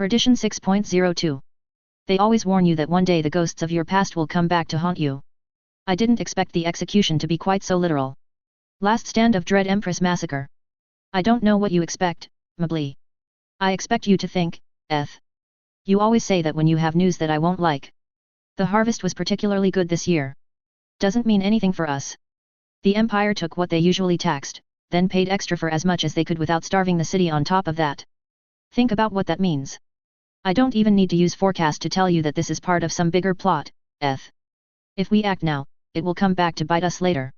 Perdition 6.02. They always warn you that one day the ghosts of your past will come back to haunt you. I didn't expect the execution to be quite so literal. Last stand of Dread Empress Massacre. I don't know what you expect, Mably. I expect you to think, you always say that when you have news that I won't like. The harvest was particularly good this year. Doesn't mean anything for us. The Empire took what they usually taxed, then paid extra for as much as they could without starving the city on top of that. Think about what that means. I don't even need to use forecast to tell you that this is part of some bigger plot, If we act now, it will come back to bite us later.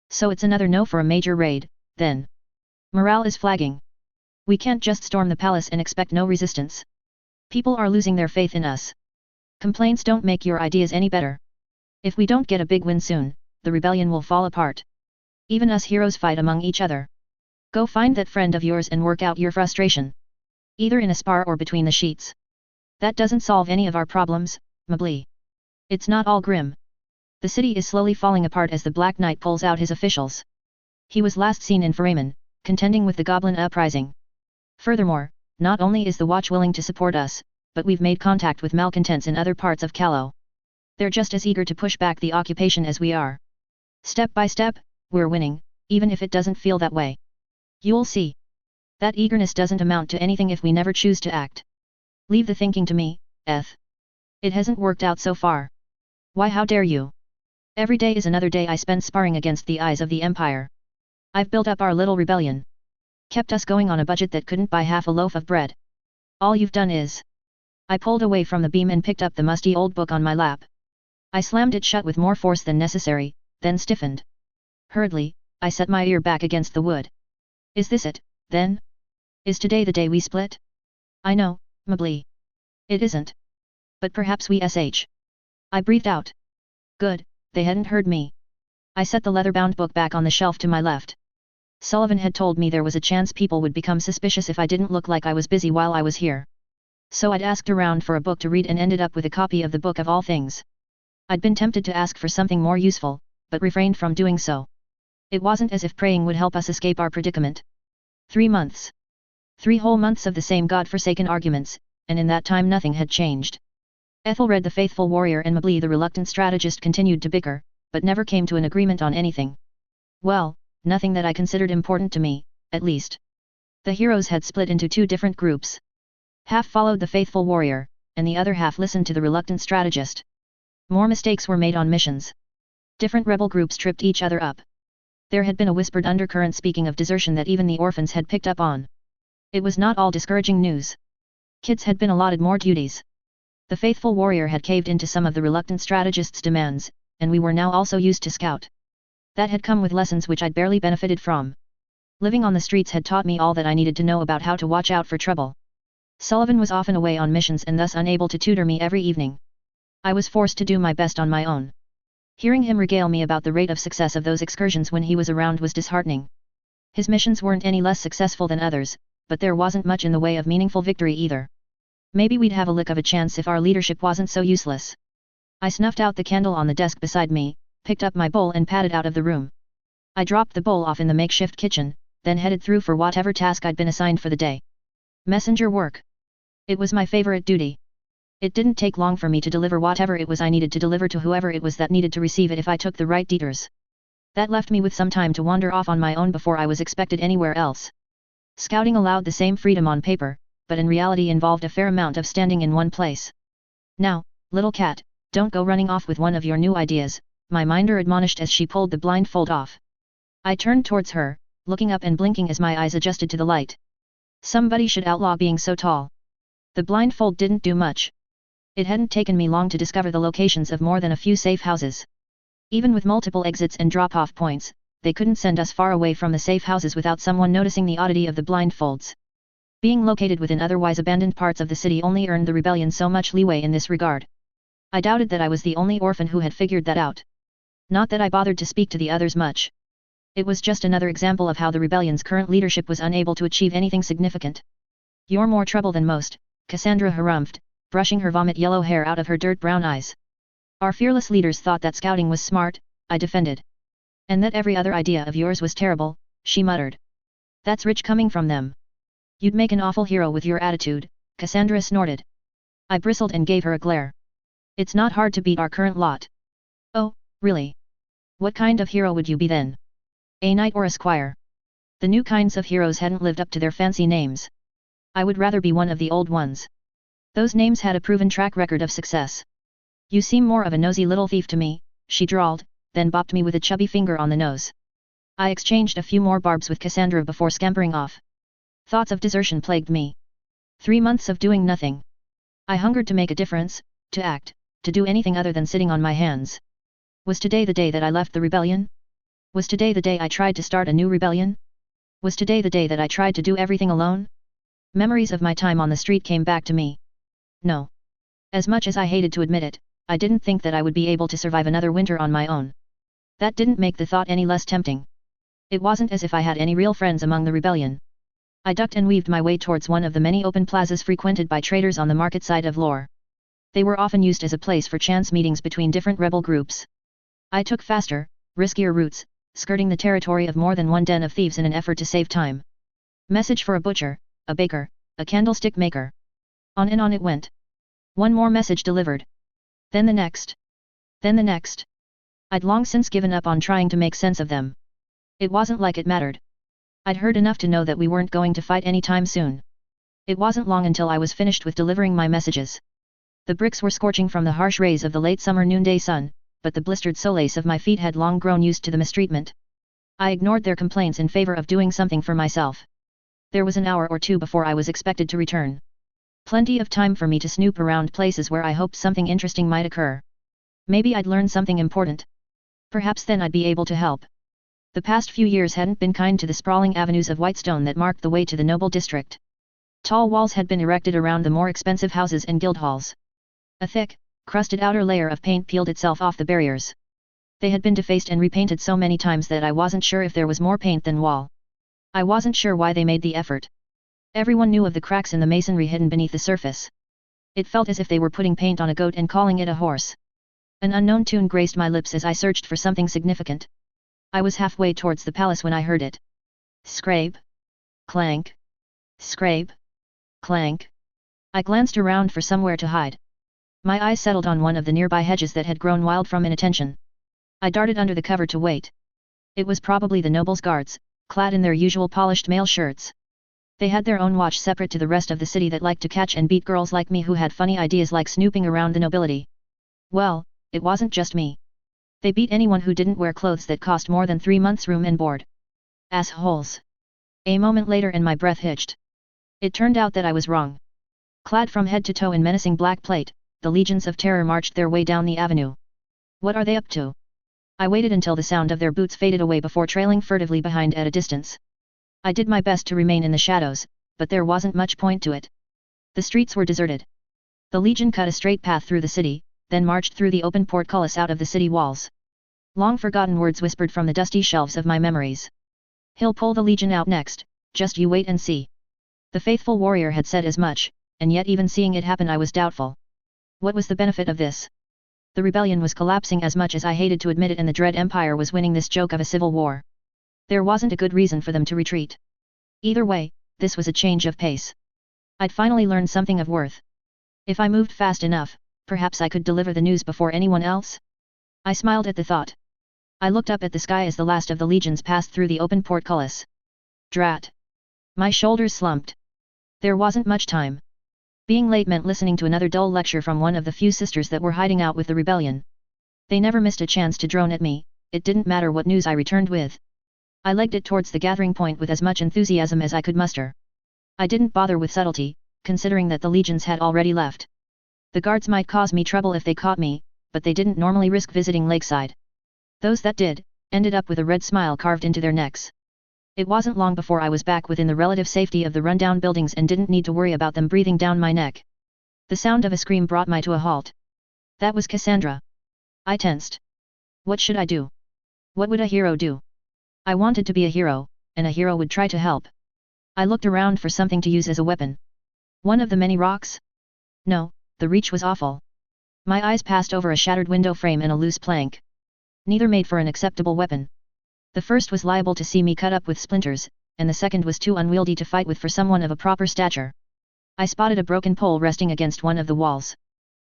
So it's another no for a major raid, then. Morale is flagging. We can't just storm the palace and expect no resistance. People are losing their faith in us. Complaints don't make your ideas any better. If we don't get a big win soon, the rebellion will fall apart. Even us heroes fight among each other. Go find that friend of yours and work out your frustration. Either in a spar or between the sheets. That doesn't solve any of our problems, Mably. It's not all grim. The city is slowly falling apart as the Black Knight pulls out his officials. He was last seen in Faraman, contending with the Goblin uprising. Furthermore, not only is the Watch willing to support us, but we've made contact with malcontents in other parts of Callow. They're just as eager to push back the occupation as we are. Step by step, we're winning, even if it doesn't feel that way. You'll see. That eagerness doesn't amount to anything if we never choose to act. Leave the thinking to me, It hasn't worked out so far. Why, how dare you? Every day is another day I spend sparring against the eyes of the Empire. I've built up our little rebellion. Kept us going on a budget that couldn't buy half a loaf of bread. All you've done is... I pulled away from the beam and picked up the musty old book on my lap. I slammed it shut with more force than necessary, then stiffened. Hurriedly, I set my ear back against the wood. Is this it, then? Is today the day we split? I know, Mably. It isn't. But perhaps we sh. I breathed out. Good, they hadn't heard me. I set the leather-bound book back on the shelf to my left. Sullivan had told me there was a chance people would become suspicious if I didn't look like I was busy while I was here. So I'd asked around for a book to read and ended up with a copy of the Book of All Things. I'd been tempted to ask for something more useful, but refrained from doing so. It wasn't as if praying would help us escape our predicament. 3 months. 3 whole months of the same god-forsaken arguments, and in that time nothing had changed. Ethelred the faithful warrior and Mably the reluctant strategist continued to bicker, but never came to an agreement on anything. Well, nothing that I considered important to me, at least. The heroes had split into 2 different groups. Half followed the faithful warrior, and the other half listened to the reluctant strategist. More mistakes were made on missions. Different rebel groups tripped each other up. There had been a whispered undercurrent speaking of desertion that even the orphans had picked up on. It was not all discouraging news. Kids had been allotted more duties. The faithful warrior had caved into some of the reluctant strategist's demands, and we were now also used to scout. That had come with lessons which I'd barely benefited from. Living on the streets had taught me all that I needed to know about how to watch out for trouble. Sullivan was often away on missions and thus unable to tutor me every evening. I was forced to do my best on my own. Hearing him regale me about the rate of success of those excursions when he was around was disheartening. His missions weren't any less successful than others, but there wasn't much in the way of meaningful victory either. Maybe we'd have a lick of a chance if our leadership wasn't so useless. I snuffed out the candle on the desk beside me, picked up my bowl and padded out of the room. I dropped the bowl off in the makeshift kitchen, then headed through for whatever task I'd been assigned for the day. Messenger work. It was my favorite duty. It didn't take long for me to deliver whatever it was I needed to deliver to whoever it was that needed to receive it if I took the right detours. That left me with some time to wander off on my own before I was expected anywhere else. Scouting allowed the same freedom on paper, but in reality involved a fair amount of standing in one place. Now, little cat, don't go running off with one of your new ideas, my minder admonished as she pulled the blindfold off. I turned towards her, looking up and blinking as my eyes adjusted to the light. Somebody should outlaw being so tall. The blindfold didn't do much. It hadn't taken me long to discover the locations of more than a few safe houses. Even with multiple exits and drop-off points, they couldn't send us far away from the safe houses without someone noticing the oddity of the blindfolds. Being located within otherwise abandoned parts of the city only earned the rebellion so much leeway in this regard. I doubted that I was the only orphan who had figured that out. Not that I bothered to speak to the others much. It was just another example of how the rebellion's current leadership was unable to achieve anything significant. You're more trouble than most, Cassandra harumphed, brushing her vomit-yellow hair out of her dirt-brown eyes. Our fearless leaders thought that scouting was smart, I defended. And that every other idea of yours was terrible, she muttered. That's rich coming from them. You'd make an awful hero with your attitude, Cassandra snorted. I bristled and gave her a glare. It's not hard to beat our current lot. Oh, really? What kind of hero would you be then? A knight or a squire? The new kinds of heroes hadn't lived up to their fancy names. I would rather be one of the old ones. Those names had a proven track record of success. You seem more of a nosy little thief to me, she drawled, then bopped me with a chubby finger on the nose. I exchanged a few more barbs with Cassandra before scampering off. Thoughts of desertion plagued me. 3 months of doing nothing. I hungered to make a difference, to act, to do anything other than sitting on my hands. Was today the day that I left the rebellion? Was today the day I tried to start a new rebellion? Was today the day that I tried to do everything alone? Memories of my time on the street came back to me. No. As much as I hated to admit it, I didn't think that I would be able to survive another winter on my own. That didn't make the thought any less tempting. It wasn't as if I had any real friends among the rebellion. I ducked and weaved my way towards one of the many open plazas frequented by traders on the market side of Lore. They were often used as a place for chance meetings between different rebel groups. I took faster, riskier routes, skirting the territory of more than one den of thieves in an effort to save time. Message for a butcher, a baker, a candlestick maker. On and on it went. One more message delivered. Then the next. Then the next. I'd long since given up on trying to make sense of them. It wasn't like it mattered. I'd heard enough to know that we weren't going to fight any time soon. It wasn't long until I was finished with delivering my messages. The bricks were scorching from the harsh rays of the late summer noonday sun, but the blistered soles of my feet had long grown used to the mistreatment. I ignored their complaints in favor of doing something for myself. There was an hour or two before I was expected to return. Plenty of time for me to snoop around places where I hoped something interesting might occur. Maybe I'd learn something important. Perhaps then I'd be able to help. The past few years hadn't been kind to the sprawling avenues of white stone that marked the way to the noble district. Tall walls had been erected around the more expensive houses and guild halls. A thick, crusted outer layer of paint peeled itself off the barriers. They had been defaced and repainted so many times that I wasn't sure if there was more paint than wall. I wasn't sure why they made the effort. Everyone knew of the cracks in the masonry hidden beneath the surface. It felt as if they were putting paint on a goat and calling it a horse. An unknown tune graced my lips as I searched for something significant. I was halfway towards the palace when I heard it. Scrape. Clank. Scrape. Clank. I glanced around for somewhere to hide. My eyes settled on one of the nearby hedges that had grown wild from inattention. I darted under the cover to wait. It was probably the nobles' guards, clad in their usual polished mail shirts. They had their own watch separate to the rest of the city that liked to catch and beat girls like me who had funny ideas like snooping around the nobility. Well, it wasn't just me. They beat anyone who didn't wear clothes that cost more than 3 months' room and board. Assholes. A moment later and my breath hitched. It turned out that I was wrong. Clad from head to toe in menacing black plate, the legions of terror marched their way down the avenue. What are they up to? I waited until the sound of their boots faded away before trailing furtively behind at a distance. I did my best to remain in the shadows, but there wasn't much point to it. The streets were deserted. The legion cut a straight path through the city, then marched through the open portcullis out of the city walls. Long forgotten words whispered from the dusty shelves of my memories. He'll pull the legion out next, just you wait and see. The faithful warrior had said as much, and yet even seeing it happen I was doubtful. What was the benefit of this? The rebellion was collapsing as much as I hated to admit it, and the Dread Empire was winning this joke of a civil war. There wasn't a good reason for them to retreat. Either way, this was a change of pace. I'd finally learned something of worth. If I moved fast enough, perhaps I could deliver the news before anyone else? I smiled at the thought. I looked up at the sky as the last of the legions passed through the open portcullis. Drat. My shoulders slumped. There wasn't much time. Being late meant listening to another dull lecture from one of the few sisters that were hiding out with the rebellion. They never missed a chance to drone at me, it didn't matter what news I returned with. I legged it towards the gathering point with as much enthusiasm as I could muster. I didn't bother with subtlety, considering that the legions had already left. The guards might cause me trouble if they caught me, but they didn't normally risk visiting Lakeside. Those that did, ended up with a red smile carved into their necks. It wasn't long before I was back within the relative safety of the rundown buildings and didn't need to worry about them breathing down my neck. The sound of a scream brought me to a halt. That was Cassandra. I tensed. What should I do? What would a hero do? I wanted to be a hero, and a hero would try to help. I looked around for something to use as a weapon. One of the many rocks? No, the reach was awful. My eyes passed over a shattered window frame and a loose plank. Neither made for an acceptable weapon. The first was liable to see me cut up with splinters, and the second was too unwieldy to fight with for someone of a proper stature. I spotted a broken pole resting against one of the walls.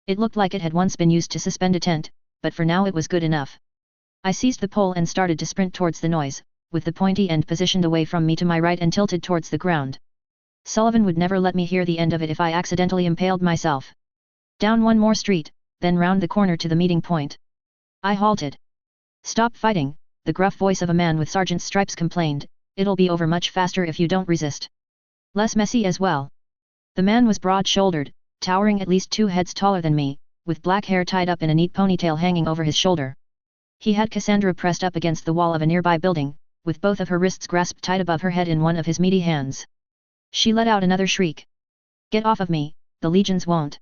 It looked like it had once been used to suspend a tent, but for now it was good enough. I seized the pole and started to sprint towards the noise, with the pointy end positioned away from me to my right and tilted towards the ground. Sullivan would never let me hear the end of it if I accidentally impaled myself. Down one more street, then round the corner to the meeting point. I halted. Stop fighting, the gruff voice of a man with sergeant's stripes complained, it'll be over much faster if you don't resist. Less messy as well. The man was broad-shouldered, towering at least 2 heads taller than me, with black hair tied up in a neat ponytail hanging over his shoulder. He had Cassandra pressed up against the wall of a nearby building, with both of her wrists grasped tight above her head in one of his meaty hands. She let out another shriek. Get off of me, the legions won't.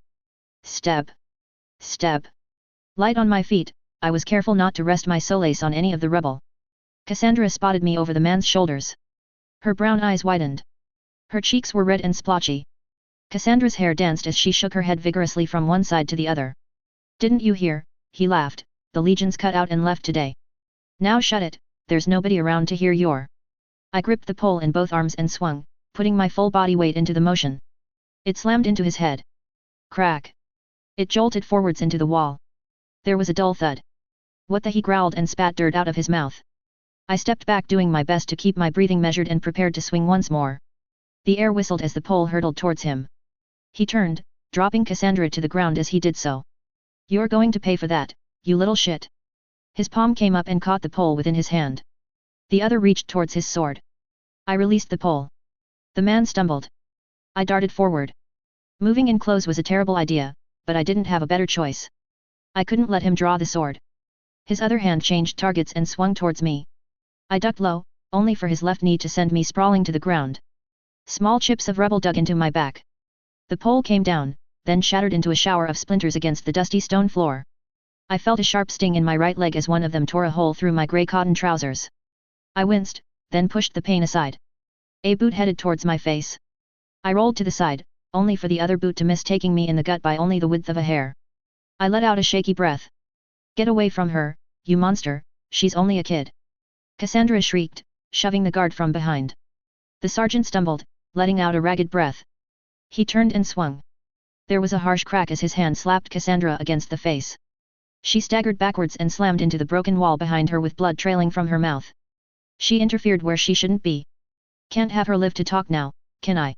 Step. Step. Light on my feet, I was careful not to rest my solace on any of the rubble. Cassandra spotted me over the man's shoulders. Her brown eyes widened. Her cheeks were red and splotchy. Cassandra's hair danced as she shook her head vigorously from one side to the other. Didn't you hear? He laughed, the legions cut out and left today. Now shut it, there's nobody around to hear your. I gripped the pole in both arms and swung, putting my full body weight into the motion. It slammed into his head. Crack. It jolted forwards into the wall. There was a dull thud. What the, he growled and spat dirt out of his mouth. I stepped back, doing my best to keep my breathing measured, and prepared to swing once more. The air whistled as the pole hurtled towards him. He turned, dropping Cassandra to the ground as he did so. You're going to pay for that, you little shit. His palm came up and caught the pole within his hand. The other reached towards his sword. I released the pole. The man stumbled. I darted forward. Moving in close was a terrible idea, but I didn't have a better choice. I couldn't let him draw the sword. His other hand changed targets and swung towards me. I ducked low, only for his left knee to send me sprawling to the ground. Small chips of rubble dug into my back. The pole came down, then shattered into a shower of splinters against the dusty stone floor. I felt a sharp sting in my right leg as one of them tore a hole through my grey cotton trousers. I winced, then pushed the pain aside. A boot headed towards my face. I rolled to the side, only for the other boot to miss, taking me in the gut by only the width of a hair. I let out a shaky breath. Get away from her, you monster, she's only a kid. Cassandra shrieked, shoving the guard from behind. The sergeant stumbled, letting out a ragged breath. He turned and swung. There was a harsh crack as his hand slapped Cassandra against the face. She staggered backwards and slammed into the broken wall behind her with blood trailing from her mouth. She interfered where she shouldn't be. Can't have her live to talk now, can I?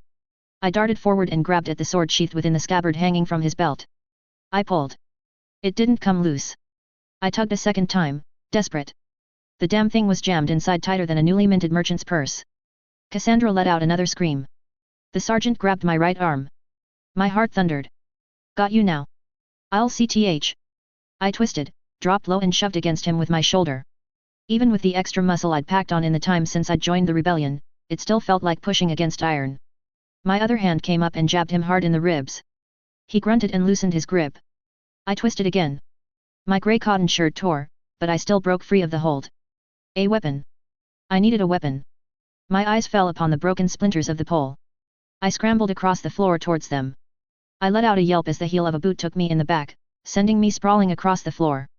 I darted forward and grabbed at the sword sheath within the scabbard hanging from his belt. I pulled. It didn't come loose. I tugged a second time, desperate. The damn thing was jammed inside tighter than a newly minted merchant's purse. Cassandra let out another scream. The sergeant grabbed my right arm. My heart thundered. Got you now. I'll CTH. I twisted, dropped low and shoved against him with my shoulder. Even with the extra muscle I'd packed on in the time since I'd joined the rebellion, it still felt like pushing against iron. My other hand came up and jabbed him hard in the ribs. He grunted and loosened his grip. I twisted again. My grey cotton shirt tore, but I still broke free of the hold. A weapon. I needed a weapon. My eyes fell upon the broken splinters of the pole. I scrambled across the floor towards them. I let out a yelp as the heel of a boot took me in the back, sending me sprawling across the floor.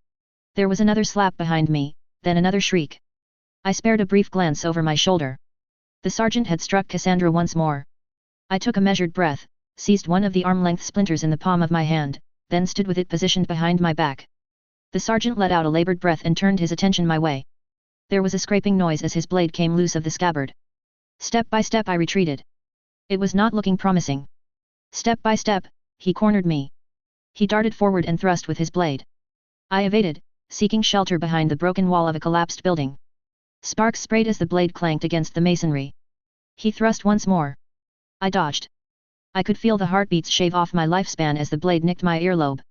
There was another slap behind me, then another shriek. I spared a brief glance over my shoulder. The sergeant had struck Cassandra once more. I took a measured breath, seized one of the arm-length splinters in the palm of my hand, then stood with it positioned behind my back. The sergeant let out a labored breath and turned his attention my way. There was a scraping noise as his blade came loose of the scabbard. Step by step I retreated. It was not looking promising. Step by step, he cornered me. He darted forward and thrust with his blade. I evaded, seeking shelter behind the broken wall of a collapsed building. Sparks sprayed as the blade clanked against the masonry. He thrust once more. I dodged. I could feel the heartbeats shave off my lifespan as the blade nicked my earlobe.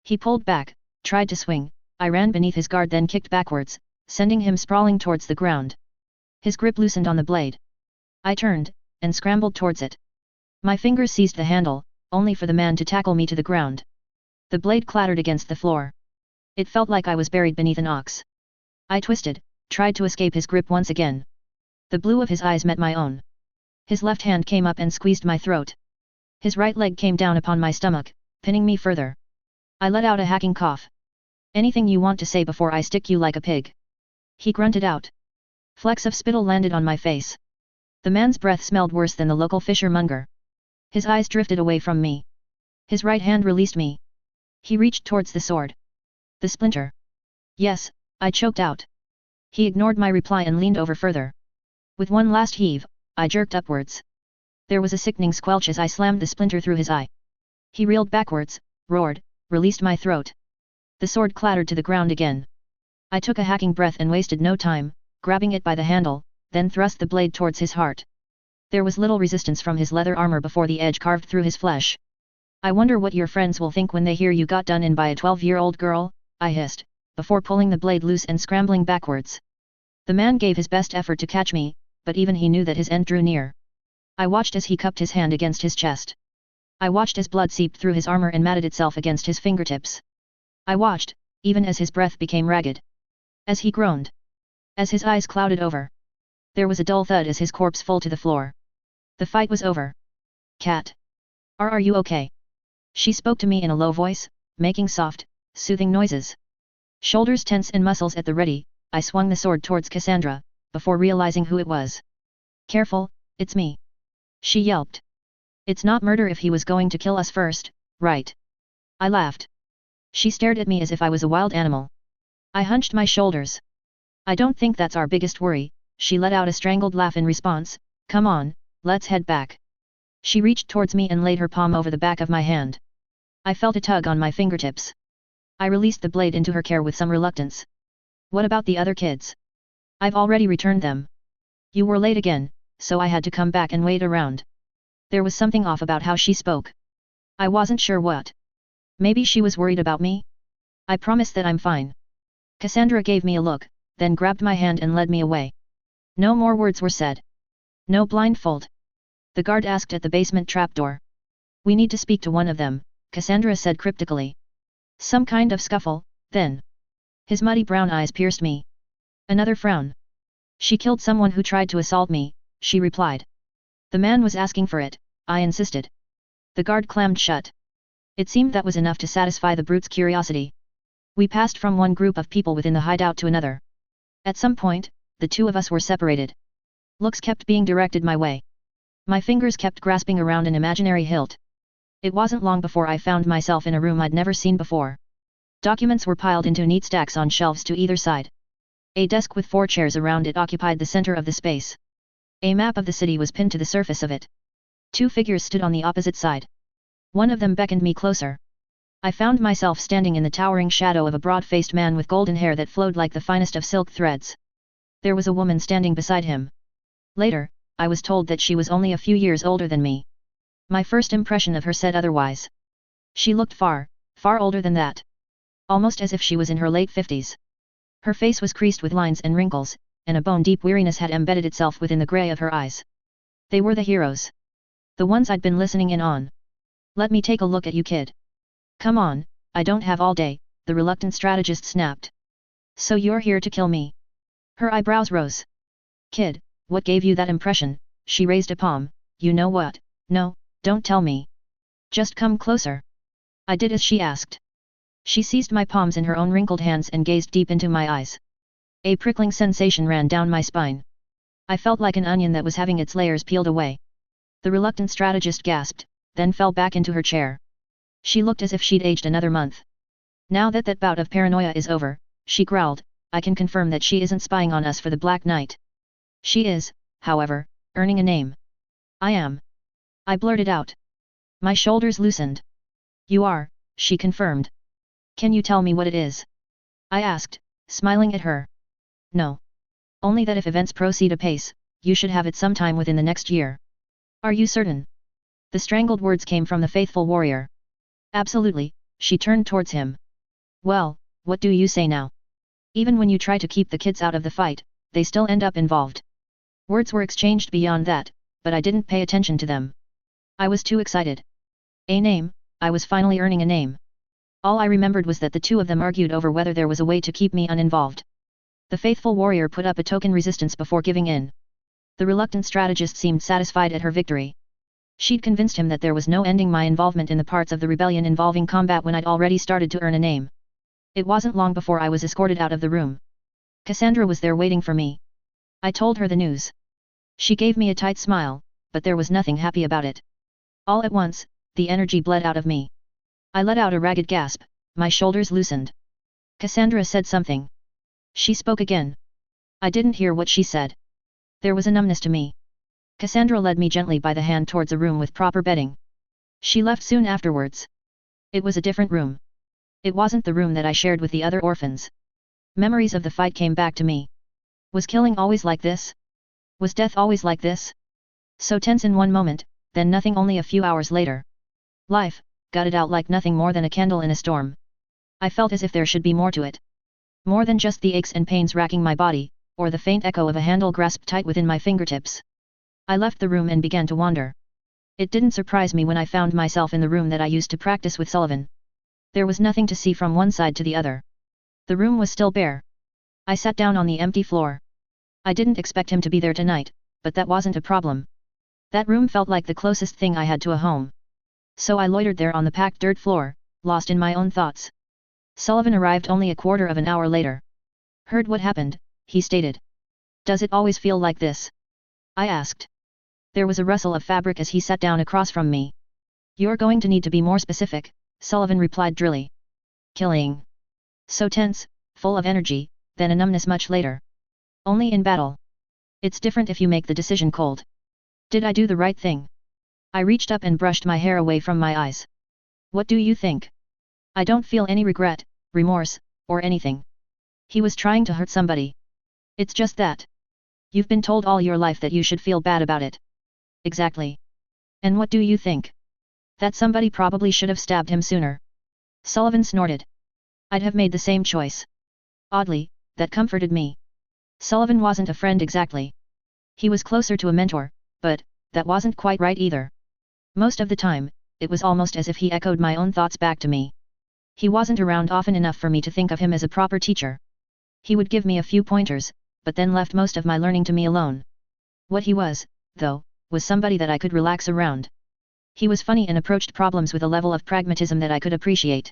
He pulled back, tried to swing, I ran beneath his guard then kicked backwards, sending him sprawling towards the ground. His grip loosened on the blade. I turned, and scrambled towards it. My fingers seized the handle, only for the man to tackle me to the ground. The blade clattered against the floor. It felt like I was buried beneath an ox. I twisted, tried to escape his grip once again. The blue of his eyes met my own. His left hand came up and squeezed my throat. His right leg came down upon my stomach, pinning me further. I let out a hacking cough. Anything you want to say before I stick you like a pig? He grunted out. Flecks of spittle landed on my face. The man's breath smelled worse than the local fishermonger. His eyes drifted away from me. His right hand released me. He reached towards the sword. The splinter. Yes, I choked out. He ignored my reply and leaned over further. With one last heave, I jerked upwards. There was a sickening squelch as I slammed the splinter through his eye. He reeled backwards, roared, released my throat. The sword clattered to the ground again. I took a hacking breath and wasted no time, grabbing it by the handle, then thrust the blade towards his heart. There was little resistance from his leather armor before the edge carved through his flesh. I wonder what your friends will think when they hear you got done in by a 12-year-old girl, I hissed, before pulling the blade loose and scrambling backwards. The man gave his best effort to catch me, but even he knew that his end drew near. I watched as he cupped his hand against his chest. I watched as blood seeped through his armor and matted itself against his fingertips. I watched, even as his breath became ragged. As he groaned. As his eyes clouded over. There was a dull thud as his corpse fell to the floor. The fight was over. Cat. Are you okay? She spoke to me in a low voice, making soft, soothing noises. Shoulders tense and muscles at the ready, I swung the sword towards Cassandra, before realizing who it was. Careful, it's me. She yelped. It's not murder if he was going to kill us first, right? I laughed. She stared at me as if I was a wild animal. I hunched my shoulders. I don't think that's our biggest worry, she let out a strangled laugh in response. Come on, let's head back. She reached towards me and laid her palm over the back of my hand. I felt a tug on my fingertips. I released the blade into her care with some reluctance. What about the other kids? I've already returned them. You were late again, so I had to come back and wait around. There was something off about how she spoke. I wasn't sure what. Maybe she was worried about me? I promise that I'm fine. Cassandra gave me a look, then grabbed my hand and led me away. No more words were said. No blindfold. The guard asked at the basement trapdoor. We need to speak to one of them, Cassandra said cryptically. Some kind of scuffle, then. His muddy brown eyes pierced me. Another frown. She killed someone who tried to assault me, she replied. The man was asking for it, I insisted. The guard clammed shut. It seemed that was enough to satisfy the brute's curiosity. We passed from one group of people within the hideout to another. At some point, the two of us were separated. Looks kept being directed my way. My fingers kept grasping around an imaginary hilt. It wasn't long before I found myself in a room I'd never seen before. Documents were piled into neat stacks on shelves to either side. A desk with 4 chairs around it occupied the center of the space. A map of the city was pinned to the surface of it. 2 figures stood on the opposite side. One of them beckoned me closer. I found myself standing in the towering shadow of a broad-faced man with golden hair that flowed like the finest of silk threads. There was a woman standing beside him. Later, I was told that she was only a few years older than me. My first impression of her said otherwise. She looked far, far older than that. Almost as if she was in her late 50s. Her face was creased with lines and wrinkles, and a bone-deep weariness had embedded itself within the grey of her eyes. They were the heroes. The ones I'd been listening in on. Let me take a look at you, kid. Come on, I don't have all day, the reluctant strategist snapped. So you're here to kill me? Her eyebrows rose. Kid, what gave you that impression? She raised a palm. You know what? No, don't tell me. Just come closer. I did as she asked. She seized my palms in her own wrinkled hands and gazed deep into my eyes. A prickling sensation ran down my spine. I felt like an onion that was having its layers peeled away. The reluctant strategist gasped, then fell back into her chair. She looked as if she'd aged another month. Now that bout of paranoia is over, she growled, I can confirm that she isn't spying on us for the Black Knight. She is, however, earning a name. I am. I blurted out. My shoulders loosened. You are, she confirmed. Can you tell me what it is? I asked, smiling at her. No. Only that if events proceed apace, you should have it sometime within the next year. Are you certain? The strangled words came from the faithful warrior. Absolutely, she turned towards him. Well, what do you say now? Even when you try to keep the kids out of the fight, they still end up involved. Words were exchanged beyond that, but I didn't pay attention to them. I was too excited. A name, I was finally earning a name. All I remembered was that the two of them argued over whether there was a way to keep me uninvolved. The faithful warrior put up a token resistance before giving in. The reluctant strategist seemed satisfied at her victory. She'd convinced him that there was no ending my involvement in the parts of the rebellion involving combat when I'd already started to earn a name. It wasn't long before I was escorted out of the room. Cassandra was there waiting for me. I told her the news. She gave me a tight smile, but there was nothing happy about it. All at once, the energy bled out of me. I let out a ragged gasp, my shoulders loosened. Cassandra said something. She spoke again. I didn't hear what she said. There was a numbness to me. Cassandra led me gently by the hand towards a room with proper bedding. She left soon afterwards. It was a different room. It wasn't the room that I shared with the other orphans. Memories of the fight came back to me. Was killing always like this? Was death always like this? So tense in one moment, then nothing only a few hours later. Life, gutted out like nothing more than a candle in a storm. I felt as if there should be more to it. More than just the aches and pains racking my body, or the faint echo of a handle grasped tight within my fingertips. I left the room and began to wander. It didn't surprise me when I found myself in the room that I used to practice with Sullivan. There was nothing to see from one side to the other. The room was still bare. I sat down on the empty floor. I didn't expect him to be there tonight, but that wasn't a problem. That room felt like the closest thing I had to a home. So I loitered there on the packed dirt floor, lost in my own thoughts. Sullivan arrived only a quarter of an hour later. Heard what happened, he stated. Does it always feel like this? I asked. There was a rustle of fabric as he sat down across from me. You're going to need to be more specific, Sullivan replied drily. Killing. So tense, full of energy, then a numbness much later. Only in battle. It's different if you make the decision cold. Did I do the right thing? I reached up and brushed my hair away from my eyes. What do you think? I don't feel any regret, remorse, or anything. He was trying to hurt somebody. It's just that. You've been told all your life that you should feel bad about it. Exactly. And what do you think? That somebody probably should have stabbed him sooner. Sullivan snorted. I'd have made the same choice. Oddly, that comforted me. Sullivan wasn't a friend exactly. He was closer to a mentor, but that wasn't quite right either. Most of the time, it was almost as if he echoed my own thoughts back to me. He wasn't around often enough for me to think of him as a proper teacher. He would give me a few pointers, but then left most of my learning to me alone. What he was, though, was somebody that I could relax around. He was funny and approached problems with a level of pragmatism that I could appreciate.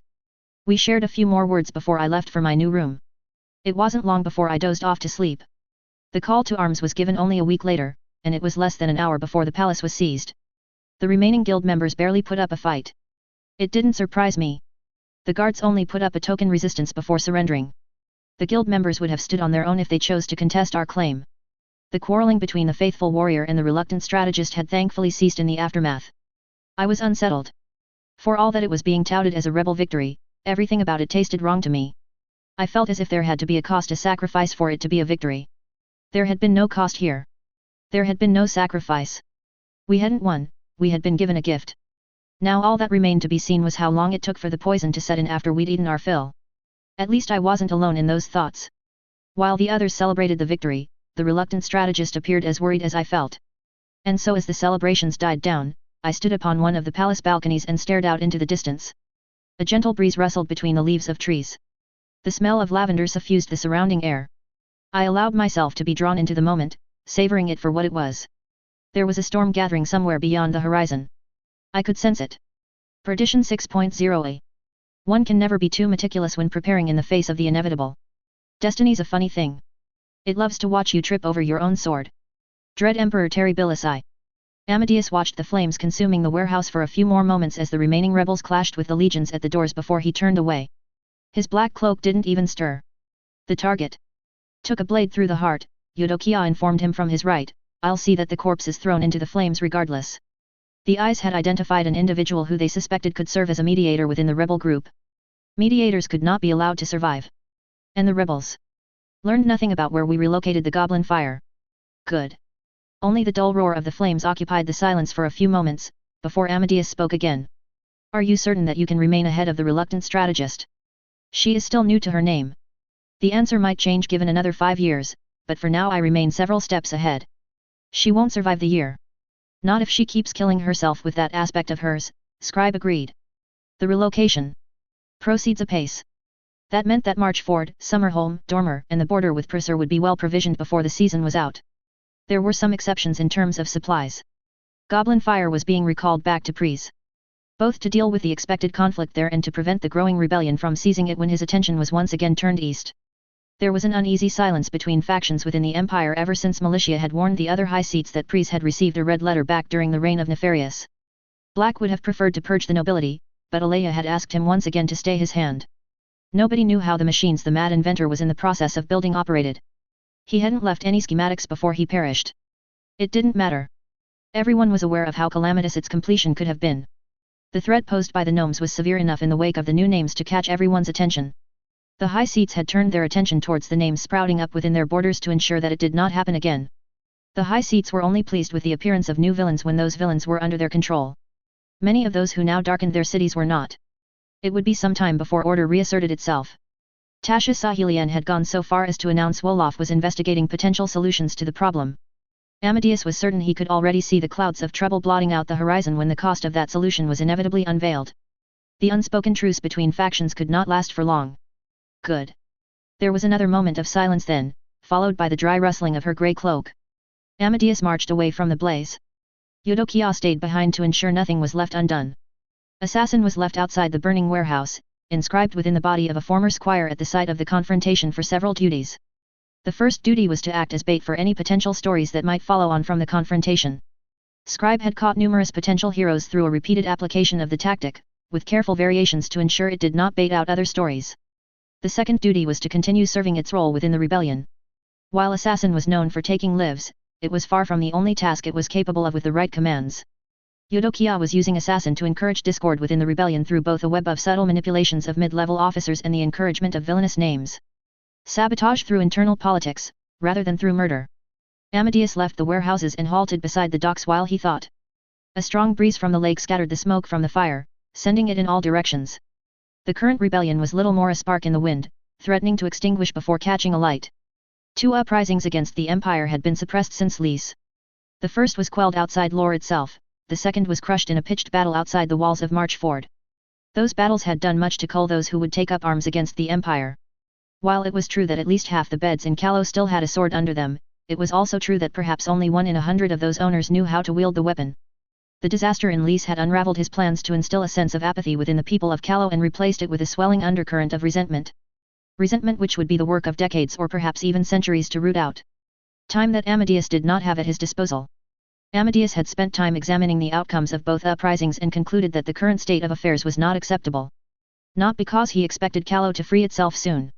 We shared a few more words before I left for my new room. It wasn't long before I dozed off to sleep. The call to arms was given only a week later, and it was less than an hour before the palace was seized. The remaining guild members barely put up a fight. It didn't surprise me. The guards only put up a token resistance before surrendering. The guild members would have stood on their own if they chose to contest our claim. The quarreling between the faithful warrior and the reluctant strategist had thankfully ceased in the aftermath. I was unsettled. For all that it was being touted as a rebel victory, everything about it tasted wrong to me. I felt as if there had to be a cost, a sacrifice for it to be a victory. There had been no cost here. There had been no sacrifice. We hadn't won, we had been given a gift. Now all that remained to be seen was how long it took for the poison to set in after we'd eaten our fill. At least I wasn't alone in those thoughts. While the others celebrated the victory, the reluctant strategist appeared as worried as I felt. And so as the celebrations died down, I stood upon one of the palace balconies and stared out into the distance. A gentle breeze rustled between the leaves of trees. The smell of lavender suffused the surrounding air. I allowed myself to be drawn into the moment, savoring it for what it was. There was a storm gathering somewhere beyond the horizon. I could sense it. Perdition 6.0a. One can never be too meticulous when preparing in the face of the inevitable. Destiny's a funny thing. It loves to watch you trip over your own sword. Dread Emperor Terribilis. Amadeus watched the flames consuming the warehouse for a few more moments as the remaining rebels clashed with the legions at the doors before he turned away. His black cloak didn't even stir. The target took a blade through the heart, Eudokia informed him from his right. I'll see that the corpse is thrown into the flames regardless. The eyes had identified an individual who they suspected could serve as a mediator within the rebel group. Mediators could not be allowed to survive. And the rebels learned nothing about where we relocated the goblin fire. Good. Only the dull roar of the flames occupied the silence for a few moments, before Amadeus spoke again. Are you certain that you can remain ahead of the reluctant strategist? She is still new to her name. The answer might change given another 5 years, but for now I remain several steps ahead. She won't survive the year. Not if she keeps killing herself with that aspect of hers, Scribe agreed. The relocation proceeds apace. That meant that Marchford, Summerholm, Dormer, and the border with Prisser would be well provisioned before the season was out. There were some exceptions in terms of supplies. Goblin fire was being recalled back to Pries. Both to deal with the expected conflict there and to prevent the growing rebellion from seizing it when his attention was once again turned east. There was an uneasy silence between factions within the Empire ever since militia had warned the other high seats that Pries had received a red letter back during the reign of Nefarious. Black would have preferred to purge the nobility, but Alea had asked him once again to stay his hand. Nobody knew how the machines the mad inventor was in the process of building operated. He hadn't left any schematics before he perished. It didn't matter. Everyone was aware of how calamitous its completion could have been. The threat posed by the gnomes was severe enough in the wake of the new names to catch everyone's attention. The high seats had turned their attention towards the names sprouting up within their borders to ensure that it did not happen again. The high seats were only pleased with the appearance of new villains when those villains were under their control. Many of those who now darkened their cities were not. It would be some time before order reasserted itself. Tasha Sahelian had gone so far as to announce Wolof was investigating potential solutions to the problem. Amadeus was certain he could already see the clouds of trouble blotting out the horizon when the cost of that solution was inevitably unveiled. The unspoken truce between factions could not last for long. Good. There was another moment of silence then, followed by the dry rustling of her grey cloak. Amadeus marched away from the blaze. Eudokia stayed behind to ensure nothing was left undone. Assassin was left outside the burning warehouse, inscribed within the body of a former squire at the site of the confrontation for several duties. The first duty was to act as bait for any potential stories that might follow on from the confrontation. Scribe had caught numerous potential heroes through a repeated application of the tactic, with careful variations to ensure it did not bait out other stories. The second duty was to continue serving its role within the rebellion. While Assassin was known for taking lives, it was far from the only task it was capable of with the right commands. Eudokia was using Assassin to encourage discord within the rebellion through both a web of subtle manipulations of mid-level officers and the encouragement of villainous names. Sabotage through internal politics, rather than through murder. Amadeus left the warehouses and halted beside the docks while he thought. A strong breeze from the lake scattered the smoke from the fire, sending it in all directions. The current rebellion was little more a spark in the wind, threatening to extinguish before catching alight. 2 uprisings against the Empire had been suppressed since Lys. The first was quelled outside Lore itself, the second was crushed in a pitched battle outside the walls of Marchford. Those battles had done much to cull those who would take up arms against the Empire. While it was true that at least half the beds in Callow still had a sword under them, it was also true that perhaps only 1 in 100 of those owners knew how to wield the weapon. The disaster in Lys had unraveled his plans to instill a sense of apathy within the people of Callow and replaced it with a swelling undercurrent of resentment. Resentment which would be the work of decades or perhaps even centuries to root out. Time that Amadeus did not have at his disposal. Amadeus had spent time examining the outcomes of both uprisings and concluded that the current state of affairs was not acceptable. Not because he expected Callow to free itself soon.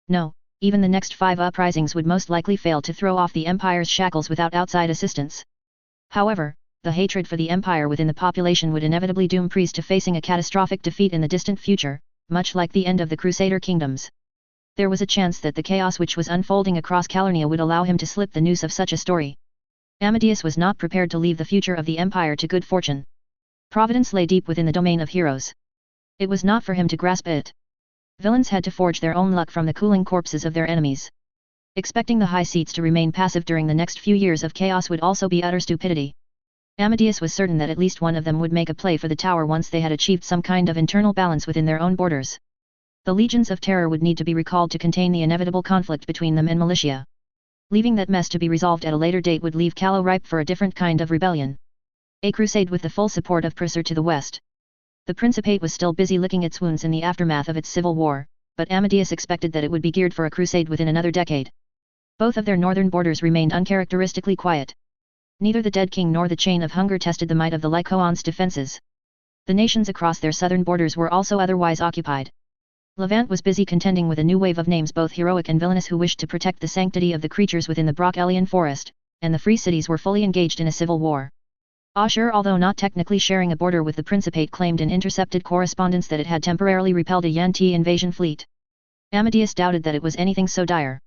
No, even the next 5 uprisings would most likely fail to throw off the Empire's shackles without outside assistance. However, the hatred for the Empire within the population would inevitably doom Pries to facing a catastrophic defeat in the distant future, much like the end of the Crusader kingdoms. There was a chance that the chaos which was unfolding across Calurnia would allow him to slip the news of such a story. Amadeus was not prepared to leave the future of the Empire to good fortune. Providence lay deep within the domain of heroes. It was not for him to grasp it. Villains had to forge their own luck from the cooling corpses of their enemies. Expecting the high seats to remain passive during the next few years of chaos would also be utter stupidity. Amadeus was certain that at least one of them would make a play for the tower once they had achieved some kind of internal balance within their own borders. The legions of terror would need to be recalled to contain the inevitable conflict between them and militia. Leaving that mess to be resolved at a later date would leave Callow ripe for a different kind of rebellion. A crusade with the full support of Purser to the west. The Principate was still busy licking its wounds in the aftermath of its civil war, but Amadeus expected that it would be geared for a crusade within another decade. Both of their northern borders remained uncharacteristically quiet. Neither the Dead King nor the Chain of Hunger tested the might of the Lycoon's defenses. The nations across their southern borders were also otherwise occupied. Levant was busy contending with a new wave of names both heroic and villainous who wished to protect the sanctity of the creatures within the Brockelian forest, and the free cities were fully engaged in a civil war. Ashur, although not technically sharing a border with the Principate, claimed in intercepted correspondence that it had temporarily repelled a Yuan-Ti invasion fleet. Amadeus doubted that it was anything so dire.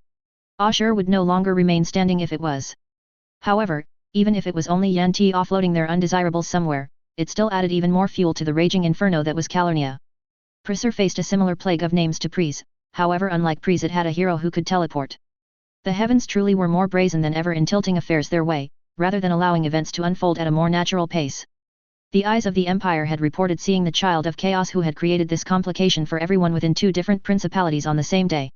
Ashur would no longer remain standing if it was. However, even if it was only Yuan-Ti offloading their undesirables somewhere, it still added even more fuel to the raging inferno that was Calurnia. Purser faced a similar plague of names to Pries, however unlike Pries it had a hero who could teleport. The heavens truly were more brazen than ever in tilting affairs their way, rather than allowing events to unfold at a more natural pace. The eyes of the Empire had reported seeing the child of chaos who had created this complication for everyone within 2 different principalities on the same day.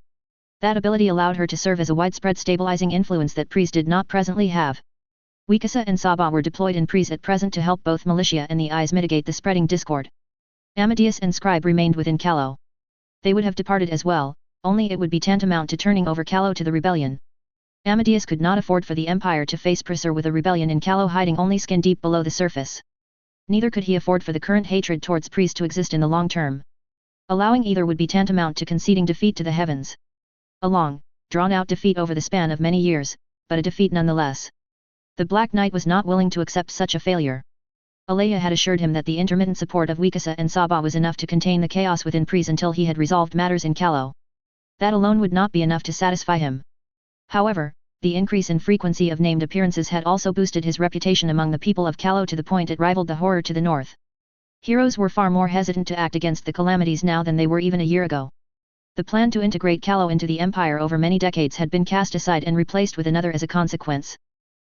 That ability allowed her to serve as a widespread stabilizing influence that Pries did not presently have. Wikasa and Saba were deployed in Pries at present to help both militia and the eyes mitigate the spreading discord. Amadeus and Scribe remained within Callow. They would have departed as well, only it would be tantamount to turning over Callow to the rebellion. Amadeus could not afford for the Empire to face Purser with a rebellion in Callow hiding only skin deep below the surface. Neither could he afford for the current hatred towards Pris to exist in the long term. Allowing either would be tantamount to conceding defeat to the heavens. A long, drawn-out defeat over the span of many years, but a defeat nonetheless. The Black Knight was not willing to accept such a failure. Alea had assured him that the intermittent support of Wikasa and Saba was enough to contain the chaos within Pris until he had resolved matters in Kallo. That alone would not be enough to satisfy him. However, the increase in frequency of named appearances had also boosted his reputation among the people of Kallo to the point it rivaled the horror to the north. Heroes were far more hesitant to act against the calamities now than they were even a year ago. The plan to integrate Kallo into the empire over many decades had been cast aside and replaced with another as a consequence.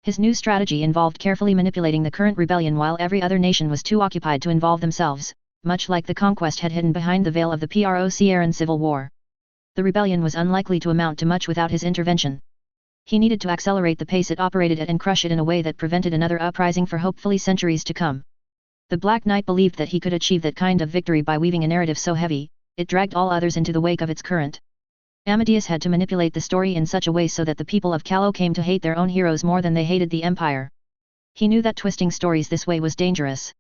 His new strategy involved carefully manipulating the current rebellion while every other nation was too occupied to involve themselves, much like the conquest had hidden behind the veil of the Procran civil war. The rebellion was unlikely to amount to much without his intervention. He needed to accelerate the pace it operated at and crush it in a way that prevented another uprising for hopefully centuries to come. The Black Knight believed that he could achieve that kind of victory by weaving a narrative so heavy, it dragged all others into the wake of its current. Amadeus had to manipulate the story in such a way so that the people of Kallo came to hate their own heroes more than they hated the Empire. He knew that twisting stories this way was dangerous.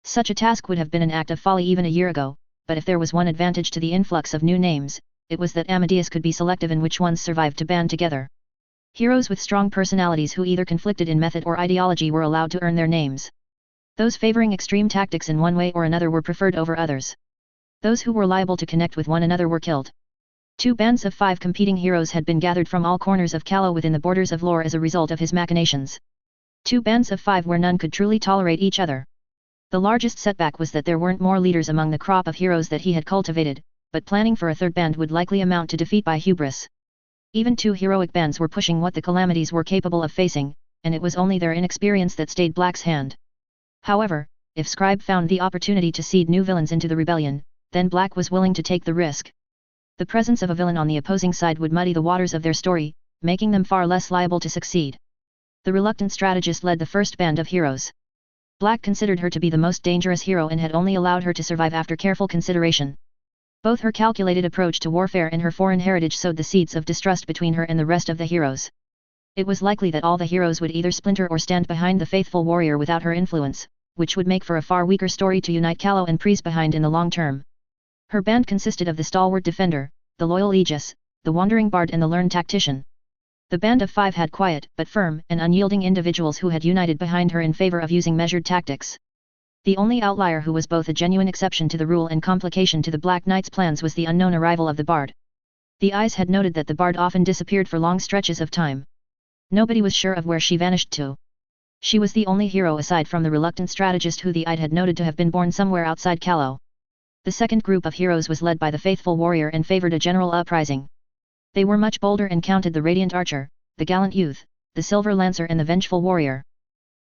Such a task would have been an act of folly even a year ago, but if there was one advantage to the influx of new names, it was that Amadeus could be selective in which ones survived to band together. Heroes with strong personalities who either conflicted in method or ideology were allowed to earn their names. Those favoring extreme tactics in one way or another were preferred over others. Those who were liable to connect with one another were killed. 2 bands of 5 competing heroes had been gathered from all corners of Kallo within the borders of Lore as a result of his machinations. 2 bands of 5 where none could truly tolerate each other. The largest setback was that there weren't more leaders among the crop of heroes that he had cultivated, but planning for a third band would likely amount to defeat by hubris. Even 2 heroic bands were pushing what the calamities were capable of facing, and it was only their inexperience that stayed Black's hand. However, if Scribe found the opportunity to seed new villains into the rebellion, then Black was willing to take the risk. The presence of a villain on the opposing side would muddy the waters of their story, making them far less liable to succeed. The reluctant strategist led the first band of heroes. Black considered her to be the most dangerous hero and had only allowed her to survive after careful consideration. Both her calculated approach to warfare and her foreign heritage sowed the seeds of distrust between her and the rest of the heroes. It was likely that all the heroes would either splinter or stand behind the faithful warrior without her influence, which would make for a far weaker story to unite Kallo and Pris behind in the long term. Her band consisted of the stalwart defender, the loyal Aegis, the wandering bard and the learned tactician. The band of 5 had quiet but firm and unyielding individuals who had united behind her in favor of using measured tactics. The only outlier who was both a genuine exception to the rule and complication to the Black Knight's plans was the unknown arrival of the bard. The eyes had noted that the bard often disappeared for long stretches of time. Nobody was sure of where she vanished to. She was the only hero aside from the reluctant strategist who the Ide had noted to have been born somewhere outside Kallo. The second group of heroes was led by the faithful warrior and favored a general uprising. They were much bolder and counted the radiant archer, the gallant youth, the silver lancer and the vengeful warrior.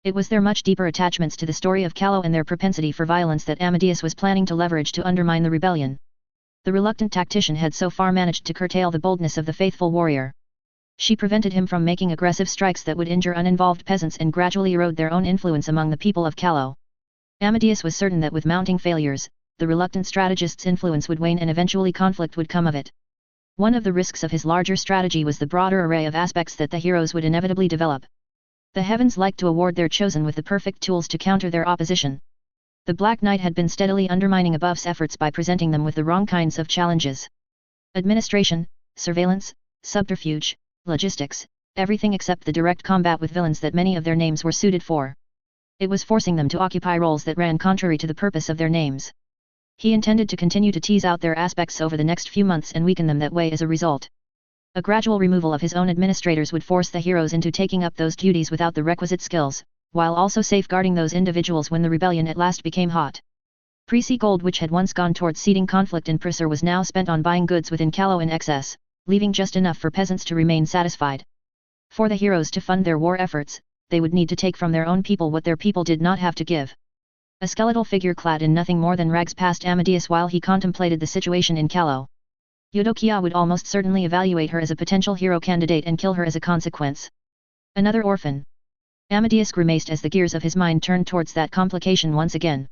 It was their much deeper attachments to the story of Kallo and their propensity for violence that Amadeus was planning to leverage to undermine the rebellion. The reluctant tactician had so far managed to curtail the boldness of the faithful warrior. She prevented him from making aggressive strikes that would injure uninvolved peasants and gradually erode their own influence among the people of Kallo. Amadeus was certain that with mounting failures, the reluctant strategist's influence would wane and eventually conflict would come of it. One of the risks of his larger strategy was the broader array of aspects that the heroes would inevitably develop. The heavens liked to award their chosen with the perfect tools to counter their opposition. The Black Knight had been steadily undermining Above's efforts by presenting them with the wrong kinds of challenges. Administration, surveillance, subterfuge, logistics, everything except the direct combat with villains that many of their names were suited for. It was forcing them to occupy roles that ran contrary to the purpose of their names. He intended to continue to tease out their aspects over the next few months and weaken them that way as a result. A gradual removal of his own administrators would force the heroes into taking up those duties without the requisite skills, while also safeguarding those individuals when the rebellion at last became hot. Prissy gold which had once gone towards seeding conflict in Prisser was now spent on buying goods within Kallo in excess, leaving just enough for peasants to remain satisfied. For the heroes to fund their war efforts, they would need to take from their own people what their people did not have to give. A skeletal figure clad in nothing more than rags passed Amadeus while he contemplated the situation in Kallo. Eudokia would almost certainly evaluate her as a potential hero candidate and kill her as a consequence. Another orphan. Amadeus grimaced as the gears of his mind turned towards that complication once again.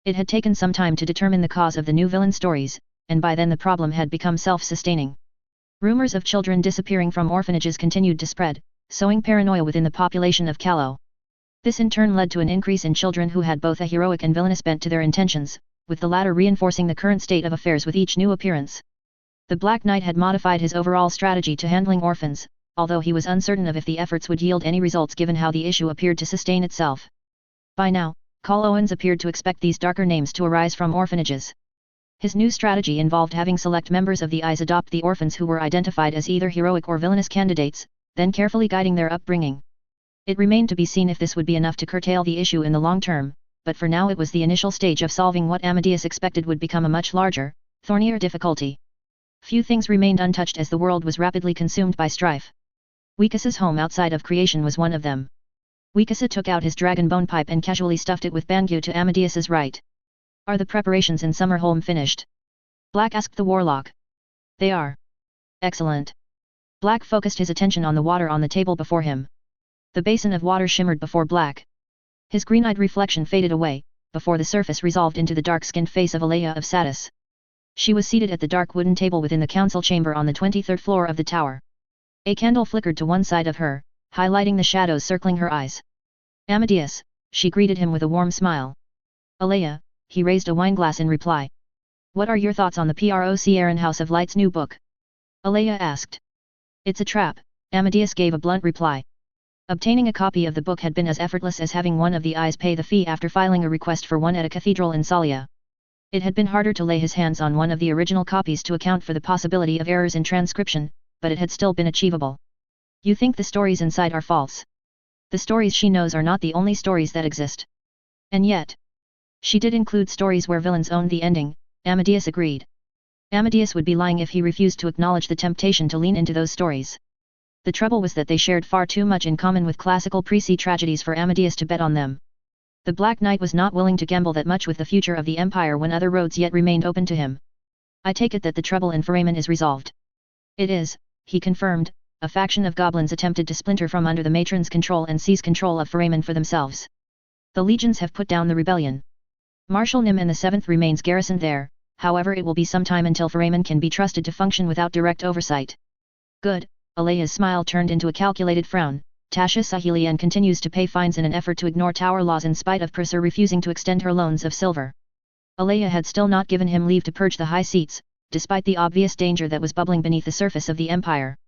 It had taken some time to determine the cause of the new villain stories, and by then the problem had become self-sustaining. Rumors of children disappearing from orphanages continued to spread, sowing paranoia within the population of Kallo. This in turn led to an increase in children who had both a heroic and villainous bent to their intentions, with the latter reinforcing the current state of affairs with each new appearance. The Black Knight had modified his overall strategy to handling orphans, although he was uncertain of if the efforts would yield any results given how the issue appeared to sustain itself. By now, Col Owens appeared to expect these darker names to arise from orphanages. His new strategy involved having select members of the Eyes adopt the orphans who were identified as either heroic or villainous candidates, then carefully guiding their upbringing. It remained to be seen if this would be enough to curtail the issue in the long term, but for now it was the initial stage of solving what Amadeus expected would become a much larger, thornier difficulty. Few things remained untouched as the world was rapidly consumed by strife. Weekas's home outside of creation was one of them. Weekasa took out his dragon bone pipe and casually stuffed it with Bangu to Amadeus's right. Are the preparations in Summerholm finished? Black asked the warlock. They are. Excellent. Black focused his attention on the water on the table before him. The basin of water shimmered before Black. His green-eyed reflection faded away, before the surface resolved into the dark-skinned face of Alea of Satis. She was seated at the dark wooden table within the council chamber on the 23rd floor of the tower. A candle flickered to one side of her, highlighting the shadows circling her eyes. Amadeus, she greeted him with a warm smile. Alea, he raised a wineglass in reply. What are your thoughts on the Procaren House of Light's new book? Alea asked. It's a trap, Amadeus gave a blunt reply. Obtaining a copy of the book had been as effortless as having one of the Eyes pay the fee after filing a request for one at a cathedral in Salia. It had been harder to lay his hands on one of the original copies to account for the possibility of errors in transcription, but it had still been achievable. You think the stories inside are false? The stories she knows are not the only stories that exist. And yet, she did include stories where villains owned the ending, Amadeus agreed. Amadeus would be lying if he refused to acknowledge the temptation to lean into those stories. The trouble was that they shared far too much in common with classical pre-sea tragedies for Amadeus to bet on them. The Black Knight was not willing to gamble that much with the future of the Empire when other roads yet remained open to him. I take it that the trouble in Foramen is resolved. It is, he confirmed. A faction of goblins attempted to splinter from under the matron's control and seize control of Foramen for themselves. The legions have put down the rebellion. Marshal Nim and the 7th remains garrisoned there, however it will be some time until Foramen can be trusted to function without direct oversight. Good, Alea's smile turned into a calculated frown. Tasha Sahilian continues to pay fines in an effort to ignore tower laws in spite of Purser refusing to extend her loans of silver. Alea had still not given him leave to purge the high seats, despite the obvious danger that was bubbling beneath the surface of the Empire.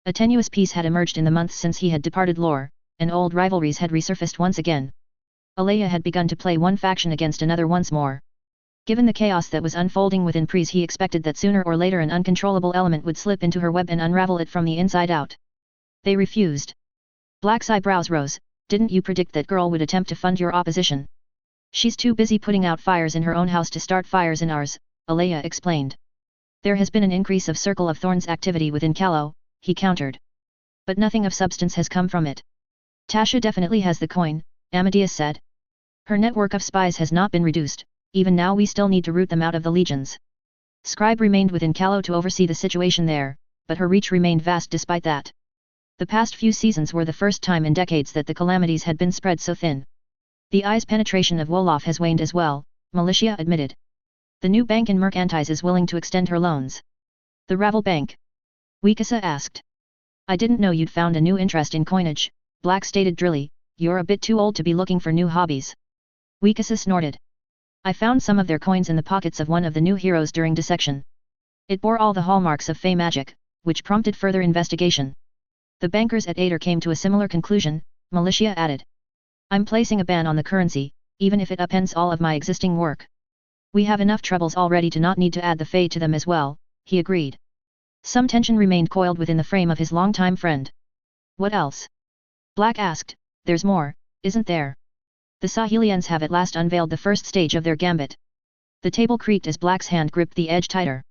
A tenuous peace had emerged in the months since he had departed Lore, and old rivalries had resurfaced once again. Alea had begun to play one faction against another once more. Given the chaos that was unfolding within Pries, he expected that sooner or later an uncontrollable element would slip into her web and unravel it from the inside out. They refused. Black's eyebrows rose. Didn't you predict that girl would attempt to fund your opposition? She's too busy putting out fires in her own house to start fires in ours, Alea explained. There has been an increase of Circle of Thorns activity within Callow, he countered. But nothing of substance has come from it. Tasha definitely has the coin, Amadeus said. Her network of spies has not been reduced, even now we still need to root them out of the legions. Scribe remained within Callow to oversee the situation there, but her reach remained vast despite that. The past few seasons were the first time in decades that the calamities had been spread so thin. The Eye's penetration of Wolof has waned as well, Militia admitted. The new bank in Mercantize is willing to extend her loans. The Ravel Bank? Weekasa asked. I didn't know you'd found a new interest in coinage, Black stated drily. You're a bit too old to be looking for new hobbies. Weekasa snorted. I found some of their coins in the pockets of one of the new heroes during dissection. It bore all the hallmarks of Fey magic, which prompted further investigation. The bankers at Ader came to a similar conclusion, Militia added. I'm placing a ban on the currency, even if it upends all of my existing work. We have enough troubles already to not need to add the Fey to them as well, he agreed. Some tension remained coiled within the frame of his longtime friend. What else? Black asked. There's more, isn't there? The Sahilians have at last unveiled the first stage of their gambit. The table creaked as Black's hand gripped the edge tighter.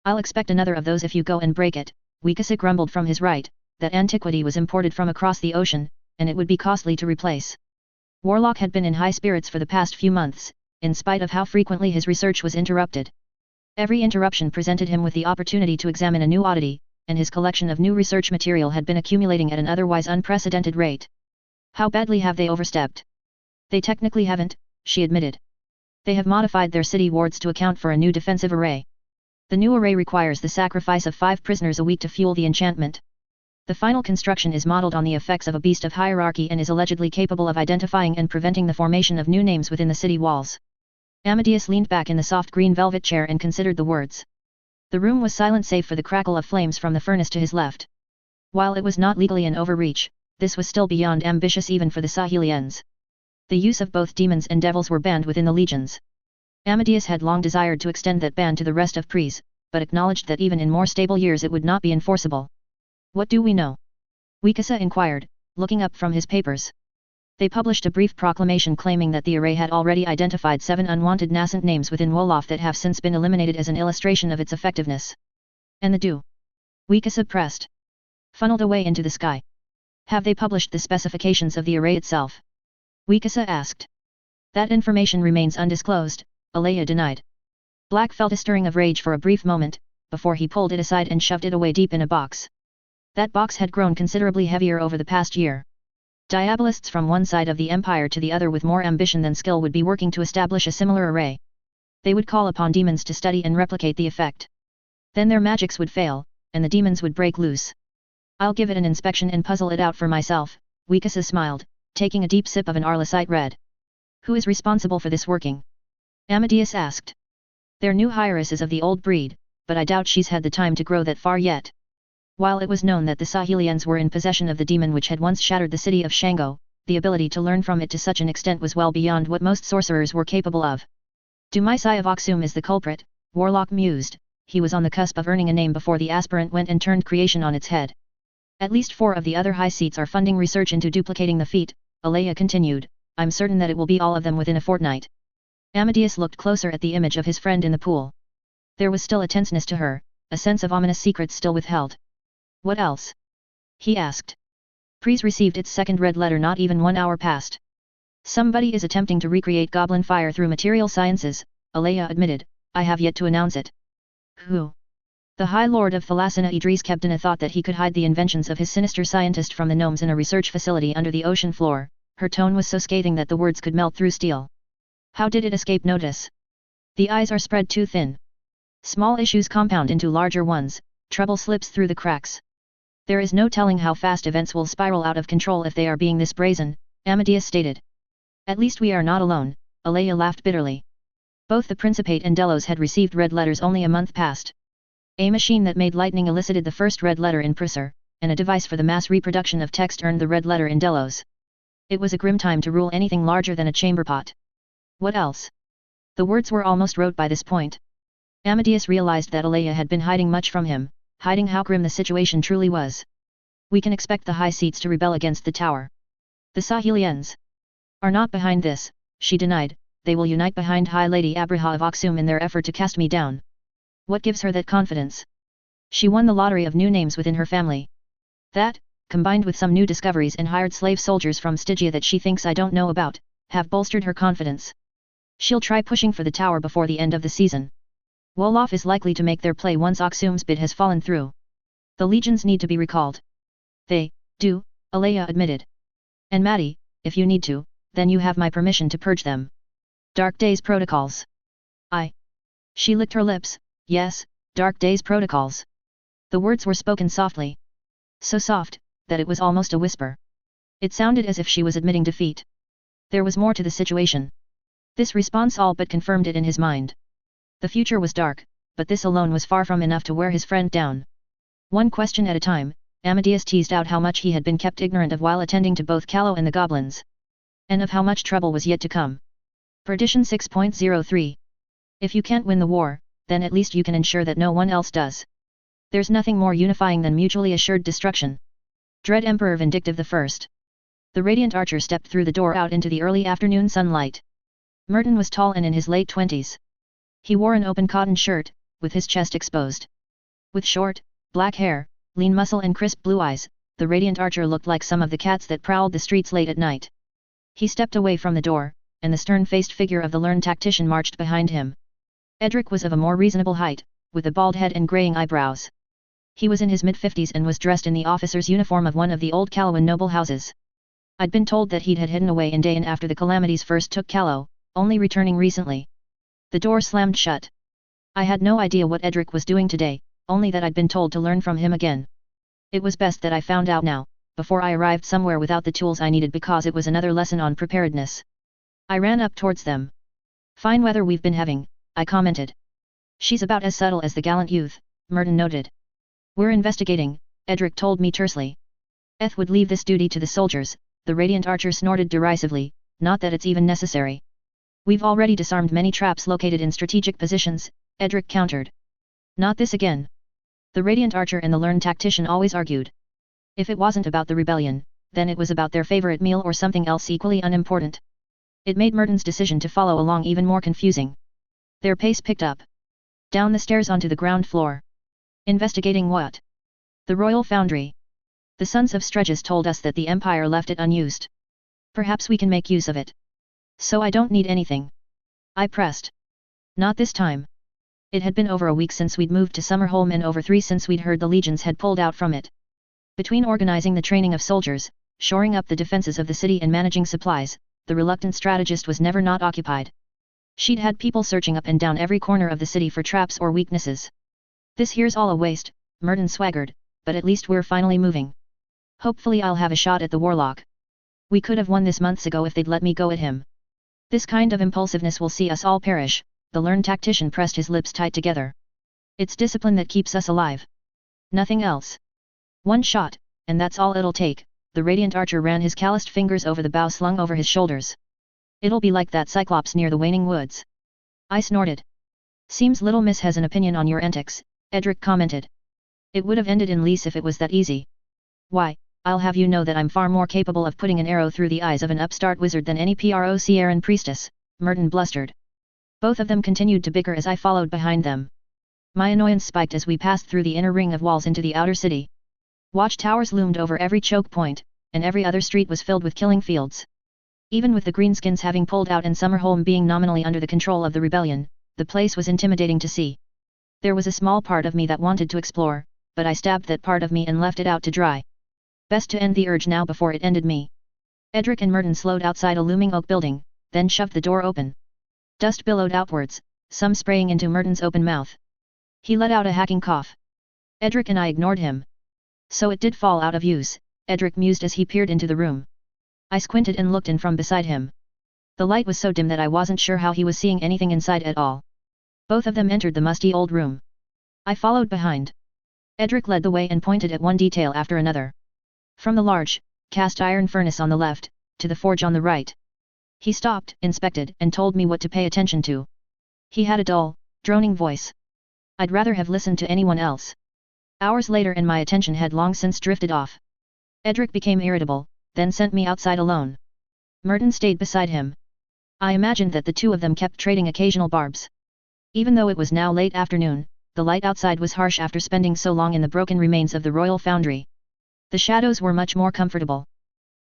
I'll expect another of those if you go and break it, Weekasa grumbled from his right. That antiquity was imported from across the ocean, and it would be costly to replace. Warlock had been in high spirits for the past few months, in spite of how frequently his research was interrupted. Every interruption presented him with the opportunity to examine a new oddity, and his collection of new research material had been accumulating at an otherwise unprecedented rate. How badly have they overstepped? They technically haven't, she admitted. They have modified their city wards to account for a new defensive array. The new array requires the sacrifice of 5 prisoners a week to fuel the enchantment. The final construction is modeled on the effects of a beast of hierarchy and is allegedly capable of identifying and preventing the formation of new names within the city walls. Amadeus leaned back in the soft green velvet chair and considered the words. The room was silent save for the crackle of flames from the furnace to his left. While it was not legally an overreach, this was still beyond ambitious even for the Sahelians. The use of both demons and devils were banned within the legions. Amadeus had long desired to extend that ban to the rest of Pries, but acknowledged that even in more stable years it would not be enforceable. What do we know? Wikasa inquired, looking up from his papers. They published a brief proclamation claiming that the array had already identified 7 unwanted nascent names within Wolof that have since been eliminated as an illustration of its effectiveness. And the do? Wikasa pressed. Funneled away into the sky. Have they published the specifications of the array itself? Wikasa asked. That information remains undisclosed, Alea denied. Black felt a stirring of rage for a brief moment, before he pulled it aside and shoved it away deep in a box. That box had grown considerably heavier over the past year. Diabolists from one side of the empire to the other with more ambition than skill would be working to establish a similar array. They would call upon demons to study and replicate the effect. Then their magics would fail, and the demons would break loose. I'll give it an inspection and puzzle it out for myself, Wikasa smiled, taking a deep sip of an Arlesite red. Who is responsible for this working? Amadeus asked. Their new heiress is of the old breed, but I doubt she's had the time to grow that far yet. While it was known that the Sahelians were in possession of the demon which had once shattered the city of Shango, the ability to learn from it to such an extent was well beyond what most sorcerers were capable of. Dumaisai of Aksum is the culprit, Warlock mused. He was on the cusp of earning a name before the aspirant went and turned creation on its head. At least 4 of the other high seats are funding research into duplicating the feat, Alea continued. I'm certain that it will be all of them within a fortnight. Amadeus looked closer at the image of his friend in the pool. There was still a tenseness to her, a sense of ominous secrets still withheld. What else? He asked. Pries received its second red letter not even 1 hour past. Somebody is attempting to recreate goblin fire through material sciences, Alea admitted. I have yet to announce it. Who? The High Lord of Thalassina Idris Kebdana thought that he could hide the inventions of his sinister scientist from the gnomes in a research facility under the ocean floor. Her tone was so scathing that the words could melt through steel. How did it escape notice? The eyes are spread too thin. Small issues compound into larger ones, trouble slips through the cracks. There is no telling how fast events will spiral out of control if they are being this brazen, Amadeus stated. At least we are not alone, Alea laughed bitterly. Both the Principate and Delos had received red letters only a month past. A machine that made lightning elicited the first red letter in Prisser, and a device for the mass reproduction of text earned the red letter in Delos. It was a grim time to rule anything larger than a chamber pot. What else? The words were almost rote by this point. Amadeus realized that Alea had been hiding much from him, hiding how grim the situation truly was. We can expect the high seats to rebel against the tower. The Sahelians are not behind this, she denied. They will unite behind High Lady Abraha of Aksum in their effort to cast me down. What gives her that confidence? She won the lottery of new names within her family. That, combined with some new discoveries and hired slave soldiers from Stygia that she thinks I don't know about, have bolstered her confidence. She'll try pushing for the tower before the end of the season. Wolof is likely to make their play once Aksum's bid has fallen through. The legions need to be recalled. They do, Alea admitted. And Maddie, if you need to, then you have my permission to purge them. Dark Days Protocols. She licked her lips. Yes, Dark Days Protocols. The words were spoken softly. So soft, that it was almost a whisper. It sounded as if she was admitting defeat. There was more to the situation. This response all but confirmed it in his mind. The future was dark, but this alone was far from enough to wear his friend down. One question at a time, Amadeus teased out how much he had been kept ignorant of while attending to both Callow and the goblins. And of how much trouble was yet to come. Perdition 6.03. If you can't win the war, then at least you can ensure that no one else does. There's nothing more unifying than mutually assured destruction. Dread Emperor Vindictive I. The radiant archer stepped through the door out into the early afternoon sunlight. Merton was tall and in his late 20s. He wore an open cotton shirt, with his chest exposed. With short, black hair, lean muscle and crisp blue eyes, the radiant archer looked like some of the cats that prowled the streets late at night. He stepped away from the door, and the stern-faced figure of the learned tactician marched behind him. Edric was of a more reasonable height, with a bald head and graying eyebrows. He was in his mid-50s and was dressed in the officer's uniform of one of the old Callowan noble houses. I'd been told that he'd had hidden away in Dayan after the calamities first took Callow, only returning recently. The door slammed shut. I had no idea what Edric was doing today, only that I'd been told to learn from him again. It was best that I found out now, before I arrived somewhere without the tools I needed, because it was another lesson on preparedness. I ran up towards them. "Fine weather we've been having," I commented. "She's about as subtle as the gallant youth," Merton noted. "We're investigating," Edric told me tersely. "Eth would leave this duty to the soldiers," the Radiant Archer snorted derisively, "not that it's even necessary." "We've already disarmed many traps located in strategic positions," Edric countered. "Not this again." The Radiant Archer and the learned tactician always argued. If it wasn't about the rebellion, then it was about their favorite meal or something else equally unimportant. It made Merton's decision to follow along even more confusing. Their pace picked up. Down the stairs onto the ground floor. "Investigating what?" "The Royal Foundry. The Sons of Streges told us that the Empire left it unused. Perhaps we can make use of it. So I don't need anything." I pressed. "Not this time." It had been over a week since we'd moved to Summerholm and over 3 since we'd heard the legions had pulled out from it. Between organizing the training of soldiers, shoring up the defenses of the city and managing supplies, the reluctant strategist was never not occupied. She'd had people searching up and down every corner of the city for traps or weaknesses. "This here's all a waste," Merton swaggered, "but at least we're finally moving. Hopefully I'll have a shot at the Warlock. We could have won this months ago if they'd let me go at him. This kind of impulsiveness will see us all perish." The learned tactician pressed his lips tight together. "It's discipline that keeps us alive. Nothing else. One shot, and that's all it'll take." The Radiant Archer ran his calloused fingers over the bow slung over his shoulders. "It'll be like that Cyclops near the Waning Woods." I snorted. "Seems Little Miss has an opinion on your antics," Edric commented. "It would have ended in Lys if it was that easy." "Why, I'll have you know that I'm far more capable of putting an arrow through the eyes of an upstart wizard than any Procieran priestess," Merton blustered. Both of them continued to bicker as I followed behind them. My annoyance spiked as we passed through the inner ring of walls into the outer city. Watchtowers loomed over every choke point, and every other street was filled with killing fields. Even with the Greenskins having pulled out and Summerholm being nominally under the control of the rebellion, the place was intimidating to see. There was a small part of me that wanted to explore, but I stabbed that part of me and left it out to dry. Best to end the urge now before it ended me. Edric and Merton slowed outside a looming oak building, then shoved the door open. Dust billowed outwards, some spraying into Merton's open mouth. He let out a hacking cough. Edric and I ignored him. "So it did fall out of use," Edric mused as he peered into the room. I squinted and looked in from beside him. The light was so dim that I wasn't sure how he was seeing anything inside at all. Both of them entered the musty old room. I followed behind. Edric led the way and pointed at one detail after another. From the large, cast iron furnace on the left, to the forge on the right. He stopped, inspected, and told me what to pay attention to. He had a dull, droning voice. I'd rather have listened to anyone else. Hours later and my attention had long since drifted off. Edric became irritable, then sent me outside alone. Merton stayed beside him. I imagined that the two of them kept trading occasional barbs. Even though it was now late afternoon, the light outside was harsh after spending so long in the broken remains of the Royal Foundry. The shadows were much more comfortable.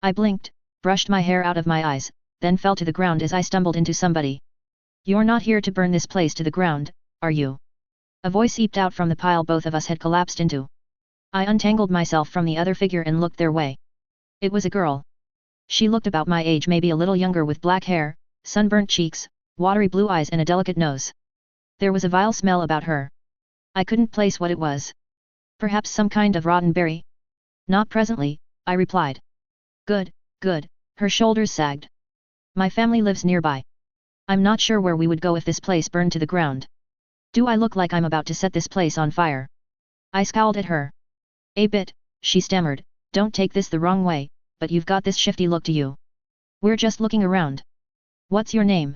I blinked, brushed my hair out of my eyes, then fell to the ground as I stumbled into somebody. "You're not here to burn this place to the ground, are you?" A voice eeped out from the pile both of us had collapsed into. I untangled myself from the other figure and looked their way. It was a girl. She looked about my age, maybe a little younger, with black hair, sunburnt cheeks, watery blue eyes and a delicate nose. There was a vile smell about her. I couldn't place what it was. Perhaps some kind of rotten berry? "Not presently," I replied. "Good, good," her shoulders sagged. "My family lives nearby. I'm not sure where we would go if this place burned to the ground. Do I look like I'm about to set this place on fire?" I scowled at her. "A bit," she stammered, "don't take this the wrong way, but you've got this shifty look to you. We're just looking around." "What's your name?"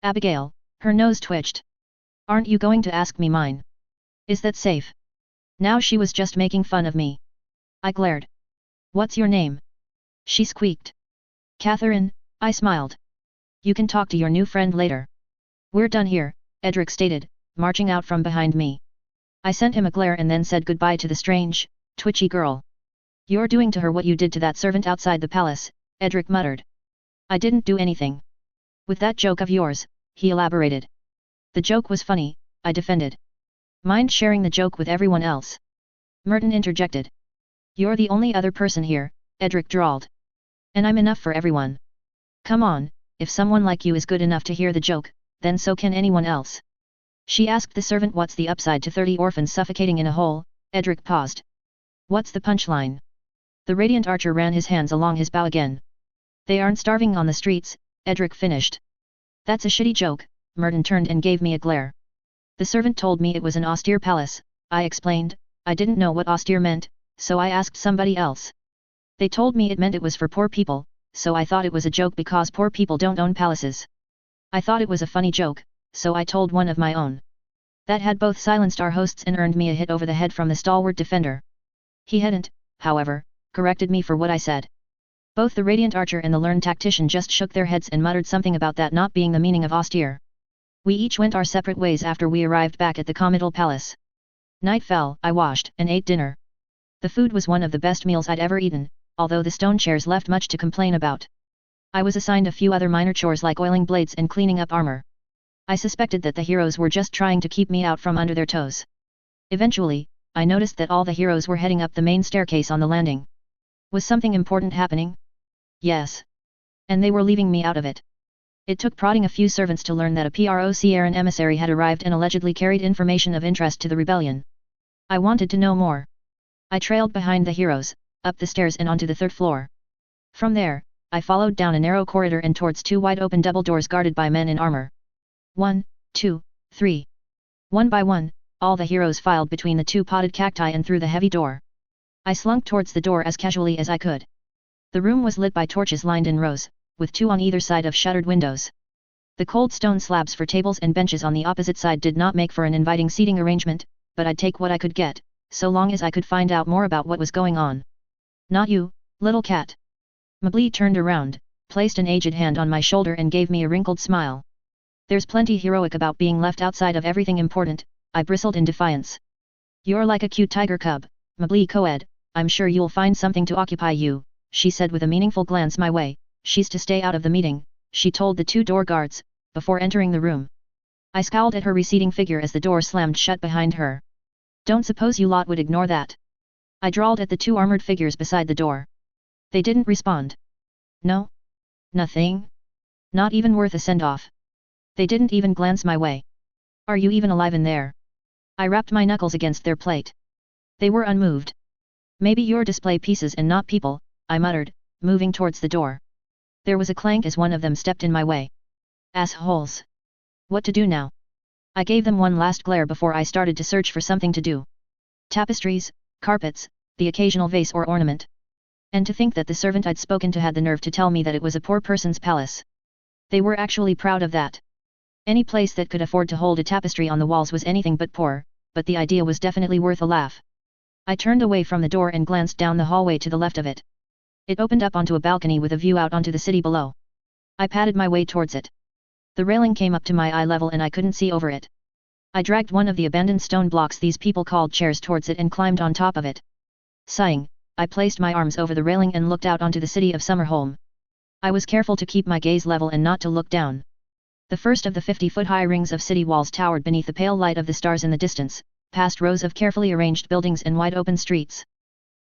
"Abigail," her nose twitched. "Aren't you going to ask me mine? Is that safe?" Now she was just making fun of me. I glared. "What's your name?" she squeaked. "Catherine," I smiled. "You can talk to your new friend later. We're done here," Edric stated, marching out from behind me. I sent him a glare and then said goodbye to the strange, twitchy girl. "You're doing to her what you did to that servant outside the palace," Edric muttered. "I didn't do anything." "With that joke of yours," he elaborated. "The joke was funny," I defended. "Mind sharing the joke with everyone else?" Merton interjected. "You're the only other person here," Edric drawled. "And I'm enough for everyone. Come on, if someone like you is good enough to hear the joke, then so can anyone else." She asked the servant what's the upside to 30 orphans suffocating in a hole. Edric paused. What's the punchline? The radiant archer ran his hands along his bow again. They aren't starving on the streets, Edric finished. That's a shitty joke, Merton turned and gave me a glare. The servant told me it was an austere palace, I explained. I didn't know what austere meant, so I asked somebody else. They told me it meant it was for poor people, so I thought it was a joke because poor people don't own palaces. I thought it was a funny joke, so I told one of my own. That had both silenced our hosts and earned me a hit over the head from the stalwart defender. He hadn't, however, corrected me for what I said. Both the radiant archer and the learned tactician just shook their heads and muttered something about that not being the meaning of austere. We each went our separate ways after we arrived back at the comital palace. Night fell, I washed and ate dinner. The food was one of the best meals I'd ever eaten, although the stone chairs left much to complain about. I was assigned a few other minor chores like oiling blades and cleaning up armor. I suspected that the heroes were just trying to keep me out from under their toes. Eventually, I noticed that all the heroes were heading up the main staircase on the landing. Was something important happening? Yes. And they were leaving me out of it. It took prodding a few servants to learn that a PROCRN emissary had arrived and allegedly carried information of interest to the rebellion. I wanted to know more. I trailed behind the heroes, up the stairs and onto the third floor. From there, I followed down a narrow corridor and towards two wide-open double doors guarded by men in armor. 1, 2, 3. One by one, all the heroes filed between the two potted cacti and through the heavy door. I slunk towards the door as casually as I could. The room was lit by torches lined in rows, with two on either side of shuttered windows. The cold stone slabs for tables and benches on the opposite side did not make for an inviting seating arrangement, but I'd take what I could get, so long as I could find out more about what was going on. Not you, little cat. Mablee turned around, placed an aged hand on my shoulder and gave me a wrinkled smile. There's plenty heroic about being left outside of everything important, I bristled in defiance. You're like a cute tiger cub, Mablee coed, I'm sure you'll find something to occupy you, she said with a meaningful glance my way. She's to stay out of the meeting, she told the two door guards, before entering the room. I scowled at her receding figure as the door slammed shut behind her. Don't suppose you lot would ignore that? I drawled at the two armored figures beside the door. They didn't respond. No? Nothing? Not even worth a send-off. They didn't even glance my way. Are you even alive in there? I rapped my knuckles against their plate. They were unmoved. Maybe you're display pieces and not people, I muttered, moving towards the door. There was a clank as one of them stepped in my way. Assholes. What to do now? I gave them one last glare before I started to search for something to do. Tapestries, carpets, the occasional vase or ornament. And to think that the servant I'd spoken to had the nerve to tell me that it was a poor person's palace. They were actually proud of that. Any place that could afford to hold a tapestry on the walls was anything but poor, but the idea was definitely worth a laugh. I turned away from the door and glanced down the hallway to the left of it. It opened up onto a balcony with a view out onto the city below. I padded my way towards it. The railing came up to my eye level and I couldn't see over it. I dragged one of the abandoned stone blocks these people called chairs towards it and climbed on top of it. Sighing, I placed my arms over the railing and looked out onto the city of Summerholm. I was careful to keep my gaze level and not to look down. The first of the 50-foot-high rings of city walls towered beneath the pale light of the stars in the distance, past rows of carefully arranged buildings and wide-open streets.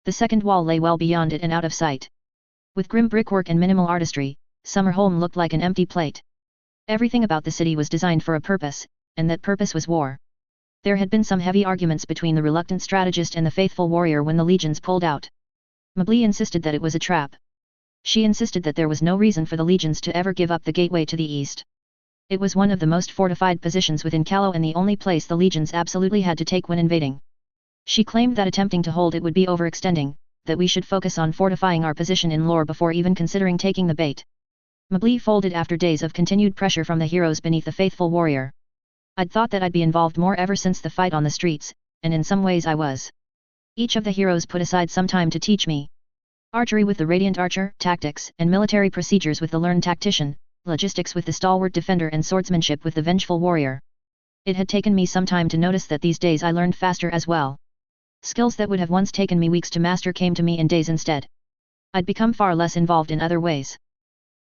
The second wall lay well beyond it and out of sight. With grim brickwork and minimal artistry, Summerholm looked like an empty plate. Everything about the city was designed for a purpose, and that purpose was war. There had been some heavy arguments between the reluctant strategist and the faithful warrior when the legions pulled out. Mablee insisted that it was a trap. She insisted that there was no reason for the legions to ever give up the gateway to the east. It was one of the most fortified positions within Callow and the only place the legions absolutely had to take when invading. She claimed that attempting to hold it would be overextending, that we should focus on fortifying our position in lore before even considering taking the bait. Mablee folded after days of continued pressure from the heroes beneath the faithful warrior. I'd thought that I'd be involved more ever since the fight on the streets, and in some ways I was. Each of the heroes put aside some time to teach me. Archery with the radiant archer, tactics and military procedures with the learned tactician, logistics with the stalwart defender and swordsmanship with the vengeful warrior. It had taken me some time to notice that these days I learned faster as well. Skills that would have once taken me weeks to master came to me in days instead. I'd become far less involved in other ways.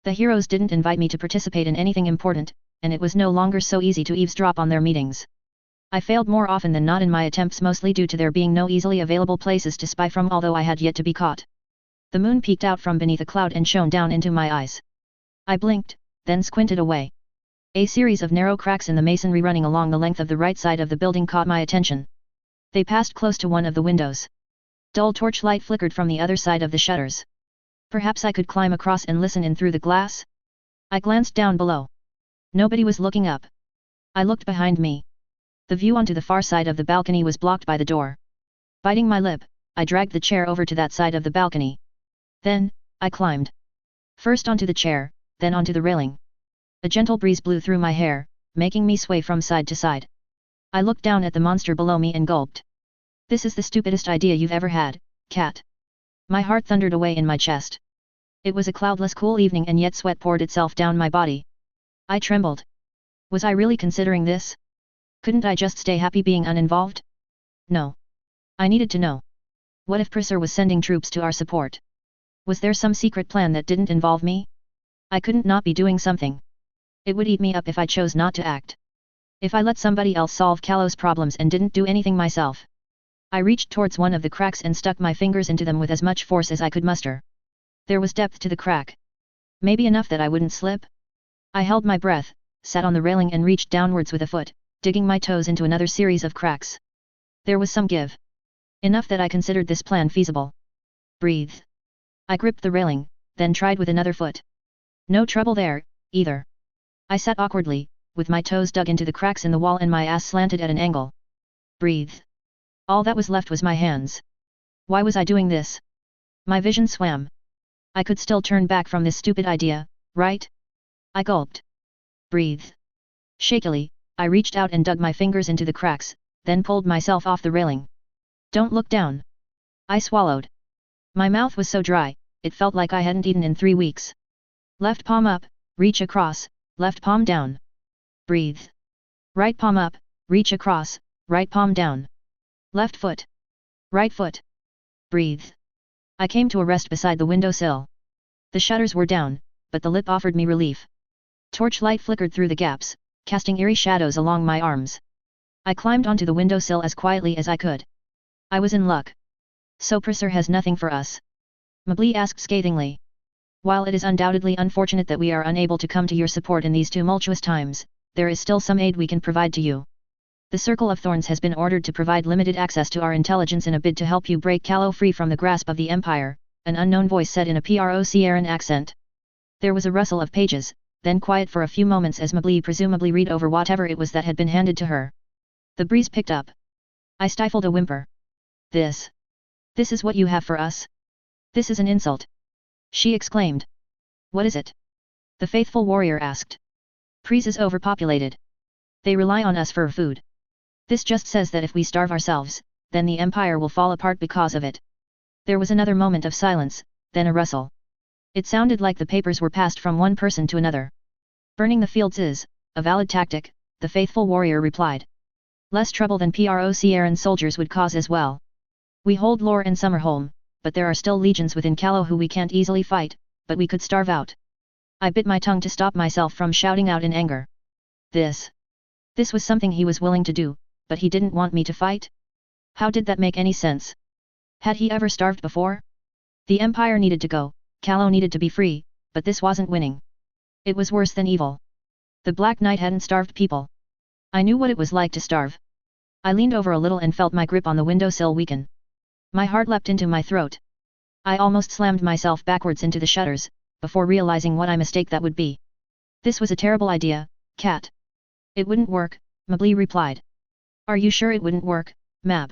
The heroes didn't invite me to participate in anything important, and it was no longer so easy to eavesdrop on their meetings. I failed more often than not in my attempts, mostly due to there being no easily available places to spy from, although I had yet to be caught. The moon peeked out from beneath a cloud and shone down into my eyes. I blinked, then squinted away. A series of narrow cracks in the masonry running along the length of the right side of the building caught my attention. They passed close to one of the windows. Dull torchlight flickered from the other side of the shutters. Perhaps I could climb across and listen in through the glass? I glanced down below. Nobody was looking up. I looked behind me. The view onto the far side of the balcony was blocked by the door. Biting my lip, I dragged the chair over to that side of the balcony. Then, I climbed. First onto the chair, then onto the railing. A gentle breeze blew through my hair, making me sway from side to side. I looked down at the monster below me and gulped. This is the stupidest idea you've ever had, cat. My heart thundered away in my chest. It was a cloudless cool evening and yet sweat poured itself down my body. I trembled. Was I really considering this? Couldn't I just stay happy being uninvolved? No. I needed to know. What if Priscilla was sending troops to our support? Was there some secret plan that didn't involve me? I couldn't not be doing something. It would eat me up if I chose not to act. If I let somebody else solve Callow's problems and didn't do anything myself. I reached towards one of the cracks and stuck my fingers into them with as much force as I could muster. There was depth to the crack. Maybe enough that I wouldn't slip? I held my breath, sat on the railing and reached downwards with a foot, digging my toes into another series of cracks. There was some give. Enough that I considered this plan feasible. Breathe. I gripped the railing, then tried with another foot. No trouble there, either. I sat awkwardly, with my toes dug into the cracks in the wall and my ass slanted at an angle. Breathe. All that was left was my hands. Why was I doing this? My vision swam. I could still turn back from this stupid idea, right? I gulped. Breathe. Shakily, I reached out and dug my fingers into the cracks, then pulled myself off the railing. Don't look down. I swallowed. My mouth was so dry, it felt like I hadn't eaten in 3 weeks. Left palm up, reach across, left palm down. Breathe. Right palm up, reach across, right palm down. Left foot. Right foot. Breathe. I came to a rest beside the windowsill. The shutters were down, but the lip offered me relief. Torchlight flickered through the gaps, casting eerie shadows along my arms. I climbed onto the windowsill as quietly as I could. I was in luck. So Priscilla has nothing for us? Mably asked scathingly. While it is undoubtedly unfortunate that we are unable to come to your support in these tumultuous times, there is still some aid we can provide to you. The Circle of Thorns has been ordered to provide limited access to our intelligence in a bid to help you break Callow free from the grasp of the Empire, an unknown voice said in a Procran accent. There was a rustle of pages, then quiet for a few moments as Mably presumably read over whatever it was that had been handed to her. The breeze picked up. I stifled a whimper. This is what you have for us? This is an insult. She exclaimed. What is it? The faithful warrior asked. Prez is overpopulated. They rely on us for food. This just says that if we starve ourselves, then the Empire will fall apart because of it. There was another moment of silence, then a rustle. It sounded like the papers were passed from one person to another. Burning the fields is a valid tactic, the faithful warrior replied. Less trouble than Procran soldiers would cause as well. We hold Lore and Summerholm, but there are still legions within Callow who we can't easily fight, but we could starve out. I bit my tongue to stop myself from shouting out in anger. This was something he was willing to do, but he didn't want me to fight? How did that make any sense? Had he ever starved before? The Empire needed to go, Callow needed to be free, but this wasn't winning. It was worse than evil. The Black Knight hadn't starved people. I knew what it was like to starve. I leaned over a little and felt my grip on the windowsill weaken. My heart leapt into my throat. I almost slammed myself backwards into the shutters, before realizing what a mistake that would be. This was a terrible idea, Cat. It wouldn't work, Mably replied. Are you sure it wouldn't work, Mab?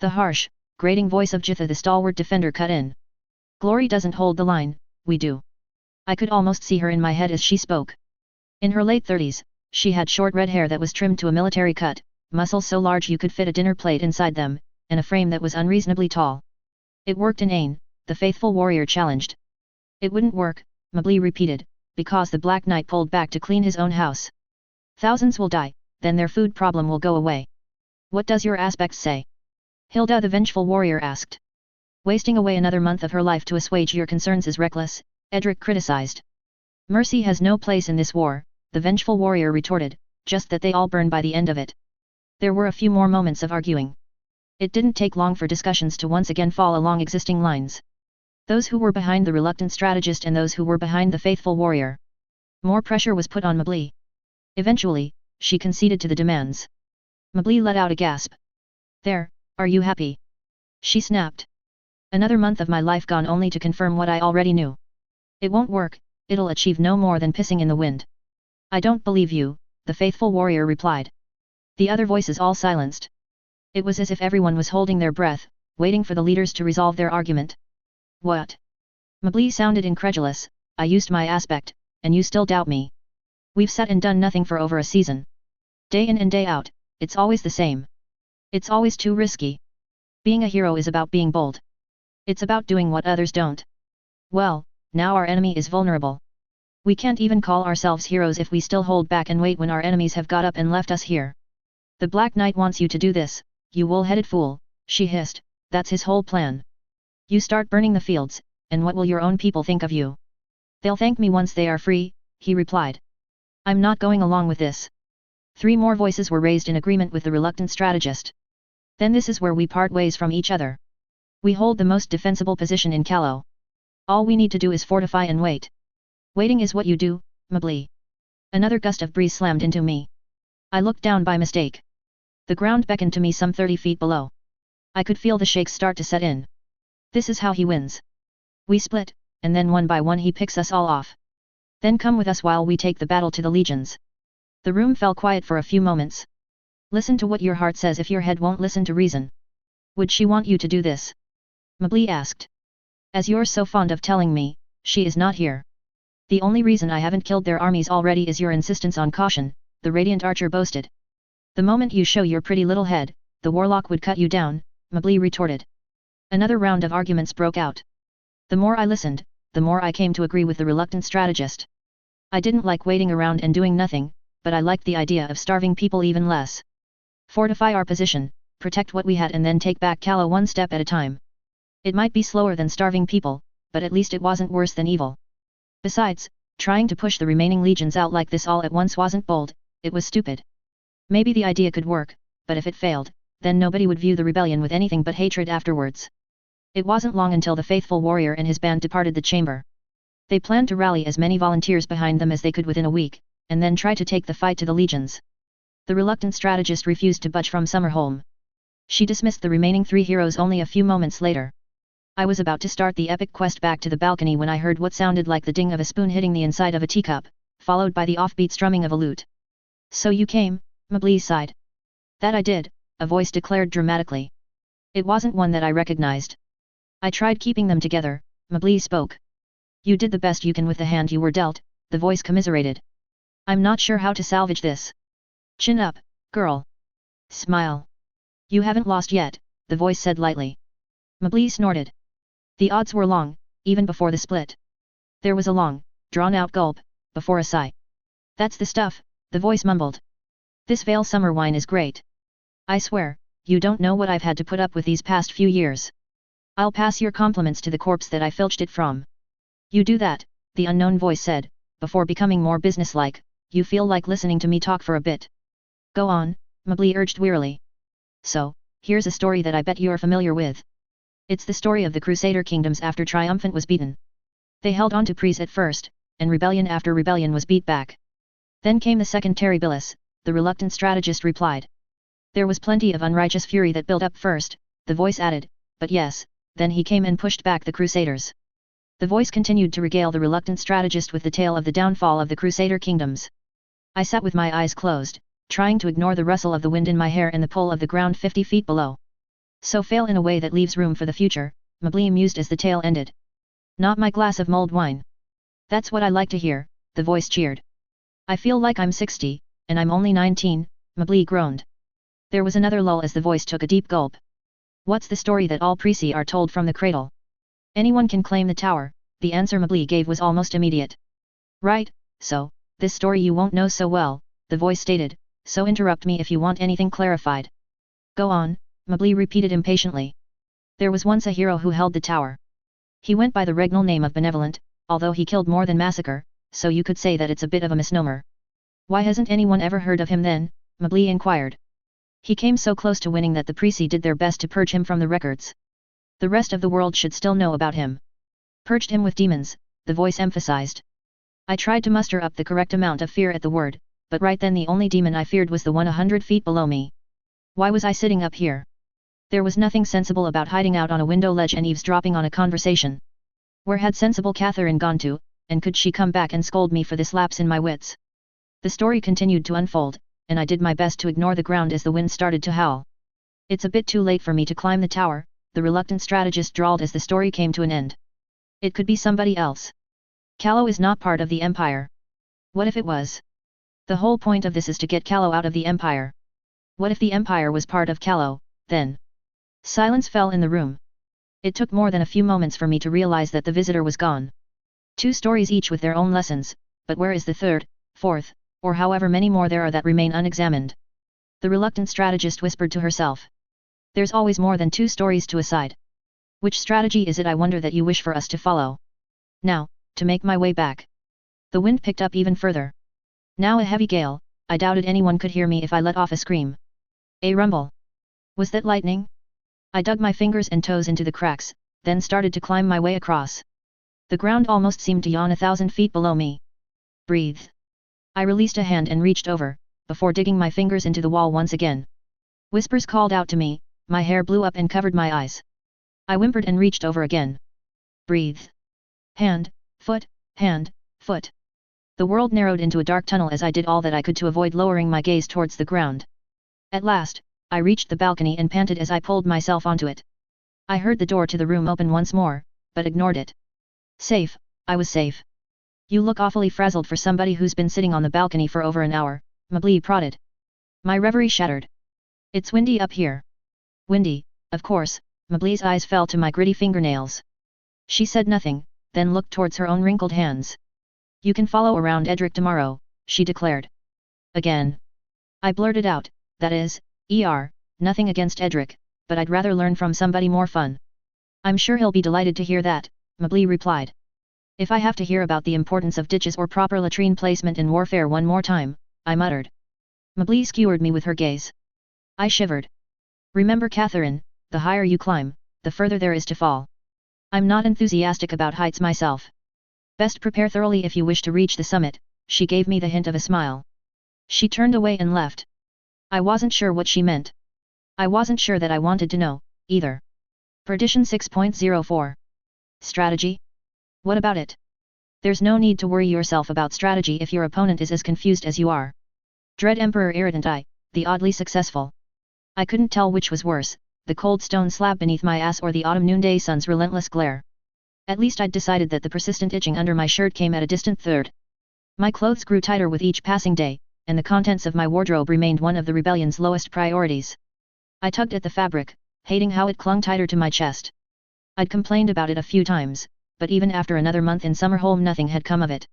The harsh, grating voice of Jitha the stalwart defender cut in. Glory doesn't hold the line, we do. I could almost see her in my head as she spoke. In her late 30s, she had short red hair that was trimmed to a military cut, muscles so large you could fit a dinner plate inside them, and a frame that was unreasonably tall. It worked in Ain, the faithful warrior challenged. It wouldn't work, Mably repeated, because the Black Knight pulled back to clean his own house. Thousands will die, then their food problem will go away. What does your aspect say? Hilda the vengeful warrior asked. Wasting away another month of her life to assuage your concerns is reckless, Edric criticized. Mercy has no place in this war, the vengeful warrior retorted, just that they all burn by the end of it. There were a few more moments of arguing. It didn't take long for discussions to once again fall along existing lines. Those who were behind the reluctant strategist and those who were behind the faithful warrior. More pressure was put on Mably. Eventually, she conceded to the demands. Mably let out a gasp. There, are you happy? She snapped. Another month of my life gone only to confirm what I already knew. It won't work, it'll achieve no more than pissing in the wind. I don't believe you, the faithful warrior replied. The other voices all silenced. It was as if everyone was holding their breath, waiting for the leaders to resolve their argument. What? Mabli sounded incredulous. I used my aspect, and you still doubt me. We've sat and done nothing for over a season. Day in and day out, it's always the same. It's always too risky. Being a hero is about being bold. It's about doing what others don't. Well, now our enemy is vulnerable. We can't even call ourselves heroes if we still hold back and wait when our enemies have got up and left us here. The Black Knight wants you to do this, you wool-headed fool, she hissed, that's his whole plan. You start burning the fields, and what will your own people think of you? They'll thank me once they are free, he replied. I'm not going along with this. 3 more voices were raised in agreement with the reluctant strategist. Then this is where we part ways from each other. We hold the most defensible position in Kallo. All we need to do is fortify and wait. Waiting is what you do, Mabli. Another gust of breeze slammed into me. I looked down by mistake. The ground beckoned to me some 30 feet below. I could feel the shakes start to set in. This is how he wins. We split, and then one by one he picks us all off. Then come with us while we take the battle to the legions. The room fell quiet for a few moments. Listen to what your heart says if your head won't listen to reason. Would she want you to do this? Mabli asked. As you're so fond of telling me, she is not here. The only reason I haven't killed their armies already is your insistence on caution, the radiant archer boasted. The moment you show your pretty little head, the warlock would cut you down, Mabli retorted. Another round of arguments broke out. The more I listened, the more I came to agree with the reluctant strategist. I didn't like waiting around and doing nothing, but I liked the idea of starving people even less. Fortify our position, protect what we had and then take back Kallo one step at a time. It might be slower than starving people, but at least it wasn't worse than evil. Besides, trying to push the remaining legions out like this all at once wasn't bold, it was stupid. Maybe the idea could work, but if it failed, then nobody would view the rebellion with anything but hatred afterwards. It wasn't long until the faithful warrior and his band departed the chamber. They planned to rally as many volunteers behind them as they could within a week, and then try to take the fight to the legions. The reluctant strategist refused to budge from Summerholm. She dismissed the remaining 3 heroes only a few moments later. I was about to start the epic quest back to the balcony when I heard what sounded like the ding of a spoon hitting the inside of a teacup, followed by the offbeat strumming of a lute. So you came, Mabli sighed. That I did, a voice declared dramatically. It wasn't one that I recognized. I tried keeping them together, Mabli spoke. You did the best you can with the hand you were dealt, the voice commiserated. I'm not sure how to salvage this. Chin up, girl. Smile. You haven't lost yet, the voice said lightly. Mabli snorted. The odds were long, even before the split. There was a long, drawn-out gulp, before a sigh. That's the stuff, the voice mumbled. This Vale summer wine is great. I swear, you don't know what I've had to put up with these past few years. I'll pass your compliments to the corpse that I filched it from. You do that, the unknown voice said, before becoming more businesslike. You feel like listening to me talk for a bit. Go on, Mabli urged wearily. So, here's a story that I bet you're familiar with. It's the story of the Crusader kingdoms after Triumphant was beaten. They held on to Pries at first, and rebellion after rebellion was beat back. Then came the second Terribilis, the reluctant strategist replied. There was plenty of unrighteous fury that built up first, the voice added, but yes, then he came and pushed back the Crusaders. The voice continued to regale the reluctant strategist with the tale of the downfall of the Crusader kingdoms. I sat with my eyes closed, trying to ignore the rustle of the wind in my hair and the pull of the ground 50 feet below. So fail in a way that leaves room for the future, Mabli mused as the tale ended. Not my glass of mulled wine. That's what I like to hear, the voice cheered. I feel like I'm 60, and I'm only 19, Mabli groaned. There was another lull as the voice took a deep gulp. What's the story that all Prisi are told from the cradle? Anyone can claim the tower, the answer Mabli gave was almost immediate. Right, so, this story you won't know so well, the voice stated, so interrupt me if you want anything clarified. Go on, Mabli repeated impatiently. There was once a hero who held the tower. He went by the regnal name of Benevolent, although he killed more than massacre, so you could say that it's a bit of a misnomer. Why hasn't anyone ever heard of him then? Mabli inquired. He came so close to winning that the Prisi did their best to purge him from the records. The rest of the world should still know about him. Purged him with demons, the voice emphasized. I tried to muster up the correct amount of fear at the word, but right then the only demon I feared was the one 100 feet below me. Why was I sitting up here? There was nothing sensible about hiding out on a window ledge and eavesdropping on a conversation. Where had sensible Catherine gone to, and could she come back and scold me for this lapse in my wits? The story continued to unfold, and I did my best to ignore the ground as the wind started to howl. It's a bit too late for me to climb the tower, the reluctant strategist drawled as the story came to an end. It could be somebody else. Callow is not part of the Empire. What if it was? The whole point of this is to get Callow out of the Empire. What if the Empire was part of Callow, then? Silence fell in the room. It took more than a few moments for me to realize that the visitor was gone. 2 stories each with their own lessons, but where is the third, fourth, or however many more there are that remain unexamined? The reluctant strategist whispered to herself. There's always more than 2 stories to a side. Which strategy is it, I wonder, that you wish for us to follow? Now, to make my way back. The wind picked up even further. Now a heavy gale, I doubted anyone could hear me if I let off a scream. A rumble. Was that lightning? I dug my fingers and toes into the cracks, then started to climb my way across. The ground almost seemed to yawn 1,000 feet below me. Breathe. I released a hand and reached over, before digging my fingers into the wall once again. Whispers called out to me, my hair blew up and covered my eyes. I whimpered and reached over again. Breathe. Hand, foot, hand, foot. The world narrowed into a dark tunnel as I did all that I could to avoid lowering my gaze towards the ground. At last, I reached the balcony and panted as I pulled myself onto it. I heard the door to the room open once more, but ignored it. Safe, I was safe. You look awfully frazzled for somebody who's been sitting on the balcony for over an hour, Mably prodded. My reverie shattered. It's windy up here. Windy, of course. Mably's eyes fell to my gritty fingernails. She said nothing, then looked towards her own wrinkled hands. You can follow around Edric tomorrow, she declared. Again. I blurted out, that is, nothing against Edric, but I'd rather learn from somebody more fun. I'm sure he'll be delighted to hear that, Mably replied. If I have to hear about the importance of ditches or proper latrine placement in warfare one more time, I muttered. Mably skewered me with her gaze. I shivered. Remember, Catherine, the higher you climb, the further there is to fall. I'm not enthusiastic about heights myself. Best prepare thoroughly if you wish to reach the summit, she gave me the hint of a smile. She turned away and left. I wasn't sure what she meant. I wasn't sure that I wanted to know, either. Perdition 6.04. Strategy? What about it? There's no need to worry yourself about strategy if your opponent is as confused as you are. Dread Emperor Irritant I, the oddly successful. I couldn't tell which was worse, the cold stone slab beneath my ass or the autumn noonday sun's relentless glare. At least I'd decided that the persistent itching under my shirt came at a distant third. My clothes grew tighter with each passing day, and the contents of my wardrobe remained one of the rebellion's lowest priorities. I tugged at the fabric, hating how it clung tighter to my chest. I'd complained about it a few times, but even after another month in Summerholm nothing had come of it.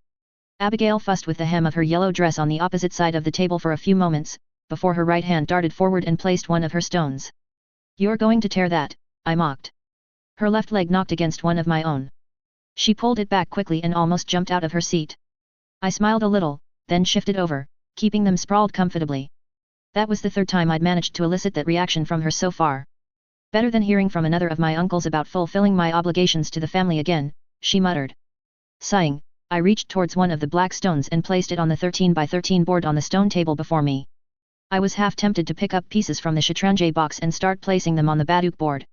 Abigail fussed with the hem of her yellow dress on the opposite side of the table for a few moments, before her right hand darted forward and placed one of her stones. You're going to tear that, I mocked. Her left leg knocked against one of my own. She pulled it back quickly and almost jumped out of her seat. I smiled a little, then shifted over, keeping them sprawled comfortably. That was the third time I'd managed to elicit that reaction from her so far. Better than hearing from another of my uncles about fulfilling my obligations to the family again, she muttered. Sighing, I reached towards one of the black stones and placed it on the 13 by 13 board on the stone table before me. I was half tempted to pick up pieces from the Shatranjay box and start placing them on the Baduk board.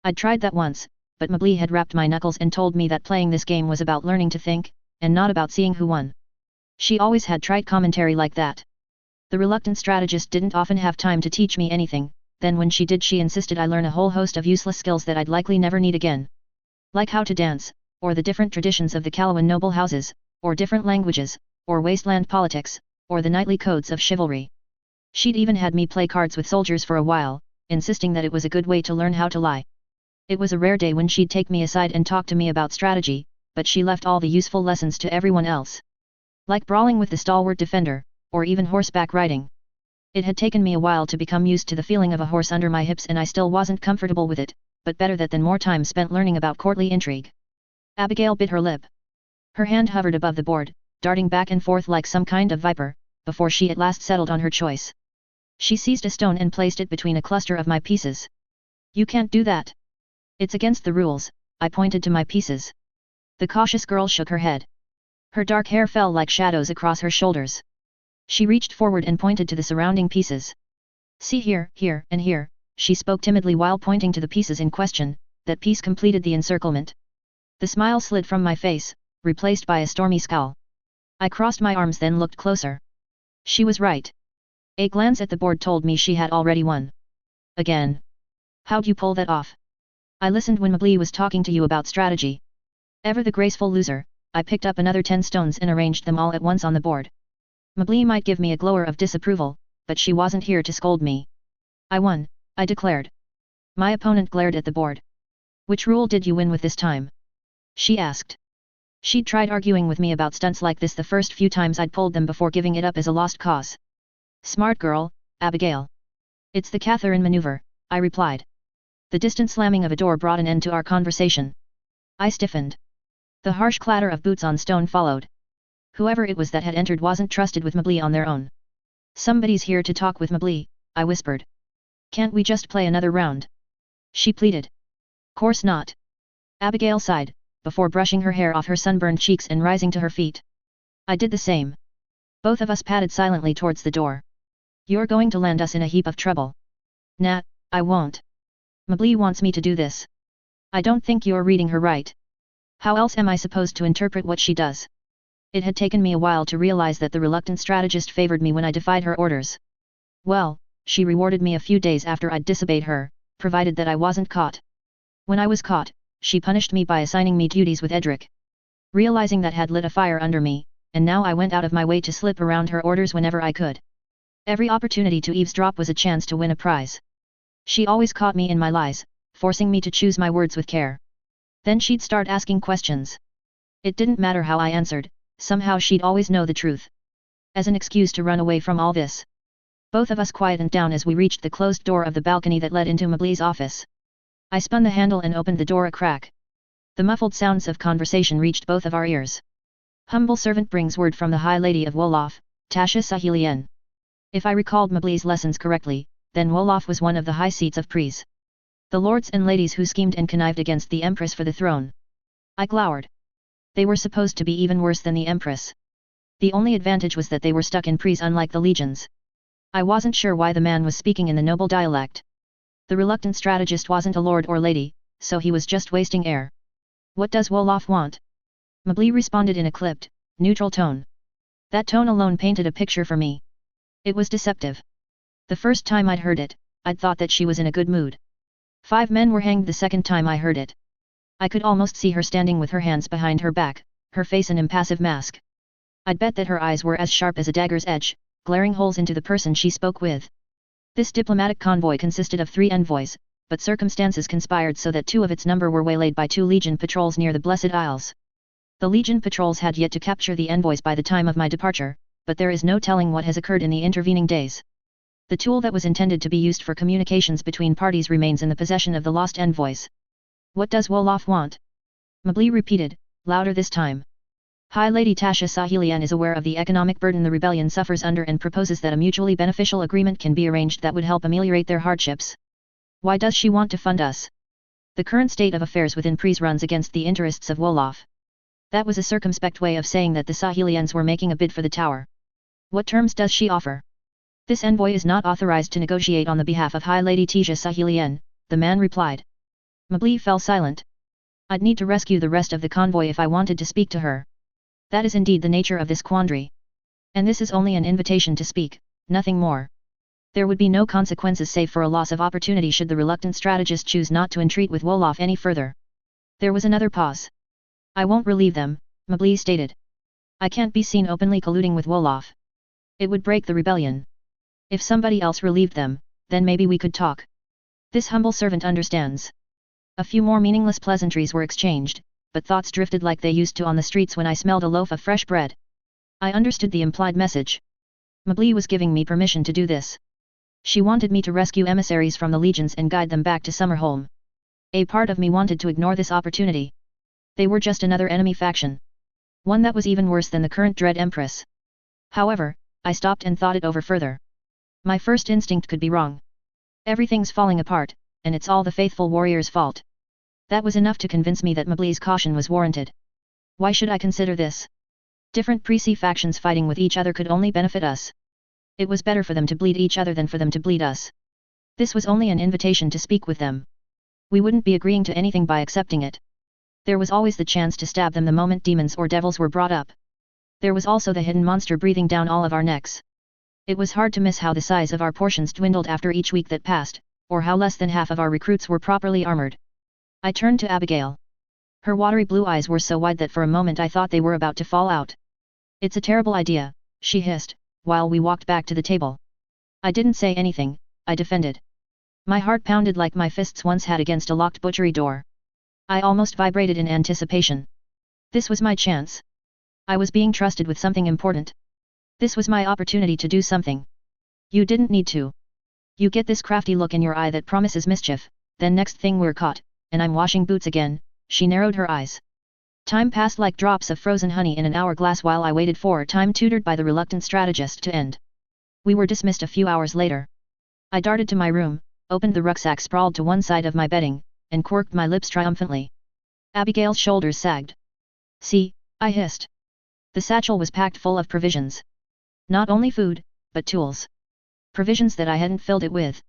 I'd tried that once, but Mably had rapped my knuckles and told me that playing this game was about learning to think, and not about seeing who won. She always had trite commentary like that. The reluctant strategist didn't often have time to teach me anything, then when she did she insisted I learn a whole host of useless skills that I'd likely never need again. Like how to dance, or the different traditions of the Calawan noble houses, or different languages, or wasteland politics, or the knightly codes of chivalry. She'd even had me play cards with soldiers for a while, insisting that it was a good way to learn how to lie. It was a rare day when she'd take me aside and talk to me about strategy, but she left all the useful lessons to everyone else. Like brawling with the stalwart defender, or even horseback riding. It had taken me a while to become used to the feeling of a horse under my hips and I still wasn't comfortable with it, but better that than more time spent learning about courtly intrigue. Abigail bit her lip. Her hand hovered above the board, darting back and forth like some kind of viper, before she at last settled on her choice. She seized a stone and placed it between a cluster of my pieces. You can't do that. It's against the rules, I pointed to my pieces. The cautious girl shook her head. Her dark hair fell like shadows across her shoulders. She reached forward and pointed to the surrounding pieces. See here, here, and here, she spoke timidly while pointing to the pieces in question. That piece completed the encirclement. The smile slid from my face, replaced by a stormy scowl. I crossed my arms then looked closer. She was right. A glance at the board told me she had already won. Again. How'd you pull that off? I listened when Mably was talking to you about strategy. Ever the graceful loser, I picked up another 10 stones and arranged them all at once on the board. Mably might give me a glower of disapproval, but she wasn't here to scold me. I won, I declared. My opponent glared at the board. Which rule did you win with this time? She asked. She'd tried arguing with me about stunts like this the first few times I'd pulled them before giving it up as a lost cause. Smart girl, Abigail. It's the Catherine maneuver, I replied. The distant slamming of a door brought an end to our conversation. I stiffened. The harsh clatter of boots on stone followed. Whoever it was that had entered wasn't trusted with Mably on their own. Somebody's here to talk with Mably, I whispered. Can't we just play another round? She pleaded. Course not. Abigail sighed, before brushing her hair off her sunburned cheeks and rising to her feet. I did the same. Both of us padded silently towards the door. You're going to land us in a heap of trouble. Nah, I won't. Mably wants me to do this. I don't think you're reading her right. How else am I supposed to interpret what she does? It had taken me a while to realize that the reluctant strategist favored me when I defied her orders. Well, she rewarded me a few days after I'd disobeyed her, provided that I wasn't caught. When I was caught, she punished me by assigning me duties with Edric. Realizing that had lit a fire under me, and now I went out of my way to slip around her orders whenever I could. Every opportunity to eavesdrop was a chance to win a prize. She always caught me in my lies, forcing me to choose my words with care. Then she'd start asking questions. It didn't matter how I answered, somehow she'd always know the truth. As an excuse to run away from all this. Both of us quietened down as we reached the closed door of the balcony that led into Mably's office. I spun the handle and opened the door a crack. The muffled sounds of conversation reached both of our ears. Humble servant brings word from the High Lady of Wolof, Tasha Sahilian. If I recalled Mably's lessons correctly, then Wolof was one of the high seats of Pries. The lords and ladies who schemed and connived against the Empress for the throne. I glowered. They were supposed to be even worse than the Empress. The only advantage was that they were stuck in Pries unlike the legions. I wasn't sure why the man was speaking in the noble dialect. The reluctant strategist wasn't a lord or lady, so he was just wasting air. What does Wolof want? Mably responded in a clipped, neutral tone. That tone alone painted a picture for me. It was deceptive. The first time I'd heard it, I'd thought that she was in a good mood. 5 men were hanged the second time I heard it. I could almost see her standing with her hands behind her back, her face an impassive mask. I'd bet that her eyes were as sharp as a dagger's edge, glaring holes into the person she spoke with. This diplomatic convoy consisted of 3 envoys, but circumstances conspired so that 2 of its number were waylaid by 2 Legion patrols near the Blessed Isles. The Legion patrols had yet to capture the envoys by the time of my departure, but there is no telling what has occurred in the intervening days. The tool that was intended to be used for communications between parties remains in the possession of the lost envoys. What does Wolof want? Mably repeated, louder this time. High Lady Tasha Sahilian is aware of the economic burden the rebellion suffers under and proposes that a mutually beneficial agreement can be arranged that would help ameliorate their hardships. Why does she want to fund us? The current state of affairs within Pries runs against the interests of Wolof. That was a circumspect way of saying that the Sahilians were making a bid for the tower. What terms does she offer? This envoy is not authorized to negotiate on the behalf of High Lady Tasha Sahilian, the man replied. Mably fell silent. I'd need to rescue the rest of the convoy if I wanted to speak to her. That is indeed the nature of this quandary. And this is only an invitation to speak, nothing more. There would be no consequences save for a loss of opportunity should the reluctant strategist choose not to entreat with Wolof any further. There was another pause. I won't relieve them, Mably stated. I can't be seen openly colluding with Wolof. It would break the rebellion. If somebody else relieved them, then maybe we could talk. This humble servant understands. A few more meaningless pleasantries were exchanged, but thoughts drifted like they used to on the streets when I smelled a loaf of fresh bread. I understood the implied message. Mably was giving me permission to do this. She wanted me to rescue emissaries from the legions and guide them back to Summerholm. A part of me wanted to ignore this opportunity. They were just another enemy faction. One that was even worse than the current Dread Empress. However, I stopped and thought it over further. My first instinct could be wrong. Everything's falling apart, and it's all the faithful warrior's fault. That was enough to convince me that Mably's caution was warranted. Why should I consider this? Different Prissy factions fighting with each other could only benefit us. It was better for them to bleed each other than for them to bleed us. This was only an invitation to speak with them. We wouldn't be agreeing to anything by accepting it. There was always the chance to stab them the moment demons or devils were brought up. There was also the hidden monster breathing down all of our necks. It was hard to miss how the size of our portions dwindled after each week that passed, or how less than half of our recruits were properly armored. I turned to Abigail. Her watery blue eyes were so wide that for a moment I thought they were about to fall out. "It's a terrible idea," she hissed, while we walked back to the table. I didn't say anything, I defended. My heart pounded like my fists once had against a locked butchery door. I almost vibrated in anticipation. This was my chance. I was being trusted with something important. This was my opportunity to do something. "You didn't need to. You get this crafty look in your eye that promises mischief, then next thing we're caught, and I'm washing boots again." She narrowed her eyes. Time passed like drops of frozen honey in an hourglass while I waited for time tutored by the reluctant strategist to end. We were dismissed a few hours later. I darted to my room, opened the rucksack sprawled to one side of my bedding, and quirked my lips triumphantly. Abigail's shoulders sagged. "See," I hissed. The satchel was packed full of provisions. Not only food, but tools. Provisions that I hadn't filled it with.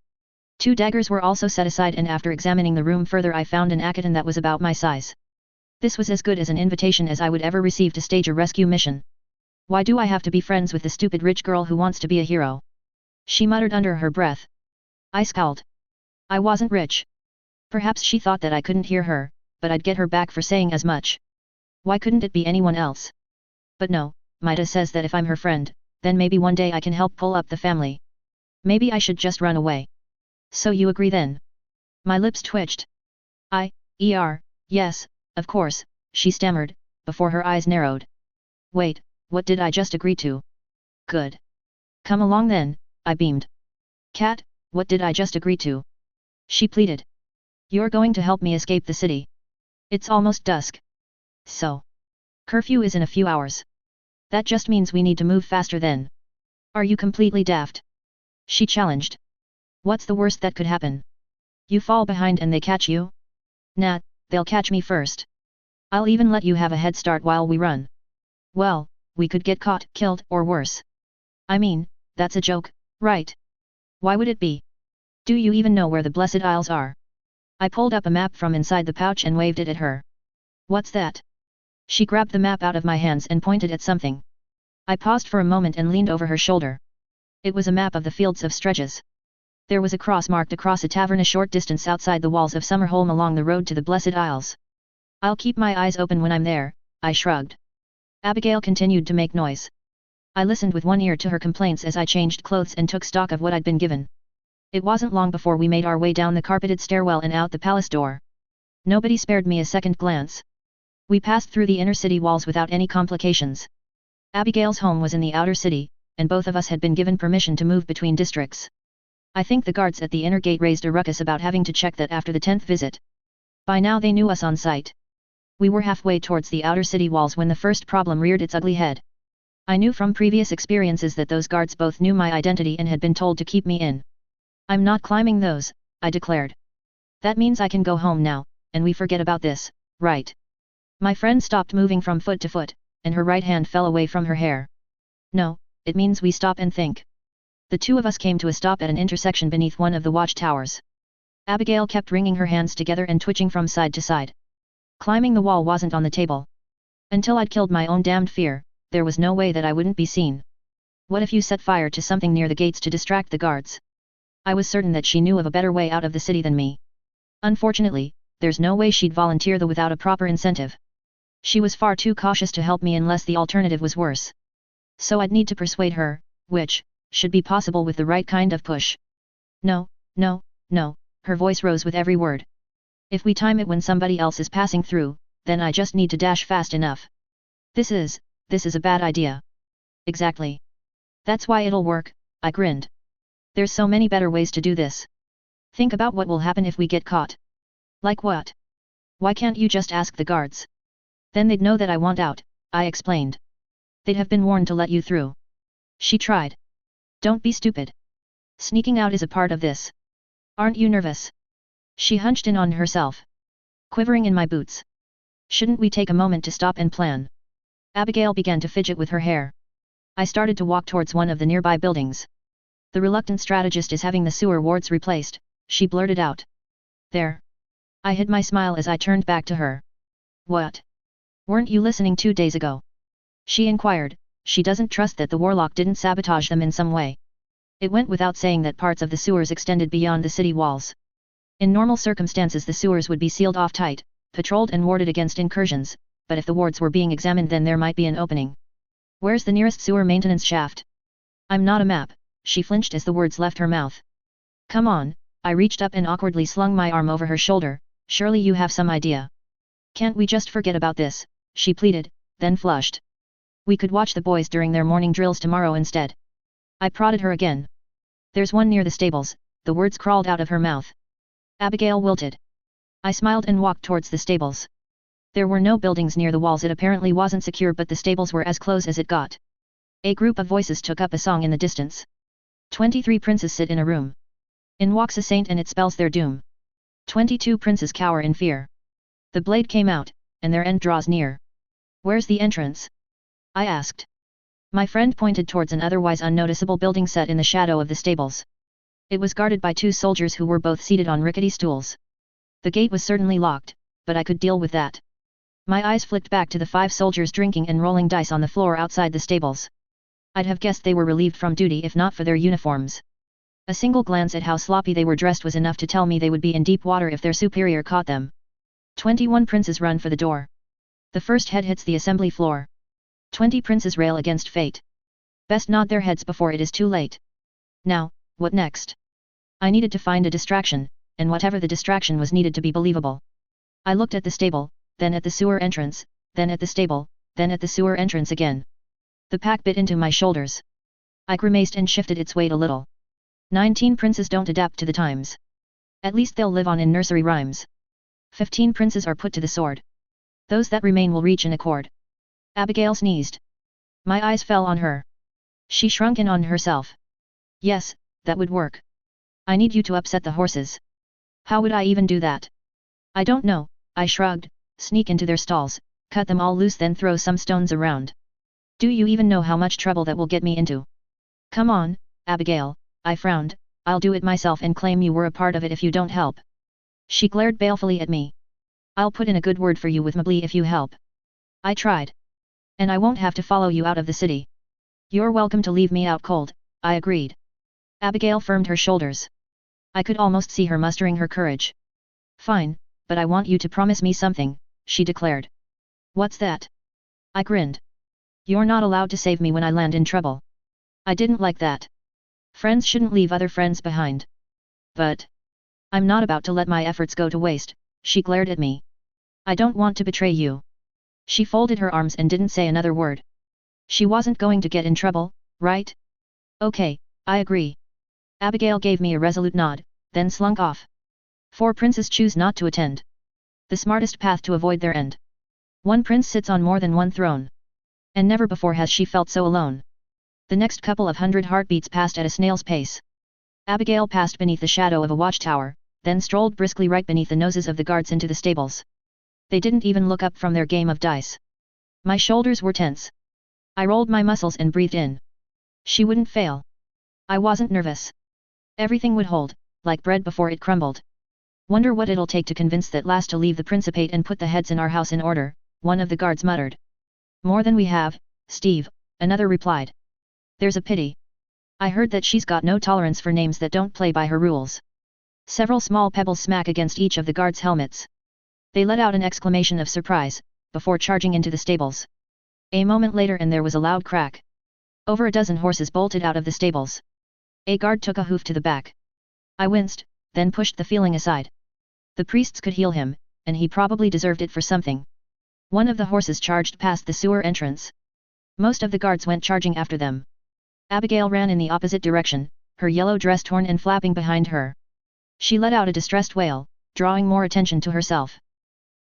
2 daggers were also set aside, and after examining the room further I found an akatan that was about my size. This was as good as an invitation as I would ever receive to stage a rescue mission. "Why do I have to be friends with the stupid rich girl who wants to be a hero?" she muttered under her breath. I scowled. I wasn't rich. Perhaps she thought that I couldn't hear her, but I'd get her back for saying as much. Why couldn't it be anyone else? But no, Maida says that if I'm her friend, then maybe one day I can help pull up the family. Maybe I should just run away. "So you agree then?" My lips twitched. Yes, of course," she stammered, before her eyes narrowed. "Wait, what did I just agree to?" "Good. Come along then," I beamed. "Cat, what did I just agree to?" she pleaded. "You're going to help me escape the city. It's almost dusk. So. Curfew is in a few hours. That just means we need to move faster then." "Are you completely daft?" she challenged. "What's the worst that could happen? You fall behind and they catch you?" "Nah, they'll catch me first. I'll even let you have a head start while we run." "Well, we could get caught, killed, or worse." "I mean, that's a joke, right?" "Why would it be? Do you even know where the Blessed Isles are?" I pulled up a map from inside the pouch and waved it at her. "What's that?" She grabbed the map out of my hands and pointed at something. I paused for a moment and leaned over her shoulder. It was a map of the fields of Stretches. There was a cross marked across a tavern a short distance outside the walls of Summerholm along the road to the Blessed Isles. "I'll keep my eyes open when I'm there," I shrugged. Abigail continued to make noise. I listened with one ear to her complaints as I changed clothes and took stock of what I'd been given. It wasn't long before we made our way down the carpeted stairwell and out the palace door. Nobody spared me a second glance. We passed through the inner city walls without any complications. Abigail's home was in the outer city, and both of us had been given permission to move between districts. I think the guards at the inner gate raised a ruckus about having to check that after the 10th visit. By now they knew us on sight. We were halfway towards the outer city walls when the first problem reared its ugly head. I knew from previous experiences that those guards both knew my identity and had been told to keep me in. "I'm not climbing those," I declared. "That means I can go home now, and we forget about this, right?" My friend stopped moving from foot to foot, and her right hand fell away from her hair. "No, it means we stop and think." The two of us came to a stop at an intersection beneath one of the watchtowers. Abigail kept wringing her hands together and twitching from side to side. Climbing the wall wasn't on the table. Until I'd killed my own damned fear, there was no way that I wouldn't be seen. What if you set fire to something near the gates to distract the guards? I was certain that she knew of a better way out of the city than me. Unfortunately, there's no way she'd volunteer without a proper incentive. She was far too cautious to help me unless the alternative was worse. So I'd need to persuade her, which should be possible with the right kind of push. "No, no, no," her voice rose with every word. "If we time it when somebody else is passing through, then I just need to dash fast enough. This is a bad idea." "Exactly. That's why it'll work," I grinned. "There's so many better ways to do this. Think about what will happen if we get caught." "Like what?" "Why can't you just ask the guards? Then they'd know that I want out," I explained. "They'd have been warned to let you through." She tried. "Don't be stupid. Sneaking out is a part of this. Aren't you nervous?" She hunched in on herself. Quivering in my boots. "Shouldn't we take a moment to stop and plan?" Abigail began to fidget with her hair. I started to walk towards one of the nearby buildings. The reluctant strategist is having the sewer wards replaced, she blurted out. There. I hid my smile as I turned back to her. What? Weren't you listening 2 days ago? She inquired. She doesn't trust that the warlock didn't sabotage them in some way. It went without saying that parts of the sewers extended beyond the city walls. In normal circumstances the sewers would be sealed off tight, patrolled and warded against incursions, but if the wards were being examined then there might be an opening. Where's the nearest sewer maintenance shaft? I'm not a map, she flinched as the words left her mouth. Come on, I reached up and awkwardly slung my arm over her shoulder, surely you have some idea. Can't we just forget about this, she pleaded, then flushed. We could watch the boys during their morning drills tomorrow instead. I prodded her again. There's one near the stables, the words crawled out of her mouth. Abigail wilted. I smiled and walked towards the stables. There were no buildings near the walls, it apparently wasn't secure, but the stables were as close as it got. A group of voices took up a song in the distance. 23 princes sit in a room. In walks a saint and it spells their doom. 22 princes cower in fear. The blade came out, and their end draws near. Where's the entrance? I asked. My friend pointed towards an otherwise unnoticeable building set in the shadow of the stables. It was guarded by 2 soldiers who were both seated on rickety stools. The gate was certainly locked, but I could deal with that. My eyes flicked back to the 5 soldiers drinking and rolling dice on the floor outside the stables. I'd have guessed they were relieved from duty if not for their uniforms. A single glance at how sloppy they were dressed was enough to tell me they would be in deep water if their superior caught them. 21 princes run for the door. The first head hits the assembly floor. 20 princes rail against fate. Best nod their heads before it is too late. Now, what next? I needed to find a distraction, and whatever the distraction was needed to be believable. I looked at the stable, then at the sewer entrance, then at the stable, then at the sewer entrance again. The pack bit into my shoulders. I grimaced and shifted its weight a little. 19 princes don't adapt to the times. At least they'll live on in nursery rhymes. 15 princes are put to the sword. Those that remain will reach an accord. Abigail sneezed. My eyes fell on her. She shrunk in on herself. Yes, that would work. I need you to upset the horses. How would I even do that? I don't know, I shrugged. Sneak into their stalls, cut them all loose, then throw some stones around. Do you even know how much trouble that will get me into? Come on, Abigail, I frowned. I'll do it myself and claim you were a part of it if you don't help. She glared balefully at me. I'll put in a good word for you with Mably if you help. I tried. And I won't have to follow you out of the city. You're welcome to leave me out cold, I agreed. Abigail firmed her shoulders. I could almost see her mustering her courage. Fine, but I want you to promise me something, she declared. What's that? I grinned. You're not allowed to save me when I land in trouble. I didn't like that. Friends shouldn't leave other friends behind. But I'm not about to let my efforts go to waste, she glared at me. I don't want to betray you. She folded her arms and didn't say another word. She wasn't going to get in trouble, right? Okay, I agree. Abigail gave me a resolute nod, then slunk off. 4 princes choose not to attend. The smartest path to avoid their end. 1 prince sits on more than one throne. And never before has she felt so alone. The next couple of 100 heartbeats passed at a snail's pace. Abigail passed beneath the shadow of a watchtower, then strolled briskly right beneath the noses of the guards into the stables. They didn't even look up from their game of dice. My shoulders were tense. I rolled my muscles and breathed in. She wouldn't fail. I wasn't nervous. Everything would hold, like bread before it crumbled. Wonder what it'll take to convince that lass to leave the Principate and put the heads in our house in order, one of the guards muttered. More than we have, Steve, another replied. There's a pity. I heard that she's got no tolerance for names that don't play by her rules. Several small pebbles smack against each of the guards' helmets. They let out an exclamation of surprise, before charging into the stables. A moment later and there was a loud crack. Over a dozen horses bolted out of the stables. A guard took a hoof to the back. I winced, then pushed the feeling aside. The priests could heal him, and he probably deserved it for something. One of the horses charged past the sewer entrance. Most of the guards went charging after them. Abigail ran in the opposite direction, her yellow dress torn and flapping behind her. She let out a distressed wail, drawing more attention to herself.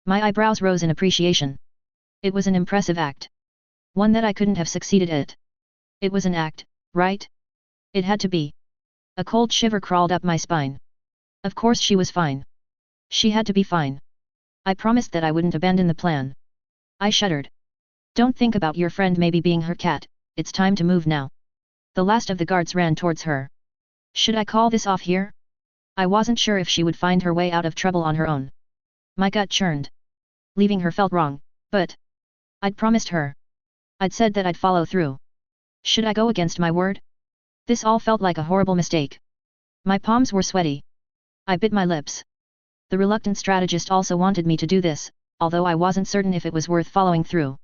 My eyebrows rose in appreciation. It was an impressive act. One that I couldn't have succeeded at. It was an act, right? It had to be. A cold shiver crawled up my spine. Of course she was fine. She had to be fine. I promised that I wouldn't abandon the plan. I shuddered. Don't think about your friend maybe being her cat, it's time to move now. The last of the guards ran towards her. Should I call this off here? I wasn't sure if she would find her way out of trouble on her own. My gut churned. Leaving her felt wrong, but I'd promised her. I'd said that I'd follow through. Should I go against my word? This all felt like a horrible mistake. My palms were sweaty. I bit my lips. The reluctant strategist also wanted me to do this, although I wasn't certain if it was worth following through.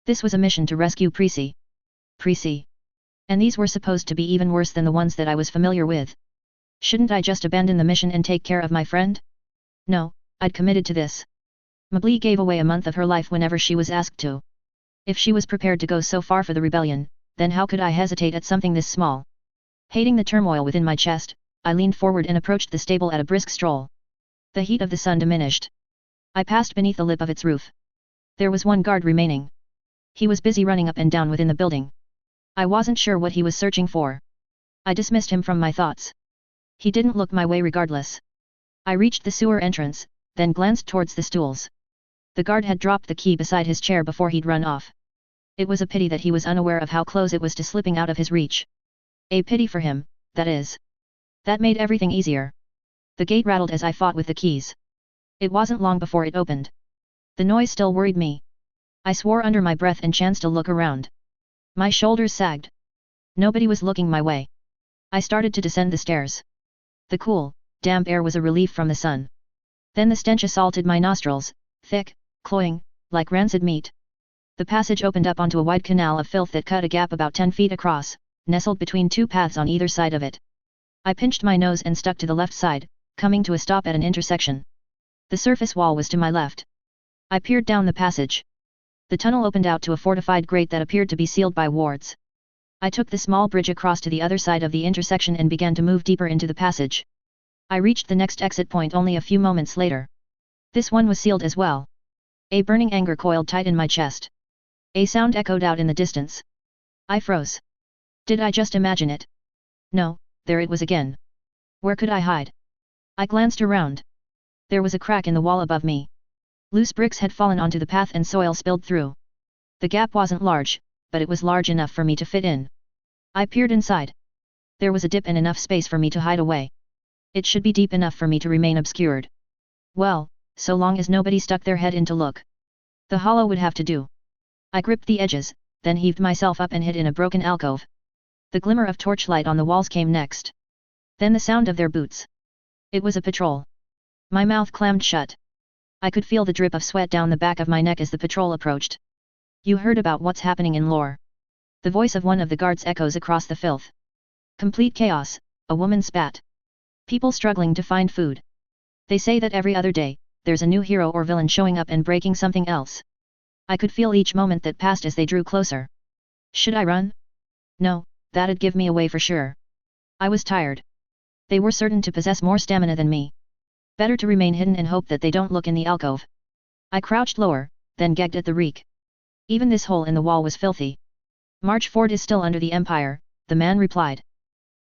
This was a mission to rescue Prissy. Prissy. And these were supposed to be even worse than the ones that I was familiar with. Shouldn't I just abandon the mission and take care of my friend? No, I'd committed to this. Mably gave away a month of her life whenever she was asked to. If she was prepared to go so far for the rebellion, then how could I hesitate at something this small? Hating the turmoil within my chest, I leaned forward and approached the stable at a brisk stroll. The heat of the sun diminished. I passed beneath the lip of its roof. There was one guard remaining. He was busy running up and down within the building. I wasn't sure what he was searching for. I dismissed him from my thoughts. He didn't look my way regardless. I reached the sewer entrance, then glanced towards the stools. The guard had dropped the key beside his chair before he'd run off. It was a pity that he was unaware of how close it was to slipping out of his reach. A pity for him, that is. That made everything easier. The gate rattled as I fought with the keys. It wasn't long before it opened. The noise still worried me. I swore under my breath and chanced to look around. My shoulders sagged. Nobody was looking my way. I started to descend the stairs. The cool, damp air was a relief from the sun. Then the stench assaulted my nostrils, thick, cloying, like rancid meat. The passage opened up onto a wide canal of filth that cut a gap about 10 feet across, nestled between two paths on either side of it. I pinched my nose and stuck to the left side, coming to a stop at an intersection. The surface wall was to my left. I peered down the passage. The tunnel opened out to a fortified grate that appeared to be sealed by wards. I took the small bridge across to the other side of the intersection and began to move deeper into the passage. I reached the next exit point only a few moments later. This one was sealed as well. A burning anger coiled tight in my chest. A sound echoed out in the distance. I froze. Did I just imagine it? No, there it was again. Where could I hide? I glanced around. There was a crack in the wall above me. Loose bricks had fallen onto the path and soil spilled through. The gap wasn't large, but it was large enough for me to fit in. I peered inside. There was a dip and enough space for me to hide away. It should be deep enough for me to remain obscured. Well, so long as nobody stuck their head in to look. The hollow would have to do. I gripped the edges, then heaved myself up and hid in a broken alcove. The glimmer of torchlight on the walls came next. Then the sound of their boots. It was a patrol. My mouth clammed shut. I could feel the drip of sweat down the back of my neck as the patrol approached. You heard about what's happening in Lore. The voice of one of the guards echoes across the filth. Complete chaos, a woman spat. People struggling to find food. They say that every other day, there's a new hero or villain showing up and breaking something else. I could feel each moment that passed as they drew closer. Should I run? No, that'd give me away for sure. I was tired. They were certain to possess more stamina than me. Better to remain hidden and hope that they don't look in the alcove. I crouched lower, then gagged at the reek. Even this hole in the wall was filthy. Marchford is still under the Empire, the man replied.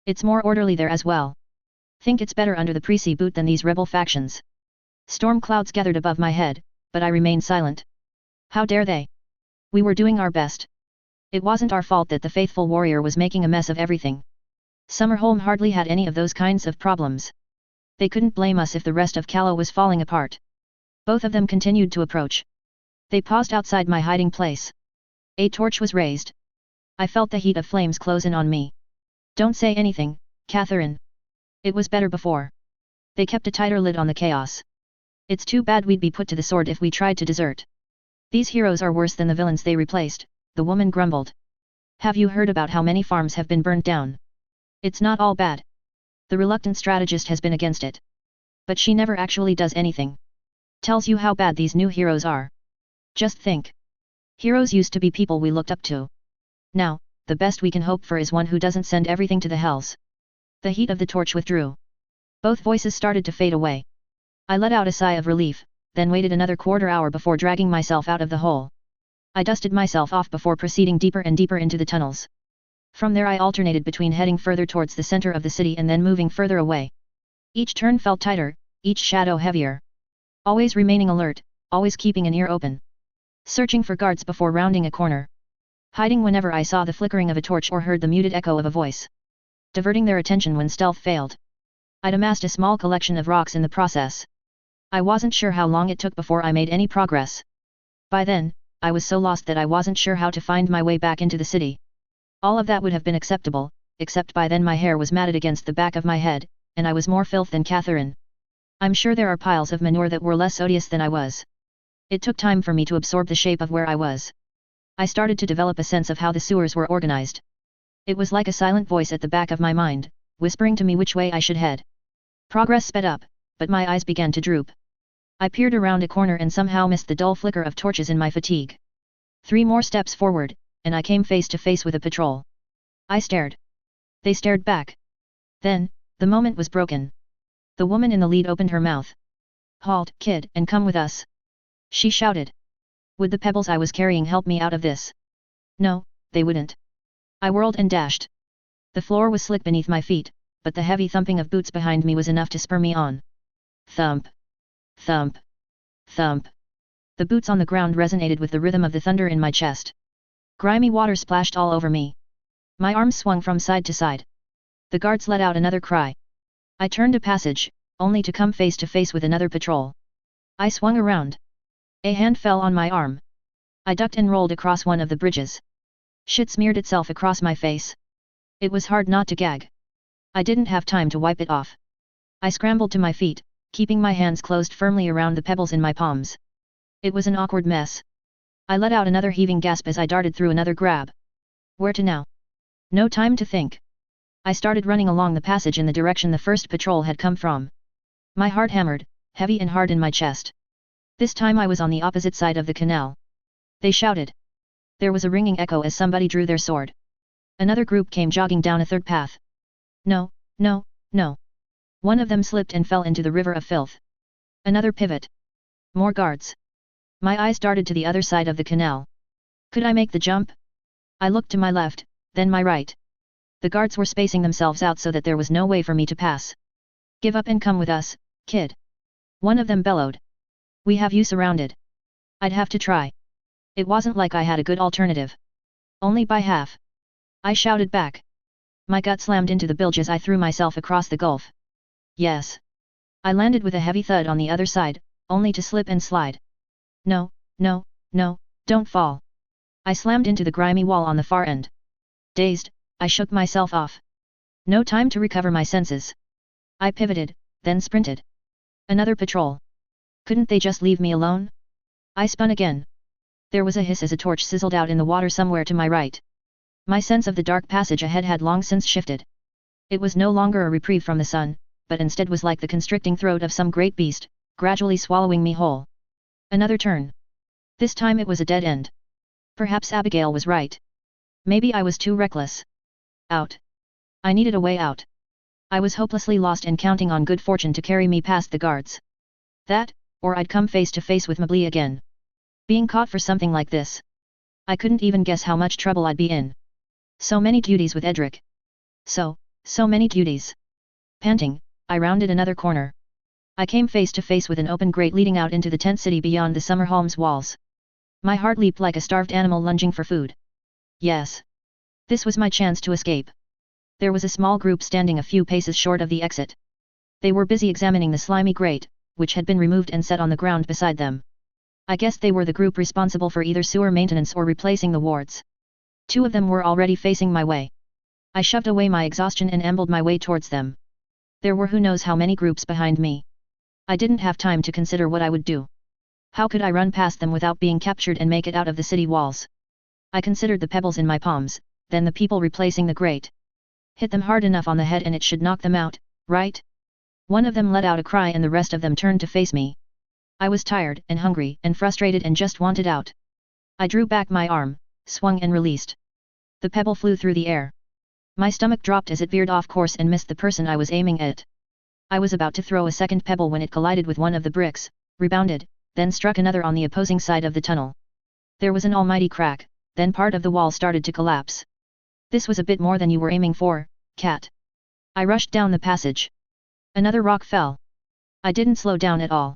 It's more orderly there as well. Think it's better under the Prissy boot than these rebel factions. Storm clouds gathered above my head, but I remained silent. How dare they? We were doing our best. It wasn't our fault that the faithful warrior was making a mess of everything. Summerholm hardly had any of those kinds of problems. They couldn't blame us if the rest of Callow was falling apart. Both of them continued to approach. They paused outside my hiding place. A torch was raised. I felt the heat of flames close in on me. Don't say anything, Catherine. It was better before. They kept a tighter lid on the chaos. It's too bad we'd be put to the sword if we tried to desert. These heroes are worse than the villains they replaced, the woman grumbled. Have you heard about how many farms have been burnt down? It's not all bad. The reluctant strategist has been against it. But she never actually does anything. Tells you how bad these new heroes are. Just think. Heroes used to be people we looked up to. Now, the best we can hope for is one who doesn't send everything to the hells. The heat of the torch withdrew. Both voices started to fade away. I let out a sigh of relief, then waited another quarter-hour before dragging myself out of the hole. I dusted myself off before proceeding deeper and deeper into the tunnels. From there I alternated between heading further towards the center of the city and then moving further away. Each turn felt tighter, each shadow heavier. Always remaining alert, always keeping an ear open. Searching for guards before rounding a corner. Hiding whenever I saw the flickering of a torch or heard the muted echo of a voice. diverting their attention when stealth failed. I'd amassed a small collection of rocks in the process. I wasn't sure how long it took before I made any progress. By then, I was so lost that I wasn't sure how to find my way back into the city. All of that would have been acceptable, except by then my hair was matted against the back of my head, and I was more filth than Catherine. I'm sure there are piles of manure that were less odious than I was. It took time for me to absorb the shape of where I was. I started to develop a sense of how the sewers were organized. It was like a silent voice at the back of my mind, whispering to me which way I should head. Progress sped up, but my eyes began to droop. I peered around a corner and somehow missed the dull flicker of torches in my fatigue. 3 more steps forward, and I came face to face with a patrol. I stared. They stared back. Then, the moment was broken. The woman in the lead opened her mouth. "Halt, kid, and come with us," she shouted. Would the pebbles I was carrying help me out of this? No, they wouldn't. I whirled and dashed. The floor was slick beneath my feet, but the heavy thumping of boots behind me was enough to spur me on. Thump. Thump. Thump. The boots on the ground resonated with the rhythm of the thunder in my chest. Grimy water splashed all over me. My arms swung from side to side. The guards let out another cry. I turned a passage, only to come face to face with another patrol. I swung around. A hand fell on my arm. I ducked and rolled across one of the bridges. Shit smeared itself across my face. It was hard not to gag. I didn't have time to wipe it off. I scrambled to my feet, keeping my hands closed firmly around the pebbles in my palms. It was an awkward mess. I let out another heaving gasp as I darted through another grab. Where to now? No time to think. I started running along the passage in the direction the first patrol had come from. My heart hammered, heavy and hard in my chest. This time I was on the opposite side of the canal. They shouted. There was a ringing echo as somebody drew their sword. Another group came jogging down a third path. No, no, no. One of them slipped and fell into the river of filth. Another pivot. More guards. My eyes darted to the other side of the canal. Could I make the jump? I looked to my left, then my right. The guards were spacing themselves out so that there was no way for me to pass. Give up and come with us, kid. One of them bellowed. We have you surrounded. I'd have to try. It wasn't like I had a good alternative. Only by half. I shouted back. My gut slammed into the bilge as I threw myself across the gulf. Yes. I landed with a heavy thud on the other side, only to slip and slide. No, no, no, don't fall. I slammed into the grimy wall on the far end. Dazed, I shook myself off. No time to recover my senses. I pivoted, then sprinted. Another patrol. Couldn't they just leave me alone? I spun again. There was a hiss as a torch sizzled out in the water somewhere to my right. My sense of the dark passage ahead had long since shifted. It was no longer a reprieve from the sun, but instead was like the constricting throat of some great beast, gradually swallowing me whole. Another turn. This time it was a dead end. Perhaps Abigail was right. Maybe I was too reckless. Out. I needed a way out. I was hopelessly lost and counting on good fortune to carry me past the guards. That, or I'd come face to face with Mably again. Being caught for something like this. I couldn't even guess how much trouble I'd be in. So many duties with Edric. So many duties. Panting, I rounded another corner. I came face to face with an open grate leading out into the tent city beyond the summer home's walls. My heart leaped like a starved animal lunging for food. Yes. This was my chance to escape. There was a small group standing a few paces short of the exit. They were busy examining the slimy grate, which had been removed and set on the ground beside them. I guessed they were the group responsible for either sewer maintenance or replacing the wards. 2 of them were already facing my way. I shoved away my exhaustion and ambled my way towards them. There were who knows how many groups behind me. I didn't have time to consider what I would do. How could I run past them without being captured and make it out of the city walls? I considered the pebbles in my palms, then the people replacing the grate. Hit them hard enough on the head and it should knock them out, right? One of them let out a cry and the rest of them turned to face me. I was tired and hungry and frustrated and just wanted out. I drew back my arm, swung and released. The pebble flew through the air. My stomach dropped as it veered off course and missed the person I was aiming at. I was about to throw a second pebble when it collided with one of the bricks, rebounded, then struck another on the opposing side of the tunnel. There was an almighty crack, then part of the wall started to collapse. This was a bit more than you were aiming for, cat. I rushed down the passage. Another rock fell. I didn't slow down at all.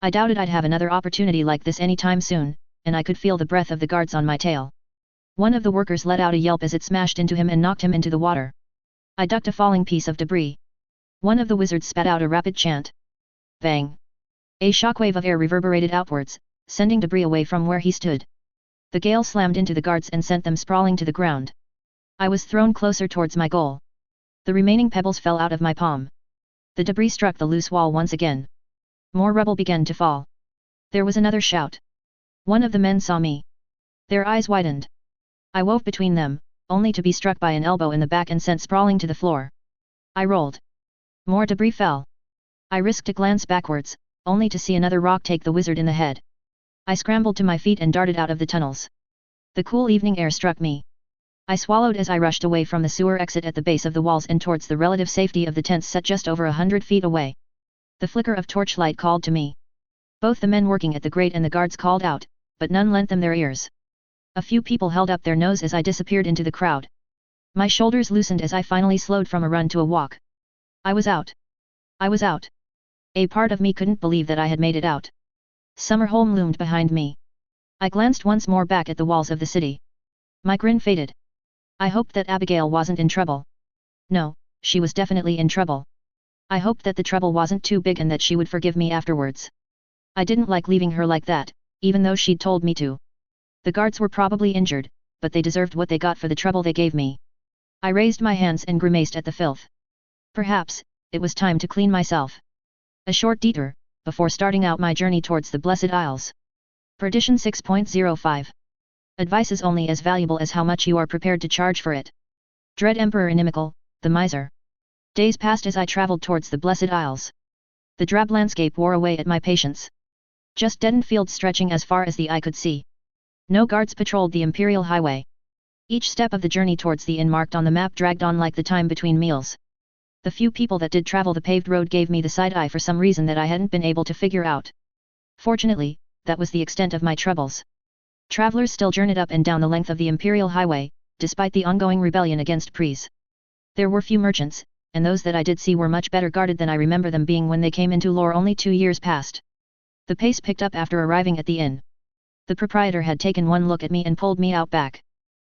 I doubted I'd have another opportunity like this anytime soon, and I could feel the breath of the guards on my tail. One of the workers let out a yelp as it smashed into him and knocked him into the water. I ducked a falling piece of debris. One of the wizards spat out a rapid chant. Bang! A shockwave of air reverberated outwards, sending debris away from where he stood. The gale slammed into the guards and sent them sprawling to the ground. I was thrown closer towards my goal. The remaining pebbles fell out of my palm. The debris struck the loose wall once again. More rubble began to fall. There was another shout. One of the men saw me. Their eyes widened. I wove between them, only to be struck by an elbow in the back and sent sprawling to the floor. I rolled. More debris fell. I risked a glance backwards, only to see another rock take the wizard in the head. I scrambled to my feet and darted out of the tunnels. The cool evening air struck me. I swallowed as I rushed away from the sewer exit at the base of the walls and towards the relative safety of the tents set just over 100 feet away. The flicker of torchlight called to me. Both the men working at the grate and the guards called out, but none lent them their ears. A few people held up their nose as I disappeared into the crowd. My shoulders loosened as I finally slowed from a run to a walk. I was out. I was out. A part of me couldn't believe that I had made it out. Summerholm loomed behind me. I glanced once more back at the walls of the city. My grin faded. I hoped that Abigail wasn't in trouble. No, she was definitely in trouble. I hoped that the trouble wasn't too big and that she would forgive me afterwards. I didn't like leaving her like that, even though she'd told me to. The guards were probably injured, but they deserved what they got for the trouble they gave me. I raised my hands and grimaced at the filth. Perhaps, it was time to clean myself. A short detour, before starting out my journey towards the Blessed Isles. Perdition 6.05. Advice is only as valuable as how much you are prepared to charge for it. Dread Emperor Inimical, the Miser. Days passed as I traveled towards the Blessed Isles. The drab landscape wore away at my patience. Just deadened fields stretching as far as the eye could see. No guards patrolled the Imperial Highway. Each step of the journey towards the inn marked on the map dragged on like the time between meals. The few people that did travel the paved road gave me the side eye for some reason that I hadn't been able to figure out. Fortunately, that was the extent of my troubles. Travelers still journeyed up and down the length of the Imperial Highway, despite the ongoing rebellion against Pries. There were few merchants, and those that I did see were much better guarded than I remember them being when they came into lore only 2 years past. The pace picked up after arriving at the inn. The proprietor had taken one look at me and pulled me out back.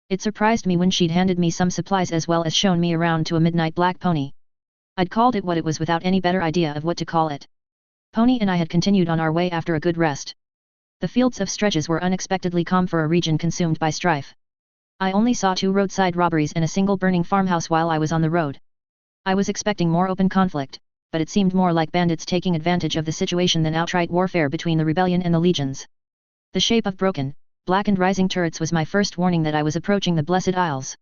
It surprised me when she'd handed me some supplies as well as shown me around to a midnight black pony. I'd called it what it was without any better idea of what to call it. Pony and I had continued on our way after a good rest. The fields of stretches were unexpectedly calm for a region consumed by strife. I only saw 2 roadside robberies and a single burning farmhouse while I was on the road. I was expecting more open conflict, but it seemed more like bandits taking advantage of the situation than outright warfare between the rebellion and the legions. The shape of broken, blackened rising turrets was my first warning that I was approaching the Blessed Isles.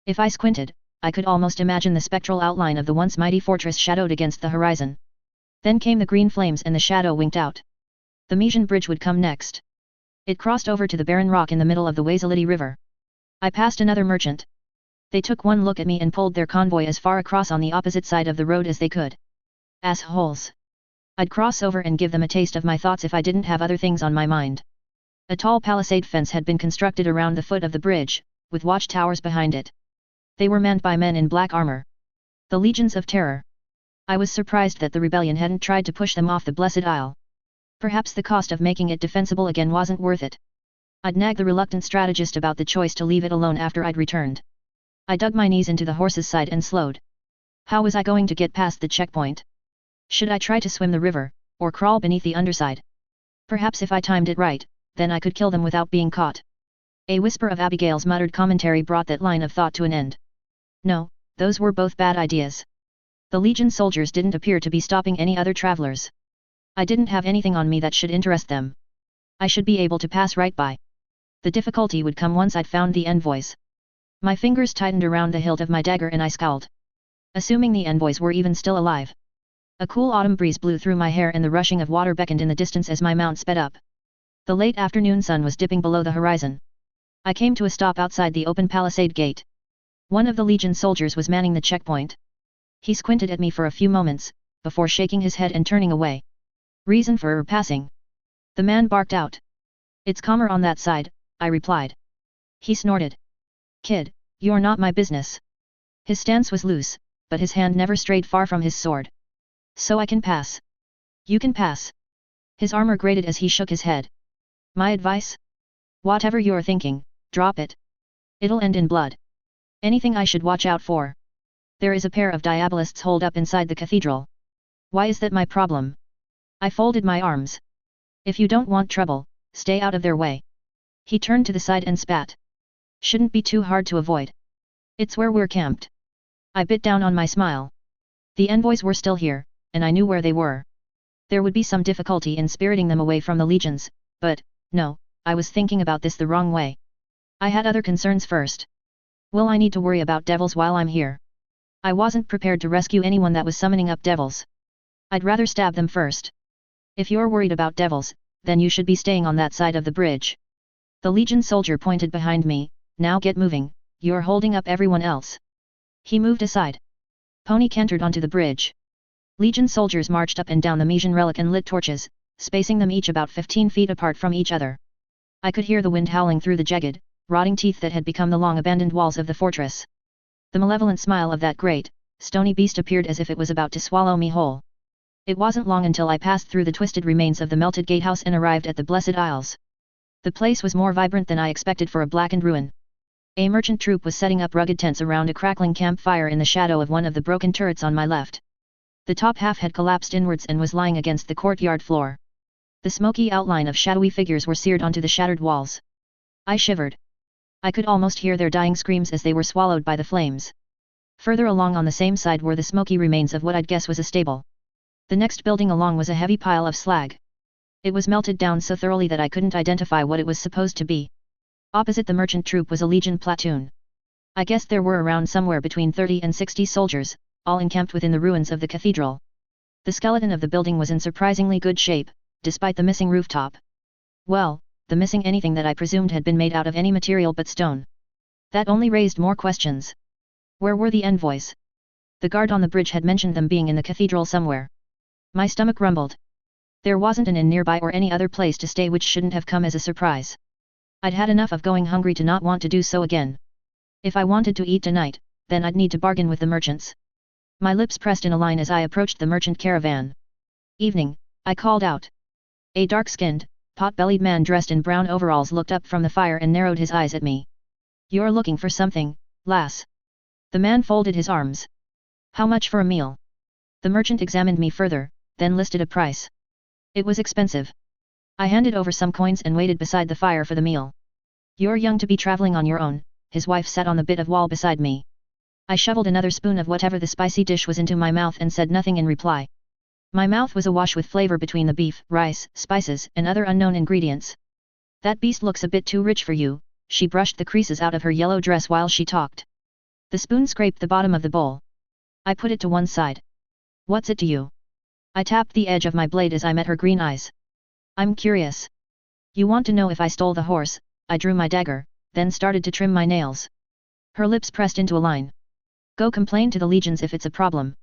If I squinted, I could almost imagine the spectral outline of the once mighty fortress shadowed against the horizon. Then came the green flames and the shadow winked out. The Mesian Bridge would come next. It crossed over to the barren rock in the middle of the Wazaliti River. I passed another merchant. They took one look at me and pulled their convoy as far across on the opposite side of the road as they could. Assholes. I'd cross over and give them a taste of my thoughts if I didn't have other things on my mind. A tall palisade fence had been constructed around the foot of the bridge, with watchtowers behind it. They were manned by men in black armor. The Legions of Terror. I was surprised that the rebellion hadn't tried to push them off the Blessed Isle. Perhaps the cost of making it defensible again wasn't worth it. I'd nagged the reluctant strategist about the choice to leave it alone after I'd returned. I dug my knees into the horse's side and slowed. How was I going to get past the checkpoint? Should I try to swim the river, or crawl beneath the underside? Perhaps if I timed it right, then I could kill them without being caught. A whisper of Abigail's muttered commentary brought that line of thought to an end. No, those were both bad ideas. The Legion soldiers didn't appear to be stopping any other travelers. I didn't have anything on me that should interest them. I should be able to pass right by. The difficulty would come once I'd found the envoys. My fingers tightened around the hilt of my dagger and I scowled. Assuming the envoys were even still alive. A cool autumn breeze blew through my hair and the rushing of water beckoned in the distance as my mount sped up. The late afternoon sun was dipping below the horizon. I came to a stop outside the open palisade gate. One of the Legion soldiers was manning the checkpoint. He squinted at me for a few moments, before shaking his head and turning away. Reason for passing? The man barked out. It's calmer on that side, I replied. He snorted. Kid, you're not my business. His stance was loose, but his hand never strayed far from his sword. So I can pass. You can pass. His armor grated as he shook his head. My advice? Whatever you're thinking, drop it. It'll end in blood. Anything I should watch out for? There is a pair of diabolists holed up inside the cathedral. Why is that my problem? I folded my arms. If you don't want trouble, stay out of their way. He turned to the side and spat. Shouldn't be too hard to avoid. It's where we're camped. I bit down on my smile. The envoys were still here, and I knew where they were. There would be some difficulty in spiriting them away from the legions, but, no, I was thinking about this the wrong way. I had other concerns first. Will I need to worry about devils while I'm here? I wasn't prepared to rescue anyone that was summoning up devils. I'd rather stab them first. If you're worried about devils, then you should be staying on that side of the bridge. The Legion soldier pointed behind me. Now get moving, you're holding up everyone else. He moved aside. Pony cantered onto the bridge. Legion soldiers marched up and down the Mesian relic and lit torches, spacing them each about 15 feet apart from each other. I could hear the wind howling through the jagged, rotting teeth that had become the long-abandoned walls of the fortress. The malevolent smile of that great, stony beast appeared as if it was about to swallow me whole. It wasn't long until I passed through the twisted remains of the melted gatehouse and arrived at the Blessed Isles. The place was more vibrant than I expected for a blackened ruin. A merchant troop was setting up rugged tents around a crackling campfire in the shadow of one of the broken turrets on my left. The top half had collapsed inwards and was lying against the courtyard floor. The smoky outline of shadowy figures were seared onto the shattered walls. I shivered. I could almost hear their dying screams as they were swallowed by the flames. Further along on the same side were the smoky remains of what I'd guess was a stable. The next building along was a heavy pile of slag. It was melted down so thoroughly that I couldn't identify what it was supposed to be. Opposite the merchant troop was a legion platoon. I guessed there were around somewhere between 30 and 60 soldiers, all encamped within the ruins of the cathedral. The skeleton of the building was in surprisingly good shape, despite the missing rooftop. Well, the missing anything that I presumed had been made out of any material but stone. That only raised more questions. Where were the envoys? The guard on the bridge had mentioned them being in the cathedral somewhere. My stomach rumbled. There wasn't an inn nearby or any other place to stay, which shouldn't have come as a surprise. I'd had enough of going hungry to not want to do so again. If I wanted to eat tonight, then I'd need to bargain with the merchants. My lips pressed in a line as I approached the merchant caravan. Evening, I called out. A dark-skinned, pot-bellied man dressed in brown overalls looked up from the fire and narrowed his eyes at me. You're looking for something, lass. The man folded his arms. How much for a meal? The merchant examined me further, then listed a price. It was expensive. I handed over some coins and waited beside the fire for the meal. You're young to be traveling on your own, his wife sat on the bit of wall beside me. I shoveled another spoon of whatever the spicy dish was into my mouth and said nothing in reply. My mouth was awash with flavor between the beef, rice, spices, and other unknown ingredients. That beast looks a bit too rich for you, she brushed the creases out of her yellow dress while she talked. The spoon scraped the bottom of the bowl. I put it to one side. What's it to you? I tapped the edge of my blade as I met her green eyes. I'm curious. You want to know if I stole the horse? I drew my dagger, then started to trim my nails. Her lips pressed into a line. Go complain to the legions if it's a problem.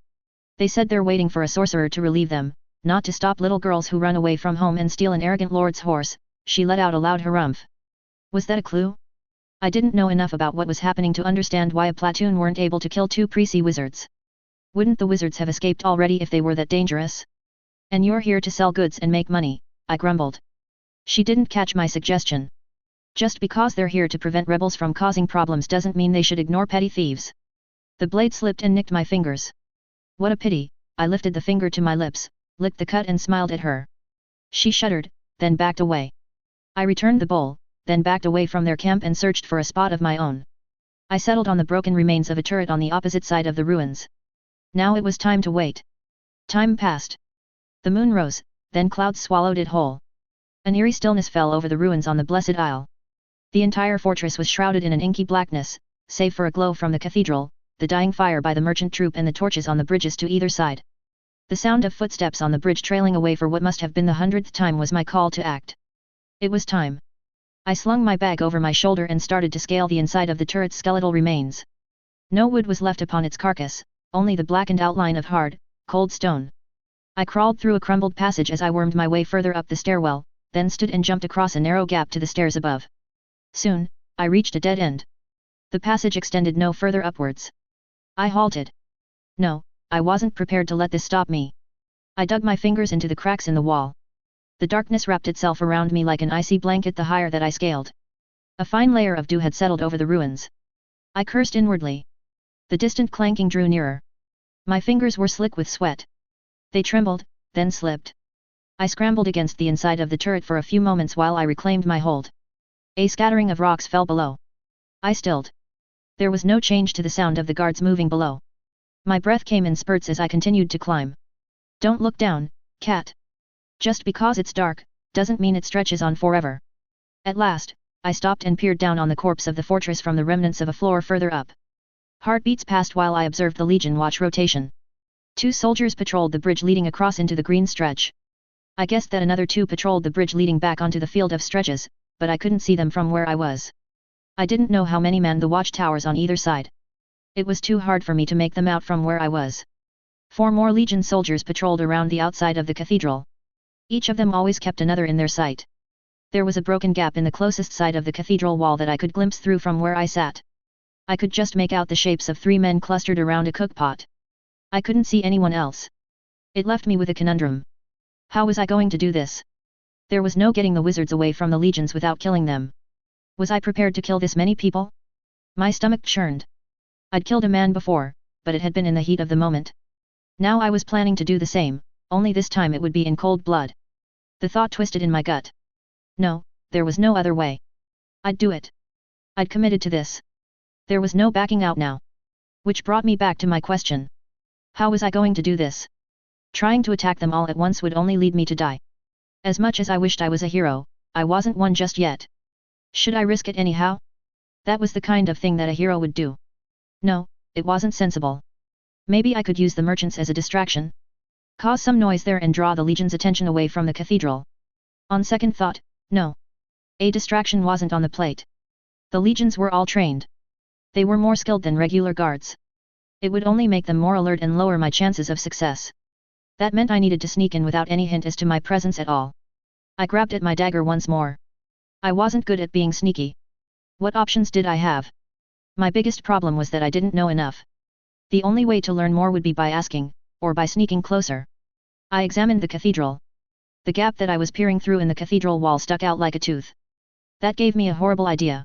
They said they're waiting for a sorcerer to relieve them, not to stop little girls who run away from home and steal an arrogant lord's horse. She let out a loud harumph. Was that a clue? I didn't know enough about what was happening to understand why a platoon weren't able to kill 2 Prissy wizards. Wouldn't the wizards have escaped already if they were that dangerous? And you're here to sell goods and make money, I grumbled. She didn't catch my suggestion. Just because they're here to prevent rebels from causing problems doesn't mean they should ignore petty thieves. The blade slipped and nicked my fingers. What a pity, I lifted the finger to my lips, licked the cut and smiled at her. She shuddered, then backed away. I returned the bowl, then backed away from their camp and searched for a spot of my own. I settled on the broken remains of a turret on the opposite side of the ruins. Now it was time to wait. Time passed. The moon rose, then clouds swallowed it whole. An eerie stillness fell over the ruins on the Blessed Isle. The entire fortress was shrouded in an inky blackness, save for a glow from the cathedral, the dying fire by the merchant troop and the torches on the bridges to either side. The sound of footsteps on the bridge trailing away for what must have been the 100th time was my call to act. It was time. I slung my bag over my shoulder and started to scale the inside of the turret's skeletal remains. No wood was left upon its carcass, only the blackened outline of hard, cold stone. I crawled through a crumbled passage as I wormed my way further up the stairwell, then stood and jumped across a narrow gap to the stairs above. Soon, I reached a dead end. The passage extended no further upwards. I halted. No, I wasn't prepared to let this stop me. I dug my fingers into the cracks in the wall. The darkness wrapped itself around me like an icy blanket the higher that I scaled. A fine layer of dew had settled over the ruins. I cursed inwardly. The distant clanking drew nearer. My fingers were slick with sweat. They trembled, then slipped. I scrambled against the inside of the turret for a few moments while I reclaimed my hold. A scattering of rocks fell below. I stilled. There was no change to the sound of the guards moving below. My breath came in spurts as I continued to climb. Don't look down, cat. Just because it's dark, doesn't mean it stretches on forever. At last, I stopped and peered down on the corpse of the fortress from the remnants of a floor further up. Heartbeats passed while I observed the Legion watch rotation. 2 soldiers patrolled the bridge leading across into the green stretch. I guessed that another 2 patrolled the bridge leading back onto the field of stretches, but I couldn't see them from where I was. I didn't know how many manned the watchtowers on either side. It was too hard for me to make them out from where I was. 4 more Legion soldiers patrolled around the outside of the cathedral. Each of them always kept another in their sight. There was a broken gap in the closest side of the cathedral wall that I could glimpse through from where I sat. I could just make out the shapes of 3 men clustered around a cookpot. I couldn't see anyone else. It left me with a conundrum. How was I going to do this? There was no getting the wizards away from the legions without killing them. Was I prepared to kill this many people? My stomach churned. I'd killed a man before, but it had been in the heat of the moment. Now I was planning to do the same, only this time it would be in cold blood. The thought twisted in my gut. No, there was no other way. I'd do it. I'd committed to this. There was no backing out now. Which brought me back to my question. How was I going to do this? Trying to attack them all at once would only lead me to die. As much as I wished I was a hero, I wasn't one just yet. Should I risk it anyhow? That was the kind of thing that a hero would do. No, it wasn't sensible. Maybe I could use the merchants as a distraction. Cause some noise there and draw the Legion's attention away from the cathedral. On second thought, no. A distraction wasn't on the plate. The Legions were all trained. They were more skilled than regular guards. It would only make them more alert and lower my chances of success. That meant I needed to sneak in without any hint as to my presence at all. I grabbed at my dagger once more. I wasn't good at being sneaky. What options did I have? My biggest problem was that I didn't know enough. The only way to learn more would be by asking, or by sneaking closer. I examined the cathedral. The gap that I was peering through in the cathedral wall stuck out like a tooth. That gave me a horrible idea.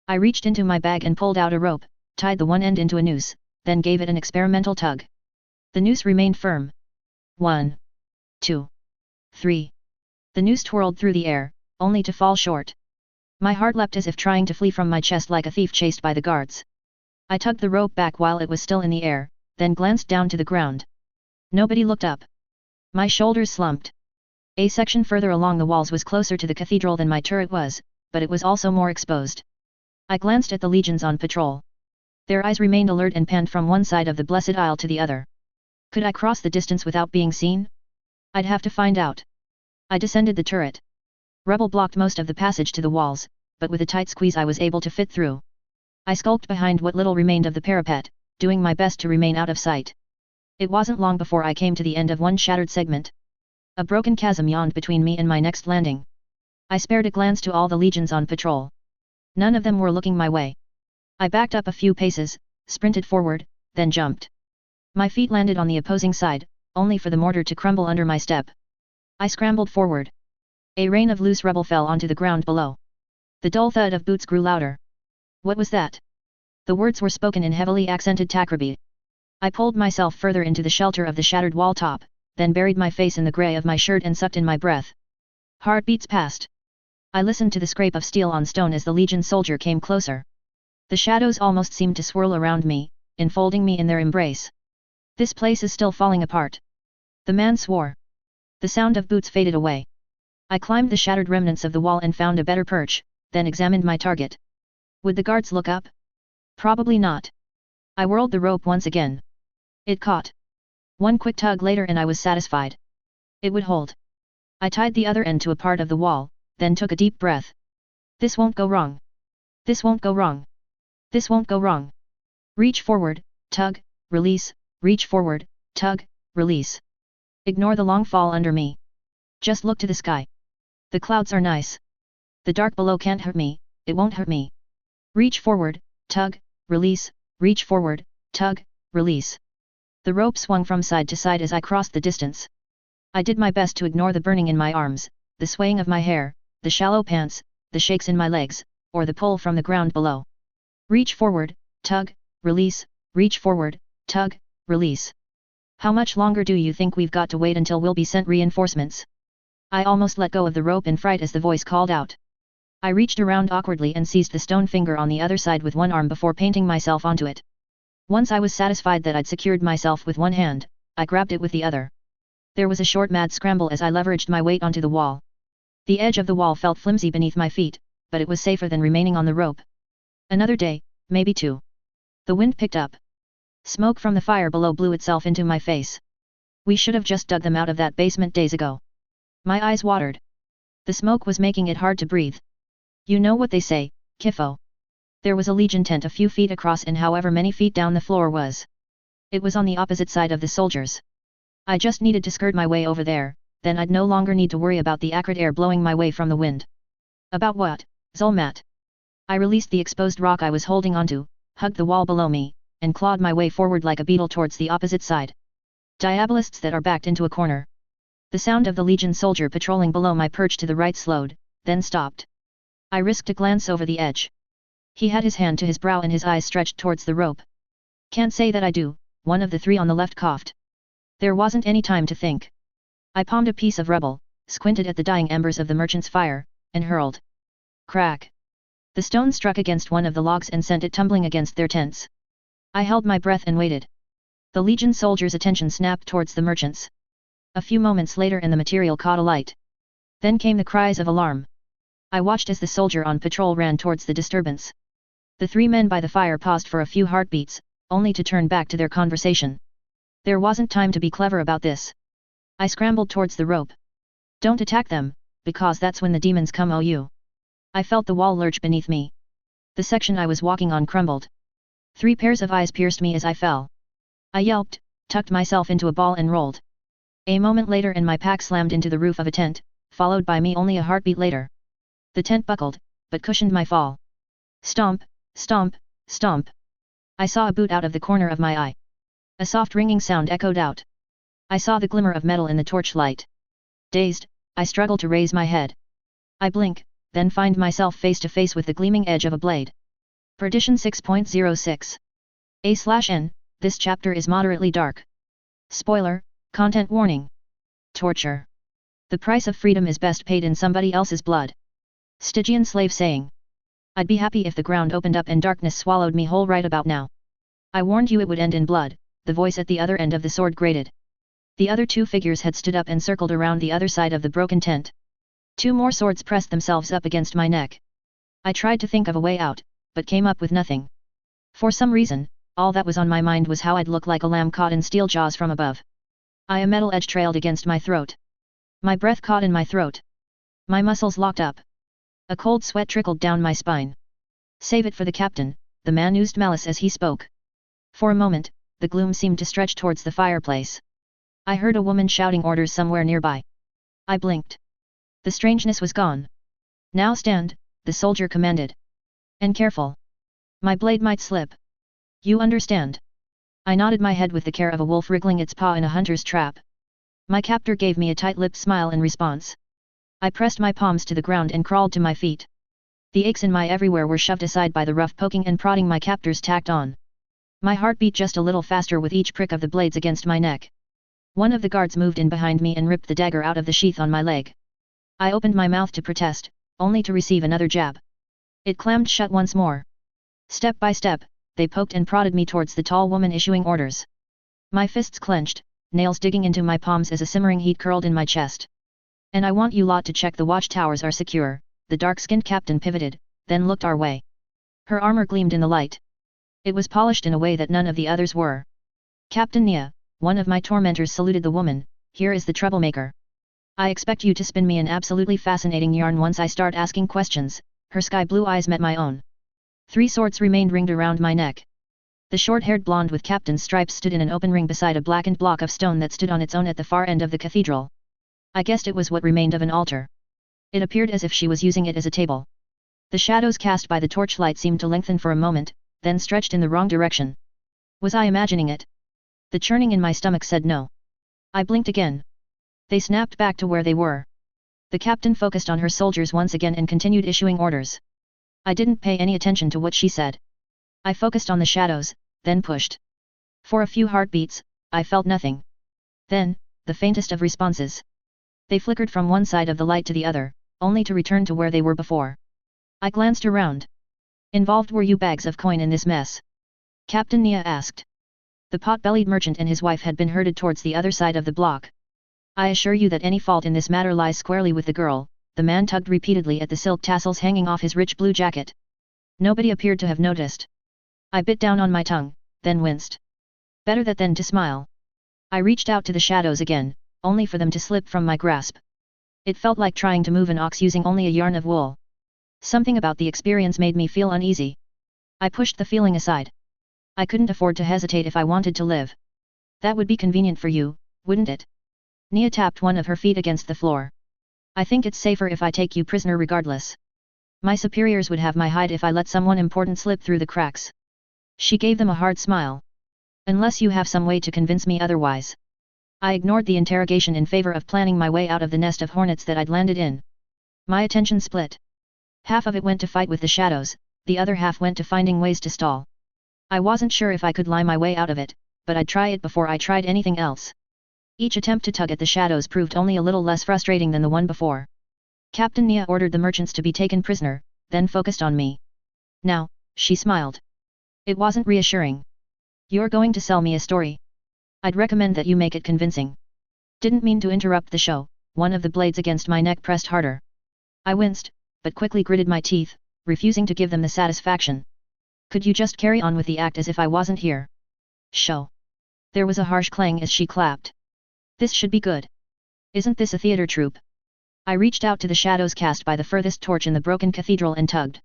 I reached into my bag and pulled out a rope, tied the one end into a noose, then gave it an experimental tug. The noose remained firm. 1, 2, 3. The noose twirled through the air, only to fall short. My heart leapt as if trying to flee from my chest like a thief chased by the guards. I tugged the rope back while it was still in the air, then glanced down to the ground. Nobody looked up. My shoulders slumped. A section further along the walls was closer to the cathedral than my turret was, but it was also more exposed. I glanced at the legions on patrol. Their eyes remained alert and panned from one side of the blessed isle to the other. Could I cross the distance without being seen? I'd have to find out. I descended the turret. Rubble blocked most of the passage to the walls, but with a tight squeeze I was able to fit through. I skulked behind what little remained of the parapet, doing my best to remain out of sight. It wasn't long before I came to the end of one shattered segment. A broken chasm yawned between me and my next landing. I spared a glance to all the legions on patrol. None of them were looking my way. I backed up a few paces, sprinted forward, then jumped. My feet landed on the opposing side, only for the mortar to crumble under my step. I scrambled forward. A rain of loose rubble fell onto the ground below. The dull thud of boots grew louder. What was that? The words were spoken in heavily accented Takrabi. I pulled myself further into the shelter of the shattered wall top, then buried my face in the grey of my shirt and sucked in my breath. Heartbeats passed. I listened to the scrape of steel on stone as the Legion soldier came closer. The shadows almost seemed to swirl around me, enfolding me in their embrace. This place is still falling apart. The man swore. The sound of boots faded away. I climbed the shattered remnants of the wall and found a better perch, then examined my target. Would the guards look up? Probably not. I whirled the rope once again. It caught. One quick tug later and I was satisfied. It would hold. I tied the other end to a part of the wall, then took a deep breath. This won't go wrong. This won't go wrong. This won't go wrong. Reach forward, tug, release, reach forward, tug, release. Ignore the long fall under me. Just look to the sky. The clouds are nice. The dark below can't hurt me, it won't hurt me. Reach forward, tug, release, reach forward, tug, release. The rope swung from side to side as I crossed the distance. I did my best to ignore the burning in my arms, the swaying of my hair, the shallow pants, the shakes in my legs, or the pull from the ground below. Reach forward, tug, release, reach forward, tug, release. How much longer do you think we've got to wait until we'll be sent reinforcements? I almost let go of the rope in fright as the voice called out. I reached around awkwardly and seized the stone finger on the other side with one arm before painting myself onto it. Once I was satisfied that I'd secured myself with one hand, I grabbed it with the other. There was a short mad scramble as I leveraged my weight onto the wall. The edge of the wall felt flimsy beneath my feet, but it was safer than remaining on the rope. Another day, maybe two. The wind picked up. Smoke from the fire below blew itself into my face. We should have just dug them out of that basement days ago. My eyes watered. The smoke was making it hard to breathe. You know what they say, Kifo. There was a Legion tent a few feet across and however many feet down the floor was. It was on the opposite side of the soldiers. I just needed to skirt my way over there, then I'd no longer need to worry about the acrid air blowing my way from the wind. About what, Zulmat? I released the exposed rock I was holding onto, hugged the wall below me, and clawed my way forward like a beetle towards the opposite side. Diabolists that are backed into a corner. The sound of the Legion soldier patrolling below my perch to the right slowed, then stopped. I risked a glance over the edge. He had his hand to his brow and his eyes stretched towards the rope. Can't say that I do, one of the three on the left coughed. There wasn't any time to think. I palmed a piece of rubble, squinted at the dying embers of the merchant's fire, and hurled. Crack! The stone struck against one of the logs and sent it tumbling against their tents. I held my breath and waited. The Legion soldiers' attention snapped towards the merchants. A few moments later and the material caught alight. Then came the cries of alarm. I watched as the soldier on patrol ran towards the disturbance. The three men by the fire paused for a few heartbeats, only to turn back to their conversation. There wasn't time to be clever about this. I scrambled towards the rope. Don't attack them, because that's when the demons come. You. I felt the wall lurch beneath me. The section I was walking on crumbled. 3 pairs of eyes pierced me as I fell. I yelped, tucked myself into a ball and rolled. A moment later and my pack slammed into the roof of a tent, followed by me only a heartbeat later. The tent buckled, but cushioned my fall. Stomp, stomp, stomp. I saw a boot out of the corner of my eye. A soft ringing sound echoed out. I saw the glimmer of metal in the torchlight. Dazed, I struggled to raise my head. I blink, then find myself face to face with the gleaming edge of a blade. Perdition 6.06. A/N, this chapter is moderately dark. Spoiler, content warning. Torture. The price of freedom is best paid in somebody else's blood. Stygian slave saying. I'd be happy if the ground opened up and darkness swallowed me whole right about now. I warned you it would end in blood, the voice at the other end of the sword grated. The other 2 figures had stood up and circled around the other side of the broken tent. 2 more swords pressed themselves up against my neck. I tried to think of a way out, but came up with nothing. For some reason, all that was on my mind was how I'd look like a lamb caught in steel jaws from above. A metal edge trailed against my throat. My breath caught in my throat. My muscles locked up. A cold sweat trickled down my spine. Save it for the captain, the man oozed malice as he spoke. For a moment, the gloom seemed to stretch towards the fireplace. I heard a woman shouting orders somewhere nearby. I blinked. The strangeness was gone. Now stand, the soldier commanded. And careful. My blade might slip. You understand? I nodded my head with the care of a wolf wriggling its paw in a hunter's trap. My captor gave me a tight-lipped smile in response. I pressed my palms to the ground and crawled to my feet. The aches in my everywhere were shoved aside by the rough poking and prodding my captors tacked on. My heart beat just a little faster with each prick of the blades against my neck. One of the guards moved in behind me and ripped the dagger out of the sheath on my leg. I opened my mouth to protest, only to receive another jab. It clammed shut once more. Step by step, they poked and prodded me towards the tall woman issuing orders. My fists clenched, nails digging into my palms as a simmering heat curled in my chest. And I want you lot to check the watchtowers are secure, the dark-skinned captain pivoted, then looked our way. Her armor gleamed in the light. It was polished in a way that none of the others were. Captain Nia, one of my tormentors saluted the woman, here is the troublemaker. I expect you to spin me an absolutely fascinating yarn once I start asking questions. Her sky-blue eyes met my own. 3 swords remained ringed around my neck. The short-haired blonde with captain's stripes stood in an open ring beside a blackened block of stone that stood on its own at the far end of the cathedral. I guessed it was what remained of an altar. It appeared as if she was using it as a table. The shadows cast by the torchlight seemed to lengthen for a moment, then stretched in the wrong direction. Was I imagining it? The churning in my stomach said no. I blinked again. They snapped back to where they were. The captain focused on her soldiers once again and continued issuing orders. I didn't pay any attention to what she said. I focused on the shadows, then pushed. For a few heartbeats, I felt nothing. Then, the faintest of responses. They flickered from one side of the light to the other, only to return to where they were before. I glanced around. Involved were you bags of coin in this mess? Captain Nia asked. The pot-bellied merchant and his wife had been herded towards the other side of the block. I assure you that any fault in this matter lies squarely with the girl, the man tugged repeatedly at the silk tassels hanging off his rich blue jacket. Nobody appeared to have noticed. I bit down on my tongue, then winced. Better that than to smile. I reached out to the shadows again, only for them to slip from my grasp. It felt like trying to move an ox using only a yarn of wool. Something about the experience made me feel uneasy. I pushed the feeling aside. I couldn't afford to hesitate if I wanted to live. That would be convenient for you, wouldn't it? Nia tapped one of her feet against the floor. I think it's safer if I take you prisoner regardless. My superiors would have my hide if I let someone important slip through the cracks. She gave them a hard smile. Unless you have some way to convince me otherwise. I ignored the interrogation in favor of planning my way out of the nest of hornets that I'd landed in. My attention split. Half of it went to fight with the shadows, the other half went to finding ways to stall. I wasn't sure if I could lie my way out of it, but I'd try it before I tried anything else. Each attempt to tug at the shadows proved only a little less frustrating than the one before. Captain Nia ordered the merchants to be taken prisoner, then focused on me. Now, she smiled. It wasn't reassuring. You're going to sell me a story. I'd recommend that you make it convincing. Didn't mean to interrupt the show, one of the blades against my neck pressed harder. I winced, but quickly gritted my teeth, refusing to give them the satisfaction. Could you just carry on with the act as if I wasn't here? Show. There was a harsh clang as she clapped. This should be good. Isn't this a theater troupe? I reached out to the shadows cast by the furthest torch in the broken cathedral and tugged.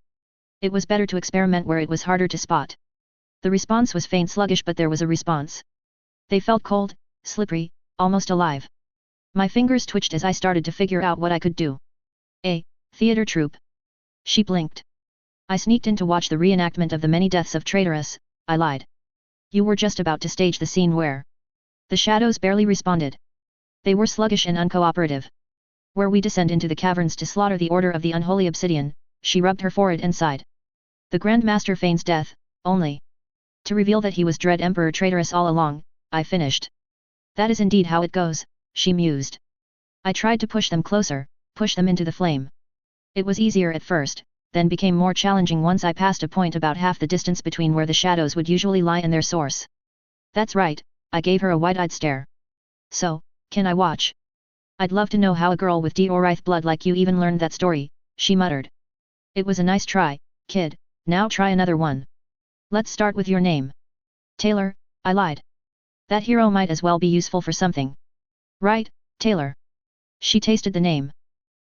It was better to experiment where it was harder to spot. The response was faint, sluggish, but there was a response. They felt cold, slippery, almost alive. My fingers twitched as I started to figure out what I could do. A theater troupe. She blinked. I sneaked in to watch the reenactment of the many deaths of traitorous, I lied. You were just about to stage the scene where... The shadows barely responded. They were sluggish and uncooperative. Where we descend into the caverns to slaughter the Order of the Unholy Obsidian, she rubbed her forehead and sighed. The Grand Master feigns death, only to reveal that he was Dread Emperor traitorous all along, I finished. That is indeed how it goes, she mused. I tried to push them closer, push them into the flame. It was easier at first, then became more challenging once I passed a point about half the distance between where the shadows would usually lie and their source. That's right, I gave her a wide-eyed stare. So, can I watch? I'd love to know how a girl with Diorite blood like you even learned that story, she muttered. It was a nice try, kid, now try another one. Let's start with your name. Taylor, I lied. That hero might as well be useful for something. Right, Taylor. She tasted the name.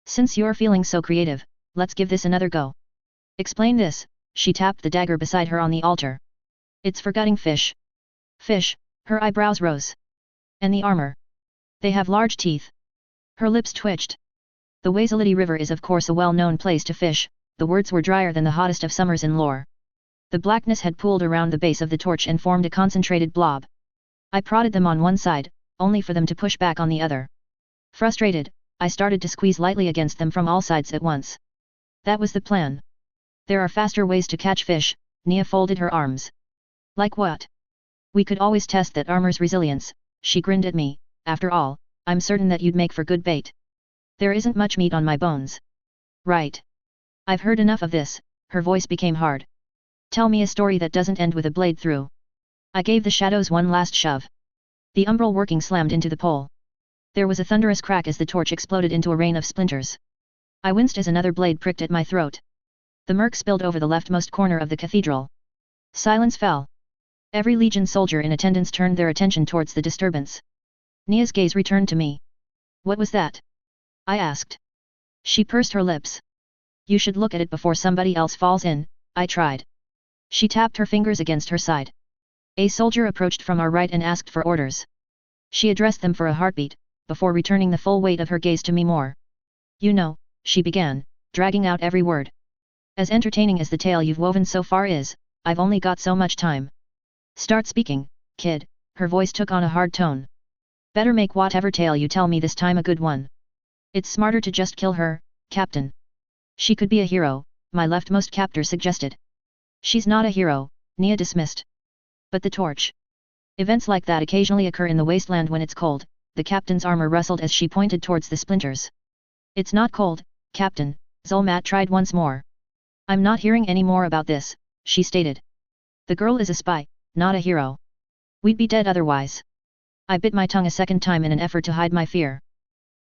Since you're feeling so creative, let's give this another go. Explain this, she tapped the dagger beside her on the altar. It's for gutting fish. Fish, her eyebrows rose. And the armor. They have large teeth. Her lips twitched. The Wazaliti River is of course a well-known place to fish, the words were drier than the hottest of summers in lore. The blackness had pooled around the base of the torch and formed a concentrated blob. I prodded them on one side, only for them to push back on the other. Frustrated, I started to squeeze lightly against them from all sides at once. That was the plan. There are faster ways to catch fish, Nia folded her arms. Like what? We could always test that armor's resilience, she grinned at me, after all, I'm certain that you'd make for good bait. There isn't much meat on my bones. Right. I've heard enough of this, her voice became hard. Tell me a story that doesn't end with a blade through. I gave the shadows one last shove. The umbral working slammed into the pole. There was a thunderous crack as the torch exploded into a rain of splinters. I winced as another blade pricked at my throat. The murk spilled over the leftmost corner of the cathedral. Silence fell. Every Legion soldier in attendance turned their attention towards the disturbance. Nia's gaze returned to me. What was that? I asked. She pursed her lips. You should look at it before somebody else falls in, I tried. She tapped her fingers against her side. A soldier approached from our right and asked for orders. She addressed them for a heartbeat, before returning the full weight of her gaze to me more. You know, she began, dragging out every word. As entertaining as the tale you've woven so far is, I've only got so much time. Start speaking, kid, her voice took on a hard tone. Better make whatever tale you tell me this time a good one. It's smarter to just kill her, Captain. She could be a hero, my leftmost captor suggested. She's not a hero, Nia dismissed. But the torch. Events like that occasionally occur in the wasteland when it's cold. The captain's armor rustled as she pointed towards the splinters. It's not cold, Captain, Zulmat tried once more. I'm not hearing any more about this, she stated. The girl is a spy, not a hero. We'd be dead otherwise. I bit my tongue a second time in an effort to hide my fear.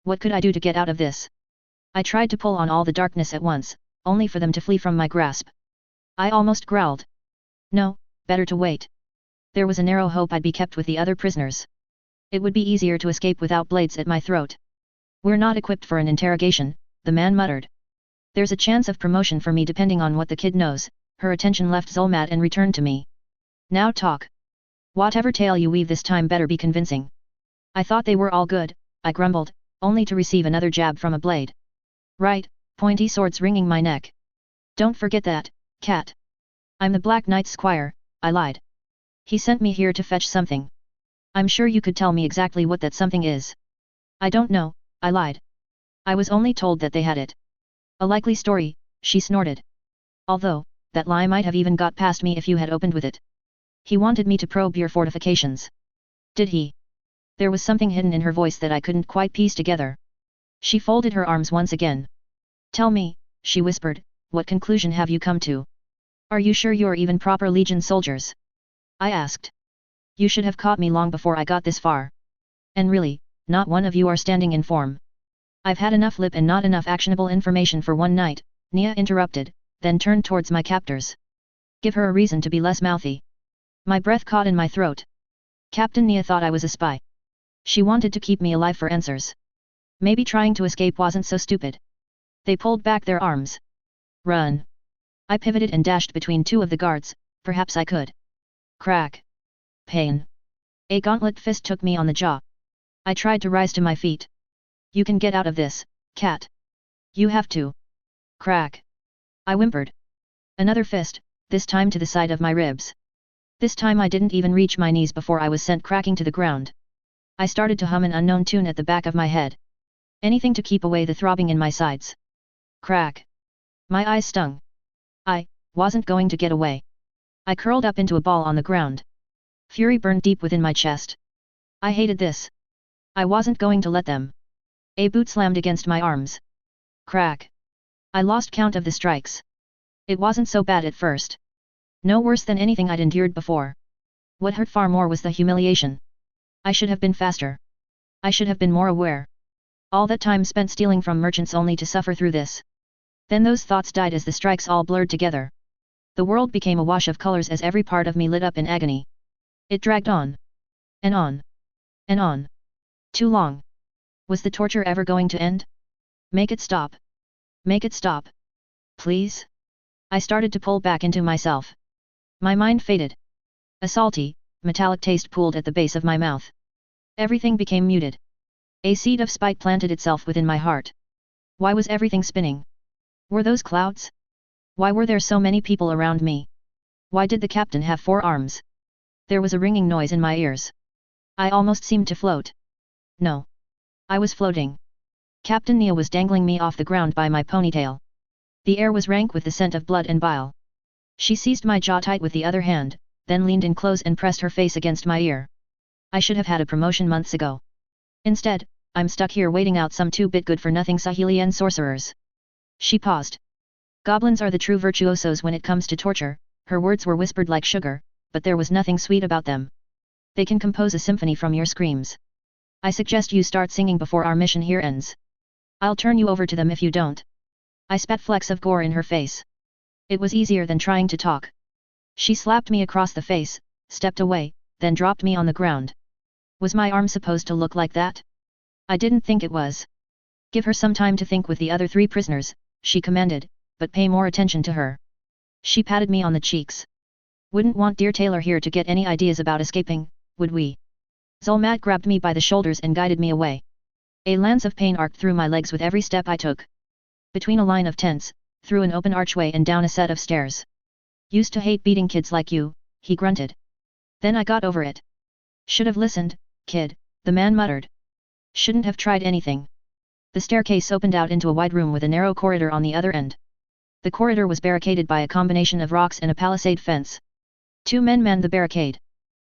What could I do to get out of this? I tried to pull on all the darkness at once, only for them to flee from my grasp. I almost growled. No, better to wait. There was a narrow hope I'd be kept with the other prisoners. It would be easier to escape without blades at my throat. We're not equipped for an interrogation, the man muttered. There's a chance of promotion for me depending on what the kid knows. Her attention left Zulmat and returned to me. Now talk. Whatever tale you weave this time better be convincing. I thought they were all good, I grumbled, only to receive another jab from a blade. Right, pointy swords wringing my neck. Don't forget that, cat. I'm the Black Knight's squire, I lied. He sent me here to fetch something. I'm sure you could tell me exactly what that something is. I don't know, I lied. I was only told that they had it. A likely story, she snorted. Although, that lie might have even got past me if you had opened with it. He wanted me to probe your fortifications. Did he? There was something hidden in her voice that I couldn't quite piece together. She folded her arms once again. Tell me, she whispered, what conclusion have you come to? Are you sure you're even proper Legion soldiers? I asked. You should have caught me long before I got this far. And really, not one of you are standing in form. I've had enough lip and not enough actionable information for one night, Nia interrupted, then turned towards my captors. Give her a reason to be less mouthy. My breath caught in my throat. Captain Nia thought I was a spy. She wanted to keep me alive for answers. Maybe trying to escape wasn't so stupid. They pulled back their arms. Run. I pivoted and dashed between two of the guards, perhaps I could. Crack. Pain. A gauntlet fist took me on the jaw. I tried to rise to my feet. You can get out of this, cat. You have to. Crack. I whimpered. Another fist, this time to the side of my ribs. This time I didn't even reach my knees before I was sent cracking to the ground. I started to hum an unknown tune at the back of my head. Anything to keep away the throbbing in my sides. Crack. My eyes stung. I wasn't going to get away. I curled up into a ball on the ground. Fury burned deep within my chest. I hated this. I wasn't going to let them. A boot slammed against my arms. Crack. I lost count of the strikes. It wasn't so bad at first. No worse than anything I'd endured before. What hurt far more was the humiliation. I should have been faster. I should have been more aware. All that time spent stealing from merchants only to suffer through this. Then those thoughts died as the strikes all blurred together. The world became a wash of colors as every part of me lit up in agony. It dragged on. And on. And on. Too long. Was the torture ever going to end? Make it stop. Make it stop. Please? I started to pull back into myself. My mind faded. A salty, metallic taste pooled at the base of my mouth. Everything became muted. A seed of spite planted itself within my heart. Why was everything spinning? Were those clouds? Why were there so many people around me? Why did the captain have 4 arms? There was a ringing noise in my ears. I almost seemed to float. No. I was floating. Captain Nia was dangling me off the ground by my ponytail. The air was rank with the scent of blood and bile. She seized my jaw tight with the other hand, then leaned in close and pressed her face against my ear. I should have had a promotion months ago. Instead, I'm stuck here waiting out some 2-bit good-for-nothing Sahelian sorcerers. She paused. Goblins are the true virtuosos when it comes to torture, her words were whispered like sugar, but there was nothing sweet about them. They can compose a symphony from your screams. I suggest you start singing before our mission here ends. I'll turn you over to them if you don't. I spat flecks of gore in her face. It was easier than trying to talk. She slapped me across the face, stepped away, then dropped me on the ground. Was my arm supposed to look like that? I didn't think it was. Give her some time to think with the other 3 prisoners, she commanded, but pay more attention to her. She patted me on the cheeks. Wouldn't want dear Taylor here to get any ideas about escaping, would we? Zulmat grabbed me by the shoulders and guided me away. A lance of pain arced through my legs with every step I took. Between a line of tents, through an open archway and down a set of stairs. Used to hate beating kids like you, he grunted. Then I got over it. Should have listened, kid, the man muttered. Shouldn't have tried anything. The staircase opened out into a wide room with a narrow corridor on the other end. The corridor was barricaded by a combination of rocks and a palisade fence. 2 men manned the barricade.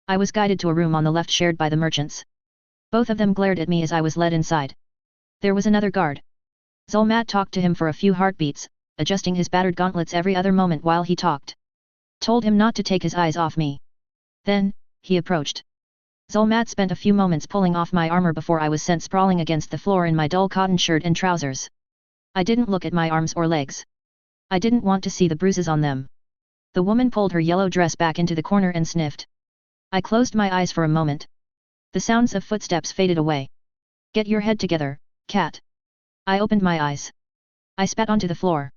I was guided to a room on the left shared by the merchants. Both of them glared at me as I was led inside. There was another guard. Zulmat talked to him for a few heartbeats, adjusting his battered gauntlets every other moment while he talked. Told him not to take his eyes off me. Then, he approached. Zulmat spent a few moments pulling off my armor before I was sent sprawling against the floor in my dull cotton shirt and trousers. I didn't look at my arms or legs. I didn't want to see the bruises on them. The woman pulled her yellow dress back into the corner and sniffed. I closed my eyes for a moment. The sounds of footsteps faded away. Get your head together, cat. I opened my eyes. I spat onto the floor.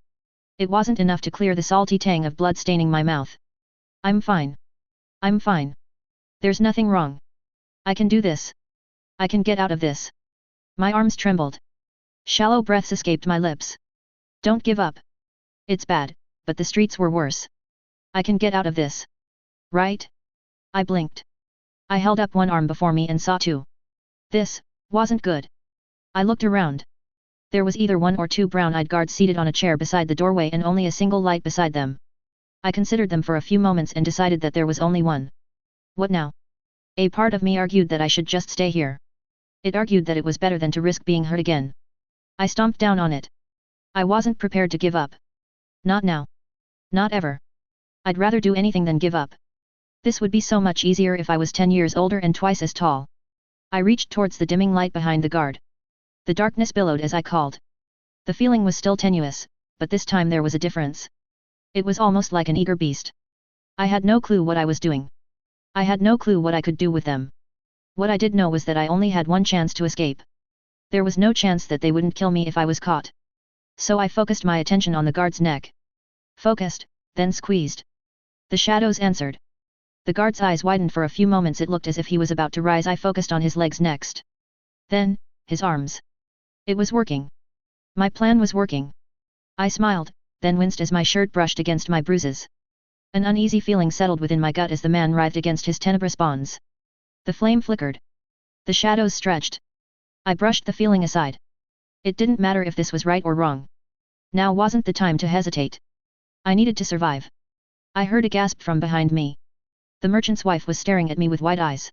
It wasn't enough to clear the salty tang of blood staining my mouth. I'm fine. I'm fine. There's nothing wrong. I can do this. I can get out of this. My arms trembled. Shallow breaths escaped my lips. Don't give up. It's bad, but the streets were worse. I can get out of this. Right? I blinked. I held up one arm before me and saw two. This wasn't good. I looked around. There was either one or two brown-eyed guards seated on a chair beside the doorway and only a single light beside them. I considered them for a few moments and decided that there was only one. What now? A part of me argued that I should just stay here. It argued that it was better than to risk being hurt again. I stomped down on it. I wasn't prepared to give up. Not now. Not ever. I'd rather do anything than give up. This would be so much easier if I was 10 years older and twice as tall. I reached towards the dimming light behind the guard. The darkness billowed as I called. The feeling was still tenuous, but this time there was a difference. It was almost like an eager beast. I had no clue what I was doing. I had no clue what I could do with them. What I did know was that I only had one chance to escape. There was no chance that they wouldn't kill me if I was caught. So I focused my attention on the guard's neck. Focused, then squeezed. The shadows answered. The guard's eyes widened for a few moments. It looked as if he was about to rise. I focused on his legs next. Then, his arms. It was working. My plan was working. I smiled, then winced as my shirt brushed against my bruises. An uneasy feeling settled within my gut as the man writhed against his tenebrous bonds. The flame flickered. The shadows stretched. I brushed the feeling aside. It didn't matter if this was right or wrong. Now wasn't the time to hesitate. I needed to survive. I heard a gasp from behind me. The merchant's wife was staring at me with wide eyes.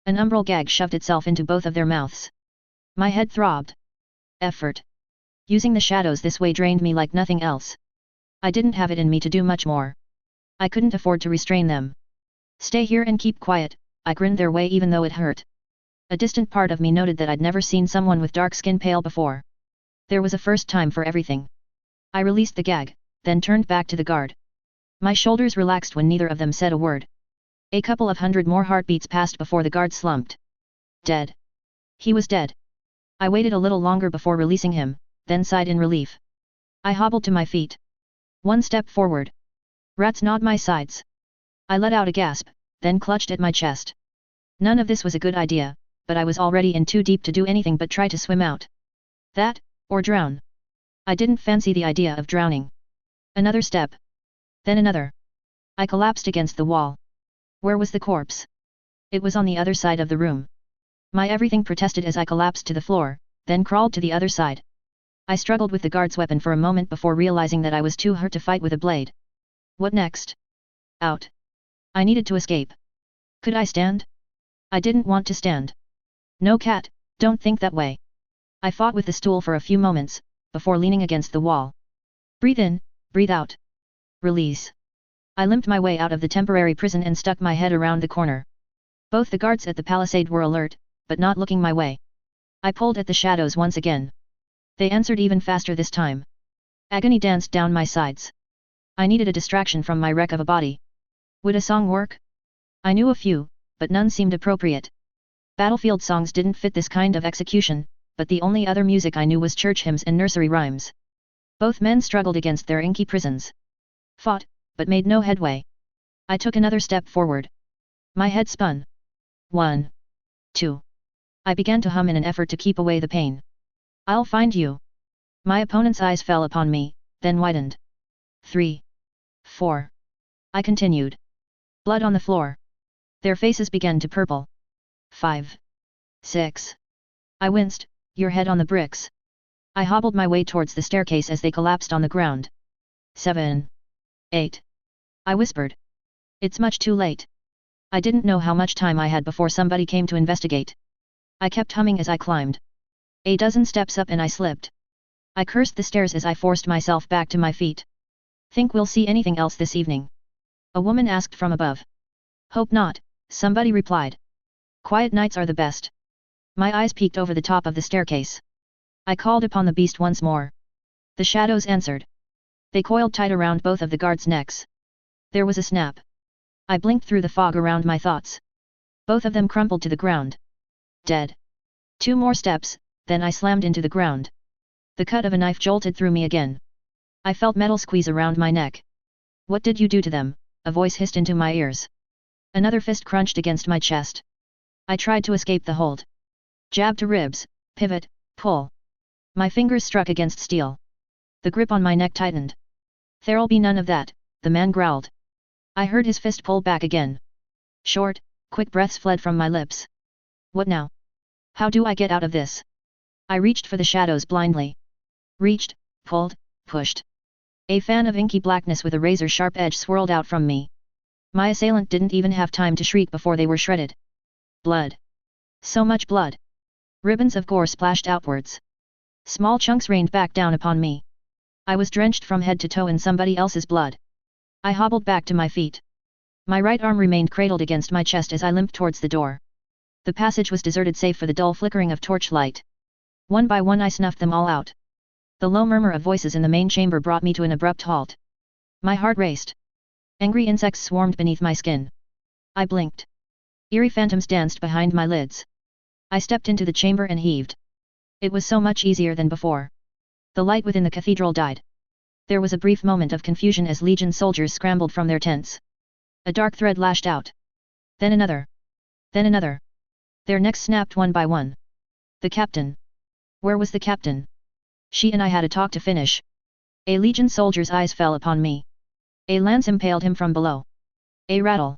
An umbral gag shoved itself into both of their mouths. My head throbbed. Effort. Using the shadows this way drained me like nothing else. I didn't have it in me to do much more. I couldn't afford to restrain them. Stay here and keep quiet, I grinned their way even though it hurt. A distant part of me noted that I'd never seen someone with dark skin pale before. There was a first time for everything. I released the gag, then turned back to the guard. My shoulders relaxed when neither of them said a word. A couple of hundred more heartbeats passed before the guard slumped. Dead. He was dead. I waited a little longer before releasing him, then sighed in relief. I hobbled to my feet. One step forward. Rats gnawed my sides. I let out a gasp, then clutched at my chest. None of this was a good idea, but I was already in too deep to do anything but try to swim out. That, or drown. I didn't fancy the idea of drowning. Another step. Then another. I collapsed against the wall. Where was the corpse? It was on the other side of the room. My everything protested as I collapsed to the floor, then crawled to the other side. I struggled with the guard's weapon for a moment before realizing that I was too hurt to fight with a blade. What next? Out. I needed to escape. Could I stand? I didn't want to stand. No, cat, don't think that way. I fought with the stool for a few moments, before leaning against the wall. Breathe in, breathe out. Release. I limped my way out of the temporary prison and stuck my head around the corner. Both the guards at the palisade were alert, but not looking my way. I pulled at the shadows once again. They answered even faster this time. Agony danced down my sides. I needed a distraction from my wreck of a body. Would a song work? I knew a few, but none seemed appropriate. Battlefield songs didn't fit this kind of execution, but the only other music I knew was church hymns and nursery rhymes. Both men struggled against their inky prisons. Fought, but made no headway. I took another step forward. My head spun. 1. 2. I began to hum in an effort to keep away the pain. I'll find you. My opponent's eyes fell upon me, then widened. 3. 4. I continued. Blood on the floor. Their faces began to purple. 5. 6. I winced, your head on the bricks. I hobbled my way towards the staircase as they collapsed on the ground. 7. 8. I whispered. It's much too late. I didn't know how much time I had before somebody came to investigate. I kept humming as I climbed. A dozen steps up and I slipped. I cursed the stairs as I forced myself back to my feet. Think we'll see anything else this evening? A woman asked from above. Hope not, somebody replied. Quiet nights are the best. My eyes peeked over the top of the staircase. I called upon the beast once more. The shadows answered. They coiled tight around both of the guards' necks. There was a snap. I blinked through the fog around my thoughts. Both of them crumpled to the ground. Dead. 2 more steps, then I slammed into the ground. The cut of a knife jolted through me again. I felt metal squeeze around my neck. What did you do to them? A voice hissed into my ears. Another fist crunched against my chest. I tried to escape the hold. Jab to ribs, pivot, pull. My fingers struck against steel. The grip on my neck tightened. There'll be none of that, the man growled. I heard his fist pull back again. Short, quick breaths fled from my lips. What now? How do I get out of this? I reached for the shadows blindly. Reached, pulled, pushed. A fan of inky blackness with a razor-sharp edge swirled out from me. My assailant didn't even have time to shriek before they were shredded. Blood. So much blood. Ribbons of gore splashed outwards. Small chunks rained back down upon me. I was drenched from head to toe in somebody else's blood. I hobbled back to my feet. My right arm remained cradled against my chest as I limped towards the door. The passage was deserted save for the dull flickering of torchlight. One by one I snuffed them all out. The low murmur of voices in the main chamber brought me to an abrupt halt. My heart raced. Angry insects swarmed beneath my skin. I blinked. Eerie phantoms danced behind my lids. I stepped into the chamber and heaved. It was so much easier than before. The light within the cathedral died. There was a brief moment of confusion as Legion soldiers scrambled from their tents. A dark thread lashed out. Then another. Then another. Their necks snapped one by one. The captain. Where was the captain? She and I had a talk to finish. A Legion soldier's eyes fell upon me. A lance impaled him from below. A rattle.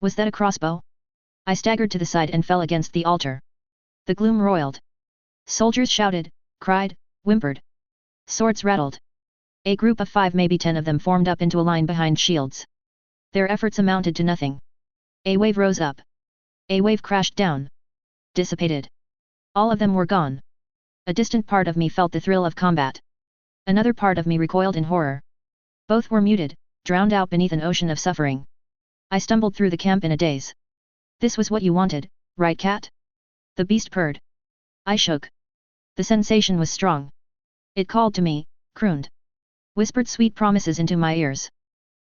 Was that a crossbow? I staggered to the side and fell against the altar. The gloom roiled. Soldiers shouted, cried, whimpered. Swords rattled. A group of 5, maybe 10 of them formed up into a line behind shields. Their efforts amounted to nothing. A wave rose up. A wave crashed down. Dissipated. All of them were gone. A distant part of me felt the thrill of combat. Another part of me recoiled in horror. Both were muted, drowned out beneath an ocean of suffering. I stumbled through the camp in a daze. This was what you wanted, right, cat? The beast purred. I shook. The sensation was strong. It called to me, crooned. Whispered sweet promises into my ears.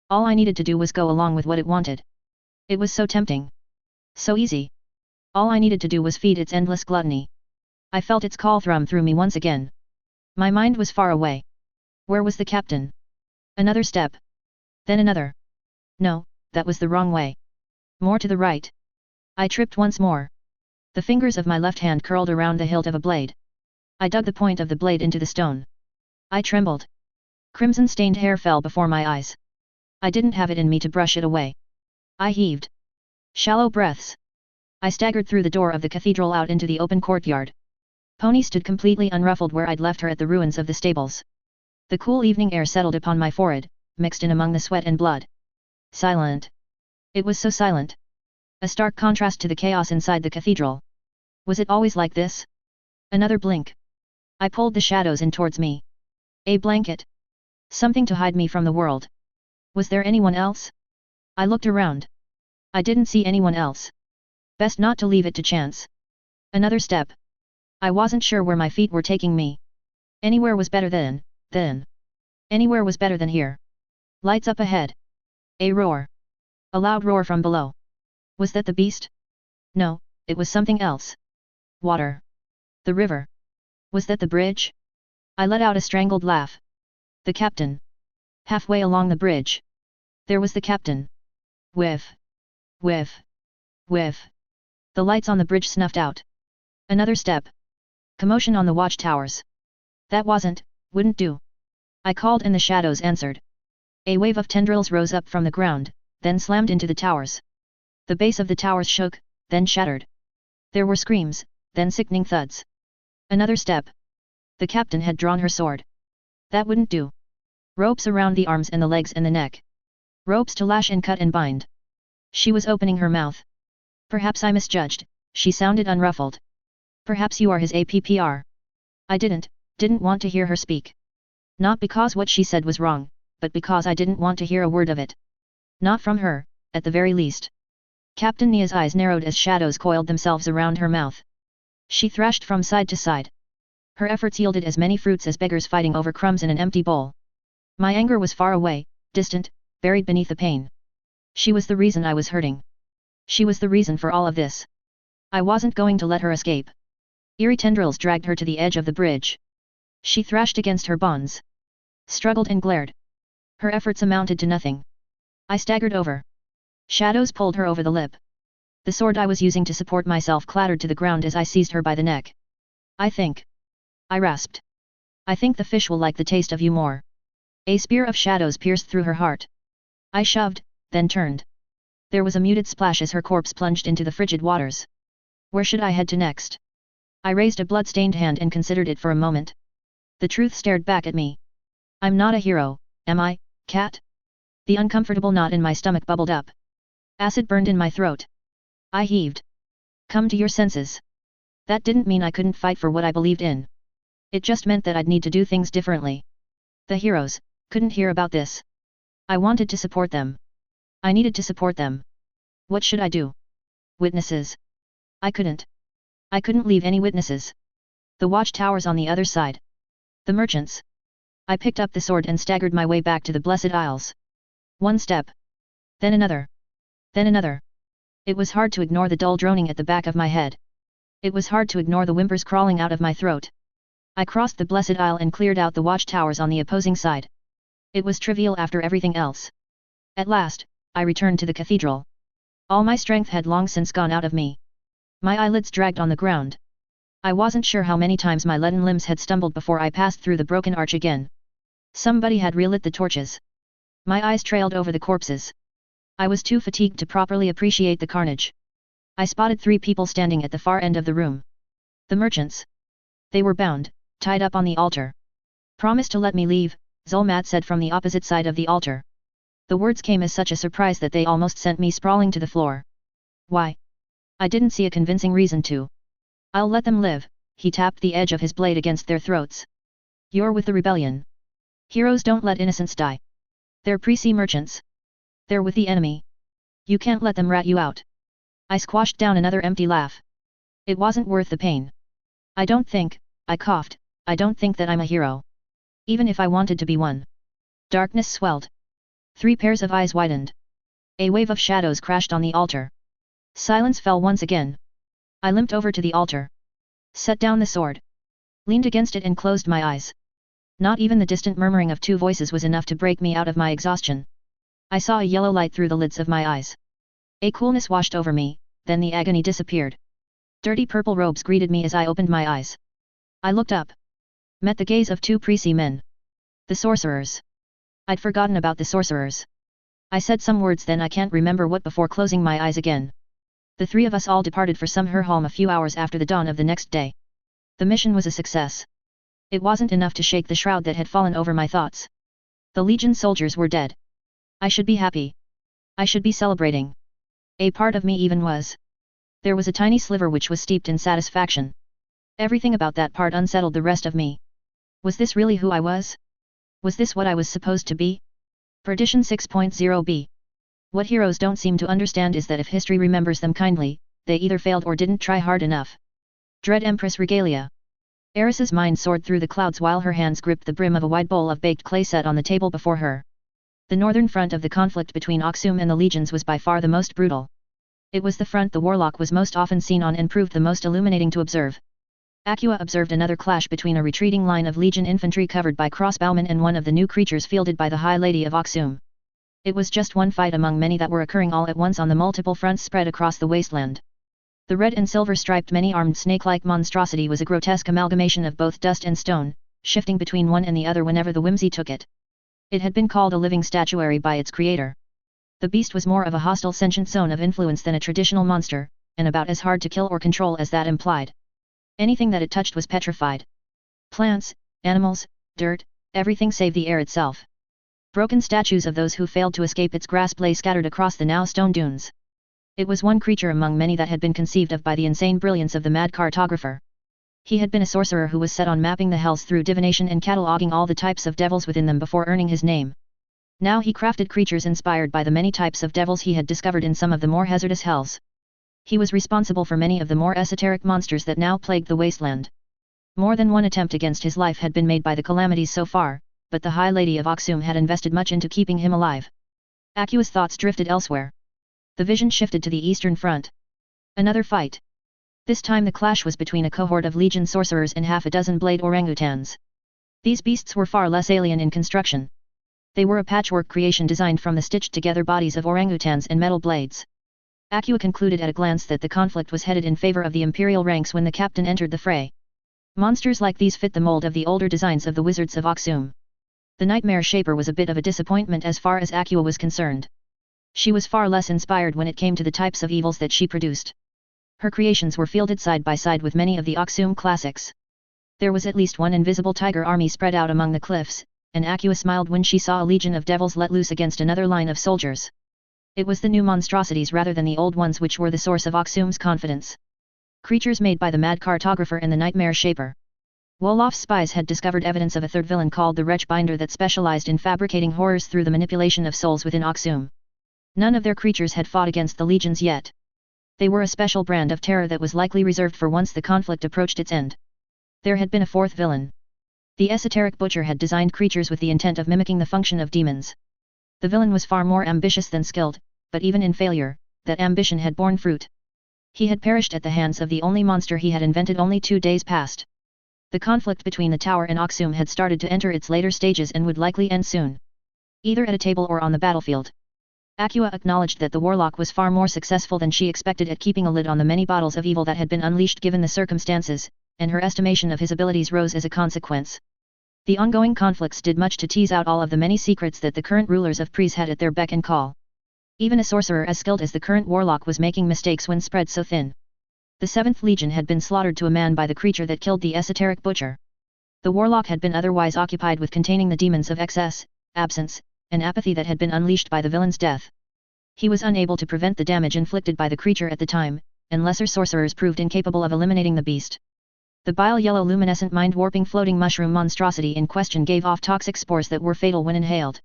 All I needed to do was go along with what it wanted. It was so tempting. So easy. All I needed to do was feed its endless gluttony. I felt its call thrum through me once again. My mind was far away. Where was the captain? Another step. Then another. No, that was the wrong way. More to the right. I tripped once more. The fingers of my left hand curled around the hilt of a blade. I dug the point of the blade into the stone. I trembled. Crimson-stained hair fell before my eyes. I didn't have it in me to brush it away. I heaved. Shallow breaths. I staggered through the door of the cathedral out into the open courtyard. Pony stood completely unruffled where I'd left her at the ruins of the stables. The cool evening air settled upon my forehead, mixed in among the sweat and blood. Silent. It was so silent. A stark contrast to the chaos inside the cathedral. Was it always like this? Another blink. I pulled the shadows in towards me. A blanket. Something to hide me from the world. Was there anyone else? I looked around. I didn't see anyone else. Best not to leave it to chance. Another step. I wasn't sure where my feet were taking me. Anywhere was better than. Anywhere was better than here. Lights up ahead. A roar. A loud roar from below. Was that the beast? No, it was something else. Water. The river. Was that the bridge? I let out a strangled laugh. The captain. Halfway along the bridge. There was the captain. Whiff. Whiff. Whiff. The lights on the bridge snuffed out. Another step. Commotion on the watchtowers. That wouldn't do. I called and the shadows answered. A wave of tendrils rose up from the ground, then slammed into the towers. The base of the towers shook, then shattered. There were screams, then sickening thuds. Another step. The captain had drawn her sword. That wouldn't do. Ropes around the arms and the legs and the neck. Ropes to lash and cut and bind. She was opening her mouth. Perhaps I misjudged, she sounded unruffled. Perhaps you are his APPR. I didn't want to hear her speak. Not because what she said was wrong, but because I didn't want to hear a word of it. Not from her, at the very least. Captain Nia's eyes narrowed as shadows coiled themselves around her mouth. She thrashed from side to side. Her efforts yielded as many fruits as beggars fighting over crumbs in an empty bowl. My anger was far away, distant, buried beneath the pain. She was the reason I was hurting. She was the reason for all of this. I wasn't going to let her escape. Eerie tendrils dragged her to the edge of the bridge. She thrashed against her bonds. Struggled and glared. Her efforts amounted to nothing. I staggered over. Shadows pulled her over the lip. The sword I was using to support myself clattered to the ground as I seized her by the neck. I rasped. I think the fish will like the taste of you more. A spear of shadows pierced through her heart. I shoved, then turned. There was a muted splash as her corpse plunged into the frigid waters. Where should I head to next? I raised a blood-stained hand and considered it for a moment. The truth stared back at me. I'm not a hero, am I, Cat? The uncomfortable knot in my stomach bubbled up. Acid burned in my throat. I heaved. Come to your senses. That didn't mean I couldn't fight for what I believed in. It just meant that I'd need to do things differently. The heroes couldn't hear about this. I wanted to support them. I needed to support them. What should I do? Witnesses. I couldn't leave any witnesses. The watchtowers on the other side. The merchants. I picked up the sword and staggered my way back to the Blessed Isles. One step. Then another. Then another. It was hard to ignore the dull droning at the back of my head. It was hard to ignore the whimpers crawling out of my throat. I crossed the Blessed Isle and cleared out the watchtowers on the opposing side. It was trivial after everything else. At last, I returned to the cathedral. All my strength had long since gone out of me. My eyelids dragged on the ground. I wasn't sure how many times my leaden limbs had stumbled before I passed through the broken arch again. Somebody had relit the torches. My eyes trailed over the corpses. I was too fatigued to properly appreciate the carnage. I spotted 3 people standing at the far end of the room. The merchants. They were bound, tied up on the altar. Promise to let me leave, Zulmat said from the opposite side of the altar. The words came as such a surprise that they almost sent me sprawling to the floor. Why? I didn't see a convincing reason to. I'll let them live, he tapped the edge of his blade against their throats. You're with the rebellion. Heroes don't let innocents die. They're pre-sea merchants. They're with the enemy. You can't let them rat you out. I squashed down another empty laugh. It wasn't worth the pain. I coughed, I don't think that I'm a hero. Even if I wanted to be one. Darkness swelled. 3 pairs of eyes widened. A wave of shadows crashed on the altar. Silence fell once again. I limped over to the altar. Set down the sword. Leaned against it and closed my eyes. Not even the distant murmuring of 2 voices was enough to break me out of my exhaustion. I saw a yellow light through the lids of my eyes. A coolness washed over me, then the agony disappeared. Dirty purple robes greeted me as I opened my eyes. I looked up. Met the gaze of 2 pre-sea men. The sorcerers. I'd forgotten about the sorcerers. I said some words then I can't remember what before closing my eyes again. The 3 of us all departed for some Herholm a few hours after the dawn of the next day. The mission was a success. It wasn't enough to shake the shroud that had fallen over my thoughts. The Legion soldiers were dead. I should be happy. I should be celebrating. A part of me even was. There was a tiny sliver which was steeped in satisfaction. Everything about that part unsettled the rest of me. Was this really who I was? Was this what I was supposed to be? Perdition 6.0b. What heroes don't seem to understand is that if history remembers them kindly, they either failed or didn't try hard enough. Dread Empress Regalia. Eris's mind soared through the clouds while her hands gripped the brim of a wide bowl of baked clay set on the table before her. The northern front of the conflict between Aksum and the legions was by far the most brutal. It was the front the warlock was most often seen on and proved the most illuminating to observe. Acua observed another clash between a retreating line of legion infantry covered by crossbowmen and one of the new creatures fielded by the High Lady of Aksum. It was just one fight among many that were occurring all at once on the multiple fronts spread across the wasteland. The red and silver striped many-armed snake-like monstrosity was a grotesque amalgamation of both dust and stone, shifting between one and the other whenever the whimsy took it. It had been called a living statuary by its creator. The beast was more of a hostile sentient zone of influence than a traditional monster, and about as hard to kill or control as that implied. Anything that it touched was petrified. Plants, animals, dirt, everything save the air itself. Broken statues of those who failed to escape its grasp lay scattered across the now stone dunes. It was one creature among many that had been conceived of by the insane brilliance of the mad cartographer. He had been a sorcerer who was set on mapping the hells through divination and cataloguing all the types of devils within them before earning his name. Now he crafted creatures inspired by the many types of devils he had discovered in some of the more hazardous hells. He was responsible for many of the more esoteric monsters that now plagued the wasteland. More than one attempt against his life had been made by the calamities so far, but the High Lady of Aksum had invested much into keeping him alive. Akua's thoughts drifted elsewhere. The vision shifted to the eastern front. Another fight. This time the clash was between a cohort of legion sorcerers and half a dozen blade orangutans. These beasts were far less alien in construction. They were a patchwork creation designed from the stitched-together bodies of orangutans and metal blades. Akua concluded at a glance that the conflict was headed in favor of the imperial ranks when the captain entered the fray. Monsters like these fit the mold of the older designs of the wizards of Aksum. The Nightmare Shaper was a bit of a disappointment as far as Akua was concerned. She was far less inspired when it came to the types of evils that she produced. Her creations were fielded side by side with many of the Aksum classics. There was at least one invisible tiger army spread out among the cliffs, and Akua smiled when she saw a legion of devils let loose against another line of soldiers. It was the new monstrosities rather than the old ones which were the source of Aksum's confidence. Creatures made by the Mad Cartographer and the Nightmare Shaper. Wolof's spies had discovered evidence of a third villain called the Wretchbinder that specialized in fabricating horrors through the manipulation of souls within Aksum. None of their creatures had fought against the legions yet. They were a special brand of terror that was likely reserved for once the conflict approached its end. There had been a fourth villain. The esoteric butcher had designed creatures with the intent of mimicking the function of demons. The villain was far more ambitious than skilled, but even in failure, that ambition had borne fruit. He had perished at the hands of the only monster he had invented only 2 days past. The conflict between the tower and Aksum had started to enter its later stages and would likely end soon. Either at a table or on the battlefield. Akua acknowledged that the warlock was far more successful than she expected at keeping a lid on the many bottles of evil that had been unleashed given the circumstances, and her estimation of his abilities rose as a consequence. The ongoing conflicts did much to tease out all of the many secrets that the current rulers of Pries had at their beck and call. Even a sorcerer as skilled as the current warlock was making mistakes when spread so thin. The 7th Legion had been slaughtered to a man by the creature that killed the esoteric butcher. The warlock had been otherwise occupied with containing the demons of excess, absence, and apathy that had been unleashed by the villain's death. He was unable to prevent the damage inflicted by the creature at the time, and lesser sorcerers proved incapable of eliminating the beast. The bile-yellow luminescent mind-warping floating mushroom monstrosity in question gave off toxic spores that were fatal when inhaled.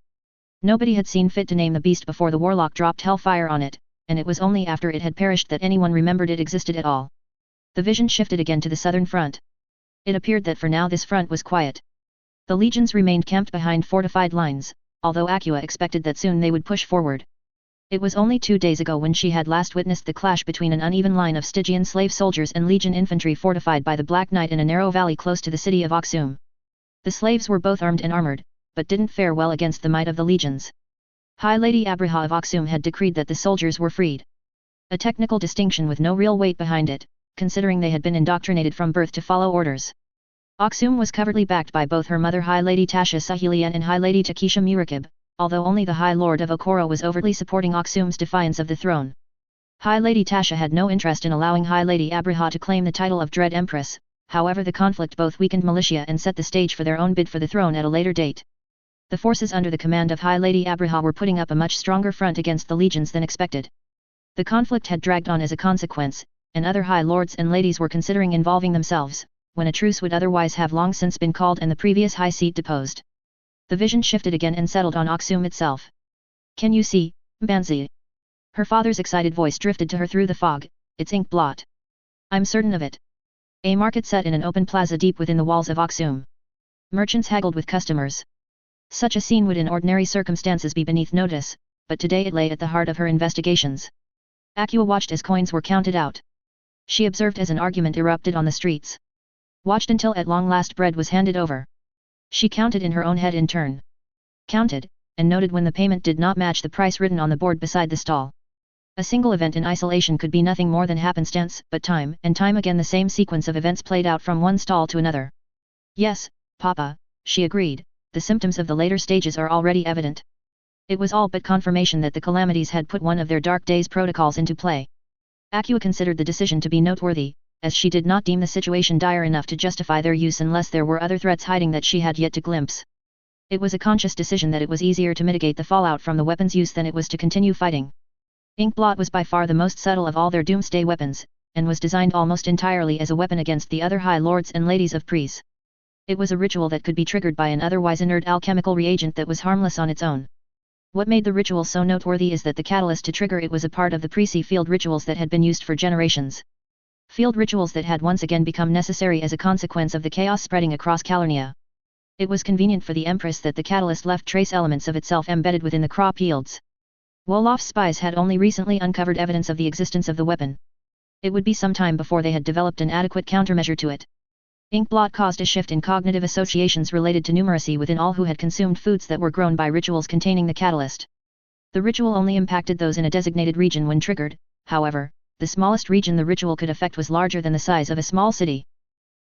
Nobody had seen fit to name the beast before the warlock dropped hellfire on it, and it was only after it had perished that anyone remembered it existed at all. The vision shifted again to the southern front. It appeared that for now this front was quiet. The legions remained camped behind fortified lines, although Akua expected that soon they would push forward. It was only 2 days ago when she had last witnessed the clash between an uneven line of Stygian slave soldiers and legion infantry fortified by the Black Knight in a narrow valley close to the city of Aksum. The slaves were both armed and armored, but didn't fare well against the might of the legions. High Lady Abraha of Aksum had decreed that the soldiers were freed. A technical distinction with no real weight behind it, considering they had been indoctrinated from birth to follow orders. Aksum was covertly backed by both her mother High Lady Tasha Sahilian and High Lady Takisha Murakib, although only the High Lord of Okoro was overtly supporting Aksum's defiance of the throne. High Lady Tasha had no interest in allowing High Lady Abraha to claim the title of Dread Empress, however the conflict both weakened militia and set the stage for their own bid for the throne at a later date. The forces under the command of High Lady Abraha were putting up a much stronger front against the legions than expected. The conflict had dragged on as a consequence, and other High Lords and Ladies were considering involving themselves, when a truce would otherwise have long since been called and the previous High Seat deposed. The vision shifted again and settled on Aksum itself. "Can you see, Banzi?" Her father's excited voice drifted to her through the fog, its ink blot. "I'm certain of it." A market set in an open plaza deep within the walls of Aksum. Merchants haggled with customers. Such a scene would in ordinary circumstances be beneath notice, but today it lay at the heart of her investigations. Akua watched as coins were counted out. She observed as an argument erupted on the streets. Watched until at long last bread was handed over. She counted in her own head in turn. Counted, and noted when the payment did not match the price written on the board beside the stall. A single event in isolation could be nothing more than happenstance, but time and time again the same sequence of events played out from one stall to another. "Yes, Papa," she agreed, "the symptoms of the later stages are already evident." It was all but confirmation that the calamities had put one of their dark days protocols into play. Akua considered the decision to be noteworthy, as she did not deem the situation dire enough to justify their use unless there were other threats hiding that she had yet to glimpse. It was a conscious decision that it was easier to mitigate the fallout from the weapon's use than it was to continue fighting. Inkblot was by far the most subtle of all their doomsday weapons, and was designed almost entirely as a weapon against the other high lords and ladies of Pries. It was a ritual that could be triggered by an otherwise inert alchemical reagent that was harmless on its own. What made the ritual so noteworthy is that the catalyst to trigger it was a part of the Prisi field rituals that had been used for generations. Field rituals that had once again become necessary as a consequence of the chaos spreading across Calurnia. It was convenient for the Empress that the catalyst left trace elements of itself embedded within the crop yields. Wolof's spies had only recently uncovered evidence of the existence of the weapon. It would be some time before they had developed an adequate countermeasure to it. Inkblot caused a shift in cognitive associations related to numeracy within all who had consumed foods that were grown by rituals containing the catalyst. The ritual only impacted those in a designated region when triggered, however, the smallest region the ritual could affect was larger than the size of a small city.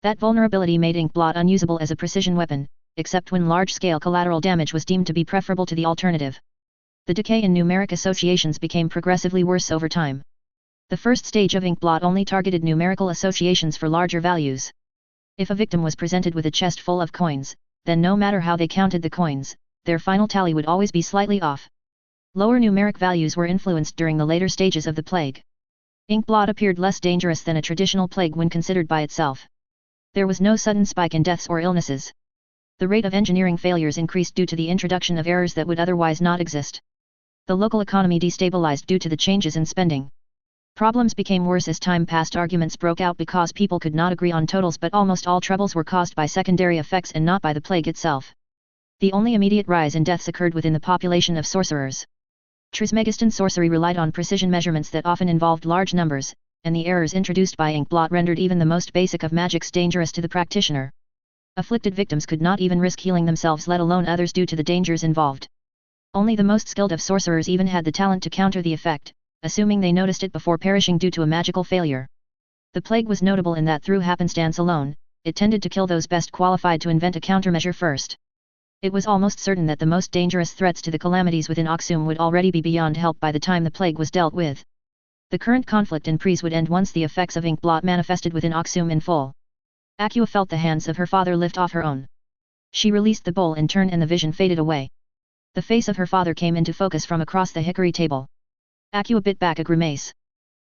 That vulnerability made Inkblot unusable as a precision weapon, except when large-scale collateral damage was deemed to be preferable to the alternative. The decay in numeric associations became progressively worse over time. The first stage of Inkblot only targeted numerical associations for larger values. If a victim was presented with a chest full of coins, then no matter how they counted the coins, their final tally would always be slightly off. Lower numeric values were influenced during the later stages of the plague. Inkblot appeared less dangerous than a traditional plague when considered by itself. There was no sudden spike in deaths or illnesses. The rate of engineering failures increased due to the introduction of errors that would otherwise not exist. The local economy destabilized due to the changes in spending. Problems became worse as time passed. Arguments broke out because people could not agree on totals, but almost all troubles were caused by secondary effects and not by the plague itself. The only immediate rise in deaths occurred within the population of sorcerers. Trismegistan sorcery relied on precision measurements that often involved large numbers, and the errors introduced by Inkblot rendered even the most basic of magics dangerous to the practitioner. Afflicted victims could not even risk healing themselves, let alone others, due to the dangers involved. Only the most skilled of sorcerers even had the talent to counter the effect, assuming they noticed it before perishing due to a magical failure. The plague was notable in that through happenstance alone, it tended to kill those best qualified to invent a countermeasure first. It was almost certain that the most dangerous threats to the calamities within Aksum would already be beyond help by the time the plague was dealt with. The current conflict in Pries would end once the effects of Inkblot manifested within Aksum in full. Aqua felt the hands of her father lift off her own. She released the bowl in turn and the vision faded away. The face of her father came into focus from across the hickory table. Aqua bit back a grimace.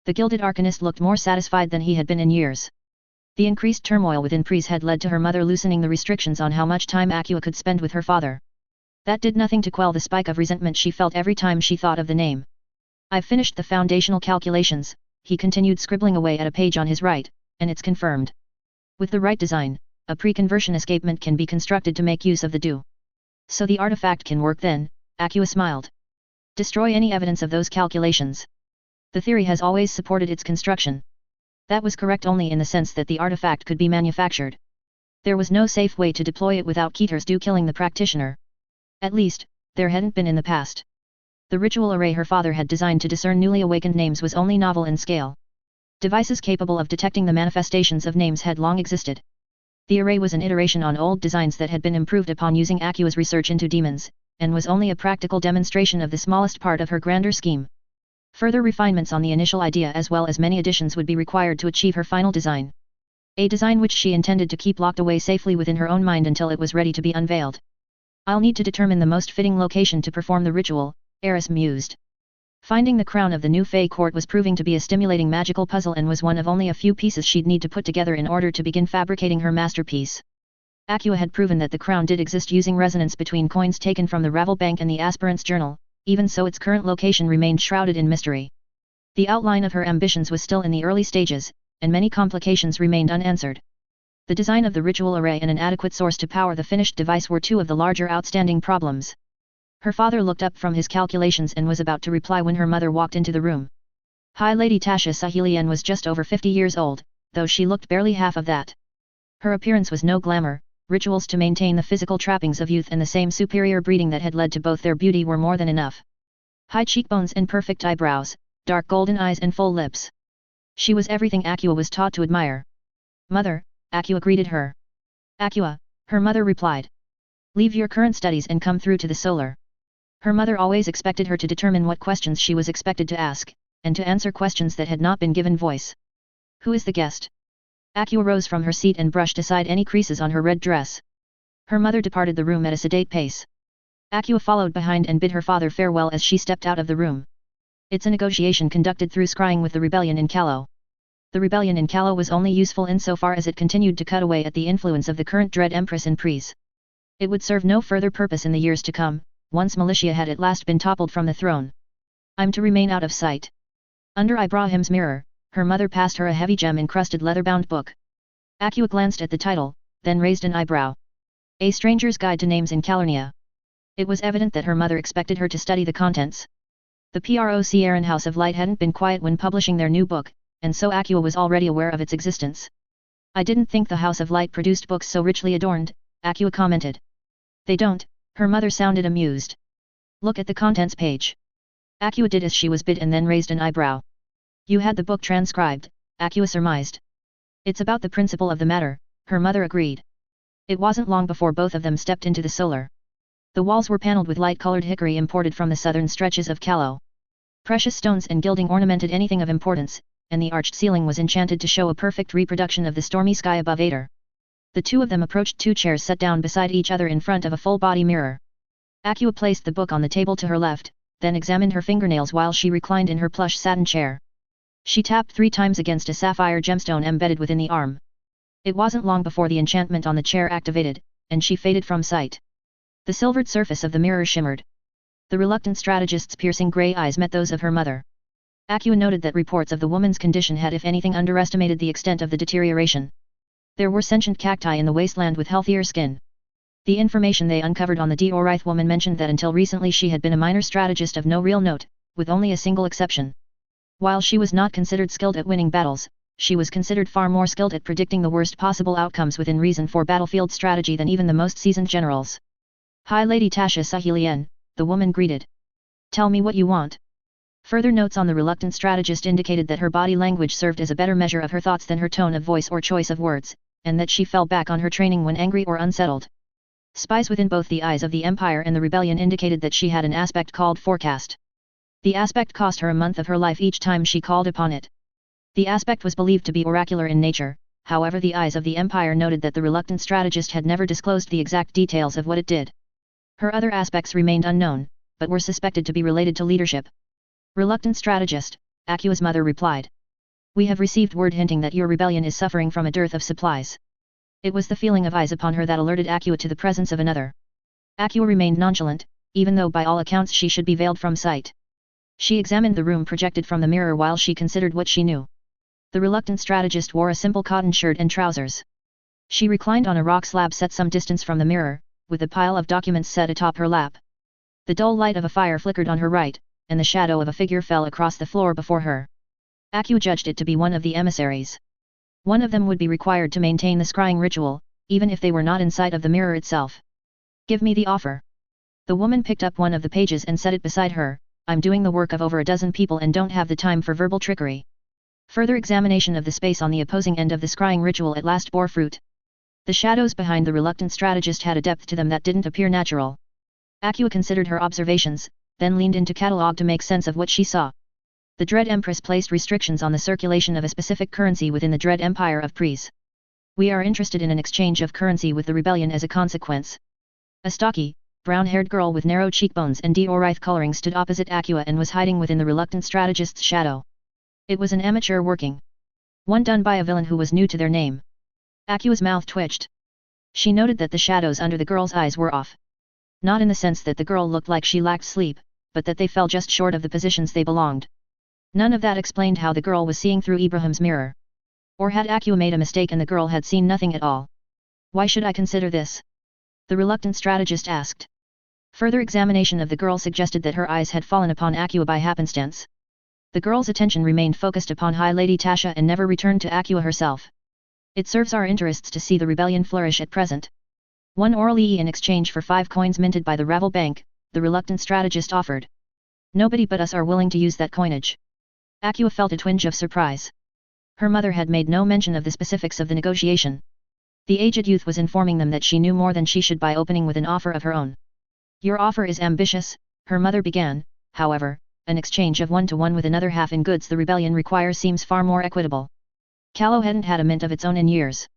The gilded arcanist looked more satisfied than he had been in years. The increased turmoil within Pries had led to her mother loosening the restrictions on how much time Aqua could spend with her father. That did nothing to quell the spike of resentment she felt every time she thought of the name. "I've finished the foundational calculations," he continued, scribbling away at a page on his right, "and it's confirmed. With the right design, a pre-conversion escapement can be constructed to make use of the do. So the artifact can work then," Aqua smiled. "Destroy any evidence of those calculations." The theory has always supported its construction. That was correct only in the sense that the artifact could be manufactured. There was no safe way to deploy it without Keter's do killing the practitioner. At least, there hadn't been in the past. The ritual array her father had designed to discern newly awakened names was only novel in scale. Devices capable of detecting the manifestations of names had long existed. The array was an iteration on old designs that had been improved upon using Aqua's research into demons, and was only a practical demonstration of the smallest part of her grander scheme. Further refinements on the initial idea as well as many additions would be required to achieve her final design. A design which she intended to keep locked away safely within her own mind until it was ready to be unveiled. "I'll need to determine the most fitting location to perform the ritual," Eris mused. Finding the crown of the new Fey court was proving to be a stimulating magical puzzle and was one of only a few pieces she'd need to put together in order to begin fabricating her masterpiece. Aqua had proven that the crown did exist using resonance between coins taken from the Ravel Bank and the aspirant's journal, even so its current location remained shrouded in mystery. The outline of her ambitions was still in the early stages, and many complications remained unanswered. The design of the ritual array and an adequate source to power the finished device were two of the larger outstanding problems. Her father looked up from his calculations and was about to reply when her mother walked into the room. High Lady Tasha Sahilian was just over 50 years old, though she looked barely half of that. Her appearance was no glamour. Rituals to maintain the physical trappings of youth and the same superior breeding that had led to both their beauty were more than enough. High cheekbones and perfect eyebrows, dark golden eyes and full lips. She was everything Aqua was taught to admire. "Mother," Aqua greeted her. "Aqua," her mother replied. "Leave your current studies and come through to the solar." Her mother always expected her to determine what questions she was expected to ask, and to answer questions that had not been given voice. "Who is the guest?" Aqua rose from her seat and brushed aside any creases on her red dress. Her mother departed the room at a sedate pace. Aqua followed behind and bid her father farewell as she stepped out of the room. It's a negotiation conducted through scrying with the rebellion in Callow. The rebellion in Callow was only useful insofar as it continued to cut away at the influence of the current Dread Empress in Pries. It would serve no further purpose in the years to come, once Militia had at last been toppled from the throne. I'm to remain out of sight. Under Ibrahim's mirror, her mother passed her a heavy gem-encrusted leather-bound book. Aqua glanced at the title, then raised an eyebrow. A Stranger's Guide to Names in Calurnia. It was evident that her mother expected her to study the contents. The Procern House of Light hadn't been quiet when publishing their new book, and so Aqua was already aware of its existence. I didn't think the House of Light produced books so richly adorned, Aqua commented. They don't, her mother sounded amused. Look at the contents page. Aqua did as she was bid and then raised an eyebrow. You had the book transcribed, Aqua surmised. It's about the principle of the matter, her mother agreed. It wasn't long before both of them stepped into the solar. The walls were panelled with light-coloured hickory imported from the southern stretches of Callow. Precious stones and gilding ornamented anything of importance, and the arched ceiling was enchanted to show a perfect reproduction of the stormy sky above Ader. The two of them approached two chairs set down beside each other in front of a full-body mirror. Aqua placed the book on the table to her left, then examined her fingernails while she reclined in her plush satin chair. She tapped 3 times against a sapphire gemstone embedded within the arm. It wasn't long before the enchantment on the chair activated, and she faded from sight. The silvered surface of the mirror shimmered. The reluctant strategist's piercing grey eyes met those of her mother. Aqua noted that reports of the woman's condition had if anything underestimated the extent of the deterioration. There were sentient cacti in the wasteland with healthier skin. The information they uncovered on the Diorite woman mentioned that until recently she had been a minor strategist of no real note, with only a single exception. While she was not considered skilled at winning battles, she was considered far more skilled at predicting the worst possible outcomes within reason for battlefield strategy than even the most seasoned generals. Hi Lady Tasha Sahilian, the woman greeted. Tell me what you want. Further notes on the reluctant strategist indicated that her body language served as a better measure of her thoughts than her tone of voice or choice of words, and that she fell back on her training when angry or unsettled. Spies within both the eyes of the Empire and the Rebellion indicated that she had an aspect called forecast. The aspect cost her a month of her life each time she called upon it. The aspect was believed to be oracular in nature, however the eyes of the Empire noted that the reluctant strategist had never disclosed the exact details of what it did. Her other aspects remained unknown, but were suspected to be related to leadership. Reluctant strategist, Aqua's mother replied. We have received word hinting that your rebellion is suffering from a dearth of supplies. It was the feeling of eyes upon her that alerted Aqua to the presence of another. Aqua remained nonchalant, even though by all accounts she should be veiled from sight. She examined the room projected from the mirror while she considered what she knew. The reluctant strategist wore a simple cotton shirt and trousers. She reclined on a rock slab set some distance from the mirror, with a pile of documents set atop her lap. The dull light of a fire flickered on her right, and the shadow of a figure fell across the floor before her. Aqua judged it to be one of the emissaries. One of them would be required to maintain the scrying ritual, even if they were not in sight of the mirror itself. Give me the offer. The woman picked up one of the pages and set it beside her. I'm doing the work of over a dozen people and don't have the time for verbal trickery. Further examination of the space on the opposing end of the scrying ritual at last bore fruit. The shadows behind the reluctant strategist had a depth to them that didn't appear natural. Aqua considered her observations, then leaned into catalogue to make sense of what she saw. The Dread Empress placed restrictions on the circulation of a specific currency within the Dread Empire of Pries. We are interested in an exchange of currency with the rebellion as a consequence. A stocky, brown-haired girl with narrow cheekbones and diorite coloring stood opposite Aqua and was hiding within the reluctant strategist's shadow. It was an amateur working. One done by a villain who was new to their name. Aqua's mouth twitched. She noted that the shadows under the girl's eyes were off. Not in the sense that the girl looked like she lacked sleep, but that they fell just short of the positions they belonged. None of that explained how the girl was seeing through Ibrahim's mirror. Or had Aqua made a mistake and the girl had seen nothing at all? Why should I consider this? The reluctant strategist asked. Further examination of the girl suggested that her eyes had fallen upon Aqua by happenstance. The girl's attention remained focused upon High Lady Tasha and never returned to Aqua herself. It serves our interests to see the rebellion flourish at present. 1 orally in exchange for 5 coins minted by the Ravel Bank, the reluctant strategist offered. Nobody but us are willing to use that coinage. Aqua felt a twinge of surprise. Her mother had made no mention of the specifics of the negotiation. The aged youth was informing them that she knew more than she should by opening with an offer of her own. Your offer is ambitious, her mother began, however, an exchange of 1-to-1 with another half in goods the rebellion requires seems far more equitable. Callow hadn't had a mint of its own in years.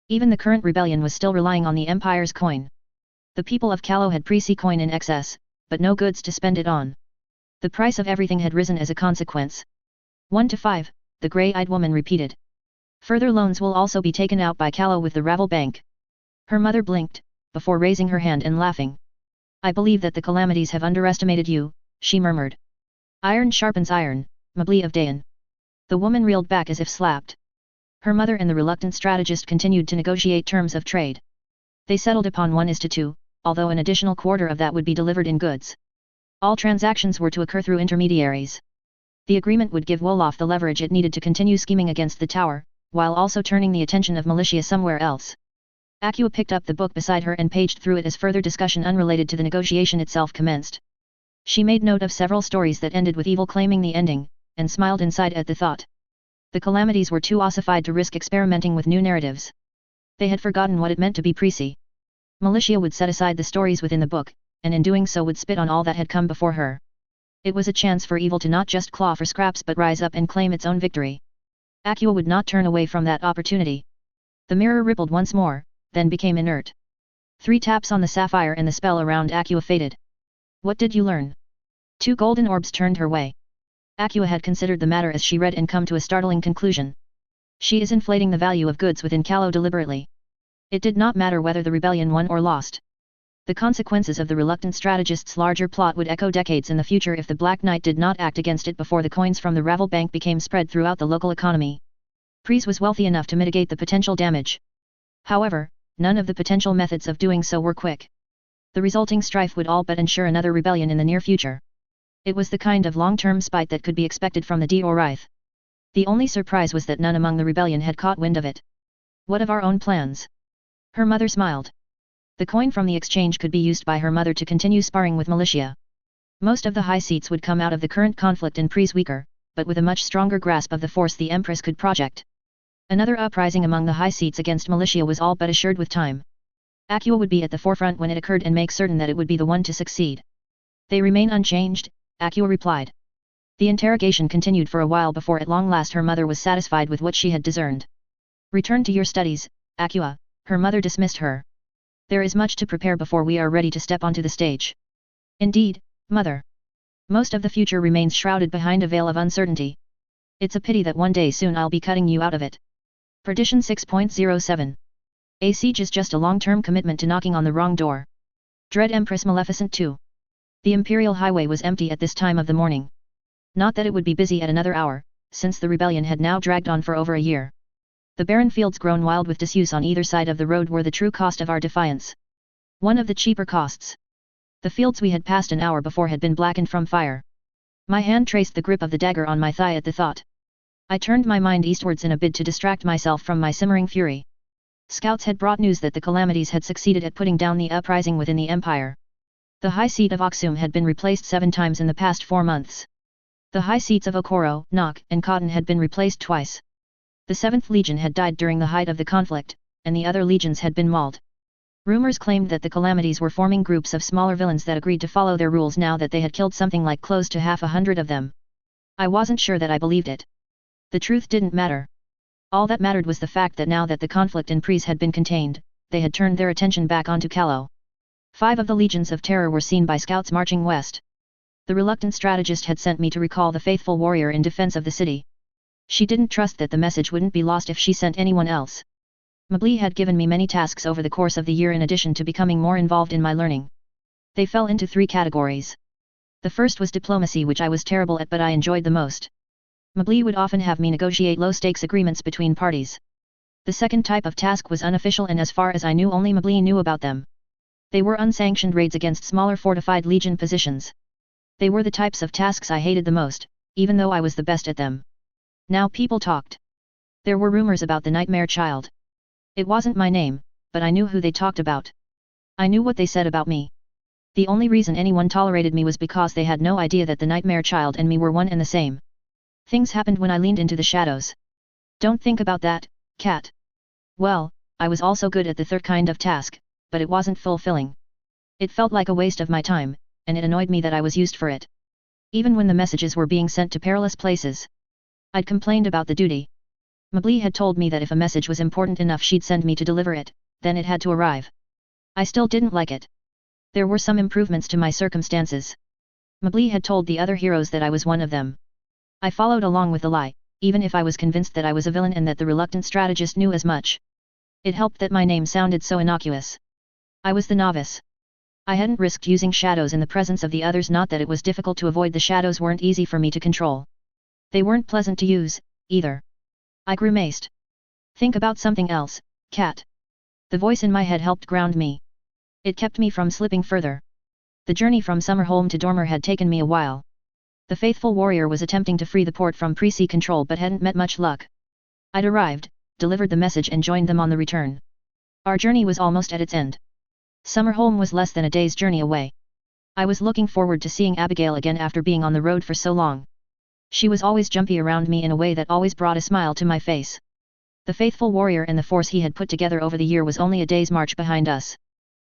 Even the current rebellion was still relying on the Empire's coin. The people of Callow had Presi coin in excess, but no goods to spend it on. The price of everything had risen as a consequence. 1 to 5, the grey-eyed woman repeated. Further loans will also be taken out by Callow with the Ravel Bank. Her mother blinked, before raising her hand and laughing. I believe that the calamities have underestimated you, she murmured. Iron sharpens iron, Mabli of Dayan. The woman reeled back as if slapped. Her mother and the reluctant strategist continued to negotiate terms of trade. They settled upon 1:2, although an additional quarter of that would be delivered in goods. All transactions were to occur through intermediaries. The agreement would give Wolof the leverage it needed to continue scheming against the tower, while also turning the attention of militia somewhere else. Aqua picked up the book beside her and paged through it as further discussion unrelated to the negotiation itself commenced. She made note of several stories that ended with evil claiming the ending, and smiled inside at the thought. The calamities were too ossified to risk experimenting with new narratives. They had forgotten what it meant to be prissy. Militia would set aside the stories within the book, and in doing so would spit on all that had come before her. It was a chance for evil to not just claw for scraps but rise up and claim its own victory. Aqua would not turn away from that opportunity. The mirror rippled once more, then became inert. 3 taps on the sapphire and the spell around Aqua faded. What did you learn? 2 golden orbs turned her way. Aqua had considered the matter as she read and come to a startling conclusion. She is inflating the value of goods within Callow deliberately. It did not matter whether the rebellion won or lost. The consequences of the reluctant strategist's larger plot would echo decades in the future if the Black Knight did not act against it before the coins from the Ravel Bank became spread throughout the local economy. Pries was wealthy enough to mitigate the potential damage. However, none of the potential methods of doing so were quick. The resulting strife would all but ensure another rebellion in the near future. It was the kind of long-term spite that could be expected from the Diorith. The only surprise was that none among the rebellion had caught wind of it. What of our own plans? Her mother smiled. The coin from the exchange could be used by her mother to continue sparring with militia. Most of the high seats would come out of the current conflict in Pries weaker, but with a much stronger grasp of the force the Empress could project. Another uprising among the high seats against militia was all but assured with time. Aqua would be at the forefront when it occurred and make certain that it would be the one to succeed. They remain unchanged, Aqua replied. The interrogation continued for a while before at long last her mother was satisfied with what she had discerned. Return to your studies, Aqua, her mother dismissed her. There is much to prepare before we are ready to step onto the stage. Indeed, mother. Most of the future remains shrouded behind a veil of uncertainty. It's a pity that one day soon I'll be cutting you out of it. Perdition 6.07. A siege is just a long-term commitment to knocking on the wrong door. Dread Empress Maleficent 2. The Imperial Highway was empty at this time of the morning. Not that it would be busy at another hour, since the rebellion had now dragged on for over a year. The barren fields grown wild with disuse on either side of the road were the true cost of our defiance. One of the cheaper costs. The fields we had passed an hour before had been blackened from fire. My hand traced the grip of the dagger on my thigh at the thought. I turned my mind eastwards in a bid to distract myself from my simmering fury. Scouts had brought news that the calamities had succeeded at putting down the uprising within the empire. The high seat of Aksum had been replaced 7 times in the past 4 months. The high seats of Okoro, Nok, and Cotton had been replaced twice. The 7th Legion had died during the height of the conflict, and the other legions had been mauled. Rumors claimed that the calamities were forming groups of smaller villains that agreed to follow their rules now that they had killed something like close to 100 of them. I wasn't sure that I believed it. The truth didn't matter. All that mattered was the fact that now that the conflict in Pries had been contained, they had turned their attention back onto Callow. 5 of the legions of terror were seen by scouts marching west. The reluctant strategist had sent me to recall the faithful warrior in defense of the city. She didn't trust that the message wouldn't be lost if she sent anyone else. Mabli had given me many tasks over the course of the year in addition to becoming more involved in my learning. They fell into 3 categories. The first was diplomacy, which I was terrible at but I enjoyed the most. Mabli would often have me negotiate low-stakes agreements between parties. The second type of task was unofficial and as far as I knew only Mabli knew about them. They were unsanctioned raids against smaller fortified legion positions. They were the types of tasks I hated the most, even though I was the best at them. Now people talked. There were rumors about the Nightmare Child. It wasn't my name, but I knew who they talked about. I knew what they said about me. The only reason anyone tolerated me was because they had no idea that the Nightmare Child and me were one and the same. Things happened when I leaned into the shadows. Don't think about that, Cat. Well, I was also good at the third kind of task, but it wasn't fulfilling. It felt like a waste of my time, and it annoyed me that I was used for it. Even when the messages were being sent to perilous places. I'd complained about the duty. Mabli had told me that if a message was important enough she'd send me to deliver it, then it had to arrive. I still didn't like it. There were some improvements to my circumstances. Mabli had told the other heroes that I was one of them. I followed along with the lie, even if I was convinced that I was a villain and that the reluctant strategist knew as much. It helped that my name sounded so innocuous. I was the novice. I hadn't risked using shadows in the presence of the others, not that it was difficult to avoid. The shadows weren't easy for me to control. They weren't pleasant to use, either. I grimaced. Think about something else, cat. The voice in my head helped ground me. It kept me from slipping further. The journey from Summerholm to Dormer had taken me a while. The faithful warrior was attempting to free the port from pre-sea control but hadn't met much luck. I'd arrived, delivered the message and joined them on the return. Our journey was almost at its end. Summerholm was less than a day's journey away. I was looking forward to seeing Abigail again after being on the road for so long. She was always jumpy around me in a way that always brought a smile to my face. The faithful warrior and the force he had put together over the year was only a day's march behind us.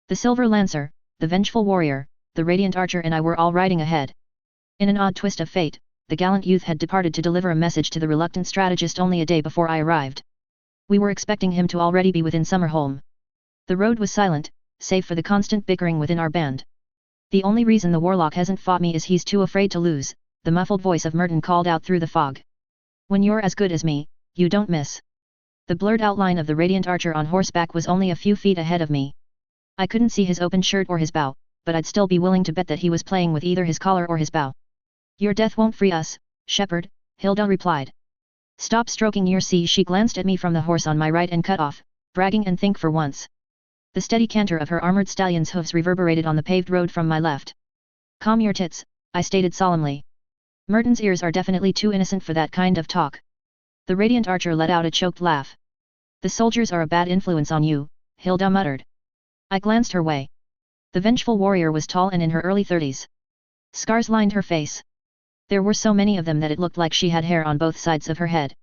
The Silver Lancer, the vengeful warrior, the radiant archer and I were all riding ahead. In an odd twist of fate, the gallant youth had departed to deliver a message to the reluctant strategist only a day before I arrived. We were expecting him to already be within Summerholm. The road was silent, save for the constant bickering within our band. The only reason the warlock hasn't fought me is he's too afraid to lose, the muffled voice of Merton called out through the fog. When you're as good as me, you don't miss. The blurred outline of the radiant archer on horseback was only a few feet ahead of me. I couldn't see his open shirt or his bow, but I'd still be willing to bet that he was playing with either his collar or his bow. Your death won't free us, shepherd, Hilda replied. Stop stroking your sea. She glanced at me from the horse on my right and cut off, bragging and think for once. The steady canter of her armored stallion's hooves reverberated on the paved road from my left. Calm your tits, I stated solemnly. Merton's ears are definitely too innocent for that kind of talk. The radiant archer let out a choked laugh. The soldiers are a bad influence on you, Hilda muttered. I glanced her way. The vengeful warrior was tall and in her early 30s. Scars lined her face. There were so many of them that it looked like she had hair on both sides of her head.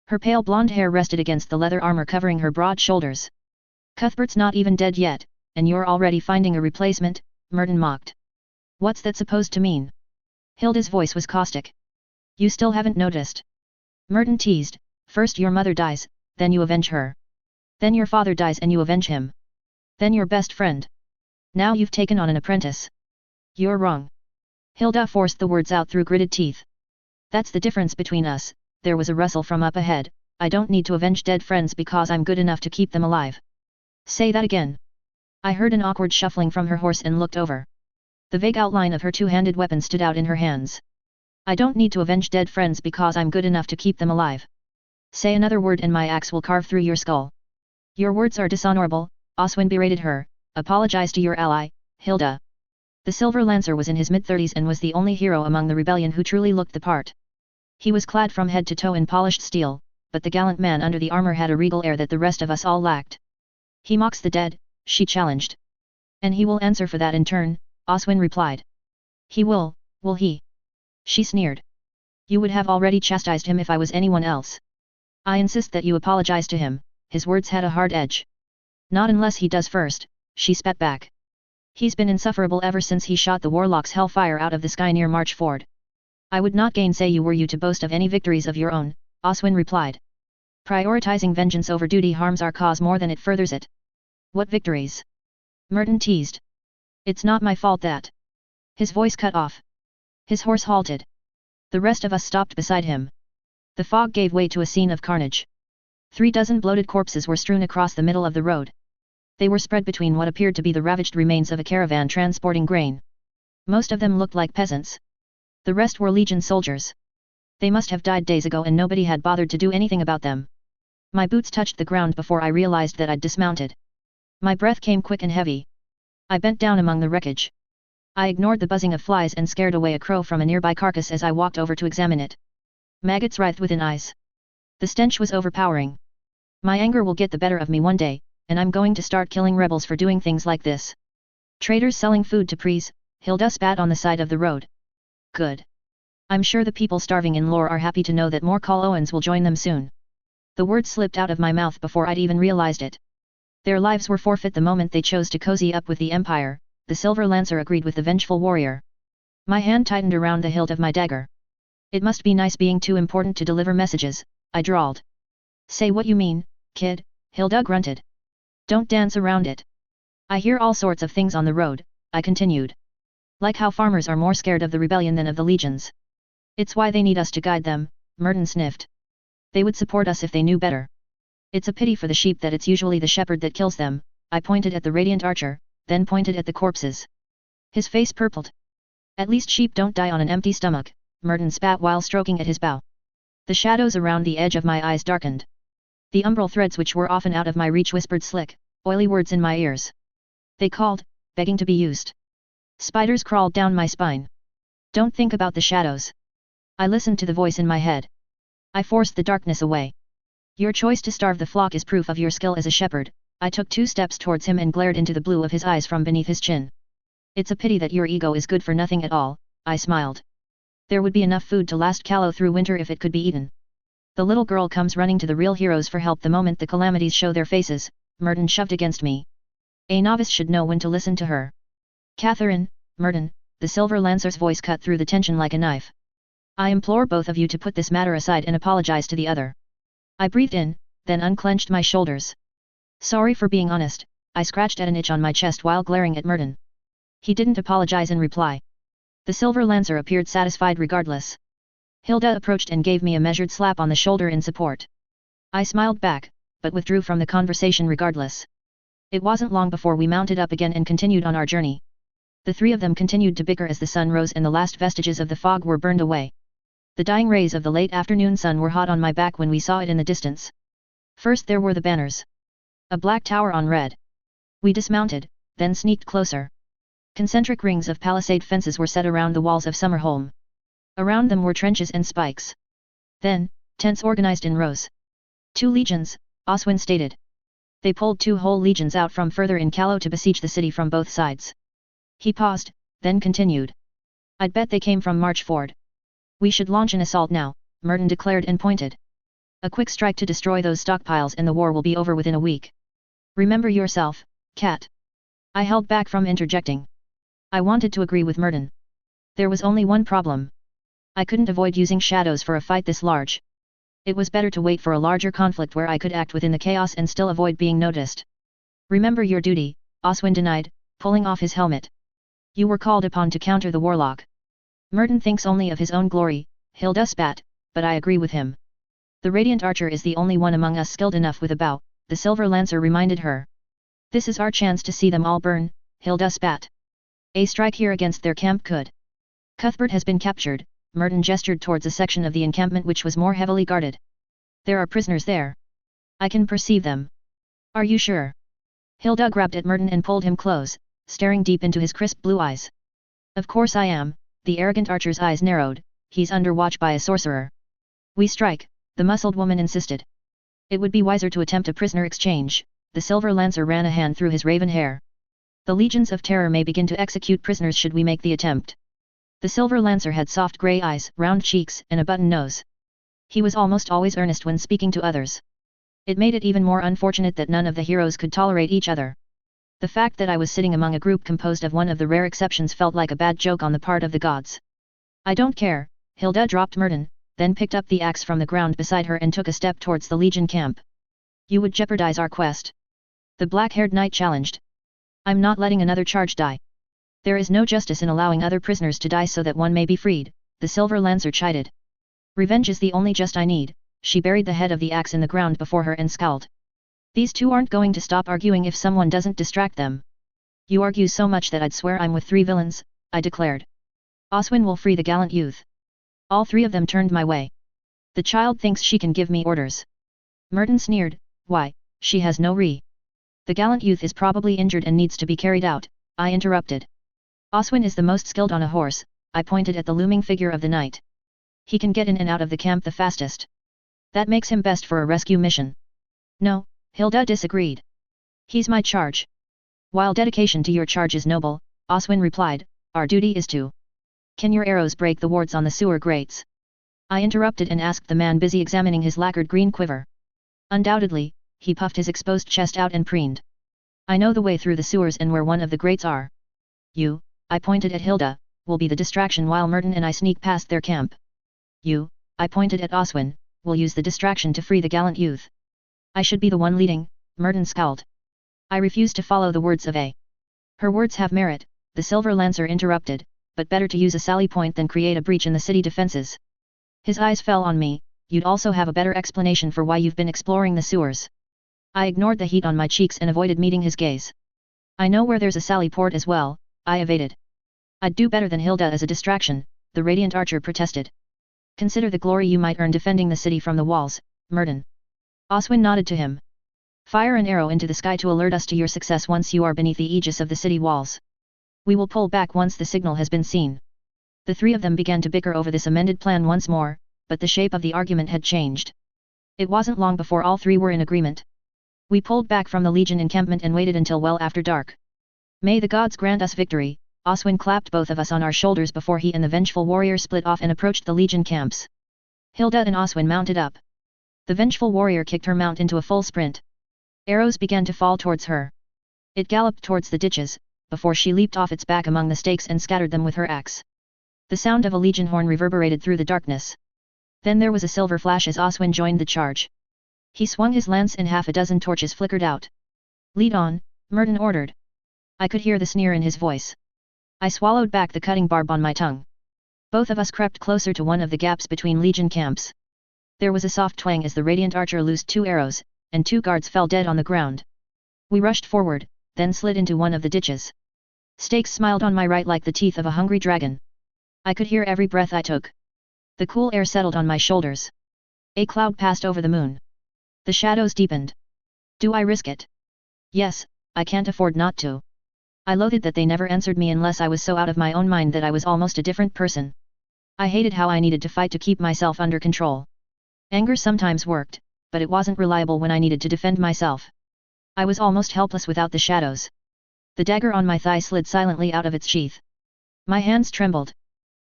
Her pale blonde hair rested against the leather armor covering her broad shoulders. Cuthbert's not even dead yet, and you're already finding a replacement, Merton mocked. What's that supposed to mean? Hilda's voice was caustic. You still haven't noticed. Merton teased, first your mother dies, then you avenge her. Then your father dies and you avenge him. Then your best friend. Now you've taken on an apprentice. You're wrong. Hilda forced the words out through gritted teeth. That's the difference between us. There was a rustle from up ahead. I don't need to avenge dead friends because I'm good enough to keep them alive. Say that again. I heard an awkward shuffling from her horse and looked over. The vague outline of her two-handed weapon stood out in her hands. I don't need to avenge dead friends because I'm good enough to keep them alive. Say another word and my axe will carve through your skull. Your words are dishonorable, Oswin berated her. Apologize to your ally, Hilda. The Silver Lancer was in his mid-30s and was the only hero among the rebellion who truly looked the part. He was clad from head to toe in polished steel, but the gallant man under the armor had a regal air that the rest of us all lacked. He mocks the dead, she challenged. And he will answer for that in turn, Oswin replied. He will he? She sneered. You would have already chastised him if I was anyone else. I insist that you apologize to him, his words had a hard edge. Not unless he does first, she spat back. He's been insufferable ever since he shot the warlock's hellfire out of the sky near Marchford. I would not gainsay you were you to boast of any victories of your own, Oswin replied. Prioritizing vengeance over duty harms our cause more than it furthers it. What victories? Merton teased. It's not my fault that. His voice cut off. His horse halted. The rest of us stopped beside him. The fog gave way to a scene of carnage. 36 bloated corpses were strewn across the middle of the road. They were spread between what appeared to be the ravaged remains of a caravan transporting grain. Most of them looked like peasants. The rest were Legion soldiers. They must have died days ago and nobody had bothered to do anything about them. My boots touched the ground before I realized that I'd dismounted. My breath came quick and heavy. I bent down among the wreckage. I ignored the buzzing of flies and scared away a crow from a nearby carcass as I walked over to examine it. Maggots writhed within eyes. The stench was overpowering. My anger will get the better of me one day, and I'm going to start killing rebels for doing things like this. Traders selling food to prees, Hilda spat on the side of the road. Good. I'm sure the people starving in Lore are happy to know that more Call-Owens will join them soon. The words slipped out of my mouth before I'd even realized it. Their lives were forfeit the moment they chose to cozy up with the Empire, the Silver Lancer agreed with the vengeful warrior. My hand tightened around the hilt of my dagger. It must be nice being too important to deliver messages, I drawled. Say what you mean, kid, Hilda grunted. Don't dance around it. I hear all sorts of things on the road, I continued. Like how farmers are more scared of the rebellion than of the legions. It's why they need us to guide them, Merton sniffed. They would support us if they knew better. It's a pity for the sheep that it's usually the shepherd that kills them. I pointed at the radiant archer, then pointed at the corpses. His face purpled. At least sheep don't die on an empty stomach, Merton spat while stroking at his bow. The shadows around the edge of my eyes darkened. The umbral threads which were often out of my reach whispered slick, oily words in my ears. They called, begging to be used. Spiders crawled down my spine. Don't think about the shadows. I listened to the voice in my head. I forced the darkness away. Your choice to starve the flock is proof of your skill as a shepherd. I took 2 steps towards him and glared into the blue of his eyes from beneath his chin. It's a pity that your ego is good for nothing at all, I smiled. There would be enough food to last Callow through winter if it could be eaten. The little girl comes running to the real heroes for help the moment the calamities show their faces, Merton shoved against me. A novice should know when to listen to her. Catherine, Merton, the Silver Lancer's voice cut through the tension like a knife. I implore both of you to put this matter aside and apologize to the other. I breathed in, then unclenched my shoulders. Sorry for being honest, I scratched at an itch on my chest while glaring at Merton. He didn't apologize in reply. The Silver Lancer appeared satisfied regardless. Hilda approached and gave me a measured slap on the shoulder in support. I smiled back, but withdrew from the conversation regardless. It wasn't long before we mounted up again and continued on our journey. The 3 of them continued to bicker as the sun rose and the last vestiges of the fog were burned away. The dying rays of the late afternoon sun were hot on my back when we saw it in the distance. First there were the banners. A black tower on red. We dismounted, then sneaked closer. Concentric rings of palisade fences were set around the walls of Summerholm. Around them were trenches and spikes. Then, tents organized in rows. 2 legions, Oswin stated. They pulled 2 whole legions out from further in Callow to besiege the city from both sides. He paused, then continued. I'd bet they came from Marchford. We should launch an assault now, Merton declared and pointed. A quick strike to destroy those stockpiles and the war will be over within a week. Remember yourself, Cat. I held back from interjecting. I wanted to agree with Merton. There was only one problem. I couldn't avoid using shadows for a fight this large. It was better to wait for a larger conflict where I could act within the chaos and still avoid being noticed. Remember your duty, Oswin denied, pulling off his helmet. You were called upon to counter the warlock. Merton thinks only of his own glory, Hilda spat, but I agree with him. The Radiant Archer is the only one among us skilled enough with a bow, the Silver Lancer reminded her. This is our chance to see them all burn, Hilda spat. A strike here against their camp could. Cuthbert has been captured, Merton gestured towards a section of the encampment which was more heavily guarded. There are prisoners there. I can perceive them. Are you sure? Hilda grabbed at Merton and pulled him close, staring deep into his crisp blue eyes. Of course I am, the arrogant archer's eyes narrowed, he's under watch by a sorcerer. We strike, the muscled woman insisted. It would be wiser to attempt a prisoner exchange, the Silver Lancer ran a hand through his raven hair. The legions of terror may begin to execute prisoners should we make the attempt. The Silver Lancer had soft grey eyes, round cheeks, and a button nose. He was almost always earnest when speaking to others. It made it even more unfortunate that none of the heroes could tolerate each other. The fact that I was sitting among a group composed of one of the rare exceptions felt like a bad joke on the part of the gods. I don't care, Hilda dropped Merton, then picked up the axe from the ground beside her and took a step towards the Legion camp. You would jeopardize our quest. The black-haired knight challenged. I'm not letting another charge die. There is no justice in allowing other prisoners to die so that one may be freed, the Silver Lancer chided. Revenge is the only just I need, she buried the head of the axe in the ground before her and scowled. These 2 aren't going to stop arguing if someone doesn't distract them. You argue so much that I'd swear I'm with 3 villains, I declared. Oswin will free the gallant youth. All 3 of them turned my way. The child thinks she can give me orders. Merton sneered, why, she has no re. The gallant youth is probably injured and needs to be carried out, I interrupted. Oswin is the most skilled on a horse, I pointed at the looming figure of the knight. He can get in and out of the camp the fastest. That makes him best for a rescue mission. No, Hilda disagreed. He's my charge. While dedication to your charge is noble, Oswin replied, our duty is to. Can your arrows break the wards on the sewer grates? I interrupted and asked the man busy examining his lacquered green quiver. Undoubtedly, he puffed his exposed chest out and preened. I know the way through the sewers and where one of the grates are. You, I pointed at Hilda, will be the distraction while Merton and I sneak past their camp. You, I pointed at Oswin, will use the distraction to free the gallant youth. I should be the one leading, Merton scowled. I refuse to follow the words of A. Her words have merit, the Silver Lancer interrupted, but better to use a sally point than create a breach in the city defenses. His eyes fell on me. You'd also have a better explanation for why you've been exploring the sewers. I ignored the heat on my cheeks and avoided meeting his gaze. I know where there's a sally port as well, I evaded. I'd do better than Hilda as a distraction, the radiant archer protested. Consider the glory you might earn defending the city from the walls, Murden. Oswin nodded to him. Fire an arrow into the sky to alert us to your success once you are beneath the aegis of the city walls. We will pull back once the signal has been seen. The three of them began to bicker over this amended plan once more, but the shape of the argument had changed. It wasn't long before all three were in agreement. We pulled back from the Legion encampment and waited until well after dark. May the gods grant us victory, Oswin clapped both of us on our shoulders before he and the vengeful warrior split off and approached the Legion camps. Hilda and Oswin mounted up. The vengeful warrior kicked her mount into a full sprint. Arrows began to fall towards her. It galloped towards the ditches, before she leaped off its back among the stakes and scattered them with her axe. The sound of a Legion horn reverberated through the darkness. Then there was a silver flash as Oswin joined the charge. He swung his lance and half a dozen torches flickered out. Lead on, Murden ordered. I could hear the sneer in his voice. I swallowed back the cutting barb on my tongue. Both of us crept closer to one of the gaps between Legion camps. There was a soft twang as the radiant archer loosed 2 arrows, and 2 guards fell dead on the ground. We rushed forward, then slid into one of the ditches. Stakes smiled on my right like the teeth of a hungry dragon. I could hear every breath I took. The cool air settled on my shoulders. A cloud passed over the moon. The shadows deepened. Do I risk it? Yes, I can't afford not to. I loathed that they never answered me unless I was so out of my own mind that I was almost a different person. I hated how I needed to fight to keep myself under control. Anger sometimes worked, but it wasn't reliable when I needed to defend myself. I was almost helpless without the shadows. The dagger on my thigh slid silently out of its sheath. My hands trembled.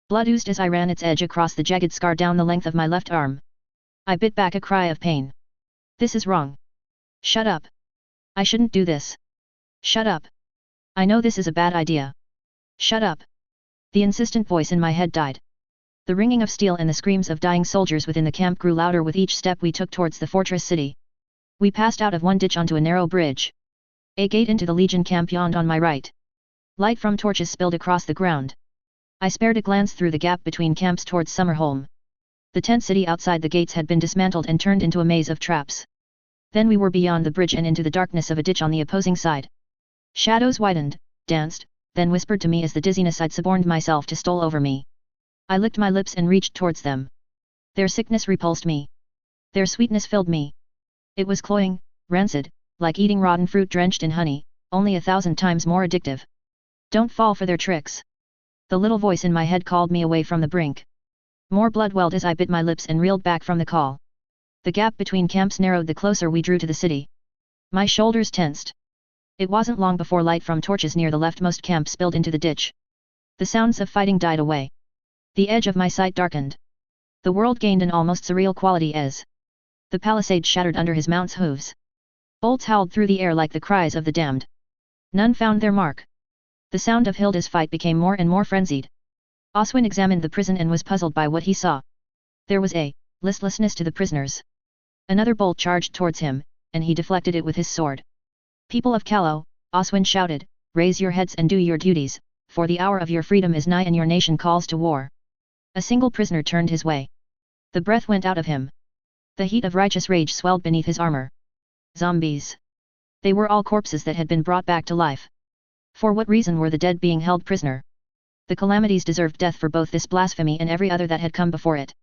Blood oozed as I ran its edge across the jagged scar down the length of my left arm. I bit back a cry of pain. This is wrong. Shut up. I shouldn't do this. Shut up. I know this is a bad idea. Shut up. The insistent voice in my head died. The ringing of steel and the screams of dying soldiers within the camp grew louder with each step we took towards the fortress city. We passed out of one ditch onto a narrow bridge. A gate into the Legion camp yawned on my right. Light from torches spilled across the ground. I spared a glance through the gap between camps towards Summerholm. The tent city outside the gates had been dismantled and turned into a maze of traps. Then we were beyond the bridge and into the darkness of a ditch on the opposing side. Shadows widened, danced, then whispered to me as the dizziness I'd suborned myself to stole over me. I licked my lips and reached towards them. Their sickness repulsed me. Their sweetness filled me. It was cloying, rancid, like eating rotten fruit drenched in honey, only 1,000 times more addictive. Don't fall for their tricks. The little voice in my head called me away from the brink. More blood welled as I bit my lips and reeled back from the call. The gap between camps narrowed the closer we drew to the city. My shoulders tensed. It wasn't long before light from torches near the leftmost camp spilled into the ditch. The sounds of fighting died away. The edge of my sight darkened. The world gained an almost surreal quality as the palisade shattered under his mount's hooves. Bolts howled through the air like the cries of the damned. None found their mark. The sound of Hilda's fight became more and more frenzied. Oswin examined the prison and was puzzled by what he saw. There was a listlessness to the prisoners. Another bolt charged towards him, and he deflected it with his sword. People of Callow, Oswin shouted, raise your heads and do your duties, for the hour of your freedom is nigh and your nation calls to war. A single prisoner turned his way. The breath went out of him. The heat of righteous rage swelled beneath his armor. Zombies. They were all corpses that had been brought back to life. For what reason were the dead being held prisoner? The calamities deserved death for both this blasphemy and every other that had come before it.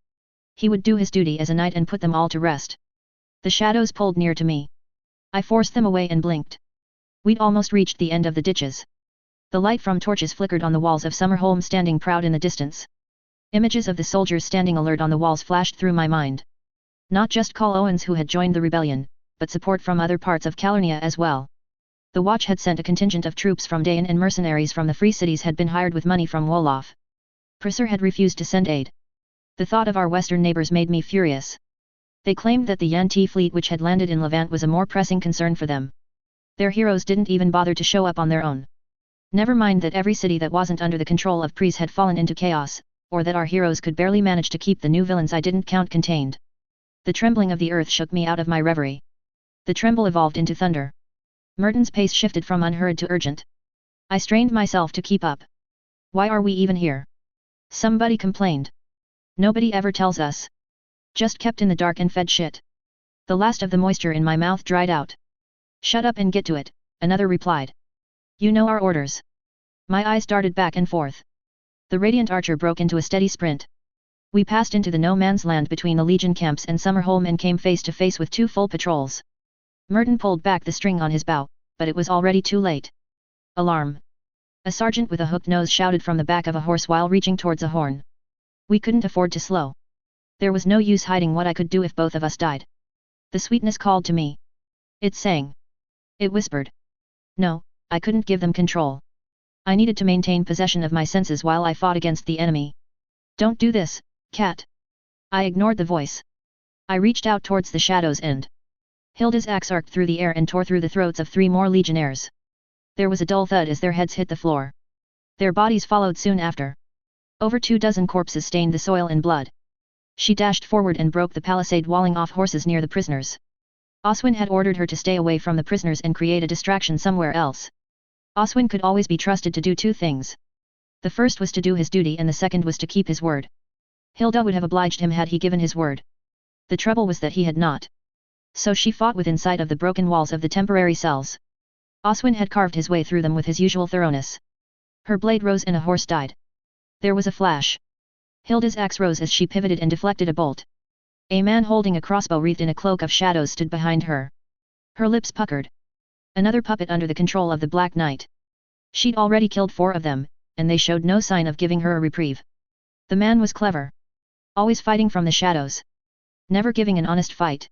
He would do his duty as a knight and put them all to rest. The shadows pulled near to me. I forced them away and blinked. We'd almost reached the end of the ditches. The light from torches flickered on the walls of Summerholm standing proud in the distance. Images of the soldiers standing alert on the walls flashed through my mind. Not just Call Owens who had joined the rebellion, but support from other parts of Calurnia as well. The Watch had sent a contingent of troops from Dayan and mercenaries from the free cities had been hired with money from Wolof. Purser had refused to send aid. The thought of our western neighbors made me furious. They claimed that the Yanti fleet which had landed in Levant was a more pressing concern for them. Their heroes didn't even bother to show up on their own. Never mind that every city that wasn't under the control of Pries had fallen into chaos, or that our heroes could barely manage to keep the new villains I didn't count contained. The trembling of the earth shook me out of my reverie. The tremble evolved into thunder. Murden's pace shifted from unhurried to urgent. I strained myself to keep up. Why are we even here? Somebody complained. Nobody ever tells us. Just kept in the dark and fed shit. The last of the moisture in my mouth dried out. Shut up and get to it, another replied. You know our orders. My eyes darted back and forth. The radiant archer broke into a steady sprint. We passed into the no-man's land between the Legion camps and Summerholm and came face to face with 2 full patrols. Merton pulled back the string on his bow, but it was already too late. Alarm! A sergeant with a hooked nose shouted from the back of a horse while reaching towards a horn. We couldn't afford to slow. There was no use hiding what I could do if both of us died. The sweetness called to me. It sang. It whispered. No, I couldn't give them control. I needed to maintain possession of my senses while I fought against the enemy. Don't do this, cat. I ignored the voice. I reached out towards the shadow's end. Hilda's axe arced through the air and tore through the throats of 3 more legionnaires. There was a dull thud as their heads hit the floor. Their bodies followed soon after. Over 24 corpses stained the soil in blood. She dashed forward and broke the palisade walling off horses near the prisoners. Oswin had ordered her to stay away from the prisoners and create a distraction somewhere else. Oswin could always be trusted to do 2 things. The first was to do his duty and the second was to keep his word. Hilda would have obliged him had he given his word. The trouble was that he had not. So she fought within sight of the broken walls of the temporary cells. Oswin had carved his way through them with his usual thoroughness. Her blade rose and a horse died. There was a flash. Hilda's axe rose as she pivoted and deflected a bolt. A man holding a crossbow wreathed in a cloak of shadows stood behind her. Her lips puckered. Another puppet under the control of the Black Knight. She'd already killed 4 of them, and they showed no sign of giving her a reprieve. The man was clever. Always fighting from the shadows. Never giving an honest fight.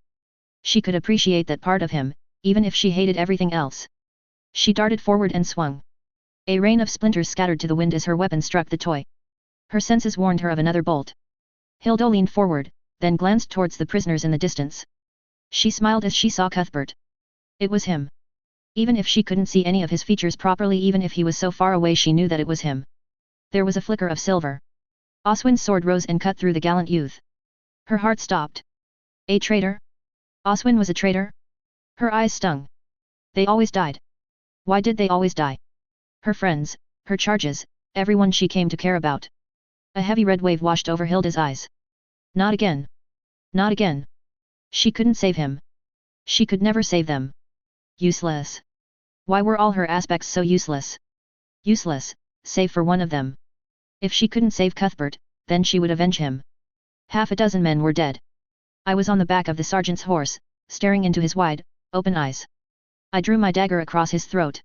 She could appreciate that part of him, even if she hated everything else. She darted forward and swung. A rain of splinters scattered to the wind as her weapon struck the toy. Her senses warned her of another bolt. Hilda leaned forward, then glanced towards the prisoners in the distance. She smiled as she saw Cuthbert. It was him. Even if she couldn't see any of his features properly, even if he was so far away, she knew that it was him. There was a flicker of silver. Oswin's sword rose and cut through the gallant youth. Her heart stopped. A traitor? Oswin was a traitor? Her eyes stung. They always died. Why did they always die? Her friends, her charges, everyone she came to care about. A heavy red wave washed over Hilda's eyes. Not again. Not again. She couldn't save him. She could never save them. Useless. Why were all her aspects so useless? Useless, save for one of them. If she couldn't save Cuthbert, then she would avenge him. 6 men were dead. I was on the back of the sergeant's horse, staring into his wide, open eyes. I drew my dagger across his throat.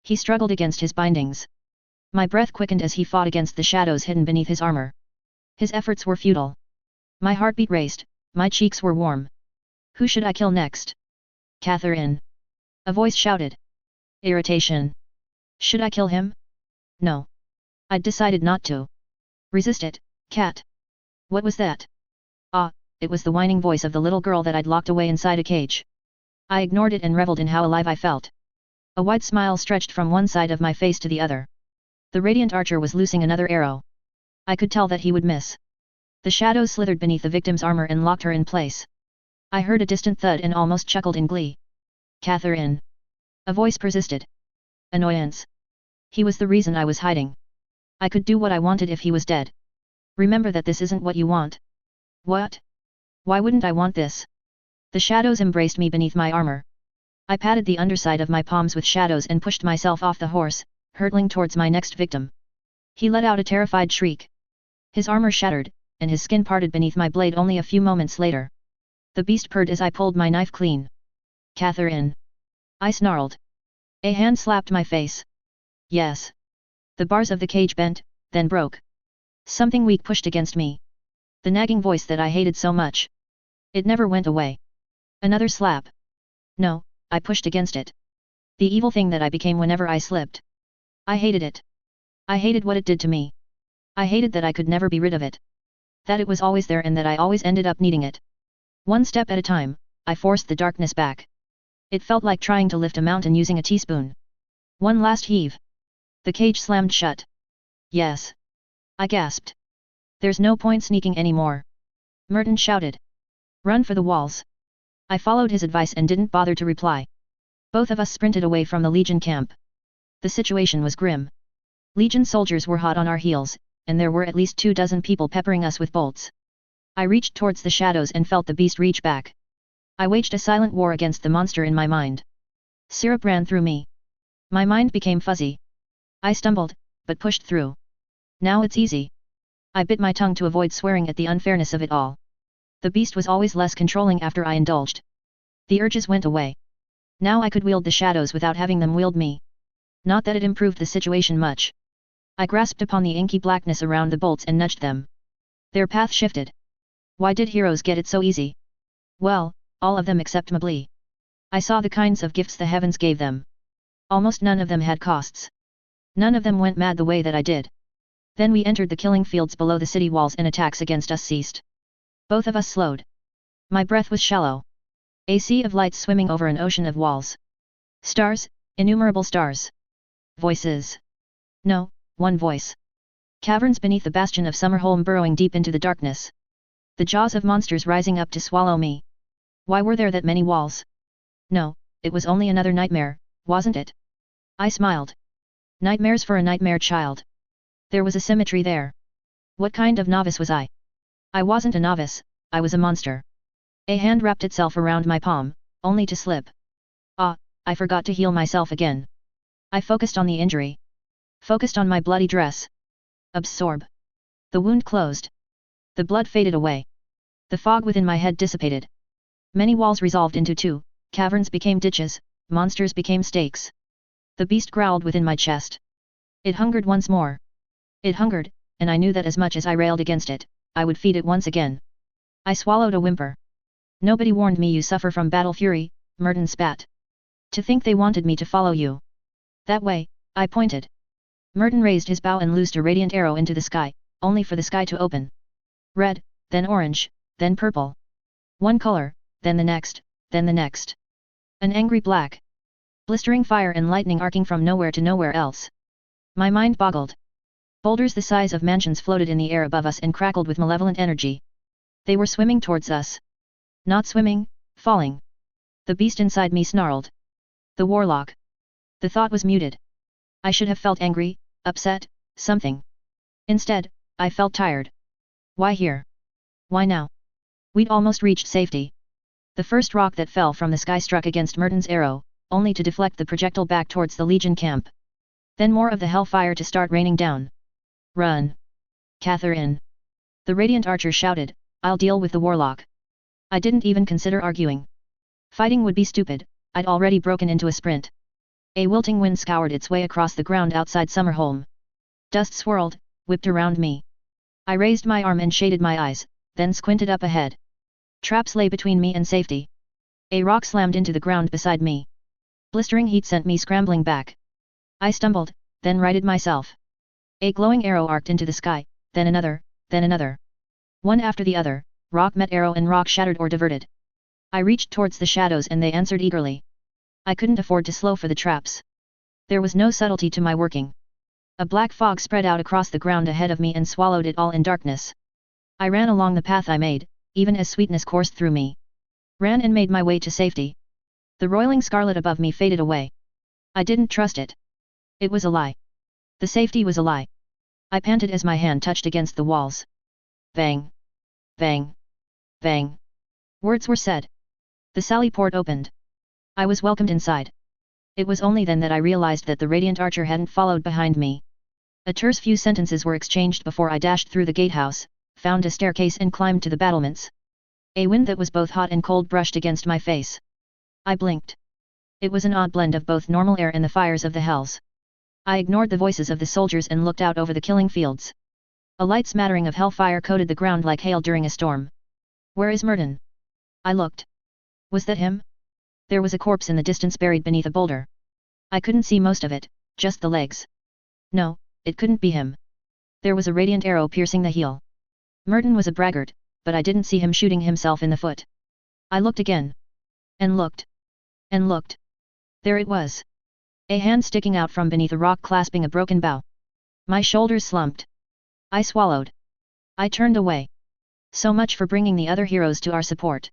He struggled against his bindings. My breath quickened as he fought against the shadows hidden beneath his armor. His efforts were futile. My heartbeat raced, my cheeks were warm. Who should I kill next? Catherine. A voice shouted. Irritation. Should I kill him? No. I'd decided not to. Resist it, cat. What was that? Ah, it was the whining voice of the little girl that I'd locked away inside a cage. I ignored it and reveled in how alive I felt. A wide smile stretched from one side of my face to the other. The radiant archer was loosing another arrow. I could tell that he would miss. The shadows slithered beneath the victim's armor and locked her in place. I heard a distant thud and almost chuckled in glee. Catherine. A voice persisted. Annoyance. He was the reason I was hiding. I could do what I wanted if he was dead. Remember that this isn't what you want. What? Why wouldn't I want this? The shadows embraced me beneath my armor. I patted the underside of my palms with shadows and pushed myself off the horse, hurtling towards my next victim. He let out a terrified shriek. His armor shattered, and his skin parted beneath my blade only a few moments later. The beast purred as I pulled my knife clean. Catherine. I snarled. A hand slapped my face. Yes. The bars of the cage bent, then broke. Something weak pushed against me. The nagging voice that I hated so much. It never went away. Another slap. No, I pushed against it. The evil thing that I became whenever I slipped. I hated it. I hated what it did to me. I hated that I could never be rid of it. That it was always there and that I always ended up needing it. One step at a time, I forced the darkness back. It felt like trying to lift a mountain using a teaspoon. One last heave. The cage slammed shut. Yes. I gasped. There's no point sneaking anymore. Merton shouted. Run for the walls. I followed his advice and didn't bother to reply. Both of us sprinted away from the Legion camp. The situation was grim. Legion soldiers were hot on our heels, and there were at least 24 people peppering us with bolts. I reached towards the shadows and felt the beast reach back. I waged a silent war against the monster in my mind. Syrup ran through me. My mind became fuzzy. I stumbled, but pushed through. Now it's easy. I bit my tongue to avoid swearing at the unfairness of it all. The beast was always less controlling after I indulged. The urges went away. Now I could wield the shadows without having them wield me. Not that it improved the situation much. I grasped upon the inky blackness around the bolts and nudged them. Their path shifted. Why did heroes get it so easy? Well, all of them except Mabli. I saw the kinds of gifts the heavens gave them. Almost none of them had costs. None of them went mad the way that I did. Then we entered the killing fields below the city walls and attacks against us ceased. Both of us slowed. My breath was shallow. A sea of lights swimming over an ocean of walls. Stars, innumerable stars. Voices. No, one voice. Caverns beneath the bastion of Summerholm burrowing deep into the darkness. The jaws of monsters rising up to swallow me. Why were there that many walls? No, it was only another nightmare, wasn't it? I smiled. Nightmares for a nightmare child. There was a symmetry there. What kind of novice was I? I wasn't a novice, I was a monster. A hand wrapped itself around my palm, only to slip. Ah, I forgot to heal myself again. I focused on the injury. Focused on my bloody dress. Absorb. The wound closed. The blood faded away. The fog within my head dissipated. Many walls resolved into two, caverns became ditches, monsters became stakes. The beast growled within my chest. It hungered once more. It hungered, and I knew that as much as I railed against it, I would feed it once again. I swallowed a whimper. Nobody warned me you suffer from battle fury, Merton spat. To think they wanted me to follow you. That way, I pointed. Merton raised his bow and loosed a radiant arrow into the sky, only for the sky to open. Red, then orange, then purple. One color, then the next, then the next. An angry black. Blistering fire and lightning arcing from nowhere to nowhere else. My mind boggled. Boulders the size of mansions floated in the air above us and crackled with malevolent energy. They were swimming towards us. Not swimming, falling. The beast inside me snarled. The warlock. The thought was muted. I should have felt angry, upset, something. Instead, I felt tired. Why here? Why now? We'd almost reached safety. The first rock that fell from the sky struck against Merton's arrow, only to deflect the projectile back towards the Legion camp. Then more of the hellfire to start raining down. Run! Catherine! The radiant archer shouted, I'll deal with the warlock. I didn't even consider arguing. Fighting would be stupid, I'd already broken into a sprint. A wilting wind scoured its way across the ground outside Summerholm. Dust swirled, whipped around me. I raised my arm and shaded my eyes, then squinted up ahead. Traps lay between me and safety. A rock slammed into the ground beside me. Blistering heat sent me scrambling back. I stumbled, then righted myself. A glowing arrow arced into the sky, then another, then another. One after the other, rock met arrow and rock shattered or diverted. I reached towards the shadows and they answered eagerly. I couldn't afford to slow for the traps. There was no subtlety to my working. A black fog spread out across the ground ahead of me and swallowed it all in darkness. I ran along the path I made, even as sweetness coursed through me. Ran and made my way to safety. The roiling scarlet above me faded away. I didn't trust it. It was a lie. The safety was a lie. I panted as my hand touched against the walls. Bang! Bang! Bang! Words were said. The sally port opened. I was welcomed inside. It was only then that I realized that the radiant archer hadn't followed behind me. A terse few sentences were exchanged before I dashed through the gatehouse, found a staircase and climbed to the battlements. A wind that was both hot and cold brushed against my face. I blinked. It was an odd blend of both normal air and the fires of the hells. I ignored the voices of the soldiers and looked out over the killing fields. A light smattering of hellfire coated the ground like hail during a storm. Where is Merton? I looked. Was that him? There was a corpse in the distance buried beneath a boulder. I couldn't see most of it, just the legs. No, it couldn't be him. There was a radiant arrow piercing the heel. Merton was a braggart, but I didn't see him shooting himself in the foot. I looked again. And looked. And looked. There it was. A hand sticking out from beneath a rock clasping a broken bough. My shoulders slumped. I swallowed. I turned away. So much for bringing the other heroes to our support.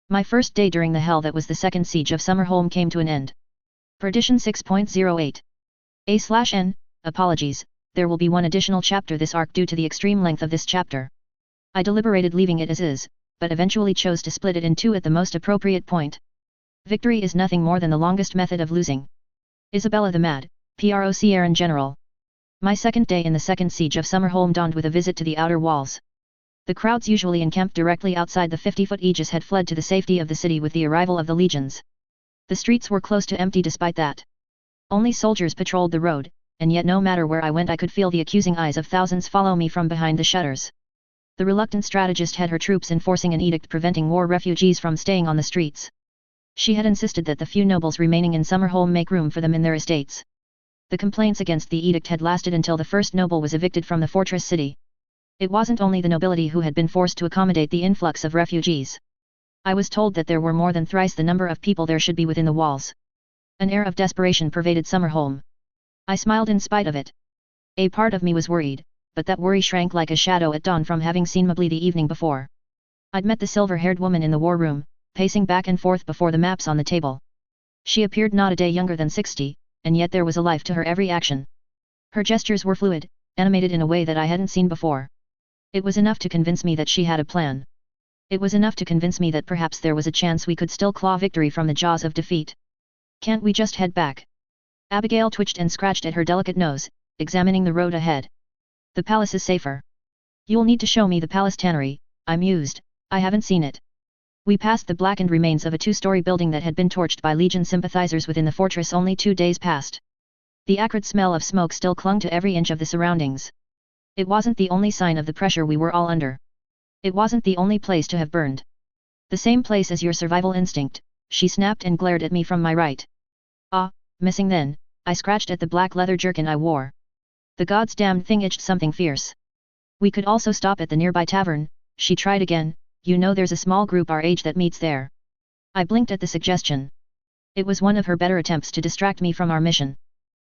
My first day during the hell that was the second siege of Summerholm came to an end. Perdition 6.08. A/N, apologies, there will be one additional chapter this arc due to the extreme length of this chapter. I deliberated leaving it as is, but eventually chose to split it in two at the most appropriate point. Victory is nothing more than the longest method of losing. Isabella the Mad, Procn General. My second day in the second siege of Summerholm dawned with a visit to the outer walls. The crowds usually encamped directly outside the 50-foot aegis had fled to the safety of the city with the arrival of the legions. The streets were close to empty despite that. Only soldiers patrolled the road, and yet no matter where I went I could feel the accusing eyes of thousands follow me from behind the shutters. The reluctant strategist had her troops enforcing an edict preventing war refugees from staying on the streets. She had insisted that the few nobles remaining in Summerholm make room for them in their estates. The complaints against the edict had lasted until the first noble was evicted from the fortress city. It wasn't only the nobility who had been forced to accommodate the influx of refugees. I was told that there were more than thrice the number of people there should be within the walls. An air of desperation pervaded Summerholm. I smiled in spite of it. A part of me was worried, but that worry shrank like a shadow at dawn from having seen Mably the evening before. I'd met the silver-haired woman in the war room, pacing back and forth before the maps on the table. She appeared not a day younger than 60, and yet there was a life to her every action. Her gestures were fluid, animated in a way that I hadn't seen before. It was enough to convince me that she had a plan. It was enough to convince me that perhaps there was a chance we could still claw victory from the jaws of defeat. Can't we just head back? Abigail twitched and scratched at her delicate nose, examining the road ahead. The palace is safer. You'll need to show me the palace tannery, I mused, I haven't seen it. We passed the blackened remains of a two-story building that had been torched by Legion sympathizers within the fortress only 2 days past. The acrid smell of smoke still clung to every inch of the surroundings. It wasn't the only sign of the pressure we were all under. It wasn't the only place to have burned. The same place as your survival instinct, she snapped and glared at me from my right. Ah, missing then, I scratched at the black leather jerkin I wore. The god's damned thing itched something fierce. We could also stop at the nearby tavern, she tried again, you know there's a small group our age that meets there. I blinked at the suggestion. It was one of her better attempts to distract me from our mission.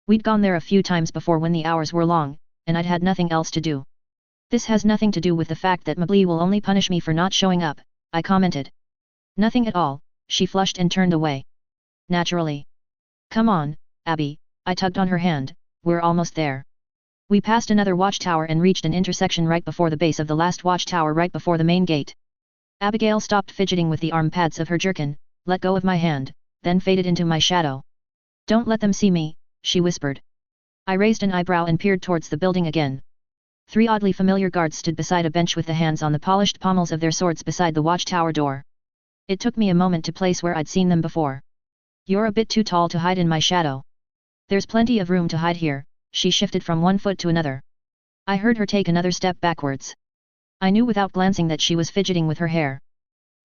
We'd gone there a few times before when the hours were long, and I'd had nothing else to do. This has nothing to do with the fact that Mably will only punish me for not showing up, I commented. Nothing at all, she flushed and turned away. Naturally. Come on, Abby, I tugged on her hand, we're almost there. We passed another watchtower and reached an intersection right before the base of the last watchtower right before the main gate. Abigail stopped fidgeting with the arm pads of her jerkin, let go of my hand, then faded into my shadow. Don't let them see me, she whispered. I raised an eyebrow and peered towards the building again. 3 oddly familiar guards stood beside a bench with the hands on the polished pommels of their swords beside the watchtower door. It took me a moment to place where I'd seen them before. You're a bit too tall to hide in my shadow. There's plenty of room to hide here. She shifted from one foot to another. I heard her take another step backwards. I knew without glancing that she was fidgeting with her hair.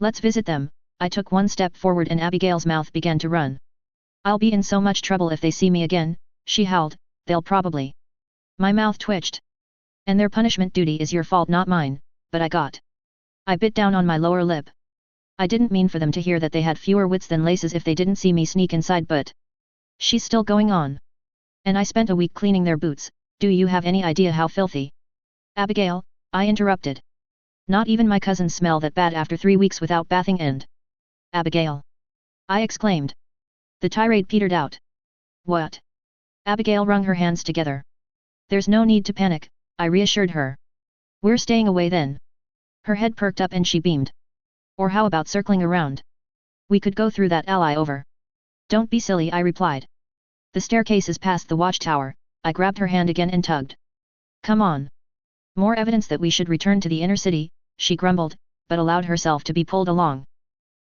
Let's visit them. I took one step forward and Abigail's mouth began to run. I'll be in so much trouble if they see me again, she howled, they'll probably. My mouth twitched. And their punishment duty is your fault not mine, but I bit down on my lower lip. I didn't mean for them to hear that they had fewer wits than laces if they didn't see me sneak inside but. She's still going on. And I spent a week cleaning their boots, do you have any idea how filthy? Abigail, I interrupted. Not even my cousins smell that bad after 3 weeks without bathing and. Abigail. I exclaimed. The tirade petered out. What? Abigail wrung her hands together. There's no need to panic, I reassured her. We're staying away then. Her head perked up and she beamed. Or how about circling around? We could go through that alley over. Don't be silly, I replied. The staircase is past the watchtower, I grabbed her hand again and tugged. Come on. More evidence that we should return to the inner city, she grumbled, but allowed herself to be pulled along.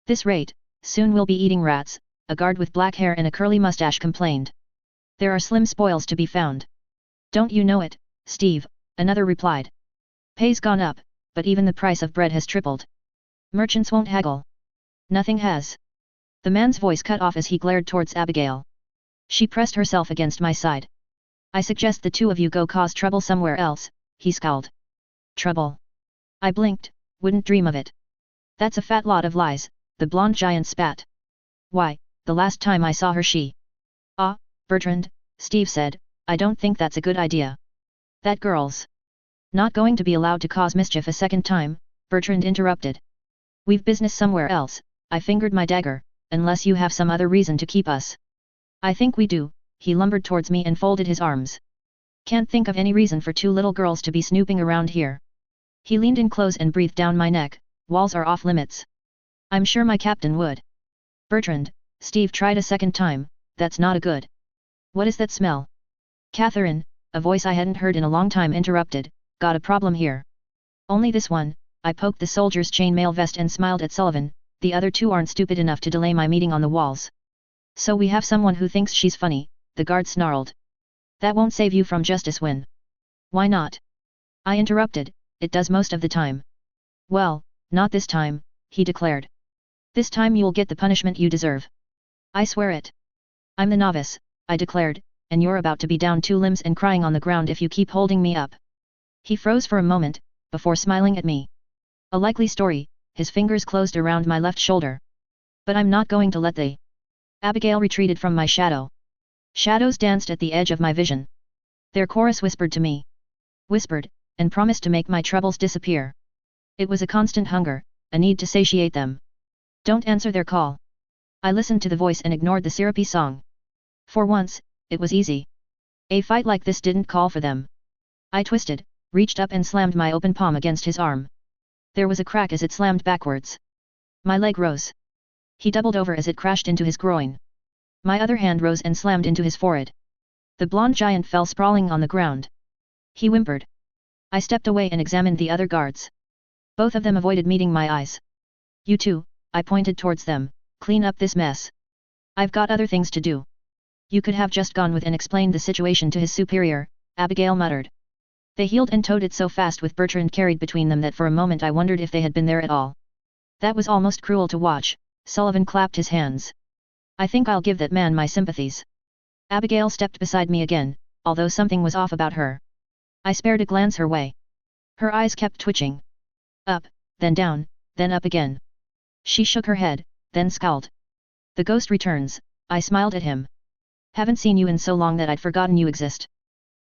This rate, soon we'll be eating rats, a guard with black hair and a curly mustache complained. There are slim spoils to be found. Don't you know it, Steve, another replied. Pay's gone up, but even the price of bread has tripled. Merchants won't haggle. Nothing has. The man's voice cut off as he glared towards Abigail. She pressed herself against my side. I suggest the two of you go cause trouble somewhere else, he scowled. Trouble? I blinked, wouldn't dream of it. That's a fat lot of lies, the blonde giant spat. Why, the last time I saw her she. Ah, Bertrand, Steve said, I don't think that's a good idea. That girl's not going to be allowed to cause mischief a second time, Bertrand interrupted. We've business somewhere else, I fingered my dagger, unless you have some other reason to keep us. I think we do, he lumbered towards me and folded his arms. Can't think of any reason for two little girls to be snooping around here. He leaned in close and breathed down my neck. Walls are off limits. I'm sure my captain would. Bertrand, Steve tried a second time. That's not a good. What is that smell? Catherine, a voice I hadn't heard in a long time interrupted. Got a problem here. Only this one. I poked the soldier's chainmail vest and smiled at Sullivan. The other two aren't stupid enough to delay my meeting on the walls. So we have someone who thinks she's funny, the guard snarled. That won't save you from justice, Win. Why not? I interrupted. It does most of the time. Well, not this time, he declared. This time you'll get the punishment you deserve. I swear it. I'm the novice, I declared, and you're about to be down 2 limbs and crying on the ground if you keep holding me up. He froze for a moment, before smiling at me. A likely story, his fingers closed around my left shoulder. But I'm not going to let they. Abigail retreated from my shadow. Shadows danced at the edge of my vision. Their chorus whispered to me. Whispered, and promised to make my troubles disappear. It was a constant hunger, a need to satiate them. Don't answer their call. I listened to the voice and ignored the syrupy song. For once, it was easy. A fight like this didn't call for them. I twisted, reached up and slammed my open palm against his arm. There was a crack as it slammed backwards. My leg rose. He doubled over as it crashed into his groin. My other hand rose and slammed into his forehead. The blonde giant fell sprawling on the ground. He whimpered. I stepped away and examined the other guards. Both of them avoided meeting my eyes. You two, I pointed towards them, clean up this mess. I've got other things to do. You could have just gone with and explained the situation to his superior, Abigail muttered. They heeled and towed it so fast with Bertrand carried between them that for a moment I wondered if they had been there at all. That was almost cruel to watch. Sullivan clapped his hands. I think I'll give that man my sympathies. Abigail stepped beside me again, although something was off about her. I spared a glance her way. Her eyes kept twitching. Up, then down, then up again. She shook her head, then scowled. The ghost returns, I smiled at him. Haven't seen you in so long that I'd forgotten you exist.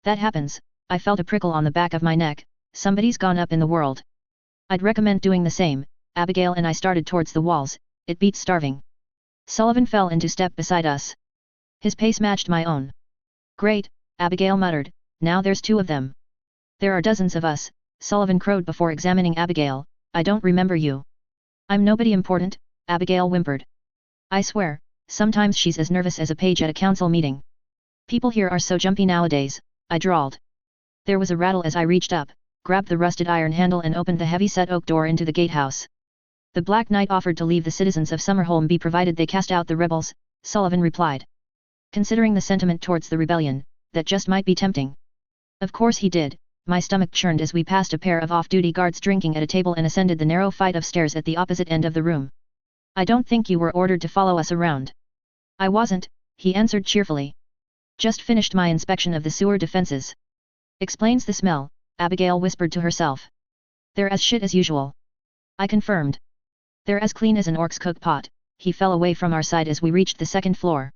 That happens, I felt a prickle on the back of my neck. Somebody's gone up in the world. I'd recommend doing the same. Abigail and I started towards the walls. It beats starving. Sullivan fell into step beside us. His pace matched my own. Great, Abigail muttered, now there's 2 of them. There are dozens of us, Sullivan crowed before examining Abigail. I don't remember you. I'm nobody important, Abigail whimpered. I swear, sometimes she's as nervous as a page at a council meeting. People here are so jumpy nowadays, I drawled. There was a rattle as I reached up, grabbed the rusted iron handle and opened the heavy-set oak door into the gatehouse. The Black Knight offered to leave the citizens of Summerholm be provided they cast out the rebels, Sullivan replied. Considering the sentiment towards the rebellion, that just might be tempting. Of course he did. My stomach churned as we passed a pair of off-duty guards drinking at a table and ascended the narrow flight of stairs at the opposite end of the room. I don't think you were ordered to follow us around. I wasn't, he answered cheerfully. Just finished my inspection of the sewer defenses. Explains the smell, Abigail whispered to herself. They're as shit as usual. I confirmed. They're as clean as an orc's cook pot. He fell away from our side as we reached the 2nd floor.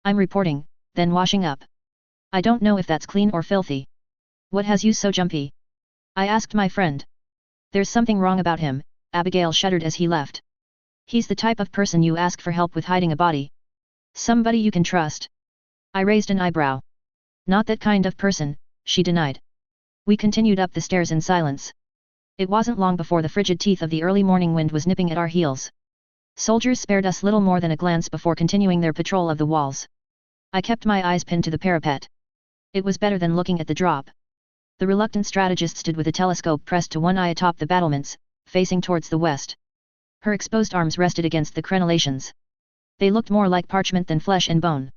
I'm reporting, then washing up. I don't know if that's clean or filthy. What has you so jumpy? I asked my friend. There's something wrong about him, Abigail shuddered as he left. He's the type of person you ask for help with hiding a body. Somebody you can trust. I raised an eyebrow. Not that kind of person, she denied. We continued up the stairs in silence. It wasn't long before the frigid teeth of the early morning wind was nipping at our heels. Soldiers spared us little more than a glance before continuing their patrol of the walls. I kept my eyes pinned to the parapet. It was better than looking at the drop. The reluctant strategist stood with a telescope pressed to one eye atop the battlements, facing towards the west. Her exposed arms rested against the crenellations. They looked more like parchment than flesh and bone.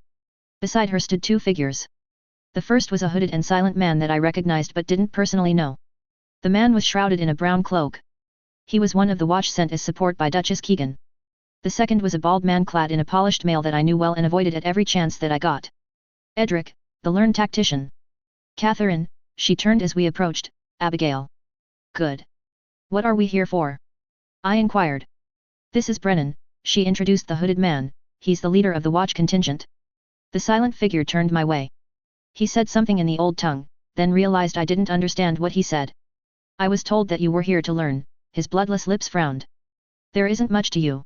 Beside her stood 2 figures. The first was a hooded and silent man that I recognized but didn't personally know. The man was shrouded in a brown cloak. He was one of the watch sent as support by Duchess Keegan. The second was a bald man clad in a polished mail that I knew well and avoided at every chance that I got. Edric, the learned tactician. Catherine, she turned as we approached. Abigail. Good. What are we here for? I inquired. This is Brennan, she introduced the hooded man. He's the leader of the watch contingent. The silent figure turned my way. He said something in the old tongue, then realized I didn't understand what he said. I was told that you were here to learn. His bloodless lips frowned. There isn't much to you.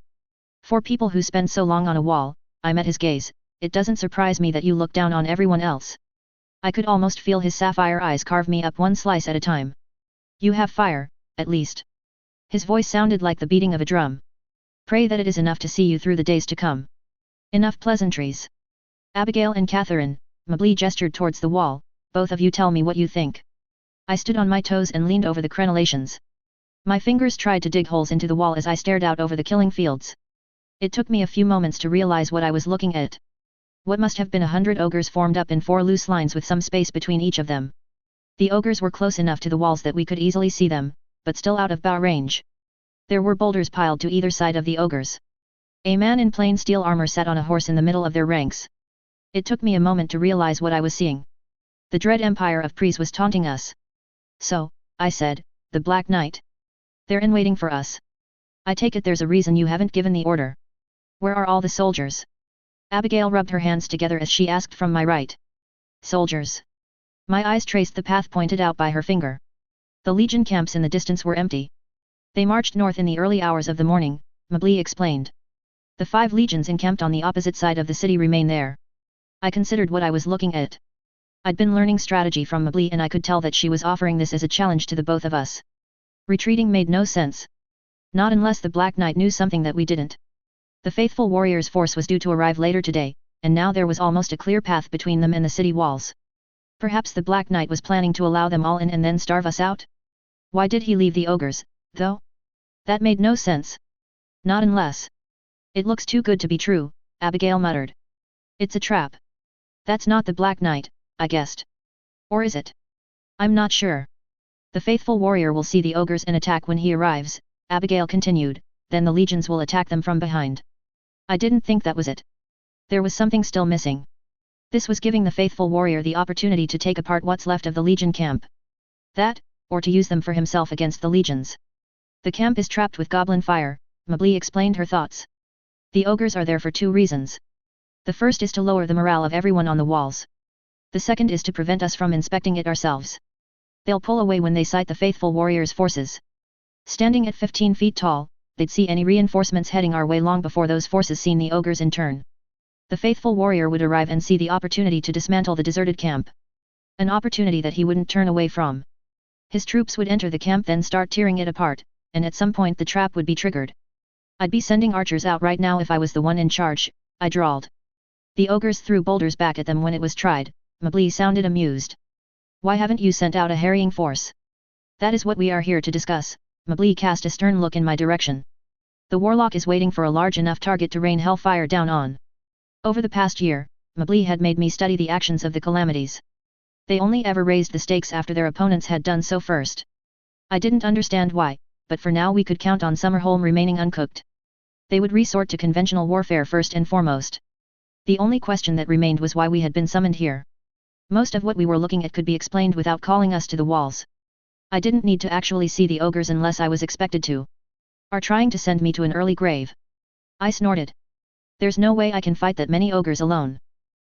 For people who spend so long on a wall, I met his gaze. It doesn't surprise me that you look down on everyone else. I could almost feel his sapphire eyes carve me up one slice at a time. You have fire, at least. His voice sounded like the beating of a drum. Pray that it is enough to see you through the days to come. Enough pleasantries. Abigail and Catherine, Mably gestured towards the wall, both of you tell me what you think. I stood on my toes and leaned over the crenellations. My fingers tried to dig holes into the wall as I stared out over the killing fields. It took me a few moments to realize what I was looking at. What must have been 100 ogres formed up in 4 loose lines with some space between each of them. The ogres were close enough to the walls that we could easily see them, but still out of bow range. There were boulders piled to either side of the ogres. A man in plain steel armor sat on a horse in the middle of their ranks. It took me a moment to realize what I was seeing. The dread empire of Pries was taunting us. So, I said, the Black Knight. They're in waiting for us. I take it there's a reason you haven't given the order. Where are all the soldiers? Abigail rubbed her hands together as she asked from my right. Soldiers. My eyes traced the path pointed out by her finger. The Legion camps in the distance were empty. They marched north in the early hours of the morning, Mably explained. The 5 legions encamped on the opposite side of the city remain there. I considered what I was looking at. I'd been learning strategy from Mably and I could tell that she was offering this as a challenge to the both of us. Retreating made no sense. Not unless the Black Knight knew something that we didn't. The faithful warriors' force was due to arrive later today, and now there was almost a clear path between them and the city walls. Perhaps the Black Knight was planning to allow them all in and then starve us out? Why did he leave the ogres, though? That made no sense. Not unless. It looks too good to be true, Abigail muttered. It's a trap. That's not the Black Knight, I guessed. Or is it? I'm not sure. The faithful warrior will see the ogres and attack when he arrives, Abigail continued, then the legions will attack them from behind. I didn't think that was it. There was something still missing. This was giving the faithful warrior the opportunity to take apart what's left of the legion camp. That, or to use them for himself against the legions. The camp is trapped with goblin fire, Mably explained her thoughts. The ogres are there for 2 reasons. The first is to lower the morale of everyone on the walls. The second is to prevent us from inspecting it ourselves. They'll pull away when they sight the faithful warrior's forces. Standing at 15 feet tall, they'd see any reinforcements heading our way long before those forces seen the ogres in turn. The faithful warrior would arrive and see the opportunity to dismantle the deserted camp. An opportunity that he wouldn't turn away from. His troops would enter the camp then start tearing it apart, and at some point the trap would be triggered. I'd be sending archers out right now if I was the one in charge, I drawled. The ogres threw boulders back at them when it was tried, Mably sounded amused. Why haven't you sent out a harrying force? That is what we are here to discuss, Mably cast a stern look in my direction. The warlock is waiting for a large enough target to rain hellfire down on. Over the past year, Mably had made me study the actions of the calamities. They only ever raised the stakes after their opponents had done so first. I didn't understand why, but for now we could count on Summerholm remaining uncooked. They would resort to conventional warfare first and foremost. The only question that remained was why we had been summoned here. Most of what we were looking at could be explained without calling us to the walls. I didn't need to actually see the ogres unless I was expected to. Are trying to send me to an early grave. I snorted. There's no way I can fight that many ogres alone.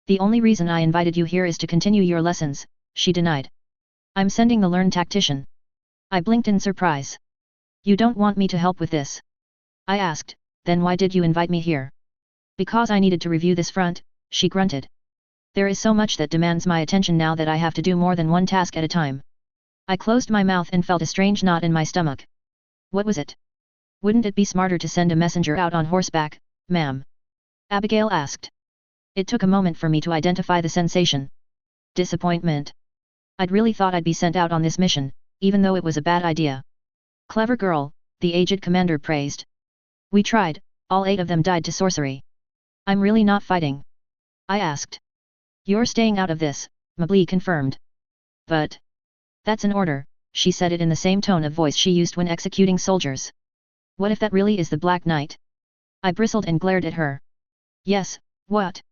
The only reason I invited you here is to continue your lessons, she denied. I'm sending the learned tactician. I blinked in surprise. You don't want me to help with this? I asked, then why did you invite me here? Because I needed to review this front, she grunted. There is so much that demands my attention now that I have to do more than one task at a time. I closed my mouth and felt a strange knot in my stomach. What was it? Wouldn't it be smarter to send a messenger out on horseback, ma'am? Abigail asked. It took a moment for me to identify the sensation. Disappointment. I'd really thought I'd be sent out on this mission, even though it was a bad idea. Clever girl, the aged commander praised. We tried, all 8 of them died to sorcery. I'm really not fighting? I asked. You're staying out of this, Mably confirmed. But. That's an order, she said it in the same tone of voice she used when executing soldiers. What if that really is the Black Knight? I bristled and glared at her. Yes, what?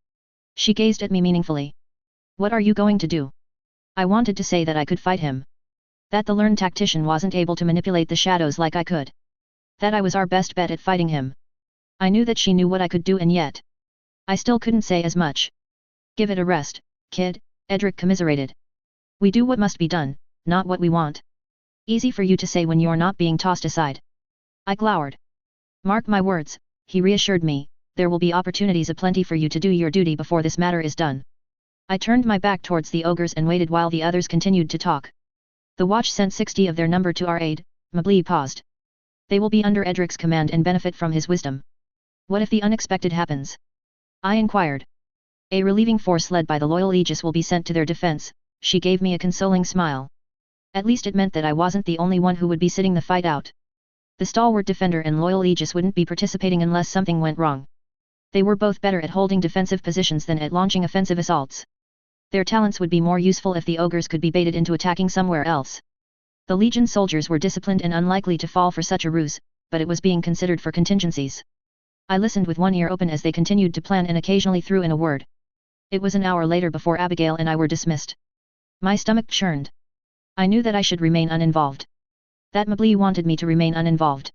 She gazed at me meaningfully. What are you going to do? I wanted to say that I could fight him. That the learned tactician wasn't able to manipulate the shadows like I could. That I was our best bet at fighting him. I knew that she knew what I could do and yet. I still couldn't say as much. Give it a rest, kid, Edric commiserated. We do what must be done, not what we want. Easy for you to say when you're not being tossed aside. I glowered. Mark my words, he reassured me, there will be opportunities aplenty for you to do your duty before this matter is done. I turned my back towards the ogres and waited while the others continued to talk. The watch sent 60 of their number to our aid. Mabli paused. They will be under Edric's command and benefit from his wisdom. What if the unexpected happens? I inquired. A relieving force led by the loyal Aegis will be sent to their defense. She gave me a consoling smile. At least it meant that I wasn't the only one who would be sitting the fight out. The stalwart defender and loyal Aegis wouldn't be participating unless something went wrong. They were both better at holding defensive positions than at launching offensive assaults. Their talents would be more useful if the ogres could be baited into attacking somewhere else. The Legion soldiers were disciplined and unlikely to fall for such a ruse, but it was being considered for contingencies. I listened with one ear open as they continued to plan and occasionally threw in a word. It was an hour later before Abigail and I were dismissed. My stomach churned. I knew that I should remain uninvolved. That Mabli wanted me to remain uninvolved.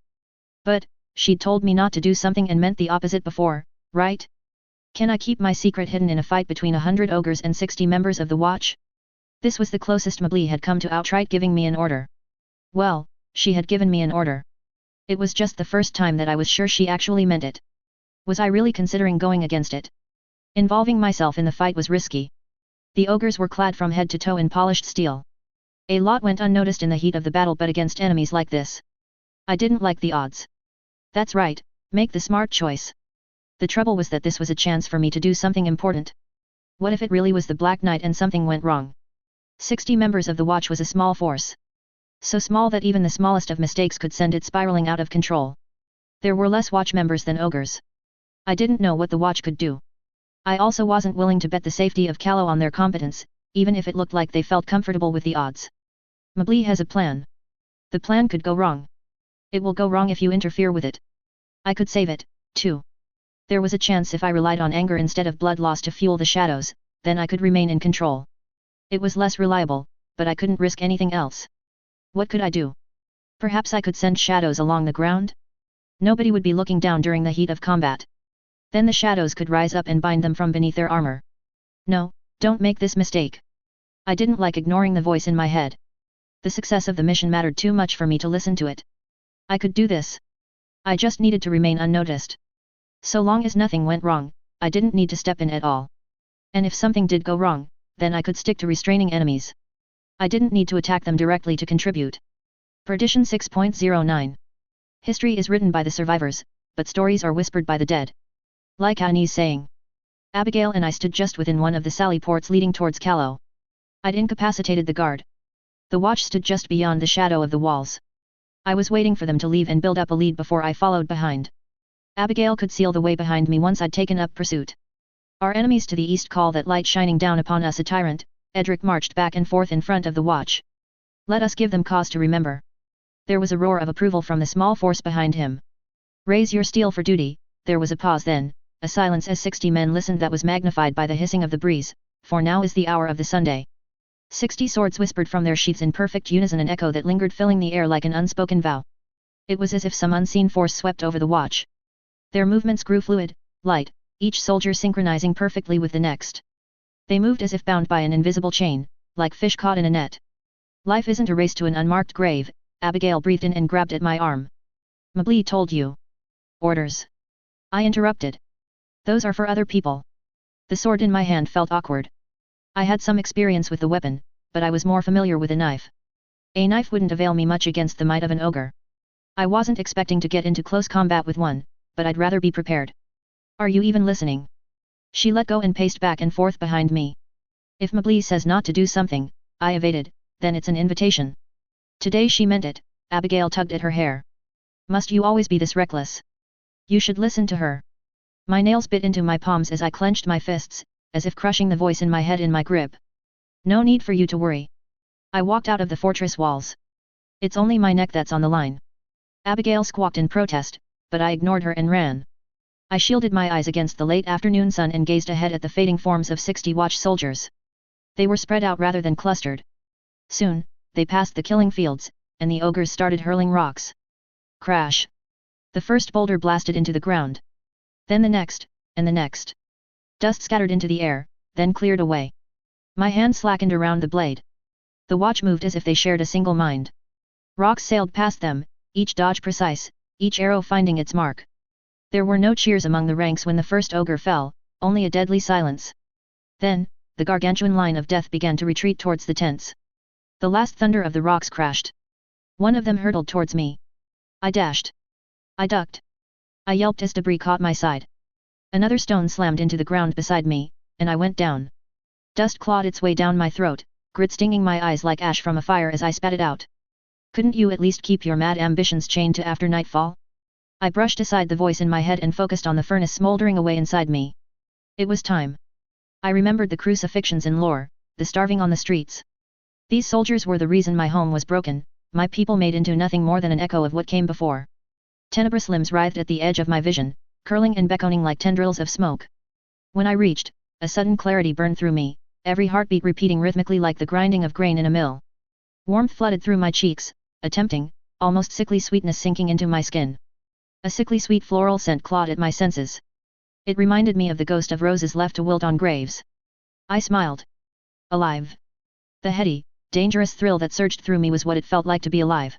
But, she'd told me not to do something and meant the opposite before, right? Can I keep my secret hidden in a fight between 100 ogres and 60 members of the Watch? This was the closest Mabli had come to outright giving me an order. Well, she had given me an order. It was just the first time that I was sure she actually meant it. Was I really considering going against it? Involving myself in the fight was risky. The ogres were clad from head to toe in polished steel. A lot went unnoticed in the heat of the battle, but against enemies like this, I didn't like the odds. That's right, make the smart choice. The trouble was that this was a chance for me to do something important. What if it really was the Black Knight and something went wrong? 60 members of the Watch was a small force. So small that even the smallest of mistakes could send it spiraling out of control. There were less Watch members than ogres. I didn't know what the Watch could do. I also wasn't willing to bet the safety of Callow on their competence, even if it looked like they felt comfortable with the odds. Mabli has a plan. The plan could go wrong. It will go wrong if you interfere with it. I could save it, too. There was a chance if I relied on anger instead of blood loss to fuel the shadows, then I could remain in control. It was less reliable, but I couldn't risk anything else. What could I do? Perhaps I could send shadows along the ground? Nobody would be looking down during the heat of combat. Then the shadows could rise up and bind them from beneath their armor. No, don't make this mistake. I didn't like ignoring the voice in my head. The success of the mission mattered too much for me to listen to it. I could do this. I just needed to remain unnoticed. So long as nothing went wrong, I didn't need to step in at all. And if something did go wrong, then I could stick to restraining enemies. I didn't need to attack them directly to contribute. Perdition 6.09. History is written by the survivors, but stories are whispered by the dead. Like Annie's saying. Abigail and I stood just within one of the sally ports leading towards Callow. I'd incapacitated the guard. The Watch stood just beyond the shadow of the walls. I was waiting for them to leave and build up a lead before I followed behind. Abigail could seal the way behind me once I'd taken up pursuit. Our enemies to the east call that light shining down upon us a tyrant. Edric marched back and forth in front of the Watch. Let us give them cause to remember. There was a roar of approval from the small force behind him. Raise your steel for duty. There was a pause, then a silence as 60 men listened that was magnified by the hissing of the breeze, for now is the hour of the Sunday. 60 swords whispered from their sheaths in perfect unison, an echo that lingered filling the air like an unspoken vow. It was as if some unseen force swept over the Watch. Their movements grew fluid, light, each soldier synchronizing perfectly with the next. They moved as if bound by an invisible chain, like fish caught in a net. Life isn't a race to an unmarked grave. Abigail breathed in and grabbed at my arm. Mabli told you. Orders. I interrupted. Those are for other people. The sword in my hand felt awkward. I had some experience with the weapon, but I was more familiar with a knife. A knife wouldn't avail me much against the might of an ogre. I wasn't expecting to get into close combat with one, but I'd rather be prepared. Are you even listening? She let go and paced back and forth behind me. If Mabli says not to do something, I evaded, then it's an invitation. Today she meant it. Abigail tugged at her hair. Must you always be this reckless? You should listen to her. My nails bit into my palms as I clenched my fists, as if crushing the voice in my head in my grip. No need for you to worry. I walked out of the fortress walls. It's only my neck that's on the line. Abigail squawked in protest, but I ignored her and ran. I shielded my eyes against the late afternoon sun and gazed ahead at the fading forms of 60 Watch soldiers. They were spread out rather than clustered. Soon, they passed the killing fields, and the ogres started hurling rocks. Crash! The first boulder blasted into the ground. Then the next, and the next. Dust scattered into the air, then cleared away. My hand slackened around the blade. The Watch moved as if they shared a single mind. Rocks sailed past them, each dodge precise, each arrow finding its mark. There were no cheers among the ranks when the first ogre fell, only a deadly silence. Then the gargantuan line of death began to retreat towards the tents. The last thunder of the rocks crashed. One of them hurtled towards me. I dashed. I ducked. I yelped as debris caught my side. Another stone slammed into the ground beside me, and I went down. Dust clawed its way down my throat, grit stinging my eyes like ash from a fire as I spat it out. Couldn't you at least keep your mad ambitions chained to after nightfall? I brushed aside the voice in my head and focused on the furnace smoldering away inside me. It was time. I remembered the crucifixions in lore, the starving on the streets. These soldiers were the reason my home was broken, my people made into nothing more than an echo of what came before. Tenebrous limbs writhed at the edge of my vision, curling and beckoning like tendrils of smoke. When I reached, a sudden clarity burned through me, every heartbeat repeating rhythmically like the grinding of grain in a mill. Warmth flooded through my cheeks, a tempting, almost sickly sweetness sinking into my skin. A sickly sweet floral scent clawed at my senses. It reminded me of the ghost of roses left to wilt on graves. I smiled. Alive. The heady, dangerous thrill that surged through me was what it felt like to be alive.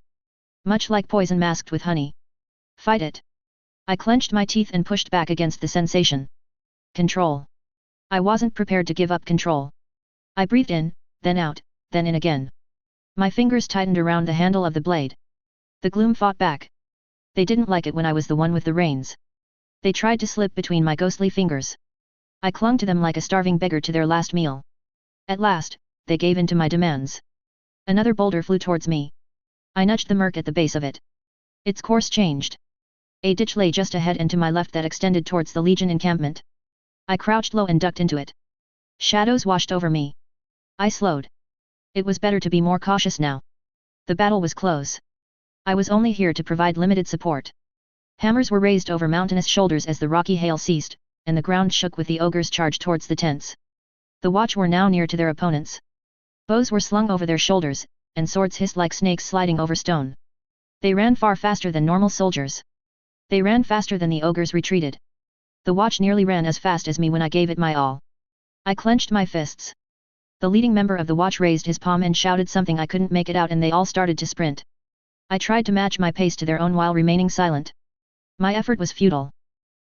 Much like poison masked with honey. Fight it. I clenched my teeth and pushed back against the sensation. Control. I wasn't prepared to give up control. I breathed in, then out, then in again. My fingers tightened around the handle of the blade. The gloom fought back. They didn't like it when I was the one with the reins. They tried to slip between my ghostly fingers. I clung to them like a starving beggar to their last meal. At last, they gave in to my demands. Another boulder flew towards me. I nudged the murk at the base of it. Its course changed. A ditch lay just ahead and to my left that extended towards the Legion encampment. I crouched low and ducked into it. Shadows washed over me. I slowed. It was better to be more cautious now. The battle was close. I was only here to provide limited support. Hammers were raised over mountainous shoulders as the rocky hail ceased, and the ground shook with the ogre's charge towards the tents. The watch were now near to their opponents. Bows were slung over their shoulders, and swords hissed like snakes sliding over stone. They ran far faster than normal soldiers. They ran faster than the ogres retreated. The watch nearly ran as fast as me when I gave it my all. I clenched my fists. The leading member of the watch raised his palm and shouted something I couldn't make it out, and they all started to sprint. I tried to match my pace to their own while remaining silent. My effort was futile.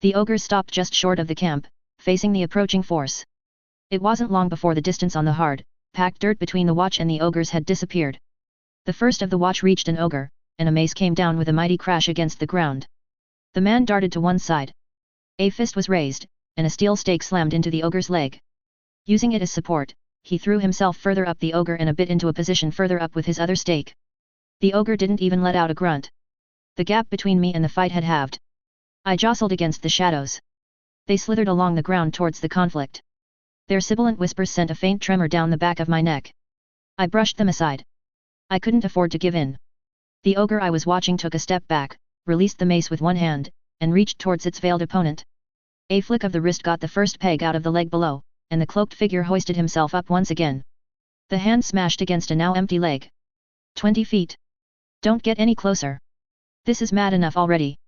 The ogres stopped just short of the camp, facing the approaching force. It wasn't long before the distance on the hard, packed dirt between the watch and the ogres had disappeared. The first of the watch reached an ogre, and a mace came down with a mighty crash against the ground. The man darted to one side. A fist was raised, and a steel stake slammed into the ogre's leg. Using it as support, he threw himself further up the ogre and a bit into a position further up with his other stake. The ogre didn't even let out a grunt. The gap between me and the fight had halved. I jostled against the shadows. They slithered along the ground towards the conflict. Their sibilant whispers sent a faint tremor down the back of my neck. I brushed them aside. I couldn't afford to give in. The ogre I was watching took a step back, released the mace with one hand, and reached towards its veiled opponent. A flick of the wrist got the first peg out of the leg below, and the cloaked figure hoisted himself up once again. The hand smashed against a now empty leg. 20 feet. Don't get any closer. This is mad enough already.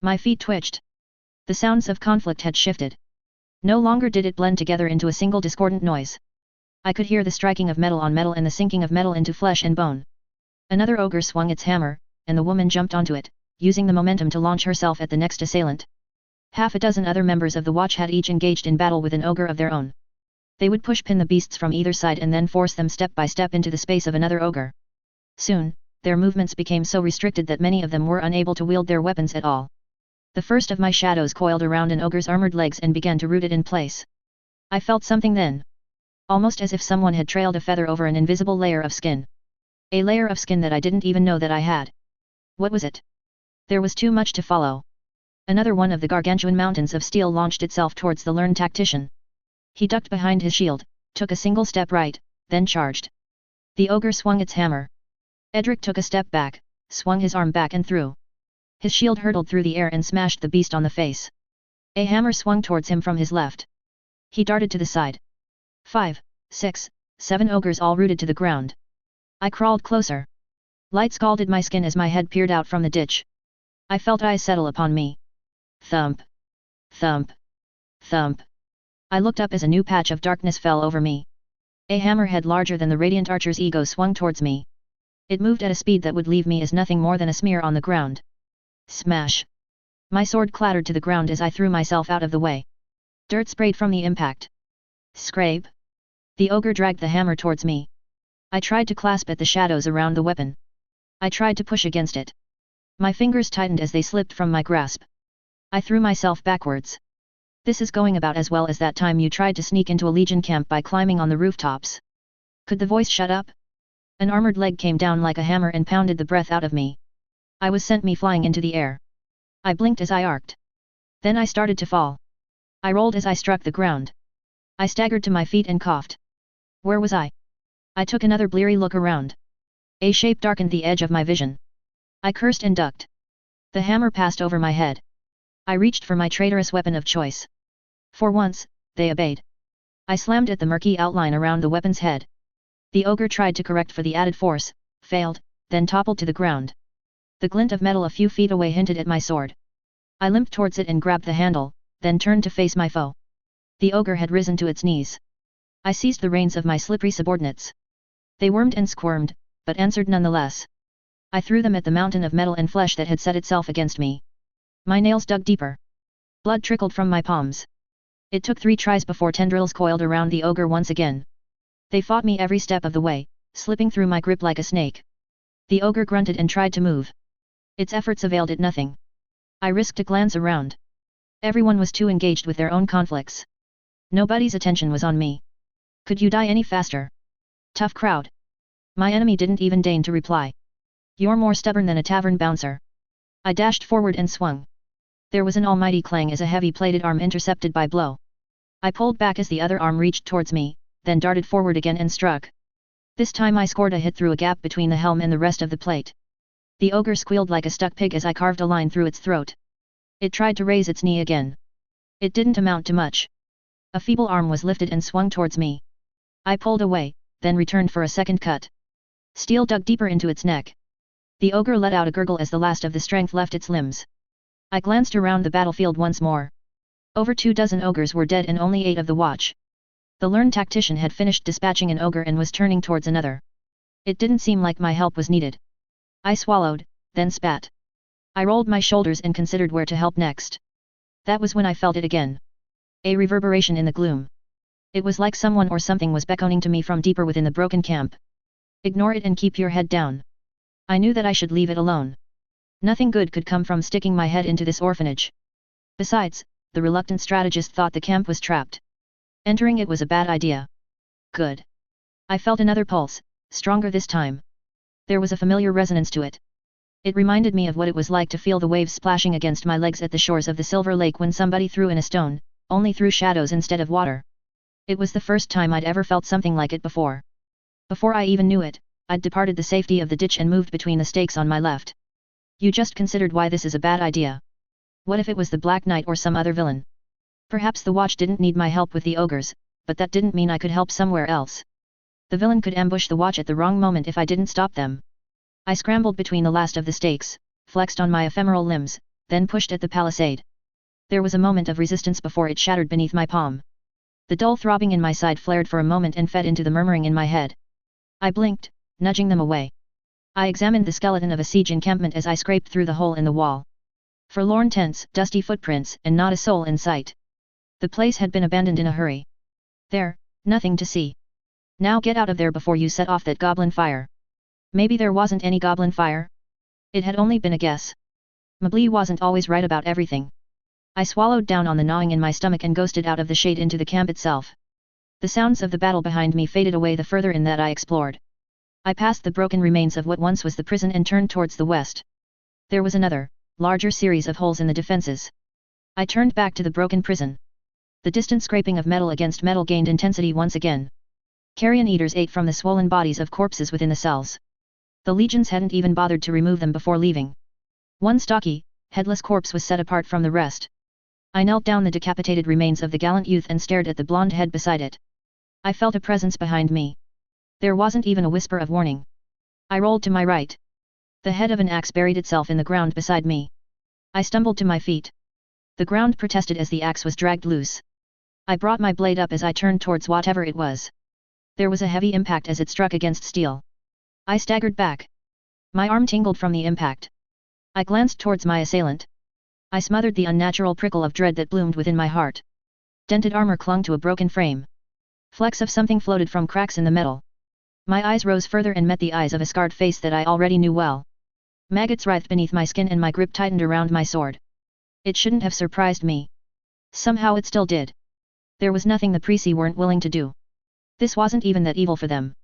My feet twitched. The sounds of conflict had shifted. No longer did it blend together into a single discordant noise. I could hear the striking of metal on metal and the sinking of metal into flesh and bone. Another ogre swung its hammer, and the woman jumped onto it, using the momentum to launch herself at the next assailant. Half a dozen other members of the watch had each engaged in battle with an ogre of their own. They would push-pin the beasts from either side and then force them step by step into the space of another ogre. Soon, their movements became so restricted that many of them were unable to wield their weapons at all. The first of my shadows coiled around an ogre's armored legs and began to root it in place. I felt something then. Almost as if someone had trailed a feather over an invisible layer of skin. A layer of skin that I didn't even know that I had. What was it? There was too much to follow. Another one of the gargantuan mountains of steel launched itself towards the learned tactician. He ducked behind his shield, took a single step right, then charged. The ogre swung its hammer. Edric took a step back, swung his arm back and threw. His shield hurtled through the air and smashed the beast on the face. A hammer swung towards him from his left. He darted to the side. 5, 6, 7 ogres all rooted to the ground. I crawled closer. Light scalded my skin as my head peered out from the ditch. I felt eyes settle upon me. Thump. Thump. Thump. I looked up as a new patch of darkness fell over me. A hammerhead larger than the radiant archer's ego swung towards me. It moved at a speed that would leave me as nothing more than a smear on the ground. Smash! My sword clattered to the ground as I threw myself out of the way. Dirt sprayed from the impact. Scrape! The ogre dragged the hammer towards me. I tried to clasp at the shadows around the weapon. I tried to push against it. My fingers tightened as they slipped from my grasp. I threw myself backwards. This is going about as well as that time you tried to sneak into a legion camp by climbing on the rooftops. Could the voice shut up? An armored leg came down like a hammer and pounded the breath out of me. I was sent me flying into the air. I blinked as I arced. Then I started to fall. I rolled as I struck the ground. I staggered to my feet and coughed. Where was I? I took another bleary look around. A shape darkened the edge of my vision. I cursed and ducked. The hammer passed over my head. I reached for my traitorous weapon of choice. For once, they obeyed. I slammed at the murky outline around the weapon's head. The ogre tried to correct for the added force, failed, then toppled to the ground. The glint of metal a few feet away hinted at my sword. I limped towards it and grabbed the handle, then turned to face my foe. The ogre had risen to its knees. I seized the reins of my slippery subordinates. They wormed and squirmed, but answered nonetheless. I threw them at the mountain of metal and flesh that had set itself against me. My nails dug deeper. Blood trickled from my palms. It took 3 tries before tendrils coiled around the ogre once again. They fought me every step of the way, slipping through my grip like a snake. The ogre grunted and tried to move. Its efforts availed it nothing. I risked a glance around. Everyone was too engaged with their own conflicts. Nobody's attention was on me. Could you die any faster? Tough crowd. My enemy didn't even deign to reply. You're more stubborn than a tavern bouncer. I dashed forward and swung. There was an almighty clang as a heavy-plated arm intercepted my blow. I pulled back as the other arm reached towards me, then darted forward again and struck. This time I scored a hit through a gap between the helm and the rest of the plate. The ogre squealed like a stuck pig as I carved a line through its throat. It tried to raise its knee again. It didn't amount to much. A feeble arm was lifted and swung towards me. I pulled away, then returned for a second cut. Steel dug deeper into its neck. The ogre let out a gurgle as the last of the strength left its limbs. I glanced around the battlefield once more. Over 24 ogres were dead and only 8 of the watch. The learned tactician had finished dispatching an ogre and was turning towards another. It didn't seem like my help was needed. I swallowed, then spat. I rolled my shoulders and considered where to help next. That was when I felt it again. A reverberation in the gloom. It was like someone or something was beckoning to me from deeper within the broken camp. Ignore it and keep your head down. I knew that I should leave it alone. Nothing good could come from sticking my head into this orphanage. Besides, the reluctant strategist thought the camp was trapped. Entering it was a bad idea. Good. I felt another pulse, stronger this time. There was a familiar resonance to it. It reminded me of what it was like to feel the waves splashing against my legs at the shores of the Silver Lake when somebody threw in a stone, only threw shadows instead of water. It was the first time I'd ever felt something like it before. Before I even knew it, I'd departed the safety of the ditch and moved between the stakes on my left. You just considered why this is a bad idea. What if it was the Black Knight or some other villain? Perhaps the watch didn't need my help with the ogres, but that didn't mean I could help somewhere else. The villain could ambush the watch at the wrong moment if I didn't stop them. I scrambled between the last of the stakes, flexed on my ephemeral limbs, then pushed at the palisade. There was a moment of resistance before it shattered beneath my palm. The dull throbbing in my side flared for a moment and fed into the murmuring in my head. I blinked, nudging them away. I examined the skeleton of a siege encampment as I scraped through the hole in the wall. Forlorn tents, dusty footprints, and not a soul in sight. The place had been abandoned in a hurry. There, nothing to see. Now get out of there before you set off that goblin fire. Maybe there wasn't any goblin fire? It had only been a guess. Mably wasn't always right about everything. I swallowed down on the gnawing in my stomach and ghosted out of the shade into the camp itself. The sounds of the battle behind me faded away the further in that I explored. I passed the broken remains of what once was the prison and turned towards the west. There was another, larger series of holes in the defenses. I turned back to the broken prison. The distant scraping of metal against metal gained intensity once again. Carrion eaters ate from the swollen bodies of corpses within the cells. The legions hadn't even bothered to remove them before leaving. One stocky, headless corpse was set apart from the rest. I knelt down the decapitated remains of the gallant youth and stared at the blonde head beside it. I felt a presence behind me. There wasn't even a whisper of warning. I rolled to my right. The head of an axe buried itself in the ground beside me. I stumbled to my feet. The ground protested as the axe was dragged loose. I brought my blade up as I turned towards whatever it was. There was a heavy impact as it struck against steel. I staggered back. My arm tingled from the impact. I glanced towards my assailant. I smothered the unnatural prickle of dread that bloomed within my heart. Dented armor clung to a broken frame. Flecks of something floated from cracks in the metal. My eyes rose further and met the eyes of a scarred face that I already knew well. Maggots writhed beneath my skin and my grip tightened around my sword. It shouldn't have surprised me. Somehow it still did. There was nothing the Prisi weren't willing to do. This wasn't even that evil for them.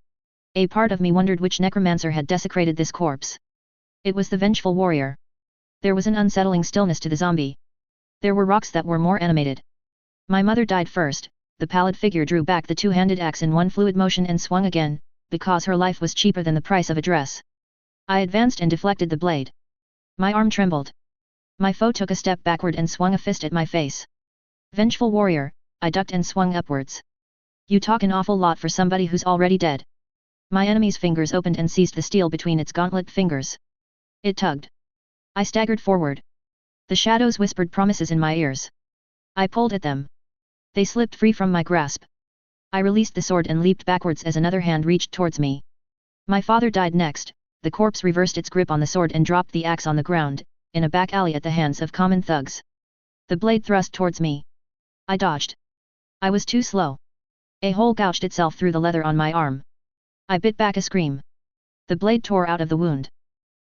A part of me wondered which necromancer had desecrated this corpse. It was the vengeful warrior. There was an unsettling stillness to the zombie. There were rocks that were more animated. My mother died first. The pallid figure drew back the two-handed axe in one fluid motion and swung again, because her life was cheaper than the price of a dress. I advanced and deflected the blade. My arm trembled. My foe took a step backward and swung a fist at my face. Vengeful warrior, I ducked and swung upwards. You talk an awful lot for somebody who's already dead. My enemy's fingers opened and seized the steel between its gauntlet fingers. It tugged. I staggered forward. The shadows whispered promises in my ears. I pulled at them. They slipped free from my grasp. I released the sword and leaped backwards as another hand reached towards me. My father died next. The corpse reversed its grip on the sword and dropped the axe on the ground, in a back alley at the hands of common thugs. The blade thrust towards me. I dodged. I was too slow. A hole gouged itself through the leather on my arm. I bit back a scream. The blade tore out of the wound.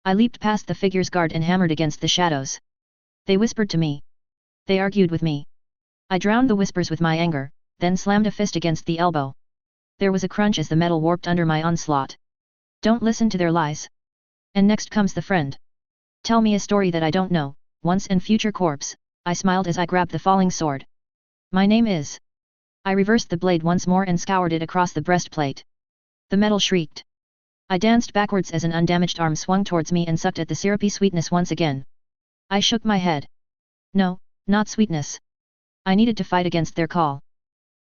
I leaped past the figure's guard and hammered against the shadows. They whispered to me. They argued with me. I drowned the whispers with my anger, then slammed a fist against the elbow. There was a crunch as the metal warped under my onslaught. Don't listen to their lies. And next comes the friend. Tell me a story that I don't know, once and future corpse, I smiled as I grabbed the falling sword. My name is. I reversed the blade once more and scoured it across the breastplate. The metal shrieked. I danced backwards as an undamaged arm swung towards me and sucked at the syrupy sweetness once again. I shook my head. No, not sweetness. I needed to fight against their call.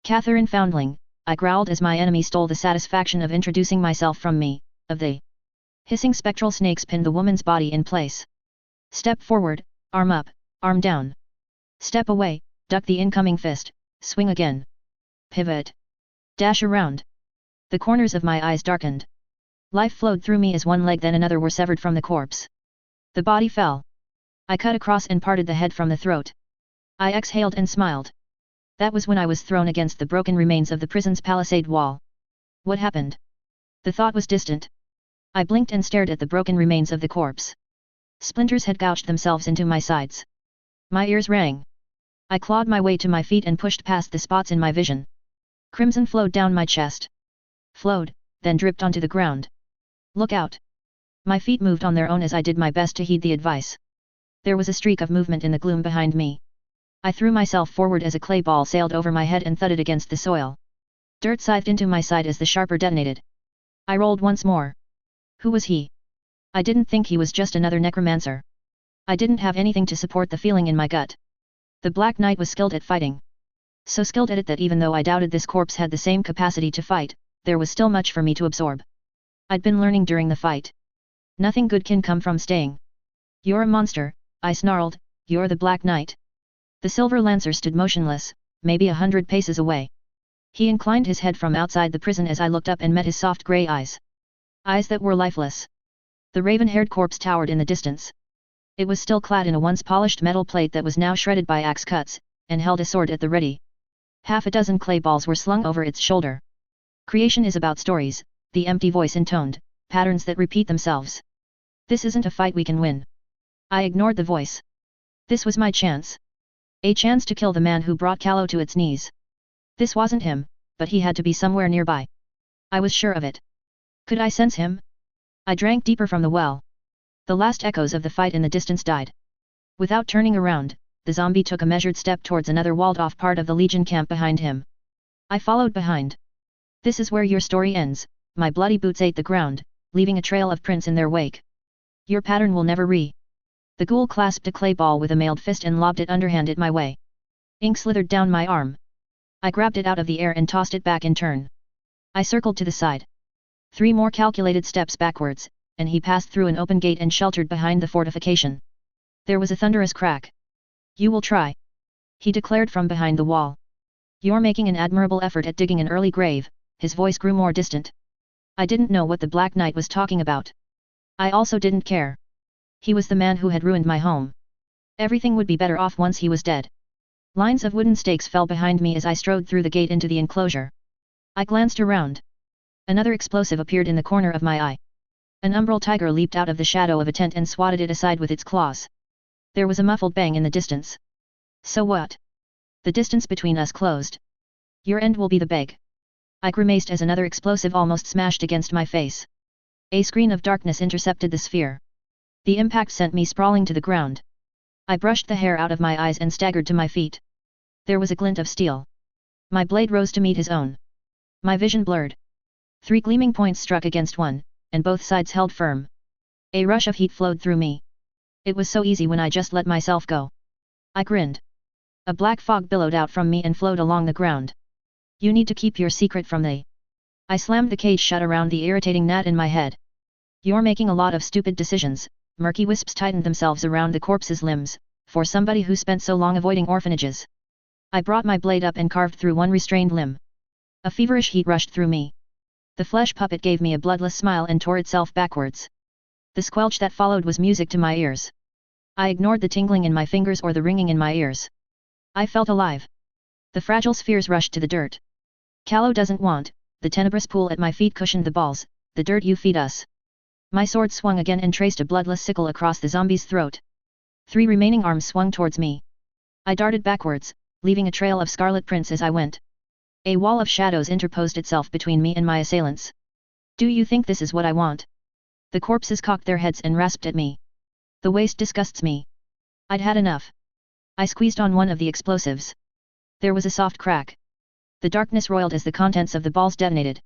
Catherine Foundling, I growled as my enemy stole the satisfaction of introducing myself from me, of the hissing spectral snakes pinned the woman's body in place. Step forward, arm up, arm down. Step away, duck the incoming fist, swing again. Pivot. Dash around. The corners of my eyes darkened. Life flowed through me as one leg then another were severed from the corpse. The body fell. I cut across and parted the head from the throat. I exhaled and smiled. That was when I was thrown against the broken remains of the prison's palisade wall. What happened? The thought was distant. I blinked and stared at the broken remains of the corpse. Splinters had gouged themselves into my sides. My ears rang. I clawed my way to my feet and pushed past the spots in my vision. Crimson flowed down my chest. Flowed, then dripped onto the ground. Look out! My feet moved on their own as I did my best to heed the advice. There was a streak of movement in the gloom behind me. I threw myself forward as a clay ball sailed over my head and thudded against the soil. Dirt scythed into my side as the sharper detonated. I rolled once more. Who was he? I didn't think he was just another necromancer. I didn't have anything to support the feeling in my gut. The Black Knight was skilled at fighting. So skilled at it that even though I doubted this corpse had the same capacity to fight, there was still much for me to absorb. I'd been learning during the fight. Nothing good can come from staying. You're a monster, I snarled, you're the Black Knight. The Silver Lancer stood motionless, maybe 100 paces away. He inclined his head from outside the prison as I looked up and met his soft grey eyes. Eyes that were lifeless. The raven-haired corpse towered in the distance. It was still clad in a once polished metal plate that was now shredded by axe cuts, and held a sword at the ready. Half a dozen clay balls were slung over its shoulder. Creation is about stories, the empty voice intoned, patterns that repeat themselves. This isn't a fight we can win. I ignored the voice. This was my chance. A chance to kill the man who brought Callow to its knees. This wasn't him, but he had to be somewhere nearby. I was sure of it. Could I sense him? I drank deeper from the well. The last echoes of the fight in the distance died. Without turning around, the zombie took a measured step towards another walled-off part of the Legion camp behind him. I followed behind. This is where your story ends. My bloody boots ate the ground, leaving a trail of prints in their wake. Your pattern will never The ghoul clasped a clay ball with a mailed fist and lobbed it underhand at my way. Ink slithered down my arm. I grabbed it out of the air and tossed it back in turn. I circled to the side. 3 more calculated steps backwards, and he passed through an open gate and sheltered behind the fortification. There was a thunderous crack. You will try. He declared from behind the wall. You're making an admirable effort at digging an early grave. His voice grew more distant. I didn't know what the Black Knight was talking about. I also didn't care. He was the man who had ruined my home. Everything would be better off once he was dead. Lines of wooden stakes fell behind me as I strode through the gate into the enclosure. I glanced around. Another explosive appeared in the corner of my eye. An umbral tiger leaped out of the shadow of a tent and swatted it aside with its claws. There was a muffled bang in the distance. So what? The distance between us closed. Your end will be the beg. I grimaced as another explosive almost smashed against my face. A screen of darkness intercepted the sphere. The impact sent me sprawling to the ground. I brushed the hair out of my eyes and staggered to my feet. There was a glint of steel. My blade rose to meet his own. My vision blurred. 3 gleaming points struck against one, and both sides held firm. A rush of heat flowed through me. It was so easy when I just let myself go. I grinned. A black fog billowed out from me and flowed along the ground. You need to keep your secret from they. I slammed the cage shut around the irritating gnat in my head. You're making a lot of stupid decisions. Murky wisps tightened themselves around the corpse's limbs, for somebody who spent so long avoiding orphanages. I brought my blade up and carved through one restrained limb. A feverish heat rushed through me. The flesh puppet gave me a bloodless smile and tore itself backwards. The squelch that followed was music to my ears. I ignored the tingling in my fingers or the ringing in my ears. I felt alive. The fragile spheres rushed to the dirt. Callow doesn't want, the tenebrous pool at my feet cushioned the balls, the dirt you feed us. My sword swung again and traced a bloodless sickle across the zombie's throat. 3 remaining arms swung towards me. I darted backwards, leaving a trail of scarlet prints as I went. A wall of shadows interposed itself between me and my assailants. Do you think this is what I want? The corpses cocked their heads and rasped at me. The waste disgusts me. I'd had enough. I squeezed on one of the explosives. There was a soft crack. The darkness roiled as the contents of the balls detonated.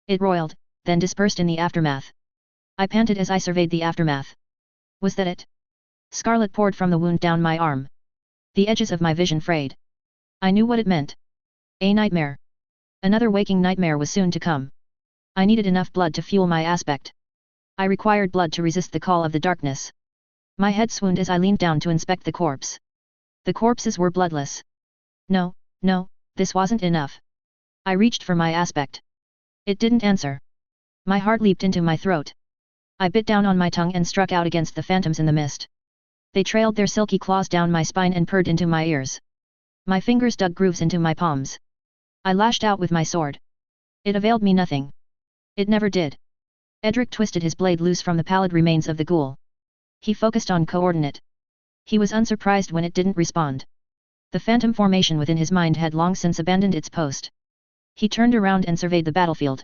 It roiled, then dispersed in the aftermath. I panted as I surveyed the aftermath. Was that it? Scarlet poured from the wound down my arm. The edges of my vision frayed. I knew what it meant. A nightmare. Another waking nightmare was soon to come. I needed enough blood to fuel my aspect. I required blood to resist the call of the darkness. My head swooned as I leaned down to inspect the corpse. The corpses were bloodless. No, this wasn't enough. I reached for my aspect. It didn't answer. My heart leaped into my throat. I bit down on my tongue and struck out against the phantoms in the mist. They trailed their silky claws down my spine and purred into my ears. My fingers dug grooves into my palms. I lashed out with my sword. It availed me nothing. It never did. Edric twisted his blade loose from the pallid remains of the ghoul. He focused on coordinate. He was unsurprised when it didn't respond. The phantom formation within his mind had long since abandoned its post. He turned around and surveyed the battlefield.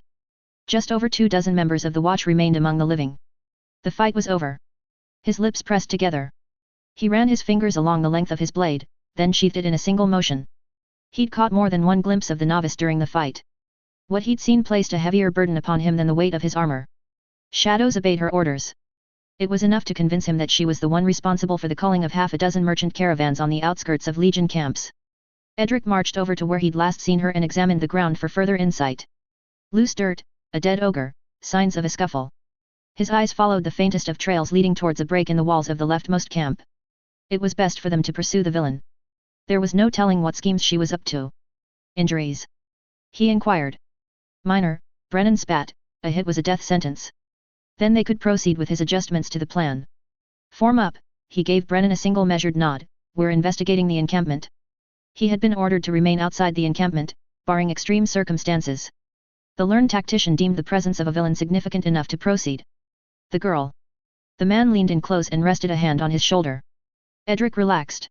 Just over 24 members of the watch remained among the living. The fight was over. His lips pressed together. He ran his fingers along the length of his blade, then sheathed it in a single motion. He'd caught more than one glimpse of the novice during the fight. What he'd seen placed a heavier burden upon him than the weight of his armor. Shadows obeyed her orders. It was enough to convince him that she was the one responsible for the culling of half a dozen merchant caravans on the outskirts of Legion camps. Edric marched over to where he'd last seen her and examined the ground for further insight. Loose dirt, a dead ogre, signs of a scuffle. His eyes followed the faintest of trails leading towards a break in the walls of the leftmost camp. It was best for them to pursue the villain. There was no telling what schemes she was up to. Injuries? He inquired. Minor, Brennan spat, a hit was a death sentence. Then they could proceed with his adjustments to the plan. Form up, he gave Brennan a single measured nod, we're investigating the encampment. He had been ordered to remain outside the encampment, barring extreme circumstances. The learned tactician deemed the presence of a villain significant enough to proceed. The girl. The man leaned in close and rested a hand on his shoulder. Edric relaxed.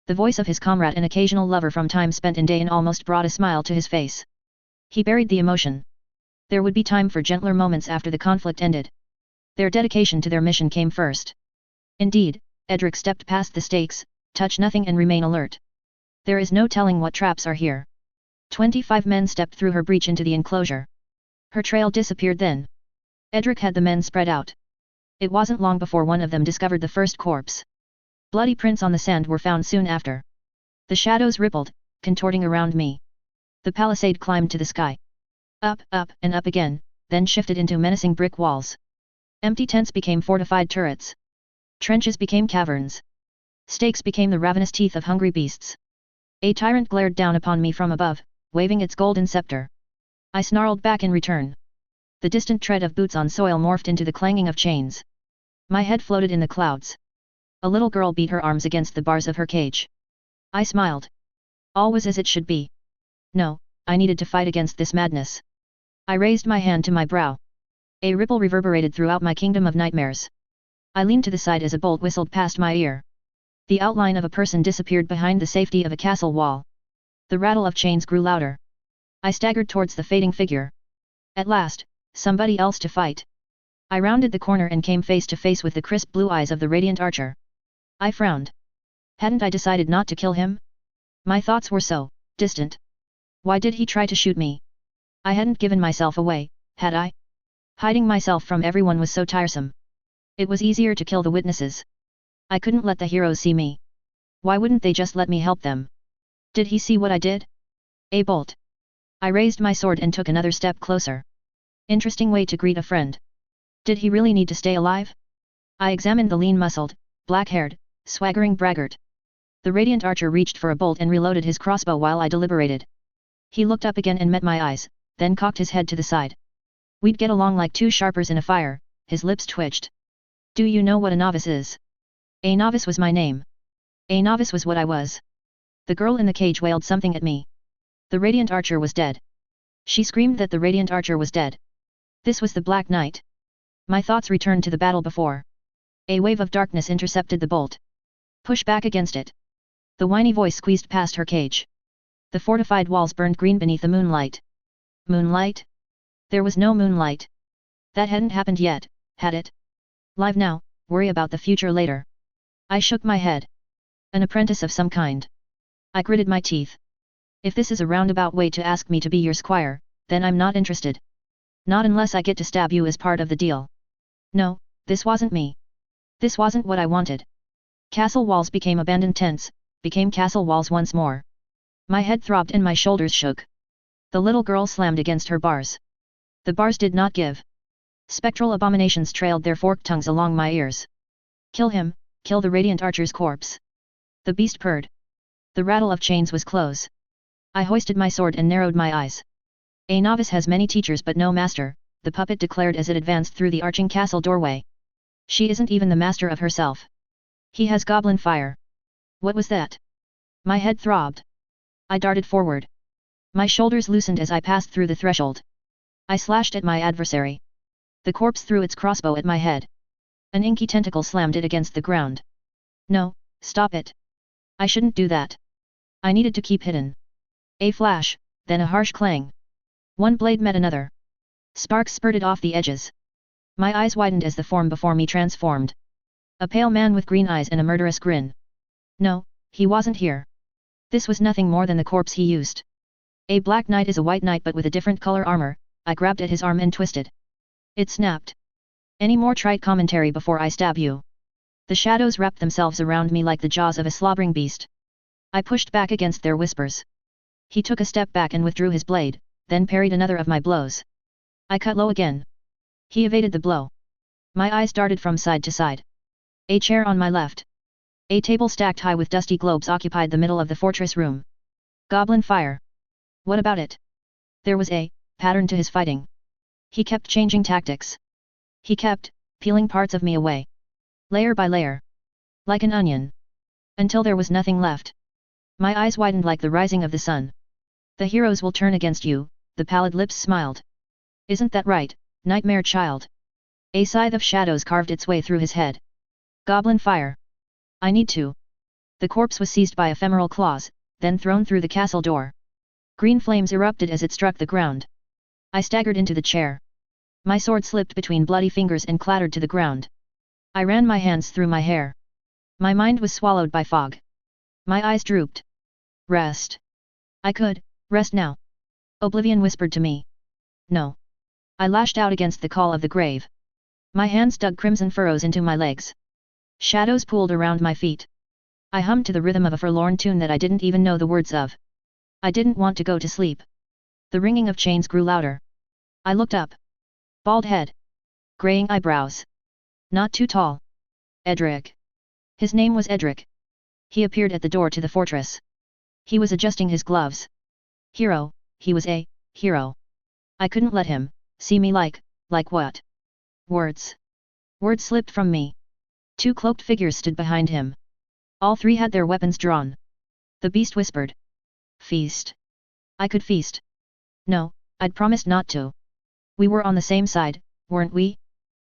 The voice of his comrade and occasional lover from time spent in Dain almost brought a smile to his face. He buried the emotion. There would be time for gentler moments after the conflict ended. Their dedication to their mission came first. Indeed, Edric stepped past the stakes, touch nothing and remain alert. There is no telling what traps are here. 25 men stepped through her breach into the enclosure. Her trail disappeared then. Edric had the men spread out. It wasn't long before one of them discovered the first corpse. Bloody prints on the sand were found soon after. The shadows rippled, contorting around me. The palisade climbed to the sky. Up, and up again, then shifted into menacing brick walls. Empty tents became fortified turrets. Trenches became caverns. Stakes became the ravenous teeth of hungry beasts. A tyrant glared down upon me from above, waving its golden scepter. I snarled back in return. The distant tread of boots on soil morphed into the clanging of chains. My head floated in the clouds. A little girl beat her arms against the bars of her cage. I smiled. All was as it should be. No, I needed to fight against this madness. I raised my hand to my brow. A ripple reverberated throughout my kingdom of nightmares. I leaned to the side as a bolt whistled past my ear. The outline of a person disappeared behind the safety of a castle wall. The rattle of chains grew louder. I staggered towards the fading figure. At last, somebody else to fight. I rounded the corner and came face to face with the crisp blue eyes of the radiant archer. I frowned. Hadn't I decided not to kill him? My thoughts were so distant. Why did he try to shoot me? I hadn't given myself away, had I? Hiding myself from everyone was so tiresome. It was easier to kill the witnesses. I couldn't let the heroes see me. Why wouldn't they just let me help them? Did he see what I did? A bolt. I raised my sword and took another step closer. Interesting way to greet a friend. Did he really need to stay alive? I examined the lean-muscled, black-haired, swaggering braggart. The radiant archer reached for a bolt and reloaded his crossbow while I deliberated. He looked up again and met my eyes, then cocked his head to the side. We'd get along like two sharpers in a fire, his lips twitched. Do you know what a novice is? A novice was my name. A novice was what I was. The girl in the cage wailed something at me. The radiant archer was dead. She screamed that the radiant archer was dead. This was the Black Knight. My thoughts returned to the battle before. A wave of darkness intercepted the bolt. Push back against it. The whiny voice squeezed past her cage. The fortified walls burned green beneath the moonlight. Moonlight? There was no moonlight. That hadn't happened yet, had it? Live now, worry about the future later. I shook my head. An apprentice of some kind. I gritted my teeth. If this is a roundabout way to ask me to be your squire, then I'm not interested. Not unless I get to stab you as part of the deal. No, this wasn't me. This wasn't what I wanted. Castle walls became abandoned tents, became castle walls once more. My head throbbed and my shoulders shook. The little girl slammed against her bars. The bars did not give. Spectral abominations trailed their forked tongues along my ears. Kill him, kill the radiant archer's corpse. The beast purred. The rattle of chains was close. I hoisted my sword and narrowed my eyes. A novice has many teachers but no master, the puppet declared as it advanced through the arching castle doorway. She isn't even the master of herself. He has goblin fire. What was that? My head throbbed. I darted forward. My shoulders loosened as I passed through the threshold. I slashed at my adversary. The corpse threw its crossbow at my head. An inky tentacle slammed it against the ground. No, stop it. I shouldn't do that. I needed to keep hidden. A flash, then a harsh clang. One blade met another. Sparks spurted off the edges. My eyes widened as the form before me transformed. A pale man with green eyes and a murderous grin. No, he wasn't here. This was nothing more than the corpse he used. A black knight is a white knight but with a different color armor. I grabbed at his arm and twisted. It snapped. Any more trite commentary before I stab you? The shadows wrapped themselves around me like the jaws of a slobbering beast. I pushed back against their whispers. He took a step back and withdrew his blade, then parried another of my blows. I cut low again. He evaded the blow. My eyes darted from side to side. A chair on my left. A table stacked high with dusty globes occupied the middle of the fortress room. Goblin fire. What about it? There was a pattern to his fighting. He kept changing tactics. He kept peeling parts of me away. Layer by layer. Like an onion. Until there was nothing left. My eyes widened like the rising of the sun. The heroes will turn against you, the pallid lips smiled. Isn't that right, nightmare child? A scythe of shadows carved its way through his head. Goblin fire. I need to. The corpse was seized by ephemeral claws, then thrown through the castle door. Green flames erupted as it struck the ground. I staggered into the chair. My sword slipped between bloody fingers and clattered to the ground. I ran my hands through my hair. My mind was swallowed by fog. My eyes drooped. Rest. I could rest now. Oblivion whispered to me. No. I lashed out against the call of the grave. My hands dug crimson furrows into my legs. Shadows pooled around my feet. I hummed to the rhythm of a forlorn tune that I didn't even know the words of. I didn't want to go to sleep. The ringing of chains grew louder. I looked up. Bald head. Graying eyebrows. Not too tall. Edric. His name was Edric. He appeared at the door to the fortress. He was adjusting his gloves. Hero, he was a hero. I couldn't let him see me like what? Words. Words slipped from me. Two cloaked figures stood behind him. All three had their weapons drawn. The beast whispered. Feast. I could feast. No, I'd promised not to. We were on the same side, weren't we?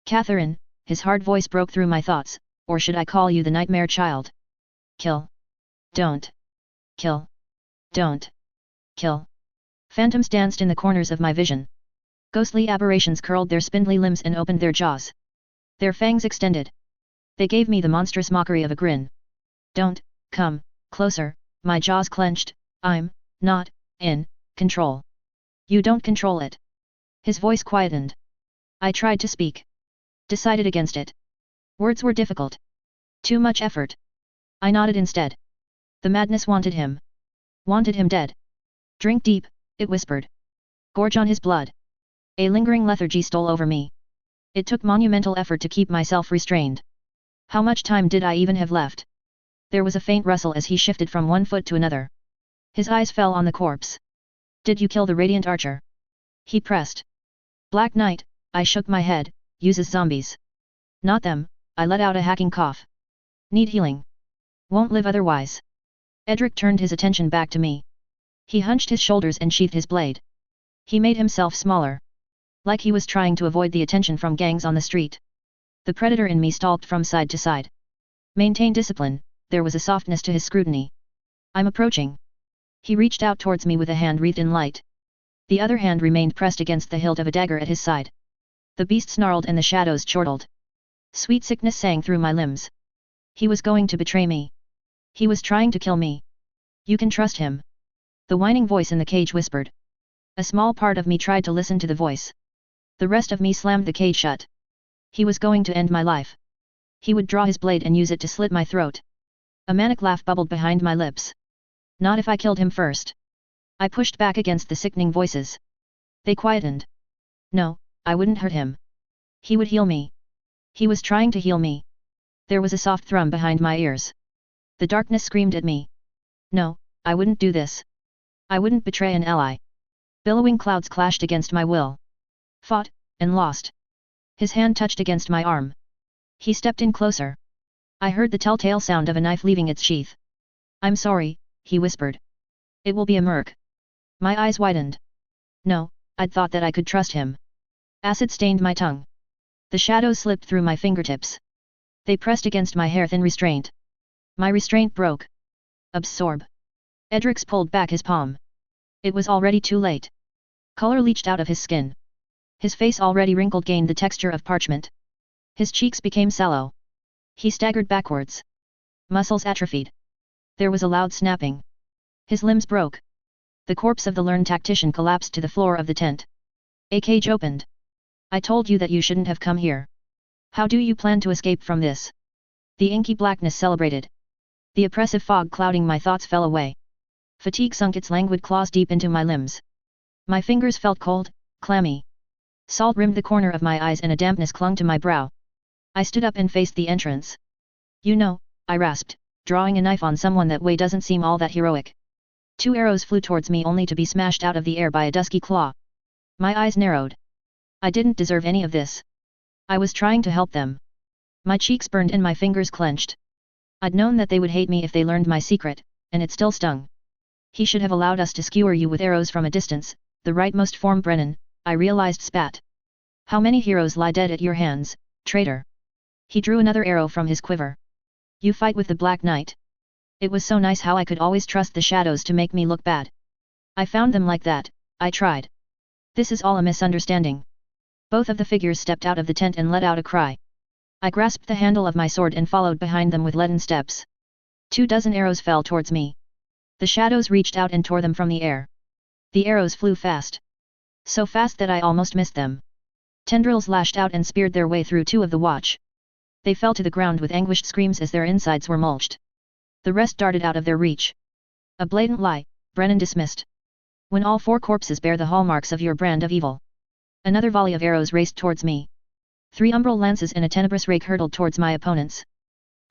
Catherine, his hard voice broke through my thoughts, or should I call you the nightmare child? Kill. Don't. Kill. Don't. Kill. Phantoms danced in the corners of my vision. Ghostly aberrations curled their spindly limbs and opened their jaws. Their fangs extended. They gave me the monstrous mockery of a grin. Don't, come, closer, my jaws clenched, I'm not in control. You don't control it. His voice quietened. I tried to speak. Decided against it. Words were difficult. Too much effort. I nodded instead. The madness wanted him. Wanted him dead. Drink deep, it whispered. Gorge on his blood. A lingering lethargy stole over me. It took monumental effort to keep myself restrained. How much time did I even have left? There was a faint rustle as he shifted from one foot to another. His eyes fell on the corpse. Did you kill the radiant archer? He pressed. Black Knight, I shook my head, uses zombies. Not them, I let out a hacking cough. Need healing. Won't live otherwise. Edric turned his attention back to me. He hunched his shoulders and sheathed his blade. He made himself smaller. Like he was trying to avoid the attention from gangs on the street. The predator in me stalked from side to side. Maintain discipline, there was a softness to his scrutiny. I'm approaching. He reached out towards me with a hand wreathed in light. The other hand remained pressed against the hilt of a dagger at his side. The beast snarled and the shadows chortled. Sweet sickness sang through my limbs. He was going to betray me. He was trying to kill me. You can trust him. The whining voice in the cage whispered. A small part of me tried to listen to the voice. The rest of me slammed the cage shut. He was going to end my life. He would draw his blade and use it to slit my throat. A manic laugh bubbled behind my lips. Not if I killed him first. I pushed back against the sickening voices. They quietened. No, I wouldn't hurt him. He would heal me. He was trying to heal me. There was a soft thrum behind my ears. The darkness screamed at me. No, I wouldn't do this. I wouldn't betray an ally. Billowing clouds clashed against my will. Fought, and lost. His hand touched against my arm. He stepped in closer. I heard the telltale sound of a knife leaving its sheath. I'm sorry, he whispered. It will be a merc. My eyes widened. No, I'd thought that I could trust him. Acid stained my tongue. The shadows slipped through my fingertips. They pressed against my hair-thin restraint. My restraint broke. Absorb. Edrix pulled back his palm. It was already too late. Color leached out of his skin. His face already wrinkled gained the texture of parchment. His cheeks became sallow. He staggered backwards. Muscles atrophied. There was a loud snapping. His limbs broke. The corpse of the learned tactician collapsed to the floor of the tent. A cage opened. I told you that you shouldn't have come here. How do you plan to escape from this? The inky blackness celebrated. The oppressive fog clouding my thoughts fell away. Fatigue sunk its languid claws deep into my limbs. My fingers felt cold, clammy. Salt rimmed the corner of my eyes and a dampness clung to my brow. I stood up and faced the entrance. You know, I rasped, drawing a knife on someone that way doesn't seem all that heroic. 2 arrows flew towards me only to be smashed out of the air by a dusky claw. My eyes narrowed. I didn't deserve any of this. I was trying to help them. My cheeks burned and my fingers clenched. I'd known that they would hate me if they learned my secret, and it still stung. He should have allowed us to skewer you with arrows from a distance, the rightmost form Brennan, I realized spat. How many heroes lie dead at your hands, traitor? He drew another arrow from his quiver. You fight with the Black Knight. It was so nice how I could always trust the shadows to make me look bad. I found them like that, I tried. This is all a misunderstanding. Both of the figures stepped out of the tent and let out a cry. I grasped the handle of my sword and followed behind them with leaden steps. 24 arrows fell towards me. The shadows reached out and tore them from the air. The arrows flew fast. So fast that I almost missed them. Tendrils lashed out and speared their way through 2 of the watch. They fell to the ground with anguished screams as their insides were mulched. The rest darted out of their reach. A blatant lie, Brennan dismissed. When all 4 corpses bear the hallmarks of your brand of evil. Another volley of arrows raced towards me. 3 umbral lances and a tenebrous rake hurtled towards my opponents.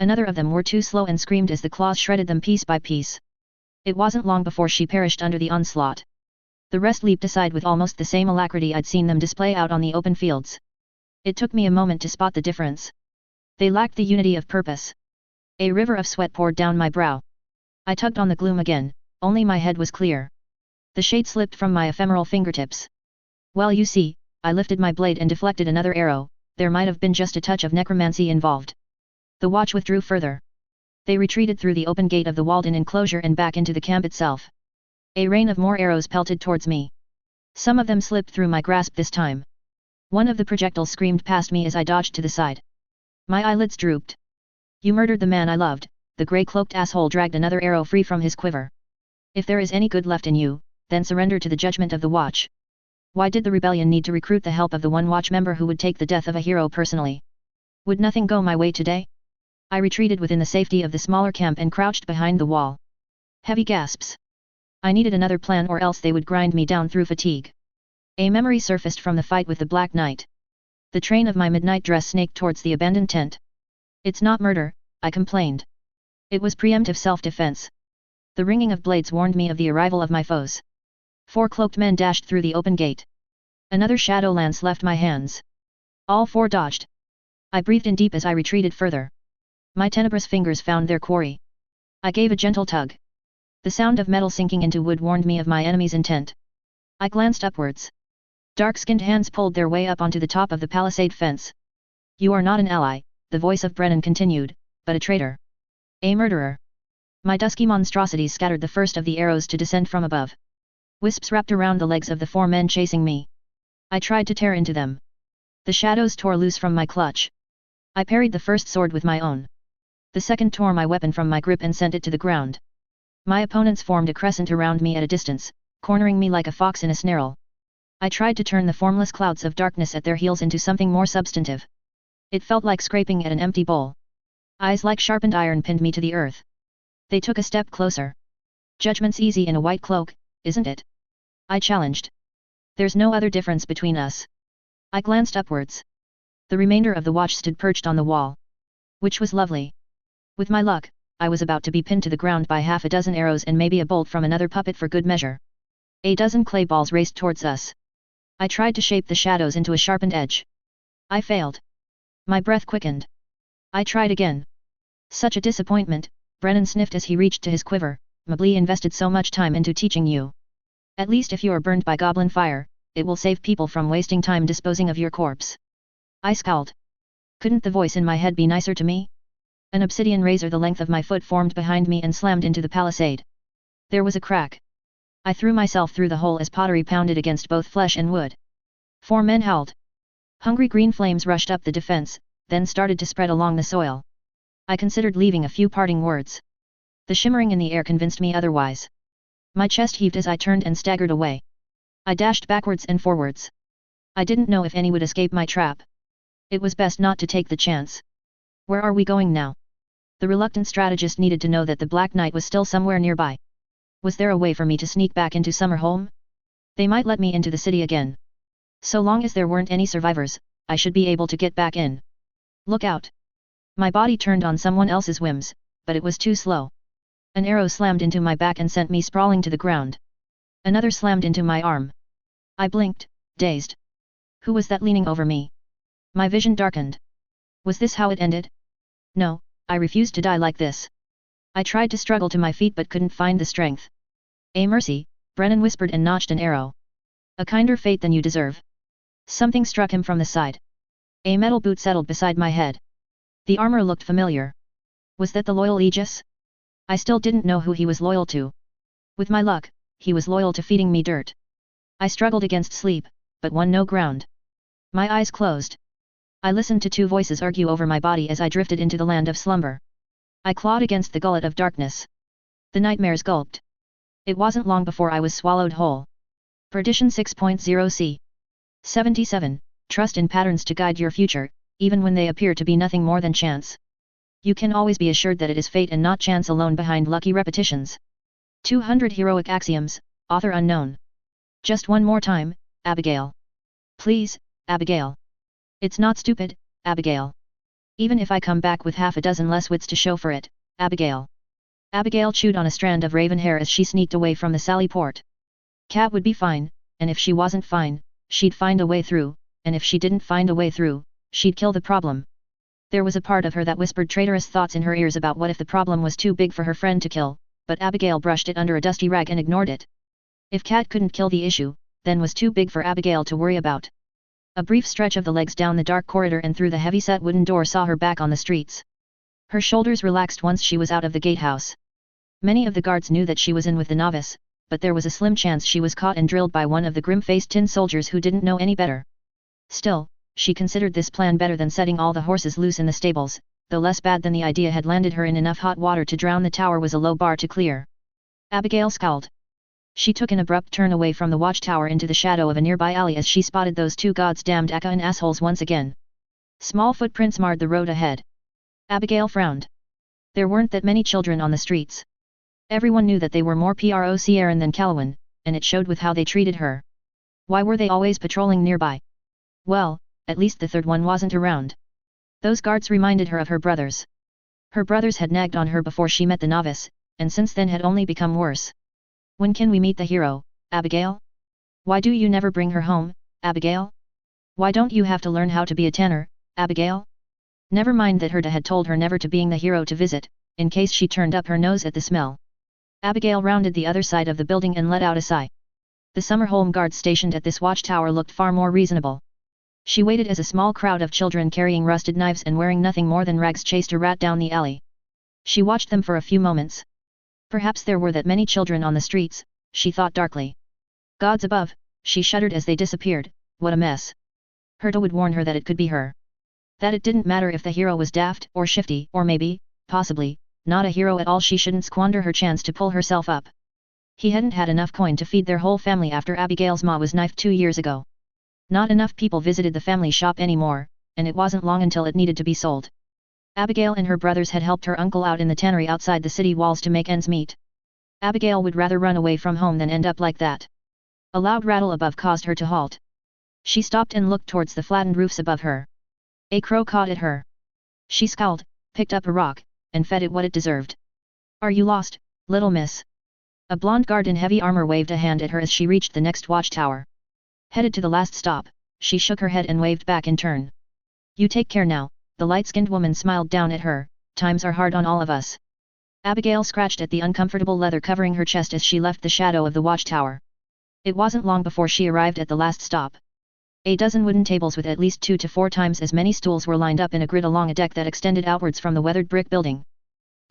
Another of them were too slow and screamed as the claws shredded them piece by piece. It wasn't long before she perished under the onslaught. The rest leaped aside with almost the same alacrity I'd seen them display out on the open fields. It took me a moment to spot the difference. They lacked the unity of purpose. A river of sweat poured down my brow. I tugged on the gloom again, only my head was clear. The shade slipped from my ephemeral fingertips. Well, you see, I lifted my blade and deflected another arrow. There might have been just a touch of necromancy involved. The watch withdrew further. They retreated through the open gate of the walled-in enclosure and back into the camp itself. A rain of more arrows pelted towards me. Some of them slipped through my grasp this time. One of the projectiles screamed past me as I dodged to the side. My eyelids drooped. You murdered the man I loved, the grey-cloaked asshole dragged another arrow free from his quiver. If there is any good left in you, then surrender to the judgment of the watch. Why did the rebellion need to recruit the help of the one watch member who would take the death of a hero personally? Would nothing go my way today? I retreated within the safety of the smaller camp and crouched behind the wall. Heavy gasps. I needed another plan or else they would grind me down through fatigue. A memory surfaced from the fight with the Black Knight. The train of my midnight dress snaked towards the abandoned tent. It's not murder, I complained. It was preemptive self-defense. The ringing of blades warned me of the arrival of my foes. 4 cloaked men dashed through the open gate. Another shadow lance left my hands. All 4 dodged. I breathed in deep as I retreated further. My tenebrous fingers found their quarry. I gave a gentle tug. The sound of metal sinking into wood warned me of my enemy's intent. I glanced upwards. Dark-skinned hands pulled their way up onto the top of the palisade fence. You are not an ally, the voice of Brennan continued, but a traitor. A murderer. My dusky monstrosities scattered the first of the arrows to descend from above. Wisps wrapped around the legs of the 4 men chasing me. I tried to tear into them. The shadows tore loose from my clutch. I parried the first sword with my own. The second tore my weapon from my grip and sent it to the ground. My opponents formed a crescent around me at a distance, cornering me like a fox in a snarl. I tried to turn the formless clouds of darkness at their heels into something more substantive. It felt like scraping at an empty bowl. Eyes like sharpened iron pinned me to the earth. They took a step closer. Judgment's easy in a white cloak, isn't it? I challenged. There's no other difference between us. I glanced upwards. The remainder of the watch stood perched on the wall. Which was lovely. With my luck, I was about to be pinned to the ground by half a dozen arrows and maybe a bolt from another puppet for good measure. A dozen clay balls raced towards us. I tried to shape the shadows into a sharpened edge. I failed. My breath quickened. I tried again. Such a disappointment, Brennan sniffed as he reached to his quiver. Mably invested so much time into teaching you. At least if you are burned by goblin fire, it will save people from wasting time disposing of your corpse. I scowled. Couldn't the voice in my head be nicer to me? An obsidian razor the length of my foot formed behind me and slammed into the palisade. There was a crack. I threw myself through the hole as pottery pounded against both flesh and wood. 4 men howled. Hungry green flames rushed up the defense, then started to spread along the soil. I considered leaving a few parting words. The shimmering in the air convinced me otherwise. My chest heaved as I turned and staggered away. I dashed backwards and forwards. I didn't know if any would escape my trap. It was best not to take the chance. Where are we going now? The reluctant strategist needed to know that the Black Knight was still somewhere nearby. Was there a way for me to sneak back into Summerholm? They might let me into the city again. So long as there weren't any survivors, I should be able to get back in. Look out! My body turned on someone else's whims, but it was too slow. An arrow slammed into my back and sent me sprawling to the ground. Another slammed into my arm. I blinked, dazed. Who was that leaning over me? My vision darkened. Was this how it ended? No, I refused to die like this. I tried to struggle to my feet but couldn't find the strength. A mercy, Brennan whispered and notched an arrow. A kinder fate than you deserve. Something struck him from the side. A metal boot settled beside my head. The armor looked familiar. Was that the loyal Aegis? I still didn't know who he was loyal to. With my luck, he was loyal to feeding me dirt. I struggled against sleep, but won no ground. My eyes closed. I listened to 2 voices argue over my body as I drifted into the land of slumber. I clawed against the gullet of darkness. The nightmares gulped. It wasn't long before I was swallowed whole. Perdition 6.0 c. 77. Trust in patterns to guide your future, even when they appear to be nothing more than chance. You can always be assured that it is fate and not chance alone behind lucky repetitions. 200 Heroic Axioms, author unknown. Just one more time, Abigail. Please, Abigail. It's not stupid, Abigail. Even if I come back with half a dozen less wits to show for it, Abigail. Abigail chewed on a strand of raven hair as she sneaked away from the sally port. Cat would be fine, and if she wasn't fine, she'd find a way through, and if she didn't find a way through, she'd kill the problem. There was a part of her that whispered traitorous thoughts in her ears about what if the problem was too big for her friend to kill, but Abigail brushed it under a dusty rag and ignored it. If Cat couldn't kill the issue, then was too big for Abigail to worry about. A brief stretch of the legs down the dark corridor and through the heavy-set wooden door saw her back on the streets. Her shoulders relaxed once she was out of the gatehouse. Many of the guards knew that she was in with the novice, but there was a slim chance she was caught and drilled by one of the grim-faced tin soldiers who didn't know any better. Still, she considered this plan better than setting all the horses loose in the stables, though less bad than the idea had landed her in enough hot water to drown the tower was a low bar to clear. Abigail scowled. She took an abrupt turn away from the watchtower into the shadow of a nearby alley as she spotted those two goddamned Aka assholes once again. Small footprints marred the road ahead. Abigail frowned. There weren't that many children on the streets. Everyone knew that they were more Procieran than Calawan, and it showed with how they treated her. Why were they always patrolling nearby? Well, at least the third one wasn't around. Those guards reminded her of her brothers. Her brothers had nagged on her before she met the novice, and since then had only become worse. When can we meet the hero, Abigail? Why do you never bring her home, Abigail? Why don't you have to learn how to be a tanner, Abigail? Never mind that Herta had told her never to being the hero to visit, in case she turned up her nose at the smell. Abigail rounded the other side of the building and let out a sigh. The summer home guards stationed at this watchtower looked far more reasonable. She waited as a small crowd of children carrying rusted knives and wearing nothing more than rags chased a rat down the alley. She watched them for a few moments. Perhaps there were that many children on the streets, she thought darkly. Gods above, she shuddered as they disappeared, what a mess. Herta would warn her that it could be her. That it didn't matter if the hero was daft or shifty or maybe, possibly, not a hero at all. She shouldn't squander her chance to pull herself up. He hadn't had enough coin to feed their whole family after Abigail's ma was knifed 2 years ago. Not enough people visited the family shop anymore, and it wasn't long until it needed to be sold. Abigail and her brothers had helped her uncle out in the tannery outside the city walls to make ends meet. Abigail would rather run away from home than end up like that. A loud rattle above caused her to halt. She stopped and looked towards the flattened roofs above her. A crow caught at her. She scowled, picked up a rock, and fed it what it deserved. Are you lost, little miss? A blonde guard in heavy armor waved a hand at her as she reached the next watchtower. Headed to the last stop, she shook her head and waved back in turn. You take care now. The light-skinned woman smiled down at her, times are hard on all of us. Abigail scratched at the uncomfortable leather covering her chest as she left the shadow of the watchtower. It wasn't long before she arrived at the last stop. A dozen wooden tables with at least 2 to 4 times as many stools were lined up in a grid along a deck that extended outwards from the weathered brick building.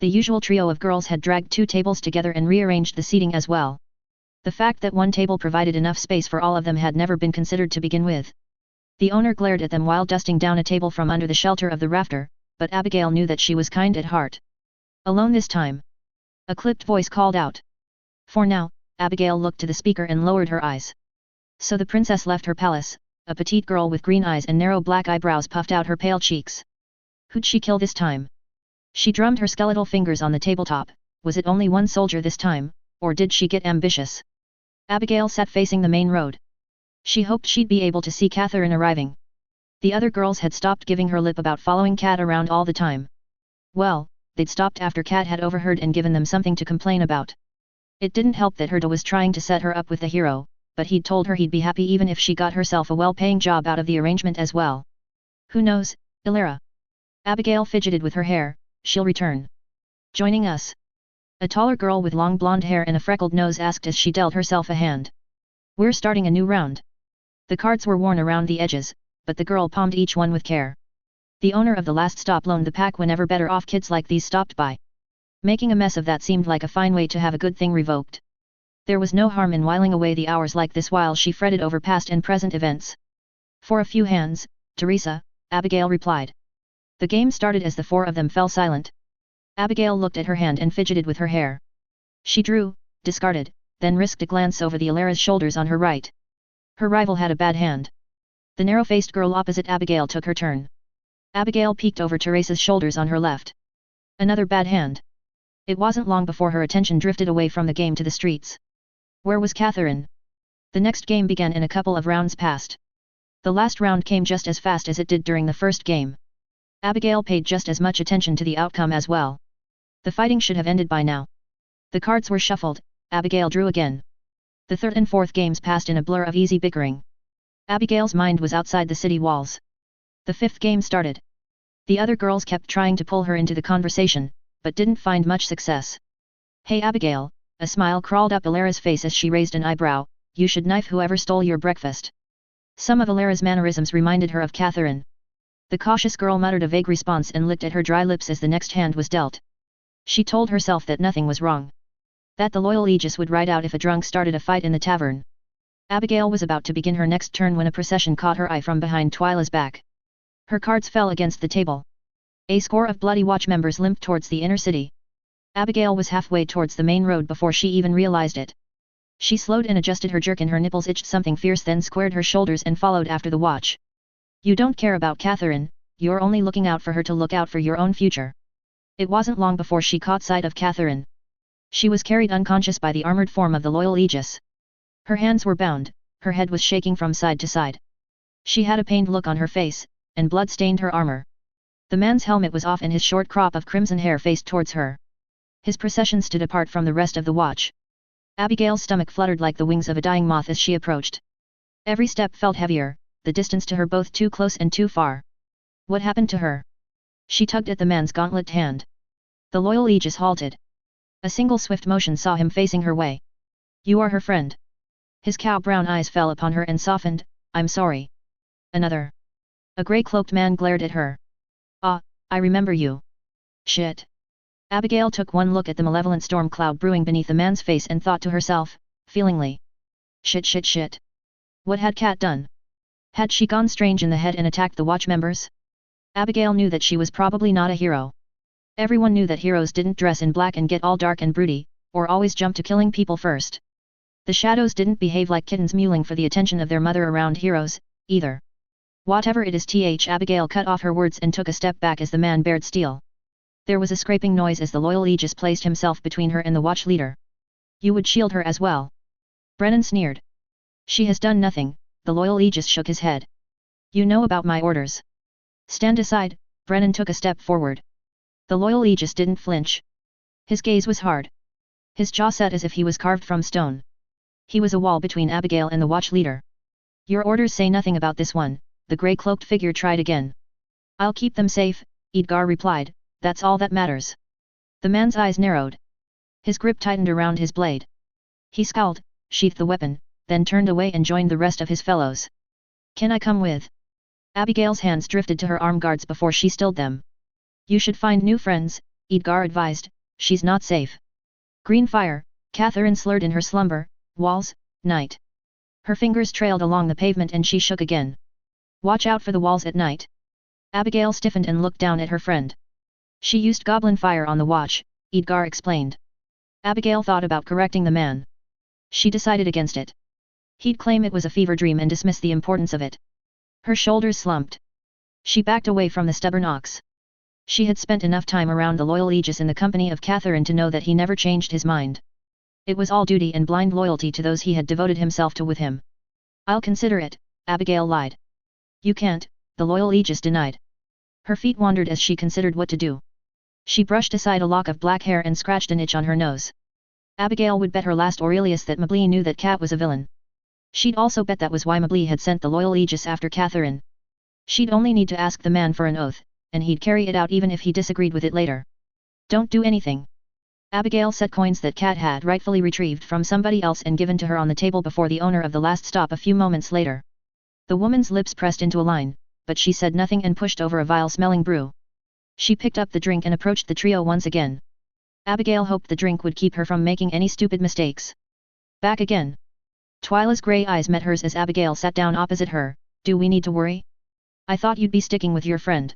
The usual trio of girls had dragged 2 tables together and rearranged the seating as well. The fact that one table provided enough space for all of them had never been considered to begin with. The owner glared at them while dusting down a table from under the shelter of the rafter, but Abigail knew that she was kind at heart. Alone this time? A clipped voice called out. For now, Abigail looked to the speaker and lowered her eyes. So the princess left her palace, a petite girl with green eyes and narrow black eyebrows puffed out her pale cheeks. Who'd she kill this time? She drummed her skeletal fingers on the tabletop. Was it only one soldier this time, or did she get ambitious? Abigail sat facing the main road. She hoped she'd be able to see Catherine arriving. The other girls had stopped giving her lip about following Cat around all the time. Well, they'd stopped after Cat had overheard and given them something to complain about. It didn't help that Herta was trying to set her up with the hero, but he'd told her he'd be happy even if she got herself a well-paying job out of the arrangement as well. Who knows, Illyra? Abigail fidgeted with her hair, she'll return. Joining us? A taller girl with long blonde hair and a freckled nose asked as she dealt herself a hand. We're starting a new round. The cards were worn around the edges, but the girl palmed each one with care. The owner of the last stop loaned the pack whenever better-off kids like these stopped by. Making a mess of that seemed like a fine way to have a good thing revoked. There was no harm in whiling away the hours like this while she fretted over past and present events. For a few hands, Teresa, Abigail replied. The game started as the 4 of them fell silent. Abigail looked at her hand and fidgeted with her hair. She drew, discarded, then risked a glance over the Illyra's shoulders on her right. Her rival had a bad hand. The narrow-faced girl opposite Abigail took her turn. Abigail peeked over Teresa's shoulders on her left. Another bad hand. It wasn't long before her attention drifted away from the game to the streets. Where was Catherine? The next game began and a couple of rounds passed. The last round came just as fast as it did during the first game. Abigail paid just as much attention to the outcome as well. The fighting should have ended by now. The cards were shuffled, Abigail drew again. The third and fourth games passed in a blur of easy bickering. Abigail's mind was outside the city walls. The fifth game started. The other girls kept trying to pull her into the conversation, but didn't find much success. Hey Abigail, A smile crawled up Alara's face as she raised an eyebrow. You should knife whoever stole your breakfast. Some of Alara's mannerisms reminded her of Catherine. The cautious girl muttered a vague response and licked at her dry lips as the next hand was dealt. She told herself that nothing was wrong. That the loyal Aegis would ride out if a drunk started a fight in the tavern. Abigail was about to begin her next turn when a procession caught her eye from behind Twyla's back. Her cards fell against the table. A score of Bloody Watch members limped towards the inner city. Abigail was halfway towards the main road before she even realized it. She slowed and adjusted her jerkin. Her nipples itched something fierce, then squared her shoulders and followed after the watch. You don't care about Catherine, you're only looking out for her to look out for your own future. It wasn't long before she caught sight of Catherine. She was carried unconscious by the armored form of the loyal Aegis. Her hands were bound, her head was shaking from side to side. She had a pained look on her face, and blood stained her armor. The man's helmet was off and his short crop of crimson hair faced towards her. His procession stood apart from the rest of the watch. Abigail's stomach fluttered like the wings of a dying moth as she approached. Every step felt heavier, the distance to her both too close and too far. What happened to her? She tugged at the man's gauntlet hand. The loyal Aegis halted. A single swift motion saw him facing her way. You are her friend. His cow-brown eyes fell upon her and softened. I'm sorry. Another. A grey-cloaked man glared at her. Ah, I remember you. Shit. Abigail took one look at the malevolent storm cloud brewing beneath the man's face and thought to herself, feelingly. Shit. What had Cat done? Had she gone strange in the head and attacked the watch members? Abigail knew that she was probably not a hero. Everyone knew that heroes didn't dress in black and get all dark and broody, or always jump to killing people first. The shadows didn't behave like kittens mewling for the attention of their mother around heroes, either. Whatever it is, Abigail cut off her words and took a step back as the man bared steel. There was a scraping noise as the loyal Aegis placed himself between her and the watch leader. You would shield her as well? Brennan sneered. She has done nothing, the loyal Aegis shook his head. You know about my orders. Stand aside, Brennan took a step forward. The loyal Aegis didn't flinch. His gaze was hard. His jaw set as if he was carved from stone. He was a wall between Abigail and the watch leader. Your orders say nothing about this one, the grey-cloaked figure tried again. I'll keep them safe, Edgar replied, that's all that matters. The man's eyes narrowed. His grip tightened around his blade. He scowled, sheathed the weapon, then turned away and joined the rest of his fellows. Can I come with? Abigail's hands drifted to her arm guards before she stilled them. You should find new friends, Edgar advised, she's not safe. Green fire, Catherine slurred in her slumber, walls, night. Her fingers trailed along the pavement and she shook again. Watch out for the walls at night. Abigail stiffened and looked down at her friend. She used goblin fire on the watch, Edgar explained. Abigail thought about correcting the man. She decided against it. He'd claim it was a fever dream and dismiss the importance of it. Her shoulders slumped. She backed away from the stubborn ox. She had spent enough time around the loyal Aegis in the company of Catherine to know that he never changed his mind. It was all duty and blind loyalty to those he had devoted himself to with him. I'll consider it, Abigail lied. You can't, the loyal Aegis denied. Her feet wandered as she considered what to do. She brushed aside a lock of black hair and scratched an itch on her nose. Abigail would bet her last Aurelius that Mably knew that Cat was a villain. She'd also bet that was why Mably had sent the loyal Aegis after Catherine. She'd only need to ask the man for an oath, and he'd carry it out even if he disagreed with it later. Don't do anything. Abigail set coins that Cat had rightfully retrieved from somebody else and given to her on the table before the owner of the last stop a few moments later. The woman's lips pressed into a line, but she said nothing and pushed over a vile-smelling brew. She picked up the drink and approached the trio once again. Abigail hoped the drink would keep her from making any stupid mistakes. Back again. Twyla's grey eyes met hers as Abigail sat down opposite her. Do we need to worry? I thought you'd be sticking with your friend.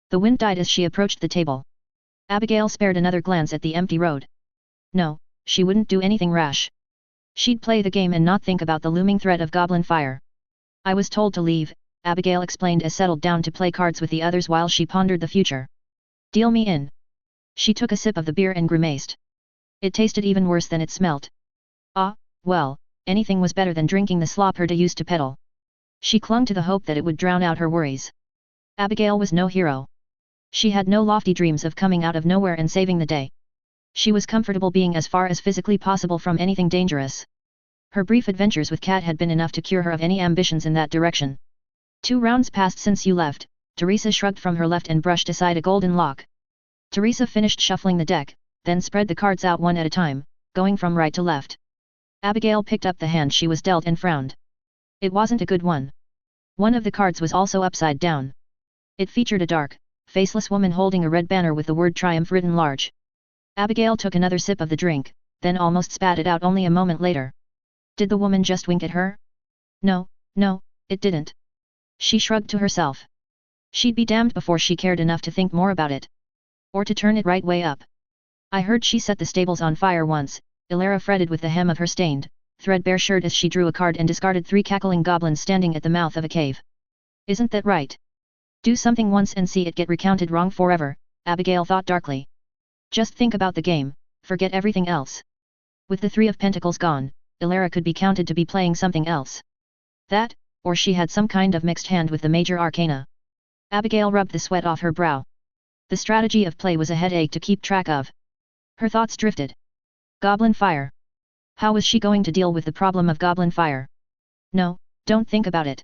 The wind died as she approached the table. Abigail spared another glance at the empty road. No, she wouldn't do anything rash. She'd play the game and not think about the looming threat of goblin fire. I was told to leave, Abigail explained as settled down to play cards with the others while she pondered the future. Deal me in. She took a sip of the beer and grimaced. It tasted even worse than it smelt. Ah, well, anything was better than drinking the slop Herta used to peddle. She clung to the hope that it would drown out her worries. Abigail was no hero. She had no lofty dreams of coming out of nowhere and saving the day. She was comfortable being as far as physically possible from anything dangerous. Her brief adventures with Cat had been enough to cure her of any ambitions in that direction. 2 rounds passed since you left, Teresa shrugged from her left and brushed aside a golden lock. Teresa finished shuffling the deck, then spread the cards out one at a time. going from right to left. Abigail picked up the hand she was dealt and frowned. It wasn't a good one. One of the cards was also upside down. It featured a dark, faceless woman holding a red banner with the word Triumph written large. Abigail took another sip of the drink, then almost spat it out only a moment later. Did the woman just wink at her? No, it didn't. She shrugged to herself. She'd be damned before she cared enough to think more about it. Or to turn it right way up. I heard she set the stables on fire once, Ilara fretted with the hem of her stained, threadbare shirt as she drew a card and discarded 3 cackling goblins standing at the mouth of a cave. Isn't that right? Do something once and see it get recounted wrong forever, Abigail thought darkly. Just think about the game, forget everything else. With the 3 of Pentacles gone, Ilara could be counted to be playing something else. That, or she had some kind of mixed hand with the major arcana. Abigail rubbed the sweat off her brow. The strategy of play was a headache to keep track of. Her thoughts drifted. Goblin fire. How was she going to deal with the problem of goblin fire? No, don't think about it.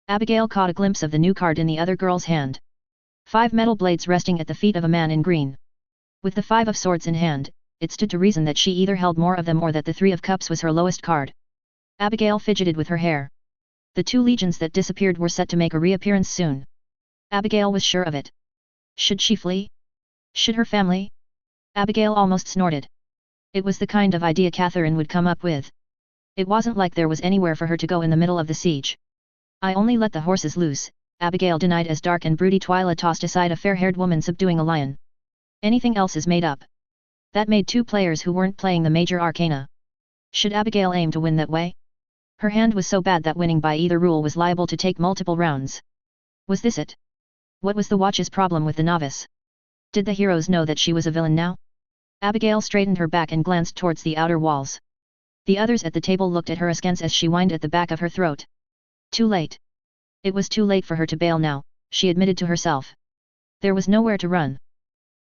Abigail caught a glimpse of the new card in the other girl's hand. 5 metal blades resting at the feet of a man in green. With the 5 of swords in hand, it stood to reason that she either held more of them or that the 3 of cups was her lowest card. Abigail fidgeted with her hair. The 2 legions that disappeared were set to make a reappearance soon. Abigail was sure of it. Should she flee? Should her family? Abigail almost snorted. It was the kind of idea Catherine would come up with. It wasn't like there was anywhere for her to go in the middle of the siege. I only let the horses loose, Abigail denied as dark and broody Twyla tossed aside a fair-haired woman subduing a lion. Anything else is made up. That made 2 players who weren't playing the major arcana. Should Abigail aim to win that way? Her hand was so bad that winning by either rule was liable to take multiple rounds. Was this it? What was the watch's problem with the novice? Did the heroes know that she was a villain now? Abigail straightened her back and glanced towards the outer walls. The others at the table looked at her askance as she whined at the back of her throat. Too late. It was too late for her to bail now, she admitted to herself. There was nowhere to run.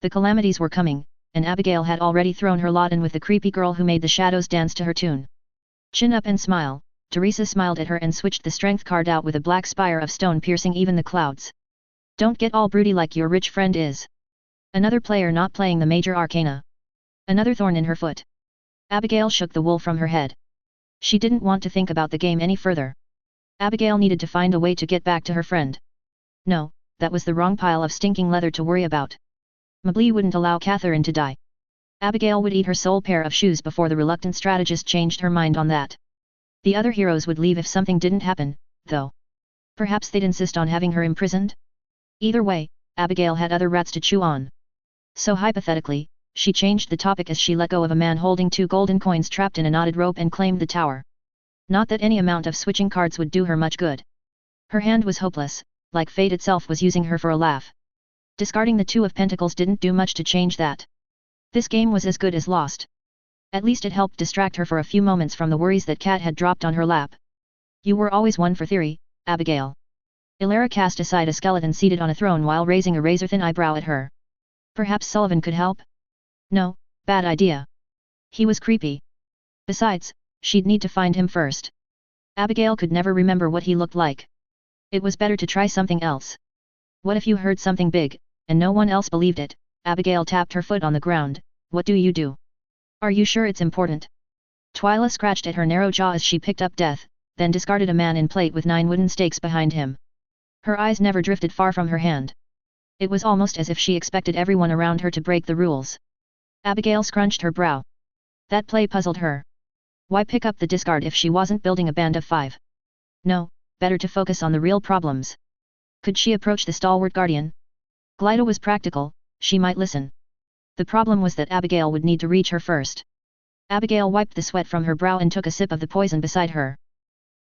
The calamities were coming, and Abigail had already thrown her lot in with the creepy girl who made the shadows dance to her tune. Chin up and smile, Teresa smiled at her and switched the strength card out with a black spire of stone piercing even the clouds. Don't get all broody like your rich friend is. Another player not playing the major arcana. Another thorn in her foot. Abigail shook the wool from her head. She didn't want to think about the game any further. Abigail needed to find a way to get back to her friend. No, that was the wrong pile of stinking leather to worry about. Mablee wouldn't allow Catherine to die. Abigail would eat her sole pair of shoes before the reluctant strategist changed her mind on that. The other heroes would leave if something didn't happen, though. Perhaps they'd insist on having her imprisoned? Either way, Abigail had other rats to chew on. So hypothetically, she changed the topic as she let go of a man holding 2 golden coins trapped in a knotted rope and claimed the tower. Not that any amount of switching cards would do her much good. Her hand was hopeless, like fate itself was using her for a laugh. Discarding the 2 of Pentacles didn't do much to change that. This game was as good as lost. At least it helped distract her for a few moments from the worries that Cat had dropped on her lap. You were always one for theory, Abigail. Ilara cast aside a skeleton seated on a throne while raising a razor-thin eyebrow at her. Perhaps Sullivan could help? No, bad idea. He was creepy. Besides, she'd need to find him first. Abigail could never remember what he looked like. It was better to try something else. What if you heard something big, and no one else believed it? Abigail tapped her foot on the ground. What do you do? Are you sure it's important? Twyla scratched at her narrow jaw as she picked up Death, then discarded a man in plate with 9 wooden stakes behind him. Her eyes never drifted far from her hand. It was almost as if she expected everyone around her to break the rules. Abigail scrunched her brow. That play puzzled her. Why pick up the discard if she wasn't building a band of 5? No, better to focus on the real problems. Could she approach the stalwart guardian? Glyda was practical, she might listen. The problem was that Abigail would need to reach her first. Abigail wiped the sweat from her brow and took a sip of the poison beside her.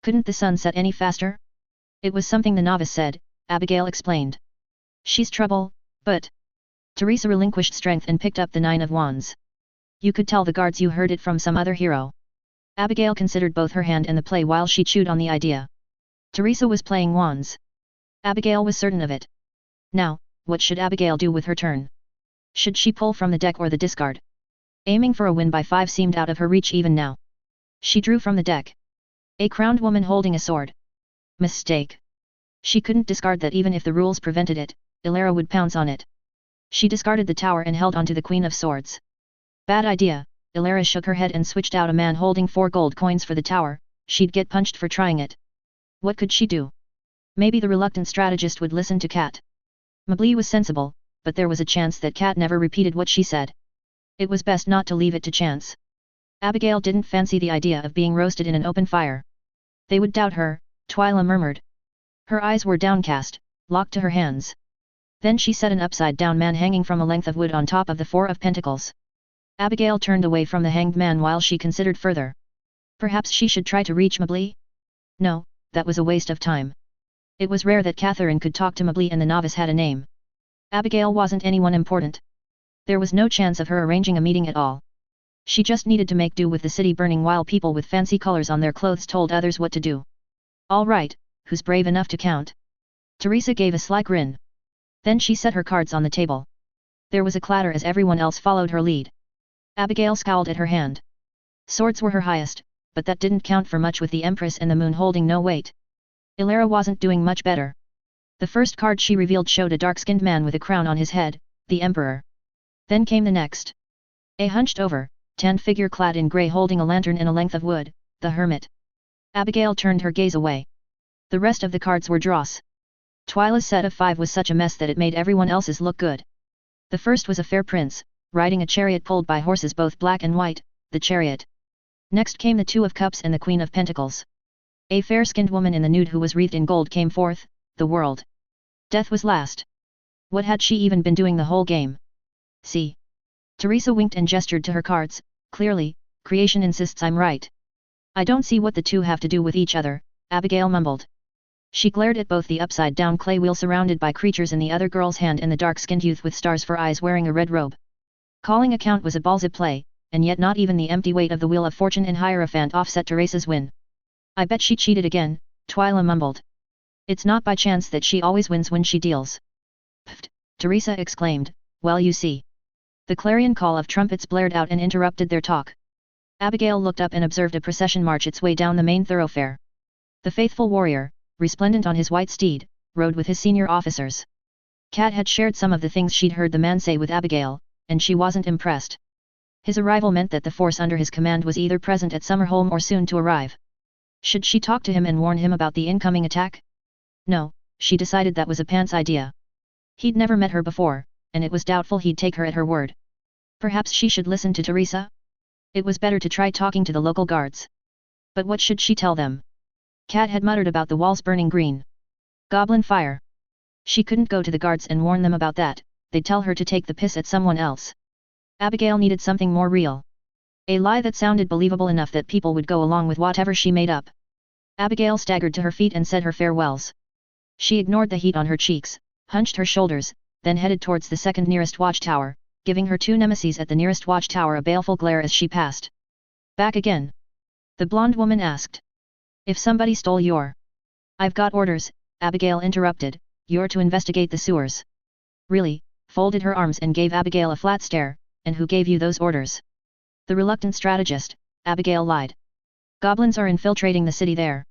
Couldn't the sun set any faster? It was something the novice said, Abigail explained. She's trouble, but... Teresa relinquished strength and picked up the 9 of wands. You could tell the guards you heard it from some other hero. Abigail considered both her hand and the play while she chewed on the idea. Teresa was playing wands. Abigail was certain of it. Now, what should Abigail do with her turn? Should she pull from the deck or the discard? Aiming for a win by 5 seemed out of her reach even now. She drew from the deck. A crowned woman holding a sword. Mistake. She couldn't discard that even if the rules prevented it, Ilara would pounce on it. She discarded the tower and held onto the Queen of Swords. Bad idea, Ilara shook her head and switched out a man holding 4 gold coins for the tower. She'd get punched for trying it. What could she do? Maybe the reluctant strategist would listen to Kat. Mably was sensible, but there was a chance that Kat never repeated what she said. It was best not to leave it to chance. Abigail didn't fancy the idea of being roasted in an open fire. They would doubt her, Twyla murmured. Her eyes were downcast, locked to her hands. Then she set an upside-down man hanging from a length of wood on top of the 4 of Pentacles. Abigail turned away from the hanged man while she considered further. Perhaps she should try to reach Mably? No, that was a waste of time. It was rare that Catherine could talk to Mably and the novice had a name. Abigail wasn't anyone important. There was no chance of her arranging a meeting at all. She just needed to make do with the city burning while people with fancy colors on their clothes told others what to do. All right, who's brave enough to count? Teresa gave a sly grin. Then she set her cards on the table. There was a clatter as everyone else followed her lead. Abigail scowled at her hand. Swords were her highest, but that didn't count for much with the Empress and the moon holding no weight. Ilara wasn't doing much better. The first card she revealed showed a dark-skinned man with a crown on his head, the Emperor. Then came the next. A hunched over, tanned figure clad in grey holding a lantern and a length of wood, the Hermit. Abigail turned her gaze away. The rest of the cards were dross. Twyla's set of 5 was such a mess that it made everyone else's look good. The first was a fair prince, riding a chariot pulled by horses both black and white, the chariot. Next came the 2 of Cups and the Queen of Pentacles. A fair-skinned woman in the nude who was wreathed in gold came forth, the World. Death was last. What had she even been doing the whole game? See. Teresa winked and gestured to her cards, clearly, creation insists I'm right. I don't see what the 2 have to do with each other, Abigail mumbled. She glared at both the upside-down clay wheel surrounded by creatures in the other girl's hand and the dark-skinned youth with stars for eyes wearing a red robe. Calling a count was a ballsy play, and yet not even the empty weight of the Wheel of Fortune and Hierophant offset Teresa's win. I bet she cheated again, Twyla mumbled. It's not by chance that she always wins when she deals. Pfft, Teresa exclaimed, well you see. The clarion call of trumpets blared out and interrupted their talk. Abigail looked up and observed a procession march its way down the main thoroughfare. The faithful warrior, resplendent on his white steed, rode with his senior officers. Kat had shared some of the things she'd heard the man say with Abigail, and she wasn't impressed. His arrival meant that the force under his command was either present at Summerholm or soon to arrive. Should she talk to him and warn him about the incoming attack? No, she decided that was a pants idea. He'd never met her before, and it was doubtful he'd take her at her word. Perhaps she should listen to Teresa? It was better to try talking to the local guards. But what should she tell them? Kat had muttered about the walls burning green. Goblin fire. She couldn't go to the guards and warn them about that, they'd tell her to take the piss at someone else. Abigail needed something more real. A lie that sounded believable enough that people would go along with whatever she made up. Abigail staggered to her feet and said her farewells. She ignored the heat on her cheeks, hunched her shoulders, then headed towards the second nearest watchtower, giving her 2 nemesis at the nearest watchtower a baleful glare as she passed. Back again? The blonde woman asked. If somebody stole your... I've got orders, Abigail interrupted, you're to investigate the sewers. Really, folded her arms and gave Abigail a flat stare, and who gave you those orders? The reluctant strategist, Abigail lied. Goblins are infiltrating the city there.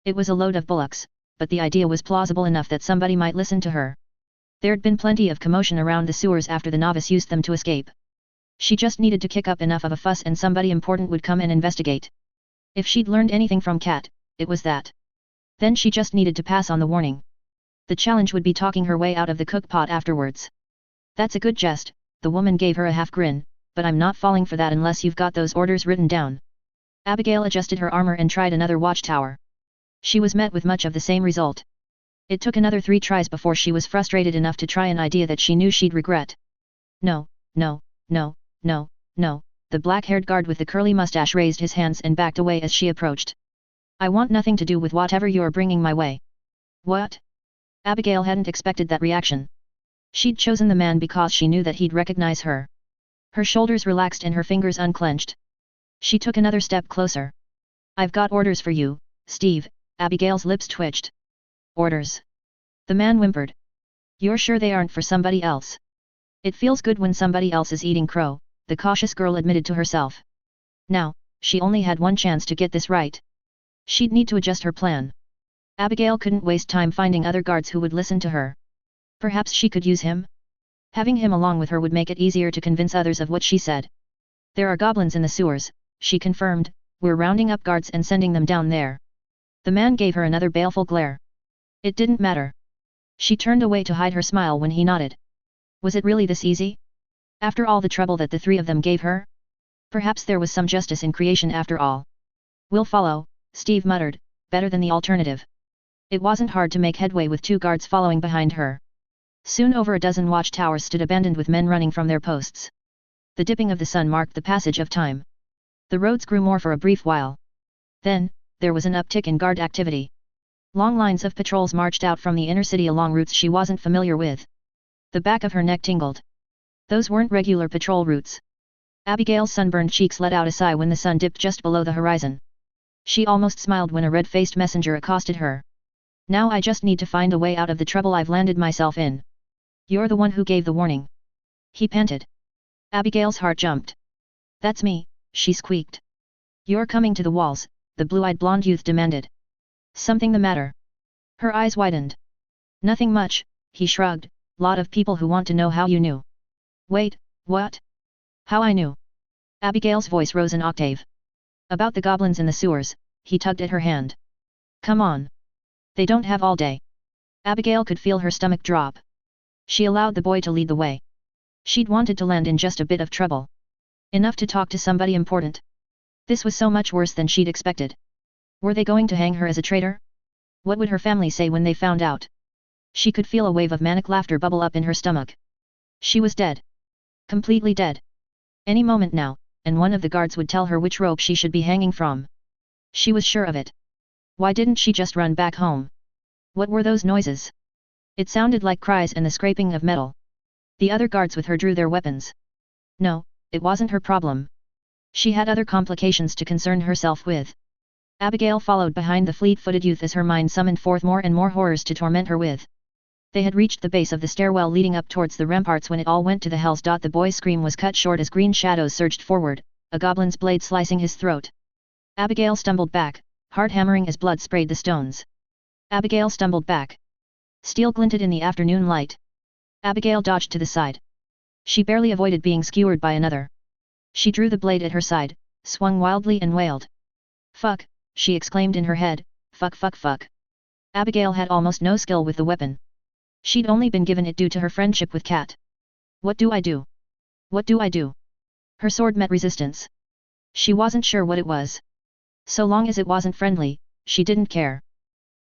It was a load of bullocks, but the idea was plausible enough that somebody might listen to her. There'd been plenty of commotion around the sewers after the novice used them to escape. She just needed to kick up enough of a fuss and somebody important would come and investigate. If she'd learned anything from Kat, it was that. Then she just needed to pass on the warning. The challenge would be talking her way out of the cookpot afterwards. That's a good jest, the woman gave her a half grin, but I'm not falling for that unless you've got those orders written down. Abigail adjusted her armor and tried another watchtower. She was met with much of the same result. It took another 3 tries before she was frustrated enough to try an idea that she knew she'd regret. No, no, no, no, no, the black-haired guard with the curly mustache raised his hands and backed away as she approached. I want nothing to do with whatever you're bringing my way. What? Abigail hadn't expected that reaction. She'd chosen the man because she knew that he'd recognize her. Her shoulders relaxed and her fingers unclenched. She took another step closer. I've got orders for you, Steve, Abigail's lips twitched. Orders. The man whimpered. You're sure they aren't for somebody else? It feels good when somebody else is eating crow, the cautious girl admitted to herself. Now, she only had one chance to get this right. She'd need to adjust her plan. Abigail couldn't waste time finding other guards who would listen to her. Perhaps she could use him? Having him along with her would make it easier to convince others of what she said. There are goblins in the sewers, she confirmed, we're rounding up guards and sending them down there. The man gave her another baleful glare. It didn't matter. She turned away to hide her smile when he nodded. Was it really this easy? After all the trouble that the three of them gave her? Perhaps there was some justice in creation after all. We'll follow, Steve muttered, better than the alternative. It wasn't hard to make headway with 2 guards following behind her. Soon over a dozen watchtowers stood abandoned with men running from their posts. The dipping of the sun marked the passage of time. The roads grew more for a brief while. Then, there was an uptick in guard activity. Long lines of patrols marched out from the inner city along routes she wasn't familiar with. The back of her neck tingled. Those weren't regular patrol routes. Abigail's sunburned cheeks let out a sigh when the sun dipped just below the horizon. She almost smiled when a red-faced messenger accosted her. Now I just need to find a way out of the trouble I've landed myself in. You're the one who gave the warning. He panted. Abigail's heart jumped. That's me, she squeaked. You're coming to the walls, the blue-eyed blonde youth demanded. Something the matter? Her eyes widened. Nothing much, he shrugged, lot of people who want to know how you knew. Wait, what? How I knew? Abigail's voice rose an octave. About the goblins in the sewers, he tugged at her hand. Come on. They don't have all day. Abigail could feel her stomach drop. She allowed the boy to lead the way. She'd wanted to land in just a bit of trouble. Enough to talk to somebody important. This was so much worse than she'd expected. Were they going to hang her as a traitor? What would her family say when they found out? She could feel a wave of manic laughter bubble up in her stomach. She was dead. Completely dead. Any moment now, and one of the guards would tell her which rope she should be hanging from. She was sure of it. Why didn't she just run back home? What were those noises? It sounded like cries and the scraping of metal. The other guards with her drew their weapons. No, it wasn't her problem. She had other complications to concern herself with. Abigail followed behind the fleet-footed youth as her mind summoned forth more and more horrors to torment her with. They had reached the base of the stairwell leading up towards the ramparts when it all went to the hells. The boy's scream was cut short as green shadows surged forward, a goblin's blade slicing his throat. Abigail stumbled back, heart hammering as blood sprayed the stones. Abigail stumbled back. Steel glinted in the afternoon light. Abigail dodged to the side. She barely avoided being skewered by another. She drew the blade at her side, swung wildly and wailed. Fuck, she exclaimed in her head, fuck fuck fuck. Abigail had almost no skill with the weapon. She'd only been given it due to her friendship with Kat. What do I do? What do I do? Her sword met resistance. She wasn't sure what it was. So long as it wasn't friendly, she didn't care.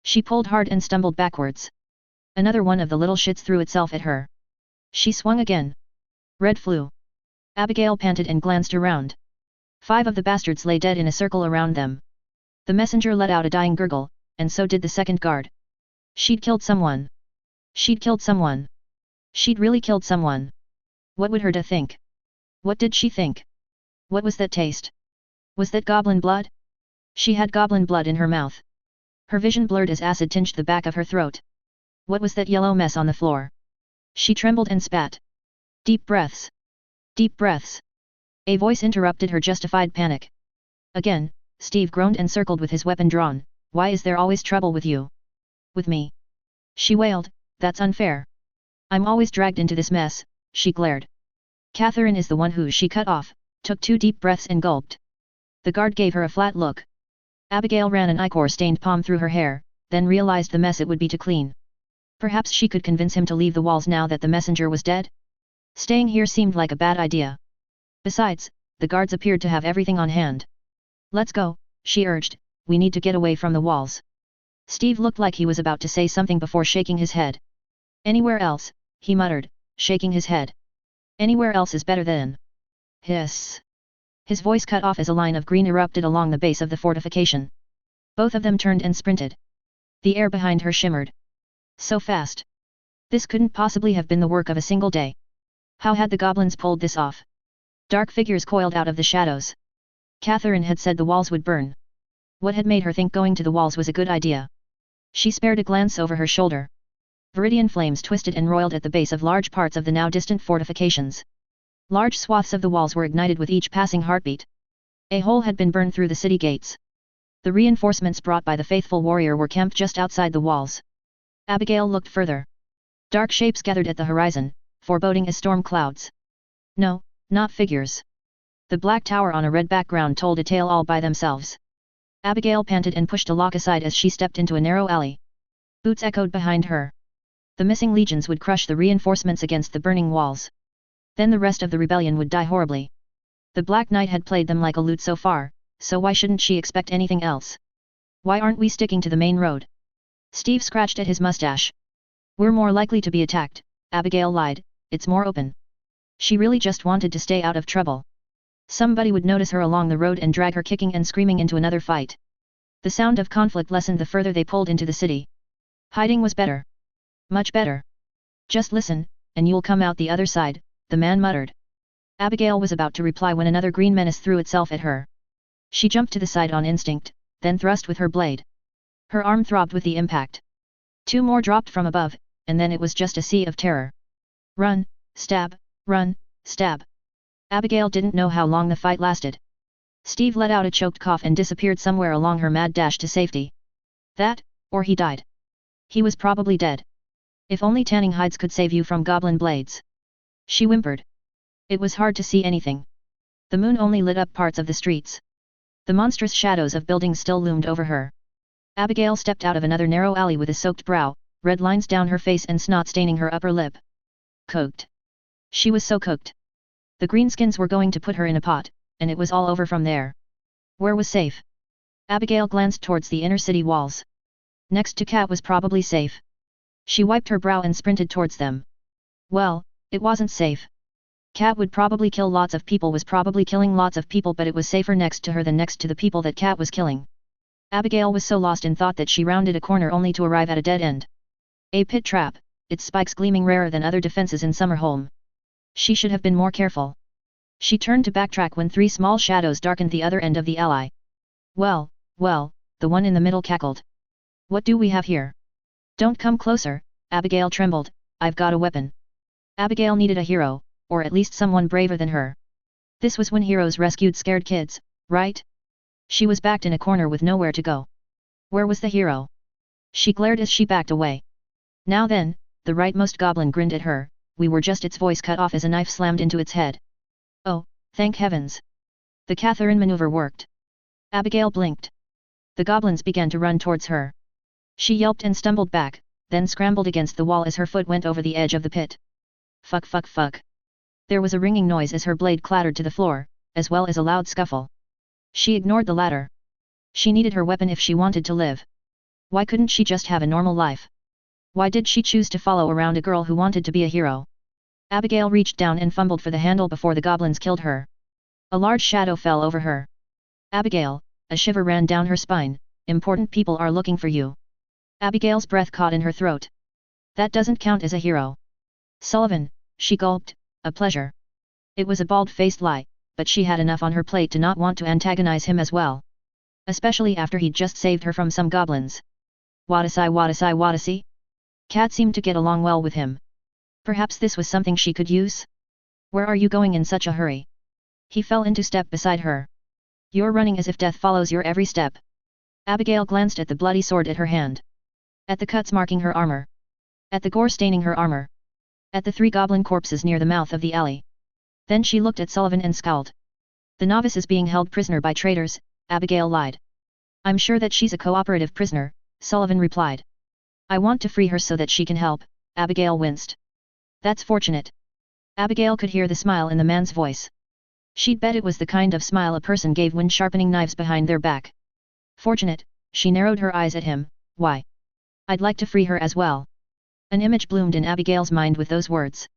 She pulled hard and stumbled backwards. Another one of the little shits threw itself at her. She swung again. Red flew. Abigail panted and glanced around. 5 of the bastards lay dead in a circle around them. The messenger let out a dying gurgle, and so did the second guard. She'd killed someone. She'd killed someone. She'd really killed someone. What would Herta think? What did she think? What was that taste? Was that goblin blood? She had goblin blood in her mouth. Her vision blurred as acid tinged the back of her throat. What was that yellow mess on the floor? She trembled and spat. Deep breaths. Deep breaths. A voice interrupted her justified panic. Again, Steve groaned and circled with his weapon drawn. Why is there always trouble with you? With me? She wailed, that's unfair. I'm always dragged into this mess, she glared. Catherine is the one who she cut off, took 2 deep breaths and gulped. The guard gave her a flat look. Abigail ran an ichor-stained palm through her hair, then realized the mess it would be to clean. Perhaps she could convince him to leave the walls now that the messenger was dead? Staying here seemed like a bad idea. Besides, the guards appeared to have everything on hand. Let's go, she urged, we need to get away from the walls. Steve looked like he was about to say something before shaking his head. Anywhere else, he muttered, shaking his head. Anywhere else is better than. Hiss. His voice cut off as a line of green erupted along the base of the fortification. Both of them turned and sprinted. The air behind her shimmered. So fast. This couldn't possibly have been the work of a single day. How had the goblins pulled this off? Dark figures coiled out of the shadows. Catherine had said the walls would burn. What had made her think going to the walls was a good idea? She spared a glance over her shoulder. Viridian flames twisted and roiled at the base of large parts of the now distant fortifications. Large swaths of the walls were ignited with each passing heartbeat. A hole had been burned through the city gates. The reinforcements brought by the faithful warrior were camped just outside the walls. Abigail looked further. Dark shapes gathered at the horizon, foreboding as storm clouds. No, not figures. The black tower on a red background told a tale all by themselves. Abigail panted and pushed a lock aside as she stepped into a narrow alley. Boots echoed behind her. The missing legions would crush the reinforcements against the burning walls. Then the rest of the rebellion would die horribly. The Black Knight had played them like a lute so far, so why shouldn't she expect anything else? Why aren't we sticking to the main road? Steve scratched at his mustache. We're more likely to be attacked, Abigail lied, it's more open. She really just wanted to stay out of trouble. Somebody would notice her along the road and drag her kicking and screaming into another fight. The sound of conflict lessened the further they pulled into the city. Hiding was better. Much better. Just listen, and you'll come out the other side, the man muttered. Abigail was about to reply when another green menace threw itself at her. She jumped to the side on instinct, then thrust with her blade. Her arm throbbed with the impact. 2 more dropped from above, and then it was just a sea of terror. Run, stab, run, stab. Abigail didn't know how long the fight lasted. Steve let out a choked cough and disappeared somewhere along her mad dash to safety. That, or he died. He was probably dead. If only tanning hides could save you from goblin blades. She whimpered. It was hard to see anything. The moon only lit up parts of the streets. The monstrous shadows of buildings still loomed over her. Abigail stepped out of another narrow alley with a soaked brow, red lines down her face and snot staining her upper lip. Cooked. She was so cooked. The greenskins were going to put her in a pot, and it was all over from there. Where was safe? Abigail glanced towards the inner city walls. Next to Cat was probably safe. She wiped her brow and sprinted towards them. Well, it wasn't safe. Cat would probably kill lots of people, was probably killing lots of people, but it was safer next to her than next to the people that Cat was killing. Abigail was so lost in thought that she rounded a corner only to arrive at a dead end. A pit trap, its spikes gleaming rarer than other defenses in Summerholm. She should have been more careful. She turned to backtrack when 3 small shadows darkened the other end of the alley. Well, the one in the middle cackled. What do we have here? Don't come closer, Abigail trembled, I've got a weapon. Abigail needed a hero, or at least someone braver than her. This was when heroes rescued scared kids, right? She was backed in a corner with nowhere to go. Where was the hero? She glared as she backed away. Now then, the rightmost goblin grinned at her, we were just, its voice cut off as a knife slammed into its head. Oh, thank heavens. The Catherine maneuver worked. Abigail blinked. The goblins began to run towards her. She yelped and stumbled back, then scrambled against the wall as her foot went over the edge of the pit. Fuck. There was a ringing noise as her blade clattered to the floor, as well as a loud scuffle. She ignored the latter. She needed her weapon if she wanted to live. Why couldn't she just have a normal life? Why did she choose to follow around a girl who wanted to be a hero? Abigail reached down and fumbled for the handle before the goblins killed her. A large shadow fell over her. Abigail, a shiver ran down her spine, important people are looking for you. Abigail's breath caught in her throat. That doesn't count as a hero. Sullivan, she gulped, a pleasure. It was a bald-faced lie, but she had enough on her plate to not want to antagonize him as well. Especially after he'd just saved her from some goblins. Wadasi. Cat seemed to get along well with him. Perhaps this was something she could use? Where are you going in such a hurry? He fell into step beside her. You're running as if death follows your every step. Abigail glanced at the bloody sword at her hand. At the cuts marking her armor. At the gore staining her armor. At the 3 goblin corpses near the mouth of the alley. Then she looked at Sullivan and scowled. The novice is being held prisoner by traitors, Abigail lied. I'm sure that she's a cooperative prisoner, Sullivan replied. I want to free her so that she can help, Abigail winced. That's fortunate. Abigail could hear the smile in the man's voice. She'd bet it was the kind of smile a person gave when sharpening knives behind their back. Fortunate, she narrowed her eyes at him, why? I'd like to free her as well. An image bloomed in Abigail's mind with those words.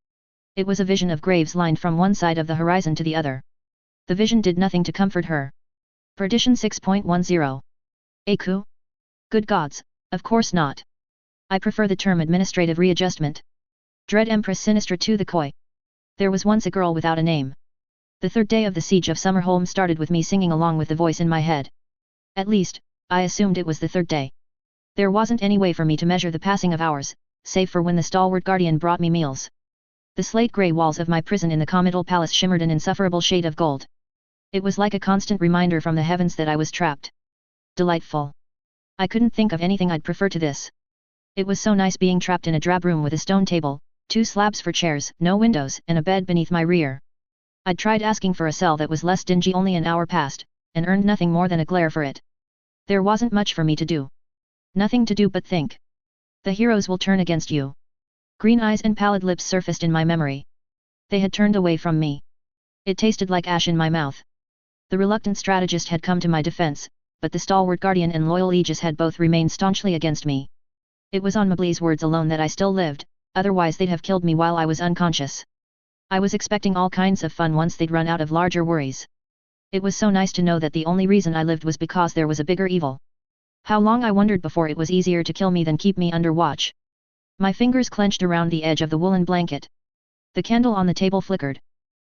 It was a vision of graves lined from one side of the horizon to the other. The vision did nothing to comfort her. Perdition 6.10. A coup? Good gods, of course not. I prefer the term administrative readjustment. Dread Empress Sinistra to the Koi. There was once a girl without a name. The 3rd day of the siege of Summerholm started with me singing along with the voice in my head. At least, I assumed it was the 3rd day. There wasn't any way for me to measure the passing of hours, save for when the stalwart guardian brought me meals. The slate-grey walls of my prison in the comital palace shimmered an insufferable shade of gold. It was like a constant reminder from the heavens that I was trapped. Delightful. I couldn't think of anything I'd prefer to this. It was so nice being trapped in a drab room with a stone table, 2 slabs for chairs, no windows, and a bed beneath my rear. I'd tried asking for a cell that was less dingy only an hour past, and earned nothing more than a glare for it. There wasn't much for me to do. Nothing to do but think. The heroes will turn against you. Green eyes and pallid lips surfaced in my memory. They had turned away from me. It tasted like ash in my mouth. The reluctant strategist had come to my defense, but the stalwart guardian and loyal Aegis had both remained staunchly against me. It was on Mablee's words alone that I still lived, otherwise they'd have killed me while I was unconscious. I was expecting all kinds of fun once they'd run out of larger worries. It was so nice to know that the only reason I lived was because there was a bigger evil. How long I wondered before it was easier to kill me than keep me under watch. My fingers clenched around the edge of the woolen blanket. The candle on the table flickered.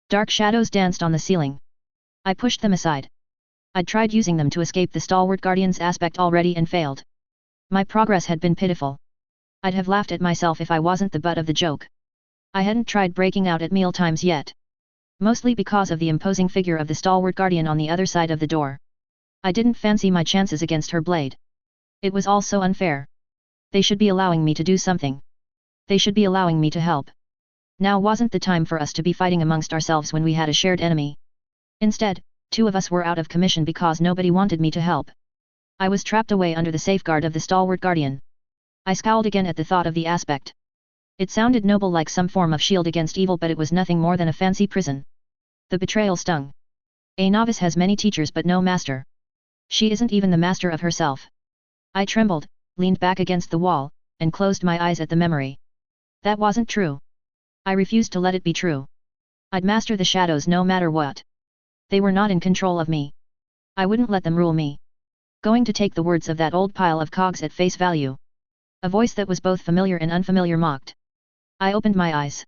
Dark shadows danced on the ceiling. I pushed them aside. I'd tried using them to escape the stalwart guardian's aspect already and failed. My progress had been pitiful. I'd have laughed at myself if I wasn't the butt of the joke. I hadn't tried breaking out at mealtimes yet. Mostly because of the imposing figure of the stalwart guardian on the other side of the door. I didn't fancy my chances against her blade. It was all so unfair. They should be allowing me to do something. They should be allowing me to help. Now wasn't the time for us to be fighting amongst ourselves when we had a shared enemy. Instead, two of us were out of commission because nobody wanted me to help. I was trapped away under the safeguard of the stalwart guardian. I scowled again at the thought of the aspect. It sounded noble, like some form of shield against evil, but it was nothing more than a fancy prison. The betrayal stung. A novice has many teachers but no master. She isn't even the master of herself. I trembled, leaned back against the wall, and closed my eyes at the memory. That wasn't true. I refused to let it be true. I'd master the shadows no matter what. They were not in control of me. I wouldn't let them rule me. Going to take the words of that old pile of cogs at face value. A voice that was both familiar and unfamiliar mocked. I opened my eyes.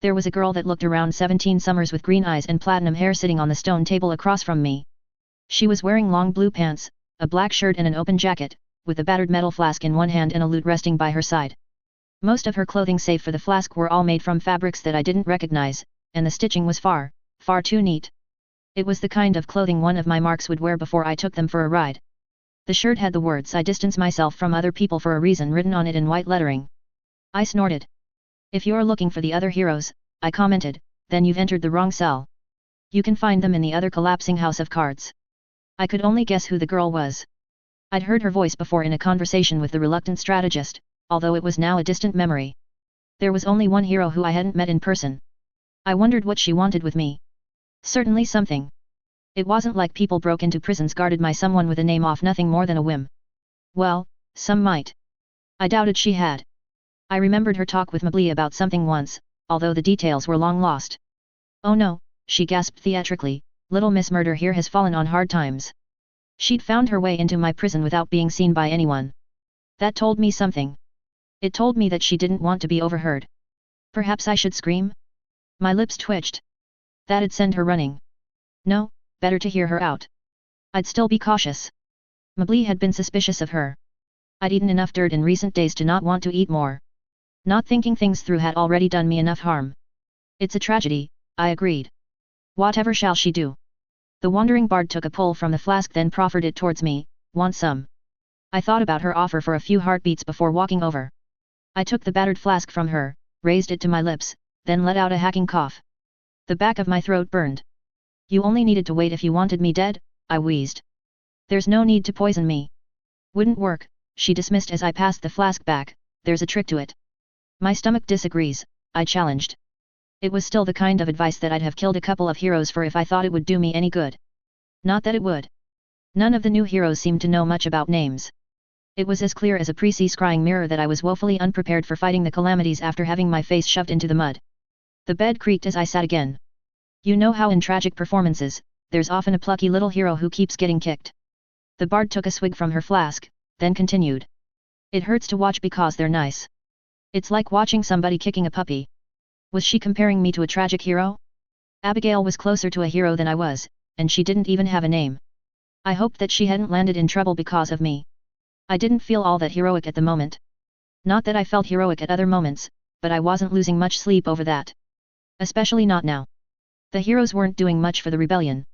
There was a girl that looked around 17 summers with green eyes and platinum hair sitting on the stone table across from me. She was wearing long blue pants, a black shirt and an open jacket, with a battered metal flask in one hand and a lute resting by her side. Most of her clothing save for the flask were all made from fabrics that I didn't recognize, and the stitching was far too neat. It was the kind of clothing one of my marks would wear before I took them for a ride. The shirt had the words "I distance myself from other people for a reason" written on it in white lettering. I snorted. If you're looking for the other heroes, I commented, then you've entered the wrong cell. You can find them in the other collapsing house of cards. I could only guess who the girl was. I'd heard her voice before in a conversation with the reluctant strategist, although it was now a distant memory. There was only one hero who I hadn't met in person. I wondered what she wanted with me. Certainly something. It wasn't like people broke into prisons guarded by someone with a name off nothing more than a whim. Well, some might. I doubted she had. I remembered her talk with Mablee about something once, although the details were long lost. Oh no, she gasped theatrically, little Miss Murder here has fallen on hard times. She'd found her way into my prison without being seen by anyone. That told me something. It told me that she didn't want to be overheard. Perhaps I should scream? My lips twitched. That'd send her running. No, better to hear her out. I'd still be cautious. Mablee had been suspicious of her. I'd eaten enough dirt in recent days to not want to eat more. Not thinking things through had already done me enough harm. It's a tragedy, I agreed. Whatever shall she do? The wandering bard took a pull from the flask, then proffered it towards me. Want some? I thought about her offer for a few heartbeats before walking over. I took the battered flask from her, raised it to my lips, then let out a hacking cough. The back of my throat burned. You only needed to wait if you wanted me dead, I wheezed. There's no need to poison me. Wouldn't work, she dismissed as I passed the flask back, there's a trick to it. My stomach disagrees, I challenged. It was still the kind of advice that I'd have killed a couple of heroes for if I thought it would do me any good. Not that it would. None of the new heroes seemed to know much about names. It was as clear as a precise scrying mirror that I was woefully unprepared for fighting the calamities after having my face shoved into the mud. The bed creaked as I sat again. You know how in tragic performances, there's often a plucky little hero who keeps getting kicked. The bard took a swig from her flask, then continued. It hurts to watch because they're nice. It's like watching somebody kicking a puppy. Was she comparing me to a tragic hero? Abigail was closer to a hero than I was, and she didn't even have a name. I hoped that she hadn't landed in trouble because of me. I didn't feel all that heroic at the moment. Not that I felt heroic at other moments, but I wasn't losing much sleep over that. Especially not now. The heroes weren't doing much for the rebellion.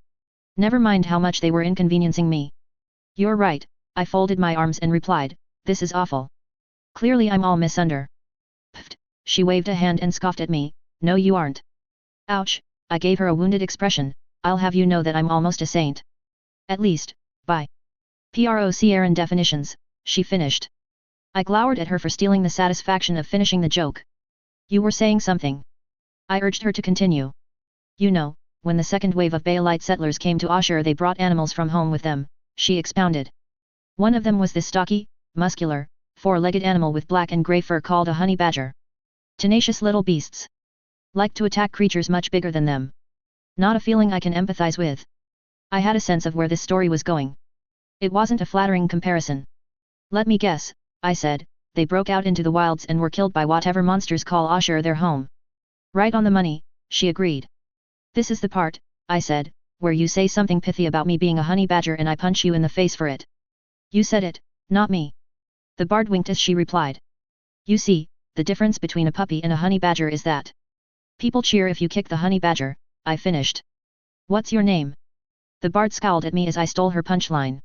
Never mind how much they were inconveniencing me. You're right, I folded my arms and replied, this is awful. Clearly I'm all misunder. Pfft, she waved a hand and scoffed at me, no you aren't. Ouch, I gave her a wounded expression. I'll have you know that I'm almost a saint. At least, by PROCRN definitions, she finished. I glowered at her for stealing the satisfaction of finishing the joke. You were saying something. I urged her to continue. You know, when the second wave of Baelite settlers came to Ashur they brought animals from home with them, she expounded. One of them was this stocky, muscular, four-legged animal with black and grey fur called a honey badger. Tenacious little beasts. Like to attack creatures much bigger than them. Not a feeling I can empathize with. I had a sense of where this story was going. It wasn't a flattering comparison. Let me guess, I said, they broke out into the wilds and were killed by whatever monsters call Ashur their home. Right on the money, she agreed. This is the part, I said, where you say something pithy about me being a honey badger and I punch you in the face for it. You said it, not me. The bard winked as she replied. You see, the difference between a puppy and a honey badger is that people cheer if you kick the honey badger, I finished. What's your name? The bard scowled at me as I stole her punchline.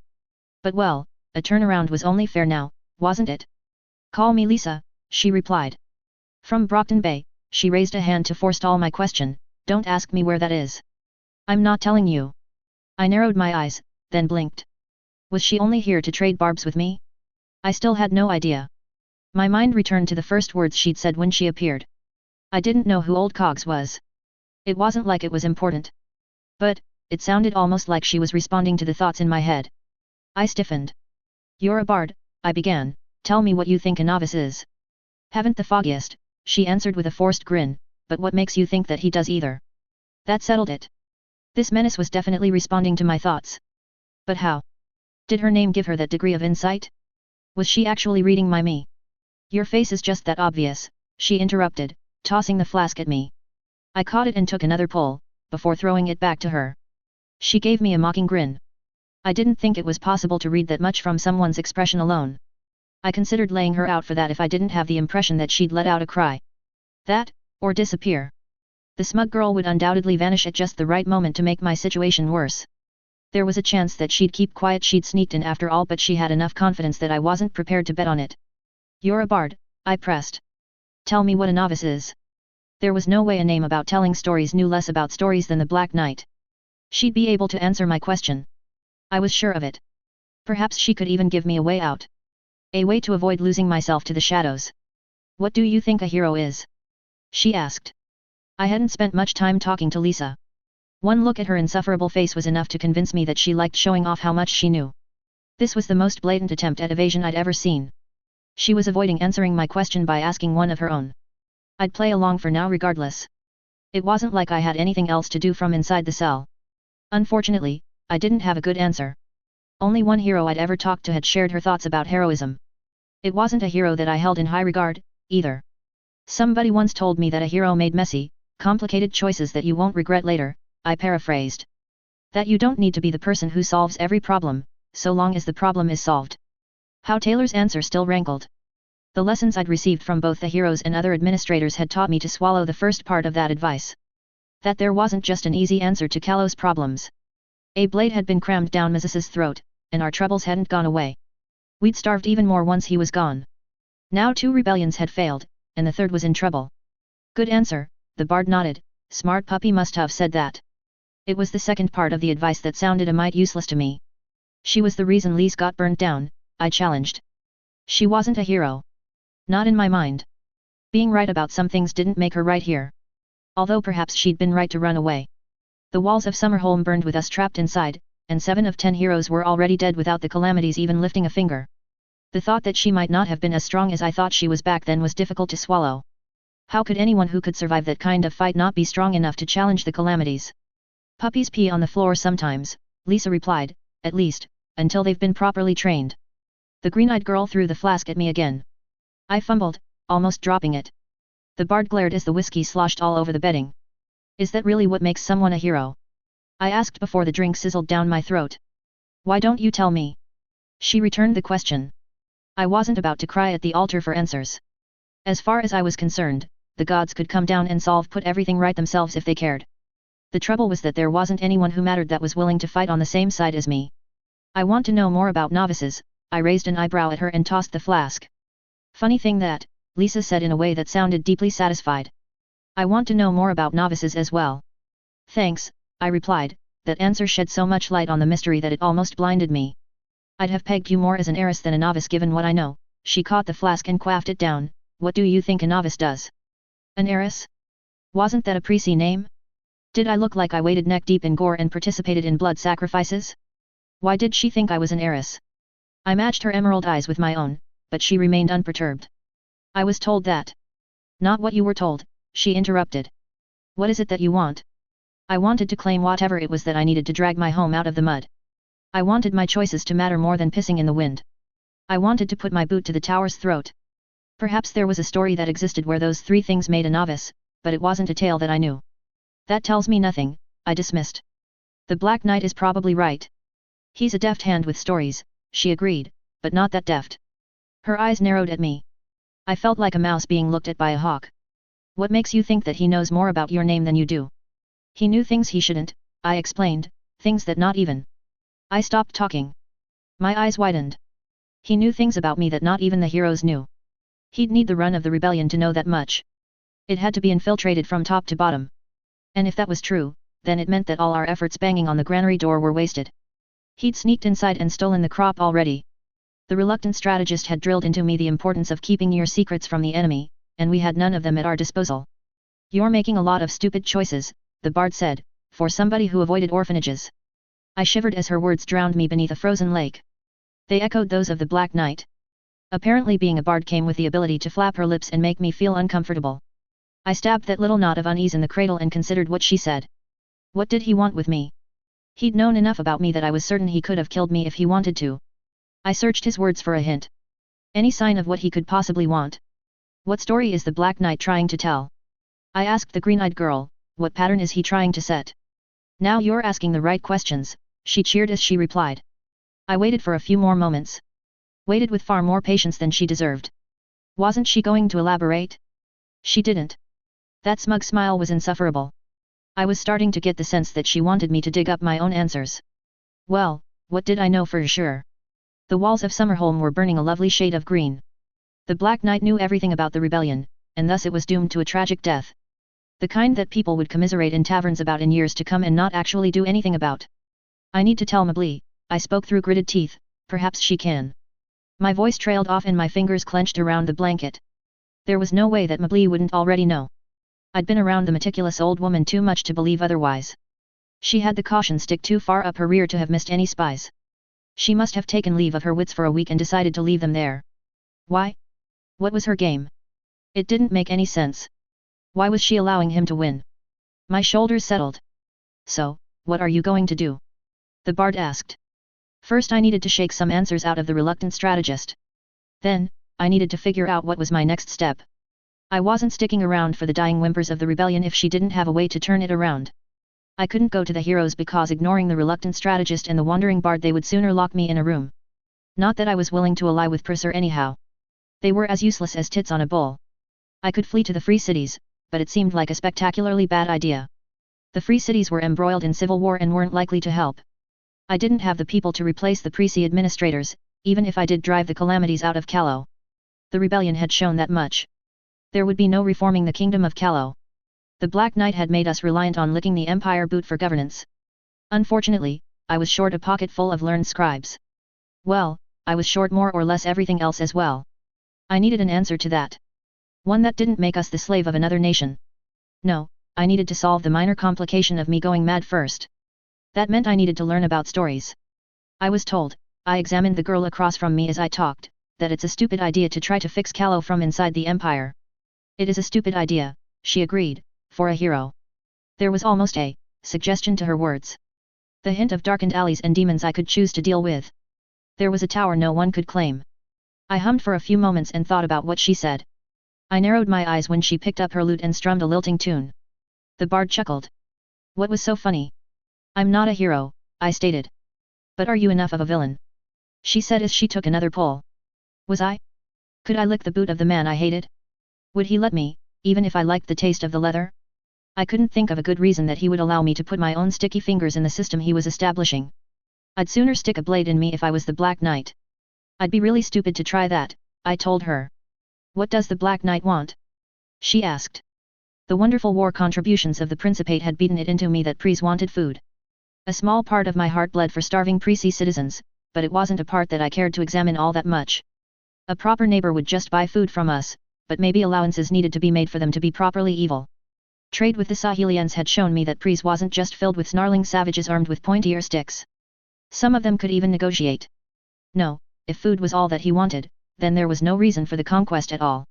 But well, a turnaround was only fair now, wasn't it? Call me Lisa, she replied. From Brockton Bay, she raised a hand to forestall my question, don't ask me where that is. I'm not telling you. I narrowed my eyes, then blinked. Was she only here to trade barbs with me? I still had no idea. My mind returned to the first words she'd said when she appeared. I didn't know who Old Cogs was. It wasn't like it was important. But, it sounded almost like she was responding to the thoughts in my head. I stiffened. You're a bard, I began, tell me what you think a novice is. Haven't the foggiest, she answered with a forced grin, but what makes you think that he does either? That settled it. This menace was definitely responding to my thoughts. But how? Did her name give her that degree of insight? Was she actually reading my me? Your face is just that obvious, she interrupted, tossing the flask at me. I caught it and took another pull, before throwing it back to her. She gave me a mocking grin. I didn't think it was possible to read that much from someone's expression alone. I considered laying her out for that if I didn't have the impression that she'd let out a cry. That, or disappear. The smug girl would undoubtedly vanish at just the right moment to make my situation worse. There was a chance that she'd keep quiet, she'd sneaked in after all, but she had enough confidence that I wasn't prepared to bet on it. You're a bard, I pressed. Tell me what a novice is. There was no way a name about telling stories knew less about stories than the Black Knight. She'd be able to answer my question. I was sure of it. Perhaps she could even give me a way out. A way to avoid losing myself to the shadows. What do you think a hero is? She asked. I hadn't spent much time talking to Lisa. One look at her insufferable face was enough to convince me that she liked showing off how much she knew. This was the most blatant attempt at evasion I'd ever seen. She was avoiding answering my question by asking one of her own. I'd play along for now regardless. It wasn't like I had anything else to do from inside the cell. Unfortunately, I didn't have a good answer. Only one hero I'd ever talked to had shared her thoughts about heroism. It wasn't a hero that I held in high regard, either. Somebody once told me that a hero made messy, complicated choices that you won't regret later, I paraphrased. That you don't need to be the person who solves every problem, so long as the problem is solved. How Taylor's answer still rankled. The lessons I'd received from both the heroes and other administrators had taught me to swallow the first part of that advice. That there wasn't just an easy answer to Kalos' problems. A blade had been crammed down Mrs.'s throat, and our troubles hadn't gone away. We'd starved even more once he was gone. Now 2 rebellions had failed, and the third was in trouble. Good answer, the bard nodded, smart puppy must have said that. It was the second part of the advice that sounded a mite useless to me. She was the reason Lise got burned down, I challenged. She wasn't a hero. Not in my mind. Being right about some things didn't make her right here. Although perhaps she'd been right to run away. The walls of Summerholm burned with us trapped inside, and 7 of 10 heroes were already dead without the calamities even lifting a finger. The thought that she might not have been as strong as I thought she was back then was difficult to swallow. How could anyone who could survive that kind of fight not be strong enough to challenge the calamities? Puppies pee on the floor sometimes, Lisa replied, at least, until they've been properly trained. The green-eyed girl threw the flask at me again. I fumbled, almost dropping it. The bard glared as the whiskey sloshed all over the bedding. Is that really what makes someone a hero? I asked before the drink sizzled down my throat. Why don't you tell me? She returned the question. I wasn't about to cry at the altar for answers. As far as I was concerned, the gods could come down and put everything right themselves if they cared. The trouble was that there wasn't anyone who mattered that was willing to fight on the same side as me. I want to know more about novices, I raised an eyebrow at her and tossed the flask. Funny thing that, Lisa said in a way that sounded deeply satisfied. I want to know more about novices as well. Thanks, I replied. That answer shed so much light on the mystery that it almost blinded me. I'd have pegged you more as an heiress than a novice given what I know. She caught the flask and quaffed it down. What do you think a novice does? An heiress? Wasn't that a prissy name? Did I look like I waded neck deep in gore and participated in blood sacrifices? Why did she think I was an heiress? I matched her emerald eyes with my own, but she remained unperturbed. I was told that. Not what you were told, she interrupted. What is it that you want? I wanted to claim whatever it was that I needed to drag my home out of the mud. I wanted my choices to matter more than pissing in the wind. I wanted to put my boot to the tower's throat. Perhaps there was a story that existed where those three things made a novice, but it wasn't a tale that I knew. That tells me nothing, I dismissed. The Black Knight is probably right. He's a deft hand with stories, she agreed, but not that deft. Her eyes narrowed at me. I felt like a mouse being looked at by a hawk. What makes you think that he knows more about your name than you do? He knew things he shouldn't, I explained, things that not even. I stopped talking. My eyes widened. He knew things about me that not even the heroes knew. He'd need the run of the rebellion to know that much. It had to be infiltrated from top to bottom. And if that was true, then it meant that all our efforts banging on the granary door were wasted. He'd sneaked inside and stolen the crop already. The reluctant strategist had drilled into me the importance of keeping your secrets from the enemy, and we had none of them at our disposal. You're making a lot of stupid choices, the bard said, for somebody who avoided orphanages. I shivered as her words drowned me beneath a frozen lake. They echoed those of the Black Knight. Apparently being a bard came with the ability to flap her lips and make me feel uncomfortable. I stabbed that little knot of unease in the cradle and considered what she said. What did he want with me? He'd known enough about me that I was certain he could have killed me if he wanted to. I searched his words for a hint. Any sign of what he could possibly want? What story is the Black Knight trying to tell? I asked the green-eyed girl, what pattern is he trying to set? Now you're asking the right questions, she cheered as she replied. I waited for a few more moments. Waited with far more patience than she deserved. Wasn't she going to elaborate? She didn't. That smug smile was insufferable. I was starting to get the sense that she wanted me to dig up my own answers. Well, what did I know for sure? The walls of Summerholm were burning a lovely shade of green. The Black Knight knew everything about the rebellion, and thus it was doomed to a tragic death. The kind that people would commiserate in taverns about in years to come and not actually do anything about. I need to tell Mably, I spoke through gritted teeth, perhaps she can. My voice trailed off and my fingers clenched around the blanket. There was no way that Mably wouldn't already know. I'd been around the meticulous old woman too much to believe otherwise. She had the caution stick too far up her rear to have missed any spies. She must have taken leave of her wits for a week and decided to leave them there. Why? What was her game? It didn't make any sense. Why was she allowing him to win? My shoulders settled. So, what are you going to do? The bard asked. First I needed to shake some answers out of the reluctant strategist. Then, I needed to figure out what was my next step. I wasn't sticking around for the dying whimpers of the rebellion if she didn't have a way to turn it around. I couldn't go to the heroes because ignoring the reluctant strategist and the wandering bard they would sooner lock me in a room. Not that I was willing to ally with Purser anyhow. They were as useless as tits on a bull. I could flee to the free cities, but it seemed like a spectacularly bad idea. The free cities were embroiled in civil war and weren't likely to help. I didn't have the people to replace the Prissy administrators, even if I did drive the calamities out of Callow. The rebellion had shown that much. There would be no reforming the kingdom of Callow. The Black Knight had made us reliant on licking the empire boot for governance. Unfortunately, I was short a pocket full of learned scribes. Well, I was short more or less everything else as well. I needed an answer to that. One that didn't make us the slave of another nation. No, I needed to solve the minor complication of me going mad first. That meant I needed to learn about stories. I was told, I examined the girl across from me as I talked, that it's a stupid idea to try to fix Callow from inside the empire. It is a stupid idea, she agreed, for a hero. There was almost a suggestion to her words. The hint of darkened alleys and demons I could choose to deal with. There was a tower no one could claim. I hummed for a few moments and thought about what she said. I narrowed my eyes when she picked up her lute and strummed a lilting tune. The bard chuckled. What was so funny? I'm not a hero, I stated. But are you enough of a villain? She said as she took another pull. Was I? Could I lick the boot of the man I hated? Would he let me, even if I liked the taste of the leather? I couldn't think of a good reason that he would allow me to put my own sticky fingers in the system he was establishing. I'd sooner stick a blade in me if I was the Black Knight. I'd be really stupid to try that, I told her. What does the Black Knight want? She asked. The wonderful war contributions of the Principate had beaten it into me that Pries wanted food. A small part of my heart bled for starving Prissy citizens, but it wasn't a part that I cared to examine all that much. A proper neighbor would just buy food from us, but maybe allowances needed to be made for them to be properly evil. Trade with the Sahelians had shown me that Pries wasn't just filled with snarling savages armed with pointy-ear sticks. Some of them could even negotiate. No, if food was all that he wanted, then there was no reason for the conquest at all.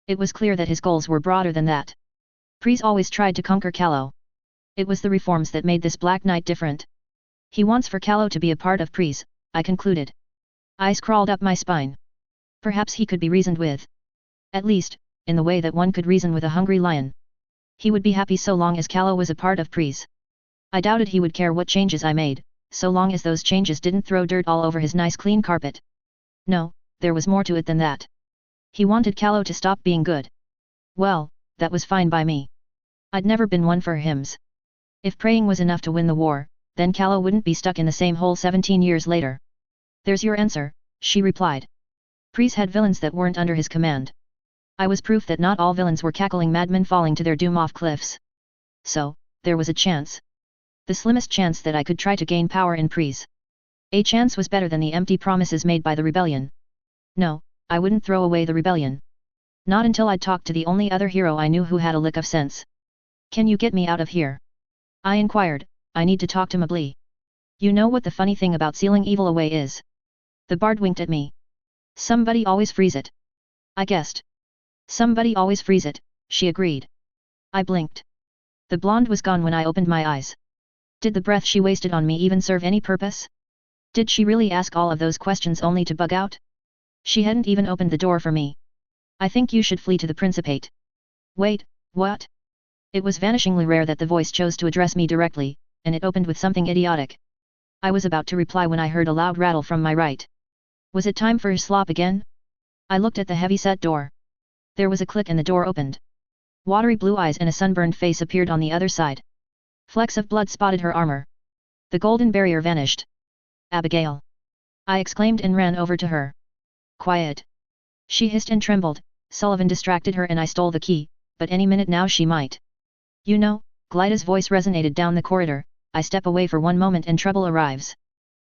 It was clear that his goals were broader than that. Pries always tried to conquer Callo. It was the reforms that made this Black Knight different. He wants for Callo to be a part of Pries, I concluded. Ice crawled up my spine. Perhaps he could be reasoned with. At least, in the way that one could reason with a hungry lion. He would be happy so long as Callo was a part of Pries. I doubted he would care what changes I made, so long as those changes didn't throw dirt all over his nice clean carpet. No, there was more to it than that. He wanted Callo to stop being good. Well, that was fine by me. I'd never been one for hymns. If praying was enough to win the war, then Callo wouldn't be stuck in the same hole 17 years later. There's your answer, she replied. Pries had villains that weren't under his command. I was proof that not all villains were cackling madmen falling to their doom off cliffs. So, there was a chance. The slimmest chance that I could try to gain power in Pries. A chance was better than the empty promises made by the rebellion. No, I wouldn't throw away the rebellion. Not until I'd talked to the only other hero I knew who had a lick of sense. Can you get me out of here? I inquired. I need to talk to Mably. You know what the funny thing about sealing evil away is? The bard winked at me. Somebody always frees it. I guessed. Somebody always frees it, she agreed. I blinked. The blonde was gone when I opened my eyes. Did the breath she wasted on me even serve any purpose? Did she really ask all of those questions only to bug out? She hadn't even opened the door for me. I think you should flee to the Principate. Wait, what? It was vanishingly rare that the voice chose to address me directly, and it opened with something idiotic. I was about to reply when I heard a loud rattle from my right. Was it time for his slop again? I looked at the heavy-set door. There was a click and the door opened. Watery blue eyes and a sunburned face appeared on the other side. Flecks of blood spotted her armor. The golden barrier vanished. Abigail! I exclaimed and ran over to her. Quiet! She hissed and trembled. Sullivan distracted her and I stole the key, but any minute now she might. You know, Glyda's voice resonated down the corridor. I step away for one moment and trouble arrives.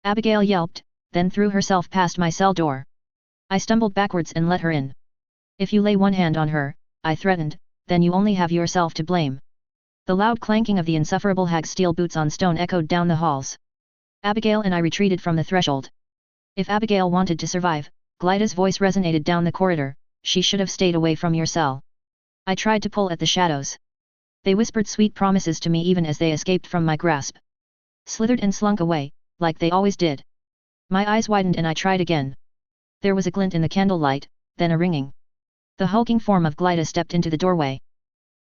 Abigail yelped, then threw herself past my cell door. I stumbled backwards and let her in. If you lay one hand on her, I threatened, then you only have yourself to blame. The loud clanking of the insufferable hag's steel boots on stone echoed down the halls. Abigail and I retreated from the threshold. If Abigail wanted to survive, Glyda's voice resonated down the corridor, she should have stayed away from your cell. I tried to pull at the shadows. They whispered sweet promises to me even as they escaped from my grasp. Slithered and slunk away, like they always did. My eyes widened and I tried again. There was a glint in the candlelight, then a ringing. The hulking form of Glyda stepped into the doorway.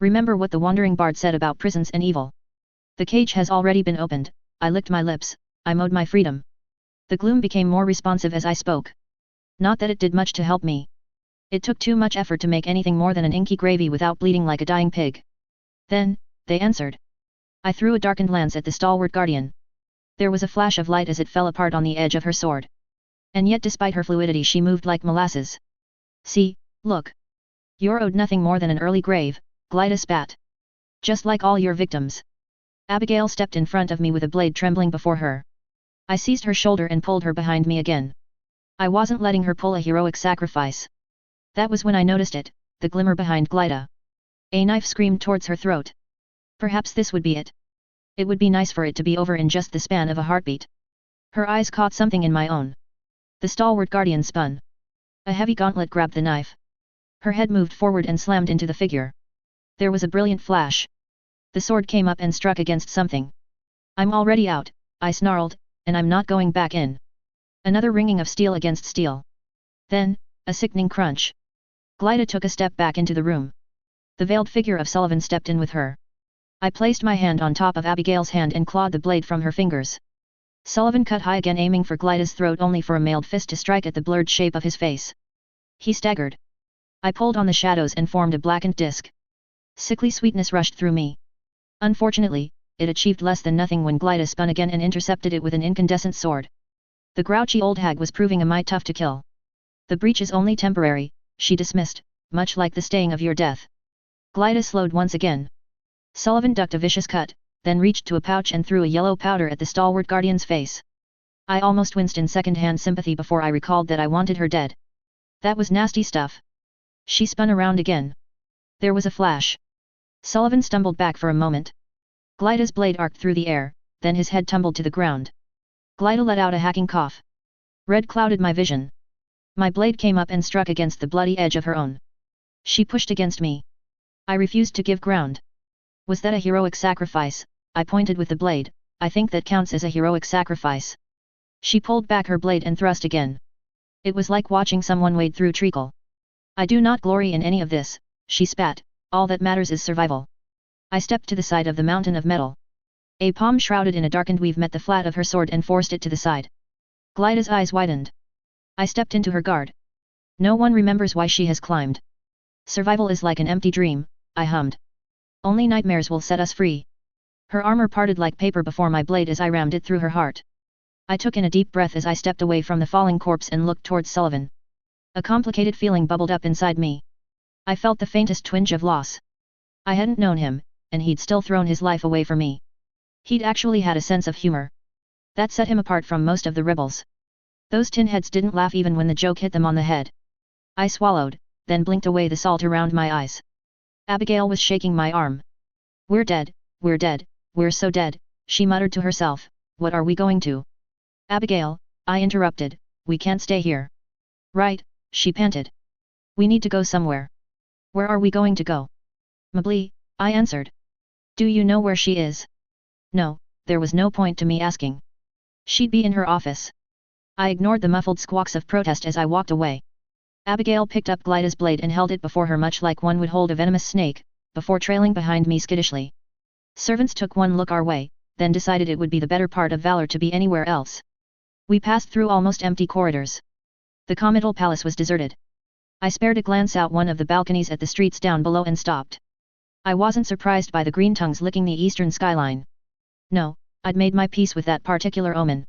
Remember what the wandering bard said about prisons and evil. The cage has already been opened. I licked my lips, I mowed my freedom. The gloom became more responsive as I spoke. Not that it did much to help me. It took too much effort to make anything more than an inky gravy without bleeding like a dying pig. Then, they answered. I threw a darkened lance at the stalwart guardian. There was a flash of light as it fell apart on the edge of her sword. And yet despite her fluidity she moved like molasses. See, look. You're owed nothing more than an early grave, Glyda spat. Just like all your victims. Abigail stepped in front of me with a blade trembling before her. I seized her shoulder and pulled her behind me again. I wasn't letting her pull a heroic sacrifice. That was when I noticed it, the glimmer behind Glyda. A knife screamed towards her throat. Perhaps this would be it. It would be nice for it to be over in just the span of a heartbeat. Her eyes caught something in my own. The stalwart guardian spun. A heavy gauntlet grabbed the knife. Her head moved forward and slammed into the figure. There was a brilliant flash. The sword came up and struck against something. I'm already out, I snarled, and I'm not going back in. Another ringing of steel against steel. Then, a sickening crunch. Glyda took a step back into the room. The veiled figure of Sullivan stepped in with her. I placed my hand on top of Abigail's hand and clawed the blade from her fingers. Sullivan cut high again, aiming for Glyda's throat only for a mailed fist to strike at the blurred shape of his face. He staggered. I pulled on the shadows and formed a blackened disc. Sickly sweetness rushed through me. Unfortunately, it achieved less than nothing when Glyda spun again and intercepted it with an incandescent sword. The grouchy old hag was proving a mite tough to kill. The breach is only temporary, she dismissed, much like the staying of your death. Glyda slowed once again. Sullivan ducked a vicious cut, then reached to a pouch and threw a yellow powder at the stalwart guardian's face. I almost winced in second-hand sympathy before I recalled that I wanted her dead. That was nasty stuff. She spun around again. There was a flash. Sullivan stumbled back for a moment. Glyda's blade arced through the air, then his head tumbled to the ground. Glyda let out a hacking cough. Red clouded my vision. My blade came up and struck against the bloody edge of her own. She pushed against me. I refused to give ground. Was that a heroic sacrifice? I pointed with the blade. I think that counts as a heroic sacrifice. She pulled back her blade and thrust again. It was like watching someone wade through treacle. I do not glory in any of this, she spat, all that matters is survival. I stepped to the side of the mountain of metal. A palm shrouded in a darkened weave met the flat of her sword and forced it to the side. Glyda's eyes widened. I stepped into her guard. No one remembers why she has climbed. Survival is like an empty dream, I hummed. Only nightmares will set us free. Her armor parted like paper before my blade as I rammed it through her heart. I took in a deep breath as I stepped away from the falling corpse and looked towards Sullivan. A complicated feeling bubbled up inside me. I felt the faintest twinge of loss. I hadn't known him, and he'd still thrown his life away for me. He'd actually had a sense of humor. That set him apart from most of the rebels. Those tin heads didn't laugh even when the joke hit them on the head. I swallowed, then blinked away the salt around my eyes. Abigail was shaking my arm. We're dead, we're so dead, she muttered to herself. What are we going to? Abigail, I interrupted, we can't stay here. Right, she panted. We need to go somewhere. Where are we going to go? Mably, I answered. Do you know where she is? No, there was no point to me asking. She'd be in her office. I ignored the muffled squawks of protest as I walked away. Abigail picked up Glyda's blade and held it before her much like one would hold a venomous snake, before trailing behind me skittishly. Servants took one look our way, then decided it would be the better part of valor to be anywhere else. We passed through almost empty corridors. The comital palace was deserted. I spared a glance out one of the balconies at the streets down below and stopped. I wasn't surprised by the green tongues licking the eastern skyline. No, I'd made my peace with that particular omen.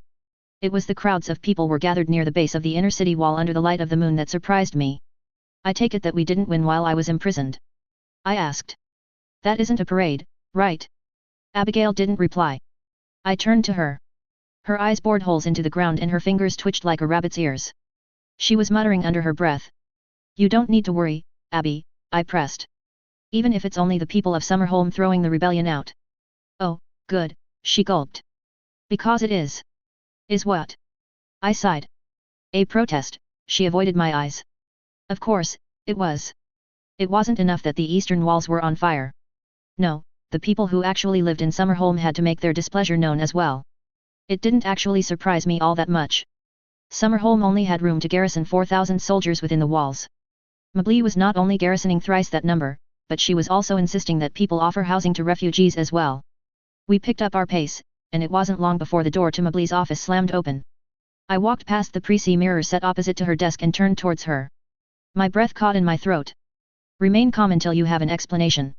It was the crowds of people were gathered near the base of the inner city wall under the light of the moon that surprised me. I take it that we didn't win while I was imprisoned? I asked. That isn't a parade, right? Abigail didn't reply. I turned to her. Her eyes bored holes into the ground and her fingers twitched like a rabbit's ears. She was muttering under her breath. You don't need to worry, Abby, I pressed. Even if it's only the people of Summerholm throwing the rebellion out. Oh, good, she gulped. Because it is. Is what? I sighed. A protest, she avoided my eyes. Of course, it was. It wasn't enough that the eastern walls were on fire. No, the people who actually lived in Summerholm had to make their displeasure known as well. It didn't actually surprise me all that much. Summerholm only had room to garrison 4,000 soldiers within the walls. Mably was not only garrisoning thrice that number, but she was also insisting that people offer housing to refugees as well. We picked up our pace, and it wasn't long before the door to Mably's office slammed open. I walked past the Prissy mirror set opposite to her desk and turned towards her. My breath caught in my throat. Remain calm until you have an explanation.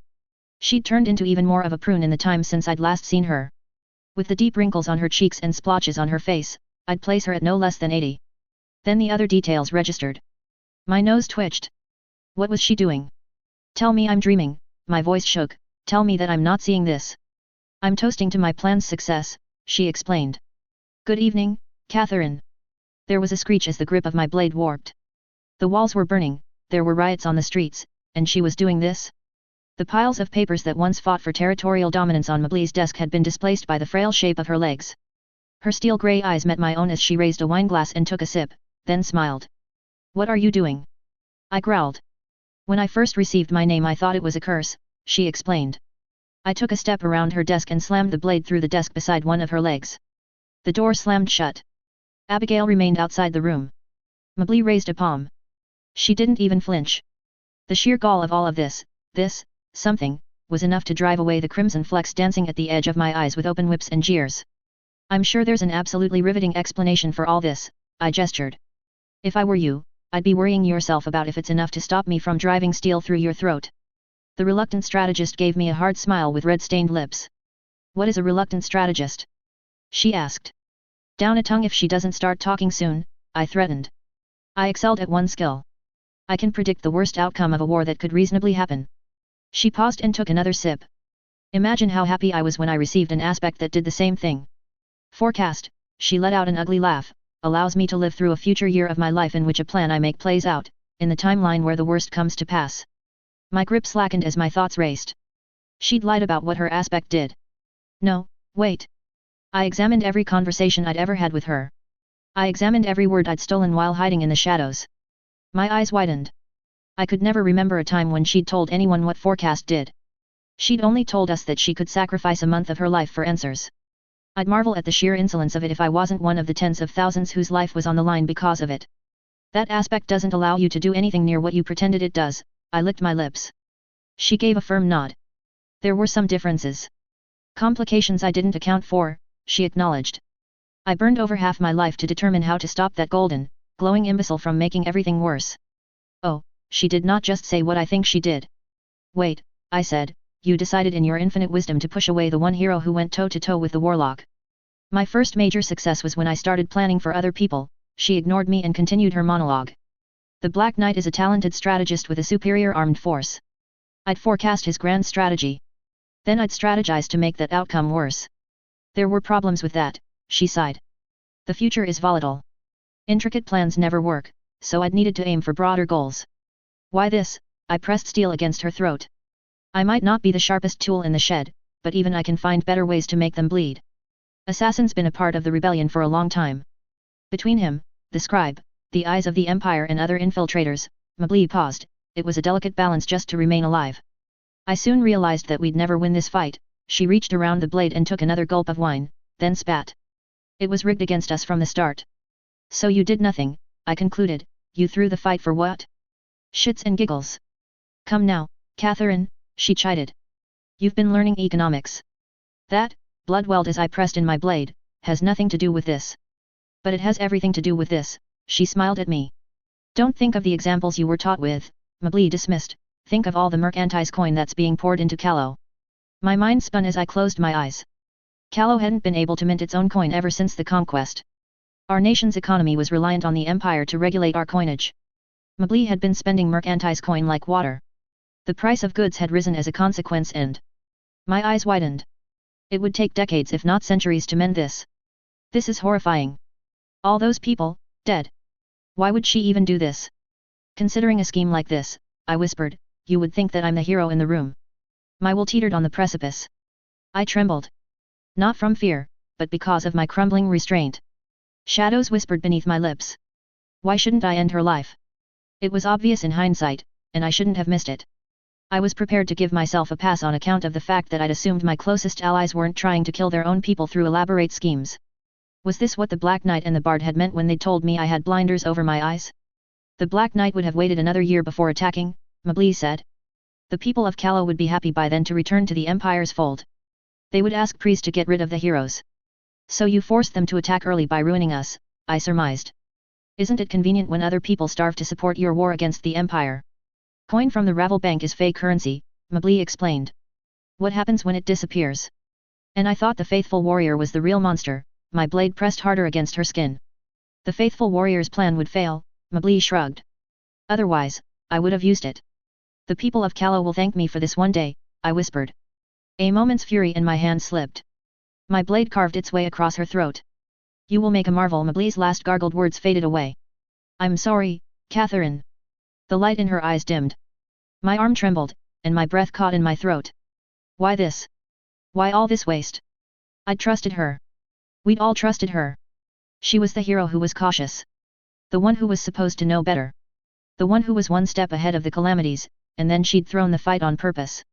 She'd turned into even more of a prune in the time since I'd last seen her. With the deep wrinkles on her cheeks and splotches on her face, I'd place her at no less than 80. Then the other details registered. My nose twitched. What was she doing? Tell me I'm dreaming, my voice shook, tell me that I'm not seeing this. I'm toasting to my plan's success, she explained. Good evening, Catherine. There was a screech as the grip of my blade warped. The walls were burning, there were riots on the streets, and she was doing this? The piles of papers that once fought for territorial dominance on Mably's desk had been displaced by the frail shape of her legs. Her steel-grey eyes met my own as she raised a wineglass and took a sip, then smiled. What are you doing? I growled. When I first received my name I thought it was a curse, she explained. I took a step around her desk and slammed the blade through the desk beside one of her legs. The door slammed shut. Abigail remained outside the room. Mably raised a palm. She didn't even flinch. The sheer gall of all of this, something, was enough to drive away the crimson flecks dancing at the edge of my eyes with open whips and jeers. I'm sure there's an absolutely riveting explanation for all this, I gestured. If I were you, I'd be worrying yourself about if it's enough to stop me from driving steel through your throat. The reluctant strategist gave me a hard smile with red-stained lips. What is a reluctant strategist? She asked. Down a tongue if she doesn't start talking soon, I threatened. I excelled at one skill. I can predict the worst outcome of a war that could reasonably happen. She paused and took another sip. Imagine how happy I was when I received an aspect that did the same thing. Forecast, she let out an ugly laugh, allows me to live through a future year of my life in which a plan I make plays out, in the timeline where the worst comes to pass. My grip slackened as my thoughts raced. She'd lied about what her aspect did. No, wait. I examined every conversation I'd ever had with her. I examined every word I'd stolen while hiding in the shadows. My eyes widened. I could never remember a time when she'd told anyone what Forecast did. She'd only told us that she could sacrifice a month of her life for answers. I'd marvel at the sheer insolence of it if I wasn't one of the tens of thousands whose life was on the line because of it. That aspect doesn't allow you to do anything near what you pretended it does. I licked my lips. She gave a firm nod. There were some differences. Complications I didn't account for, she acknowledged. I burned over half my life to determine how to stop that golden, glowing imbecile from making everything worse. Oh, she did not just say what I think she did. Wait, I said, you decided in your infinite wisdom to push away the one hero who went toe-to-toe with the warlock. My first major success was when I started planning for other people. She ignored me and continued her monologue. The Black Knight is a talented strategist with a superior armed force. I'd forecast his grand strategy. Then I'd strategize to make that outcome worse. There were problems with that, she sighed. The future is volatile. Intricate plans never work, so I'd needed to aim for broader goals. Why this? I pressed steel against her throat. I might not be the sharpest tool in the shed, but even I can find better ways to make them bleed. Assassin's been a part of the rebellion for a long time. Between him, the scribe, the eyes of the Empire and other infiltrators, Mably paused. It was a delicate balance just to remain alive. I soon realized that we'd never win this fight. She reached around the blade and took another gulp of wine, then spat. It was rigged against us from the start. So you did nothing, I concluded. You threw the fight for what? Shits and giggles. Come now, Catherine, she chided. You've been learning economics. That, blood-welled as I pressed in my blade, has nothing to do with this. But it has everything to do with this, she smiled at me. Don't think of the examples you were taught with, Mably dismissed, think of all the mercantile coin that's being poured into Callow. My mind spun as I closed my eyes. Callow hadn't been able to mint its own coin ever since the conquest. Our nation's economy was reliant on the Empire to regulate our coinage. Mably had been spending mercantile coin like water. The price of goods had risen as a consequence and my eyes widened. It would take decades if not centuries to mend this. This is horrifying. All those people, dead. Why would she even do this? Considering a scheme like this, I whispered, you would think that I'm the hero in the room. My will teetered on the precipice. I trembled. Not from fear, but because of my crumbling restraint. Shadows whispered beneath my lips. Why shouldn't I end her life? It was obvious in hindsight, and I shouldn't have missed it. I was prepared to give myself a pass on account of the fact that I'd assumed my closest allies weren't trying to kill their own people through elaborate schemes. Was this what the Black Knight and the Bard had meant when they told me I had blinders over my eyes? The Black Knight would have waited another year before attacking, Mably said. The people of Callow would be happy by then to return to the Empire's fold. They would ask Priest to get rid of the heroes. So you forced them to attack early by ruining us, I surmised. Isn't it convenient when other people starve to support your war against the Empire? Coin from the Ravel Bank is fake currency, Mably explained. What happens when it disappears? And I thought the faithful warrior was the real monster. My blade pressed harder against her skin. The faithful warrior's plan would fail, Mably shrugged. Otherwise, I would have used it. The people of Callow will thank me for this one day, I whispered. A moment's fury in my hand slipped. My blade carved its way across her throat. You will make a marvel. Mably's last gargled words faded away. I'm sorry, Catherine. The light in her eyes dimmed. My arm trembled, and my breath caught in my throat. Why this? Why all this waste? I'd trusted her. We'd all trusted her. She was the hero who was cautious. The one who was supposed to know better. The one who was one step ahead of the calamities, and then she'd thrown the fight on purpose.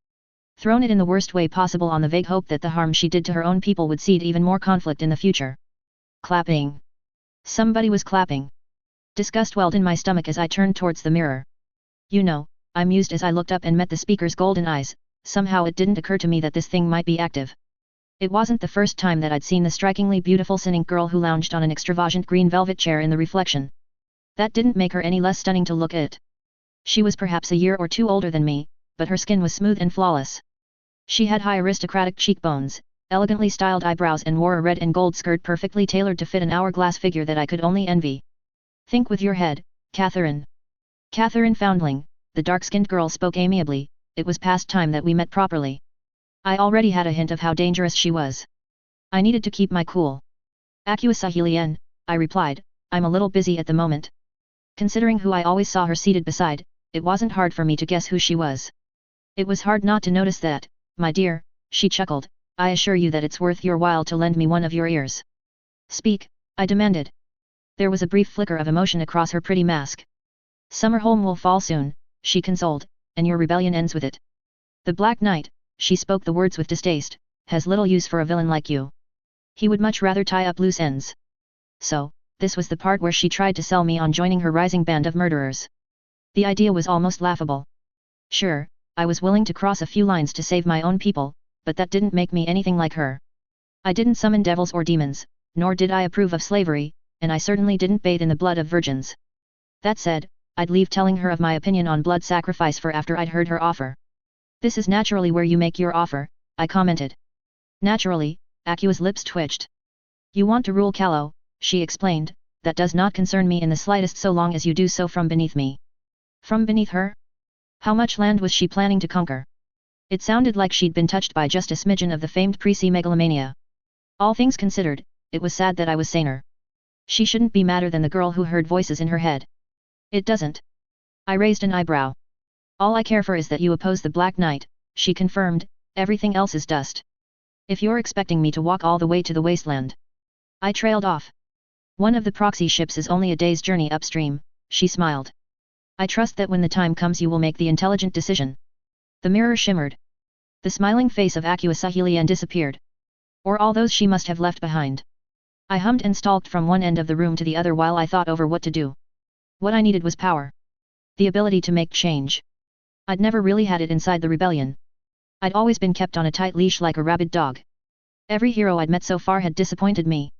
Thrown it in the worst way possible on the vague hope that the harm she did to her own people would seed even more conflict in the future. Clapping. Somebody was clapping. Disgust welled in my stomach as I turned towards the mirror. You know, I mused as I looked up and met the speaker's golden eyes. Somehow it didn't occur to me that this thing might be active. It wasn't the first time that I'd seen the strikingly beautiful Cynic girl who lounged on an extravagant green velvet chair in the reflection. That didn't make her any less stunning to look at. She was perhaps a year or two older than me, but her skin was smooth and flawless. She had high aristocratic cheekbones, elegantly styled eyebrows and wore a red and gold skirt perfectly tailored to fit an hourglass figure that I could only envy. Think with your head, Catherine. Catherine Foundling, the dark-skinned girl spoke amiably, it was past time that we met properly. I already had a hint of how dangerous she was. I needed to keep my cool. Sahilian, I replied, I'm a little busy at the moment. Considering who I always saw her seated beside, it wasn't hard for me to guess who she was. It was hard not to notice that, my dear, she chuckled, I assure you that it's worth your while to lend me one of your ears. Speak, I demanded. There was a brief flicker of emotion across her pretty mask. Summerholm will fall soon, she consoled, and your rebellion ends with it. The Black Knight, she spoke the words with distaste, has little use for a villain like you. He would much rather tie up loose ends. So, this was the part where she tried to sell me on joining her rising band of murderers. The idea was almost laughable. Sure, I was willing to cross a few lines to save my own people, but that didn't make me anything like her. I didn't summon devils or demons, nor did I approve of slavery, and I certainly didn't bathe in the blood of virgins. That said, I'd leave telling her of my opinion on blood sacrifice for after I'd heard her offer. This is naturally where you make your offer, I commented. Naturally, Akua's lips twitched. You want to rule Kallo, she explained, that does not concern me in the slightest so long as you do so from beneath me. From beneath her? How much land was she planning to conquer? It sounded like she'd been touched by just a smidgen of the famed Prissy megalomania. All things considered, it was sad that I was saner. She shouldn't be madder than the girl who heard voices in her head. It doesn't. I raised an eyebrow. All I care for is that you oppose the Black Knight, she confirmed, everything else is dust. If you're expecting me to walk all the way to the wasteland. I trailed off. One of the proxy ships is only a day's journey upstream, she smiled. I trust that when the time comes you will make the intelligent decision. The mirror shimmered. The smiling face of Akua Sahilian disappeared. Or all those she must have left behind. I hummed and stalked from one end of the room to the other while I thought over what to do. What I needed was power. The ability to make change. I'd never really had it inside the rebellion. I'd always been kept on a tight leash like a rabid dog. Every hero I'd met so far had disappointed me.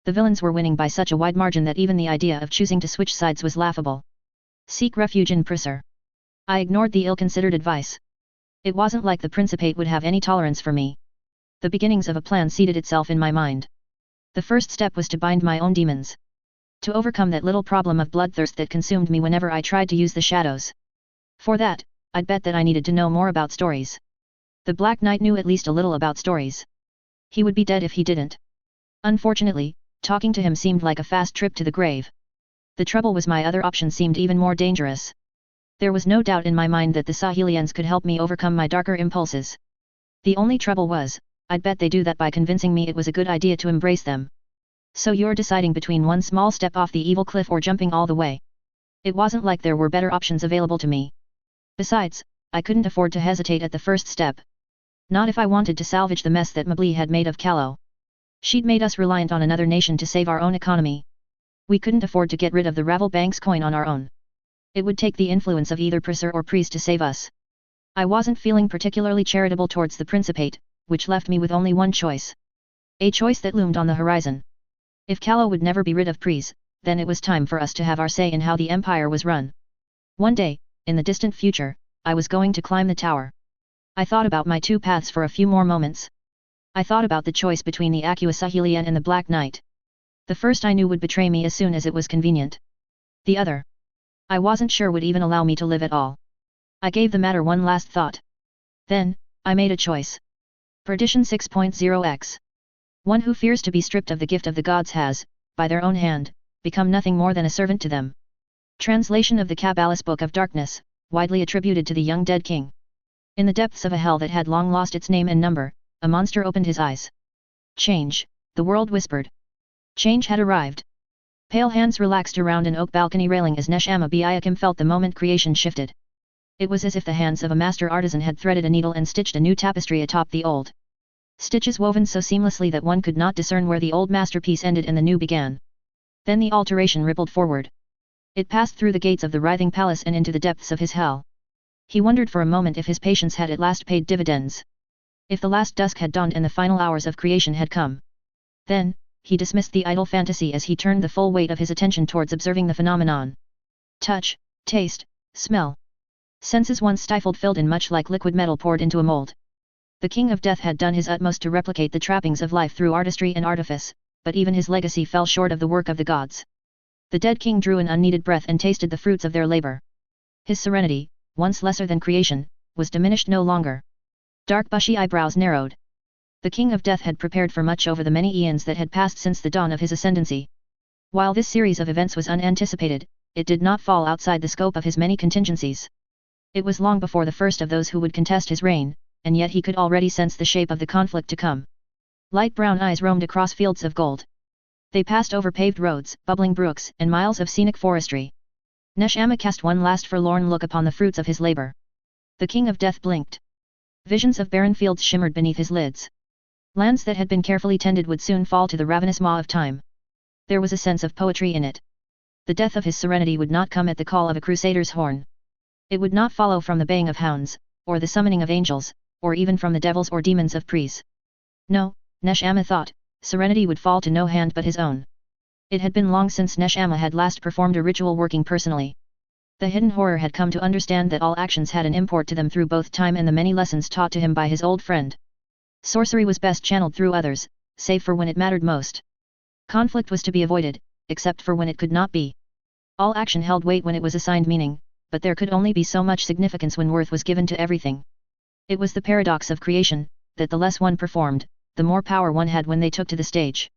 The villains were winning by such a wide margin that even the idea of choosing to switch sides was laughable. Seek refuge in Prisser. I ignored the ill-considered advice. It wasn't like the Principate would have any tolerance for me. The beginnings of a plan seeded itself in my mind. The first step was to bind my own demons. To overcome that little problem of bloodthirst that consumed me whenever I tried to use the shadows. For that, I'd bet that I needed to know more about stories. The Black Knight knew at least a little about stories. He would be dead if he didn't. Unfortunately, talking to him seemed like a fast trip to the grave. The trouble was my other option seemed even more dangerous. There was no doubt in my mind that the Sahilians could help me overcome my darker impulses. The only trouble was, I'd bet they do that by convincing me it was a good idea to embrace them. So you're deciding between one small step off the evil cliff or jumping all the way. It wasn't like there were better options available to me. Besides, I couldn't afford to hesitate at the first step. Not if I wanted to salvage the mess that Mabli had made of Kallo. She'd made us reliant on another nation to save our own economy. We couldn't afford to get rid of the Ravel Bank's coin on our own. It would take the influence of either Prisser or Priest to save us. I wasn't feeling particularly charitable towards the Principate, which left me with only one choice. A choice that loomed on the horizon. If Kallo would never be rid of Priest, then it was time for us to have our say in how the empire was run. One day, in the distant future, I was going to climb the tower. I thought about my two paths for a few more moments. I thought about the choice between the Akua Sahilian and the Black Knight. The first I knew would betray me as soon as it was convenient. The other, I wasn't sure would even allow me to live at all. I gave the matter one last thought. Then, I made a choice. Perdition 6.0x. One who fears to be stripped of the gift of the gods has, by their own hand, become nothing more than a servant to them. Translation of the Kabbalist Book of Darkness, widely attributed to the young dead king. In the depths of a hell that had long lost its name and number, a monster opened his eyes. Change, the world whispered. Change had arrived. Pale hands relaxed around an oak balcony railing as Neshama Biakim felt the moment creation shifted. It was as if the hands of a master artisan had threaded a needle and stitched a new tapestry atop the old. Stitches woven so seamlessly that one could not discern where the old masterpiece ended and the new began. Then the alteration rippled forward. It passed through the gates of the writhing palace and into the depths of his hell. He wondered for a moment if his patience had at last paid dividends. If the last dusk had dawned and the final hours of creation had come. Then, he dismissed the idle fantasy as he turned the full weight of his attention towards observing the phenomenon. Touch, taste, smell. Senses once stifled filled in much like liquid metal poured into a mold. The King of Death had done his utmost to replicate the trappings of life through artistry and artifice, but even his legacy fell short of the work of the gods. The dead king drew an unneeded breath and tasted the fruits of their labor. His serenity, once lesser than creation, was diminished no longer. Dark bushy eyebrows narrowed. The King of Death had prepared for much over the many eons that had passed since the dawn of his ascendancy. While this series of events was unanticipated, it did not fall outside the scope of his many contingencies. It was long before the first of those who would contest his reign, and yet he could already sense the shape of the conflict to come. Light brown eyes roamed across fields of gold. They passed over paved roads, bubbling brooks, and miles of scenic forestry. Neshama cast one last forlorn look upon the fruits of his labor. The King of Death blinked. Visions of barren fields shimmered beneath his lids. Lands that had been carefully tended would soon fall to the ravenous maw of time. There was a sense of poetry in it. The death of his serenity would not come at the call of a crusader's horn. It would not follow from the baying of hounds, or the summoning of angels, or even from the devils or demons of Pries. No, Neshama thought, serenity would fall to no hand but his own. It had been long since Neshama had last performed a ritual working personally. The hidden horror had come to understand that all actions had an import to them through both time and the many lessons taught to him by his old friend. Sorcery was best channeled through others, save for when it mattered most. Conflict was to be avoided, except for when it could not be. All action held weight when it was assigned meaning, but there could only be so much significance when worth was given to everything. It was the paradox of creation, that the less one performed, the more power one had when they took to the stage.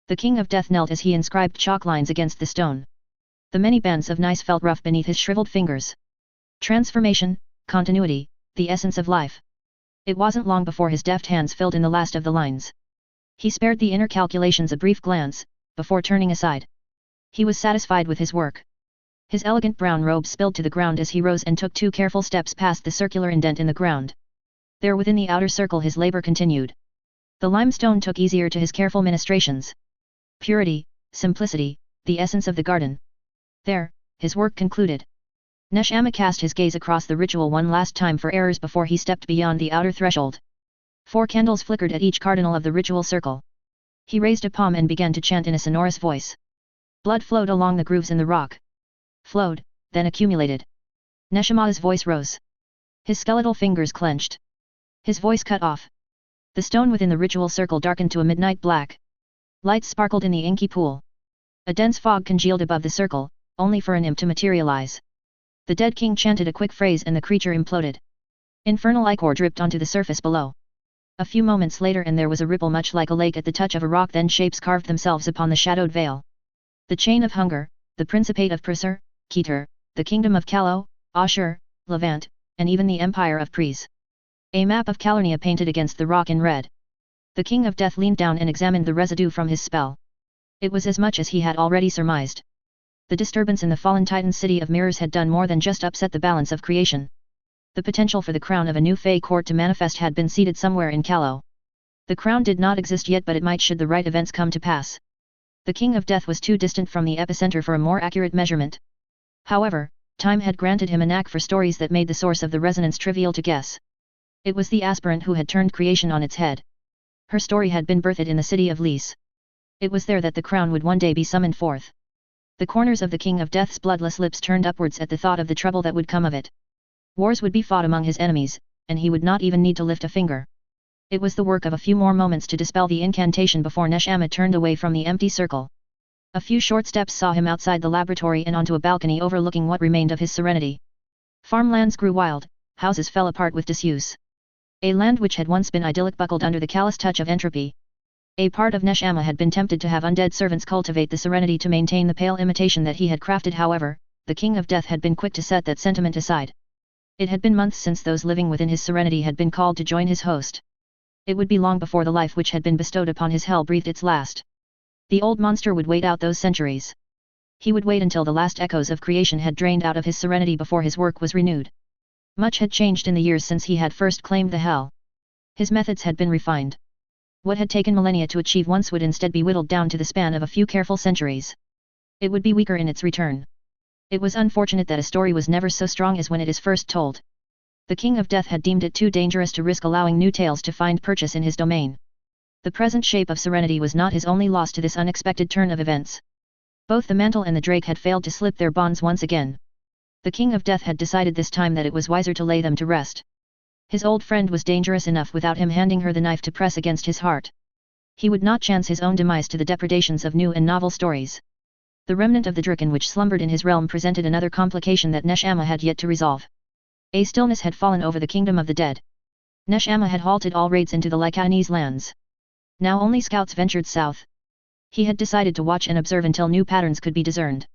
The King of Death knelt as he inscribed chalk lines against the stone. The many bands of nice felt rough beneath his shriveled fingers. Transformation, continuity, the essence of life. It wasn't long before his deft hands filled in the last of the lines. He spared the inner calculations a brief glance, before turning aside. He was satisfied with his work. His elegant brown robe spilled to the ground as he rose and took 2 careful steps past the circular indent in the ground. There within the outer circle his labor continued. The limestone took easier to his careful ministrations. Purity, simplicity, the essence of the garden. There, his work concluded. Neshama cast his gaze across the ritual one last time for errors before he stepped beyond the outer threshold. 4 candles flickered at each cardinal of the ritual circle. He raised a palm and began to chant in a sonorous voice. Blood flowed along the grooves in the rock. Flowed, then accumulated. Neshama's voice rose. His skeletal fingers clenched. His voice cut off. The stone within the ritual circle darkened to a midnight black. Lights sparkled in the inky pool. A dense fog congealed above the circle, only for an imp to materialize. The dead king chanted a quick phrase and the creature imploded. Infernal ichor dripped onto the surface below. A few moments later and there was a ripple much like a lake at the touch of a rock, then shapes carved themselves upon the shadowed veil. The chain of hunger, the Principate of Purser, Keter, the kingdom of Callo, Ashur, Levant, and even the empire of Pries. A map of Calurnia painted against the rock in red. The King of Death leaned down and examined the residue from his spell. It was as much as he had already surmised. The disturbance in the fallen Titan city of mirrors had done more than just upset the balance of creation. The potential for the crown of a new Fey court to manifest had been seeded somewhere in Callo. The crown did not exist yet, but it might should the right events come to pass. The King of Death was too distant from the epicenter for a more accurate measurement. However, time had granted him a knack for stories that made the source of the resonance trivial to guess. It was the aspirant who had turned creation on its head. Her story had been birthed in the city of Lys. It was there that the crown would one day be summoned forth. The corners of the King of Death's bloodless lips turned upwards at the thought of the trouble that would come of it. Wars would be fought among his enemies, and he would not even need to lift a finger. It was the work of a few more moments to dispel the incantation before Neshama turned away from the empty circle. A few short steps saw him outside the laboratory and onto a balcony overlooking what remained of his serenity. Farmlands grew wild, houses fell apart with disuse. A land which had once been idyllic buckled under the callous touch of entropy. A part of Neshama had been tempted to have undead servants cultivate the serenity to maintain the pale imitation that he had crafted. However, the King of Death had been quick to set that sentiment aside. It had been months since those living within his serenity had been called to join his host. It would be long before the life which had been bestowed upon his hell breathed its last. The old monster would wait out those centuries. He would wait until the last echoes of creation had drained out of his serenity before his work was renewed. Much had changed in the years since he had first claimed the hell. His methods had been refined. What had taken millennia to achieve once would instead be whittled down to the span of a few careful centuries. It would be weaker in its return. It was unfortunate that a story was never so strong as when it is first told. The King of Death had deemed it too dangerous to risk allowing new tales to find purchase in his domain. The present shape of serenity was not his only loss to this unexpected turn of events. Both the mantle and the drake had failed to slip their bonds once again. The King of Death had decided this time that it was wiser to lay them to rest. His old friend was dangerous enough without him handing her the knife to press against his heart. He would not chance his own demise to the depredations of new and novel stories. The remnant of the Draken which slumbered in his realm presented another complication that Neshama had yet to resolve. A stillness had fallen over the kingdom of the dead. Neshama had halted all raids into the Lycaonese lands. Now only scouts ventured south. He had decided to watch and observe until new patterns could be discerned.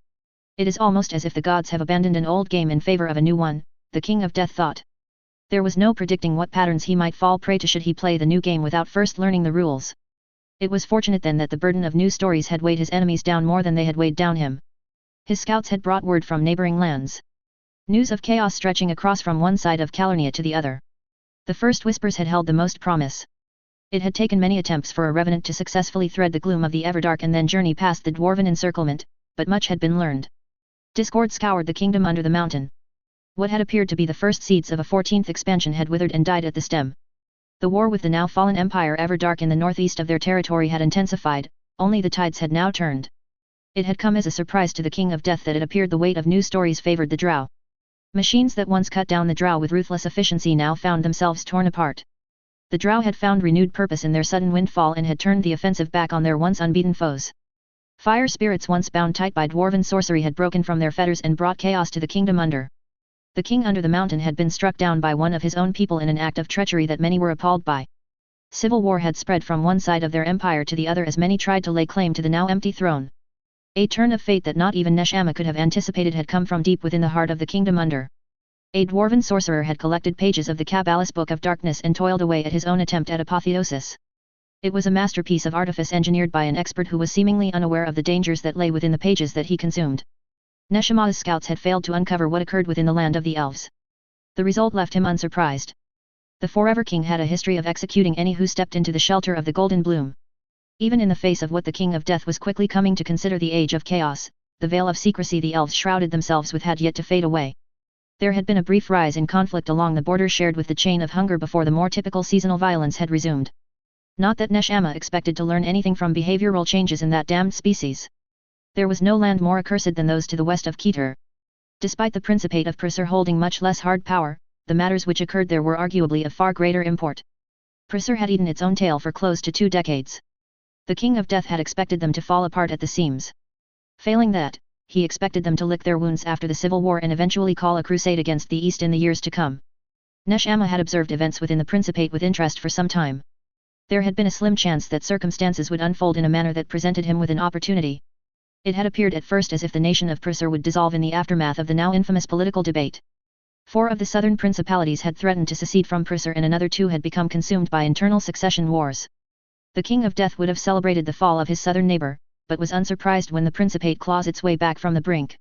It is almost as if the gods have abandoned an old game in favor of a new one, the King of Death thought. There was no predicting what patterns he might fall prey to should he play the new game without first learning the rules. It was fortunate then that the burden of new stories had weighed his enemies down more than they had weighed down him. His scouts had brought word from neighboring lands. News of chaos stretching across from one side of Calurnia to the other. The first whispers had held the most promise. It had taken many attempts for a revenant to successfully thread the gloom of the Everdark and then journey past the dwarven encirclement, but much had been learned. Discord scoured the kingdom under the mountain. What had appeared to be the first seeds of a 14th expansion had withered and died at the stem. The war with the now fallen Empire Everdark in the northeast of their territory had intensified, only the tides had now turned. It had come as a surprise to the King of Death that it appeared the weight of new stories favored the Drow. Machines that once cut down the Drow with ruthless efficiency now found themselves torn apart. The Drow had found renewed purpose in their sudden windfall and had turned the offensive back on their once unbeaten foes. Fire spirits once bound tight by dwarven sorcery had broken from their fetters and brought chaos to the kingdom under. The king under the mountain had been struck down by one of his own people in an act of treachery that many were appalled by. Civil war had spread from one side of their empire to the other as many tried to lay claim to the now empty throne. A turn of fate that not even Neshama could have anticipated had come from deep within the heart of the kingdom under. A dwarven sorcerer had collected pages of the Kabbalist Book of Darkness and toiled away at his own attempt at apotheosis. It was a masterpiece of artifice engineered by an expert who was seemingly unaware of the dangers that lay within the pages that he consumed. Neshama's scouts had failed to uncover what occurred within the land of the elves. The result left him unsurprised. The Forever King had a history of executing any who stepped into the shelter of the Golden Bloom. Even in the face of what the King of Death was quickly coming to consider the age of chaos, the veil of secrecy the elves shrouded themselves with had yet to fade away. There had been a brief rise in conflict along the border shared with the chain of hunger before the more typical seasonal violence had resumed. Not that Neshama expected to learn anything from behavioral changes in that damned species. There was no land more accursed than those to the west of Keter. Despite the Principate of Persur holding much less hard power, the matters which occurred there were arguably of far greater import. Persur had eaten its own tail for close to 2 decades. The King of Death had expected them to fall apart at the seams. Failing that, he expected them to lick their wounds after the civil war and eventually call a crusade against the East in the years to come. Neshama had observed events within the Principate with interest for some time. There had been a slim chance that circumstances would unfold in a manner that presented him with an opportunity. It had appeared at first as if the nation of Persur would dissolve in the aftermath of the now infamous political debate. 4 of the southern principalities had threatened to secede from Persur and another 2 had become consumed by internal succession wars. The King of Death would have celebrated the fall of his southern neighbor, but was unsurprised when the Principate claws its way back from the brink.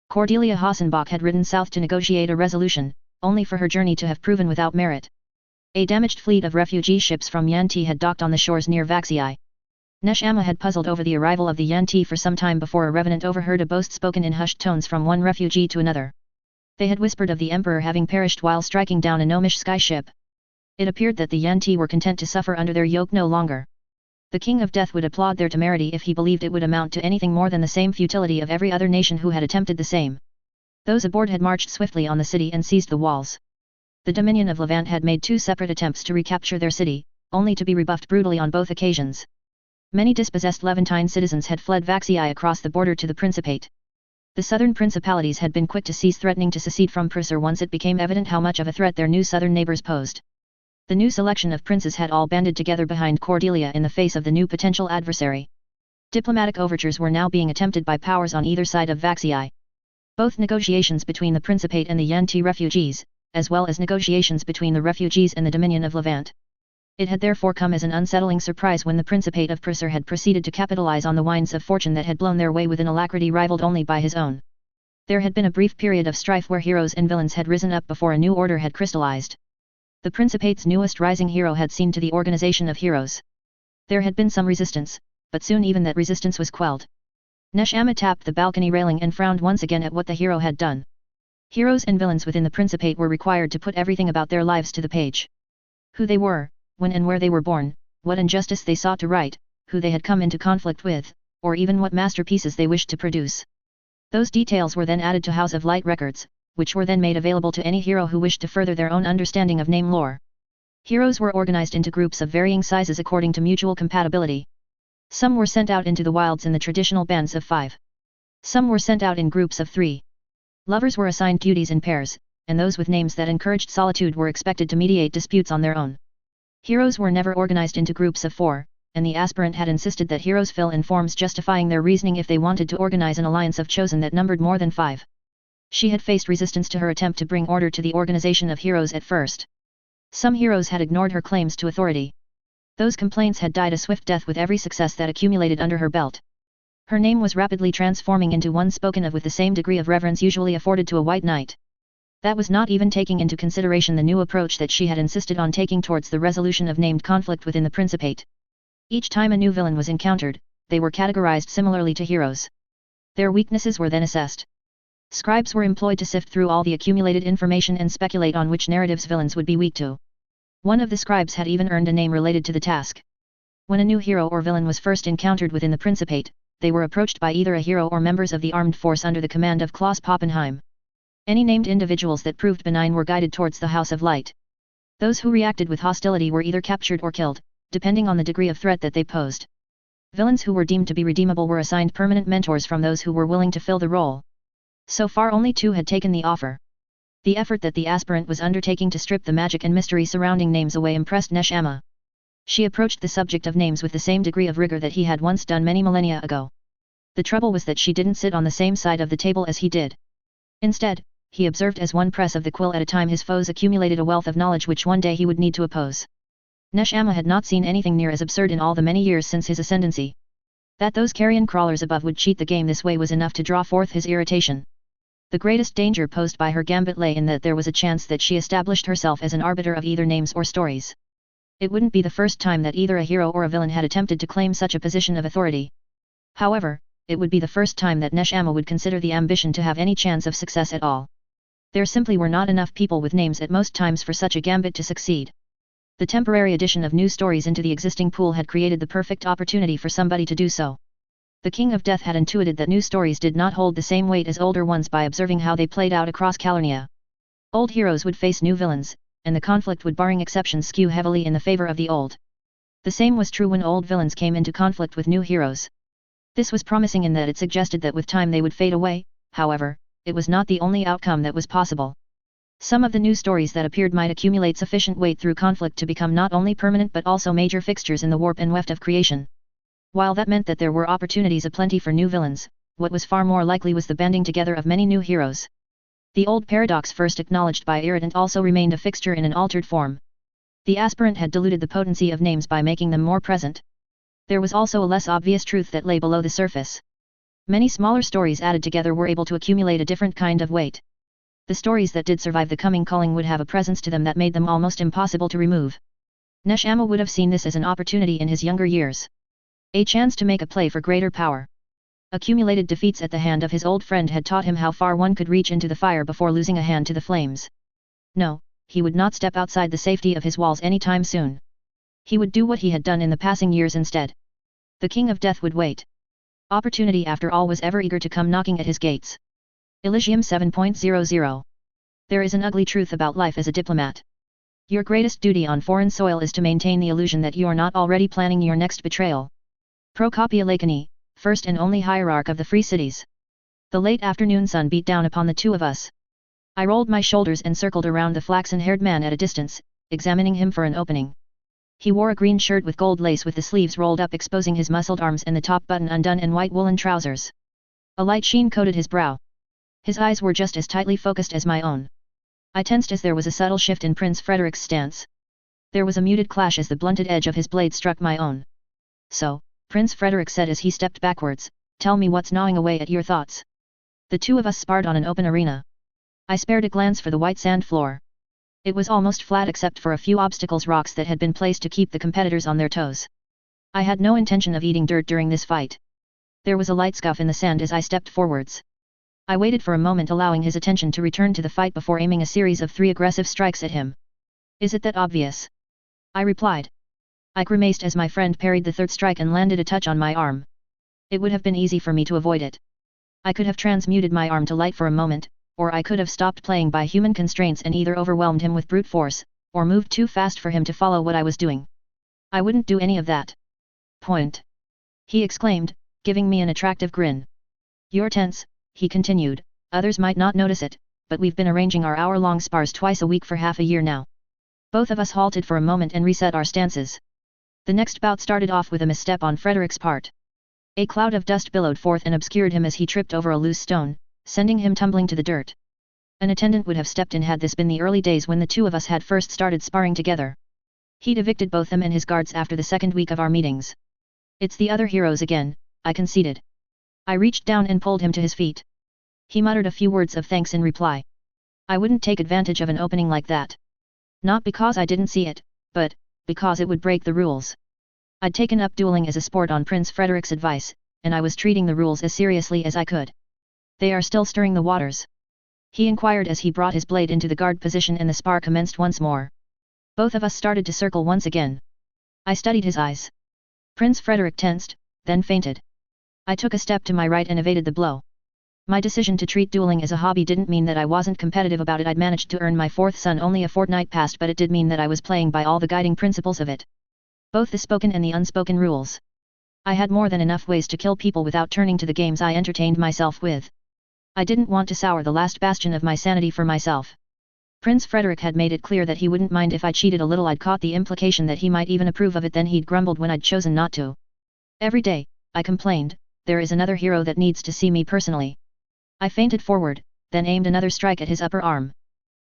Cordelia Hassenbach had ridden south to negotiate a resolution, only for her journey to have proven without merit. A damaged fleet of refugee ships from Yanti had docked on the shores near Vaxii. Neshama had puzzled over the arrival of the Yanti for some time before a revenant overheard a boast spoken in hushed tones from one refugee to another. They had whispered of the emperor having perished while striking down a gnomish skyship. It appeared that the Yanti were content to suffer under their yoke no longer. The King of Death would applaud their temerity if he believed it would amount to anything more than the same futility of every other nation who had attempted the same. Those aboard had marched swiftly on the city and seized the walls. The Dominion of Levant had made 2 separate attempts to recapture their city, only to be rebuffed brutally on both occasions. Many dispossessed Levantine citizens had fled Vaxii across the border to the Principate. The southern principalities had been quick to cease threatening to secede from Persur once it became evident how much of a threat their new southern neighbors posed. The new selection of princes had all banded together behind Cordelia in the face of the new potential adversary. Diplomatic overtures were now being attempted by powers on either side of Vaxii. Both negotiations between the Principate and the Yanti refugees, as well as negotiations between the refugees and the Dominion of Levant. It had therefore come as an unsettling surprise when the Principate of Persur had proceeded to capitalize on the winds of fortune that had blown their way with an alacrity rivaled only by his own. There had been a brief period of strife where heroes and villains had risen up before a new order had crystallized. The Principate's newest rising hero had seen to the organization of heroes. There had been some resistance, but soon even that resistance was quelled. Neshama tapped the balcony railing and frowned once again at what the hero had done. Heroes and villains within the Principate were required to put everything about their lives to the page. Who they were, when and where they were born, what injustice they sought to right, who they had come into conflict with, or even what masterpieces they wished to produce. Those details were then added to House of Light records, which were then made available to any hero who wished to further their own understanding of name lore. Heroes were organized into groups of varying sizes according to mutual compatibility. Some were sent out into the wilds in the traditional bands of 5. Some were sent out in groups of 3. Lovers were assigned duties in pairs, and those with names that encouraged solitude were expected to mediate disputes on their own. Heroes were never organized into groups of 4, and the aspirant had insisted that heroes fill in forms justifying their reasoning if they wanted to organize an alliance of chosen that numbered more than 5. She had faced resistance to her attempt to bring order to the organization of heroes at first. Some heroes had ignored her claims to authority. Those complaints had died a swift death with every success that accumulated under her belt. Her name was rapidly transforming into one spoken of with the same degree of reverence usually afforded to a white knight. That was not even taking into consideration the new approach that she had insisted on taking towards the resolution of named conflict within the Principate. Each time a new villain was encountered, they were categorized similarly to heroes. Their weaknesses were then assessed. Scribes were employed to sift through all the accumulated information and speculate on which narratives villains would be weak to. One of the scribes had even earned a name related to the task. When a new hero or villain was first encountered within the Principate, they were approached by either a hero or members of the armed force under the command of Klaus Poppenheim. Any named individuals that proved benign were guided towards the House of Light. Those who reacted with hostility were either captured or killed, depending on the degree of threat that they posed. Villains who were deemed to be redeemable were assigned permanent mentors from those who were willing to fill the role. So far only 2 had taken the offer. The effort that the aspirant was undertaking to strip the magic and mystery surrounding names away impressed Neshama. She approached the subject of names with the same degree of rigor that he had once done many millennia ago. The trouble was that she didn't sit on the same side of the table as he did. Instead, he observed as one press of the quill at a time his foes accumulated a wealth of knowledge which one day he would need to oppose. Neshama had not seen anything near as absurd in all the many years since his ascendancy. That those carrion crawlers above would cheat the game this way was enough to draw forth his irritation. The greatest danger posed by her gambit lay in that there was a chance that she established herself as an arbiter of either names or stories. It wouldn't be the first time that either a hero or a villain had attempted to claim such a position of authority. However, it would be the first time that Neshama would consider the ambition to have any chance of success at all. There simply were not enough people with names at most times for such a gambit to succeed. The temporary addition of new stories into the existing pool had created the perfect opportunity for somebody to do so. The King of Death had intuited that new stories did not hold the same weight as older ones by observing how they played out across Calurnia. Old heroes would face new villains, and the conflict would barring exceptions skew heavily in the favor of the old. The same was true when old villains came into conflict with new heroes. This was promising in that it suggested that with time they would fade away. However, it was not the only outcome that was possible. Some of the new stories that appeared might accumulate sufficient weight through conflict to become not only permanent but also major fixtures in the warp and weft of creation. While that meant that there were opportunities aplenty for new villains, what was far more likely was the banding together of many new heroes. The old paradox first acknowledged by Irritant also remained a fixture in an altered form. The aspirant had diluted the potency of names by making them more present. There was also a less obvious truth that lay below the surface. Many smaller stories added together were able to accumulate a different kind of weight. The stories that did survive the coming culling would have a presence to them that made them almost impossible to remove. Neshama would have seen this as an opportunity in his younger years. A chance to make a play for greater power. Accumulated defeats at the hand of his old friend had taught him how far one could reach into the fire before losing a hand to the flames. No, he would not step outside the safety of his walls any time soon. He would do what he had done in the passing years instead. The King of Death would wait. Opportunity after all was ever eager to come knocking at his gates. Elysium 7.00. There is an ugly truth about life as a diplomat. Your greatest duty on foreign soil is to maintain the illusion that you are not already planning your next betrayal. Procopia Lakini, first and only hierarch of the free cities. The late afternoon sun beat down upon the 2 of us. I rolled my shoulders and circled around the flaxen-haired man at a distance, examining him for an opening. He wore a green shirt with gold lace with the sleeves rolled up exposing his muscled arms and the top button undone and white woolen trousers. A light sheen coated his brow. His eyes were just as tightly focused as my own. I tensed as there was a subtle shift in Prince Frederick's stance. There was a muted clash as the blunted edge of his blade struck my own. So, Prince Frederick said as he stepped backwards, tell me what's gnawing away at your thoughts. The 2 of us sparred on an open arena. I spared a glance for the white sand floor. It was almost flat except for a few obstacles rocks that had been placed to keep the competitors on their toes. I had no intention of eating dirt during this fight. There was a light scuff in the sand as I stepped forwards. I waited for a moment allowing his attention to return to the fight before aiming a series of 3 aggressive strikes at him. Is it that obvious? I replied. I grimaced as my friend parried the 3rd strike and landed a touch on my arm. It would have been easy for me to avoid it. I could have transmuted my arm to light for a moment, or I could have stopped playing by human constraints and either overwhelmed him with brute force, or moved too fast for him to follow what I was doing. I wouldn't do any of that. Point. He exclaimed, giving me an attractive grin. You're tense, he continued, others might not notice it, but we've been arranging our hour-long spars twice a week for half a year now. Both of us halted for a moment and reset our stances. The next bout started off with a misstep on Frederick's part. A cloud of dust billowed forth and obscured him as he tripped over a loose stone, sending him tumbling to the dirt. An attendant would have stepped in had this been the early days when the two of us had first started sparring together. He'd evicted both them and his guards after the second week of our meetings. It's the other heroes again, I conceded. I reached down and pulled him to his feet. He muttered a few words of thanks in reply. I wouldn't take advantage of an opening like that. Not because I didn't see it, but because it would break the rules. I'd taken up dueling as a sport on Prince Frederick's advice, and I was treating the rules as seriously as I could. They are still stirring the waters? He inquired as he brought his blade into the guard position and the spar commenced once more. Both of us started to circle once again. I studied his eyes. Prince Frederick tensed, then fainted. I took a step to my right and evaded the blow. My decision to treat dueling as a hobby didn't mean that I wasn't competitive about it. I'd managed to earn my fourth son only a fortnight past, but it did mean that I was playing by all the guiding principles of it. Both the spoken and the unspoken rules. I had more than enough ways to kill people without turning to the games I entertained myself with. I didn't want to sour the last bastion of my sanity for myself. Prince Frederick had made it clear that he wouldn't mind if I cheated a little. I'd caught the implication that he might even approve of it, then he'd grumbled when I'd chosen not to. Every day, I complained, there is another hero that needs to see me personally. I feinted forward, then aimed another strike at his upper arm.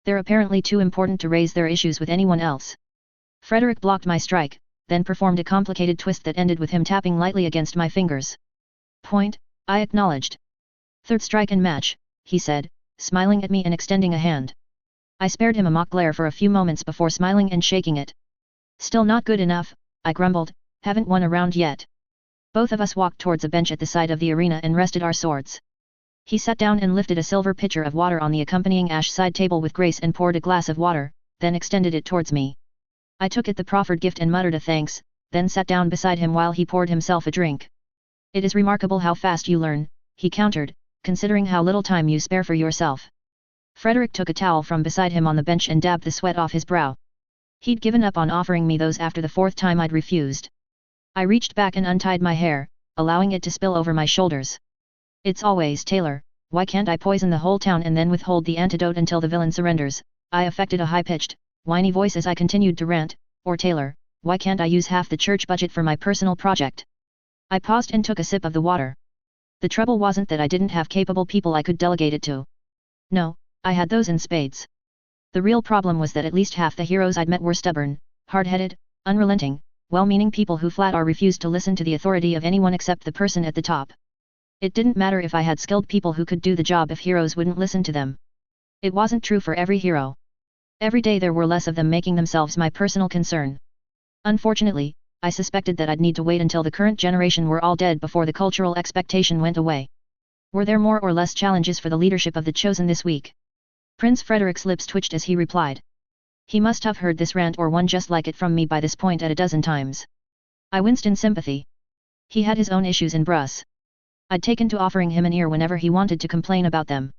They're apparently too important to raise their issues with anyone else. Frederick blocked my strike, then performed a complicated twist that ended with him tapping lightly against my fingers. Point, I acknowledged. Third strike and match, he said, smiling at me and extending a hand. I spared him a mock glare for a few moments before smiling and shaking it. Still not good enough, I grumbled, haven't won a round yet. Both of us walked towards a bench at the side of the arena and rested our swords. He sat down and lifted a silver pitcher of water on the accompanying ash side table with grace and poured a glass of water, then extended it towards me. I took it, the proffered gift, and muttered a thanks, then sat down beside him while he poured himself a drink. It is remarkable how fast you learn, he countered, considering how little time you spare for yourself. Frederick took a towel from beside him on the bench and dabbed the sweat off his brow. He'd given up on offering me those after the fourth time I'd refused. I reached back and untied my hair, allowing it to spill over my shoulders. It's always Taylor, why can't I poison the whole town and then withhold the antidote until the villain surrenders? I affected a high-pitched, whiny voice as I continued to rant, or Taylor, why can't I use half the church budget for my personal project? I paused and took a sip of the water. The trouble wasn't that I didn't have capable people I could delegate it to. No, I had those in spades. The real problem was that at least half the heroes I'd met were stubborn, hard-headed, unrelenting, well-meaning people who flat-out refused to listen to the authority of anyone except the person at the top. It didn't matter if I had skilled people who could do the job if heroes wouldn't listen to them. It wasn't true for every hero. Every day there were less of them making themselves my personal concern. Unfortunately, I suspected that I'd need to wait until the current generation were all dead before the cultural expectation went away. Were there more or less challenges for the leadership of the Chosen this week? Prince Frederick's lips twitched as he replied. He must have heard this rant or one just like it from me by this point at a dozen times. I winced in sympathy. He had his own issues in Bruss. I'd taken to offering him an ear whenever he wanted to complain about them.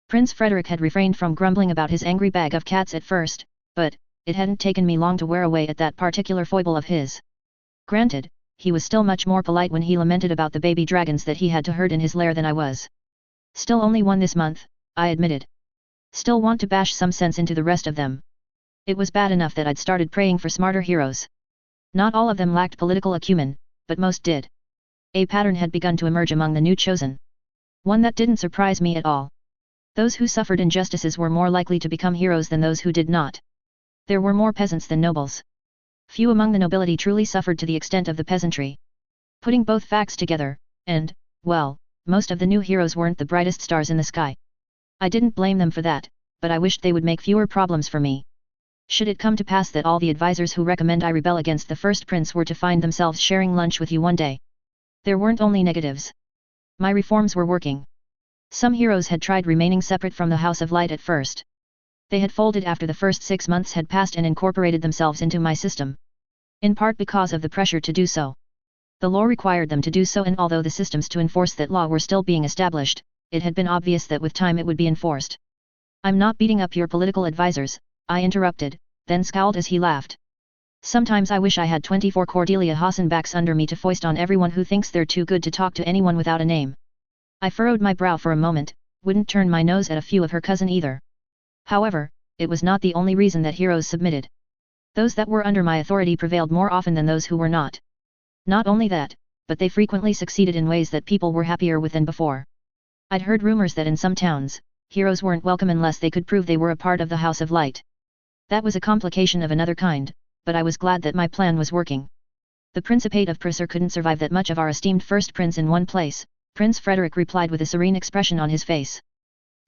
Prince Frederick had refrained from grumbling about his angry bag of cats at first, but it hadn't taken me long to wear away at that particular foible of his. Granted, he was still much more polite when he lamented about the baby dragons that he had to herd in his lair than I was. Still only one this month, I admitted. Still want to bash some sense into the rest of them. It was bad enough that I'd started praying for smarter heroes. Not all of them lacked political acumen, but most did. A pattern had begun to emerge among the new Chosen. One that didn't surprise me at all. Those who suffered injustices were more likely to become heroes than those who did not. There were more peasants than nobles. Few among the nobility truly suffered to the extent of the peasantry. Putting both facts together, and, well, most of the new heroes weren't the brightest stars in the sky. I didn't blame them for that, but I wished they would make fewer problems for me. Should it come to pass that all the advisors who recommend I rebel against the first prince were to find themselves sharing lunch with you one day? There weren't only negatives. My reforms were working. Some heroes had tried remaining separate from the House of Light at first. They had folded after the first 6 months had passed and incorporated themselves into my system. In part because of the pressure to do so. The law required them to do so, and although the systems to enforce that law were still being established, it had been obvious that with time it would be enforced. I'm not beating up your political advisors, I interrupted, then scowled as he laughed. Sometimes I wish I had 24 Cordelia Hassenbachs under me to foist on everyone who thinks they're too good to talk to anyone without a name. I furrowed my brow for a moment, wouldn't turn my nose at a few of her cousin either. However, it was not the only reason that heroes submitted. Those that were under my authority prevailed more often than those who were not. Not only that, but they frequently succeeded in ways that people were happier with than before. I'd heard rumors that in some towns, heroes weren't welcome unless they could prove they were a part of the House of Light. That was a complication of another kind, but I was glad that my plan was working. The Principate of Prussia couldn't survive that much of our esteemed first prince in one place, Prince Frederick replied with a serene expression on his face.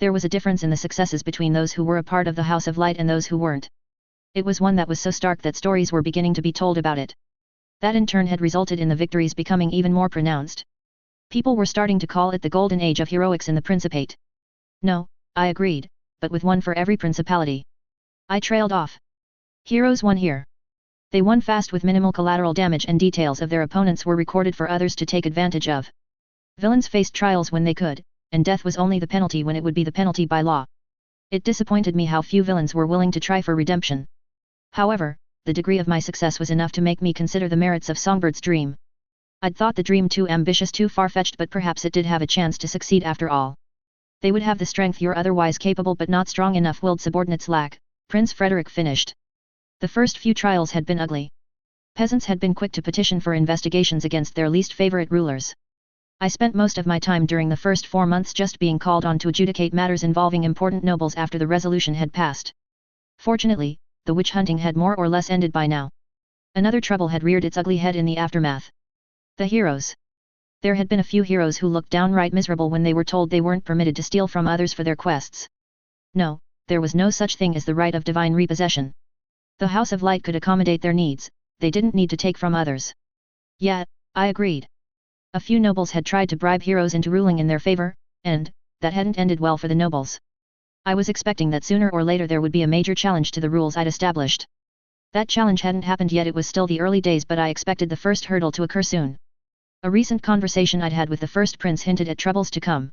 There was a difference in the successes between those who were a part of the House of Light and those who weren't. It was one that was so stark that stories were beginning to be told about it. That in turn had resulted in the victories becoming even more pronounced. People were starting to call it the golden age of heroics in the Principate. No, I agreed, but with one for every principality. I trailed off. Heroes won here. They won fast with minimal collateral damage, and details of their opponents were recorded for others to take advantage of. Villains faced trials when they could, and death was only the penalty when it would be the penalty by law. It disappointed me how few villains were willing to try for redemption. However, the degree of my success was enough to make me consider the merits of Songbird's dream. I'd thought the dream too ambitious, too far-fetched, but perhaps it did have a chance to succeed after all. They would have the strength your otherwise capable but not strong enough-willed subordinates lack, Prince Frederick finished. The first few trials had been ugly. Peasants had been quick to petition for investigations against their least favorite rulers. I spent most of my time during the first 4 months just being called on to adjudicate matters involving important nobles after the resolution had passed. Fortunately, the witch hunting had more or less ended by now. Another trouble had reared its ugly head in the aftermath. The heroes. There had been a few heroes who looked downright miserable when they were told they weren't permitted to steal from others for their quests. No, there was no such thing as the right of divine repossession. The House of Light could accommodate their needs, they didn't need to take from others. Yet, I agreed. A few nobles had tried to bribe heroes into ruling in their favor, and that hadn't ended well for the nobles. I was expecting that sooner or later there would be a major challenge to the rules I'd established. That challenge hadn't happened yet. It was still the early days, but I expected the first hurdle to occur soon. A recent conversation I'd had with the first prince hinted at troubles to come.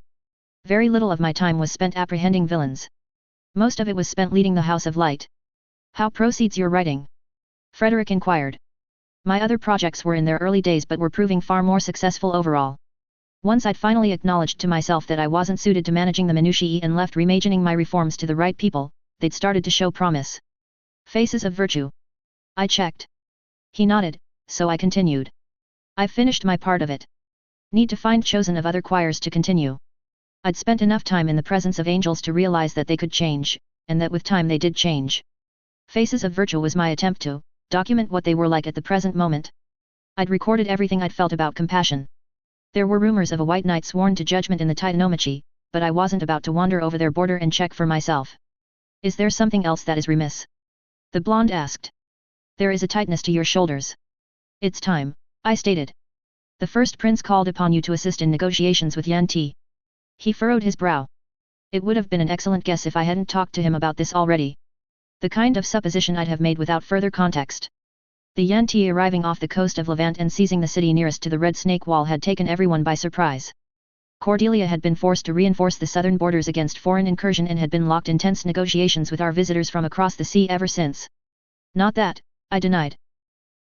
Very little of my time was spent apprehending villains. Most of it was spent leading the House of Light. How proceeds your writing? Frederick inquired. My other projects were in their early days but were proving far more successful overall. Once I'd finally acknowledged to myself that I wasn't suited to managing the minutiae and left reimagining my reforms to the right people, they'd started to show promise. Faces of virtue. I checked. He nodded, so I continued. I've finished my part of it. Need to find chosen of other choirs to continue. I'd spent enough time in the presence of angels to realize that they could change, and that with time they did change. Faces of Virtue was my attempt to document what they were like at the present moment. I'd recorded everything I'd felt about compassion. There were rumors of a white knight sworn to judgment in the Titanomichi, but I wasn't about to wander over their border and check for myself. Is there something else that is remiss? The blonde asked. There is a tightness to your shoulders. It's time, I stated. The first prince called upon you to assist in negotiations with Yan Ti. He furrowed his brow. It would have been an excellent guess if I hadn't talked to him about this already. The kind of supposition I'd have made without further context. The Yan Ti arriving off the coast of Levant and seizing the city nearest to the Red Snake Wall had taken everyone by surprise. Cordelia had been forced to reinforce the southern borders against foreign incursion and had been locked in tense negotiations with our visitors from across the sea ever since. Not that, I denied.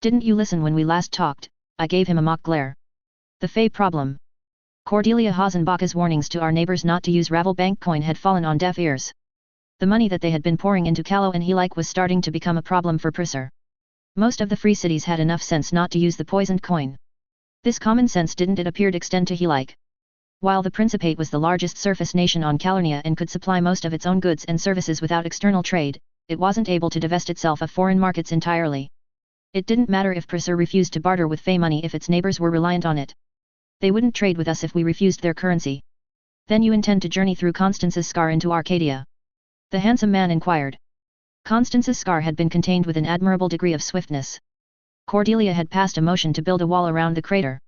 Didn't you listen when we last talked? I gave him a mock glare. The Fey problem. Cordelia Hasenbach's warnings to our neighbors not to use Ravelbank coin had fallen on deaf ears. The money that they had been pouring into Callow and Helike was starting to become a problem for Prussia. Most of the free cities had enough sense not to use the poisoned coin. This common sense didn't, it appeared, extend to Helike. While the Principate was the largest surface nation on Calurnia and could supply most of its own goods and services without external trade, it wasn't able to divest itself of foreign markets entirely. It didn't matter if Prussia refused to barter with Fey money if its neighbors were reliant on it. They wouldn't trade with us if we refused their currency. Then you intend to journey through Constance's scar into Arcadia? The handsome man inquired. Constance's scar had been contained with an admirable degree of swiftness. Cordelia had passed a motion to build a wall around the crater.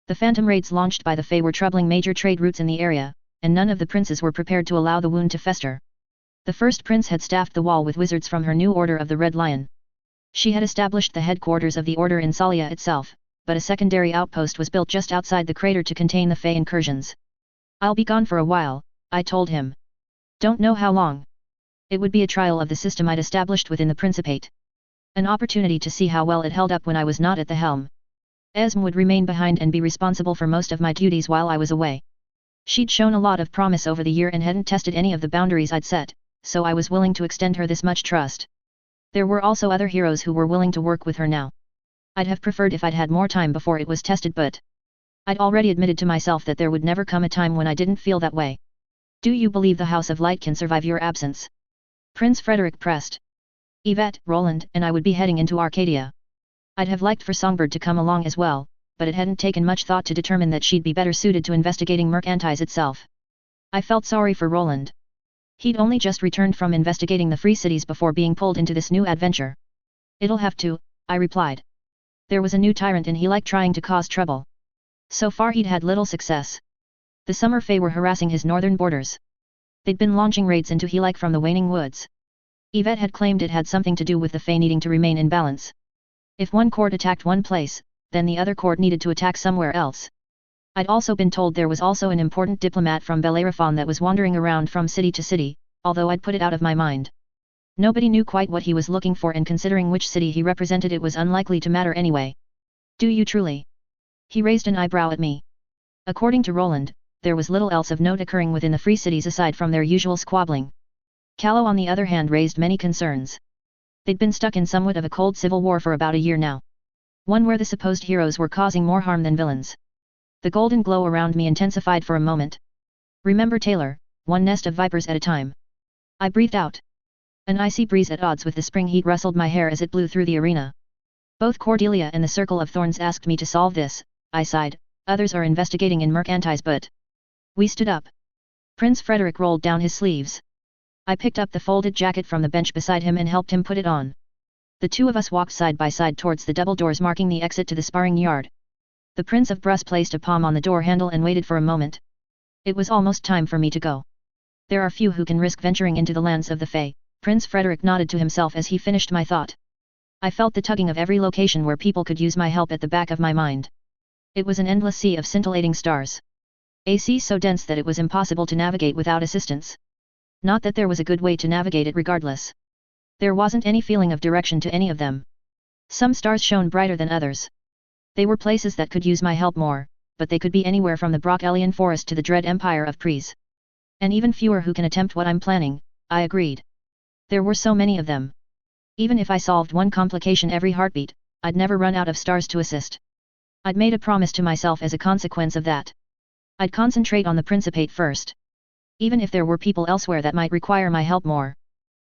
The phantom raids launched by the Fey were troubling major trade routes in the area, and none of the princes were prepared to allow the wound to fester. The first prince had staffed the wall with wizards from her new Order of the Red Lion. She had established the headquarters of the order in Salia itself, but a secondary outpost was built just outside the crater to contain the Fey incursions. I'll be gone for a while, I told him. Don't know how long. It would be a trial of the system I'd established within the Principate. An opportunity to see how well it held up when I was not at the helm. Esm would remain behind and be responsible for most of my duties while I was away. She'd shown a lot of promise over the year and hadn't tested any of the boundaries I'd set, so I was willing to extend her this much trust. There were also other heroes who were willing to work with her now. I'd have preferred if I'd had more time before it was tested, but I'd already admitted to myself that there would never come a time when I didn't feel that way. Do you believe the House of Light can survive your absence? Prince Frederick pressed. Yvette, Roland, and I would be heading into Arcadia. I'd have liked for Songbird to come along as well, but it hadn't taken much thought to determine that she'd be better suited to investigating Mercantise itself. I felt sorry for Roland. He'd only just returned from investigating the Free Cities before being pulled into this new adventure. It'll have to, I replied. There was a new tyrant and he liked trying to cause trouble. So far he'd had little success. The Summer Fae were harassing his northern borders. They'd been launching raids into Helik from the Waning Woods. Yvette had claimed it had something to do with the Fae needing to remain in balance. If one court attacked one place, then the other court needed to attack somewhere else. I'd also been told there was also an important diplomat from Bellerophon that was wandering around from city to city, although I'd put it out of my mind. Nobody knew quite what he was looking for, and considering which city he represented it was unlikely to matter anyway. Do you truly? He raised an eyebrow at me. According to Roland, there was little else of note occurring within the Free Cities aside from their usual squabbling. Callow on the other hand raised many concerns. They'd been stuck in somewhat of a cold civil war for about a year now. One where the supposed heroes were causing more harm than villains. The golden glow around me intensified for a moment. Remember Taylor, one nest of vipers at a time. I breathed out. An icy breeze at odds with the spring heat rustled my hair as it blew through the arena. Both Cordelia and the Circle of Thorns asked me to solve this, I sighed. Others are investigating in Mercantise, but... We stood up. Prince Frederick rolled down his sleeves. I picked up the folded jacket from the bench beside him and helped him put it on. The two of us walked side by side towards the double doors marking the exit to the sparring yard. The Prince of Brus placed a palm on the door handle and waited for a moment. It was almost time for me to go. There are few who can risk venturing into the lands of the Fae. Prince Frederick nodded to himself as he finished my thought. I felt the tugging of every location where people could use my help at the back of my mind. It was an endless sea of scintillating stars. A sea so dense that it was impossible to navigate without assistance. Not that there was a good way to navigate it regardless. There wasn't any feeling of direction to any of them. Some stars shone brighter than others. They were places that could use my help more, but they could be anywhere from the Brockelian forest to the dread empire of Pries. And even fewer who can attempt what I'm planning, I agreed. There were so many of them. Even if I solved one complication every heartbeat, I'd never run out of stars to assist. I'd made a promise to myself as a consequence of that. I'd concentrate on the Principate first. Even if there were people elsewhere that might require my help more.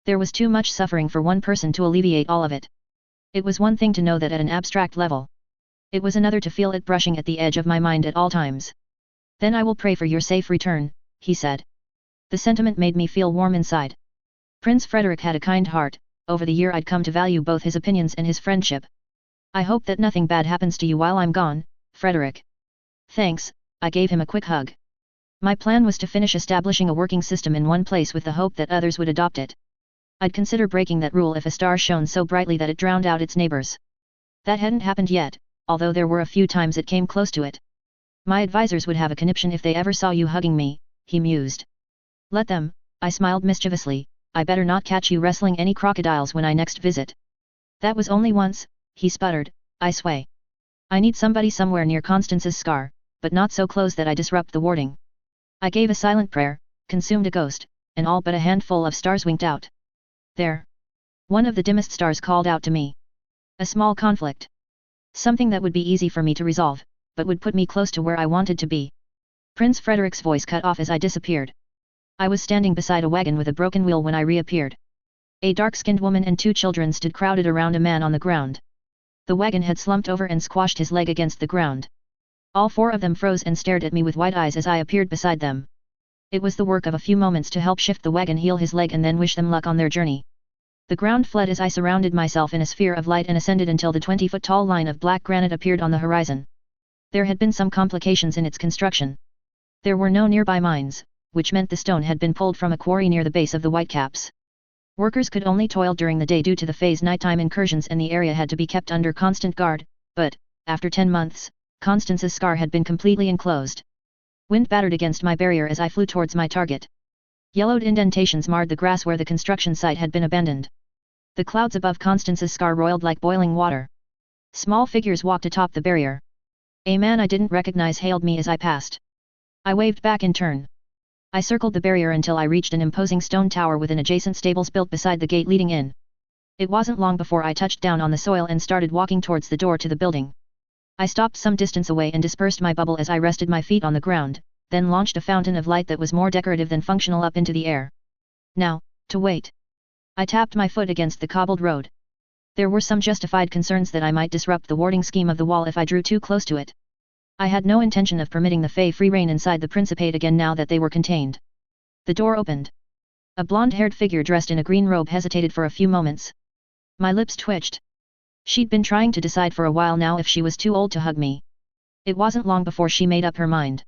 There was too much suffering for one person to alleviate all of it. It was one thing to know that at an abstract level. It was another to feel it brushing at the edge of my mind at all times. Then I will pray for your safe return, he said. The sentiment made me feel warm inside. Prince Frederick had a kind heart. Over the year I'd come to value both his opinions and his friendship. I hope that nothing bad happens to you while I'm gone, Frederick. Thanks, I gave him a quick hug. My plan was to finish establishing a working system in one place with the hope that others would adopt it. I'd consider breaking that rule if a star shone so brightly that it drowned out its neighbors. That hadn't happened yet, although there were a few times it came close to it. My advisors would have a conniption if they ever saw you hugging me, he mused. Let them, I smiled mischievously. I better not catch you wrestling any crocodiles when I next visit. That was only once, he sputtered, I sway. I need somebody somewhere near Constance's scar, but not so close that I disrupt the warding. I gave a silent prayer, consumed a ghost, and all but a handful of stars winked out. There. One of the dimmest stars called out to me. A small conflict. Something that would be easy for me to resolve, but would put me close to where I wanted to be. Prince Frederick's voice cut off as I disappeared. I was standing beside a wagon with a broken wheel when I reappeared. A dark-skinned woman and two children stood crowded around a man on the ground. The wagon had slumped over and squashed his leg against the ground. All four of them froze and stared at me with wide eyes as I appeared beside them. It was the work of a few moments to help shift the wagon, heal his leg, and then wish them luck on their journey. The ground fled as I surrounded myself in a sphere of light and ascended until the 20-foot-tall line of black granite appeared on the horizon. There had been some complications in its construction. There were no nearby mines, which meant the stone had been pulled from a quarry near the base of the Whitecaps. Workers could only toil during the day due to the Fae's nighttime incursions, and the area had to be kept under constant guard, but, after 10 months, Constance's scar had been completely enclosed. Wind battered against my barrier as I flew towards my target. Yellowed indentations marred the grass where the construction site had been abandoned. The clouds above Constance's scar roiled like boiling water. Small figures walked atop the barrier. A man I didn't recognize hailed me as I passed. I waved back in turn. I circled the barrier until I reached an imposing stone tower with an adjacent stables built beside the gate leading in. It wasn't long before I touched down on the soil and started walking towards the door to the building. I stopped some distance away and dispersed my bubble as I rested my feet on the ground, then launched a fountain of light that was more decorative than functional up into the air. Now, to wait. I tapped my foot against the cobbled road. There were some justified concerns that I might disrupt the warding scheme of the wall if I drew too close to it. I had no intention of permitting the Fae free reign inside the Principate again now that they were contained. The door opened. A blonde-haired figure dressed in a green robe hesitated for a few moments. My lips twitched. She'd been trying to decide for a while now if she was too old to hug me. It wasn't long before she made up her mind.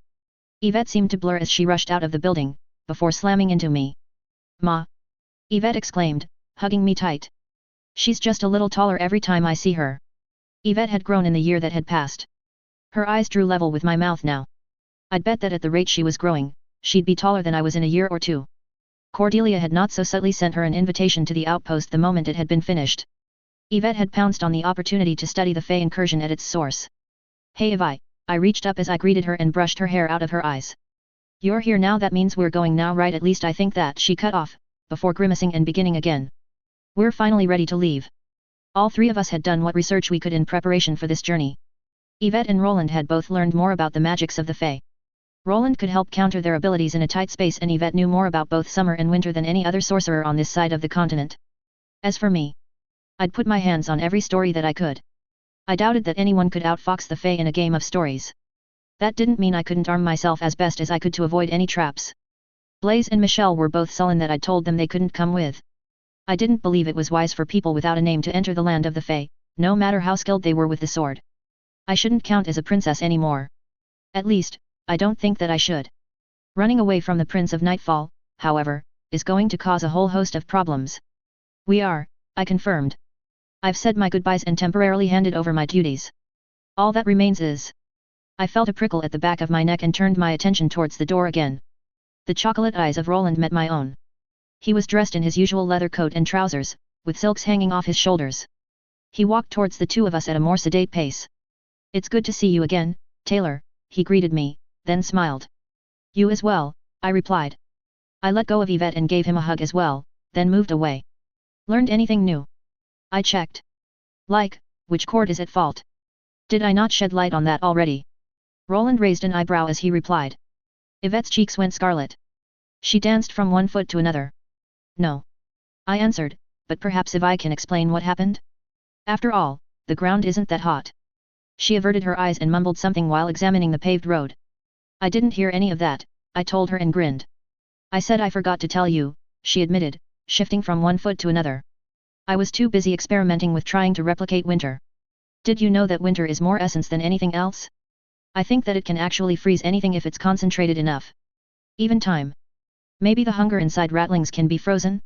Yvette seemed to blur as she rushed out of the building, before slamming into me. "Ma!" Yvette exclaimed, hugging me tight. "She's just a little taller every time I see her." Yvette had grown in the year that had passed. Her eyes drew level with my mouth now. I'd bet that at the rate she was growing, she'd be taller than I was in a year or two. Cordelia had not so subtly sent her an invitation to the outpost the moment it had been finished. Yvette had pounced on the opportunity to study the Fae incursion at its source. "Hey Evie," I reached up as I greeted her and brushed her hair out of her eyes. "You're here now, that means we're going now, right? At least I think that," she cut off, before grimacing and beginning again. "We're finally ready to leave." All three of us had done what research we could in preparation for this journey. Yvette and Roland had both learned more about the magics of the Fae. Roland could help counter their abilities in a tight space, and Yvette knew more about both summer and winter than any other sorcerer on this side of the continent. As for me, I'd put my hands on every story that I could. I doubted that anyone could outfox the Fae in a game of stories. That didn't mean I couldn't arm myself as best as I could to avoid any traps. Blaise and Michelle were both sullen that I'd told them they couldn't come with. I didn't believe it was wise for people without a name to enter the land of the Fae, no matter how skilled they were with the sword. I shouldn't count as a princess anymore. At least, I don't think that I should. Running away from the Prince of Nightfall, however, is going to cause a whole host of problems. "We are," I confirmed. "I've said my goodbyes and temporarily handed over my duties. All that remains is..." I felt a prickle at the back of my neck and turned my attention towards the door again. The chocolate eyes of Roland met my own. He was dressed in his usual leather coat and trousers, with silks hanging off his shoulders. He walked towards the two of us at a more sedate pace. "It's good to see you again, Taylor," he greeted me, then smiled. "You as well," I replied. I let go of Yvette and gave him a hug as well, then moved away. "Learned anything new?" I checked. "Like, which chord is at fault? Did I not shed light on that already?" Roland raised an eyebrow as he replied. Yvette's cheeks went scarlet. She danced from one foot to another. "No," I answered, "but perhaps if I can explain what happened? After all, the ground isn't that hot." She averted her eyes and mumbled something while examining the paved road. "I didn't hear any of that," I told her and grinned. "I said I forgot to tell you," she admitted, shifting from one foot to another. "I was too busy experimenting with trying to replicate winter. Did you know that winter is more essence than anything else? I think that it can actually freeze anything if it's concentrated enough. Even time. Maybe the hunger inside ratlings can be frozen?"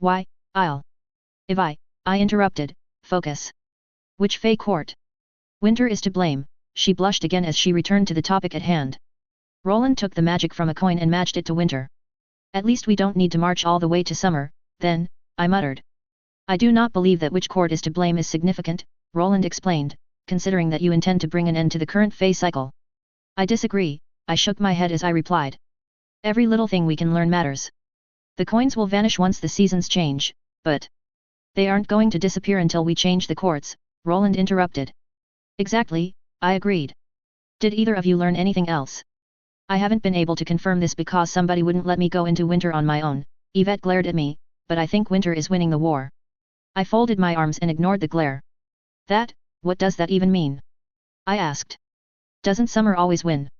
"Why, If I interrupted, "focus. Which Fae court? Winter is to blame," she blushed again as she returned to the topic at hand. "Roland took the magic from a coin and matched it to winter. At least we don't need to march all the way to summer, then," I muttered. "I do not believe that which court is to blame is significant," Roland explained, "considering that you intend to bring an end to the current Fae cycle." "I disagree," I shook my head as I replied. "Every little thing we can learn matters. The coins will vanish once the seasons change, but they aren't going to disappear until we change the courts," Roland interrupted. "Exactly," I agreed. "Did either of you learn anything else?" "I haven't been able to confirm this because somebody wouldn't let me go into winter on my own," Yvette glared at me, "but I think winter is winning the war." I folded my arms and ignored the glare. What does that even mean?" I asked. "Doesn't summer always win?"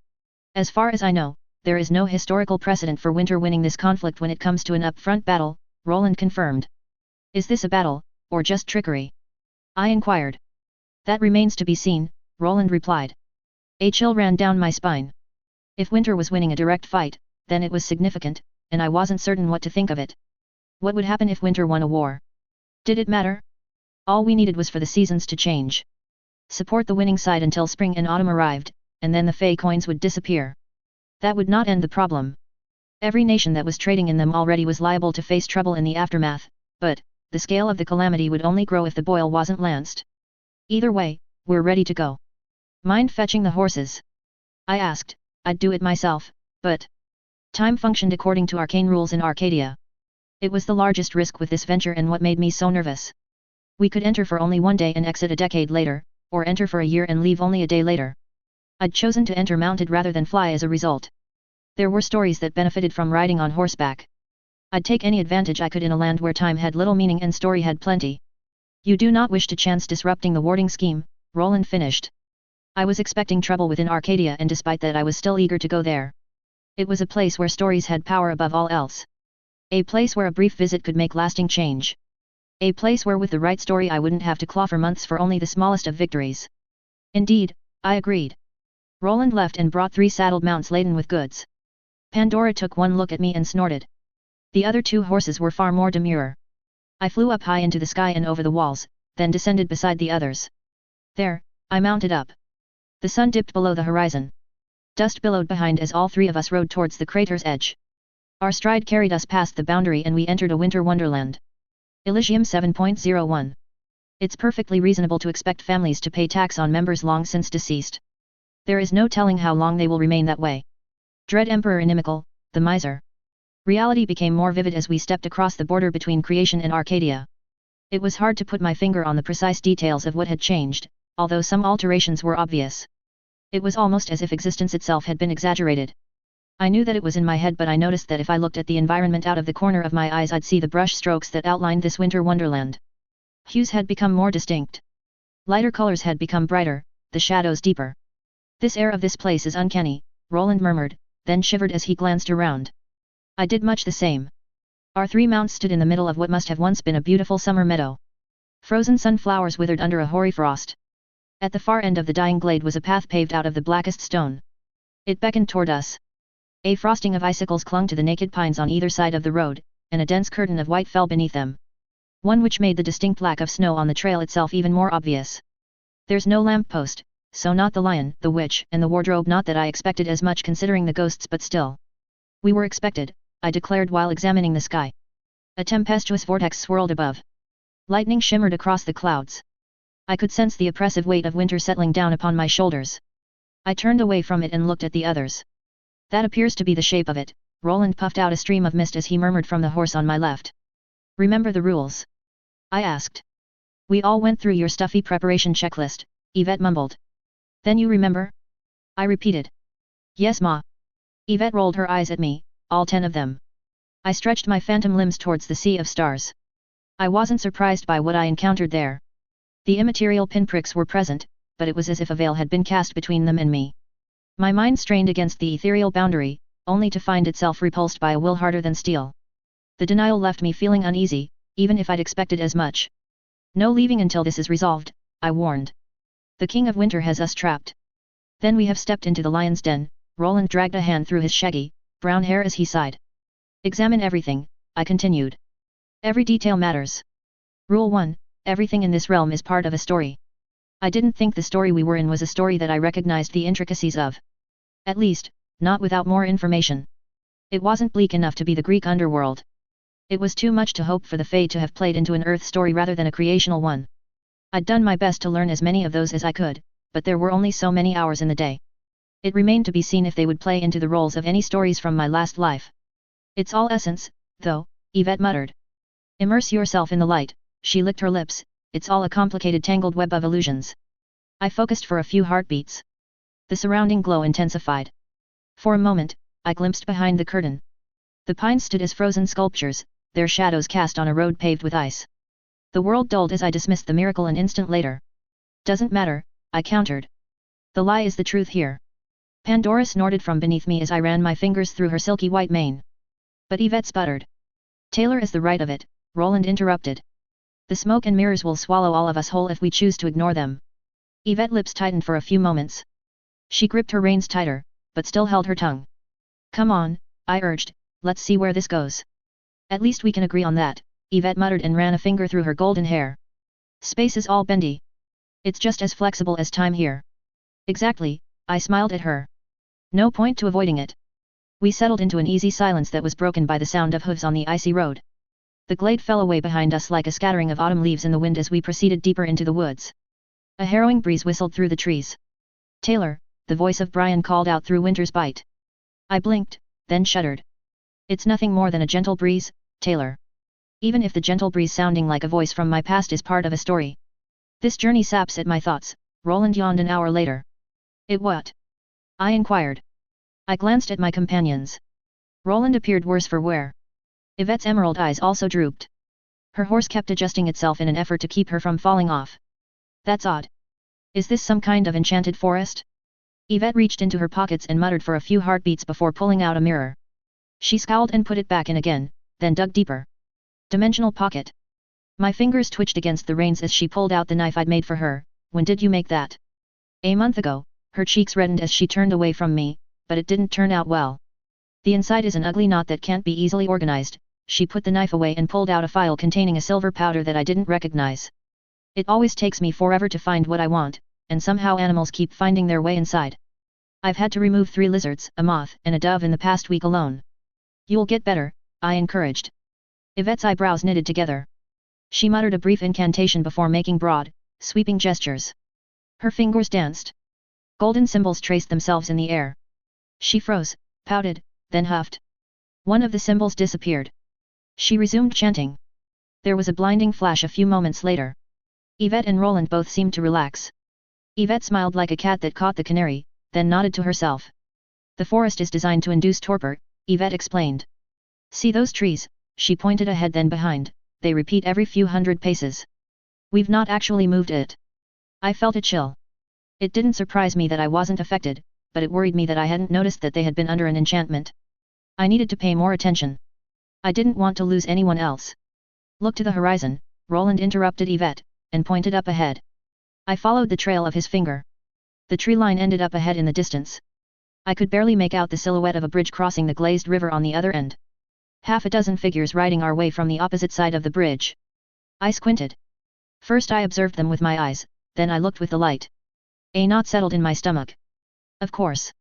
"As far as I know, there is no historical precedent for winter winning this conflict when it comes to an upfront battle," Roland confirmed. "Is this a battle, or just trickery?" I inquired. "That remains to be seen," Roland replied. A chill ran down my spine. If winter was winning a direct fight, then it was significant, and I wasn't certain what to think of it. What would happen if winter won a war? Did it matter? All we needed was for the seasons to change. Support the winning side until spring and autumn arrived, and then the Fae coins would disappear. That would not end the problem. Every nation that was trading in them already was liable to face trouble in the aftermath, but the scale of the calamity would only grow if the boil wasn't lanced. "Either way, we're ready to go. Mind fetching the horses?" I asked. "I'd do it myself," But time functioned according to arcane rules in Arcadia. It was the largest risk with this venture and what made me so nervous. We could enter for only one day and exit a decade later, or enter for a year and leave only a day later. I'd chosen to enter mounted rather than fly as a result. There were stories that benefited from riding on horseback. I'd take any advantage I could in a land where time had little meaning and story had plenty. You do not wish to chance disrupting the warding scheme, Roland finished. I was expecting trouble within Arcadia, and despite that I was still eager to go there. It was a place where stories had power above all else. A place where a brief visit could make lasting change. A place where with the right story I wouldn't have to claw for months for only the smallest of victories. Indeed, I agreed. Roland left and brought 3 saddled mounts laden with goods. Pandora took one look at me and snorted. The other 2 horses were far more demure. I flew up high into the sky and over the walls, then descended beside the others. There, I mounted up. The sun dipped below the horizon. Dust billowed behind as all 3 of us rode towards the crater's edge. Our stride carried us past the boundary and we entered a winter wonderland. Elysium 7.01. It's perfectly reasonable to expect families to pay tax on members long since deceased. There is no telling how long they will remain that way. Dread Emperor Inimical, the miser. Reality became more vivid as we stepped across the border between creation and Arcadia. It was hard to put my finger on the precise details of what had changed, although some alterations were obvious. It was almost as if existence itself had been exaggerated. I knew that it was in my head, but I noticed that if I looked at the environment out of the corner of my eyes I'd see the brush strokes that outlined this winter wonderland. Hues had become more distinct. Lighter colors had become brighter, the shadows deeper. This air of this place is uncanny, Roland murmured, then shivered as he glanced around. I did much the same. Our 3 mounts stood in the middle of what must have once been a beautiful summer meadow. Frozen sunflowers withered under a hoary frost. At the far end of the dying glade was a path paved out of the blackest stone. It beckoned toward us. A frosting of icicles clung to the naked pines on either side of the road, and a dense curtain of white fell beneath them. One which made the distinct lack of snow on the trail itself even more obvious. There's no lamppost, so not the lion, the witch, and the wardrobe. Not that I expected as much considering the ghosts, but still. We were expected, I declared while examining the sky. A tempestuous vortex swirled above. Lightning shimmered across the clouds. I could sense the oppressive weight of winter settling down upon my shoulders. I turned away from it and looked at the others. That appears to be the shape of it, Roland puffed out a stream of mist as he murmured from the horse on my left. Remember the rules? I asked. We all went through your stuffy preparation checklist, Yvette mumbled. Then you remember? I repeated. Yes, Ma. Yvette rolled her eyes at me, all 10 of them. I stretched my phantom limbs towards the sea of stars. I wasn't surprised by what I encountered there. The immaterial pinpricks were present, but it was as if a veil had been cast between them and me. My mind strained against the ethereal boundary, only to find itself repulsed by a will harder than steel. The denial left me feeling uneasy, even if I'd expected as much. No leaving until this is resolved, I warned. The King of Winter has us trapped. Then we have stepped into the lion's den, Roland dragged a hand through his shaggy, brown hair as he sighed. Examine everything, I continued. Every detail matters. Rule 1, everything in this realm is part of a story. I didn't think the story we were in was a story that I recognized the intricacies of. At least, not without more information. It wasn't bleak enough to be the Greek underworld. It was too much to hope for the Fae to have played into an Earth story rather than a creational one. I'd done my best to learn as many of those as I could, but there were only so many hours in the day. It remained to be seen if they would play into the roles of any stories from my last life. It's all essence, though, Yvette muttered. Immerse yourself in the light, she licked her lips, it's all a complicated tangled web of illusions. I focused for a few heartbeats. The surrounding glow intensified. For a moment, I glimpsed behind the curtain. The pines stood as frozen sculptures, their shadows cast on a road paved with ice. The world dulled as I dismissed the miracle an instant later. Doesn't matter, I countered. The lie is the truth here. Pandora snorted from beneath me as I ran my fingers through her silky white mane. But Yvette sputtered. Taylor is the right of it, Roland interrupted. The smoke and mirrors will swallow all of us whole if we choose to ignore them. Yvette's lips tightened for a few moments. She gripped her reins tighter, but still held her tongue. Come on, I urged, let's see where this goes. At least we can agree on that, Yvette muttered and ran a finger through her golden hair. Space is all bendy. It's just as flexible as time here. Exactly, I smiled at her. No point to avoiding it. We settled into an easy silence that was broken by the sound of hooves on the icy road. The glade fell away behind us like a scattering of autumn leaves in the wind as we proceeded deeper into the woods. A harrowing breeze whistled through the trees. Taylor, the voice of Brian called out through winter's bite. I blinked, then shuddered. It's nothing more than a gentle breeze, Taylor. Even if the gentle breeze sounding like a voice from my past is part of a story. This journey saps at my thoughts, Roland yawned an hour later. It what? I inquired. I glanced at my companions. Roland appeared worse for wear. Yvette's emerald eyes also drooped. Her horse kept adjusting itself in an effort to keep her from falling off. That's odd. Is this some kind of enchanted forest? Yvette reached into her pockets and muttered for a few heartbeats before pulling out a mirror. She scowled and put it back in again, then dug deeper. Dimensional pocket. My fingers twitched against the reins as she pulled out the knife I'd made for her. When did you make that? A month ago. Her cheeks reddened as she turned away from me, but it didn't turn out well. The inside is an ugly knot that can't be easily organized. She put the knife away and pulled out a file containing a silver powder that I didn't recognize. It always takes me forever to find what I want, and somehow animals keep finding their way inside. I've had to remove 3 lizards, a moth, and a dove in the past week alone. You'll get better, I encouraged. Yvette's eyebrows knitted together. She muttered a brief incantation before making broad, sweeping gestures. Her fingers danced. Golden symbols traced themselves in the air. She froze, pouted, then huffed. One of the symbols disappeared. She resumed chanting. There was a blinding flash a few moments later. Yvette and Roland both seemed to relax. Yvette smiled like a cat that caught the canary, then nodded to herself. The forest is designed to induce torpor, Yvette explained. See those trees? She pointed ahead then behind. They repeat every few hundred paces. We've not actually moved it. I felt a chill. It didn't surprise me that I wasn't affected, but it worried me that I hadn't noticed that they had been under an enchantment. I needed to pay more attention. I didn't want to lose anyone else. Look to the horizon, Roland interrupted Yvette, and pointed up ahead. I followed the trail of his finger. The tree line ended up ahead in the distance. I could barely make out the silhouette of a bridge crossing the glazed river on the other end. Half a dozen figures riding our way from the opposite side of the bridge. I squinted. First I observed them with my eyes, then I looked with the light. A knot settled in my stomach. Of course.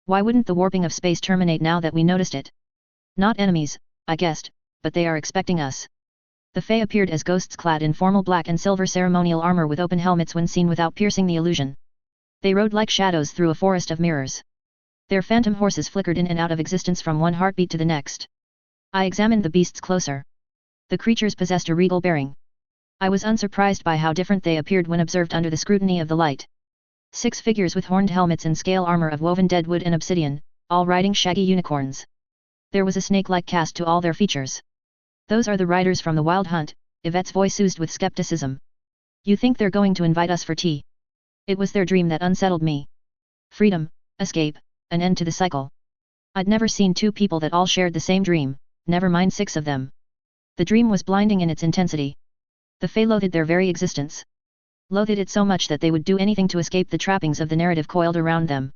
Why wouldn't the warping of space terminate now that we noticed it? Not enemies, I guessed, but they are expecting us. The Fae appeared as ghosts clad in formal black and silver ceremonial armor with open helmets when seen without piercing the illusion. They rode like shadows through a forest of mirrors. Their phantom horses flickered in and out of existence from one heartbeat to the next. I examined the beasts closer. The creatures possessed a regal bearing. I was unsurprised by how different they appeared when observed under the scrutiny of the light. 6 figures with horned helmets and scale armor of woven dead wood and obsidian, all riding shaggy unicorns. There was a snake-like cast to all their features. Those are the riders from the Wild Hunt, Yvette's voice oozed with skepticism. You think they're going to invite us for tea? It was their dream that unsettled me. Freedom, escape, an end to the cycle. I'd never seen 2 people that all shared the same dream, never mind 6 of them. The dream was blinding in its intensity. The Fae loathed their very existence. Loathed it so much that they would do anything to escape the trappings of the narrative coiled around them.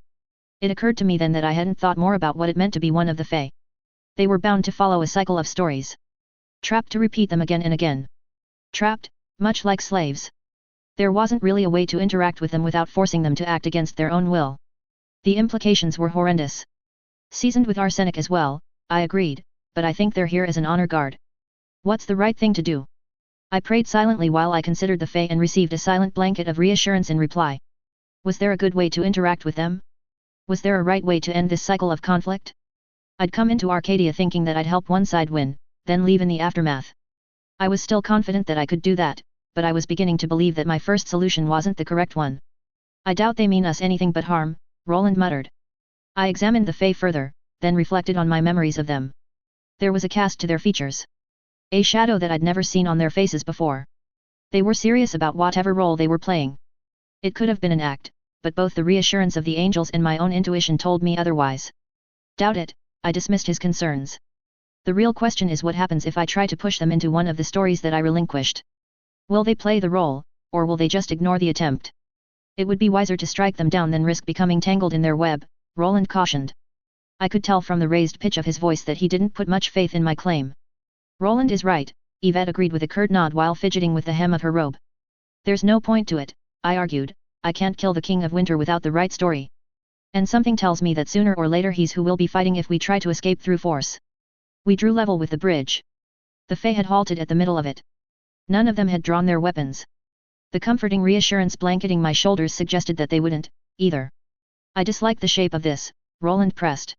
It occurred to me then that I hadn't thought more about what it meant to be one of the Fae. They were bound to follow a cycle of stories. Trapped to repeat them again and again. Trapped, much like slaves. There wasn't really a way to interact with them without forcing them to act against their own will. The implications were horrendous. Seasoned with arsenic as well, I agreed, but I think they're here as an honor guard. What's the right thing to do? I prayed silently while I considered the Fae and received a silent blanket of reassurance in reply. Was there a good way to interact with them? Was there a right way to end this cycle of conflict? I'd come into Arcadia thinking that I'd help one side win, then leave in the aftermath. I was still confident that I could do that, but I was beginning to believe that my first solution wasn't the correct one. I doubt they mean us anything but harm, Roland muttered. I examined the Fae further, then reflected on my memories of them. There was a cast to their features. A shadow that I'd never seen on their faces before. They were serious about whatever role they were playing. It could have been an act, but both the reassurance of the angels and my own intuition told me otherwise. Doubt it, I dismissed his concerns. The real question is what happens if I try to push them into one of the stories that I relinquished. Will they play the role, or will they just ignore the attempt? It would be wiser to strike them down than risk becoming tangled in their web, Roland cautioned. I could tell from the raised pitch of his voice that he didn't put much faith in my claim. Roland is right, Yvette agreed with a curt nod while fidgeting with the hem of her robe. There's no point to it, I argued. I can't kill the King of Winter without the right story. And something tells me that sooner or later he's who will be fighting if we try to escape through force. We drew level with the bridge. The Fae had halted at the middle of it. None of them had drawn their weapons. The comforting reassurance blanketing my shoulders suggested that they wouldn't, either. I dislike the shape of this, Roland pressed.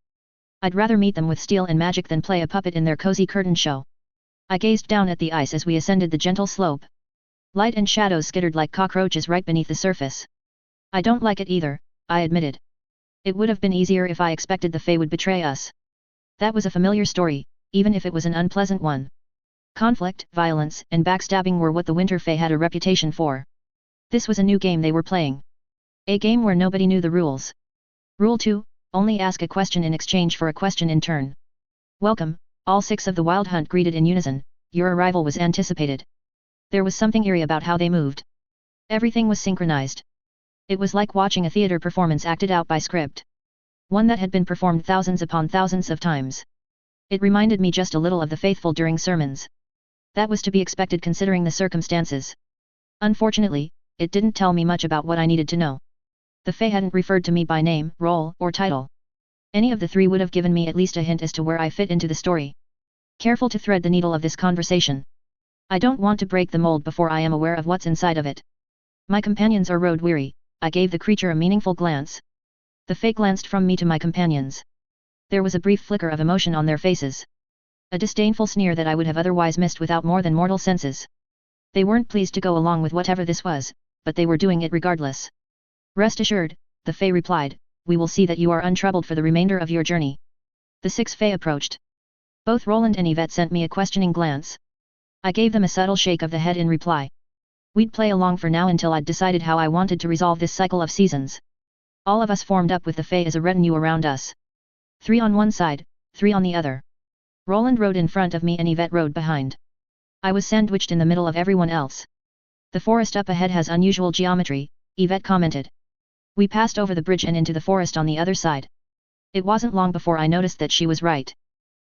I'd rather meet them with steel and magic than play a puppet in their cozy curtain show. I gazed down at the ice as we ascended the gentle slope. Light and shadows skittered like cockroaches right beneath the surface. I don't like it either, I admitted. It would have been easier if I expected the Fae would betray us. That was a familiar story, even if it was an unpleasant one. Conflict, violence, and backstabbing were what the Winter Fae had a reputation for. This was a new game they were playing. A game where nobody knew the rules. Rule 2, only ask a question in exchange for a question in turn. Welcome, all 6 of the Wild Hunt greeted in unison. Your arrival was anticipated. There was something eerie about how they moved. Everything was synchronized. It was like watching a theater performance acted out by script. One that had been performed thousands upon thousands of times. It reminded me just a little of the faithful during sermons. That was to be expected considering the circumstances. Unfortunately, it didn't tell me much about what I needed to know. The Fae hadn't referred to me by name, role, or title. Any of the 3 would have given me at least a hint as to where I fit into the story. Careful to thread the needle of this conversation. I don't want to break the mold before I am aware of what's inside of it. My companions are road weary. I gave the creature a meaningful glance. The Fae glanced from me to my companions. There was a brief flicker of emotion on their faces. A disdainful sneer that I would have otherwise missed without more than mortal senses. They weren't pleased to go along with whatever this was, but they were doing it regardless. Rest assured, the Fae replied, we will see that you are untroubled for the remainder of your journey. The 6 Fae approached. Both Roland and Yvette sent me a questioning glance. I gave them a subtle shake of the head in reply. We'd play along for now until I'd decided how I wanted to resolve this cycle of seasons. All of us formed up with the Fae as a retinue around us. 3 on one side, 3 on the other. Roland rode in front of me and Yvette rode behind. I was sandwiched in the middle of everyone else. The forest up ahead has unusual geometry, Yvette commented. We passed over the bridge and into the forest on the other side. It wasn't long before I noticed that she was right.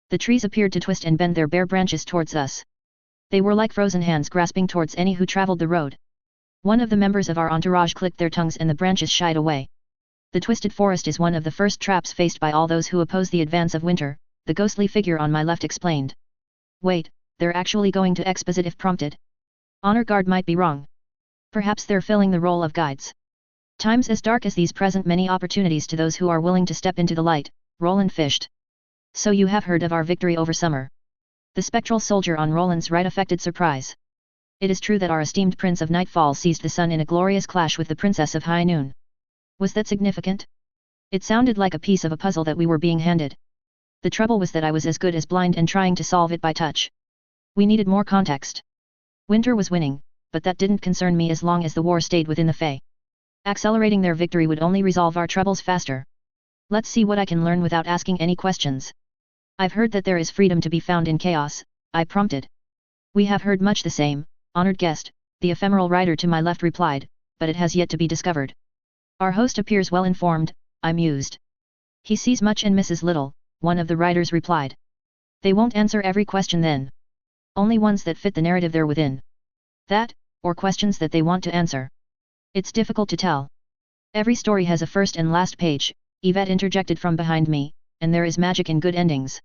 The trees appeared to twist and bend their bare branches towards us. They were like frozen hands grasping towards any who traveled the road. One of the members of our entourage clicked their tongues and the branches shied away. The twisted forest is one of the first traps faced by all those who oppose the advance of winter, the ghostly figure on my left explained. Wait, they're actually going to exposit if prompted? Honor guard might be wrong. Perhaps they're filling the role of guides. Times as dark as these present many opportunities to those who are willing to step into the light, Roland fished. So you have heard of our victory over summer. The spectral soldier on Roland's right affected surprise. It is true that our esteemed Prince of Nightfall seized the sun in a glorious clash with the Princess of High Noon. Was that significant? It sounded like a piece of a puzzle that we were being handed. The trouble was that I was as good as blind and trying to solve it by touch. We needed more context. Winter was winning, but that didn't concern me as long as the war stayed within the Fae. Accelerating their victory would only resolve our troubles faster. Let's see what I can learn without asking any questions. I've heard that there is freedom to be found in chaos, I prompted. We have heard much the same, honored guest, the ephemeral rider to my left replied, but it has yet to be discovered. Our host appears well informed, I mused. He sees much and misses little, one of the riders replied. They won't answer every question then. Only ones that fit the narrative they're within. That, or questions that they want to answer. It's difficult to tell. Every story has a first and last page, Yvette interjected from behind me, and there is magic in good endings.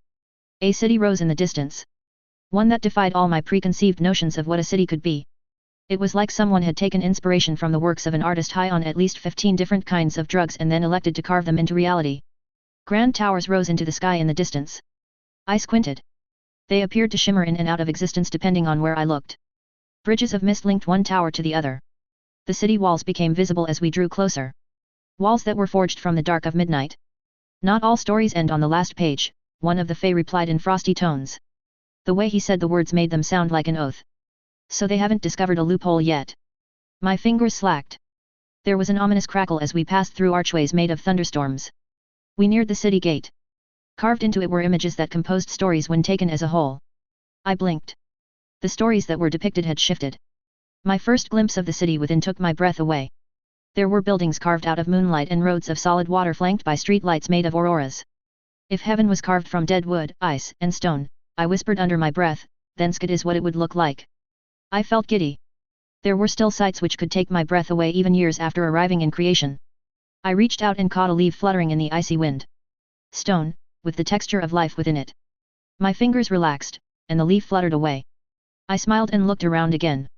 A city rose in the distance. One that defied all my preconceived notions of what a city could be. It was like someone had taken inspiration from the works of an artist high on at least 15 different kinds of drugs and then elected to carve them into reality. Grand towers rose into the sky in the distance. I squinted. They appeared to shimmer in and out of existence depending on where I looked. Bridges of mist linked one tower to the other. The city walls became visible as we drew closer. Walls that were forged from the dark of midnight. Not all stories end on the last page, one of the Fae replied in frosty tones. The way he said the words made them sound like an oath. So they haven't discovered a loophole yet. My fingers slacked. There was an ominous crackle as we passed through archways made of thunderstorms. We neared the city gate. Carved into it were images that composed stories when taken as a whole. I blinked. The stories that were depicted had shifted. My first glimpse of the city within took my breath away. There were buildings carved out of moonlight and roads of solid water flanked by street lights made of auroras. If heaven was carved from dead wood, ice, and stone, I whispered under my breath, then skid is what it would look like. I felt giddy. There were still sights which could take my breath away even years after arriving in creation. I reached out and caught a leaf fluttering in the icy wind. Stone, with the texture of life within it. My fingers relaxed, and the leaf fluttered away. I smiled and looked around again.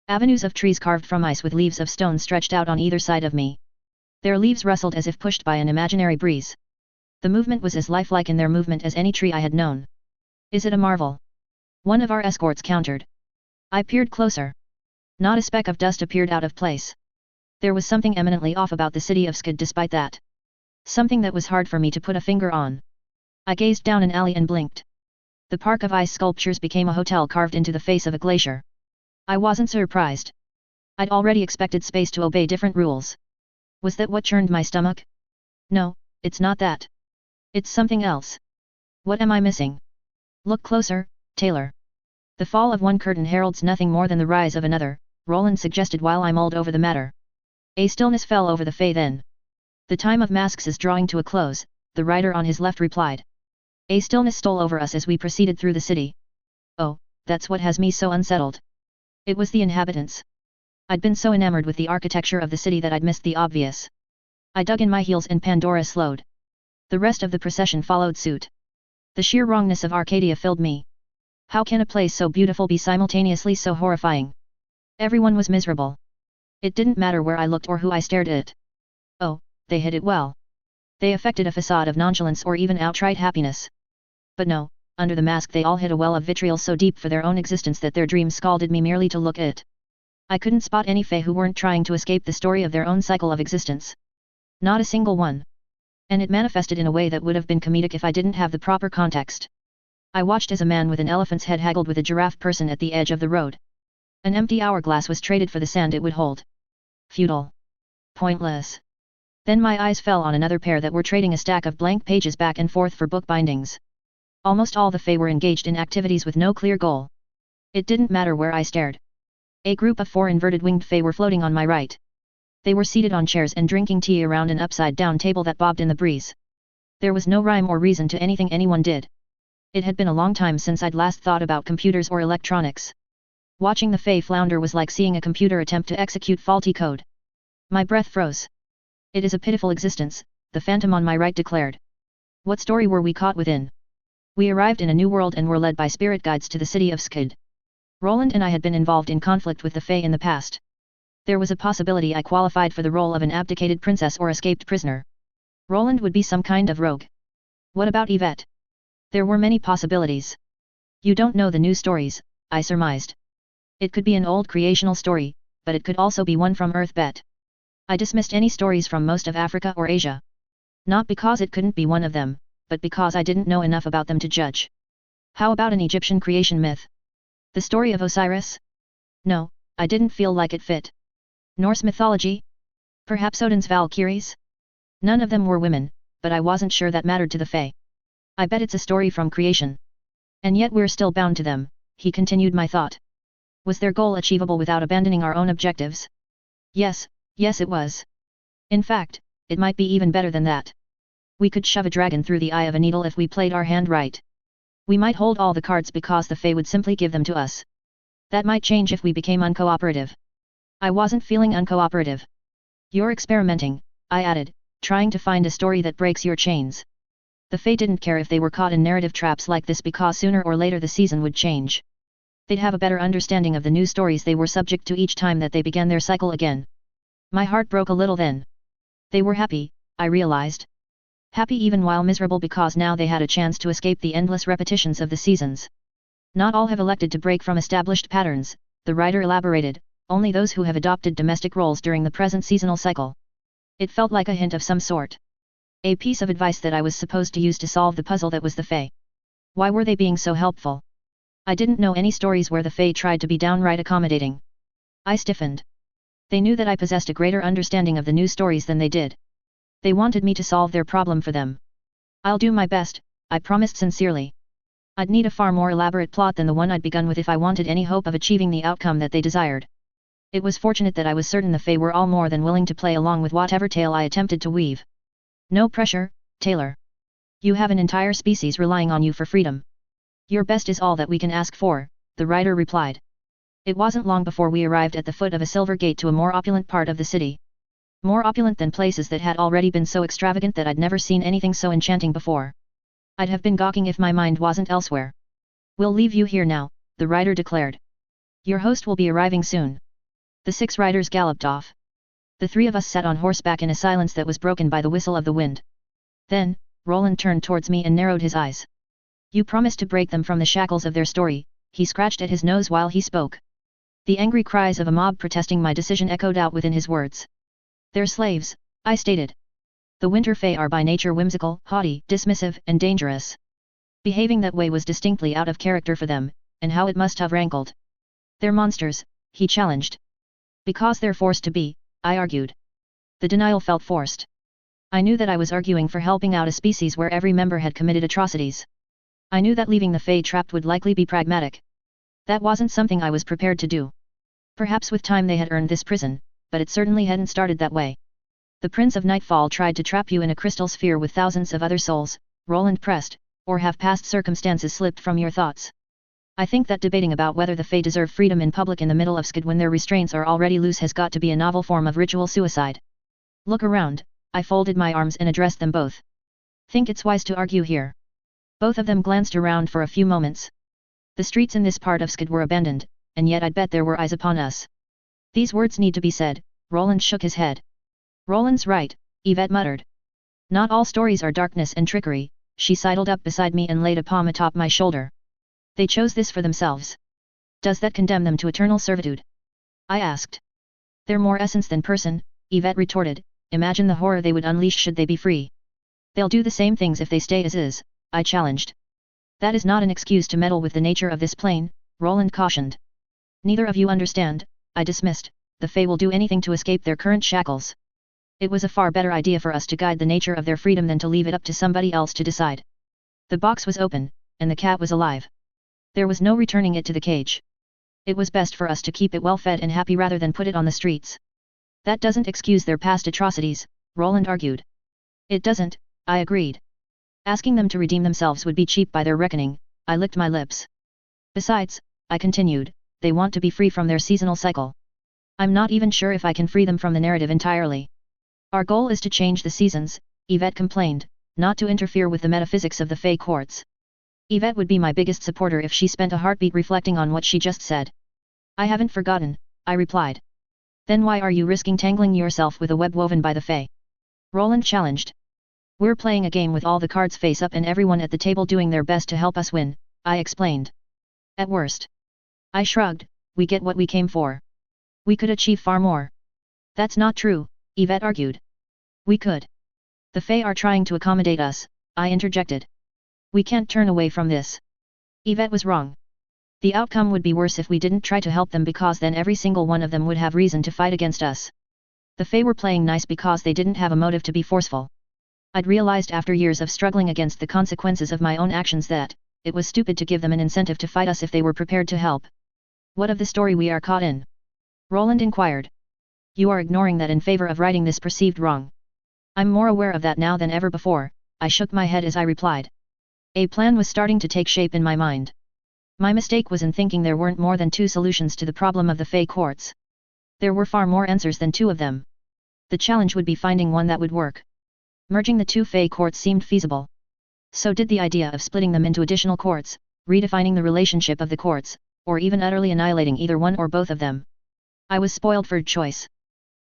Avenues of trees carved from ice with leaves of stone stretched out on either side of me. Their leaves rustled as if pushed by an imaginary breeze. The movement was as lifelike in their movement as any tree I had known. Is it a marvel? One of our escorts countered. I peered closer. Not a speck of dust appeared out of place. There was something eminently off about the city of Skid despite that. Something that was hard for me to put a finger on. I gazed down an alley and blinked. The park of ice sculptures became a hotel carved into the face of a glacier. I wasn't surprised. I'd already expected space to obey different rules. Was that what churned my stomach? No, it's not that. It's something else. What am I missing? Look closer, Taylor. The fall of one curtain heralds nothing more than the rise of another, Roland suggested while I mulled over the matter. A stillness fell over the Fae then. The time of masks is drawing to a close, the rider on his left replied. A stillness stole over us as we proceeded through the city. Oh, that's what has me so unsettled. It was the inhabitants. I'd been so enamored with the architecture of the city that I'd missed the obvious. I dug in my heels and Pandora slowed. The rest of the procession followed suit. The sheer wrongness of Arcadia filled me. How can a place so beautiful be simultaneously so horrifying? Everyone was miserable. It didn't matter where I looked or who I stared at. Oh, they hid it well. They affected a facade of nonchalance or even outright happiness. But no, under the mask they all hid a well of vitriol so deep for their own existence that their dreams scalded me merely to look at it. I couldn't spot any Fae who weren't trying to escape the story of their own cycle of existence. Not a single one. And it manifested in a way that would have been comedic if I didn't have the proper context. I watched as a man with an elephant's head haggled with a giraffe person at the edge of the road. An empty hourglass was traded for the sand it would hold. Futile. Pointless. Then my eyes fell on another pair that were trading a stack of blank pages back and forth for book bindings. Almost all the Fae were engaged in activities with no clear goal. It didn't matter where I stared. A group of 4 inverted winged Fae were floating on my right. They were seated on chairs and drinking tea around an upside-down table that bobbed in the breeze. There was no rhyme or reason to anything anyone did. It had been a long time since I'd last thought about computers or electronics. Watching the Fae flounder was like seeing a computer attempt to execute faulty code. My breath froze. It is a pitiful existence, the phantom on my right declared. What story were we caught within? We arrived in a new world and were led by spirit guides to the city of Skid. Roland and I had been involved in conflict with the Fae in the past. There was a possibility I qualified for the role of an abdicated princess or escaped prisoner. Roland would be some kind of rogue. What about Yvette? There were many possibilities. You don't know the new stories, I surmised. It could be an old creational story, but it could also be one from Earth Bet. I dismissed any stories from most of Africa or Asia. Not because it couldn't be one of them, but because I didn't know enough about them to judge. How about an Egyptian creation myth? The story of Osiris? No, I didn't feel like it fit. Norse mythology? Perhaps Odin's Valkyries? None of them were women, but I wasn't sure that mattered to the Fae. I bet it's a story from creation. And yet we're still bound to them, he continued my thought. Was their goal achievable without abandoning our own objectives? Yes it was. In fact, it might be even better than that. We could shove a dragon through the eye of a needle if we played our hand right. We might hold all the cards because the Fae would simply give them to us. That might change if we became uncooperative. I wasn't feeling uncooperative. You're experimenting, I added, trying to find a story that breaks your chains. The Fae didn't care if they were caught in narrative traps like this because sooner or later the season would change. They'd have a better understanding of the new stories they were subject to each time that they began their cycle again. My heart broke a little then. They were happy, I realized. Happy even while miserable because now they had a chance to escape the endless repetitions of the seasons. Not all have elected to break from established patterns, the writer elaborated, only those who have adopted domestic roles during the present seasonal cycle. It felt like a hint of some sort. A piece of advice that I was supposed to use to solve the puzzle that was the Fae. Why were they being so helpful? I didn't know any stories where the Fae tried to be downright accommodating. I stiffened. They knew that I possessed a greater understanding of the new stories than they did. They wanted me to solve their problem for them. I'll do my best, I promised sincerely. I'd need a far more elaborate plot than the one I'd begun with if I wanted any hope of achieving the outcome that they desired. It was fortunate that I was certain the Fae were all more than willing to play along with whatever tale I attempted to weave. No pressure, Taylor. You have an entire species relying on you for freedom. Your best is all that we can ask for, the writer replied. It wasn't long before we arrived at the foot of a silver gate to a more opulent part of the city. More opulent than places that had already been so extravagant that I'd never seen anything so enchanting before. I'd have been gawking if my mind wasn't elsewhere. We'll leave you here now, the writer declared. Your host will be arriving soon. The 6 riders galloped off. The 3 of us sat on horseback in a silence that was broken by the whistle of the wind. Then, Roland turned towards me and narrowed his eyes. You promised to break them from the shackles of their story. He scratched at his nose while he spoke. The angry cries of a mob protesting my decision echoed out within his words. They're slaves, I stated. The Winter Fae are by nature whimsical, haughty, dismissive, and dangerous. Behaving that way was distinctly out of character for them, and how it must have rankled. They're monsters, he challenged. Because they're forced to be, I argued. The denial felt forced. I knew that I was arguing for helping out a species where every member had committed atrocities. I knew that leaving the Fae trapped would likely be pragmatic. That wasn't something I was prepared to do. Perhaps with time they had earned this prison, but it certainly hadn't started that way. The Prince of Nightfall tried to trap you in a crystal sphere with thousands of other souls, Roland pressed, or have past circumstances slipped from your thoughts? I think that debating about whether the Fae deserve freedom in public in the middle of Skid when their restraints are already loose has got to be a novel form of ritual suicide. Look around, I folded my arms and addressed them both. Think it's wise to argue here? Both of them glanced around for a few moments. The streets in this part of Skid were abandoned, and yet I'd bet there were eyes upon us. These words need to be said, Roland shook his head. Roland's right, Yvette muttered. Not all stories are darkness and trickery, she sidled up beside me and laid a palm atop my shoulder. They chose this for themselves. Does that condemn them to eternal servitude? I asked. They're more essence than person, Yvette retorted, imagine the horror they would unleash should they be free. They'll do the same things if they stay as is, I challenged. That is not an excuse to meddle with the nature of this plane, Roland cautioned. Neither of you understand, I dismissed, the Fae will do anything to escape their current shackles. It was a far better idea for us to guide the nature of their freedom than to leave it up to somebody else to decide. The box was open, and the cat was alive. There was no returning it to the cage. It was best for us to keep it well fed and happy rather than put it on the streets. That doesn't excuse their past atrocities, Roland argued. It doesn't, I agreed. Asking them to redeem themselves would be cheap by their reckoning, I licked my lips. Besides, I continued, they want to be free from their seasonal cycle. I'm not even sure if I can free them from the narrative entirely. Our goal is to change the seasons, Yvette complained, not to interfere with the metaphysics of the Fae courts. Yvette would be my biggest supporter if she spent a heartbeat reflecting on what she just said. I haven't forgotten, I replied. Then why are you risking tangling yourself with a web woven by the Fae? Roland challenged. We're playing a game with all the cards face up and everyone at the table doing their best to help us win, I explained. At worst. I shrugged, we get what we came for. We could achieve far more. That's not true, Yvette argued. We could. The Fae are trying to accommodate us, I interjected. We can't turn away from this. Yvette was wrong. The outcome would be worse if we didn't try to help them because then every single one of them would have reason to fight against us. The Fae were playing nice because they didn't have a motive to be forceful. I'd realized after years of struggling against the consequences of my own actions that it was stupid to give them an incentive to fight us if they were prepared to help. What of the story we are caught in? Roland inquired. You are ignoring that in favor of righting this perceived wrong. I'm more aware of that now than ever before, I shook my head as I replied. A plan was starting to take shape in my mind. My mistake was in thinking there weren't more than two solutions to the problem of the Fae courts. There were far more answers than two of them. The challenge would be finding one that would work. Merging the two Fae courts seemed feasible. So did the idea of splitting them into additional courts, redefining the relationship of the courts, or even utterly annihilating either one or both of them. I was spoiled for choice.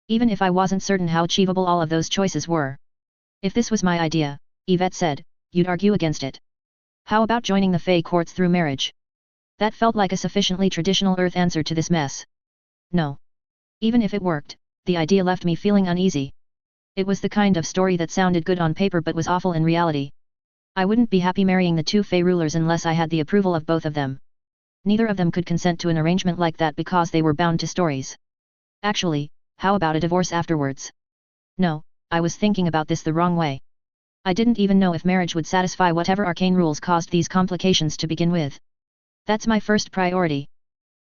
Even if I wasn't certain how achievable all of those choices were. If this was my idea, Yvette said, you'd argue against it. How about joining the Fae courts through marriage? That felt like a sufficiently traditional Earth answer to this mess. No. Even if it worked, the idea left me feeling uneasy. It was the kind of story that sounded good on paper but was awful in reality. I wouldn't be happy marrying the two Fae rulers unless I had the approval of both of them. Neither of them could consent to an arrangement like that because they were bound to stories. Actually, how about a divorce afterwards? No, I was thinking about this the wrong way. I didn't even know if marriage would satisfy whatever arcane rules caused these complications to begin with. That's my first priority.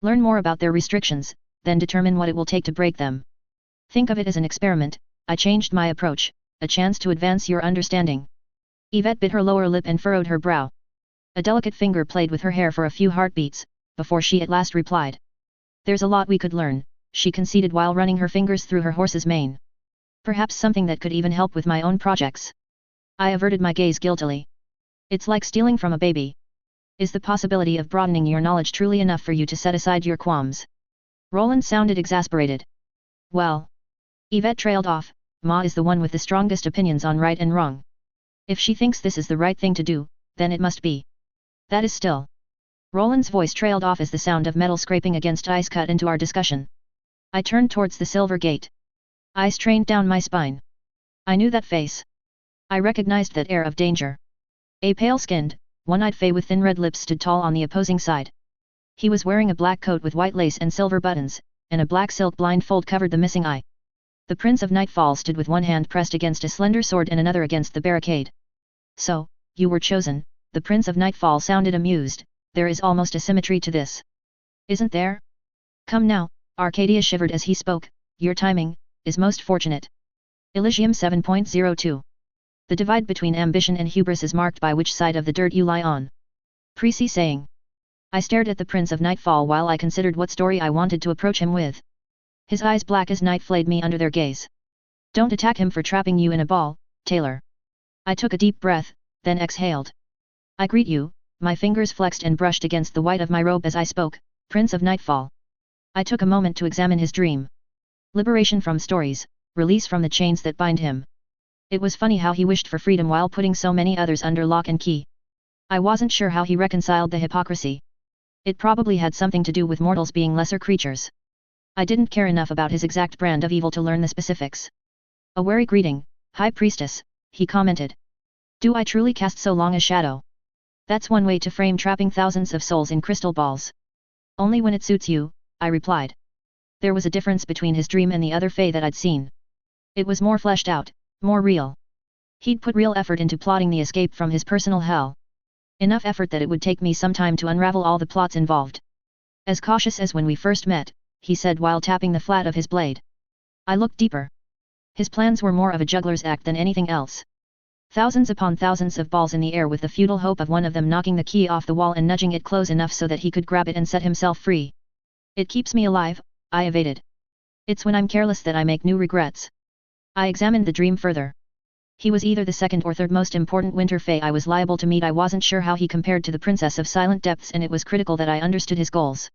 Learn more about their restrictions, then determine what it will take to break them. Think of it as an experiment, I changed my approach, a chance to advance your understanding. Yvette bit her lower lip and furrowed her brow. A delicate finger played with her hair for a few heartbeats, before she at last replied. There's a lot we could learn, she conceded while running her fingers through her horse's mane. Perhaps something that could even help with my own projects. I averted my gaze guiltily. It's like stealing from a baby. Is the possibility of broadening your knowledge truly enough for you to set aside your qualms? Roland sounded exasperated. Well. Yvette trailed off, Ma is the one with the strongest opinions on right and wrong. If she thinks this is the right thing to do, then it must be. That is still. Roland's voice trailed off as the sound of metal scraping against ice cut into our discussion. I turned towards the silver gate. Ice trained down my spine. I knew that face. I recognized that air of danger. A pale-skinned, one-eyed Fae with thin red lips stood tall on the opposing side. He was wearing a black coat with white lace and silver buttons, and a black silk blindfold covered the missing eye. The Prince of Nightfall stood with one hand pressed against a slender sword and another against the barricade. So, you were chosen, the Prince of Nightfall sounded amused, there is almost a symmetry to this. Isn't there? Come now, Arcadia shivered as he spoke, your timing, is most fortunate. Elysium 7.02. The divide between ambition and hubris is marked by which side of the dirt you lie on. Prissy saying. I stared at the Prince of Nightfall while I considered what story I wanted to approach him with. His eyes black as night flayed me under their gaze. Don't attack him for trapping you in a ball, Taylor. I took a deep breath, then exhaled. I greet you, my fingers flexed and brushed against the white of my robe as I spoke, Prince of Nightfall. I took a moment to examine his dream. Liberation from stories, release from the chains that bind him. It was funny how he wished for freedom while putting so many others under lock and key. I wasn't sure how he reconciled the hypocrisy. It probably had something to do with mortals being lesser creatures. I didn't care enough about his exact brand of evil to learn the specifics. A wary greeting, High Priestess, he commented. Do I truly cast so long a shadow? That's one way to frame trapping thousands of souls in crystal balls. Only when it suits you, I replied. There was a difference between his dream and the other Fae that I'd seen. It was more fleshed out, more real. He'd put real effort into plotting the escape from his personal hell. Enough effort that it would take me some time to unravel all the plots involved. As cautious as when we first met, he said while tapping the flat of his blade. I looked deeper. His plans were more of a juggler's act than anything else. Thousands upon thousands of balls in the air with the futile hope of one of them knocking the key off the wall and nudging it close enough so that he could grab it and set himself free. It keeps me alive, I evaded. It's when I'm careless that I make new regrets. I examined the dream further. He was either the second or third most important winter Fae I was liable to meet. I wasn't sure how he compared to the Princess of Silent Depths, and it was critical that I understood his goals.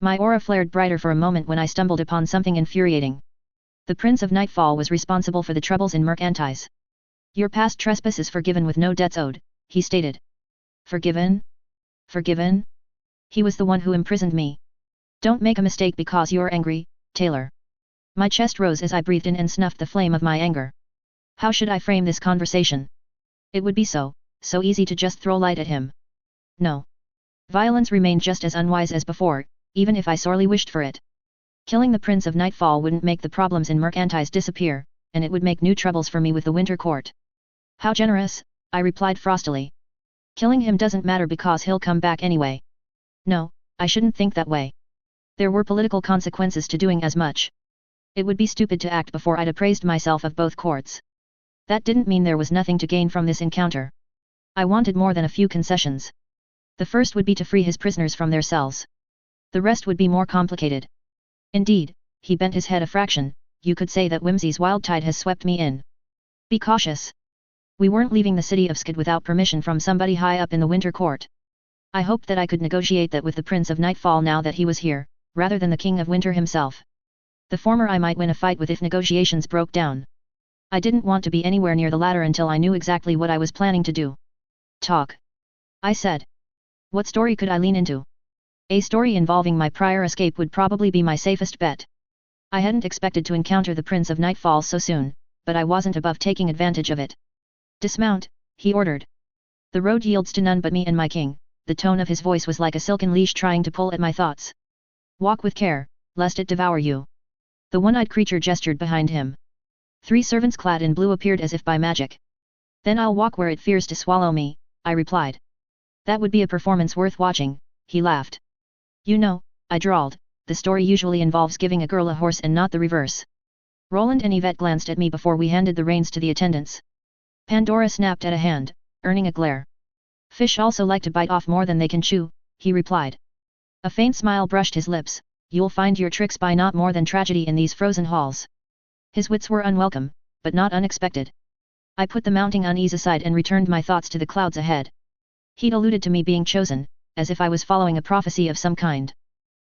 My aura flared brighter for a moment when I stumbled upon something infuriating. The Prince of Nightfall was responsible for the troubles in Mercantize. Your past trespass is forgiven with no debts owed, he stated. Forgiven? Forgiven? He was the one who imprisoned me. Don't make a mistake because you're angry, Taylor. My chest rose as I breathed in and snuffed the flame of my anger. How should I frame this conversation? It would be so easy to just throw light at him. No. Violence remained just as unwise as before, even if I sorely wished for it. Killing the Prince of Nightfall wouldn't make the problems in Mercantize disappear, and it would make new troubles for me with the Winter Court. How generous, I replied frostily. Killing him doesn't matter because he'll come back anyway. No, I shouldn't think that way. There were political consequences to doing as much. It would be stupid to act before I'd appraised myself of both courts. That didn't mean there was nothing to gain from this encounter. I wanted more than a few concessions. The first would be to free his prisoners from their cells. The rest would be more complicated. Indeed, he bent his head a fraction, you could say that whimsy's wild tide has swept me in. Be cautious. We weren't leaving the city of Skid without permission from somebody high up in the Winter Court. I hoped that I could negotiate that with the Prince of Nightfall now that he was here, rather than the King of Winter himself. The former I might win a fight with if negotiations broke down. I didn't want to be anywhere near the latter until I knew exactly what I was planning to do. Talk. I said. What story could I lean into? A story involving my prior escape would probably be my safest bet. I hadn't expected to encounter the Prince of Nightfall so soon, but I wasn't above taking advantage of it. Dismount, he ordered. The road yields to none but me and my king. The tone of his voice was like a silken leash trying to pull at my thoughts. Walk with care, lest it devour you. The one-eyed creature gestured behind him. 3 servants clad in blue appeared as if by magic. Then I'll walk where it fears to swallow me, I replied. That would be a performance worth watching, he laughed. You know, I drawled, the story usually involves giving a girl a horse and not the reverse. Roland and Yvette glanced at me before we handed the reins to the attendants. Pandora snapped at a hand, earning a glare. Fish also like to bite off more than they can chew, he replied. A faint smile brushed his lips, you'll find your tricks by not more than tragedy in these frozen halls. His wits were unwelcome, but not unexpected. I put the mounting unease aside and returned my thoughts to the clouds ahead. He'd alluded to me being chosen, as if I was following a prophecy of some kind.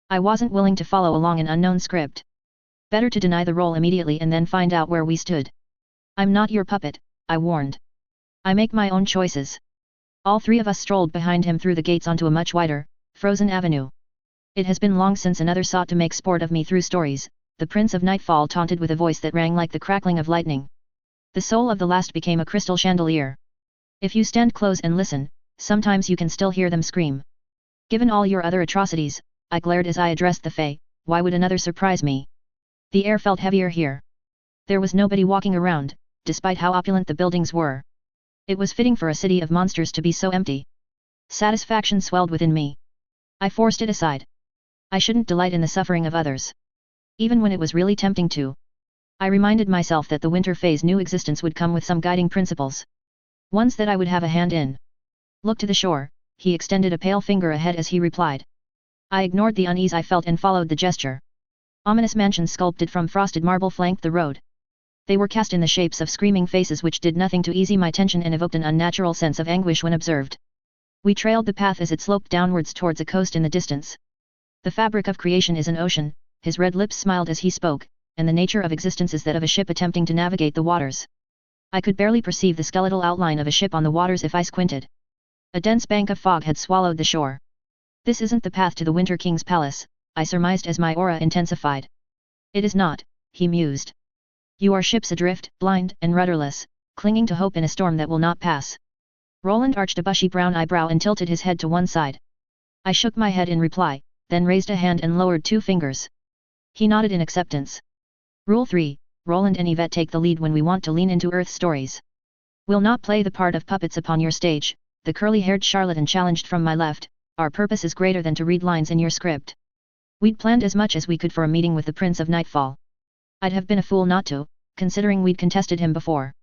I wasn't willing to follow along an unknown script. Better to deny the role immediately and then find out where we stood. I'm not your puppet, I warned. I make my own choices. All three of us strolled behind him through the gates onto a much wider, frozen avenue. It has been long since another sought to make sport of me through stories, the Prince of Nightfall taunted with a voice that rang like the crackling of lightning. The soul of the last became a crystal chandelier. If you stand close and listen, sometimes you can still hear them scream. Given all your other atrocities, I glared as I addressed the Fae, why would another surprise me? The air felt heavier here. There was nobody walking around, despite how opulent the buildings were. It was fitting for a city of monsters to be so empty. Satisfaction swelled within me. I forced it aside. I shouldn't delight in the suffering of others. Even when it was really tempting to. I reminded myself that the winter phase new existence would come with some guiding principles. Ones that I would have a hand in. Look to the shore, he extended a pale finger ahead as he replied. I ignored the unease I felt and followed the gesture. Ominous mansions sculpted from frosted marble flanked the road. They were cast in the shapes of screaming faces which did nothing to ease my tension and evoked an unnatural sense of anguish when observed. We trailed the path as it sloped downwards towards a coast in the distance. The fabric of creation is an ocean, his red lips smiled as he spoke, and the nature of existence is that of a ship attempting to navigate the waters. I could barely perceive the skeletal outline of a ship on the waters if I squinted. A dense bank of fog had swallowed the shore. This isn't the path to the Winter King's palace, I surmised as my aura intensified. It is not, he mused. You are ships adrift, blind and rudderless, clinging to hope in a storm that will not pass. Roland arched a bushy brown eyebrow and tilted his head to one side. I shook my head in reply, then raised a hand and lowered 2 fingers. He nodded in acceptance. Rule 3, Roland and Yvette take the lead when we want to lean into Earth stories. We'll not play the part of puppets upon your stage, the curly-haired charlatan challenged from my left, our purpose is greater than to read lines in your script. We'd planned as much as we could for a meeting with the Prince of Nightfall. I'd have been a fool not to, considering we'd contested him before.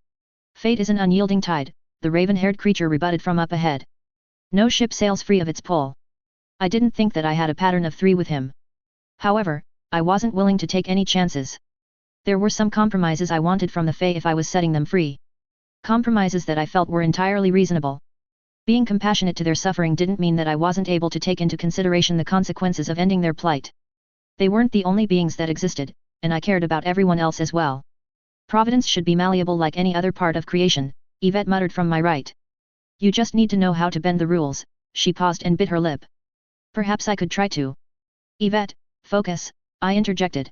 Fate is an unyielding tide, the raven-haired creature rebutted from up ahead. No ship sails free of its pull. I didn't think that I had a pattern of 3 with him. However, I wasn't willing to take any chances. There were some compromises I wanted from the Fae if I was setting them free. Compromises that I felt were entirely reasonable. Being compassionate to their suffering didn't mean that I wasn't able to take into consideration the consequences of ending their plight. They weren't the only beings that existed, and I cared about everyone else as well. Providence should be malleable like any other part of creation, Yvette muttered from my right. You just need to know how to bend the rules, she paused and bit her lip. Perhaps I could try to. Yvette, focus, I interjected.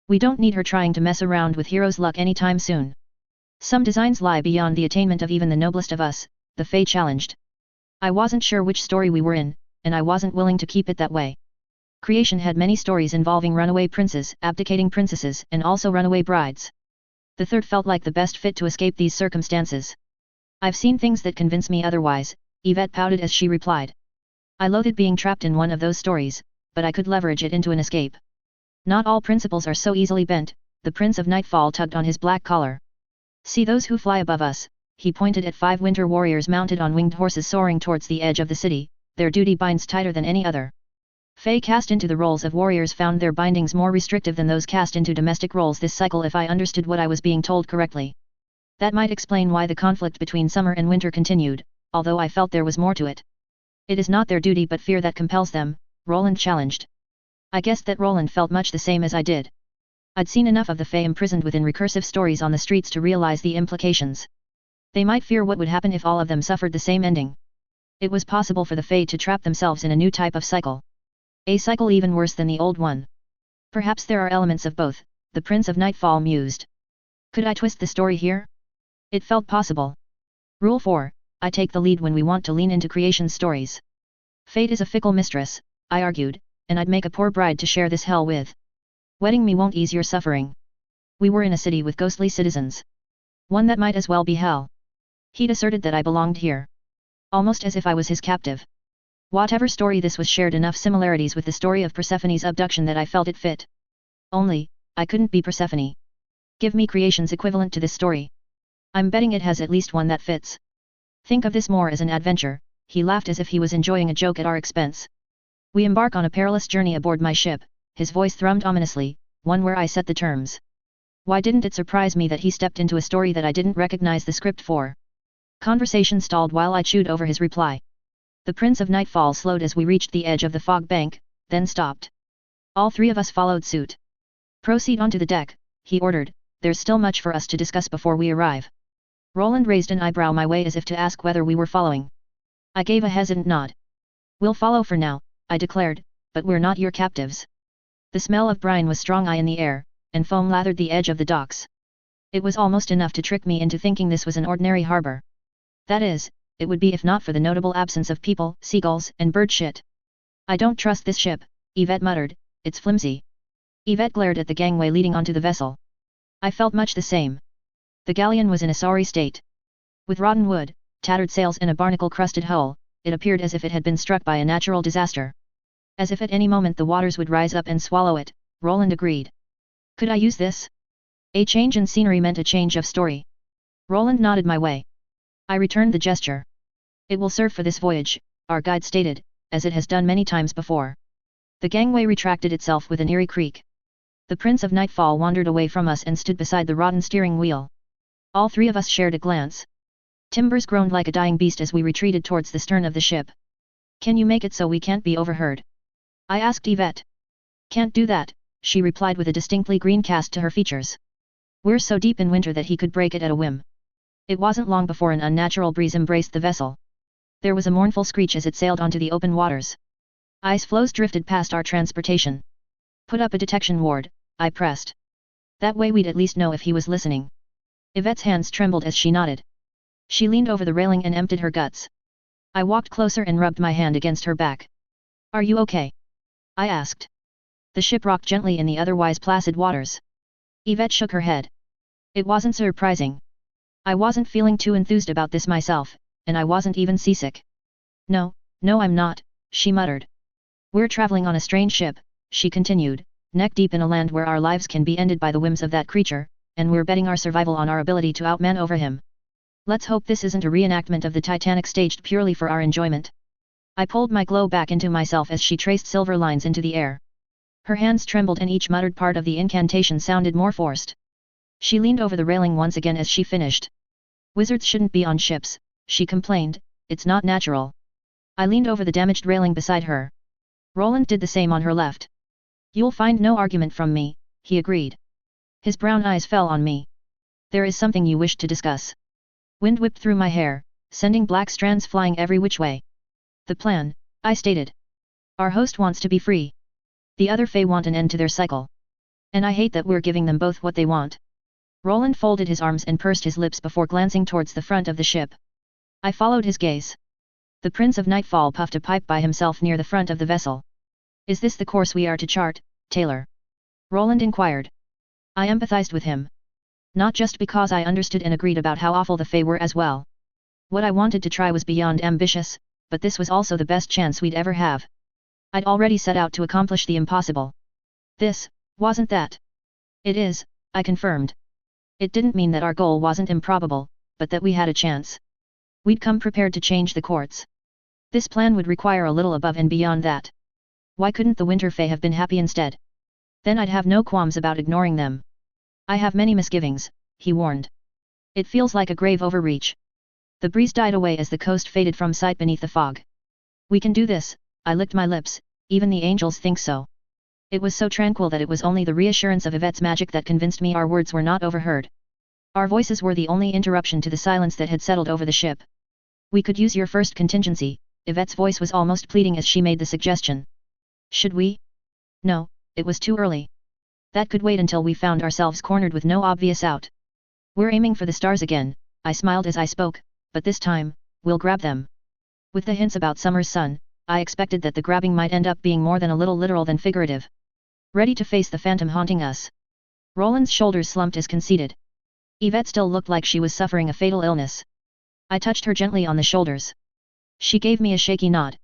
We don't need her trying to mess around with hero's luck anytime soon. Some designs lie beyond the attainment of even the noblest of us, the Fae challenged. I wasn't sure which story we were in, and I wasn't willing to keep it that way. Creation had many stories involving runaway princes, abdicating princesses, and also runaway brides. The third felt like the best fit to escape these circumstances. I've seen things that convince me otherwise, Yvette pouted as she replied. I loathed being trapped in one of those stories, but I could leverage it into an escape. Not all principles are so easily bent, the Prince of Nightfall tugged on his black collar. See those who fly above us, he pointed at 5 winter warriors mounted on winged horses soaring towards the edge of the city, their duty binds tighter than any other. Fae cast into the roles of warriors found their bindings more restrictive than those cast into domestic roles this cycle if I understood what I was being told correctly. That might explain why the conflict between summer and winter continued, although I felt there was more to it. It is not their duty but fear that compels them, Roland challenged. I guessed that Roland felt much the same as I did. I'd seen enough of the Fae imprisoned within recursive stories on the streets to realize the implications. They might fear what would happen if all of them suffered the same ending. It was possible for the Fae to trap themselves in a new type of cycle. A cycle even worse than the old one. Perhaps there are elements of both, the Prince of Nightfall mused. Could I twist the story here? It felt possible. Rule 4, I take the lead when we want to lean into creation stories. Fate is a fickle mistress, I argued, and I'd make a poor bride to share this hell with. Wedding me won't ease your suffering. We were in a city with ghostly citizens. One that might as well be hell. He'd asserted that I belonged here. Almost as if I was his captive. Whatever story this was shared enough similarities with the story of Persephone's abduction that I felt it fit. Only, I couldn't be Persephone. Give me creation's equivalent to this story. I'm betting it has at least one that fits. Think of this more as an adventure, he laughed as if he was enjoying a joke at our expense. We embark on a perilous journey aboard my ship, his voice thrummed ominously, one where I set the terms. Why didn't it surprise me that he stepped into a story that I didn't recognize the script for? Conversation stalled while I chewed over his reply. The Prince of Nightfall slowed as we reached the edge of the fog bank, then stopped. All 3 of us followed suit. Proceed onto the deck, he ordered, there's still much for us to discuss before we arrive. Roland raised an eyebrow my way as if to ask whether we were following. I gave a hesitant nod. We'll follow for now, I declared, but we're not your captives. The smell of brine was strong in the air, and foam lathered the edge of the docks. It was almost enough to trick me into thinking this was an ordinary harbor. That is, it would be if not for the notable absence of people, seagulls, and bird shit. I don't trust this ship, Yvette muttered, it's flimsy. Yvette glared at the gangway leading onto the vessel. I felt much the same. The galleon was in a sorry state. With rotten wood, tattered sails and a barnacle-crusted hull, it appeared as if it had been struck by a natural disaster. As if at any moment the waters would rise up and swallow it, Roland agreed. Could I use this? A change in scenery meant a change of story. Roland nodded my way. I returned the gesture. It will serve for this voyage, our guide stated, as it has done many times before. The gangway retracted itself with an eerie creak. The Prince of Nightfall wandered away from us and stood beside the rotten steering wheel. All three of us shared a glance. Timbers groaned like a dying beast as we retreated towards the stern of the ship. Can you make it so we can't be overheard? I asked Yvette. Can't do that, she replied with a distinctly green cast to her features. We're so deep in winter that he could break it at a whim. It wasn't long before an unnatural breeze embraced the vessel. There was a mournful screech as it sailed onto the open waters. Ice floes drifted past our transportation. Put up a detection ward, I pressed. That way we'd at least know if he was listening. Yvette's hands trembled as she nodded. She leaned over the railing and emptied her guts. I walked closer and rubbed my hand against her back. Are you okay? I asked. The ship rocked gently in the otherwise placid waters. Yvette shook her head. It wasn't surprising. I wasn't feeling too enthused about this myself, and I wasn't even seasick. No, I'm not, she muttered. We're traveling on a strange ship, she continued, neck deep in a land where our lives can be ended by the whims of that creature, and we're betting our survival on our ability to outman over him. Let's hope this isn't a reenactment of the Titanic staged purely for our enjoyment. I pulled my glow back into myself as she traced silver lines into the air. Her hands trembled and each muttered part of the incantation sounded more forced. She leaned over the railing once again as she finished. Wizards shouldn't be on ships, she complained, it's not natural. I leaned over the damaged railing beside her. Roland did the same on her left. You'll find no argument from me, he agreed. His brown eyes fell on me. There is something you wish to discuss. Wind whipped through my hair, sending black strands flying every which way. The plan, I stated. Our host wants to be free. The other Fae want an end to their cycle. And I hate that we're giving them both what they want. Roland folded his arms and pursed his lips before glancing towards the front of the ship. I followed his gaze. The Prince of Nightfall puffed a pipe by himself near the front of the vessel. Is this the course we are to chart, Taylor? Roland inquired. I empathized with him. Not just because I understood and agreed about how awful the Fae were as well. What I wanted to try was beyond ambitious, but this was also the best chance we'd ever have. I'd already set out to accomplish the impossible. This, wasn't that? It is, I confirmed. It didn't mean that our goal wasn't improbable, but that we had a chance. We'd come prepared to change the courts. This plan would require a little above and beyond that. Why couldn't the Winter Fae have been happy instead? Then I'd have no qualms about ignoring them. I have many misgivings, he warned. It feels like a grave overreach. The breeze died away as the coast faded from sight beneath the fog. We can do this, I licked my lips, even the angels think so. It was so tranquil that it was only the reassurance of Yvette's magic that convinced me our words were not overheard. Our voices were the only interruption to the silence that had settled over the ship. We could use your first contingency, Yvette's voice was almost pleading as she made the suggestion. Should we? No, it was too early. That could wait until we found ourselves cornered with no obvious out. We're aiming for the stars again, I smiled as I spoke, but this time, we'll grab them. With the hints about summer's sun, I expected that the grabbing might end up being more than a little literal than figurative. Ready to face the phantom haunting us. Roland's shoulders slumped as conceited. Yvette still looked like she was suffering a fatal illness. I touched her gently on the shoulders. She gave me a shaky nod.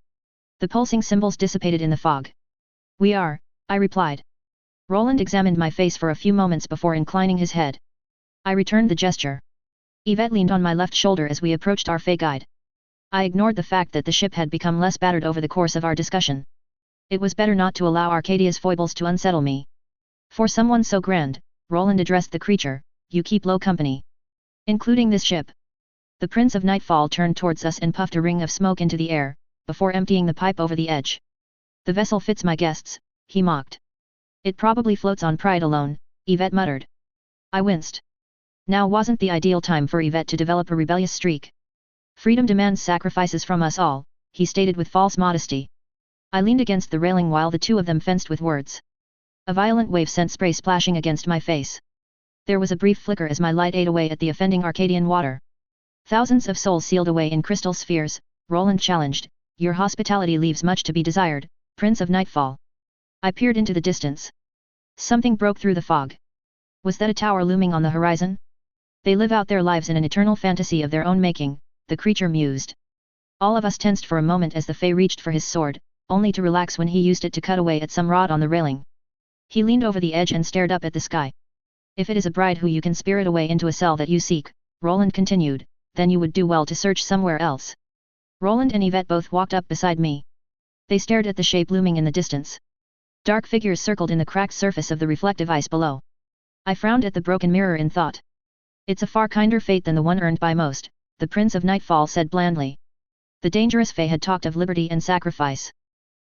The pulsing symbols dissipated in the fog. We are, I replied. Roland examined my face for a few moments before inclining his head. I returned the gesture. Yvette leaned on my left shoulder as we approached our Fae guide. I ignored the fact that the ship had become less battered over the course of our discussion. It was better not to allow Arcadia's foibles to unsettle me. For someone so grand, Roland addressed the creature, you keep low company. Including this ship. The Prince of Nightfall turned towards us and puffed a ring of smoke into the air, before emptying the pipe over the edge. The vessel fits my guests, he mocked. It probably floats on pride alone, Yvette muttered. I winced. Now wasn't the ideal time for Yvette to develop a rebellious streak. Freedom demands sacrifices from us all, he stated with false modesty. I leaned against the railing while the two of them fenced with words. A violent wave sent spray splashing against my face. There was a brief flicker as my light ate away at the offending Arcadian water. Thousands of souls sealed away in crystal spheres, Roland challenged, your hospitality leaves much to be desired, Prince of Nightfall. I peered into the distance. Something broke through the fog. Was that a tower looming on the horizon? They live out their lives in an eternal fantasy of their own making, the creature mused. All of us tensed for a moment as the Fae reached for his sword, only to relax when he used it to cut away at some rod on the railing. He leaned over the edge and stared up at the sky. If it is a bride who you can spirit away into a cell that you seek, Roland continued, then you would do well to search somewhere else. Roland and Yvette both walked up beside me. They stared at the shape looming in the distance. Dark figures circled in the cracked surface of the reflective ice below. I frowned at the broken mirror in thought. It's a far kinder fate than the one earned by most, the Prince of Nightfall said blandly. The dangerous Fae had talked of liberty and sacrifice.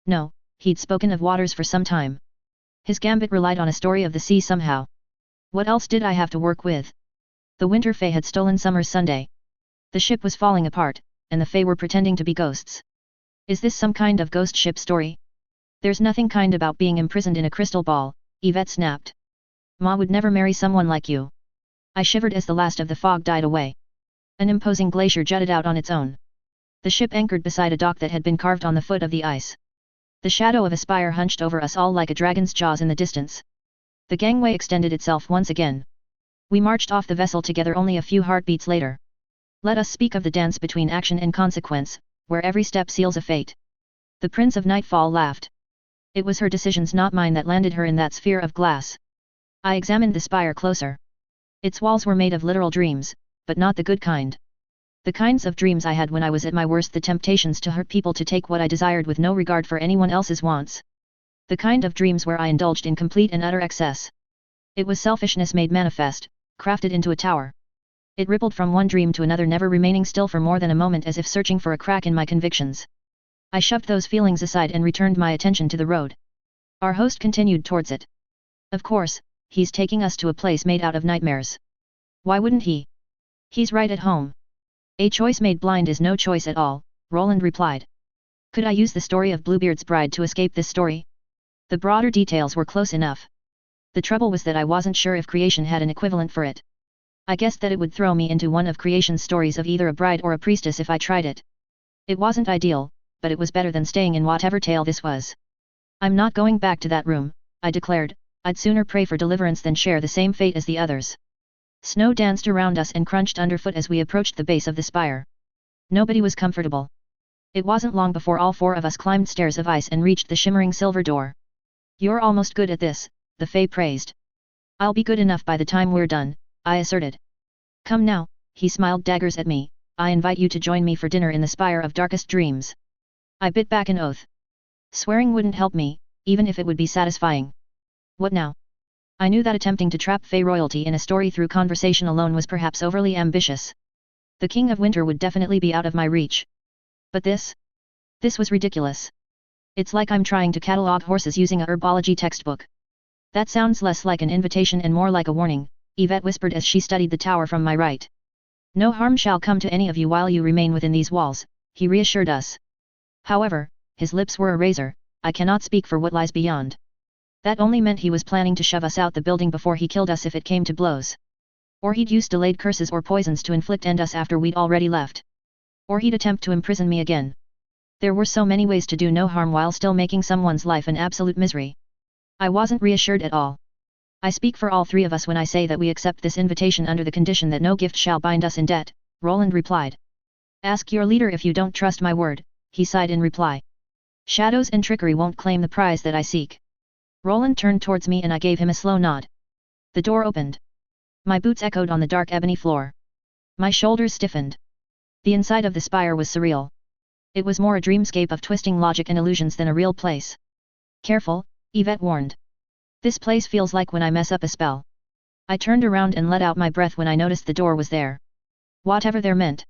No, he'd spoken of waters for some time. His gambit relied on a story of the sea somehow. What else did I have to work with? The Winter Fae had stolen Summer's Sunday. The ship was falling apart, and the Fae were pretending to be ghosts. Is this some kind of ghost ship story? There's nothing kind about being imprisoned in a crystal ball, Yvette snapped. Ma would never marry someone like you. I shivered as the last of the fog died away. An imposing glacier jutted out on its own. The ship anchored beside a dock that had been carved on the foot of the ice. The shadow of a spire hunched over us all like a dragon's jaws in the distance. The gangway extended itself once again. We marched off the vessel together only a few heartbeats later. Let us speak of the dance between action and consequence, where every step seals a fate. The Prince of Nightfall laughed. It was her decisions, not mine, that landed her in that sphere of glass. I examined the spire closer. Its walls were made of literal dreams, but not the good kind. The kinds of dreams I had when I was at my worst, the temptations to hurt people, to take what I desired with no regard for anyone else's wants. The kind of dreams where I indulged in complete and utter excess. It was selfishness made manifest, crafted into a tower. It rippled from one dream to another, never remaining still for more than a moment, as if searching for a crack in my convictions. I shoved those feelings aside and returned my attention to the road. Our host continued towards it. Of course, he's taking us to a place made out of nightmares. Why wouldn't he? He's right at home. A choice made blind is no choice at all, Roland replied. Could I use the story of Bluebeard's bride to escape this story? The broader details were close enough. The trouble was that I wasn't sure if creation had an equivalent for it. I guessed that it would throw me into one of creation's stories of either a bride or a priestess if I tried it. It wasn't ideal, but it was better than staying in whatever tale this was. I'm not going back to that room, I declared. I'd sooner pray for deliverance than share the same fate as the others. Snow danced around us and crunched underfoot as we approached the base of the spire. Nobody was comfortable. It wasn't long before all four of us climbed stairs of ice and reached the shimmering silver door. You're almost good at this, the Fae praised. I'll be good enough by the time we're done, I asserted. Come now, he smiled daggers at me, I invite you to join me for dinner in the Spire of Darkest Dreams. I bit back an oath. Swearing wouldn't help me, even if it would be satisfying. What now? I knew that attempting to trap Fae royalty in a story through conversation alone was perhaps overly ambitious. The King of Winter would definitely be out of my reach. But this? This was ridiculous. It's like I'm trying to catalog horses using a herbology textbook. That sounds less like an invitation and more like a warning, Yvette whispered as she studied the tower from my right. No harm shall come to any of you while you remain within these walls, he reassured us. However, his lips were a razor, I cannot speak for what lies beyond. That only meant he was planning to shove us out the building before he killed us if it came to blows. Or he'd use delayed curses or poisons to inflict end us after we'd already left. Or he'd attempt to imprison me again. There were so many ways to do no harm while still making someone's life an absolute misery. I wasn't reassured at all. I speak for all three of us when I say that we accept this invitation under the condition that no gift shall bind us in debt, Roland replied. Ask your leader if you don't trust my word, he sighed in reply. Shadows and trickery won't claim the prize that I seek. Roland turned towards me and I gave him a slow nod. The door opened. My boots echoed on the dark ebony floor. My shoulders stiffened. The inside of the spire was surreal. It was more a dreamscape of twisting logic and illusions than a real place. Careful, Yvette warned. This place feels like when I mess up a spell. I turned around and let out my breath when I noticed the door was there. Whatever there meant.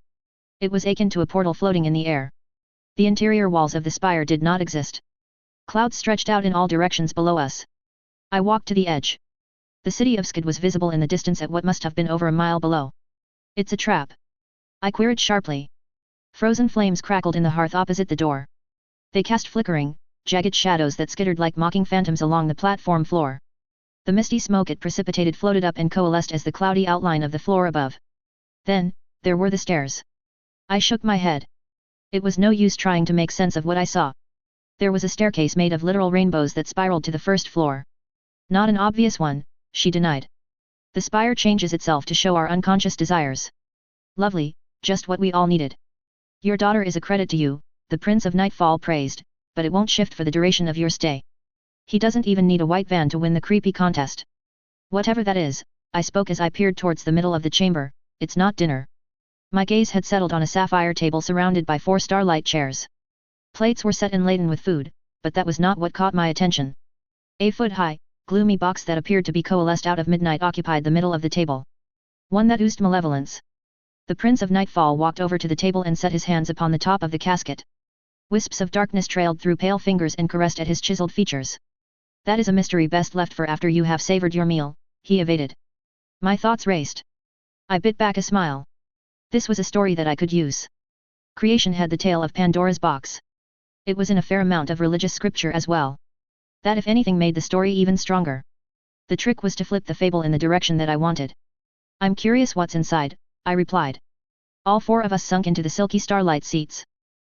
It was akin to a portal floating in the air. The interior walls of the spire did not exist. Clouds stretched out in all directions below us. I walked to the edge. The city of Skid was visible in the distance at what must have been over a mile below. It's a trap? I queried sharply. Frozen flames crackled in the hearth opposite the door. They cast flickering, jagged shadows that skittered like mocking phantoms along the platform floor. The misty smoke it precipitated floated up and coalesced as the cloudy outline of the floor above. Then, there were the stairs. I shook my head. It was no use trying to make sense of what I saw. There was a staircase made of literal rainbows that spiraled to the first floor. Not an obvious one, she denied. The spire changes itself to show our unconscious desires. Lovely, just what we all needed. Your daughter is a credit to you, the Prince of Nightfall praised, but it won't shift for the duration of your stay. He doesn't even need a white van to win the creepy contest. Whatever that is, I spoke as I peered towards the middle of the chamber, it's not dinner. My gaze had settled on a sapphire table surrounded by 4 starlight chairs. Plates were set and laden with food, but that was not what caught my attention. A foot-high, gloomy box that appeared to be coalesced out of midnight occupied the middle of the table. One that oozed malevolence. The Prince of Nightfall walked over to the table and set his hands upon the top of the casket. Wisps of darkness trailed through pale fingers and caressed at his chiseled features. That is a mystery best left for after you have savored your meal, he evaded. My thoughts raced. I bit back a smile. This was a story that I could use. Creation had the tale of Pandora's box. It was in a fair amount of religious scripture as well. That if anything made the story even stronger. The trick was to flip the fable in the direction that I wanted. I'm curious what's inside, I replied. All 4 of us sunk into the silky starlight seats.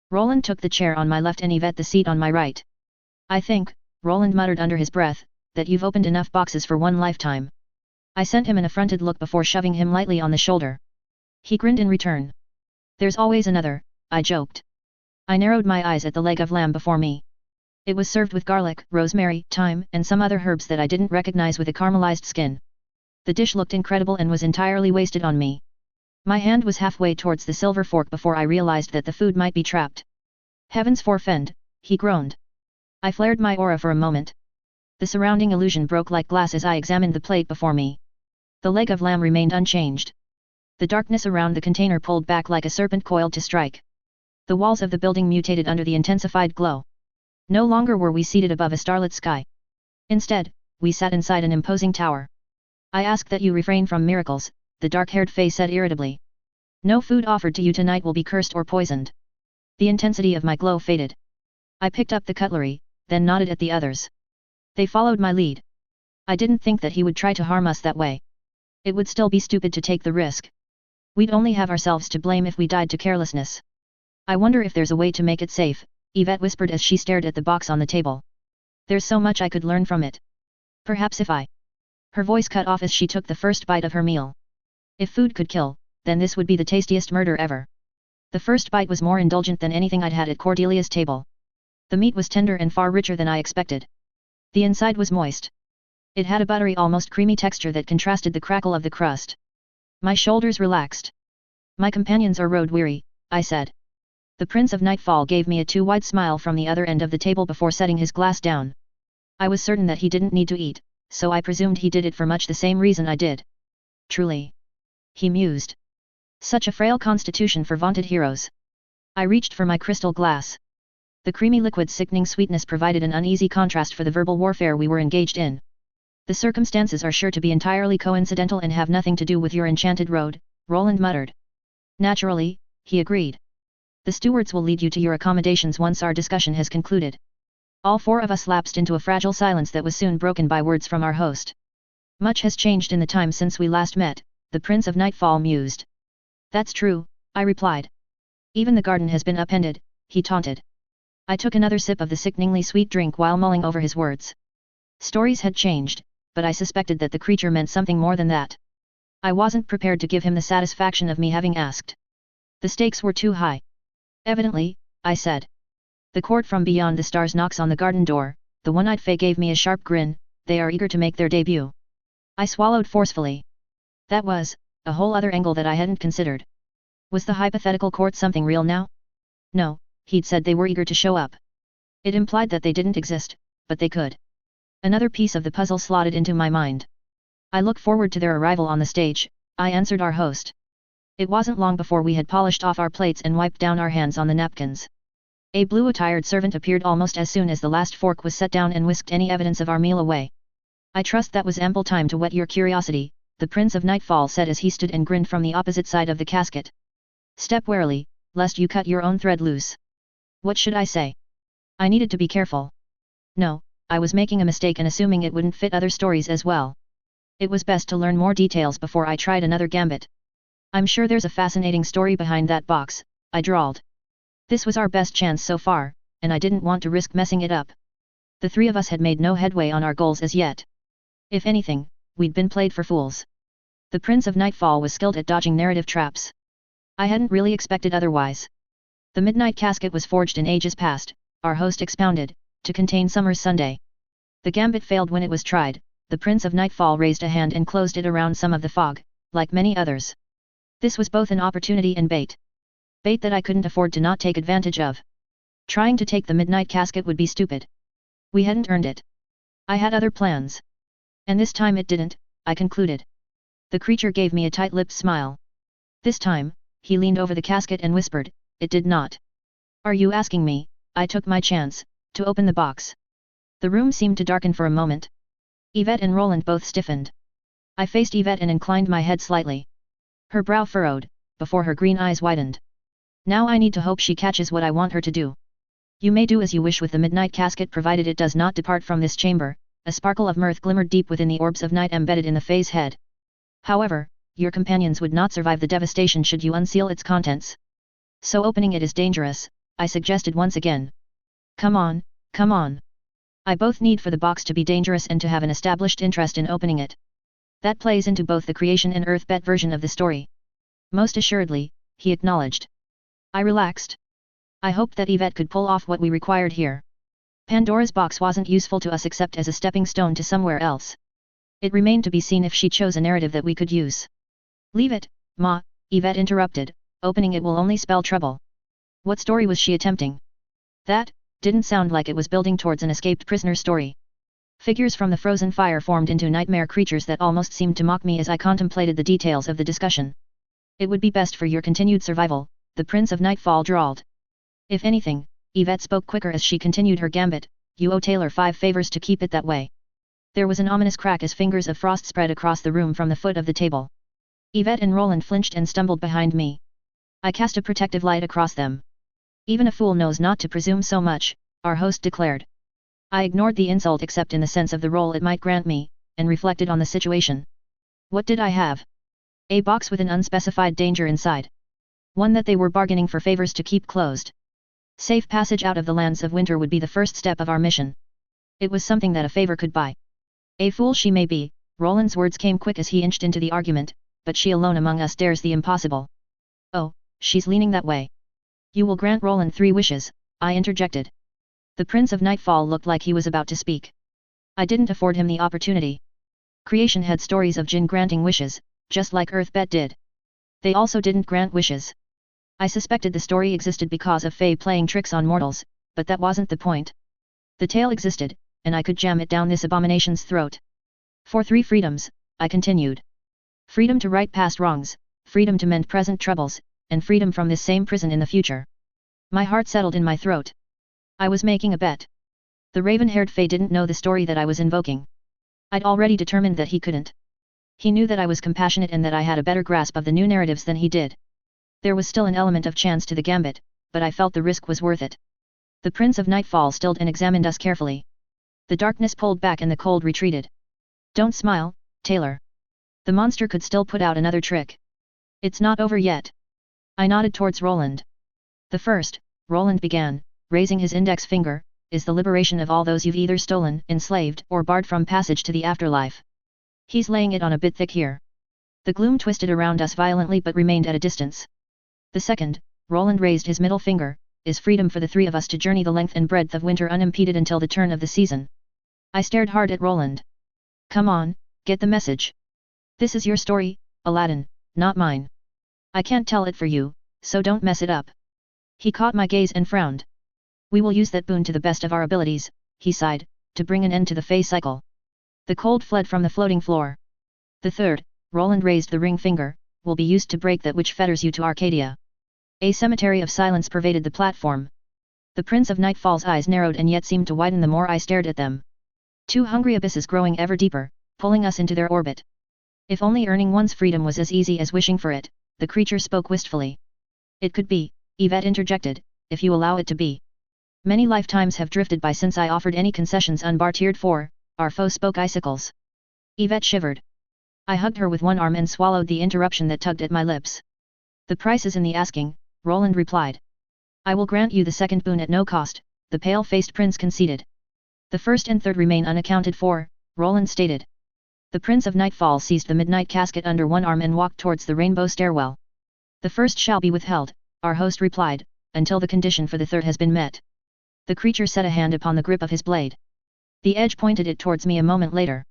Roland took the chair on my left and Yvette the seat on my right. I think, Roland muttered under his breath, that you've opened enough boxes for one lifetime. I sent him an affronted look before shoving him lightly on the shoulder. He grinned in return. There's always another, I joked. I narrowed my eyes at the leg of lamb before me. It was served with garlic, rosemary, thyme, and some other herbs that I didn't recognize with a caramelized skin. The dish looked incredible and was entirely wasted on me. My hand was halfway towards the silver fork before I realized that the food might be trapped. Heavens forfend, he groaned. I flared my aura for a moment. The surrounding illusion broke like glass as I examined the plate before me. The leg of lamb remained unchanged. The darkness around the container pulled back like a serpent coiled to strike. The walls of the building mutated under the intensified glow. No longer were we seated above a starlit sky. Instead, we sat inside an imposing tower. I ask that you refrain from miracles, the dark-haired Fae said irritably. No food offered to you tonight will be cursed or poisoned. The intensity of my glow faded. I picked up the cutlery, then nodded at the others. They followed my lead. I didn't think that he would try to harm us that way. It would still be stupid to take the risk. We'd only have ourselves to blame if we died to carelessness. I wonder if there's a way to make it safe, Yvette whispered as she stared at the box on the table. There's so much I could learn from it. Perhaps if I... Her voice cut off as she took the first bite of her meal. If food could kill, then this would be the tastiest murder ever. The first bite was more indulgent than anything I'd had at Cordelia's table. The meat was tender and far richer than I expected. The inside was moist. It had a buttery, almost creamy texture that contrasted the crackle of the crust. My shoulders relaxed. My companions are road-weary, I said. The Prince of Nightfall gave me a too-wide smile from the other end of the table before setting his glass down. I was certain that he didn't need to eat, so I presumed he did it for much the same reason I did. Truly. He mused. Such a frail constitution for vaunted heroes. I reached for my crystal glass. The creamy liquid's sickening sweetness provided an uneasy contrast for the verbal warfare we were engaged in. The circumstances are sure to be entirely coincidental and have nothing to do with your enchanted road, Roland muttered. Naturally, he agreed. The stewards will lead you to your accommodations once our discussion has concluded. All 4 of us lapsed into a fragile silence that was soon broken by words from our host. Much has changed in the time since we last met, the Prince of Nightfall mused. That's true, I replied. Even the garden has been upended, he taunted. I took another sip of the sickeningly sweet drink while mulling over his words. Stories had changed, but I suspected that the creature meant something more than that. I wasn't prepared to give him the satisfaction of me having asked. The stakes were too high. Evidently, I said. The court from beyond the stars knocks on the garden door, the one-eyed Fae gave me a sharp grin, they are eager to make their debut. I swallowed forcefully. That was, a whole other angle that I hadn't considered. Was the hypothetical court something real now? No, he'd said they were eager to show up. It implied that they didn't exist, but they could. Another piece of the puzzle slotted into my mind. I look forward to their arrival on the stage, I answered our host. It wasn't long before we had polished off our plates and wiped down our hands on the napkins. A blue-attired servant appeared almost as soon as the last fork was set down and whisked any evidence of our meal away. I trust that was ample time to whet your curiosity, the Prince of Nightfall said as he stood and grinned from the opposite side of the casket. Step warily, lest you cut your own thread loose. What should I say? I needed to be careful. No, I was making a mistake and assuming it wouldn't fit other stories as well. It was best to learn more details before I tried another gambit. I'm sure there's a fascinating story behind that box, I drawled. This was our best chance so far, and I didn't want to risk messing it up. The three of us had made no headway on our goals as yet. If anything, we'd been played for fools. The Prince of Nightfall was skilled at dodging narrative traps. I hadn't really expected otherwise. The midnight casket was forged in ages past, our host expounded, to contain Summer's Sunday. The gambit failed when it was tried. The Prince of Nightfall raised a hand and closed it around some of the fog, like many others. This was both an opportunity and bait. Bait that I couldn't afford to not take advantage of. Trying to take the midnight casket would be stupid. We hadn't earned it. I had other plans. And this time it didn't, I concluded. The creature gave me a tight-lipped smile. This time, he leaned over the casket and whispered, it did not. Are you asking me? I took my chance, to open the box. The room seemed to darken for a moment. Yvette and Roland both stiffened. I faced Yvette and inclined my head slightly. Her brow furrowed, before her green eyes widened. Now I need to hope she catches what I want her to do. You may do as you wish with the midnight casket provided it does not depart from this chamber. A sparkle of mirth glimmered deep within the orbs of night embedded in the Fae's head. However, your companions would not survive the devastation should you unseal its contents. So opening it is dangerous, I suggested once again. Come on, come on. I both need for the box to be dangerous and to have an established interest in opening it. That plays into both the creation and Earth-bet version of the story. Most assuredly, he acknowledged. I relaxed. I hoped that Yvette could pull off what we required here. Pandora's box wasn't useful to us except as a stepping stone to somewhere else. It remained to be seen if she chose a narrative that we could use. Leave it, Ma, Yvette interrupted, opening it will only spell trouble. What story was she attempting? That didn't sound like it was building towards an escaped prisoner story. Figures from the frozen fire formed into nightmare creatures that almost seemed to mock me as I contemplated the details of the discussion. It would be best for your continued survival, the Prince of Nightfall drawled. If anything, Yvette spoke quicker as she continued her gambit, you owe Taylor 5 favors to keep it that way. There was an ominous crack as fingers of frost spread across the room from the foot of the table. Yvette and Roland flinched and stumbled behind me. I cast a protective light across them. Even a fool knows not to presume so much, our host declared. I ignored the insult except in the sense of the role it might grant me, and reflected on the situation. What did I have? A box with an unspecified danger inside. One that they were bargaining for favors to keep closed. Safe passage out of the lands of winter would be the first step of our mission. It was something that a favor could buy. A fool she may be, Roland's words came quick as he inched into the argument, but she alone among us dares the impossible. Oh, she's leaning that way. You will grant Roland 3 wishes, I interjected. The Prince of Nightfall looked like he was about to speak. I didn't afford him the opportunity. Creation had stories of Jinn granting wishes, just like Earth-bet did. They also didn't grant wishes. I suspected the story existed because of Fae playing tricks on mortals, but that wasn't the point. The tale existed, and I could jam it down this abomination's throat. For 3 freedoms, I continued. Freedom to right past wrongs, freedom to mend present troubles, and freedom from this same prison in the future. My heart settled in my throat. I was making a bet. The raven-haired Fae didn't know the story that I was invoking. I'd already determined that he couldn't. He knew that I was compassionate and that I had a better grasp of the new narratives than he did. There was still an element of chance to the gambit, but I felt the risk was worth it. The Prince of Nightfall stilled and examined us carefully. The darkness pulled back and the cold retreated. Don't smile, Taylor. The monster could still put out another trick. It's not over yet. I nodded towards Roland. The first, Roland began, raising his index finger, is the liberation of all those you've either stolen, enslaved, or barred from passage to the afterlife. He's laying it on a bit thick here. The gloom twisted around us violently but remained at a distance. The second, Roland raised his middle finger, is freedom for the 3 of us to journey the length and breadth of winter unimpeded until the turn of the season. I stared hard at Roland. Come on, get the message. This is your story, Aladdin, not mine. I can't tell it for you, so don't mess it up. He caught my gaze and frowned. We will use that boon to the best of our abilities, he sighed, to bring an end to the Fae cycle. The cold fled from the floating floor. The third, Roland raised the ring finger, will be used to break that which fetters you to Arcadia. A cemetery of silence pervaded the platform. The Prince of Nightfall's eyes narrowed and yet seemed to widen the more I stared at them. Two hungry abysses growing ever deeper, pulling us into their orbit. If only earning one's freedom was as easy as wishing for it, the creature spoke wistfully. It could be, Yvette interjected, if you allow it to be. Many lifetimes have drifted by since I offered any concessions unbartered for, our foe spoke icicles. Yvette shivered. I hugged her with one arm and swallowed the interruption that tugged at my lips. The price is in the asking, Roland replied. I will grant you the second boon at no cost, the pale-faced prince conceded. The first and third remain unaccounted for, Roland stated. The Prince of Nightfall seized the midnight casket under one arm and walked towards the rainbow stairwell. The first shall be withheld, our host replied, until the condition for the third has been met. The creature set a hand upon the grip of his blade. The edge pointed it towards me a moment later.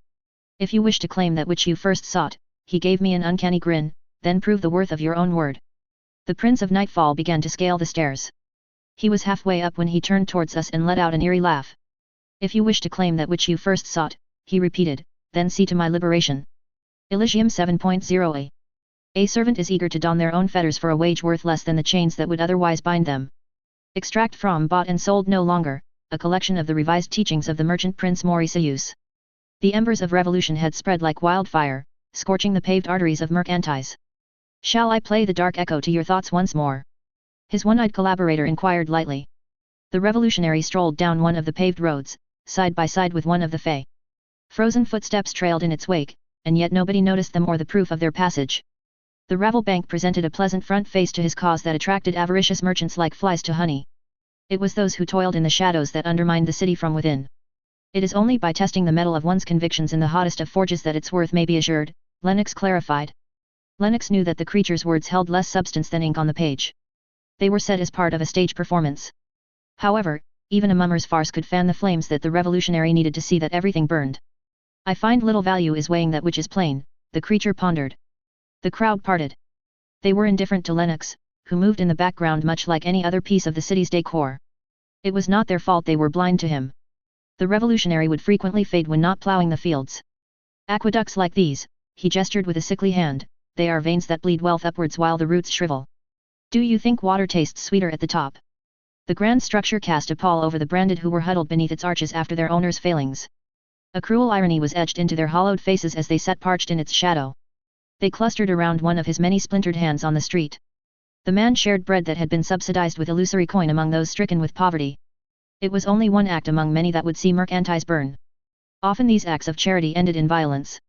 If you wish to claim that which you first sought, he gave me an uncanny grin, then prove the worth of your own word. The Prince of Nightfall began to scale the stairs. He was halfway up when he turned towards us and let out an eerie laugh. If you wish to claim that which you first sought, he repeated, then see to my liberation. Elysium 7.0 A servant is eager to don their own fetters for a wage worth less than the chains that would otherwise bind them. Extract from Bought and Sold No Longer, a collection of the revised teachings of the merchant Prince Mauritius. The embers of revolution had spread like wildfire, scorching the paved arteries of Mercantize. Shall I play the dark echo to your thoughts once more? His one-eyed collaborator inquired lightly. The revolutionary strolled down one of the paved roads, side by side with one of the Fae. Frozen footsteps trailed in its wake, and yet nobody noticed them or the proof of their passage. The Ravelbank presented a pleasant front face to his cause that attracted avaricious merchants like flies to honey. It was those who toiled in the shadows that undermined the city from within. It is only by testing the metal of one's convictions in the hottest of forges that its worth may be assured, Lennox clarified. Lennox knew that the creature's words held less substance than ink on the page. They were said as part of a stage performance. However, even a mummer's farce could fan the flames that the revolutionary needed to see that everything burned. I find little value is weighing that which is plain, the creature pondered. The crowd parted. They were indifferent to Lennox, who moved in the background much like any other piece of the city's decor. It was not their fault they were blind to him. The revolutionary would frequently fade when not ploughing the fields. Aqueducts like these, he gestured with a sickly hand, they are veins that bleed wealth upwards while the roots shrivel. Do you think water tastes sweeter at the top? The grand structure cast a pall over the branded who were huddled beneath its arches after their owner's failings. A cruel irony was etched into their hollowed faces as they sat parched in its shadow. They clustered around one of his many splintered hands on the street. The man shared bread that had been subsidized with illusory coin among those stricken with poverty. It was only one act among many that would see Mercantize burn. Often these acts of charity ended in violence.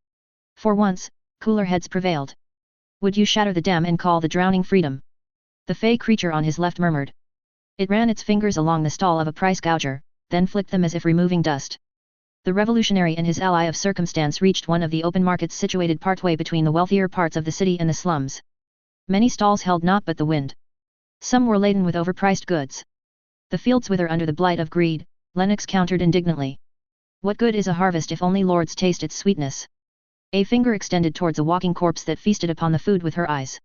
For once, cooler heads prevailed. Would you shatter the dam and call the drowning freedom? The fey creature on his left murmured. It ran its fingers along the stall of a price gouger, then flicked them as if removing dust. The revolutionary and his ally of circumstance reached one of the open markets situated partway between the wealthier parts of the city and the slums. Many stalls held naught but the wind. Some were laden with overpriced goods. The fields wither under the blight of greed, Lennox countered indignantly. What good is a harvest if only lords taste its sweetness? A finger extended towards a walking corpse that feasted upon the food with her eyes.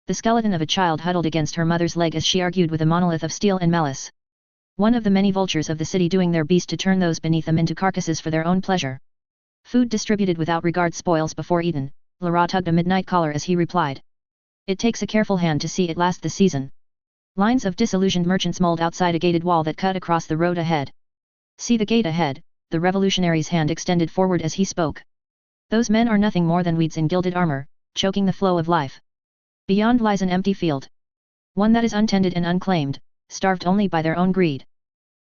The skeleton of a child huddled against her mother's leg as she argued with a monolith of steel and malice. One of the many vultures of the city doing their best to turn those beneath them into carcasses for their own pleasure. Food distributed without regard spoils before eaten, Lara tugged a midnight collar as he replied. It takes a careful hand to see it last the season. Lines of disillusioned merchants mulled outside a gated wall that cut across the road ahead. See the gate ahead, the revolutionary's hand extended forward as he spoke. Those men are nothing more than weeds in gilded armor, choking the flow of life. Beyond lies an empty field. One that is untended and unclaimed, starved only by their own greed.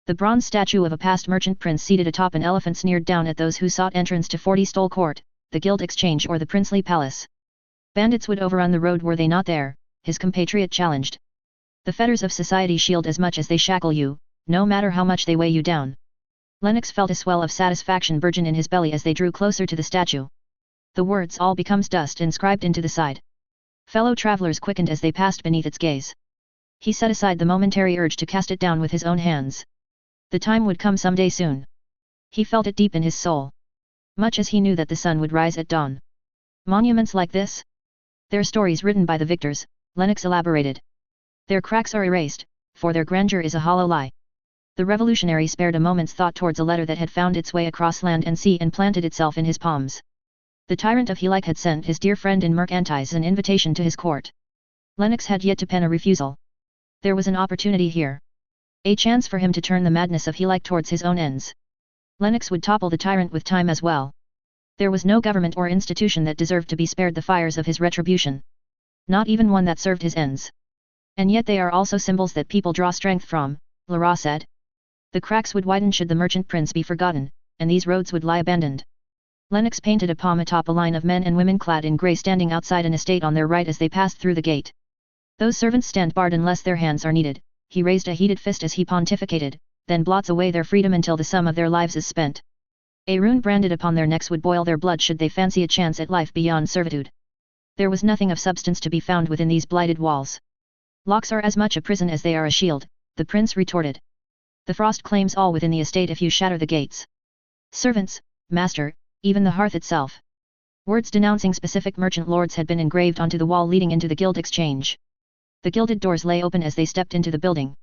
The bronze statue of a past merchant prince seated atop an elephant sneered down at those who sought entrance to 40 Stole Court, the Guild Exchange or the princely palace. Bandits would overrun the road were they not there, his compatriot challenged. The fetters of society shield as much as they shackle you, no matter how much they weigh you down. Lennox felt a swell of satisfaction burgeon in his belly as they drew closer to the statue. The words all becomes dust inscribed into the side. Fellow travelers quickened as they passed beneath its gaze. He set aside the momentary urge to cast it down with his own hands. The time would come someday soon. He felt it deep in his soul. Much as he knew that the sun would rise at dawn. Monuments like this? They're stories written by the victors, Lennox elaborated. Their cracks are erased, for their grandeur is a hollow lie. The revolutionary spared a moment's thought towards a letter that had found its way across land and sea and planted itself in his palms. The tyrant of Helic had sent his dear friend in Mercantize an invitation to his court. Lennox had yet to pen a refusal. There was an opportunity here. A chance for him to turn the madness of Helic towards his own ends. Lennox would topple the tyrant with time as well. There was no government or institution that deserved to be spared the fires of his retribution. Not even one that served his ends. And yet they are also symbols that people draw strength from, Lara said. The cracks would widen should the merchant prince be forgotten, and these roads would lie abandoned. Lennox painted a palm atop a line of men and women clad in grey standing outside an estate on their right as they passed through the gate. Those servants stand barred unless their hands are needed. He raised a heated fist as he pontificated, then blots away their freedom until the sum of their lives is spent. A rune branded upon their necks would boil their blood should they fancy a chance at life beyond servitude. There was nothing of substance to be found within these blighted walls. Locks are as much a prison as they are a shield, the prince retorted. The frost claims all within the estate if you shatter the gates. Servants, master, even the hearth itself. Words denouncing specific merchant lords had been engraved onto the wall leading into the guild exchange. The gilded doors lay open as they stepped into the building.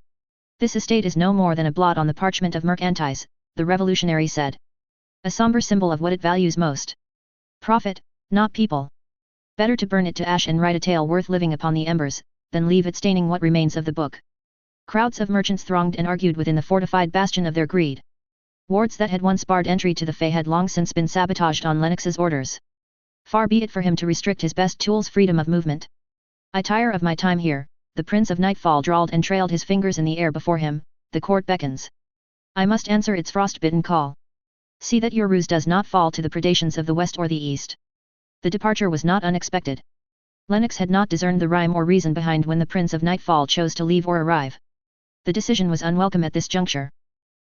This estate is no more than a blot on the parchment of mercantise, the revolutionary said. A somber symbol of what it values most. Profit, not people. Better to burn it to ash and write a tale worth living upon the embers, than leave it staining what remains of the book. Crowds of merchants thronged and argued within the fortified bastion of their greed. Wards that had once barred entry to the Fae had long since been sabotaged on Lennox's orders. Far be it for him to restrict his best tool's freedom of movement. I tire of my time here, the Prince of Nightfall drawled and trailed his fingers in the air before him. The court beckons. I must answer its frostbitten call. See that your ruse does not fall to the predations of the west or the east. The departure was not unexpected. Lennox had not discerned the rhyme or reason behind when the Prince of Nightfall chose to leave or arrive. The decision was unwelcome at this juncture.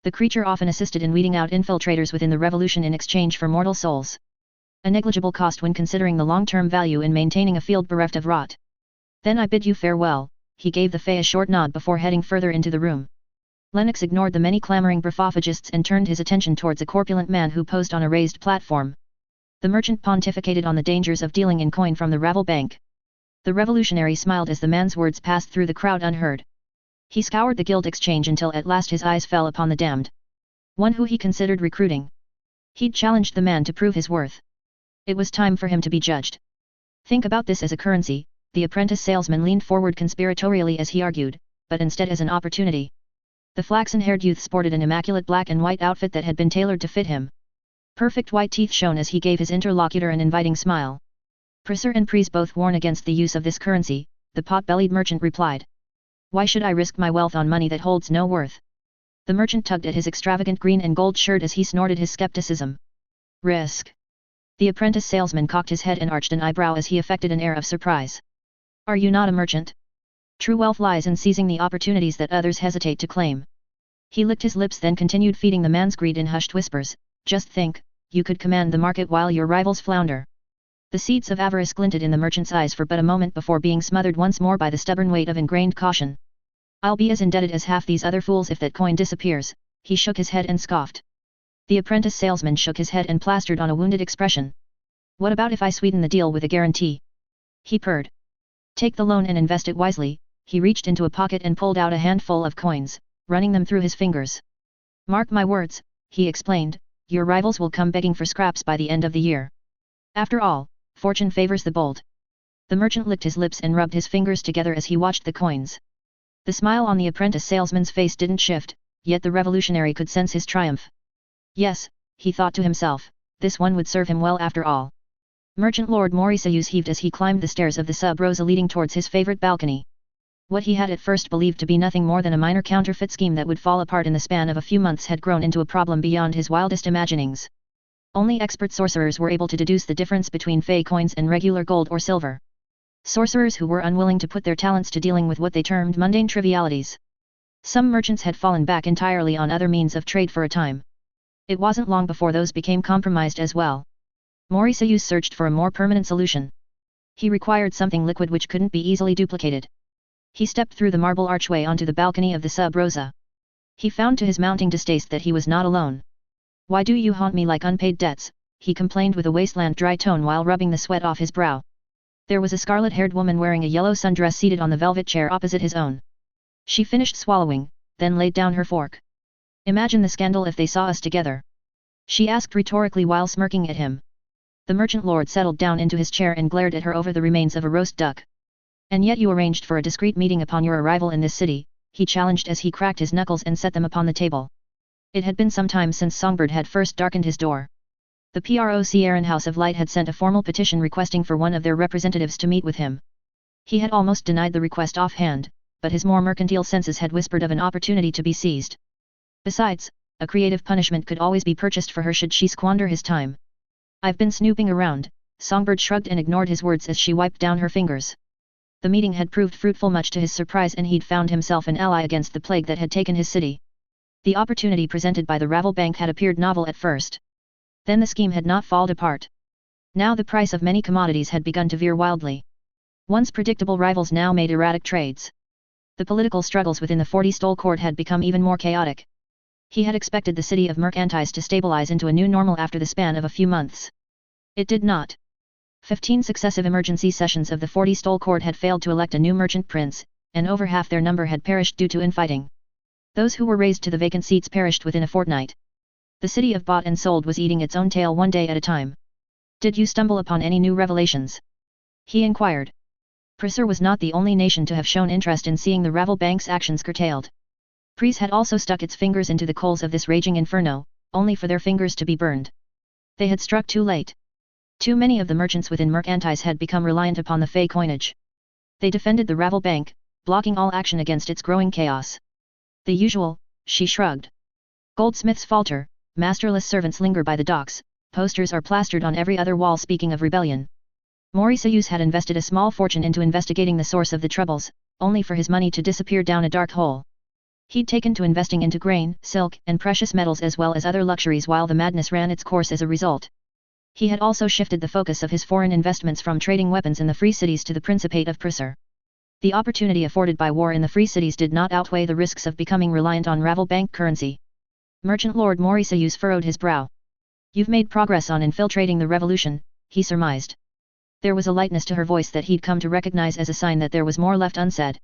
The creature often assisted in weeding out infiltrators within the revolution in exchange for mortal souls. A negligible cost when considering the long-term value in maintaining a field bereft of rot. Then I bid you farewell, he gave the Fae a short nod before heading further into the room. Lennox ignored the many clamoring brephophagists and turned his attention towards a corpulent man who posed on a raised platform. The merchant pontificated on the dangers of dealing in coin from the Ravel Bank. The revolutionary smiled as the man's words passed through the crowd unheard. He scoured the guild exchange until at last his eyes fell upon the damned. One who he considered recruiting. He'd challenged the man to prove his worth. It was time for him to be judged. Think about this as a currency, the apprentice salesman leaned forward conspiratorially as he argued, but instead as an opportunity. The flaxen-haired youth sported an immaculate black and white outfit that had been tailored to fit him. Perfect white teeth shone as he gave his interlocutor an inviting smile. Presser and Pries both warn against the use of this currency, the pot-bellied merchant replied. Why should I risk my wealth on money that holds no worth? The merchant tugged at his extravagant green and gold shirt as he snorted his skepticism. Risk. The apprentice salesman cocked his head and arched an eyebrow as he affected an air of surprise. Are you not a merchant? True wealth lies in seizing the opportunities that others hesitate to claim. He licked his lips then continued feeding the man's greed in hushed whispers. Just think, you could command the market while your rivals flounder. The seeds of avarice glinted in the merchant's eyes for but a moment before being smothered once more by the stubborn weight of ingrained caution. I'll be as indebted as half these other fools if that coin disappears, he shook his head and scoffed. The apprentice salesman shook his head and plastered on a wounded expression. What about if I sweeten the deal with a guarantee? He purred. Take the loan and invest it wisely. He reached into a pocket and pulled out a handful of coins, running them through his fingers. Mark my words, he explained, your rivals will come begging for scraps by the end of the year. After all, fortune favors the bold. The merchant licked his lips and rubbed his fingers together as he watched the coins. The smile on the apprentice salesman's face didn't shift, yet the revolutionary could sense his triumph. Yes, he thought to himself, this one would serve him well after all. Merchant Lord Mauriceus heaved as he climbed the stairs of the sub-rosa leading towards his favorite balcony. What he had at first believed to be nothing more than a minor counterfeit scheme that would fall apart in the span of a few months had grown into a problem beyond his wildest imaginings. Only expert sorcerers were able to deduce the difference between fey coins and regular gold or silver. Sorcerers who were unwilling to put their talents to dealing with what they termed mundane trivialities. Some merchants had fallen back entirely on other means of trade for a time. It wasn't long before those became compromised as well. Mauriceus searched for a more permanent solution. He required something liquid which couldn't be easily duplicated. He stepped through the marble archway onto the balcony of the sub-rosa. He found to his mounting distaste that he was not alone. Why do you haunt me like unpaid debts? He complained with a wasteland dry tone while rubbing the sweat off his brow. There was a scarlet-haired woman wearing a yellow sundress seated on the velvet chair opposite his own. She finished swallowing, then laid down her fork. Imagine the scandal if they saw us together. She asked rhetorically while smirking at him. The merchant lord settled down into his chair and glared at her over the remains of a roast duck. And yet you arranged for a discreet meeting upon your arrival in this city, he challenged as he cracked his knuckles and set them upon the table. It had been some time since Songbird had first darkened his door. The PROC House of Light had sent a formal petition requesting for one of their representatives to meet with him. He had almost denied the request offhand, but his more mercantile senses had whispered of an opportunity to be seized. Besides, a creative punishment could always be purchased for her should she squander his time. "I've been snooping around," Songbird shrugged and ignored his words as she wiped down her fingers. The meeting had proved fruitful much to his surprise, and he'd found himself an ally against the plague that had taken his city. The opportunity presented by the Ravel Bank had appeared novel at first. Then the scheme had not fallen apart. Now the price of many commodities had begun to veer wildly. Once predictable rivals now made erratic trades. The political struggles within the 40 Stole court had become even more chaotic. He had expected the city of Mercantize to stabilize into a new normal after the span of a few months. It did not. 15 successive emergency sessions of the 40 Stole court had failed to elect a new merchant prince, and over half their number had perished due to infighting. Those who were raised to the vacant seats perished within a fortnight. The city of bought and sold was eating its own tail one day at a time. "Did you stumble upon any new revelations?" he inquired. Prussia was not the only nation to have shown interest in seeing the Ravel Bank's actions curtailed. Pries had also stuck its fingers into the coals of this raging inferno, only for their fingers to be burned. They had struck too late. Too many of the merchants within Mercantize had become reliant upon the fey coinage. They defended the Ravel Bank, blocking all action against its growing chaos. "The usual," she shrugged. "Goldsmiths falter, masterless servants linger by the docks, posters are plastered on every other wall speaking of rebellion." Mauritius had invested a small fortune into investigating the source of the troubles, only for his money to disappear down a dark hole. He'd taken to investing into grain, silk, and precious metals as well as other luxuries while the madness ran its course as a result. He had also shifted the focus of his foreign investments from trading weapons in the free cities to the Principate of Prussia. The opportunity afforded by war in the free cities did not outweigh the risks of becoming reliant on Ravel Bank currency. Merchant Lord Mauritius furrowed his brow. "You've made progress on infiltrating the revolution," he surmised. There was a lightness to her voice that he'd come to recognize as a sign that there was more left unsaid.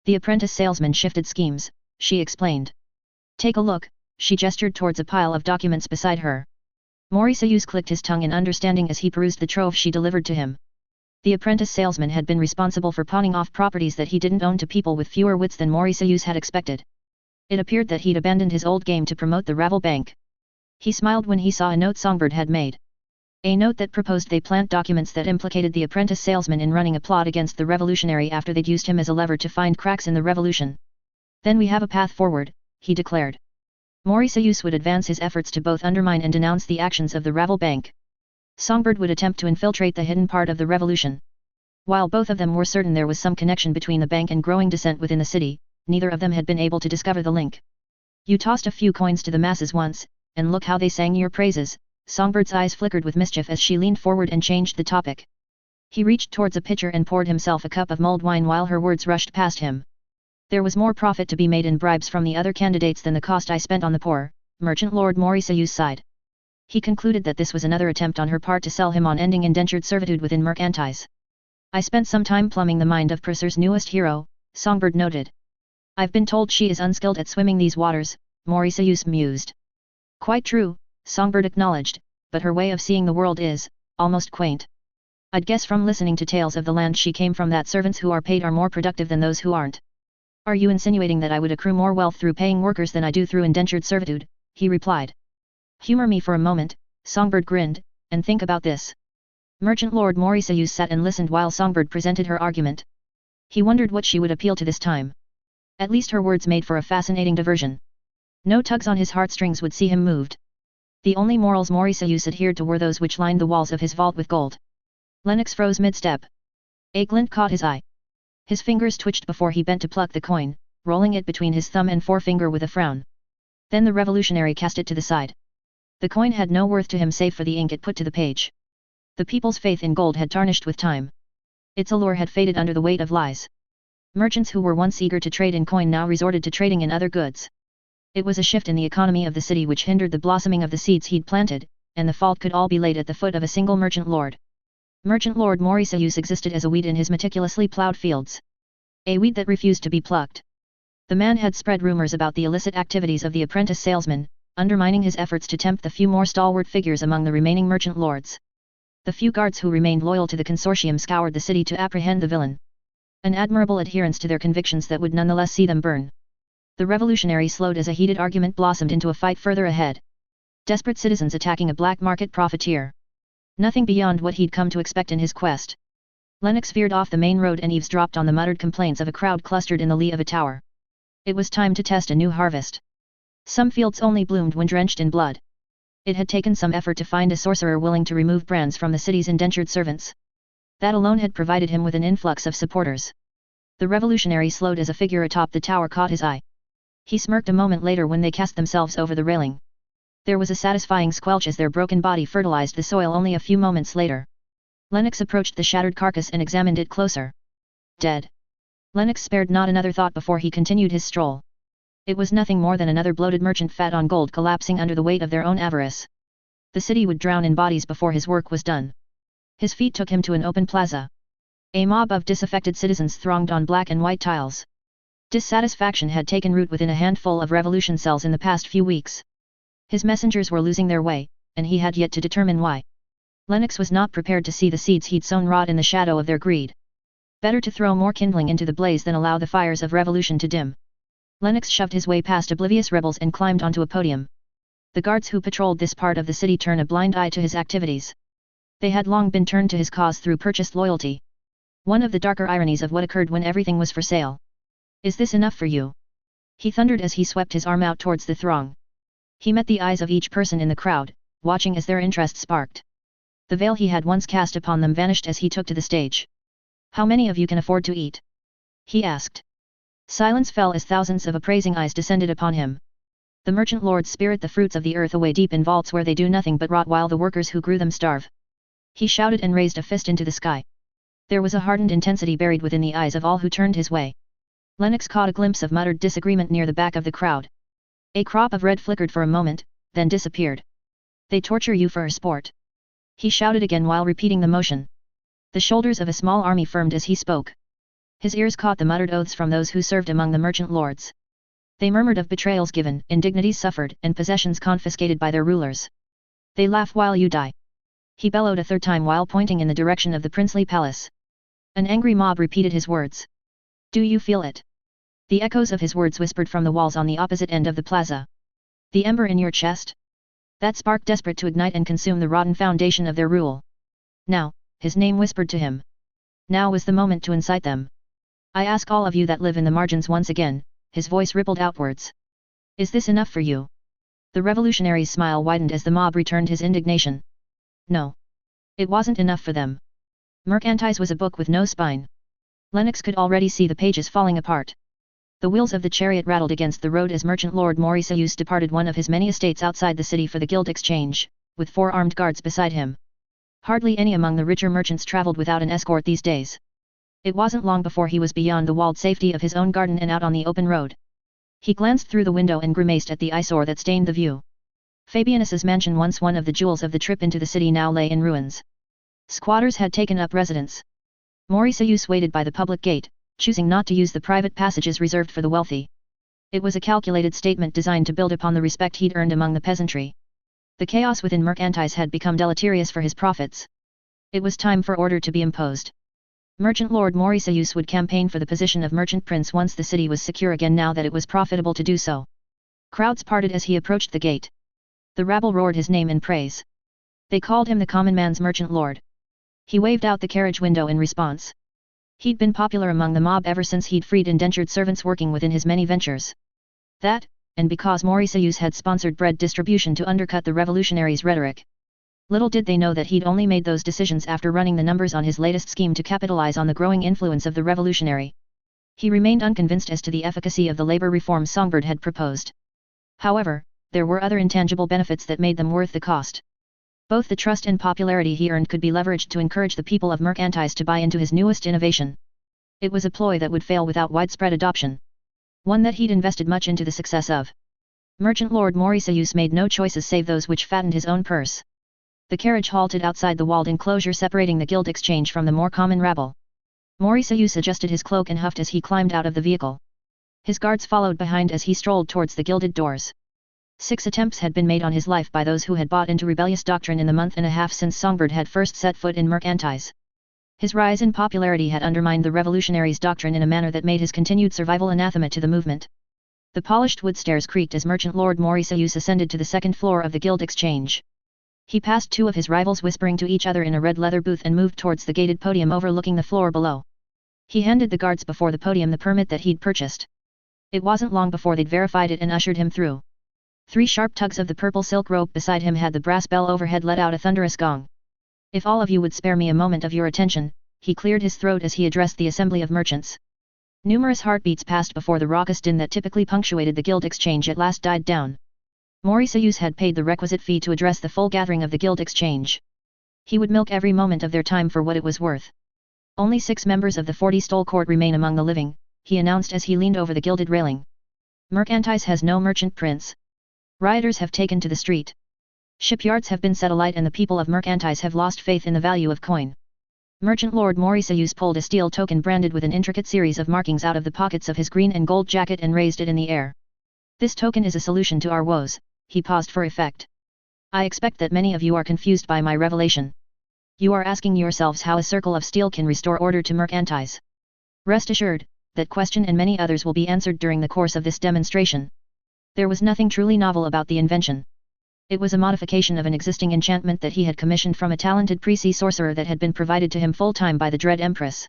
"The apprentice salesman shifted schemes," she explained. "Take a look," she gestured towards a pile of documents beside her. Mauritius clicked his tongue in understanding as he perused the trove she delivered to him. The apprentice salesman had been responsible for pawning off properties that he didn't own to people with fewer wits than Mauritius had expected. It appeared that he'd abandoned his old game to promote the Ravel Bank. He smiled when he saw a note Songbird had made. A note that proposed they plant documents that implicated the apprentice salesman in running a plot against the revolutionary after they'd used him as a lever to find cracks in the revolution. "Then we have a path forward," he declared. Mauritius would advance his efforts to both undermine and denounce the actions of the Ravel Bank. Songbird would attempt to infiltrate the hidden part of the revolution. While both of them were certain there was some connection between the bank and growing dissent within the city, neither of them had been able to discover the link. "You tossed a few coins to the masses once, and look how they sang your praises." Songbird's eyes flickered with mischief as she leaned forward and changed the topic. He reached towards a pitcher and poured himself a cup of mulled wine while her words rushed past him. "There was more profit to be made in bribes from the other candidates than the cost I spent on the poor," Merchant Lord Mauritius sighed. He concluded that this was another attempt on her part to sell him on ending indentured servitude within Mercantize. "I spent some time plumbing the mind of Purser's newest hero," Songbird noted. "I've been told she is unskilled at swimming these waters," Mauritius mused. "Quite true," Songbird acknowledged, "but her way of seeing the world is, almost quaint. I'd guess from listening to tales of the land she came from that servants who are paid are more productive than those who aren't." "Are you insinuating that I would accrue more wealth through paying workers than I do through indentured servitude?" he replied. "Humor me for a moment," Songbird grinned, "and think about this." Merchant Lord Mauritius sat and listened while Songbird presented her argument. He wondered what she would appeal to this time. At least her words made for a fascinating diversion. No tugs on his heartstrings would see him moved. The only morals Mauritius adhered to were those which lined the walls of his vault with gold. Lennox froze mid-step. A glint caught his eye. His fingers twitched before he bent to pluck the coin, rolling it between his thumb and forefinger with a frown. Then the revolutionary cast it to the side. The coin had no worth to him save for the ink it put to the page. The people's faith in gold had tarnished with time. Its allure had faded under the weight of lies. Merchants who were once eager to trade in coin now resorted to trading in other goods. It was a shift in the economy of the city which hindered the blossoming of the seeds he'd planted, and the fault could all be laid at the foot of a single merchant lord. Merchant Lord Mauritius existed as a weed in his meticulously ploughed fields. A weed that refused to be plucked. The man had spread rumors about the illicit activities of the apprentice salesman, undermining his efforts to tempt the few more stalwart figures among the remaining merchant lords. The few guards who remained loyal to the consortium scoured the city to apprehend the villain. An admirable adherence to their convictions that would nonetheless see them burn. The revolutionary slowed as a heated argument blossomed into a fight further ahead. Desperate citizens attacking a black market profiteer. Nothing beyond what he'd come to expect in his quest. Lennox veered off the main road and eavesdropped on the muttered complaints of a crowd clustered in the lee of a tower. It was time to test a new harvest. Some fields only bloomed when drenched in blood. It had taken some effort to find a sorcerer willing to remove brands from the city's indentured servants. That alone had provided him with an influx of supporters. The revolutionary slowed as a figure atop the tower caught his eye. He smirked a moment later when they cast themselves over the railing. There was a satisfying squelch as their broken body fertilized the soil only a few moments later. Lennox approached the shattered carcass and examined it closer. Dead. Lennox spared not another thought before he continued his stroll. It was nothing more than another bloated merchant fat on gold collapsing under the weight of their own avarice. The city would drown in bodies before his work was done. His feet took him to an open plaza. A mob of disaffected citizens thronged on black and white tiles. Dissatisfaction had taken root within a handful of revolution cells in the past few weeks. His messengers were losing their way, and he had yet to determine why. Lennox was not prepared to see the seeds he'd sown rot in the shadow of their greed. Better to throw more kindling into the blaze than allow the fires of revolution to dim. Lennox shoved his way past oblivious rebels and climbed onto a podium. The guards who patrolled this part of the city turned a blind eye to his activities. They had long been turned to his cause through purchased loyalty. One of the darker ironies of what occurred when everything was for sale. Is this enough for you? He thundered as he swept his arm out towards the throng. He met the eyes of each person in the crowd, watching as their interest sparked. The veil he had once cast upon them vanished as he took to the stage. How many of you can afford to eat? He asked. Silence fell as thousands of appraising eyes descended upon him. The merchant lords spirit the fruits of the earth away deep in vaults where they do nothing but rot while the workers who grew them starve. He shouted and raised a fist into the sky. There was a hardened intensity buried within the eyes of all who turned his way. Lennox caught a glimpse of muttered disagreement near the back of the crowd. A crop of red flickered for a moment, then disappeared. They torture you for a sport. He shouted again while repeating the motion. The shoulders of a small army firmed as he spoke. His ears caught the muttered oaths from those who served among the merchant lords. They murmured of betrayals given, indignities suffered, and possessions confiscated by their rulers. They laugh while you die. He bellowed a third time while pointing in the direction of the princely palace. An angry mob repeated his words. Do you feel it? The echoes of his words whispered from the walls on the opposite end of the plaza. The ember in your chest? That spark desperate to ignite and consume the rotten foundation of their rule. Now, his name whispered to him. Now was the moment to incite them. I ask all of you that live in the margins once again, his voice rippled outwards. Is this enough for you? The revolutionary's smile widened as the mob returned his indignation. No. It wasn't enough for them. Mercantise was a book with no spine. Lennox could already see the pages falling apart. The wheels of the chariot rattled against the road as Merchant Lord Mauriceus departed one of his many estates outside the city for the Guild Exchange, with 4 armed guards beside him. Hardly any among the richer merchants travelled without an escort these days. It wasn't long before he was beyond the walled safety of his own garden and out on the open road. He glanced through the window and grimaced at the eyesore that stained the view. Fabianus's mansion, once one of the jewels of the trip into the city, now lay in ruins. Squatters had taken up residence. Mauriceus waited by the public gate, choosing not to use the private passages reserved for the wealthy. It was a calculated statement designed to build upon the respect he'd earned among the peasantry. The chaos within Mercantise had become deleterious for his profits. It was time for order to be imposed. Merchant Lord Mauriceus would campaign for the position of merchant prince once the city was secure again, now that it was profitable to do so. Crowds parted as he approached the gate. The rabble roared his name in praise. They called him the common man's merchant lord. He waved out the carriage window in response. He'd been popular among the mob ever since he'd freed indentured servants working within his many ventures. That, and because Mauriceus had sponsored bread distribution to undercut the revolutionaries' rhetoric. Little did they know that he'd only made those decisions after running the numbers on his latest scheme to capitalize on the growing influence of the revolutionary. He remained unconvinced as to the efficacy of the labor reform Songbird had proposed. However, there were other intangible benefits that made them worth the cost. Both the trust and popularity he earned could be leveraged to encourage the people of Mercantise to buy into his newest innovation. It was a ploy that would fail without widespread adoption. One that he'd invested much into the success of. Merchant Lord Mauriceus made no choices save those which fattened his own purse. The carriage halted outside the walled enclosure separating the Guild Exchange from the more common rabble. Mauriceus adjusted his cloak and huffed as he climbed out of the vehicle. His guards followed behind as he strolled towards the gilded doors. 6 attempts had been made on his life by those who had bought into rebellious doctrine in the month and a half since Songbird had first set foot in Mercantise. His rise in popularity had undermined the revolutionaries' doctrine in a manner that made his continued survival anathema to the movement. The polished wood stairs creaked as Merchant Lord Mauriceus ascended to the second floor of the Guild Exchange. He passed two of his rivals whispering to each other in a red leather booth and moved towards the gated podium overlooking the floor below. He handed the guards before the podium the permit that he'd purchased. It wasn't long before they'd verified it and ushered him through. 3 sharp tugs of the purple silk rope beside him had the brass bell overhead let out a thunderous gong. If all of you would spare me a moment of your attention, he cleared his throat as he addressed the assembly of merchants. Numerous heartbeats passed before the raucous din that typically punctuated the Guild Exchange at last died down. Mauriceus had paid the requisite fee to address the full gathering of the Guild Exchange. He would milk every moment of their time for what it was worth. Only 6 members of the 40 Stole Court remain among the living, he announced as he leaned over the gilded railing. Mercantise has no merchant prince. Rioters have taken to the street. Shipyards have been set alight and the people of Mercantise have lost faith in the value of coin. Merchant Lord Mauriceus pulled a steel token branded with an intricate series of markings out of the pockets of his green and gold jacket and raised it in the air. This token is a solution to our woes, he paused for effect. I expect that many of you are confused by my revelation. You are asking yourselves how a circle of steel can restore order to Mercantise. Rest assured, that question and many others will be answered during the course of this demonstration. There was nothing truly novel about the invention. It was a modification of an existing enchantment that he had commissioned from a talented pre-sea sorcerer that had been provided to him full-time by the Dread Empress.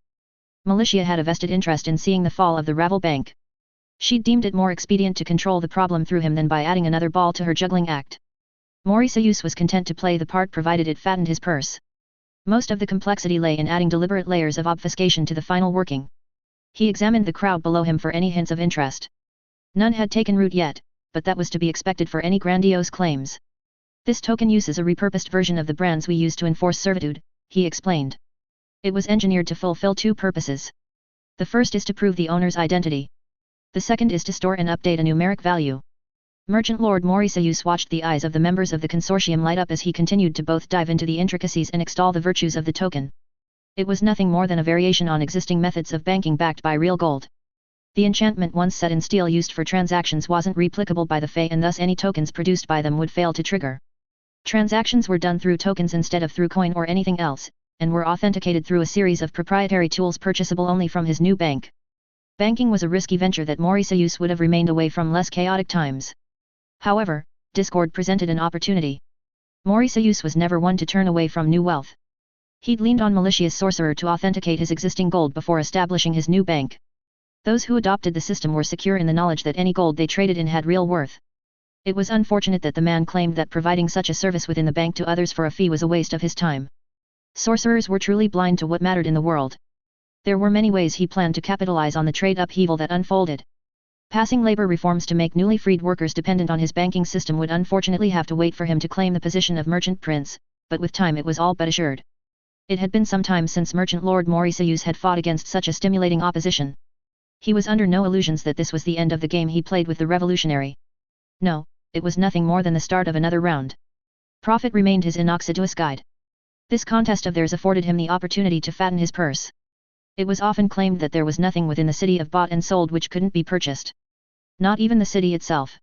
Militia had a vested interest in seeing the fall of the Ravel Bank. She deemed it more expedient to control the problem through him than by adding another ball to her juggling act. Mauriceus was content to play the part provided it fattened his purse. Most of the complexity lay in adding deliberate layers of obfuscation to the final working. He examined the crowd below him for any hints of interest. None had taken root yet, but that was to be expected for any grandiose claims. This token uses a repurposed version of the brands we use to enforce servitude, he explained. It was engineered to fulfill 2 purposes. The first is to prove the owner's identity. The second is to store and update a numeric value. Merchant Lord Mauriceus watched the eyes of the members of the consortium light up as he continued to both dive into the intricacies and extol the virtues of the token. It was nothing more than a variation on existing methods of banking backed by real gold. The enchantment once set in steel used for transactions wasn't replicable by the Fae and thus any tokens produced by them would fail to trigger. Transactions were done through tokens instead of through coin or anything else, and were authenticated through a series of proprietary tools purchasable only from his new bank. Banking was a risky venture that Mauriceus would have remained away from less chaotic times. However, discord presented an opportunity. Mauriceus was never one to turn away from new wealth. He'd leaned on malicious sorcerer to authenticate his existing gold before establishing his new bank. Those who adopted the system were secure in the knowledge that any gold they traded in had real worth. It was unfortunate that the man claimed that providing such a service within the bank to others for a fee was a waste of his time. Sorcerers were truly blind to what mattered in the world. There were many ways he planned to capitalize on the trade upheaval that unfolded. Passing labor reforms to make newly freed workers dependent on his banking system would unfortunately have to wait for him to claim the position of merchant prince, but with time it was all but assured. It had been some time since Merchant Lord Mauriceus had fought against such a stimulating opposition. He was under no illusions that this was the end of the game he played with the revolutionary. No, it was nothing more than the start of another round. Profit remained his innoxious guide. This contest of theirs afforded him the opportunity to fatten his purse. It was often claimed that there was nothing within the city of bought and sold which couldn't be purchased. Not even the city itself.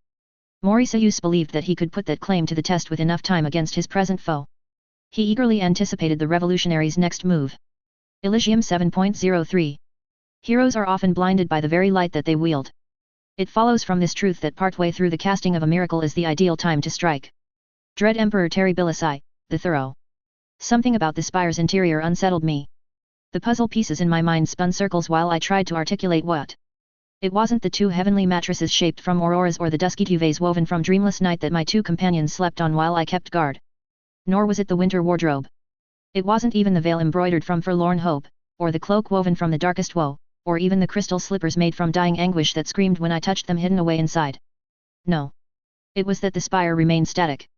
Mauriceus believed that he could put that claim to the test with enough time against his present foe. He eagerly anticipated the revolutionary's next move. Elysium 7.03. Heroes are often blinded by the very light that they wield. It follows from this truth that partway through the casting of a miracle is the ideal time to strike. Dread Emperor Terribilis the Thorough. Something about the spire's interior unsettled me. The puzzle pieces in my mind spun circles while I tried to articulate what. It wasn't the 2 heavenly mattresses shaped from auroras or the dusky duvets woven from dreamless night that my 2 companions slept on while I kept guard. Nor was it the winter wardrobe. It wasn't even the veil embroidered from forlorn hope, or the cloak woven from the darkest woe, or even the crystal slippers made from dying anguish that screamed when I touched them hidden away inside. No. It was that the spire remained static.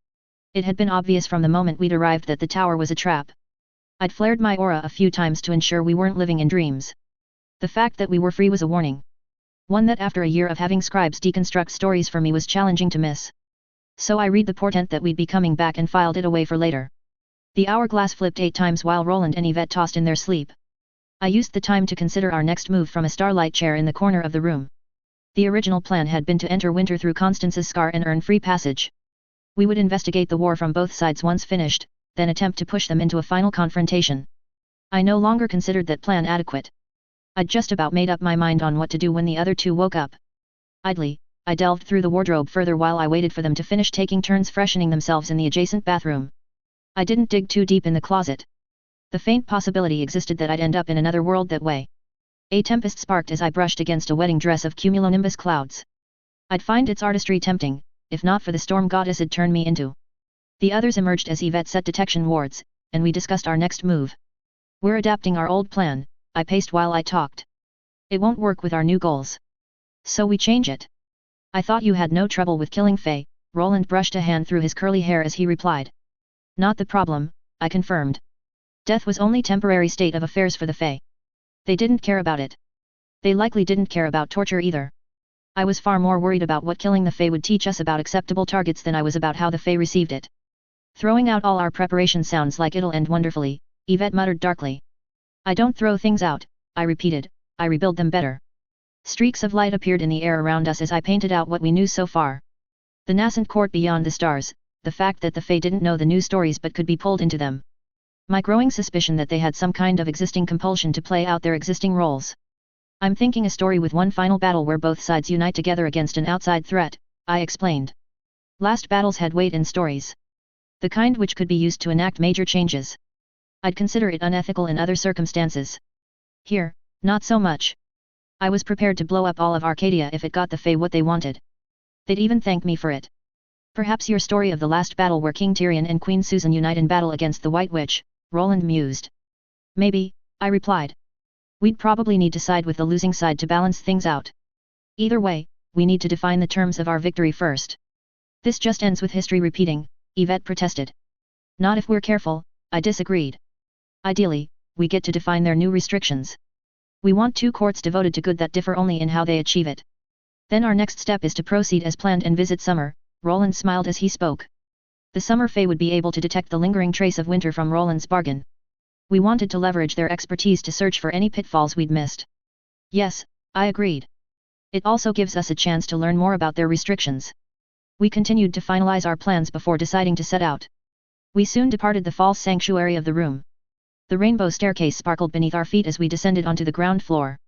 It had been obvious from the moment we'd arrived that the tower was a trap. I'd flared my aura a few times to ensure we weren't living in dreams. The fact that we were free was a warning. One that after a year of having scribes deconstruct stories for me was challenging to miss. So I read the portent that we'd be coming back and filed it away for later. The hourglass flipped 8 times while Roland and Yvette tossed in their sleep. I used the time to consider our next move from a starlight chair in the corner of the room. The original plan had been to enter Winter through Constance's scar and earn free passage. We would investigate the war from both sides once finished, then attempt to push them into a final confrontation. I no longer considered that plan adequate. I'd just about made up my mind on what to do when the other 2 woke up. Idly, I delved through the wardrobe further while I waited for them to finish taking turns freshening themselves in the adjacent bathroom. I didn't dig too deep in the closet. The faint possibility existed that I'd end up in another world that way. A tempest sparked as I brushed against a wedding dress of cumulonimbus clouds. I'd find its artistry tempting, if not for the storm goddess had turned me into. The others emerged as Yvette set detection wards, and we discussed our next move. We're adapting our old plan, I paced while I talked. It won't work with our new goals. So we change it. I thought you had no trouble with killing Faye. Roland brushed a hand through his curly hair as he replied. Not the problem, I confirmed. Death was only temporary state of affairs for the Fae. They didn't care about it. They likely didn't care about torture either. I was far more worried about what killing the Fae would teach us about acceptable targets than I was about how the Fae received it. Throwing out all our preparation sounds like it'll end wonderfully, Yvette muttered darkly. I don't throw things out, I repeated, I rebuild them better. Streaks of light appeared in the air around us as I painted out what we knew so far. The nascent court beyond the stars, the fact that the Fae didn't know the new stories but could be pulled into them. My growing suspicion that they had some kind of existing compulsion to play out their existing roles. I'm thinking a story with one final battle where both sides unite together against an outside threat, I explained. Last battles had weight in stories. The kind which could be used to enact major changes. I'd consider it unethical in other circumstances. Here, not so much. I was prepared to blow up all of Arcadia if it got the Fae what they wanted. They'd even thank me for it. Perhaps your story of the last battle where King Tyrion and Queen Susan unite in battle against the White Witch, Roland mused. Maybe, I replied. We'd probably need to side with the losing side to balance things out. Either way, we need to define the terms of our victory first. This just ends with history repeating, Yvette protested. Not if we're careful, I disagreed. Ideally, we get to define their new restrictions. We want two courts devoted to good that differ only in how they achieve it. Then our next step is to proceed as planned and visit Summer, Roland smiled as he spoke. The Summer Fae would be able to detect the lingering trace of winter from Roland's bargain. We wanted to leverage their expertise to search for any pitfalls we'd missed. Yes, I agreed. It also gives us a chance to learn more about their restrictions. We continued to finalize our plans before deciding to set out. We soon departed the false sanctuary of the room. The rainbow staircase sparkled beneath our feet as we descended onto the ground floor.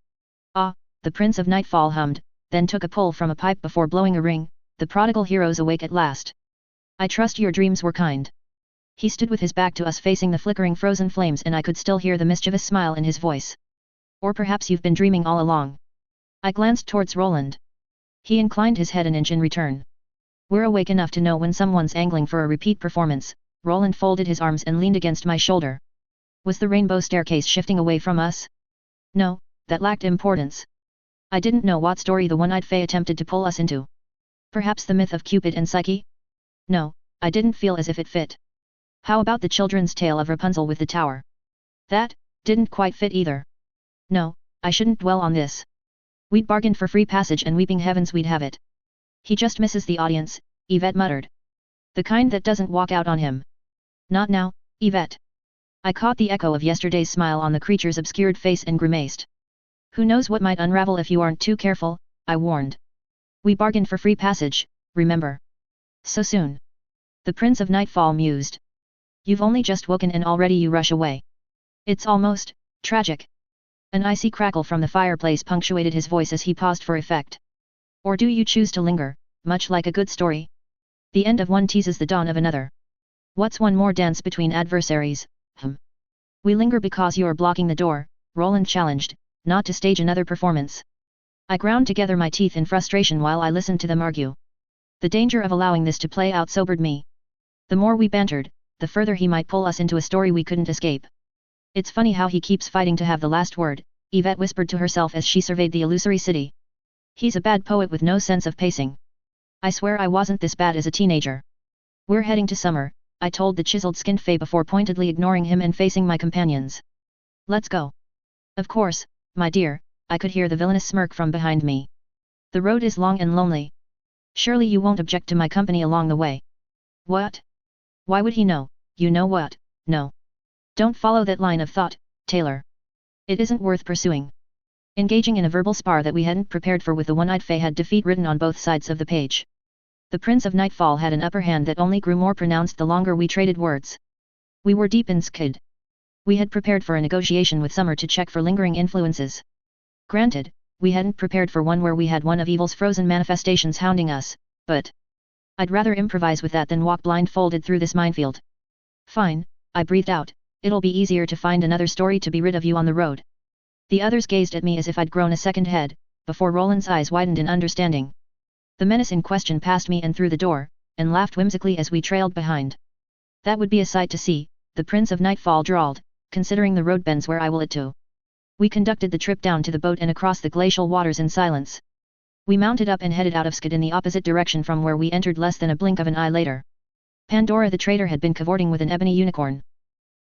Ah, the Prince of Nightfall hummed, then took a pull from a pipe before blowing a ring, the prodigal hero's awake at last. I trust your dreams were kind. He stood with his back to us facing the flickering frozen flames and I could still hear the mischievous smile in his voice. Or perhaps you've been dreaming all along. I glanced towards Roland. He inclined his head an inch in return. We're awake enough to know when someone's angling for a repeat performance. Roland folded his arms and leaned against my shoulder. Was the rainbow staircase shifting away from us? No, that lacked importance. I didn't know what story the one-eyed Fae attempted to pull us into. Perhaps the myth of Cupid and Psyche? No, I didn't feel as if it fit. How about the children's tale of Rapunzel with the tower? That didn't quite fit either. No, I shouldn't dwell on this. We'd bargained for free passage and weeping heavens we'd have it. He just misses the audience, Yvette muttered. The kind that doesn't walk out on him. Not now, Yvette. I caught the echo of yesterday's smile on the creature's obscured face and grimaced. Who knows what might unravel if you aren't too careful, I warned. We bargained for free passage, remember? So soon. The Prince of Nightfall mused. You've only just woken and already you rush away. It's almost tragic. An icy crackle from the fireplace punctuated his voice as he paused for effect. Or do you choose to linger, much like a good story? The end of one teases the dawn of another. What's one more dance between adversaries? We linger because you're blocking the door, Roland challenged, not to stage another performance. I ground together my teeth in frustration while I listened to them argue. The danger of allowing this to play out sobered me. The more we bantered, the further he might pull us into a story we couldn't escape. It's funny how he keeps fighting to have the last word, Yvette whispered to herself as she surveyed the illusory city. He's a bad poet with no sense of pacing. I swear I wasn't this bad as a teenager. We're heading to Summer, I told the chiseled-skinned Fae before pointedly ignoring him and facing my companions. Let's go. Of course, my dear, I could hear the villainous smirk from behind me. The road is long and lonely. Surely you won't object to my company along the way. What? Why would he know? You know what? No. Don't follow that line of thought, Taylor. It isn't worth pursuing. Engaging in a verbal spar that we hadn't prepared for with the one-eyed Fae had defeat written on both sides of the page. The Prince of Nightfall had an upper hand that only grew more pronounced the longer we traded words. We were deep in skid. We had prepared for a negotiation with Summer to check for lingering influences. Granted, we hadn't prepared for one where we had one of evil's frozen manifestations hounding us, but I'd rather improvise with that than walk blindfolded through this minefield. Fine, I breathed out, it'll be easier to find another story to be rid of you on the road. The others gazed at me as if I'd grown a second head, before Roland's eyes widened in understanding. The menace in question passed me and through the door, and laughed whimsically as we trailed behind. That would be a sight to see, the Prince of Nightfall drawled, considering the road bends where I will it to. We conducted the trip down to the boat and across the glacial waters in silence. We mounted up and headed out of Skid in the opposite direction from where we entered less than a blink of an eye later. Pandora the traitor had been cavorting with an ebony unicorn.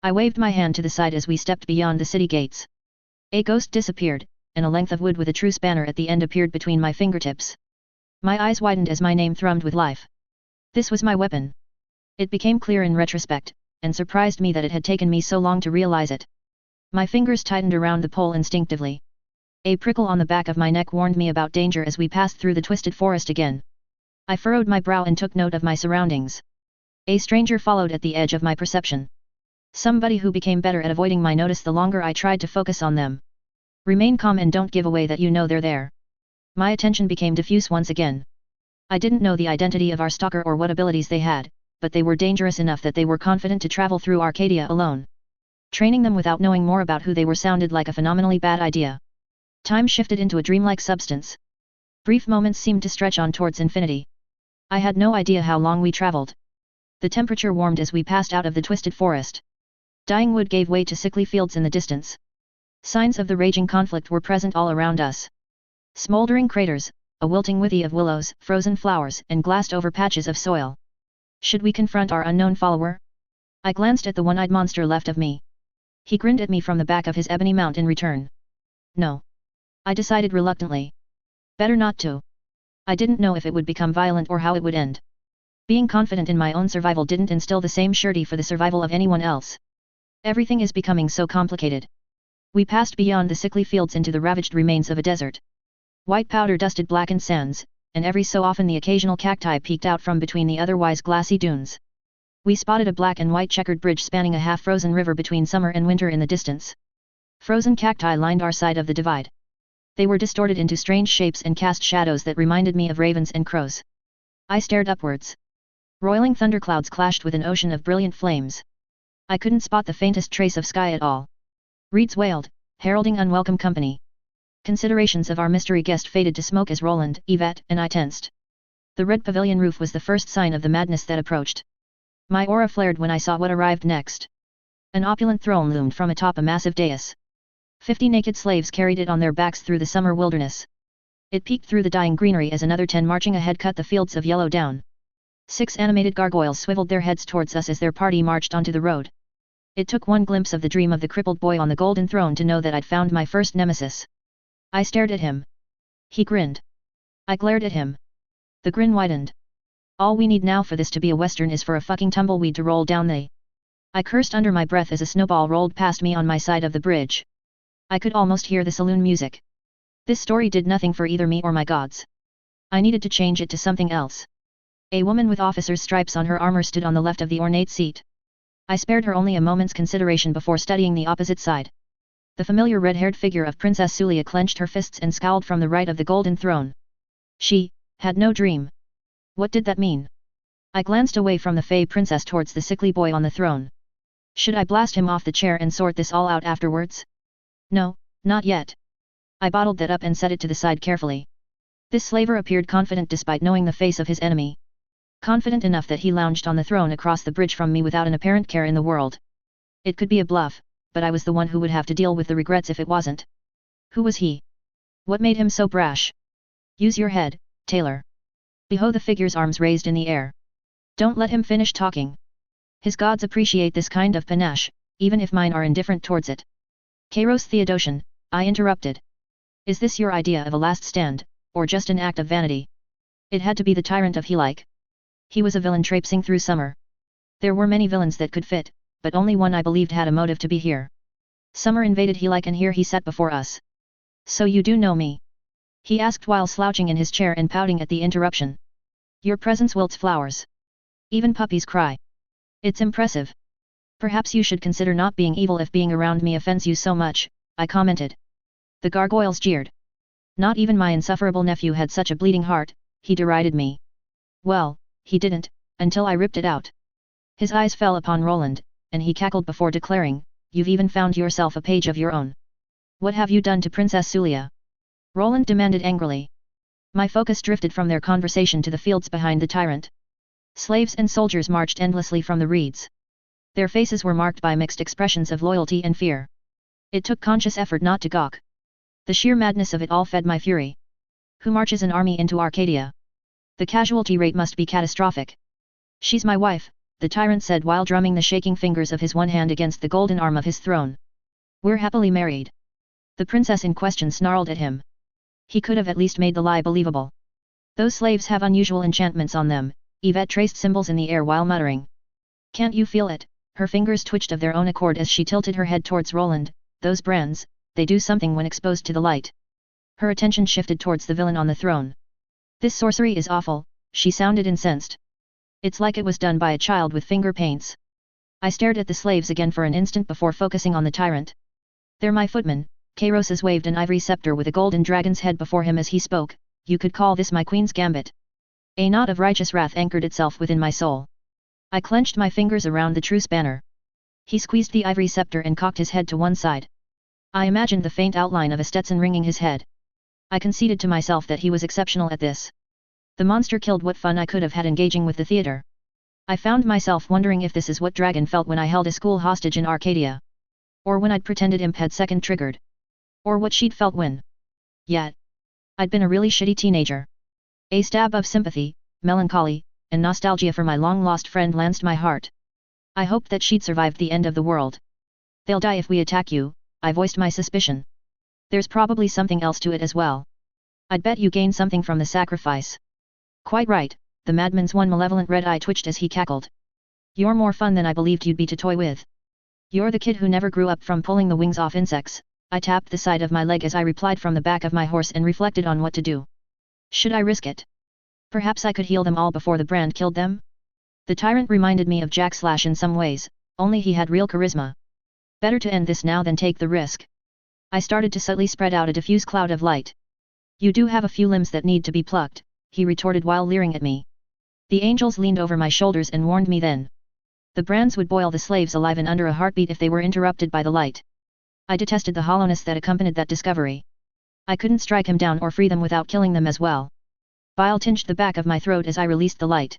I waved my hand to the side as we stepped beyond the city gates. A ghost disappeared, and a length of wood with a truce banner at the end appeared between my fingertips. My eyes widened as my name thrummed with life. This was my weapon. It became clear in retrospect, and surprised me that it had taken me so long to realize it. My fingers tightened around the pole instinctively. A prickle on the back of my neck warned me about danger as we passed through the twisted forest again. I furrowed my brow and took note of my surroundings. A stranger followed at the edge of my perception. Somebody who became better at avoiding my notice the longer I tried to focus on them. Remain calm and don't give away that you know they're there. My attention became diffuse once again. I didn't know the identity of our stalker or what abilities they had, but they were dangerous enough that they were confident to travel through Arcadia alone. Training them without knowing more about who they were sounded like a phenomenally bad idea. Time shifted into a dreamlike substance. Brief moments seemed to stretch on towards infinity. I had no idea how long we traveled. The temperature warmed as we passed out of the twisted forest. Dying wood gave way to sickly fields in the distance. Signs of the raging conflict were present all around us. Smoldering craters, a wilting withy of willows, frozen flowers, and glassed-over patches of soil. Should we confront our unknown follower? I glanced at the one-eyed monster left of me. He grinned at me from the back of his ebony mount in return. No. I decided reluctantly. Better not to. I didn't know if it would become violent or how it would end. Being confident in my own survival didn't instill the same surety for the survival of anyone else. Everything is becoming so complicated. We passed beyond the sickly fields into the ravaged remains of a desert. White powder dusted blackened sands, and every so often the occasional cacti peeked out from between the otherwise glassy dunes. We spotted a black and white checkered bridge spanning a half-frozen river between summer and winter in the distance. Frozen cacti lined our side of the divide. They were distorted into strange shapes and cast shadows that reminded me of ravens and crows. I stared upwards. Roiling thunderclouds clashed with an ocean of brilliant flames. I couldn't spot the faintest trace of sky at all. Reeds wailed, heralding unwelcome company. Considerations of our mystery guest faded to smoke as Roland, Yvette, and I tensed. The red pavilion roof was the first sign of the madness that approached. My aura flared when I saw what arrived next. An opulent throne loomed from atop a massive dais. 50 naked slaves carried it on their backs through the summer wilderness. It peeked through the dying greenery as another 10 marching ahead cut the fields of yellow down. 6 animated gargoyles swiveled their heads towards us as their party marched onto the road. It took one glimpse of the dream of the crippled boy on the golden throne to know that I'd found my first nemesis. I stared at him. He grinned. I glared at him. The grin widened. All we need now for this to be a western is for a fucking tumbleweed to roll down the... I cursed under my breath as a snowball rolled past me on my side of the bridge. I could almost hear the saloon music. This story did nothing for either me or my gods. I needed to change it to something else. A woman with officer's stripes on her armor stood on the left of the ornate seat. I spared her only a moment's consideration before studying the opposite side. The familiar red-haired figure of Princess Sulia clenched her fists and scowled from the right of the golden throne. She had no dream. What did that mean? I glanced away from the Fey princess towards the sickly boy on the throne. Should I blast him off the chair and sort this all out afterwards? No, not yet. I bottled that up and set it to the side carefully. This slaver appeared confident despite knowing the face of his enemy. Confident enough that he lounged on the throne across the bridge from me without an apparent care in the world. It could be a bluff, but I was the one who would have to deal with the regrets if it wasn't. Who was he? What made him so brash? Use your head, Taylor. Behold the figure's arms raised in the air. Don't let him finish talking. His gods appreciate this kind of panache, even if mine are indifferent towards it. Kairos Theodosian, I interrupted. Is this your idea of a last stand, or just an act of vanity? It had to be the tyrant of Helike. He was a villain traipsing through summer. There were many villains that could fit, but only one I believed had a motive to be here. Summer invaded Helike and here he sat before us. So you do know me? He asked while slouching in his chair and pouting at the interruption. Your presence wilts flowers. Even puppies cry. It's impressive. Perhaps you should consider not being evil if being around me offends you so much, I commented. The gargoyles jeered. Not even my insufferable nephew had such a bleeding heart, he derided me. Well, he didn't, until I ripped it out. His eyes fell upon Roland, and he cackled before declaring, "You've even found yourself a page of your own. What have you done to Princess Sulia?" Roland demanded angrily. My focus drifted from their conversation to the fields behind the tyrant. Slaves and soldiers marched endlessly from the reeds. Their faces were marked by mixed expressions of loyalty and fear. It took conscious effort not to gawk. The sheer madness of it all fed my fury. Who marches an army into Arcadia? The casualty rate must be catastrophic. She's my wife, the tyrant said while drumming the shaking fingers of his one hand against the golden arm of his throne. We're happily married. The princess in question snarled at him. He could have at least made the lie believable. Those slaves have unusual enchantments on them, Yvette traced symbols in the air while muttering. Can't you feel it? Her fingers twitched of their own accord as she tilted her head towards Roland. Those brands, they do something when exposed to the light. Her attention shifted towards the villain on the throne. This sorcery is awful, she sounded incensed. It's like it was done by a child with finger paints. I stared at the slaves again for an instant before focusing on the tyrant. They're my footmen. Kairos waved an ivory scepter with a golden dragon's head before him as he spoke. You could call this my queen's gambit. A knot of righteous wrath anchored itself within my soul. I clenched my fingers around the truce banner. He squeezed the ivory scepter and cocked his head to one side. I imagined the faint outline of a Stetson ringing his head. I conceded to myself that he was exceptional at this. The monster killed what fun I could have had engaging with the theater. I found myself wondering if this is what Dragon felt when I held a school hostage in Arcadia. Or when I'd pretended Imp had second triggered. Or what she'd felt when. Yet. I'd been a really shitty teenager. A stab of sympathy, melancholy, and nostalgia for my long-lost friend lanced my heart. I hoped that she'd survived the end of the world. They'll die if we attack you, I voiced my suspicion. There's probably something else to it as well. I'd bet you gain something from the sacrifice. Quite right, the madman's one malevolent red eye twitched as he cackled. You're more fun than I believed you'd be to toy with. You're the kid who never grew up from pulling the wings off insects. I tapped the side of my leg as I replied from the back of my horse and reflected on what to do. Should I risk it? Perhaps I could heal them all before the brand killed them? The tyrant reminded me of Jack Slash in some ways, only he had real charisma. Better to end this now than take the risk. I started to subtly spread out a diffuse cloud of light. You do have a few limbs that need to be plucked, he retorted while leering at me. The angels leaned over my shoulders and warned me then. The brands would boil the slaves alive in under a heartbeat if they were interrupted by the light. I detested the hollowness that accompanied that discovery. I couldn't strike him down or free them without killing them as well. Bile tinged the back of my throat as I released the light.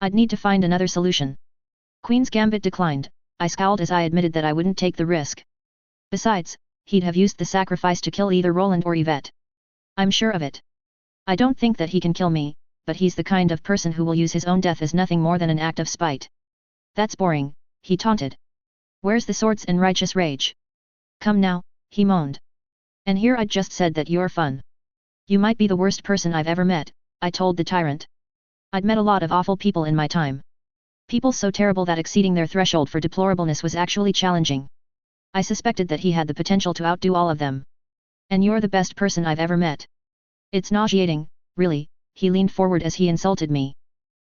I'd need to find another solution. Queen's Gambit declined. I scowled as I admitted that I wouldn't take the risk. Besides, he'd have used the sacrifice to kill either Roland or Yvette. I'm sure of it. I don't think that he can kill me, but he's the kind of person who will use his own death as nothing more than an act of spite. That's boring, he taunted. Where's the swords and righteous rage? Come now, he moaned. And here I'd just said that you're fun. You might be the worst person I've ever met, I told the tyrant. I'd met a lot of awful people in my time. People so terrible that exceeding their threshold for deplorableness was actually challenging. I suspected that he had the potential to outdo all of them. And you're the best person I've ever met. It's nauseating, really, he leaned forward as he insulted me.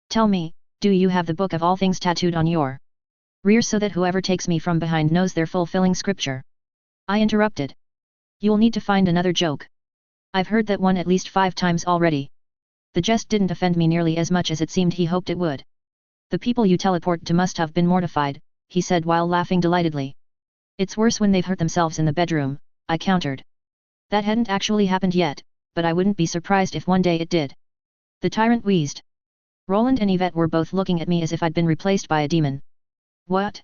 Tell me, do you have the book of all things tattooed on your rear so that whoever takes me from behind knows they're fulfilling scripture? I interrupted. You'll need to find another joke. I've heard that one at least 5 times already. The jest didn't offend me nearly as much as it seemed he hoped it would. The people you teleport to must have been mortified, he said while laughing delightedly. It's worse when they've hurt themselves in the bedroom, I countered. That hadn't actually happened yet, but I wouldn't be surprised if one day it did. The tyrant wheezed. Roland and Yvette were both looking at me as if I'd been replaced by a demon. What?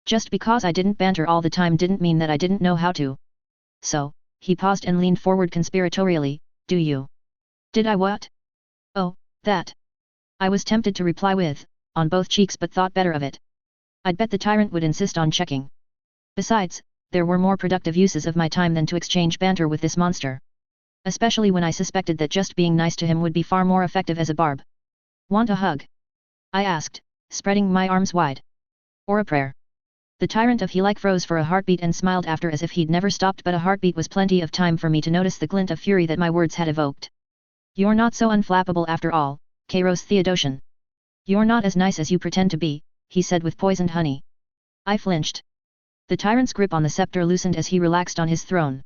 Just because I didn't banter all the time didn't mean that I didn't know how to. So, he paused and leaned forward conspiratorially, do you? Did I what? Oh, that. I was tempted to reply with, on both cheeks but thought better of it. I'd bet the tyrant would insist on checking. Besides, there were more productive uses of my time than to exchange banter with this monster. Especially when I suspected that just being nice to him would be far more effective as a barb. Want a hug? I asked, spreading my arms wide. Or a prayer? The tyrant of Helike froze for a heartbeat and smiled after as if he'd never stopped, but a heartbeat was plenty of time for me to notice the glint of fury that my words had evoked. You're not so unflappable after all, Kairos Theodosian. You're not as nice as you pretend to be, he said with poisoned honey. I flinched. The tyrant's grip on the scepter loosened as he relaxed on his throne.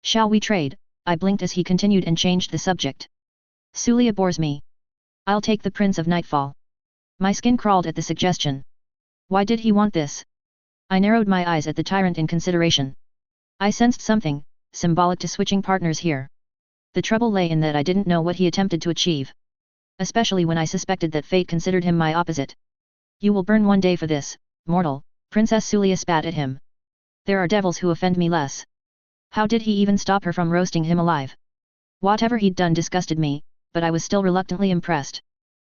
Shall we trade? I blinked as he continued and changed the subject. Sulia bores me. I'll take the Prince of Nightfall. My skin crawled at the suggestion. Why did he want this? I narrowed my eyes at the tyrant in consideration. I sensed something, symbolic to switching partners here. The trouble lay in that I didn't know what he attempted to achieve. Especially when I suspected that fate considered him my opposite. You will burn one day for this, mortal, Princess Sulia spat at him. There are devils who offend me less. How did he even stop her from roasting him alive? Whatever he'd done disgusted me, but I was still reluctantly impressed.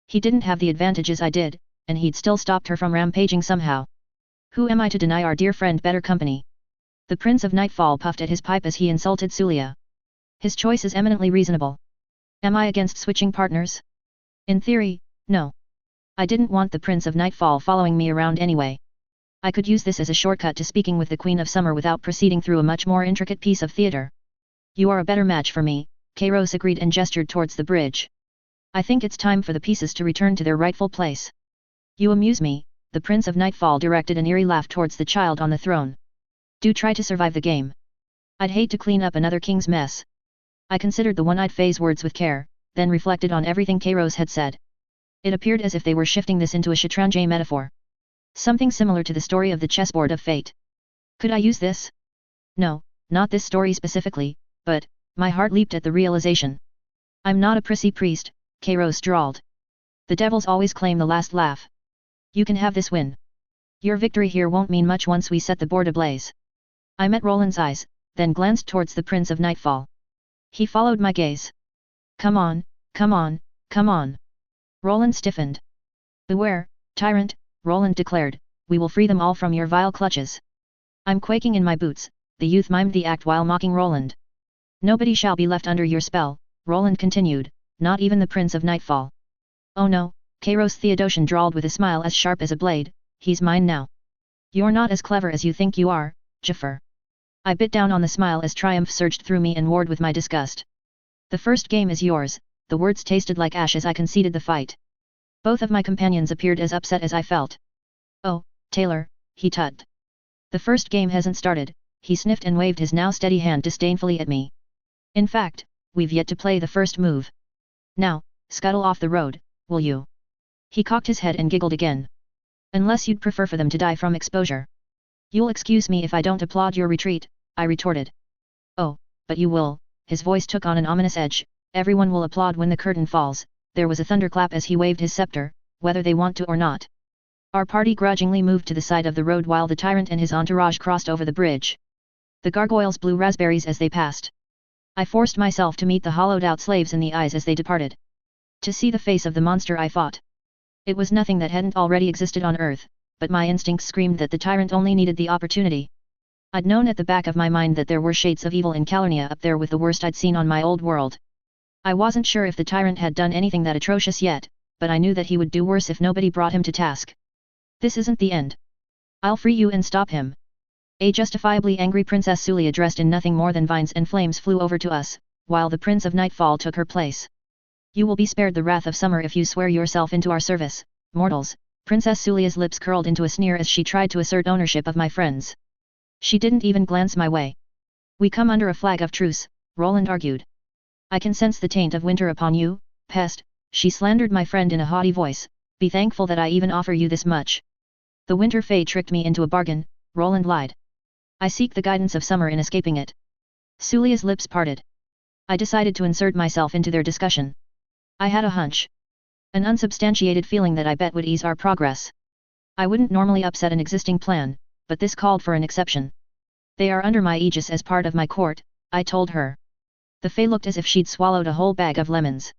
He didn't have the advantages I did, and he'd still stopped her from rampaging somehow. Who am I to deny our dear friend better company? The Prince of Nightfall puffed at his pipe as he insulted Sulia. His choice is eminently reasonable. Am I against switching partners? In theory, no. I didn't want the Prince of Nightfall following me around anyway. I could use this as a shortcut to speaking with the Queen of Summer without proceeding through a much more intricate piece of theatre. You are a better match for me, Kairos agreed and gestured towards the bridge. I think it's time for the pieces to return to their rightful place. You amuse me, the Prince of Nightfall directed an eerie laugh towards the child on the throne. Do try to survive the game. I'd hate to clean up another king's mess. I considered the one-eyed Fae's words with care, then reflected on everything Kairos had said. It appeared as if they were shifting this into a Shatranjay metaphor. Something similar to the story of the chessboard of fate. Could I use this? No, not this story specifically, but, my heart leaped at the realization. I'm not a prissy priest, Kairos drawled. The devils always claim the last laugh. You can have this win. Your victory here won't mean much once we set the board ablaze. I met Roland's eyes, then glanced towards the Prince of Nightfall. He followed my gaze. Come on, come on, come on. Roland stiffened. Beware, tyrant, Roland declared, we will free them all from your vile clutches. I'm quaking in my boots, the youth mimed the act while mocking Roland. Nobody shall be left under your spell, Roland continued, not even the Prince of Nightfall. Oh no, Kairos Theodosian drawled with a smile as sharp as a blade, he's mine now. You're not as clever as you think you are, Jafar. I bit down on the smile as triumph surged through me and warred with my disgust. The first game is yours, the words tasted like ash as I conceded the fight. Both of my companions appeared as upset as I felt. Oh, Taylor, he tutted. The first game hasn't started, he sniffed and waved his now steady hand disdainfully at me. In fact, we've yet to play the first move. Now, scuttle off the road, will you? He cocked his head and giggled again. Unless you'd prefer for them to die from exposure. You'll excuse me if I don't applaud your retreat, I retorted. Oh, but you will, his voice took on an ominous edge, everyone will applaud when the curtain falls. There was a thunderclap as he waved his scepter, whether they want to or not. Our party grudgingly moved to the side of the road while the tyrant and his entourage crossed over the bridge. The gargoyles blew raspberries as they passed. I forced myself to meet the hollowed-out slaves in the eyes as they departed. To see the face of the monster I fought. It was nothing that hadn't already existed on Earth, but my instincts screamed that the tyrant only needed the opportunity. I'd known at the back of my mind that there were shades of evil in Calurnia up there with the worst I'd seen on my old world. I wasn't sure if the tyrant had done anything that atrocious yet, but I knew that he would do worse if nobody brought him to task. This isn't the end. I'll free you and stop him. A justifiably angry Princess Sulia dressed in nothing more than vines and flames flew over to us, while the Prince of Nightfall took her place. You will be spared the wrath of summer if you swear yourself into our service, mortals. Princess Sulia's lips curled into a sneer as she tried to assert ownership of my friends. She didn't even glance my way. We come under a flag of truce, Roland argued. I can sense the taint of winter upon you, pest, she slandered my friend in a haughty voice, be thankful that I even offer you this much. The winter fae tricked me into a bargain, Roland lied. I seek the guidance of summer in escaping it. Sulia's lips parted. I decided to insert myself into their discussion. I had a hunch. An unsubstantiated feeling that I bet would ease our progress. I wouldn't normally upset an existing plan, but this called for an exception. They are under my aegis as part of my court, I told her. The fae looked as if she'd swallowed a whole bag of lemons.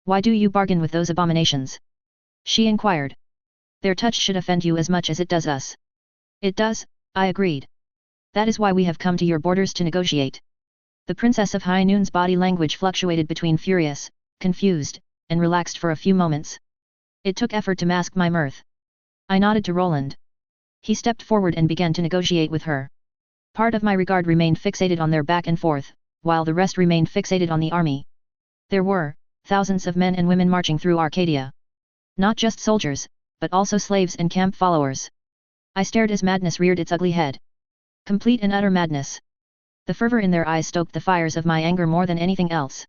Why do you bargain with those abominations? She inquired. Their touch should offend you as much as it does us. It does, I agreed. That is why we have come to your borders to negotiate. The Princess of High Noon's body language fluctuated between furious, confused, and relaxed for a few moments. It took effort to mask my mirth. I nodded to Roland. He stepped forward and began to negotiate with her. Part of my regard remained fixated on their back and forth, while the rest remained fixated on the army. There were thousands of men and women marching through Arcadia. Not just soldiers, but also slaves and camp followers. I stared as madness reared its ugly head. Complete and utter madness. The fervor in their eyes stoked the fires of my anger more than anything else.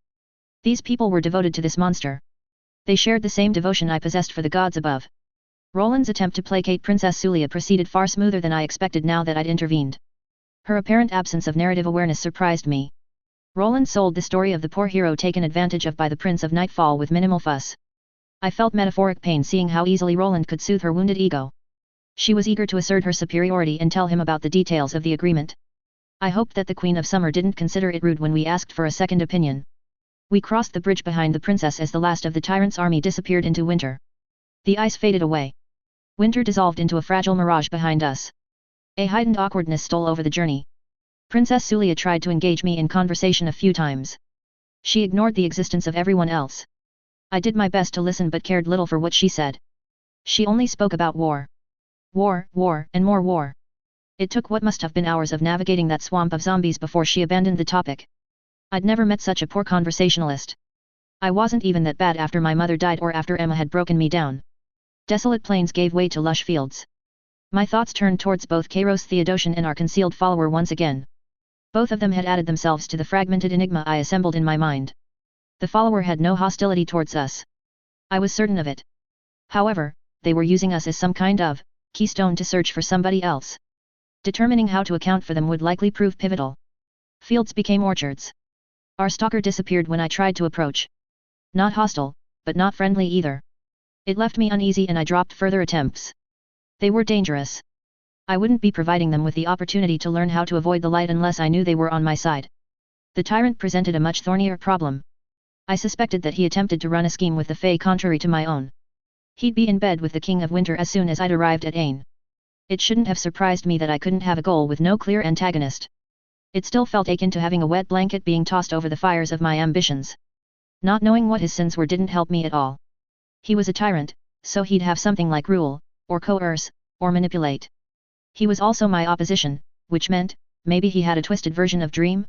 These people were devoted to this monster. They shared the same devotion I possessed for the gods above. Roland's attempt to placate Princess Sulia proceeded far smoother than I expected now that I'd intervened. Her apparent absence of narrative awareness surprised me. Roland sold the story of the poor hero taken advantage of by the Prince of Nightfall with minimal fuss. I felt metaphoric pain seeing how easily Roland could soothe her wounded ego. She was eager to assert her superiority and tell him about the details of the agreement. I hoped that the Queen of Summer didn't consider it rude when we asked for a second opinion. We crossed the bridge behind the princess as the last of the tyrant's army disappeared into winter. The ice faded away. Winter dissolved into a fragile mirage behind us. A heightened awkwardness stole over the journey. Princess Sulia tried to engage me in conversation a few times. She ignored the existence of everyone else. I did my best to listen but cared little for what she said. She only spoke about war. War, war, and more war. It took what must have been hours of navigating that swamp of zombies before she abandoned the topic. I'd never met such a poor conversationalist. I wasn't even that bad after my mother died or after Emma had broken me down. Desolate plains gave way to lush fields. My thoughts turned towards both Kairos Theodosian and our concealed follower once again. Both of them had added themselves to the fragmented enigma I assembled in my mind. The follower had no hostility towards us. I was certain of it. However, they were using us as some kind of keystone to search for somebody else. Determining how to account for them would likely prove pivotal. Fields became orchards. Our stalker disappeared when I tried to approach. Not hostile, but not friendly either. It left me uneasy and I dropped further attempts. They were dangerous. I wouldn't be providing them with the opportunity to learn how to avoid the light unless I knew they were on my side. The tyrant presented a much thornier problem. I suspected that he attempted to run a scheme with the Fae contrary to my own. He'd be in bed with the King of Winter as soon as I'd arrived at Ain. It shouldn't have surprised me that I couldn't have a goal with no clear antagonist. It still felt akin to having a wet blanket being tossed over the fires of my ambitions. Not knowing what his sins were didn't help me at all. He was a tyrant, so he'd have something like rule, or coerce, or manipulate. He was also my opposition, which meant, maybe he had a twisted version of dream?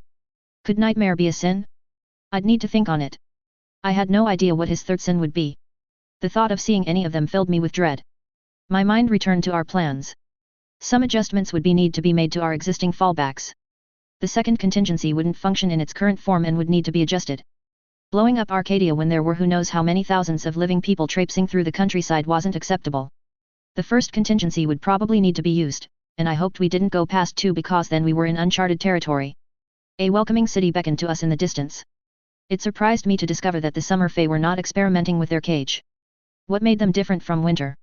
Could nightmare be a sin? I'd need to think on it. I had no idea what his third sin would be. The thought of seeing any of them filled me with dread. My mind returned to our plans. Some adjustments would need to be made to our existing fallbacks. The second contingency wouldn't function in its current form and would need to be adjusted. Blowing up Arcadia when there were who knows how many thousands of living people traipsing through the countryside wasn't acceptable. The first contingency would probably need to be used, and I hoped we didn't go past 2 because then we were in uncharted territory. A welcoming city beckoned to us in the distance. It surprised me to discover that the Summer Fae were not experimenting with their cage. What made them different from Winter?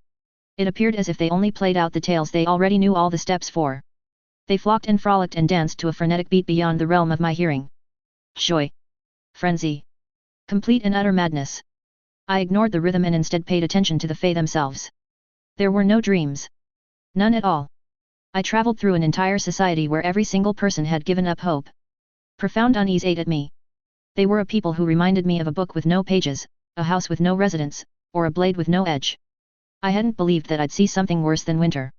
It appeared as if they only played out the tales they already knew all the steps for. They flocked and frolicked and danced to a frenetic beat beyond the realm of my hearing. Joy. Frenzy. Complete and utter madness. I ignored the rhythm and instead paid attention to the Fae themselves. There were no dreams. None at all. I traveled through an entire society where every single person had given up hope. Profound unease ate at me. They were a people who reminded me of a book with no pages, a house with no residents, or a blade with no edge. I hadn't believed that I'd see something worse than Winter.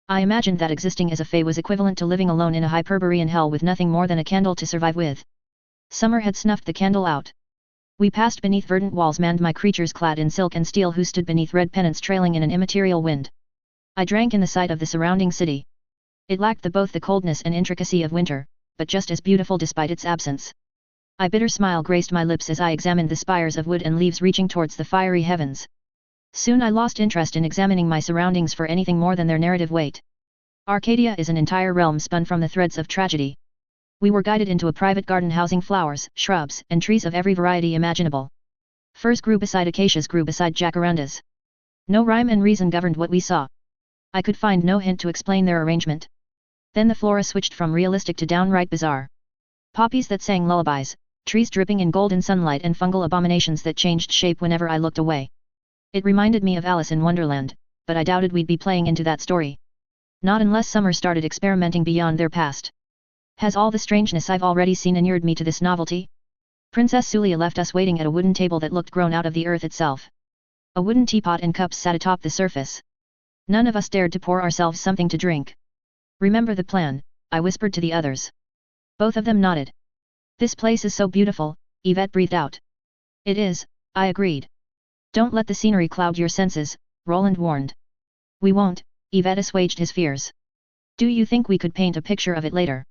I imagined that existing as a Fae was equivalent to living alone in a Hyperborean hell with nothing more than a candle to survive with. Summer had snuffed the candle out. We passed beneath verdant walls manned by creatures clad in silk and steel who stood beneath red pennants trailing in an immaterial wind. I drank in the sight of the surrounding city. It lacked both the coldness and intricacy of Winter, but just as beautiful despite its absence. A bitter smile graced my lips as I examined the spires of wood and leaves reaching towards the fiery heavens. Soon I lost interest in examining my surroundings for anything more than their narrative weight. Arcadia is an entire realm spun from the threads of tragedy. We were guided into a private garden housing flowers, shrubs, and trees of every variety imaginable. Firs grew beside acacias grew beside jacarandas. No rhyme and reason governed what we saw. I could find no hint to explain their arrangement. Then the flora switched from realistic to downright bizarre. Poppies that sang lullabies, trees dripping in golden sunlight and fungal abominations that changed shape whenever I looked away. It reminded me of Alice in Wonderland, but I doubted we'd be playing into that story. Not unless Summer started experimenting beyond their past. Has all the strangeness I've already seen inured me to this novelty? Princess Sulia left us waiting at a wooden table that looked grown out of the earth itself. A wooden teapot and cups sat atop the surface. None of us dared to pour ourselves something to drink. Remember the plan, I whispered to the others. Both of them nodded. This place is so beautiful, Yvette breathed out. It is, I agreed. Don't let the scenery cloud your senses, Roland warned. We won't, Yvette assuaged his fears. Do you think we could paint a picture of it later?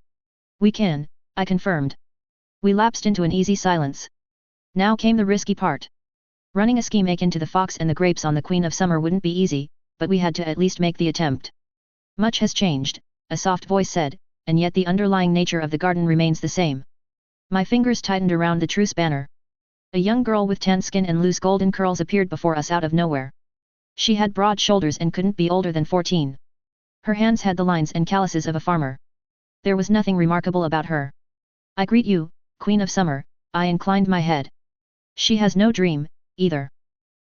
We can, I confirmed. We lapsed into an easy silence. Now came the risky part. Running a scheme akin to the fox and the grapes on the Queen of Summer wouldn't be easy, but we had to at least make the attempt. Much has changed, a soft voice said, and yet the underlying nature of the garden remains the same. My fingers tightened around the truce banner. A young girl with tan skin and loose golden curls appeared before us out of nowhere. She had broad shoulders and couldn't be older than 14. Her hands had the lines and calluses of a farmer. There was nothing remarkable about her. I greet you, Queen of Summer, I inclined my head. She has no dream, either.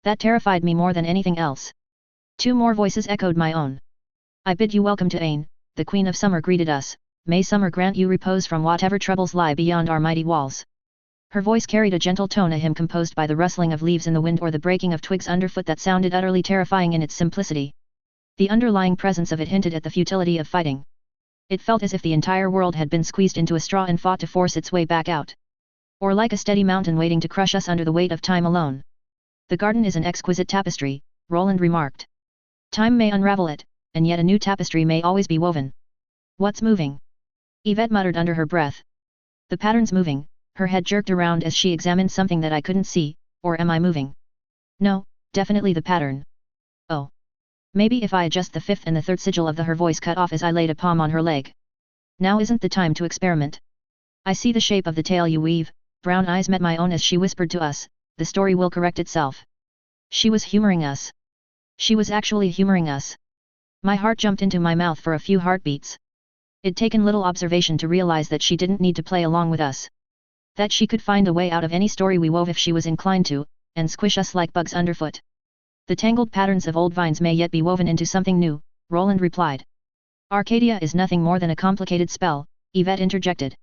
That terrified me more than anything else. Two more voices echoed my own. I bid you welcome to Ain, the Queen of Summer greeted us, may summer grant you repose from whatever troubles lie beyond our mighty walls. Her voice carried a gentle tone, a hymn composed by the rustling of leaves in the wind or the breaking of twigs underfoot that sounded utterly terrifying in its simplicity. The underlying presence of it hinted at the futility of fighting. It felt as if the entire world had been squeezed into a straw and fought to force its way back out. Or like a steady mountain waiting to crush us under the weight of time alone. The garden is an exquisite tapestry, Roland remarked. Time may unravel it, and yet a new tapestry may always be woven. What's moving? Yvette muttered under her breath. The pattern's moving. Her head jerked around as she examined something that I couldn't see, or am I moving? No, definitely the pattern. Oh. Maybe if I adjust the fifth and the third sigil of the her voice cut off as I laid a palm on her leg. Now isn't the time to experiment. I see the shape of the tale you weave, brown eyes met my own as she whispered to us, the story will correct itself. She was humoring us. She was actually humoring us. My heart jumped into my mouth for a few heartbeats. It'd taken little observation to realize that she didn't need to play along with us. That she could find a way out of any story we wove if she was inclined to, and squish us like bugs underfoot. The tangled patterns of old vines may yet be woven into something new, Roland replied. Arcadia is nothing more than a complicated spell, Yvette interjected.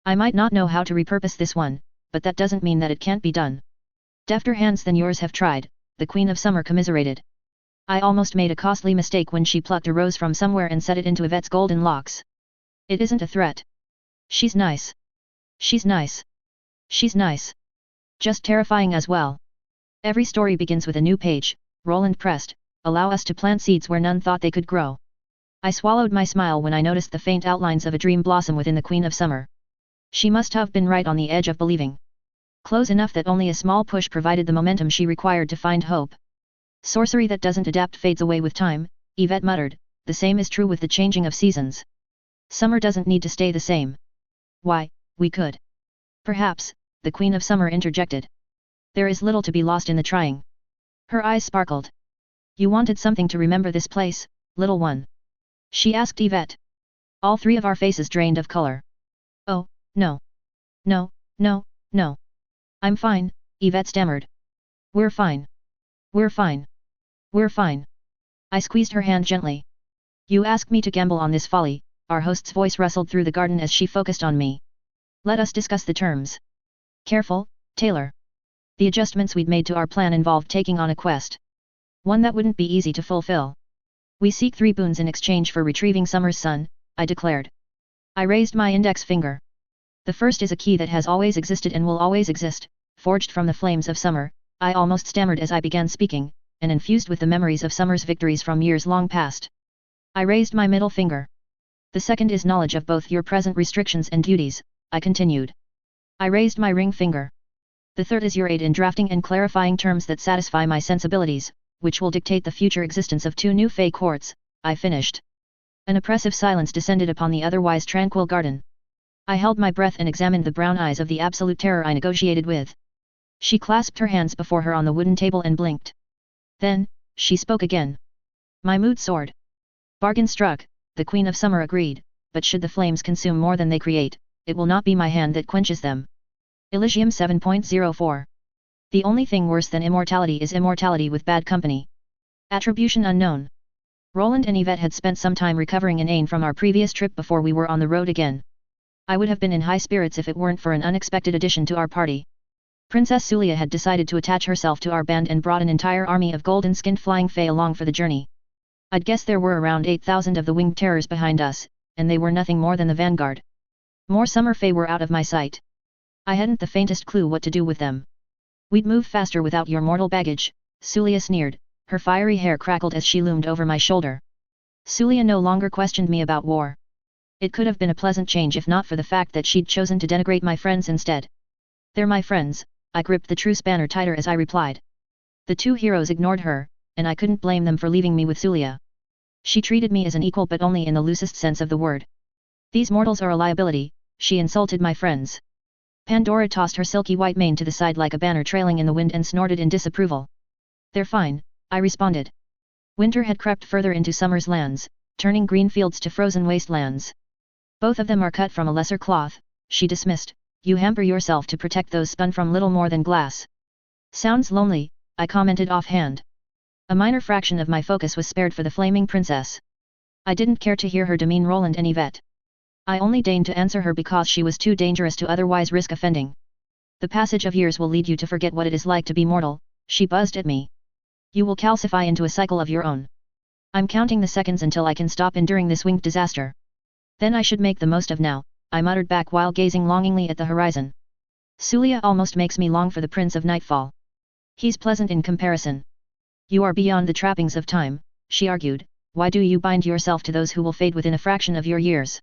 I might not know how to repurpose this one, but that doesn't mean that it can't be done. Defter hands than yours have tried, the Queen of Summer commiserated. I almost made a costly mistake when she plucked a rose from somewhere and set it into Yvette's golden locks. It isn't a threat. She's nice. She's nice. She's nice. Just terrifying as well. Every story begins with a new page, Roland pressed, allow us to plant seeds where none thought they could grow. I swallowed my smile when I noticed the faint outlines of a dream blossom within the Queen of Summer. She must have been right on the edge of believing. Close enough that only a small push provided the momentum she required to find hope. Sorcery that doesn't adapt fades away with time, Yvette muttered, the same is true with the changing of seasons. Summer doesn't need to stay the same. Why, we could. Perhaps, the Queen of Summer interjected. There is little to be lost in the trying. Her eyes sparkled. You wanted something to remember this place, little one? She asked Yvette. All three of our faces drained of color. Oh, no. No, no, no. I'm fine, Yvette stammered. We're fine. We're fine. We're fine. I squeezed her hand gently. You asked me to gamble on this folly, our host's voice rustled through the garden as she focused on me. Let us discuss the terms. Careful, Taylor. The adjustments we'd made to our plan involved taking on a quest. One that wouldn't be easy to fulfill. We seek 3 boons in exchange for retrieving Summer's sun, I declared. I raised my index finger. The first is a key that has always existed and will always exist, forged from the flames of summer, I almost stammered as I began speaking, and infused with the memories of Summer's victories from years long past. I raised my middle finger. The second is knowledge of both your present restrictions and duties, I continued. I raised my ring finger. The third is your aid in drafting and clarifying terms that satisfy my sensibilities, which will dictate the future existence of 2 new Fey courts, I finished. An oppressive silence descended upon the otherwise tranquil garden. I held my breath and examined the brown eyes of the absolute terror I negotiated with. She clasped her hands before her on the wooden table and blinked. Then, she spoke again. My mood soared. Bargain struck, the Queen of Summer agreed, but should the flames consume more than they create, it will not be my hand that quenches them. Elysium 7.04. The only thing worse than immortality is immortality with bad company. Attribution unknown. Roland and Yvette had spent some time recovering in Ain from our previous trip before we were on the road again. I would have been in high spirits if it weren't for an unexpected addition to our party. Princess Sulia had decided to attach herself to our band and brought an entire army of golden-skinned flying fae along for the journey. I'd guess there were around 8,000 of the winged terrors behind us, and they were nothing more than the vanguard. More summer fae were out of my sight. I hadn't the faintest clue what to do with them. We'd move faster without your mortal baggage, Sulia sneered, her fiery hair crackled as she loomed over my shoulder. Sulia no longer questioned me about war. It could have been a pleasant change if not for the fact that she'd chosen to denigrate my friends instead. They're my friends, I gripped the truce banner tighter as I replied. The two heroes ignored her, and I couldn't blame them for leaving me with Zulia. She treated me as an equal but only in the loosest sense of the word. These mortals are a liability, she insulted my friends. Pandora tossed her silky white mane to the side like a banner trailing in the wind and snorted in disapproval. They're fine, I responded. Winter had crept further into summer's lands, turning green fields to frozen wastelands. Both of them are cut from a lesser cloth, she dismissed, you hamper yourself to protect those spun from little more than glass. Sounds lonely, I commented offhand. A minor fraction of my focus was spared for the flaming princess. I didn't care to hear her demean Roland and Yvette. I only deigned to answer her because she was too dangerous to otherwise risk offending. The passage of years will lead you to forget what it is like to be mortal, she buzzed at me. You will calcify into a cycle of your own. I'm counting the seconds until I can stop enduring this winged disaster. Then I should make the most of now, I muttered back while gazing longingly at the horizon. Zulia almost makes me long for the Prince of Nightfall. He's pleasant in comparison. You are beyond the trappings of time, she argued, why do you bind yourself to those who will fade within a fraction of your years?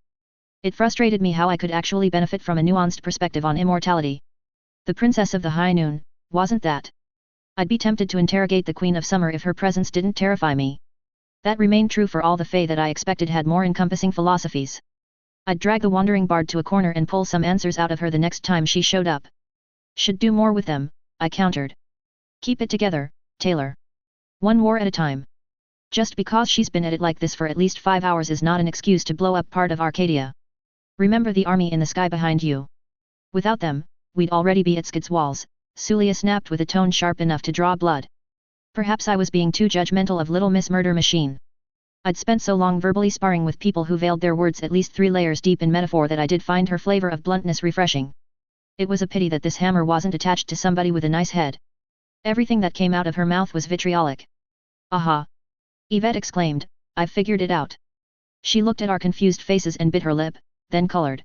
It frustrated me how I could actually benefit from a nuanced perspective on immortality. The Princess of the High Noon, wasn't that? I'd be tempted to interrogate the Queen of Summer if her presence didn't terrify me. That remained true for all the Fae that I expected had more encompassing philosophies. I'd drag the wandering bard to a corner and pull some answers out of her the next time she showed up. Should do more with them, I countered. Keep it together, Taylor. One war at a time. Just because she's been at it like this for at least 5 hours is not an excuse to blow up part of Arcadia. Remember the army in the sky behind you. Without them, we'd already be at Skid's walls, Zulia snapped with a tone sharp enough to draw blood. Perhaps I was being too judgmental of Little Miss Murder Machine. I'd spent so long verbally sparring with people who veiled their words at least 3 layers deep in metaphor that I did find her flavor of bluntness refreshing. It was a pity that this hammer wasn't attached to somebody with a nice head. Everything that came out of her mouth was vitriolic. Aha! Yvette exclaimed, I've figured it out. She looked at our confused faces and bit her lip, then colored.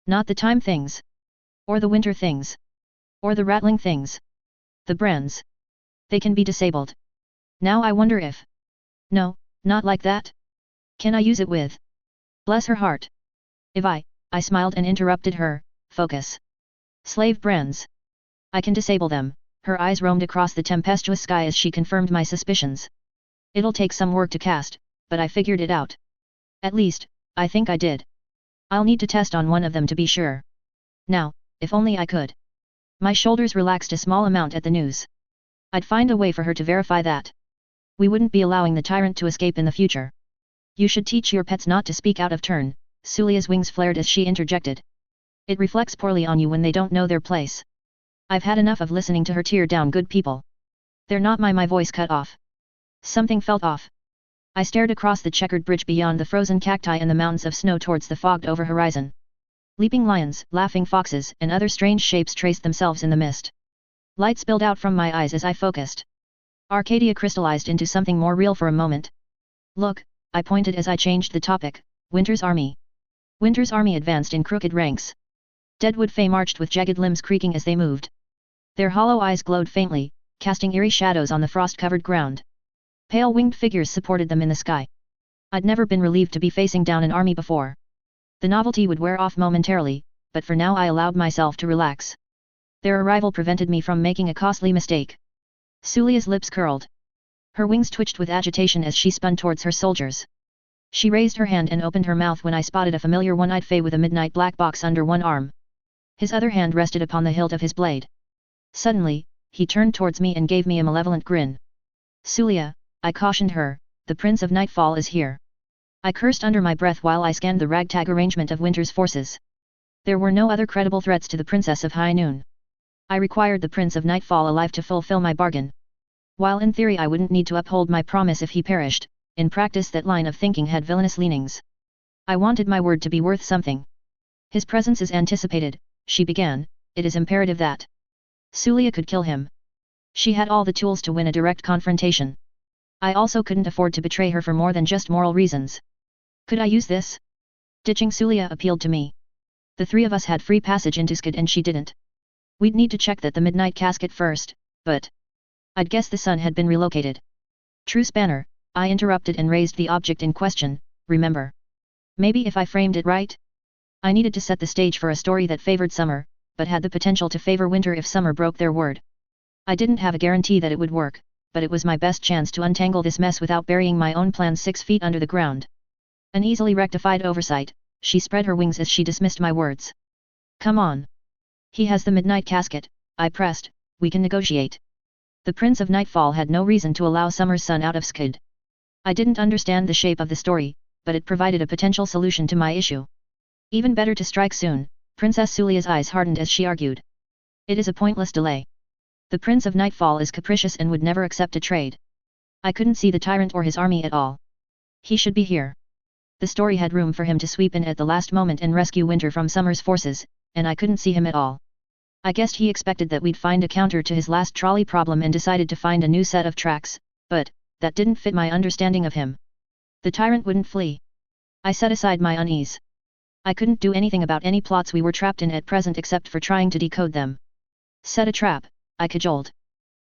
Not the time things. Or the winter things. Or the rattling things. The brands. They can be disabled. Now I wonder if... No, not like that. Can I use it with... Bless her heart. If I smiled and interrupted her, focus. Slave brands. I can disable them. Her eyes roamed across the tempestuous sky as she confirmed my suspicions. It'll take some work to cast, but I figured it out. At least, I think I did. I'll need to test on one of them to be sure. Now, if only I could. My shoulders relaxed a small amount at the news. I'd find a way for her to verify that. We wouldn't be allowing the tyrant to escape in the future. You should teach your pets not to speak out of turn, Zulia's wings flared as she interjected. It reflects poorly on you when they don't know their place. I've had enough of listening to her tear down good people. They're not my voice cut off. Something felt off. I stared across the checkered bridge beyond the frozen cacti and the mountains of snow towards the fogged-over horizon. Leaping lions, laughing foxes, and other strange shapes traced themselves in the mist. Light spilled out from my eyes as I focused. Arcadia crystallized into something more real for a moment. Look, I pointed as I changed the topic, Winter's army. Winter's army advanced in crooked ranks. Deadwood Fae marched with jagged limbs creaking as they moved. Their hollow eyes glowed faintly, casting eerie shadows on the frost-covered ground. Pale winged figures supported them in the sky. I'd never been relieved to be facing down an army before. The novelty would wear off momentarily, but for now I allowed myself to relax. Their arrival prevented me from making a costly mistake. Zulia's lips curled. Her wings twitched with agitation as she spun towards her soldiers. She raised her hand and opened her mouth when I spotted a familiar one-eyed Fae with a midnight black box under one arm. His other hand rested upon the hilt of his blade. Suddenly, he turned towards me and gave me a malevolent grin. Zulia, I cautioned her, the Prince of Nightfall is here. I cursed under my breath while I scanned the ragtag arrangement of Winter's forces. There were no other credible threats to the Princess of High Noon. I required the Prince of Nightfall alive to fulfill my bargain. While in theory I wouldn't need to uphold my promise if he perished, in practice that line of thinking had villainous leanings. I wanted my word to be worth something. His presence is anticipated, she began, it is imperative that Zulia could kill him. She had all the tools to win a direct confrontation. I also couldn't afford to betray her for more than just moral reasons. Could I use this? Ditching Zulia appealed to me. The 3 of us had free passage into Skid and she didn't. We'd need to check that the midnight casket first, but I'd guess the sun had been relocated. Truce banner, I interrupted and raised the object in question, remember. Maybe if I framed it right? I needed to set the stage for a story that favored summer, but had the potential to favor winter if summer broke their word. I didn't have a guarantee that it would work, but it was my best chance to untangle this mess without burying my own plans 6 feet under the ground. An easily rectified oversight, she spread her wings as she dismissed my words. Come on. He has the midnight casket, I pressed, we can negotiate. The Prince of Nightfall had no reason to allow Summer's son out of Skid. I didn't understand the shape of the story, but it provided a potential solution to my issue. Even better to strike soon, Princess Sulia's eyes hardened as she argued. It is a pointless delay. The Prince of Nightfall is capricious and would never accept a trade. I couldn't see the tyrant or his army at all. He should be here. The story had room for him to sweep in at the last moment and rescue Winter from Summer's forces, and I couldn't see him at all. I guessed he expected that we'd find a counter to his last trolley problem and decided to find a new set of tracks, but that didn't fit my understanding of him. The tyrant wouldn't flee. I set aside my unease. I couldn't do anything about any plots we were trapped in at present except for trying to decode them. Set a trap, I cajoled.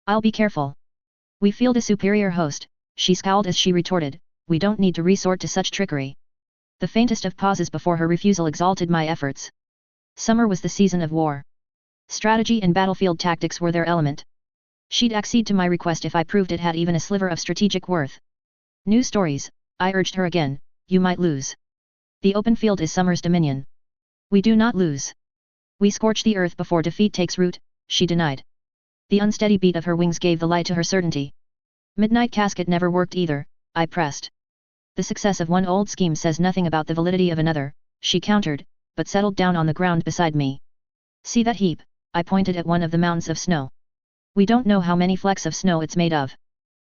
I'll be careful. We field a superior host, she scowled as she retorted, we don't need to resort to such trickery. The faintest of pauses before her refusal exalted my efforts. Summer was the season of war. Strategy and battlefield tactics were their element. She'd accede to my request if I proved it had even a sliver of strategic worth. New stories, I urged her again, you might lose. The open field is Summer's dominion. We do not lose. We scorch the earth before defeat takes root, she denied. The unsteady beat of her wings gave the lie to her certainty. Midnight casket never worked either, I pressed. The success of one old scheme says nothing about the validity of another, she countered, but settled down on the ground beside me. See that heap, I pointed at one of the mounds of snow. We don't know how many flecks of snow it's made of.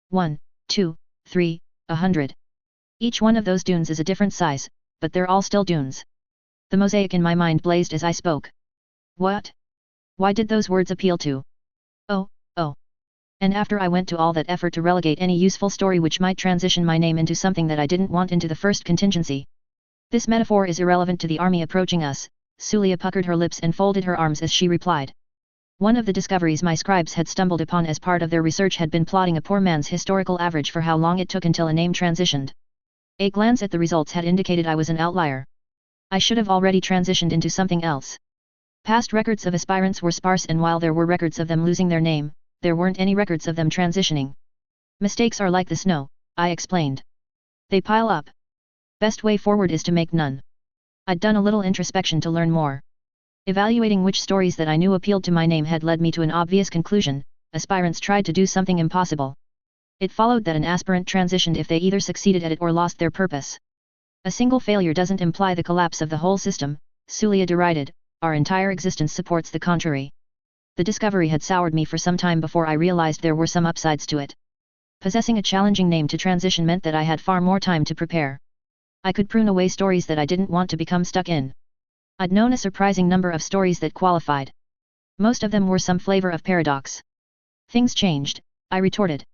1, 2, 3, 100. Each one of those dunes is a different size, but they're all still dunes. The mosaic in my mind blazed as I spoke. What? Why did those words appeal to? Oh. And after I went to all that effort to relegate any useful story which might transition my name into something that I didn't want into the first contingency. This metaphor is irrelevant to the army approaching us, Sulia puckered her lips and folded her arms as she replied. One of the discoveries my scribes had stumbled upon as part of their research had been plotting a poor man's historical average for how long it took until a name transitioned. A glance at the results had indicated I was an outlier. I should have already transitioned into something else. Past records of aspirants were sparse, and while there were records of them losing their name, there weren't any records of them transitioning. Mistakes are like the snow, I explained. They pile up. Best way forward is to make none. I'd done a little introspection to learn more. Evaluating which stories that I knew appealed to my name had led me to an obvious conclusion: aspirants tried to do something impossible. It followed that an aspirant transitioned if they either succeeded at it or lost their purpose. A single failure doesn't imply the collapse of the whole system, Sulia derided, our entire existence supports the contrary. The discovery had soured me for some time before I realized there were some upsides to it. Possessing a challenging name to transition meant that I had far more time to prepare. I could prune away stories that I didn't want to become stuck in. I'd known a surprising number of stories that qualified. Most of them were some flavor of paradox. Things changed, I retorted.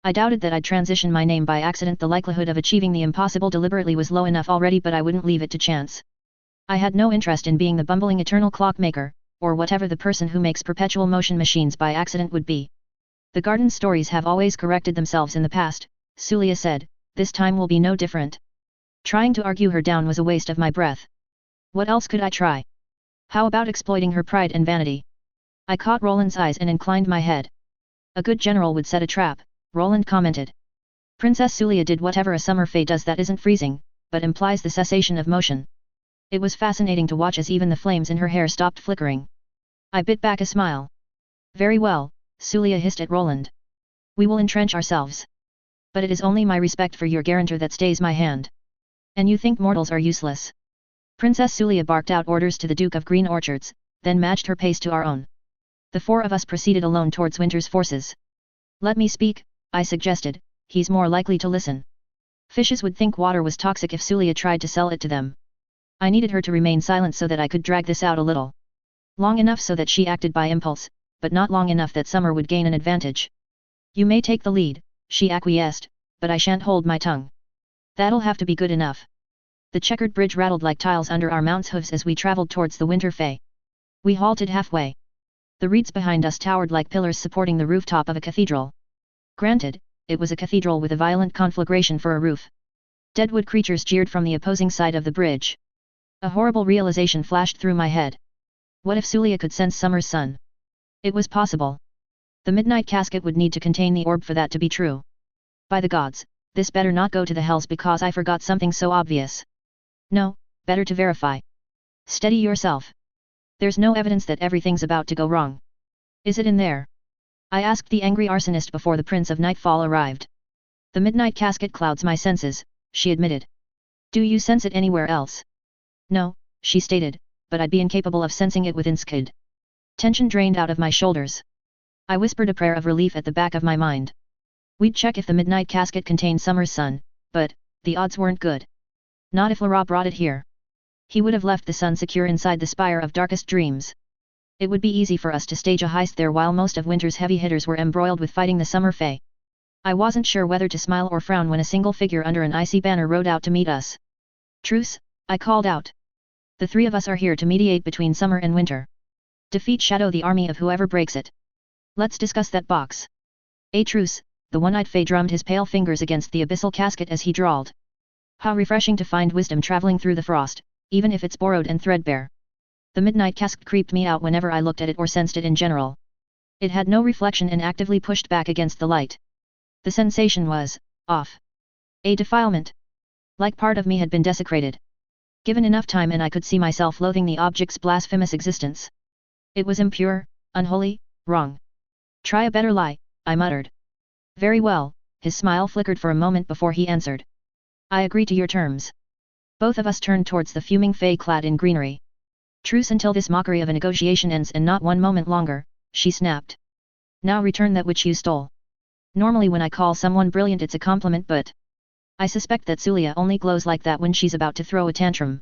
I doubted that I'd transition my name by accident. The likelihood of achieving the impossible deliberately was low enough already, but I wouldn't leave it to chance. I had no interest in being the bumbling eternal clockmaker, or whatever the person who makes perpetual motion machines by accident would be. The garden stories have always corrected themselves in the past, Sulia said, this time will be no different. Trying to argue her down was a waste of my breath. What else could I try? How about exploiting her pride and vanity? I caught Roland's eyes and inclined my head. A good general would set a trap, Roland commented. Princess Sulia did whatever a summer fae does that isn't freezing, but implies the cessation of motion. It was fascinating to watch as even the flames in her hair stopped flickering. I bit back a smile. Very well, Sulia hissed at Roland. We will entrench ourselves. But it is only my respect for your guarantor that stays my hand. And you think mortals are useless? Princess Sulia barked out orders to the Duke of Green Orchards, then matched her pace to our own. The four of us proceeded alone towards Winter's forces. Let me speak, I suggested, he's more likely to listen. Fishes would think water was toxic if Sulia tried to sell it to them. I needed her to remain silent so that I could drag this out a little. Long enough so that she acted by impulse, but not long enough that Summer would gain an advantage. You may take the lead, she acquiesced, but I shan't hold my tongue. That'll have to be good enough. The checkered bridge rattled like tiles under our mounts' hooves as we traveled towards the Winter Fae. We halted halfway. The reeds behind us towered like pillars supporting the rooftop of a cathedral. Granted, it was a cathedral with a violent conflagration for a roof. Deadwood creatures jeered from the opposing side of the bridge. A horrible realization flashed through my head. What if Sulia could sense summer's sun? It was possible. The midnight casket would need to contain the orb for that to be true. By the gods, this better not go to the hells because I forgot something so obvious. No, better to verify. Steady yourself. There's no evidence that everything's about to go wrong. Is it in there? I asked the angry arsonist before the Prince of Nightfall arrived. The midnight casket clouds my senses, she admitted. Do you sense it anywhere else? No, she stated, but I'd be incapable of sensing it within Skid. Tension drained out of my shoulders. I whispered a prayer of relief at the back of my mind. We'd check if the midnight casket contained summer's sun, but the odds weren't good. Not if Lara brought it here. He would have left the sun secure inside the spire of darkest dreams. It would be easy for us to stage a heist there while most of winter's heavy hitters were embroiled with fighting the summer fae. I wasn't sure whether to smile or frown when a single figure under an icy banner rode out to meet us. Truce, I called out. The three of us are here to mediate between summer and winter. Defeat Shadow the army of whoever breaks it. Let's discuss that box. A truce, the one-eyed fae drummed his pale fingers against the abyssal casket as he drawled. How refreshing to find wisdom traveling through the frost, even if it's borrowed and threadbare. The midnight casket creeped me out whenever I looked at it or sensed it in general. It had no reflection and actively pushed back against the light. The sensation was off. A defilement. Like part of me had been desecrated. Given enough time and I could see myself loathing the object's blasphemous existence. It was impure, unholy, wrong. Try a better lie, I muttered. Very well, his smile flickered for a moment before he answered. I agree to your terms. Both of us turned towards the fuming fae clad in greenery. Truce until this mockery of a negotiation ends and not one moment longer, she snapped. Now return that which you stole. Normally when I call someone brilliant it's a compliment but I suspect that Sulia only glows like that when she's about to throw a tantrum.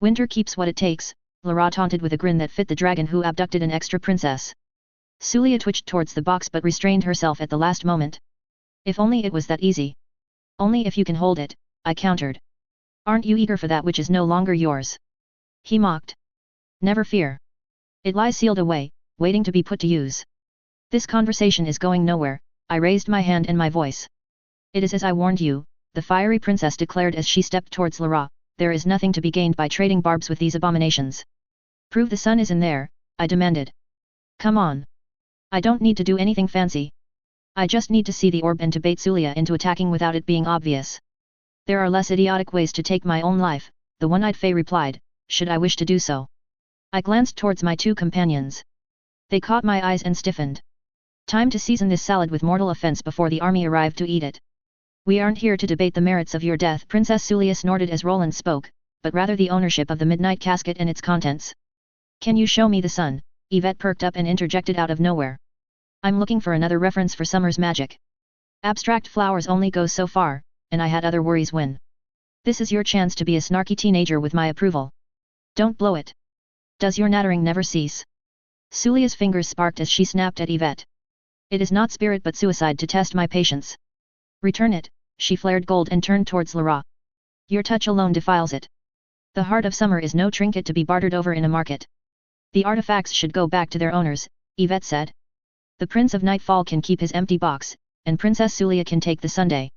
Winter keeps what it takes, Lara taunted with a grin that fit the dragon who abducted an extra princess. Sulia twitched towards the box but restrained herself at the last moment. If only it was that easy. Only if you can hold it, I countered. Aren't you eager for that which is no longer yours? He mocked. Never fear. It lies sealed away, waiting to be put to use. This conversation is going nowhere, I raised my hand and my voice. It is as I warned you, the fiery princess declared as she stepped towards Lara, there is nothing to be gained by trading barbs with these abominations. Prove the sun is in there, I demanded. Come on. I don't need to do anything fancy. I just need to see the orb and to bait Sulia into attacking without it being obvious. There are less idiotic ways to take my own life, the one-eyed fae replied, should I wish to do so. I glanced towards my two companions. They caught my eyes and stiffened. Time to season this salad with mortal offense before the army arrived to eat it. We aren't here to debate the merits of your death, Princess Sulia snorted as Roland spoke, but rather the ownership of the midnight casket and its contents. Can you show me the sun? Yvette perked up and interjected out of nowhere. I'm looking for another reference for summer's magic. Abstract flowers only go so far, and I had other worries when. This is your chance to be a snarky teenager with my approval. Don't blow it. Does your nattering never cease? Sulia's fingers sparked as she snapped at Yvette. It is not spirit but suicide to test my patience. Return it, she flared gold and turned towards Lara. Your touch alone defiles it. The heart of summer is no trinket to be bartered over in a market. The artifacts should go back to their owners, Yvette said. The Prince of Nightfall can keep his empty box, and Princess Sulia can take the sundae.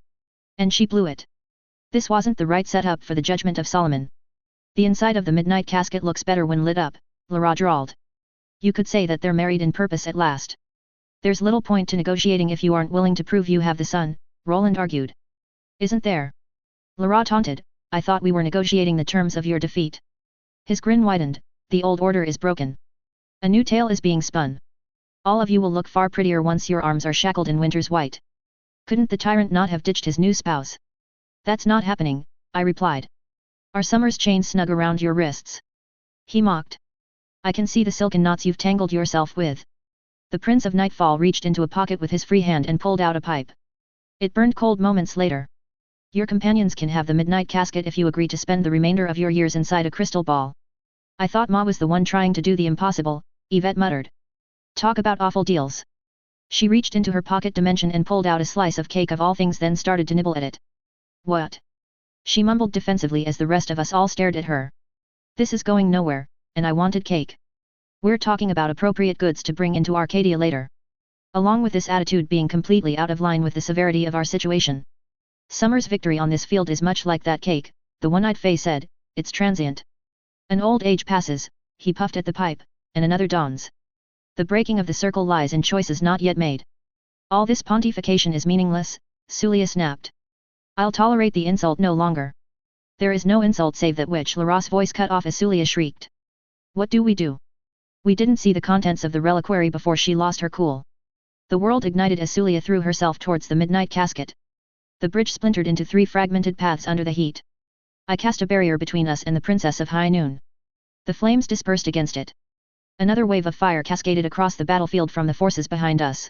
And she blew it. This wasn't the right setup for the judgment of Solomon. The inside of the midnight casket looks better when lit up, Lara drawled. You could say that they're married in purpose at last. There's little point to negotiating if you aren't willing to prove you have the sun, Roland argued. Isn't there? Lara taunted, I thought we were negotiating the terms of your defeat. His grin widened, the old order is broken. A new tale is being spun. All of you will look far prettier once your arms are shackled in winter's white. Couldn't the tyrant not have ditched his new spouse? That's not happening, I replied. Are summer's chains snug around your wrists? He mocked. I can see the silken knots you've tangled yourself with. The Prince of Nightfall reached into a pocket with his free hand and pulled out a pipe. It burned cold moments later. Your companions can have the midnight casket if you agree to spend the remainder of your years inside a crystal ball. I thought Ma was the one trying to do the impossible, Yvette muttered. Talk about awful deals. She reached into her pocket dimension and pulled out a slice of cake of all things, then started to nibble at it. What? She mumbled defensively as the rest of us all stared at her. This is going nowhere, and I wanted cake. We're talking about appropriate goods to bring into Arcadia later. Along with this attitude being completely out of line with the severity of our situation. Summer's victory on this field is much like that cake, the one-eyed Fae said, it's transient. An old age passes, he puffed at the pipe, and another dawns. The breaking of the circle lies in choices not yet made. All this pontification is meaningless, Sulia snapped. I'll tolerate the insult no longer. There is no insult save that which Laras' voice cut off as Sulia shrieked. What do? We didn't see the contents of the reliquary before she lost her cool. The world ignited as Sulia threw herself towards the midnight casket. The bridge splintered into 3 fragmented paths under the heat. I cast a barrier between us and the Princess of High Noon. The flames dispersed against it. Another wave of fire cascaded across the battlefield from the forces behind us.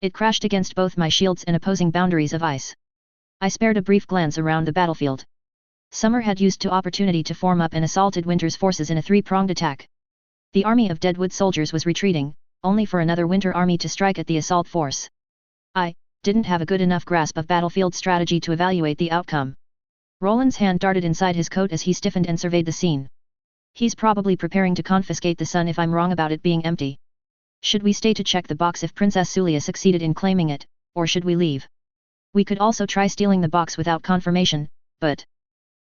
It crashed against both my shields and opposing boundaries of ice. I spared a brief glance around the battlefield. Summer had used the opportunity to form up and assaulted Winter's forces in a 3-pronged attack. The army of Deadwood soldiers was retreating, only for another Winter army to strike at the assault force. I didn't have a good enough grasp of battlefield strategy to evaluate the outcome. Roland's hand darted inside his coat as he stiffened and surveyed the scene. He's probably preparing to confiscate the sun if I'm wrong about it being empty. Should we stay to check the box if Princess Sulia succeeded in claiming it, or should we leave? We could also try stealing the box without confirmation, but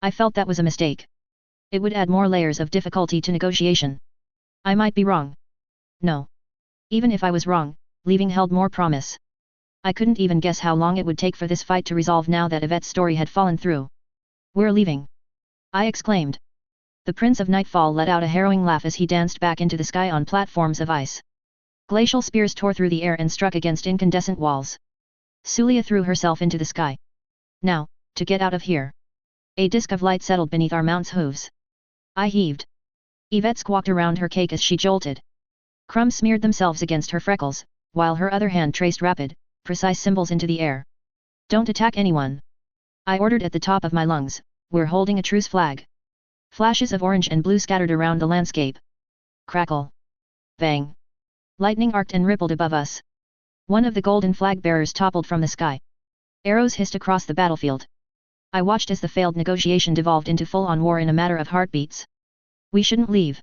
I felt that was a mistake. It would add more layers of difficulty to negotiation. I might be wrong. No. Even if I was wrong, leaving held more promise. I couldn't even guess how long it would take for this fight to resolve now that Yvette's story had fallen through. We're leaving! I exclaimed. The Prince of Nightfall let out a harrowing laugh as he danced back into the sky on platforms of ice. Glacial spears tore through the air and struck against incandescent walls. Sulia threw herself into the sky. Now, to get out of here. A disk of light settled beneath our mount's hooves. I heaved. Yvette squawked around her cake as she jolted. Crumbs smeared themselves against her freckles, while her other hand traced rapid, precise symbols into the air. Don't attack anyone. I ordered at the top of my lungs, we're holding a truce flag. Flashes of orange and blue scattered around the landscape. Crackle. Bang. Lightning arced and rippled above us. One of the golden flag bearers toppled from the sky. Arrows hissed across the battlefield. I watched as the failed negotiation devolved into full-on war in a matter of heartbeats. We shouldn't leave.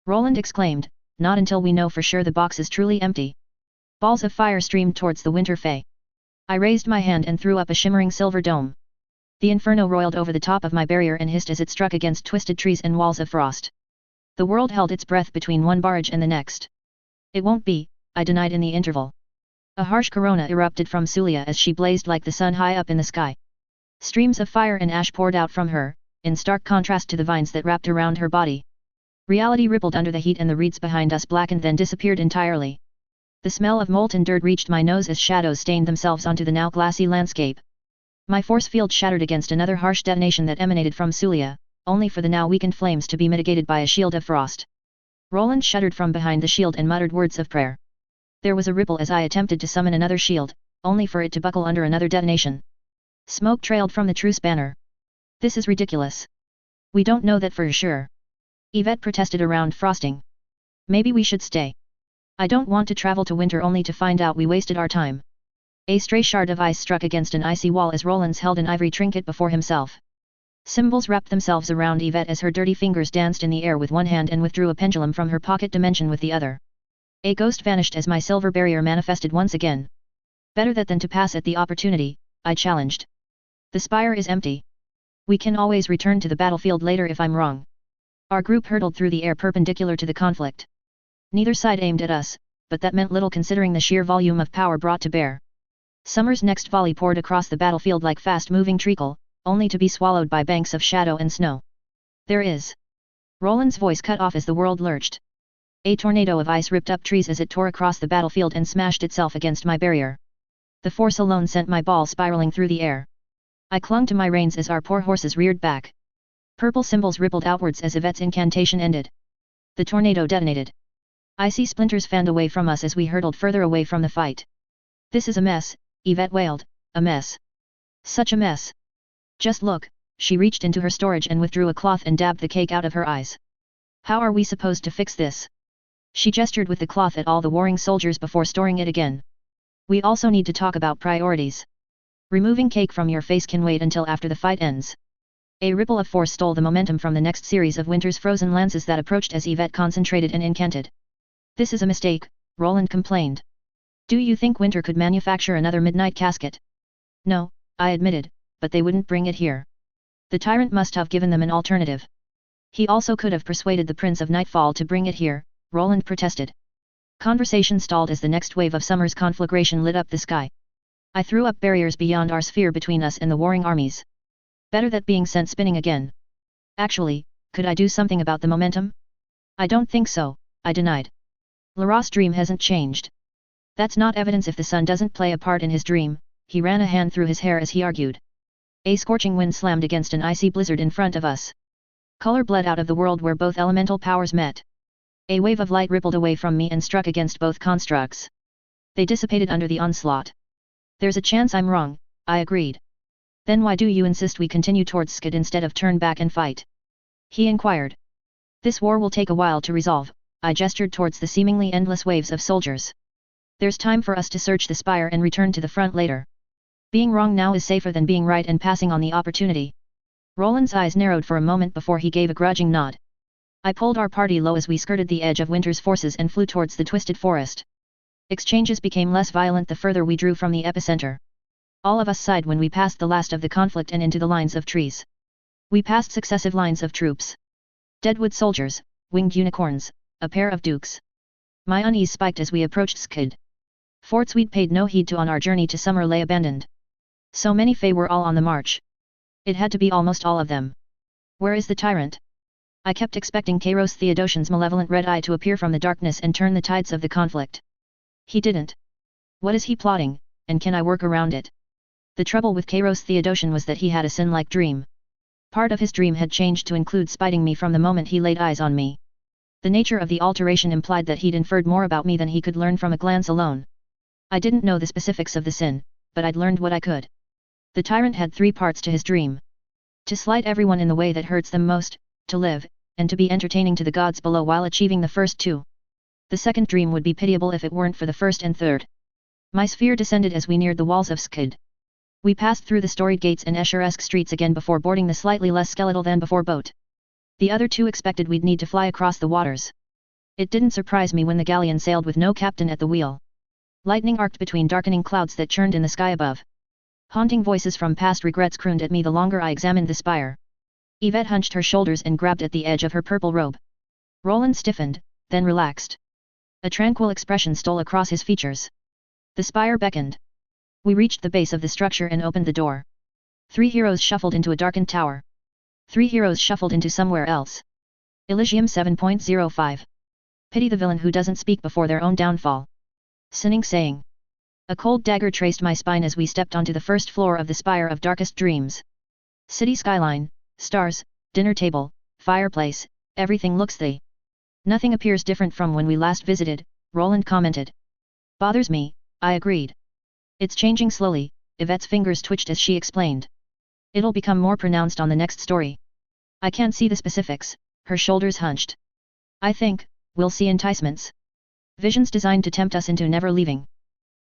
Roland exclaimed, not until we know for sure the box is truly empty. Balls of fire streamed towards the Winter Fae. I raised my hand and threw up a shimmering silver dome. The inferno roiled over the top of my barrier and hissed as it struck against twisted trees and walls of frost. The world held its breath between one barrage and the next. It won't be, I denied in the interval. A harsh corona erupted from Sulia as she blazed like the sun high up in the sky. Streams of fire and ash poured out from her, in stark contrast to the vines that wrapped around her body. Reality rippled under the heat and the reeds behind us blackened then disappeared entirely. The smell of molten dirt reached my nose as shadows stained themselves onto the now glassy landscape. My force field shattered against another harsh detonation that emanated from Sulia, only for the now weakened flames to be mitigated by a shield of frost. Roland shuddered from behind the shield and muttered words of prayer. There was a ripple as I attempted to summon another shield, only for it to buckle under another detonation. Smoke trailed from the truce banner. This is ridiculous. We don't know that for sure. Yvette protested around frosting. Maybe we should stay. I don't want to travel to Winter only to find out we wasted our time. A stray shard of ice struck against an icy wall as Roland held an ivory trinket before himself. Symbols wrapped themselves around Yvette as her dirty fingers danced in the air with one hand and withdrew a pendulum from her pocket dimension with the other. A ghost vanished as my silver barrier manifested once again. Better that than to pass at the opportunity, I challenged. The spire is empty. We can always return to the battlefield later if I'm wrong. Our group hurtled through the air perpendicular to the conflict. Neither side aimed at us, but that meant little considering the sheer volume of power brought to bear. Summer's next volley poured across the battlefield like fast-moving treacle, only to be swallowed by banks of shadow and snow. There is. Roland's voice cut off as the world lurched. A tornado of ice ripped up trees as it tore across the battlefield and smashed itself against my barrier. The force alone sent my ball spiraling through the air. I clung to my reins as our poor horses reared back. Purple symbols rippled outwards as Yvette's incantation ended. The tornado detonated. Icy splinters fanned away from us as we hurtled further away from the fight. This is a mess, Yvette wailed, a mess. Such a mess. Just look, she reached into her storage and withdrew a cloth and dabbed the cake out of her eyes. How are we supposed to fix this? She gestured with the cloth at all the warring soldiers before storing it again. We also need to talk about priorities. Removing cake from your face can wait until after the fight ends. A ripple of force stole the momentum from the next series of Winter's frozen lances that approached as Yvette concentrated and incanted. This is a mistake, Roland complained. Do you think Winter could manufacture another midnight casket? No, I admitted, but they wouldn't bring it here. The tyrant must have given them an alternative. He also could have persuaded the Prince of Nightfall to bring it here, Roland protested. Conversation stalled as the next wave of summer's conflagration lit up the sky. I threw up barriers beyond our sphere between us and the warring armies. Better that being sent spinning again. Actually, could I do something about the momentum? I don't think so, I denied. Laros' dream hasn't changed. That's not evidence if the sun doesn't play a part in his dream, he ran a hand through his hair as he argued. A scorching wind slammed against an icy blizzard in front of us. Color bled out of the world where both elemental powers met. A wave of light rippled away from me and struck against both constructs. They dissipated under the onslaught. There's a chance I'm wrong, I agreed. Then why do you insist we continue towards Skid instead of turn back and fight? He inquired. This war will take a while to resolve, I gestured towards the seemingly endless waves of soldiers. There's time for us to search the spire and return to the front later. Being wrong now is safer than being right and passing on the opportunity. Roland's eyes narrowed for a moment before he gave a grudging nod. I pulled our party low as we skirted the edge of Winter's forces and flew towards the twisted forest. Exchanges became less violent the further we drew from the epicenter. All of us sighed when we passed the last of the conflict and into the lines of trees. We passed successive lines of troops. Deadwood soldiers, winged unicorns, a pair of dukes. My unease spiked as we approached Skid. Forts we'd paid no heed to on our journey to summer lay abandoned. So many Fae were all on the march. It had to be almost all of them. Where is the tyrant? I kept expecting Kairos Theodosian's malevolent red eye to appear from the darkness and turn the tides of the conflict. He didn't. What is he plotting, and can I work around it? The trouble with Kairos Theodosian was that he had a sin-like dream. Part of his dream had changed to include spiting me from the moment he laid eyes on me. The nature of the alteration implied that he'd inferred more about me than he could learn from a glance alone. I didn't know the specifics of the sin, but I'd learned what I could. The tyrant had 3 parts to his dream. To slight everyone in the way that hurts them most, to live, and to be entertaining to the gods below while achieving the first 2. The second dream would be pitiable if it weren't for the first and third. My sphere descended as we neared the walls of Skid. We passed through the storied gates and Escher-esque streets again before boarding the slightly less skeletal than before boat. The other 2 expected we'd need to fly across the waters. It didn't surprise me when the galleon sailed with no captain at the wheel. Lightning arced between darkening clouds that churned in the sky above. Haunting voices from past regrets crooned at me the longer I examined the spire. Yvette hunched her shoulders and grabbed at the edge of her purple robe. Roland stiffened, then relaxed. A tranquil expression stole across his features. The spire beckoned. We reached the base of the structure and opened the door. 3 heroes shuffled into a darkened tower. 3 heroes shuffled into somewhere else. Elysium 7.05. Pity the villain who doesn't speak before their own downfall. Sinning saying. A cold dagger traced my spine as we stepped onto the first floor of the Spire of Darkest Dreams. City skyline, stars, dinner table, fireplace, everything looks the. Nothing appears different from when we last visited, Roland commented. Bothers me, I agreed. It's changing slowly, Yvette's fingers twitched as she explained. It'll become more pronounced on the next story. I can't see the specifics, her shoulders hunched. I think, we'll see enticements. Visions designed to tempt us into never leaving.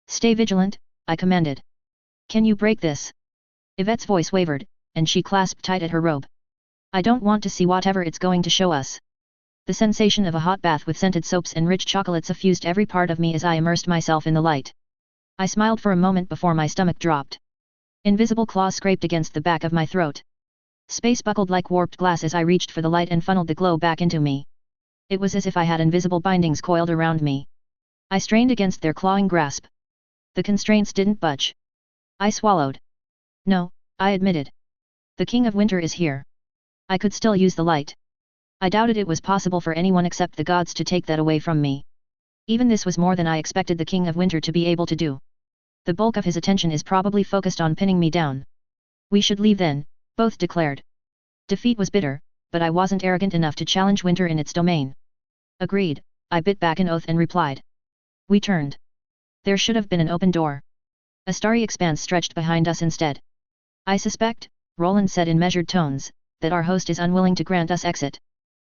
Stay vigilant, I commanded. Can you break this? Yvette's voice wavered, and she clasped tight at her robe. I don't want to see whatever it's going to show us. The sensation of a hot bath with scented soaps and rich chocolate suffused every part of me as I immersed myself in the light. I smiled for a moment before my stomach dropped. Invisible claws scraped against the back of my throat. Space buckled like warped glass as I reached for the light and funneled the glow back into me. It was as if I had invisible bindings coiled around me. I strained against their clawing grasp. The constraints didn't budge. I swallowed. No, I admitted. The King of Winter is here. I could still use the light. I doubted it was possible for anyone except the gods to take that away from me. Even this was more than I expected the King of Winter to be able to do. The bulk of his attention is probably focused on pinning me down. We should leave then, both declared. Defeat was bitter, but I wasn't arrogant enough to challenge Winter in its domain. Agreed, I bit back an oath and replied. We turned. There should have been an open door. A starry expanse stretched behind us instead. I suspect, Roland said in measured tones, that our host is unwilling to grant us exit.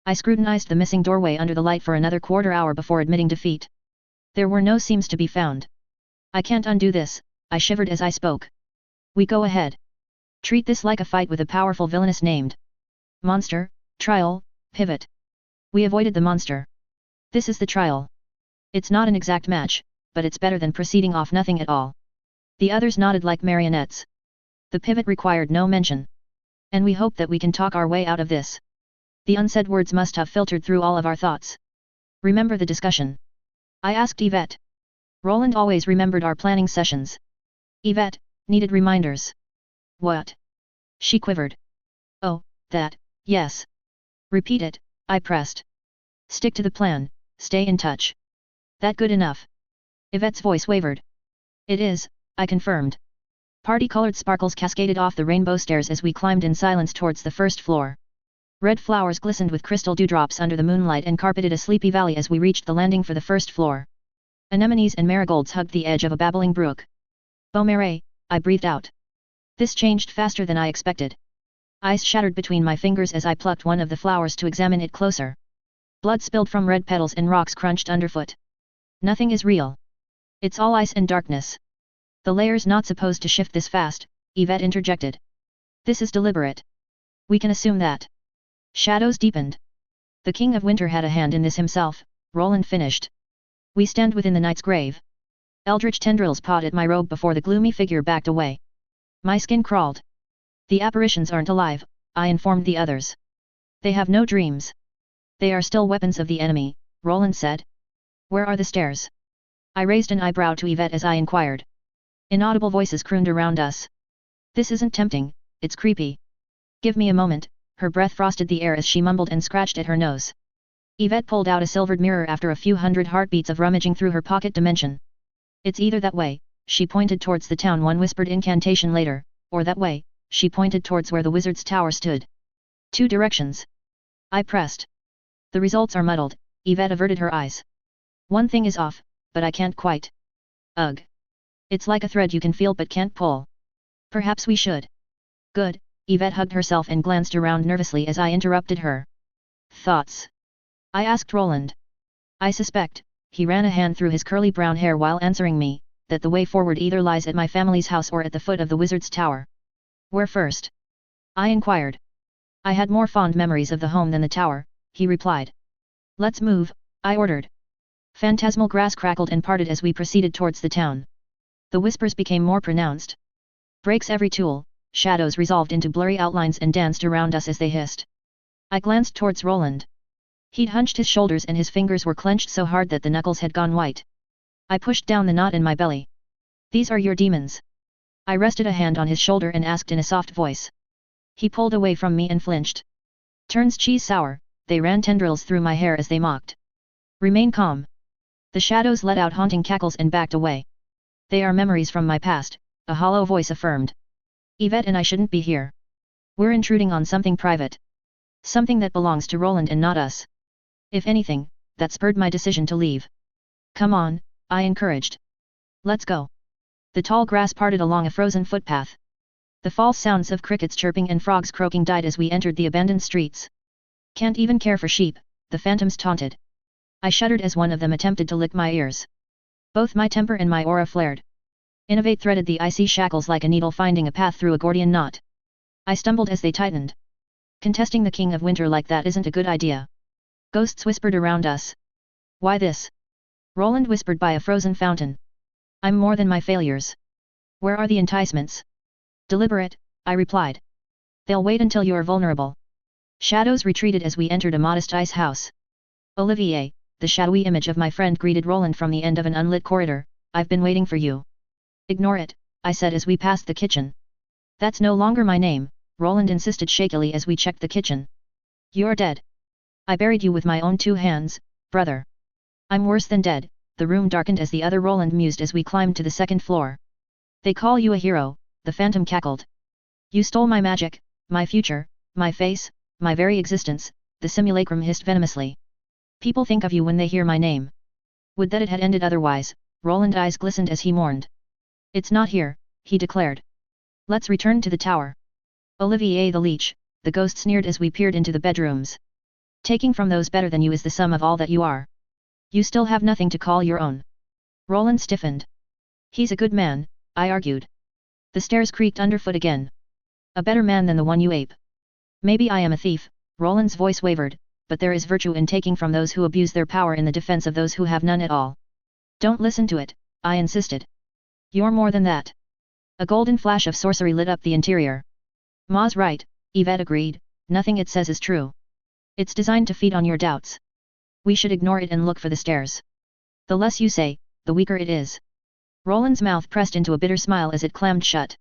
I scrutinized the missing doorway under the light for another quarter-hour before admitting defeat. There were no seams to be found. I can't undo this, I shivered as I spoke. We go ahead. Treat this like a fight with a powerful villainess named Monster, Trial, Pivot. We avoided the monster. This is the trial. It's not an exact match, but it's better than proceeding off nothing at all. The others nodded like marionettes. The pivot required no mention. And we hope that we can talk our way out of this. The unsaid words must have filtered through all of our thoughts. Remember the discussion? I asked Yvette. Roland always remembered our planning sessions. Yvette needed reminders. What? She quivered. Oh, that, yes. Repeat it, I pressed. Stick to the plan, stay in touch. That good enough? Yvette's voice wavered. It is, I confirmed. Party-colored sparkles cascaded off the rainbow stairs as we climbed in silence towards the first floor. Red flowers glistened with crystal dewdrops under the moonlight and carpeted a sleepy valley as we reached the landing for the first floor. Anemones and marigolds hugged the edge of a babbling brook. Beaumarais, I breathed out. This changed faster than I expected. Ice shattered between my fingers as I plucked one of the flowers to examine it closer. Blood spilled from red petals and rocks crunched underfoot. Nothing is real. It's all ice and darkness. The layer's not supposed to shift this fast, Yvette interjected. This is deliberate. We can assume that. Shadows deepened. The King of Winter had a hand in this himself, Roland finished. We stand within the night's grave. Eldritch tendrils pawed at my robe before the gloomy figure backed away. My skin crawled. The apparitions aren't alive, I informed the others. They have no dreams. They are still weapons of the enemy, Roland said. Where are the stairs? I raised an eyebrow to Yvette as I inquired. Inaudible voices crooned around us. This isn't tempting, it's creepy. Give me a moment, her breath frosted the air as she mumbled and scratched at her nose. Yvette pulled out a silvered mirror after a few hundred heartbeats of rummaging through her pocket dimension. It's either that way, she pointed towards the town, one whispered incantation later, or that way, she pointed towards where the wizard's tower stood. 2 directions. I pressed. The results are muddled, Yvette averted her eyes. One thing is off, but I can't quite. Ugh. It's like a thread you can feel but can't pull. Perhaps we should. Good, Yvette hugged herself and glanced around nervously as I interrupted her. Thoughts? I asked Roland. I suspect, he ran a hand through his curly brown hair while answering me, that the way forward either lies at my family's house or at the foot of the wizard's tower. Where first? I inquired. I had more fond memories of the home than the tower, he replied. Let's move, I ordered. Phantasmal grass crackled and parted as we proceeded towards the town. The whispers became more pronounced. Breaks every tool, shadows resolved into blurry outlines and danced around us as they hissed. I glanced towards Roland. He'd hunched his shoulders and his fingers were clenched so hard that the knuckles had gone white. I pushed down the knot in my belly. These are your demons. I rested a hand on his shoulder and asked in a soft voice. He pulled away from me and flinched. Turns cheese sour, they ran tendrils through my hair as they mocked. Remain calm. The shadows let out haunting cackles and backed away. They are memories from my past, a hollow voice affirmed. Yvette and I shouldn't be here. We're intruding on something private. Something that belongs to Roland and not us. If anything, that spurred my decision to leave. Come on, I encouraged. Let's go. The tall grass parted along a frozen footpath. The false sounds of crickets chirping and frogs croaking died as we entered the abandoned streets. Can't even care for sheep, the phantoms taunted. I shuddered as one of them attempted to lick my ears. Both my temper and my aura flared. Innovate threaded the icy shackles like a needle finding a path through a Gordian knot. I stumbled as they tightened. Contesting the King of Winter like that isn't a good idea. Ghosts whispered around us. Why this? Roland whispered by a frozen fountain. I'm more than my failures. Where are the enticements? Deliberate, I replied. They'll wait until you're vulnerable. Shadows retreated as we entered a modest ice house. Olivier, the shadowy image of my friend, greeted Roland from the end of an unlit corridor. I've been waiting for you. Ignore it, I said as we passed the kitchen. That's no longer my name, Roland insisted shakily as we checked the kitchen. You're dead. I buried you with my own 2 hands, brother. I'm worse than dead, the room darkened as the other Roland mused as we climbed to the 2nd floor. They call you a hero, the phantom cackled. You stole my magic, my future, my face, my very existence, the simulacrum hissed venomously. People think of you when they hear my name. Would that it had ended otherwise, Roland's eyes glistened as he mourned. It's not here, he declared. Let's return to the tower. Olivier the leech, the ghost sneered as we peered into the bedrooms. Taking from those better than you is the sum of all that you are. You still have nothing to call your own. Roland stiffened. He's a good man, I argued. The stairs creaked underfoot again. A better man than the one you ape. Maybe I am a thief, Roland's voice wavered, but there is virtue in taking from those who abuse their power in the defense of those who have none at all. Don't listen to it, I insisted. You're more than that. A golden flash of sorcery lit up the interior. Ma's right, Yvette agreed, nothing it says is true. It's designed to feed on your doubts. We should ignore it and look for the stairs. The less you say, the weaker it is. Roland's mouth pressed into a bitter smile as it clammed shut.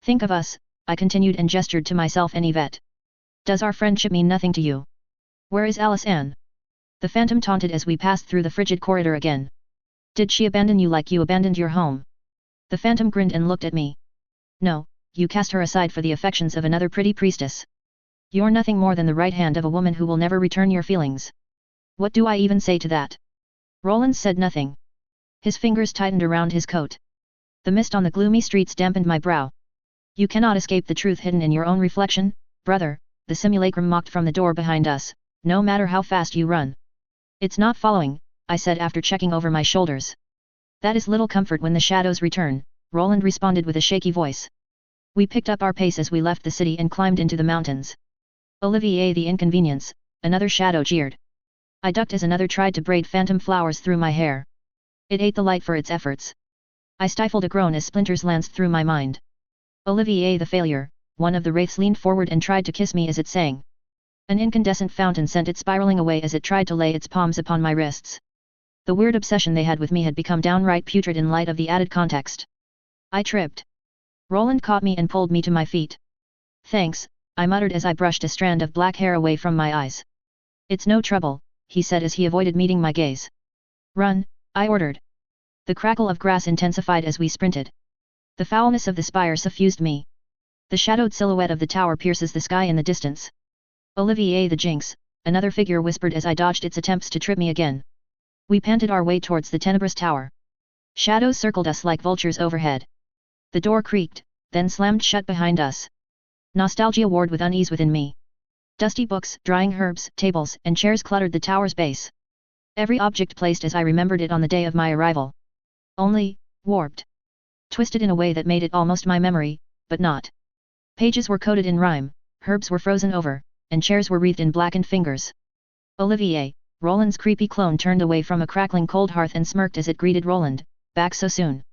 Think of us, I continued and gestured to myself and Yvette. Does our friendship mean nothing to you? Where is Alice Anne? The phantom taunted as we passed through the frigid corridor again. Did she abandon you like you abandoned your home? The phantom grinned and looked at me. No, you cast her aside for the affections of another pretty priestess. You're nothing more than the right hand of a woman who will never return your feelings. What do I even say to that? Roland said nothing. His fingers tightened around his coat. The mist on the gloomy streets dampened my brow. You cannot escape the truth hidden in your own reflection, brother, the simulacrum mocked from the door behind us, no matter how fast you run. It's not following, I said after checking over my shoulders. That is little comfort when the shadows return, Roland responded with a shaky voice. We picked up our pace as we left the city and climbed into the mountains. Olivier the inconvenience, another shadow jeered. I ducked as another tried to braid phantom flowers through my hair. It ate the light for its efforts. I stifled a groan as splinters lanced through my mind. Olivier the failure, one of the wraiths leaned forward and tried to kiss me as it sang. An incandescent fountain sent it spiraling away as it tried to lay its palms upon my wrists. The weird obsession they had with me had become downright putrid in light of the added context. I tripped. Roland caught me and pulled me to my feet. Thanks, I muttered as I brushed a strand of black hair away from my eyes. It's no trouble, he said as he avoided meeting my gaze. Run, I ordered. The crackle of grass intensified as we sprinted. The foulness of the spire suffused me. The shadowed silhouette of the tower pierces the sky in the distance. Olivier the jinx, another figure whispered as I dodged its attempts to trip me again. We panted our way towards the tenebrous tower. Shadows circled us like vultures overhead. The door creaked, then slammed shut behind us. Nostalgia warred with unease within me. Dusty books, drying herbs, tables, and chairs cluttered the tower's base. Every object placed as I remembered it on the day of my arrival. Only, warped. Twisted in a way that made it almost my memory, but not. Pages were coded in rhyme, herbs were frozen over, and chairs were wreathed in blackened fingers. Olivier, Roland's creepy clone, turned away from a crackling cold hearth and smirked as it greeted Roland, back so soon.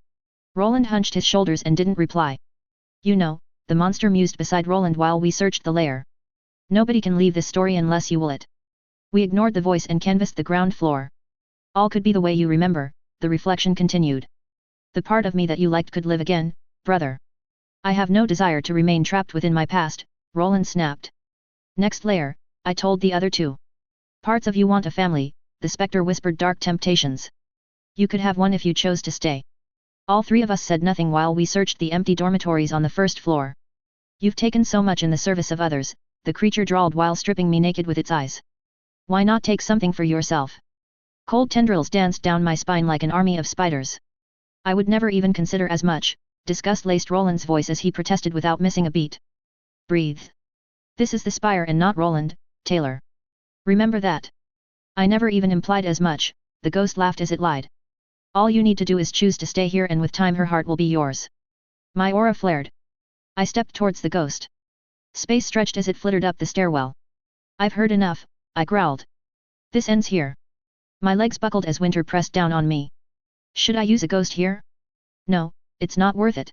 Roland hunched his shoulders and didn't reply. You know, the monster mused beside Roland while we searched the lair. Nobody can leave this story unless you will it. We ignored the voice and canvassed the ground floor. All could be the way you remember, the reflection continued. The part of me that you liked could live again, brother. I have no desire to remain trapped within my past, Roland snapped. Next layer, I told the other two. Parts of you want a family, the spectre whispered dark temptations. You could have one if you chose to stay. All three of us said nothing while we searched the empty dormitories on the first floor. You've taken so much in the service of others, the creature drawled while stripping me naked with its eyes. Why not take something for yourself? Cold tendrils danced down my spine like an army of spiders. I would never even consider as much, disgust laced Roland's voice as he protested without missing a beat. Breathe. This is the spire and not Roland, Taylor. Remember that. I never even implied as much, the ghost laughed as it lied. All you need to do is choose to stay here and with time her heart will be yours. My aura flared. I stepped towards the ghost. Space stretched as it flittered up the stairwell. I've heard enough, I growled. This ends here. My legs buckled as winter pressed down on me. Should I use a ghost here? No, it's not worth it.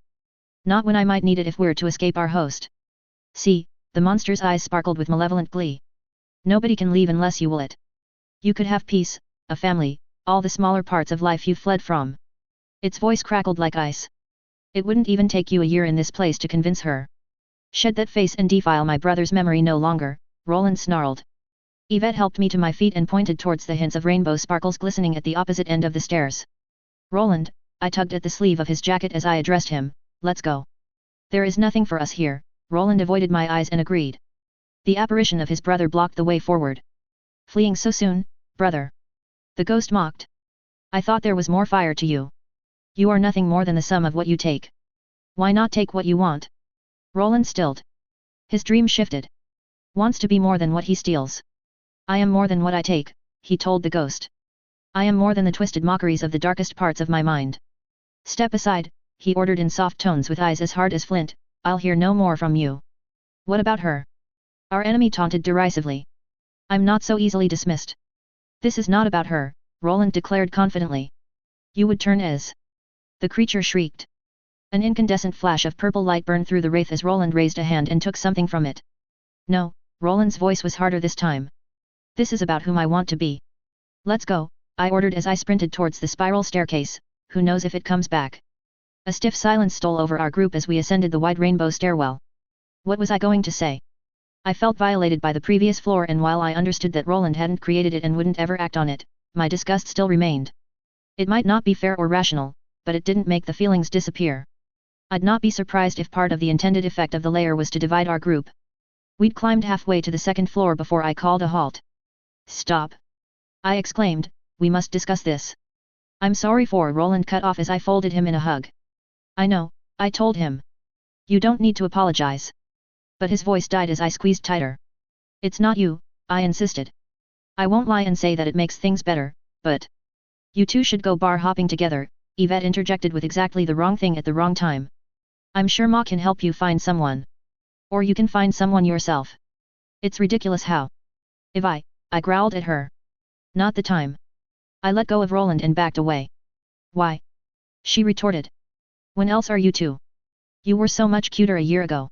Not when I might need it if we're to escape our host. See, the monster's eyes sparkled with malevolent glee. Nobody can leave unless you will it. You could have peace, a family, all the smaller parts of life you fled from. Its voice crackled like ice. It wouldn't even take you a year in this place to convince her. Shed that face and defile my brother's memory no longer, Roland snarled. Yvette helped me to my feet and pointed towards the hints of rainbow sparkles glistening at the opposite end of the stairs. Roland, I tugged at the sleeve of his jacket as I addressed him, let's go. There is nothing for us here, Roland avoided my eyes and agreed. The apparition of his brother blocked the way forward. Fleeing so soon, brother? The ghost mocked. I thought there was more fire to you. You are nothing more than the sum of what you take. Why not take what you want? Roland stilled. His dream shifted. Wants to be more than what he steals. I am more than what I take, he told the ghost. I am more than the twisted mockeries of the darkest parts of my mind. Step aside, he ordered in soft tones with eyes as hard as flint, I'll hear no more from you. What about her? Our enemy taunted derisively. I'm not so easily dismissed. This is not about her, Roland declared confidently. You would turn as. The creature shrieked. An incandescent flash of purple light burned through the wraith as Roland raised a hand and took something from it. No, Roland's voice was harder this time. This is about whom I want to be. Let's go, I ordered as I sprinted towards the spiral staircase, who knows if it comes back. A stiff silence stole over our group as we ascended the wide rainbow stairwell. What was I going to say? I felt violated by the previous floor, and while I understood that Roland hadn't created it and wouldn't ever act on it, my disgust still remained. It might not be fair or rational, but it didn't make the feelings disappear. I'd not be surprised if part of the intended effect of the layer was to divide our group. We'd climbed halfway to the second floor before I called a halt. Stop! I exclaimed, we must discuss this. I'm sorry for Roland cut off as I folded him in a hug. I know, I told him. You don't need to apologize. But his voice died as I squeezed tighter. It's not you, I insisted. I won't lie and say that it makes things better, but... You two should go bar hopping together, Yvette interjected with exactly the wrong thing at the wrong time. I'm sure Ma can help you find someone. Or you can find someone yourself. It's ridiculous how. If I growled at her. Not the time. I let go of Roland and backed away. Why? She retorted. When else are you two? You were so much cuter a year ago.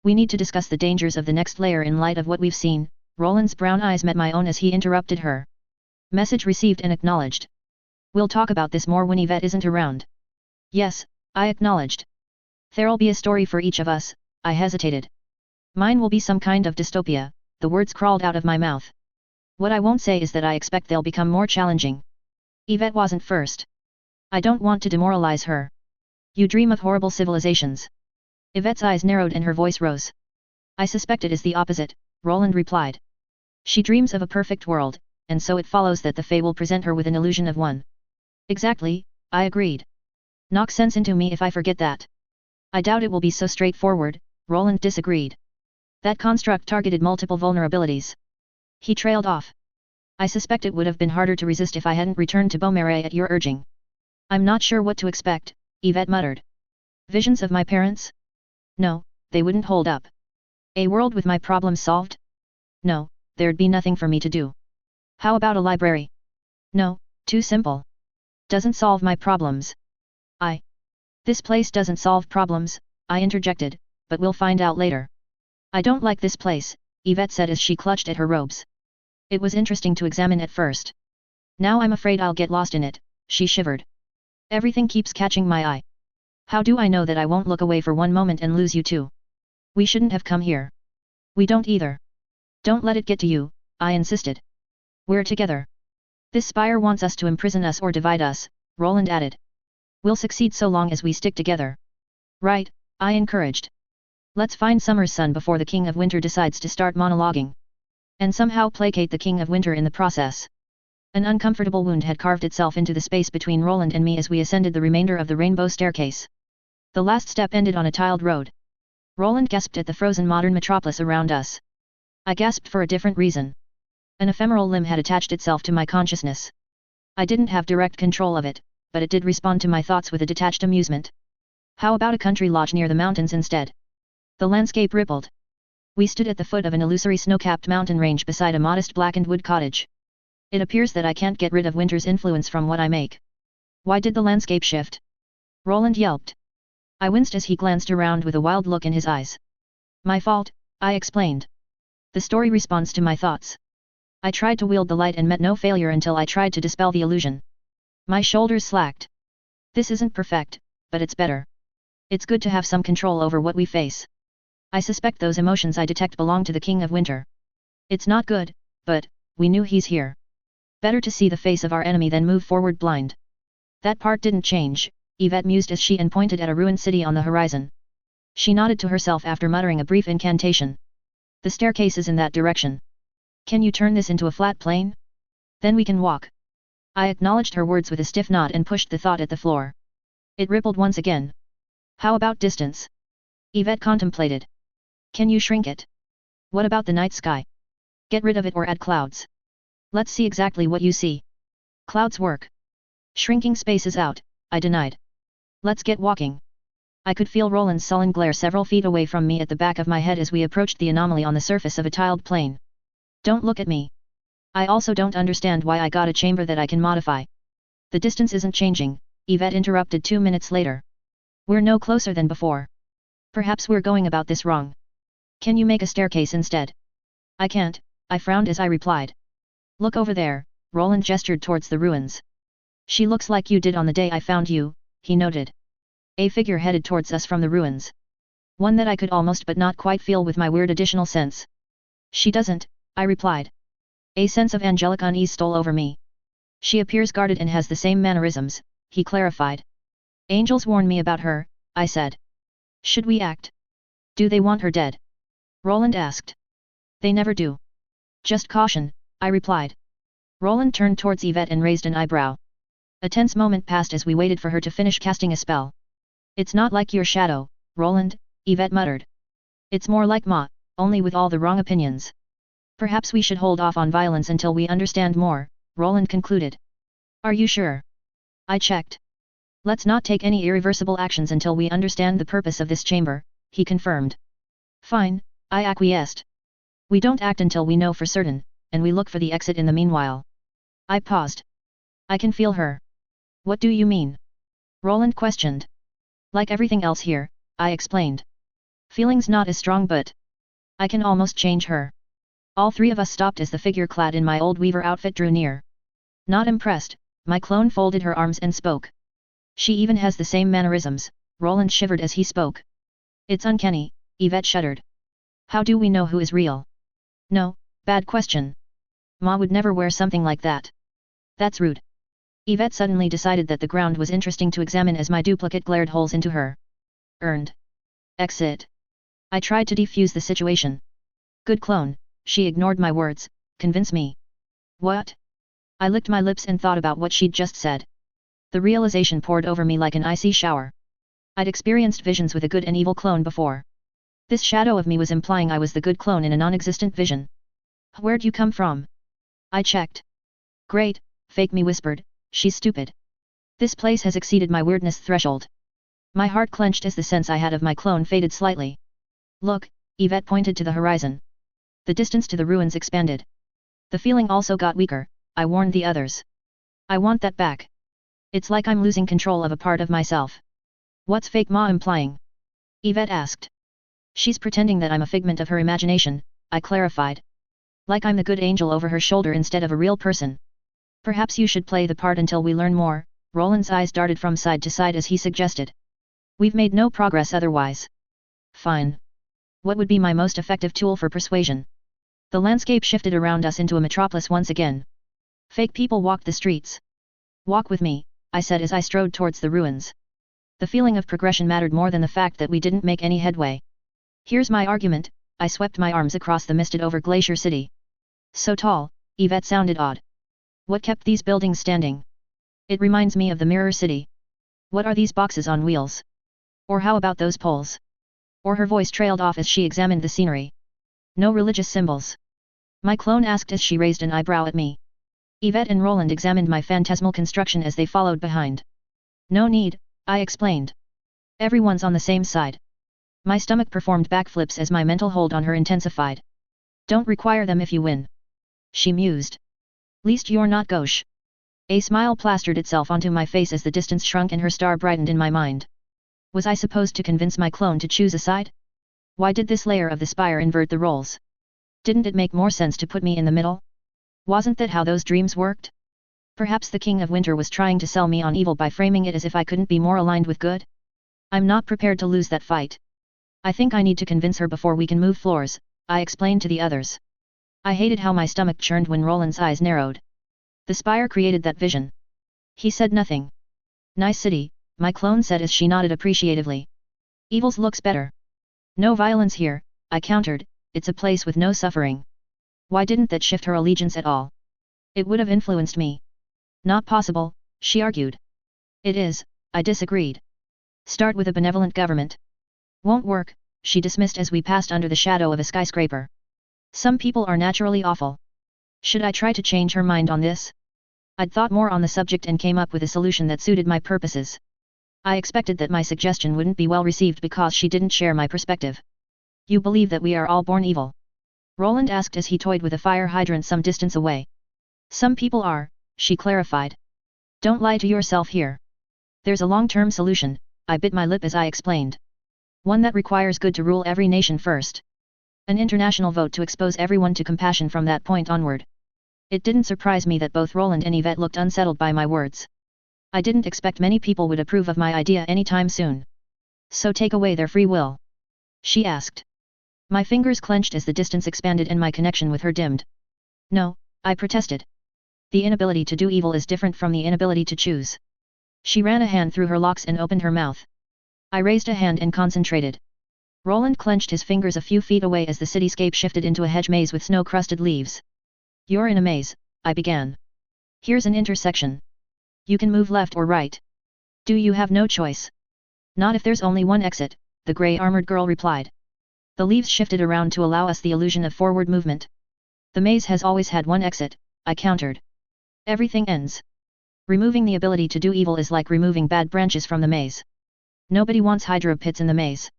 We need to discuss the dangers of the next layer in light of what we've seen. Roland's brown eyes met my own as he interrupted her. Message received and acknowledged. We'll talk about this more when Yvette isn't around. Yes, I acknowledged. There'll be a story for each of us, I hesitated. Mine will be some kind of dystopia, the words crawled out of my mouth. What I won't say is that I expect they'll become more challenging. Yvette wasn't first. I don't want to demoralize her. You dream of horrible civilizations. Yvette's eyes narrowed and her voice rose. I suspect it is the opposite, Roland replied. She dreams of a perfect world, and so it follows that the Fae will present her with an illusion of one. Exactly, I agreed. Knock sense into me if I forget that. I doubt it will be so straightforward, Roland disagreed. That construct targeted multiple vulnerabilities. He trailed off. I suspect it would have been harder to resist if I hadn't returned to Beaumarais at your urging. I'm not sure what to expect, Yvette muttered. Visions of my parents? No, they wouldn't hold up. A world with my problems solved? No, there'd be nothing for me to do. How about a library? No, too simple. Doesn't solve my problems. This place doesn't solve problems, I interjected, but we'll find out later. I don't like this place, Yvette said as she clutched at her robes. It was interesting to examine at first. Now I'm afraid I'll get lost in it, she shivered. Everything keeps catching my eye. How do I know that I won't look away for one moment and lose you too? We shouldn't have come here. We don't either. Don't let it get to you, I insisted. We're together. This spire wants us to imprison us or divide us, Roland added. We'll succeed so long as we stick together. Right, I encouraged. Let's find summer's sun before the King of Winter decides to start monologuing. And somehow placate the King of Winter in the process. An uncomfortable wound had carved itself into the space between Roland and me as we ascended the remainder of the rainbow staircase. The last step ended on a tiled road. Roland gasped at the frozen modern metropolis around us. I gasped for a different reason. An ephemeral limb had attached itself to my consciousness. I didn't have direct control of it, but it did respond to my thoughts with a detached amusement. How about a country lodge near the mountains instead? The landscape rippled. We stood at the foot of an illusory snow-capped mountain range beside a modest blackened wood cottage. It appears that I can't get rid of winter's influence from what I make. Why did the landscape shift? Roland yelped. I winced as he glanced around with a wild look in his eyes. My fault, I explained. The story responds to my thoughts. I tried to wield the light and met no failure until I tried to dispel the illusion. My shoulders slacked. This isn't perfect, but it's better. It's good to have some control over what we face. I suspect those emotions I detect belong to the King of Winter. It's not good, but we knew he's here. Better to see the face of our enemy than move forward blind. That part didn't change, Yvette mused as she pointed at a ruined city on the horizon. She nodded to herself after muttering a brief incantation. The staircase is in that direction. Can you turn this into a flat plane? Then we can walk. I acknowledged her words with a stiff nod and pushed the thought at the floor. It rippled once again. How about distance? Yvette contemplated. Can you shrink it? What about the night sky? Get rid of it or add clouds. Let's see exactly what you see. Clouds work. Shrinking spaces out, I denied. Let's get walking. I could feel Roland's sullen glare several feet away from me at the back of my head as we approached the anomaly on the surface of a tiled plane. Don't look at me. I also don't understand why I got a chamber that I can modify. The distance isn't changing, Yvette interrupted 2 minutes later. We're no closer than before. Perhaps we're going about this wrong. Can you make a staircase instead? I can't, I frowned as I replied. Look over there, Roland gestured towards the ruins. She looks like you did on the day I found you, he noted. A figure headed towards us from the ruins. One that I could almost but not quite feel with my weird additional sense. She doesn't, I replied. A sense of angelic unease stole over me. She appears guarded and has the same mannerisms, he clarified. Angels warned me about her, I said. Should we act? Do they want her dead? Roland asked. They never do. Just caution, I replied. Roland turned towards Yvette and raised an eyebrow. A tense moment passed as we waited for her to finish casting a spell. It's not like your shadow, Roland, Yvette muttered. It's more like Ma, only with all the wrong opinions. Perhaps we should hold off on violence until we understand more, Roland concluded. Are you sure? I checked. Let's not take any irreversible actions until we understand the purpose of this chamber, he confirmed. Fine, I acquiesced. We don't act until we know for certain, and we look for the exit in the meanwhile. I paused. I can feel her. What do you mean? Roland questioned. Like everything else here, I explained. Feeling's not as strong but I can almost change her. All three of us stopped as the figure clad in my old weaver outfit drew near. Not impressed, my clone folded her arms and spoke. She even has the same mannerisms, Roland shivered as he spoke. It's uncanny, Yvette shuddered. How do we know who is real? No, bad question. Ma would never wear something like that. That's rude. Yvette suddenly decided that the ground was interesting to examine as my duplicate glared holes into her. Earned. Exit. I tried to defuse the situation. Good clone, she ignored my words, convince me. What? I licked my lips and thought about what she'd just said. The realization poured over me like an icy shower. I'd experienced visions with a good and evil clone before. This shadow of me was implying I was the good clone in a non-existent vision. Where'd you come from? I checked. Great, Fake Me whispered, she's stupid. This place has exceeded my weirdness threshold. My heart clenched as the sense I had of my clone faded slightly. Look, Yvette pointed to the horizon. The distance to the ruins expanded. The feeling also got weaker, I warned the others. I want that back. It's like I'm losing control of a part of myself. What's Fake Ma implying? Yvette asked. She's pretending that I'm a figment of her imagination, I clarified. Like I'm the good angel over her shoulder instead of a real person. Perhaps you should play the part until we learn more, Roland's eyes darted from side to side as he suggested. We've made no progress otherwise. Fine. What would be my most effective tool for persuasion? The landscape shifted around us into a metropolis once again. Fake people walked the streets. Walk with me, I said as I strode towards the ruins. The feeling of progression mattered more than the fact that we didn't make any headway. Here's my argument, I swept my arms across the misted-over glacier city. So tall, Yvette sounded odd. What kept these buildings standing? It reminds me of the Mirror City. What are these boxes on wheels? Or how about those poles? Or her voice trailed off as she examined the scenery. No religious symbols? My clone asked as she raised an eyebrow at me. Yvette and Roland examined my phantasmal construction as they followed behind. No need, I explained. Everyone's on the same side. My stomach performed backflips as my mental hold on her intensified. Don't require them if you win. She mused. Least you're not gauche. A smile plastered itself onto my face as the distance shrunk and her star brightened in my mind. Was I supposed to convince my clone to choose a side? Why did this layer of the spire invert the roles? Didn't it make more sense to put me in the middle? Wasn't that how those dreams worked? Perhaps the King of Winter was trying to sell me on evil by framing it as if I couldn't be more aligned with good? I'm not prepared to lose that fight. I think I need to convince her before we can move floors, I explained to the others. I hated how my stomach churned when Roland's eyes narrowed. The spire created that vision. He said nothing. Nice city, my clone said as she nodded appreciatively. Evil's looks better. No violence here, I countered, it's a place with no suffering. Why didn't that shift her allegiance at all? It would have influenced me. Not possible, she argued. It is, I disagreed. Start with a benevolent government. Won't work, she dismissed as we passed under the shadow of a skyscraper. Some people are naturally awful. Should I try to change her mind on this? I'd thought more on the subject and came up with a solution that suited my purposes. I expected that my suggestion wouldn't be well received because she didn't share my perspective. You believe that we are all born evil? Roland asked as he toyed with a fire hydrant some distance away. Some people are, she clarified. Don't lie to yourself here. There's a long-term solution, I bit my lip as I explained. One that requires good to rule every nation first. An international vote to expose everyone to compassion from that point onward. It didn't surprise me that both Roland and Yvette looked unsettled by my words. I didn't expect many people would approve of my idea anytime soon. So take away their free will? She asked. My fingers clenched as the distance expanded and my connection with her dimmed. No, I protested. The inability to do evil is different from the inability to choose. She ran a hand through her locks and opened her mouth. I raised a hand and concentrated. Roland clenched his fingers a few feet away as the cityscape shifted into a hedge maze with snow-crusted leaves. You're in a maze, I began. Here's an intersection. You can move left or right. Do you have no choice? Not if there's only one exit, the grey-armored girl replied. The leaves shifted around to allow us the illusion of forward movement. The maze has always had one exit, I countered. Everything ends. Removing the ability to do evil is like removing bad branches from the maze. Nobody wants hydro pits in the maze.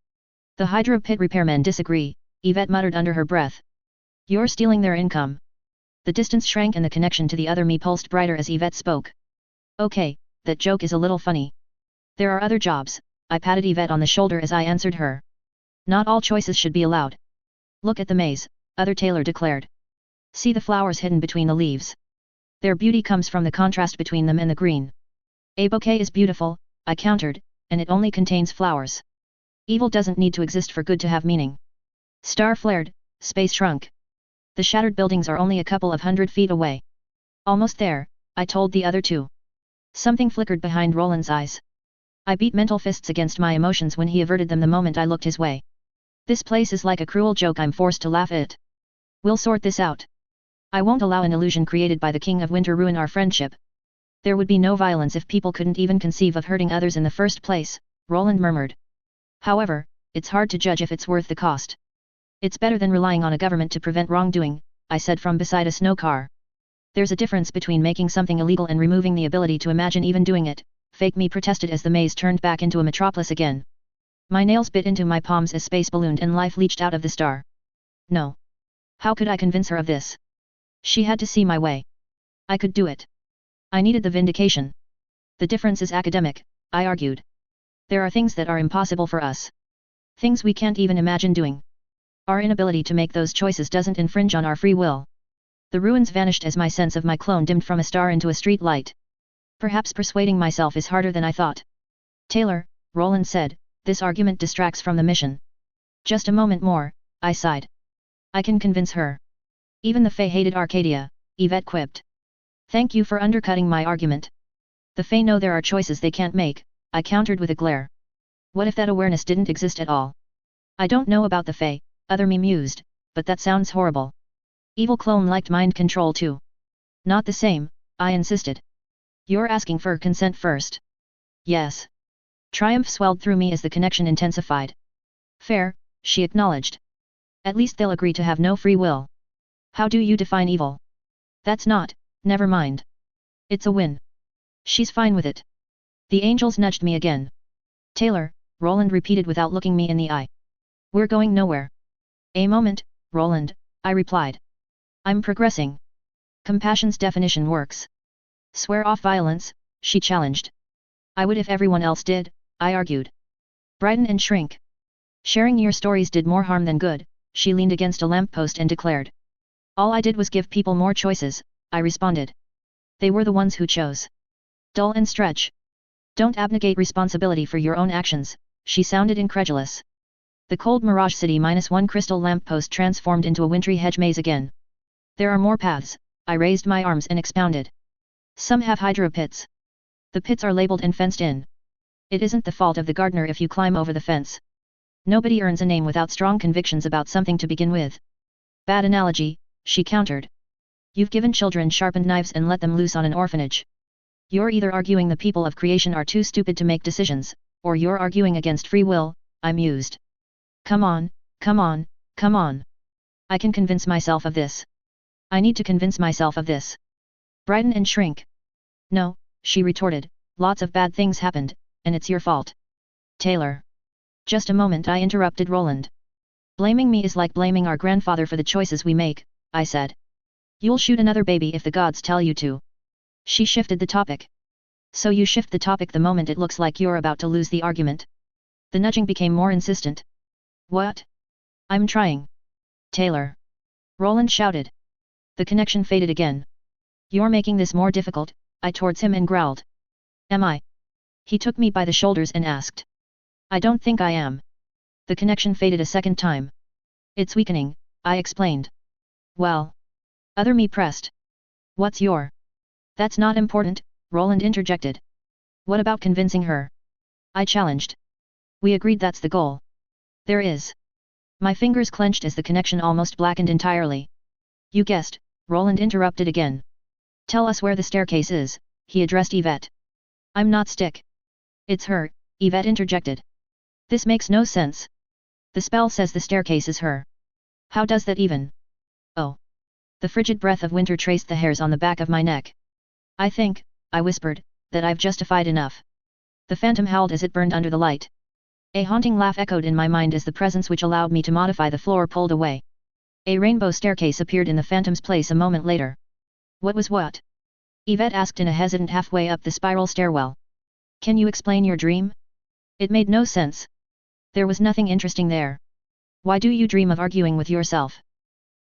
The hydro pit repairmen disagree, Yvette muttered under her breath. You're stealing their income. The distance shrank and the connection to the other me pulsed brighter as Yvette spoke. Okay, that joke is a little funny. There are other jobs, I patted Yvette on the shoulder as I answered her. Not all choices should be allowed. Look at the maze, Other Taylor declared. See the flowers hidden between the leaves. Their beauty comes from the contrast between them and the green. A bouquet is beautiful, I countered, and it only contains flowers. Evil doesn't need to exist for good to have meaning. Star flared, space shrunk. The shattered buildings are only a couple of 100 feet away. Almost there, I told the other two. Something flickered behind Roland's eyes. I beat mental fists against my emotions when he averted them the moment I looked his way. This place is like a cruel joke I'm forced to laugh at. We'll sort this out. I won't allow an illusion created by the King of Winter ruin our friendship. There would be no violence if people couldn't even conceive of hurting others in the first place, Roland murmured. However, it's hard to judge if it's worth the cost. It's better than relying on a government to prevent wrongdoing, I said from beside a snow car. There's a difference between making something illegal and removing the ability to imagine even doing it, fake me protested as the maze turned back into a metropolis again. My nails bit into my palms as space ballooned and life leached out of the star. No. How could I convince her of this? She had to see my way. I could do it. I needed the vindication. The difference is academic, I argued. There are things that are impossible for us. Things we can't even imagine doing. Our inability to make those choices doesn't infringe on our free will. The ruins vanished as my sense of my clone dimmed from a star into a street light. Perhaps persuading myself is harder than I thought. Taylor, Roland said, this argument distracts from the mission. Just a moment more, I sighed. I can convince her. Even the Fae hated Arcadia, Yvette quipped. Thank you for undercutting my argument. The Fae know there are choices they can't make, I countered with a glare. What if that awareness didn't exist at all? I don't know about the Fae, Other me mused, but that sounds horrible. Evil clone liked mind control too. Not the same, I insisted. You're asking for consent first. Yes. Triumph swelled through me as the connection intensified. Fair, she acknowledged. At least they'll agree to have no free will. How do you define evil? That's not, never mind. It's a win. She's fine with it. The angels nudged me again. Taylor, Roland repeated without looking me in the eye. We're going nowhere. A moment, Roland, I replied. I'm progressing. Compassion's definition works. Swear off violence, she challenged. I would if everyone else did, I argued. Brighten and shrink. Sharing your stories did more harm than good, she leaned against a lamppost and declared. All I did was give people more choices, I responded. They were the ones who chose. Dull and stretch. Don't abnegate responsibility for your own actions, she sounded incredulous. The cold Mirage City -1 crystal lamppost transformed into a wintry hedge maze again. There are more paths, I raised my arms and expounded. Some have hydro pits. The pits are labeled and fenced in. It isn't the fault of the gardener if you climb over the fence. Nobody earns a name without strong convictions about something to begin with. Bad analogy, she countered. You've given children sharpened knives and let them loose on an orphanage. You're either arguing the people of creation are too stupid to make decisions, or you're arguing against free will, I mused. Come on, come on, come on. I can convince myself of this. I need to convince myself of this. Brighten and shrink. No, she retorted, lots of bad things happened, and it's your fault. Taylor. Just a moment, I interrupted Roland. Blaming me is like blaming our grandfather for the choices we make, I said. You'll shoot another baby if the gods tell you to. She shifted the topic. So you shift the topic the moment it looks like you're about to lose the argument. The nudging became more insistent. What? I'm trying. Taylor. Roland shouted. The connection faded again. You're making this more difficult, I towards him and growled. Am I? He took me by the shoulders and asked. I don't think I am. The connection faded a second time. It's weakening, I explained. Well. Other me pressed. What's your? That's not important, Roland interjected. What about convincing her? I challenged. We agreed that's the goal. There is. My fingers clenched as the connection almost blackened entirely. You guessed, Roland interrupted again. Tell us where the staircase is, he addressed Yvette. I'm not stick. It's her, Yvette interjected. This makes no sense. The spell says the staircase is her. How does that even? Oh. The frigid breath of winter traced the hairs on the back of my neck. I think, I whispered, that I've justified enough. The phantom howled as it burned under the light. A haunting laugh echoed in my mind as the presence which allowed me to modify the floor pulled away. A rainbow staircase appeared in the phantom's place a moment later. What was what? Yvette asked in a hesitant halfway up the spiral stairwell. Can you explain your dream? It made no sense. There was nothing interesting there. Why do you dream of arguing with yourself?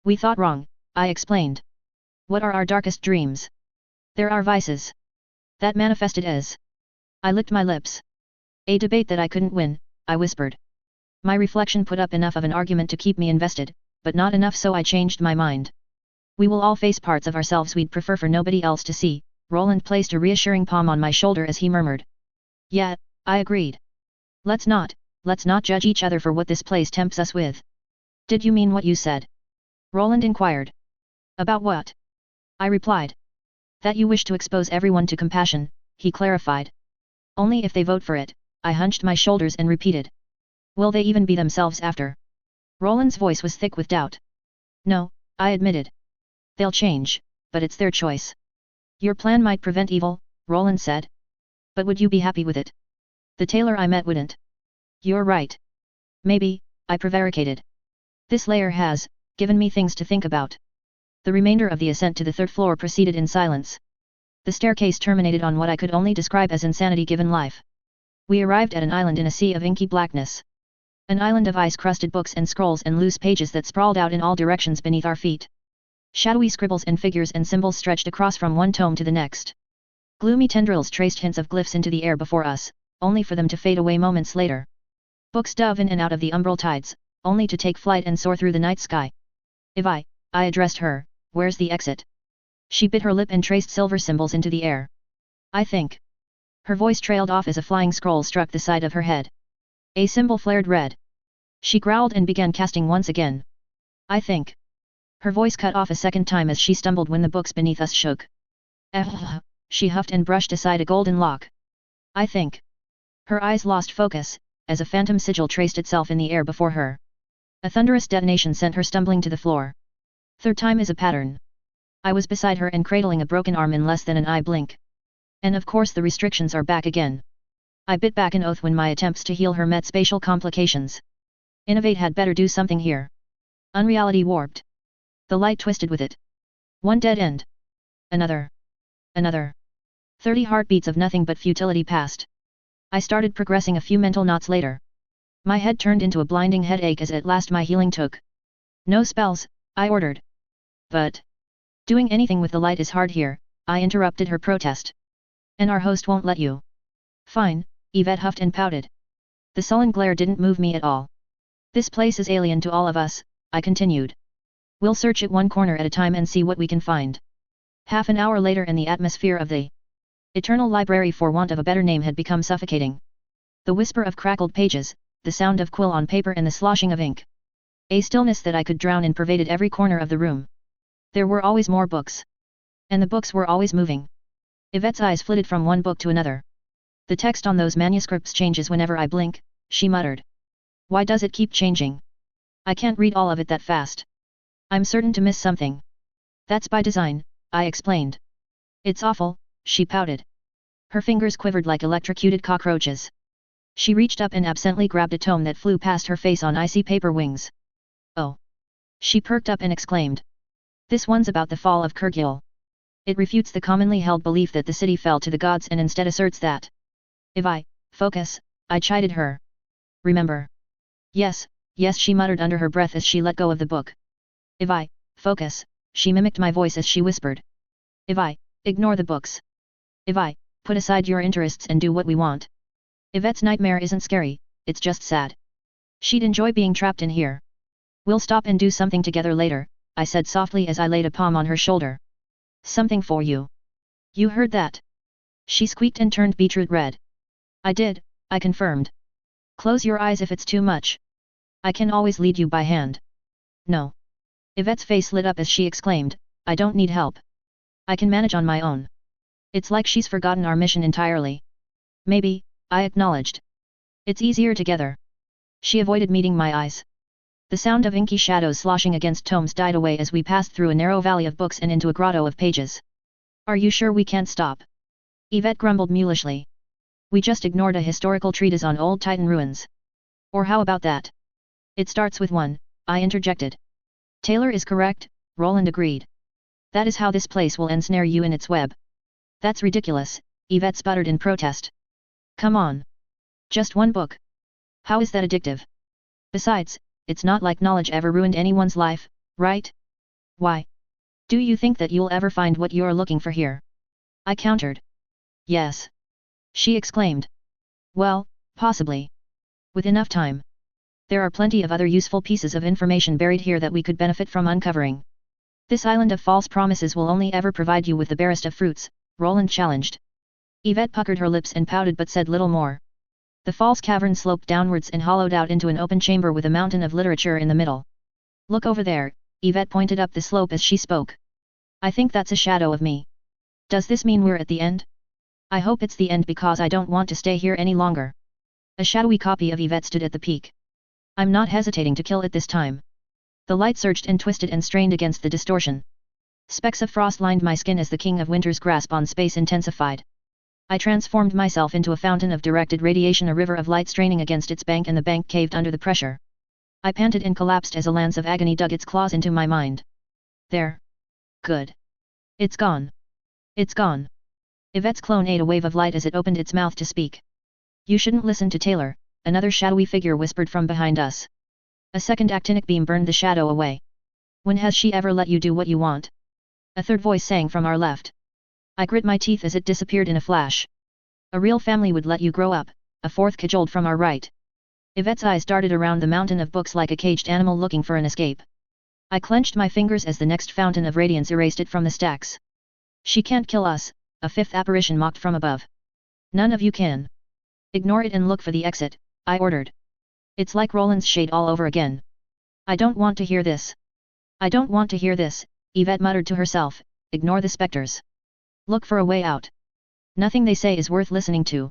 We thought wrong, I explained. What are our darkest dreams? There are vices. That manifested as. I licked my lips. A debate that I couldn't win, I whispered. My reflection put up enough of an argument to keep me invested, but not enough so I changed my mind. We will all face parts of ourselves we'd prefer for nobody else to see, Roland placed a reassuring palm on my shoulder as he murmured. Yeah, I agreed. Let's not judge each other for what this place tempts us with. Did you mean what you said? Roland inquired. About what? I replied. That you wish to expose everyone to compassion, he clarified. Only if they vote for it, I hunched my shoulders and repeated. Will they even be themselves after? Roland's voice was thick with doubt. No, I admitted. They'll change, but it's their choice. Your plan might prevent evil, Roland said. But would you be happy with it? The tailor I met wouldn't. You're right. Maybe, I prevaricated. This layer has given me things to think about. The remainder of the ascent to the third floor proceeded in silence. The staircase terminated on what I could only describe as insanity given life. We arrived at an island in a sea of inky blackness. An island of ice-crusted books and scrolls and loose pages that sprawled out in all directions beneath our feet. Shadowy scribbles and figures and symbols stretched across from one tome to the next. Gloomy tendrils traced hints of glyphs into the air before us, only for them to fade away moments later. Books dove in and out of the umbral tides, only to take flight and soar through the night sky. If I addressed her, where's the exit? She bit her lip and traced silver symbols into the air. I think. Her voice trailed off as a flying scroll struck the side of her head. A symbol flared red. She growled and began casting once again. I think. Her voice cut off a second time as she stumbled when the books beneath us shook. She huffed and brushed aside a golden lock. I think. Her eyes lost focus, as a phantom sigil traced itself in the air before her. A thunderous detonation sent her stumbling to the floor. Third time is a pattern. I was beside her and cradling a broken arm in less than an eye blink. And of course the restrictions are back again. I bit back an oath when my attempts to heal her met spatial complications. Innovate had better do something here. Unreality warped. The light twisted with it. One dead end. Another. Another. 30 heartbeats of nothing but futility passed. I started progressing a few mental knots later. My head turned into a blinding headache as at last my healing took. No spells, I ordered. But. Doing anything with the light is hard here, I interrupted her protest. And our host won't let you. Fine, Yvette huffed and pouted. The sullen glare didn't move me at all. This place is alien to all of us, I continued. We'll search it one corner at a time and see what we can find. Half an hour later and the atmosphere of the Eternal Library, for want of a better name, had become suffocating. The whisper of crackled pages, the sound of quill on paper and the sloshing of ink. A stillness that I could drown in pervaded every corner of the room. There were always more books. And the books were always moving. Yvette's eyes flitted from one book to another. The text on those manuscripts changes whenever I blink, she muttered. Why does it keep changing? I can't read all of it that fast. I'm certain to miss something. That's by design, I explained. It's awful, she pouted. Her fingers quivered like electrocuted cockroaches. She reached up and absently grabbed a tome that flew past her face on icy paper wings. Oh! She perked up and exclaimed. This one's about the fall of Kyrgyl. It refutes the commonly held belief that the city fell to the gods and instead asserts that. If I focus, I chided her. Remember? Yes, yes, she muttered under her breath as she let go of the book. If I focus, she mimicked my voice as she whispered. If I ignore the books. If I put aside your interests and do what we want. Yvette's nightmare isn't scary, it's just sad. She'd enjoy being trapped in here. We'll stop and do something together later, I said softly as I laid a palm on her shoulder. Something for you. You heard that? She squeaked and turned beetroot red. I did, I confirmed. Close your eyes if it's too much. I can always lead you by hand. No. Yvette's face lit up as she exclaimed, I don't need help. I can manage on my own. It's like she's forgotten our mission entirely. Maybe, I acknowledged. It's easier together. She avoided meeting my eyes. The sound of inky shadows sloshing against tomes died away as we passed through a narrow valley of books and into a grotto of pages. Are you sure we can't stop? Yvette grumbled mulishly. We just ignored a historical treatise on old Titan ruins. Or how about that? It starts with one, I interjected. Taylor is correct, Roland agreed. That is how this place will ensnare you in its web. That's ridiculous, Yvette sputtered in protest. Come on. Just one book. How is that addictive? Besides, it's not like knowledge ever ruined anyone's life, right? Why? Do you think that you'll ever find what you're looking for here? I countered. Yes. She exclaimed. Well, possibly. With enough time. There are plenty of other useful pieces of information buried here that we could benefit from uncovering. This island of false promises will only ever provide you with the barest of fruits, Roland challenged. Yvette puckered her lips and pouted but said little more. The false cavern sloped downwards and hollowed out into an open chamber with a mountain of literature in the middle. Look over there, Yvette pointed up the slope as she spoke. I think that's a shadow of me. Does this mean we're at the end? I hope it's the end because I don't want to stay here any longer. A shadowy copy of Yvette stood at the peak. I'm not hesitating to kill it this time. The light surged and twisted and strained against the distortion. Specks of frost lined my skin as the King of Winter's grasp on space intensified. I transformed myself into a fountain of directed radiation, a river of light straining against its bank, and the bank caved under the pressure. I panted and collapsed as a lance of agony dug its claws into my mind. There. Good. It's gone. It's gone. Yvette's clone ate a wave of light as it opened its mouth to speak. You shouldn't listen to Taylor, another shadowy figure whispered from behind us. A second actinic beam burned the shadow away. When has she ever let you do what you want? A third voice sang from our left. I grit my teeth as it disappeared in a flash. A real family would let you grow up, a fourth cajoled from our right. Yvette's eyes darted around the mountain of books like a caged animal looking for an escape. I clenched my fingers as the next fountain of radiance erased it from the stacks. She can't kill us, a fifth apparition mocked from above. None of you can. Ignore it and look for the exit, I ordered. It's like Roland's shade all over again. I don't want to hear this. I don't want to hear this, Yvette muttered to herself, ignore the specters. Look for a way out. Nothing they say is worth listening to.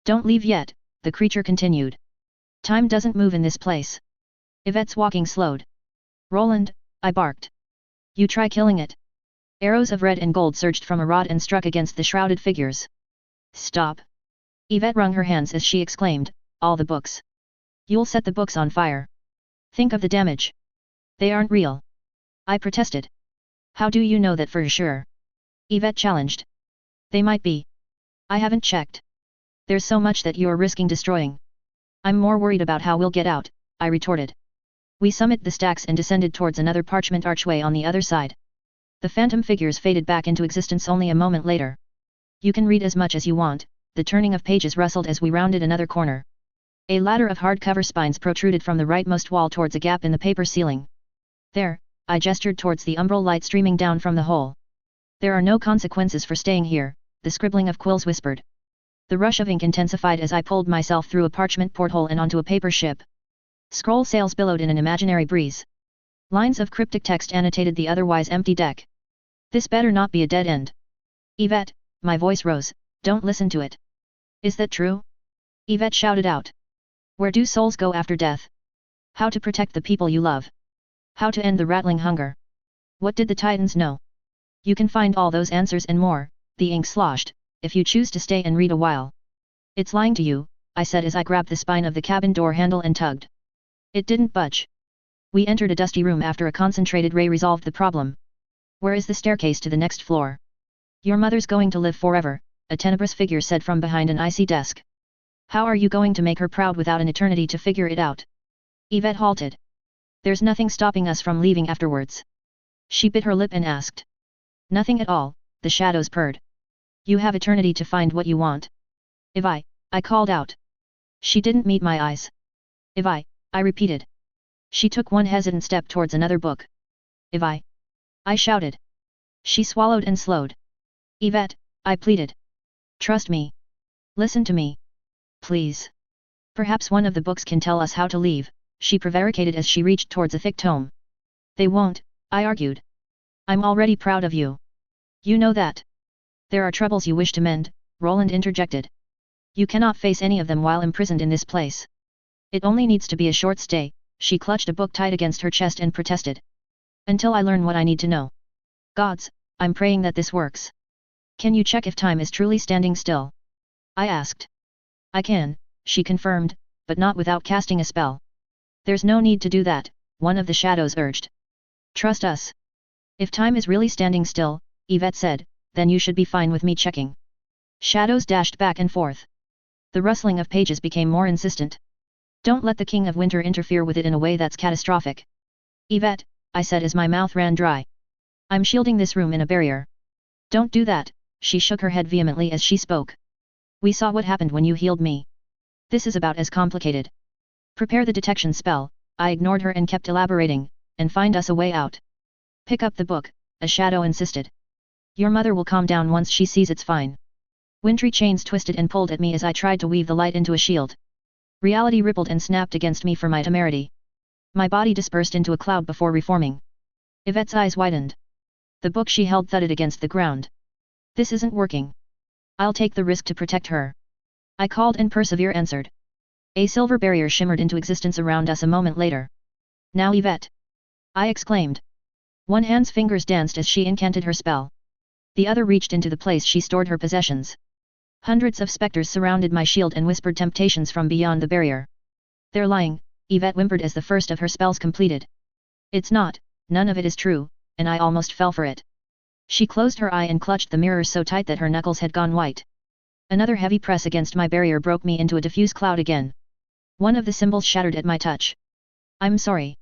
Don't leave yet, the creature continued. Time doesn't move in this place. Yvette's walking slowed. Roland, I barked. You try killing it. Arrows of red and gold surged from a rod and struck against the shrouded figures. Stop. Yvette wrung her hands as she exclaimed, all the books. You'll set the books on fire. Think of the damage. They aren't real. I protested. How do you know that for sure? Yvette challenged. They might be. I haven't checked. There's so much that you're risking destroying. I'm more worried about how we'll get out, I retorted. We summited the stacks and descended towards another parchment archway on the other side. The phantom figures faded back into existence only a moment later. You can read as much as you want, the turning of pages rustled as we rounded another corner. A ladder of hardcover spines protruded from the rightmost wall towards a gap in the paper ceiling. There, I gestured towards the umbral light streaming down from the hole. There are no consequences for staying here, the scribbling of quills whispered. The rush of ink intensified as I pulled myself through a parchment porthole and onto a paper ship. Scroll sails billowed in an imaginary breeze. Lines of cryptic text annotated the otherwise empty deck. This better not be a dead end. Yvette, my voice rose, don't listen to it. Is that true? Yvette shouted out. Where do souls go after death? How to protect the people you love? How to end the rattling hunger? What did the Titans know? You can find all those answers and more, the ink sloshed, if you choose to stay and read a while. It's lying to you, I said as I grabbed the spine of the cabin door handle and tugged. It didn't budge. We entered a dusty room after a concentrated ray resolved the problem. Where is the staircase to the next floor? Your mother's going to live forever, a tenebrous figure said from behind an icy desk. How are you going to make her proud without an eternity to figure it out? Yvette halted. There's nothing stopping us from leaving afterwards. She bit her lip and asked. Nothing at all, the shadows purred. You have eternity to find what you want. If I called out. She didn't meet my eyes. If I repeated. She took one hesitant step towards another book. If I shouted. She swallowed and slowed. Yvette, I pleaded. Trust me. Listen to me. Please. Perhaps one of the books can tell us how to leave, she prevaricated as she reached towards a thick tome. They won't, I argued. I'm already proud of you. You know that. There are troubles you wish to mend, Roland interjected. You cannot face any of them while imprisoned in this place. It only needs to be a short stay, she clutched a book tight against her chest and protested. Until I learn what I need to know. Gods, I'm praying that this works. Can you check if time is truly standing still? I asked. I can, she confirmed, but not without casting a spell. There's no need to do that, one of the shadows urged. Trust us. If time is really standing still, Yvette said, then you should be fine with me checking. Shadows dashed back and forth. The rustling of pages became more insistent. Don't let the King of Winter interfere with it in a way that's catastrophic. Yvette, I said as my mouth ran dry. I'm shielding this room in a barrier. Don't do that, she shook her head vehemently as she spoke. We saw what happened when you healed me. This is about as complicated. Prepare the detection spell, I ignored her and kept elaborating, and find us a way out. Pick up the book, a shadow insisted. Your mother will calm down once she sees it's fine. Wintry chains twisted and pulled at me as I tried to weave the light into a shield. Reality rippled and snapped against me for my temerity. My body dispersed into a cloud before reforming. Yvette's eyes widened. The book she held thudded against the ground. This isn't working. I'll take the risk to protect her. I called and Persevere answered. A silver barrier shimmered into existence around us a moment later. Now Yvette! I exclaimed. One hand's fingers danced as she incanted her spell. The other reached into the place she stored her possessions. Hundreds of specters surrounded my shield and whispered temptations from beyond the barrier. They're lying, Yvette whimpered as the first of her spells completed. It's not, none of it is true, and I almost fell for it. She closed her eye and clutched the mirror so tight that her knuckles had gone white. Another heavy press against my barrier broke me into a diffuse cloud again. One of the symbols shattered at my touch. I'm sorry.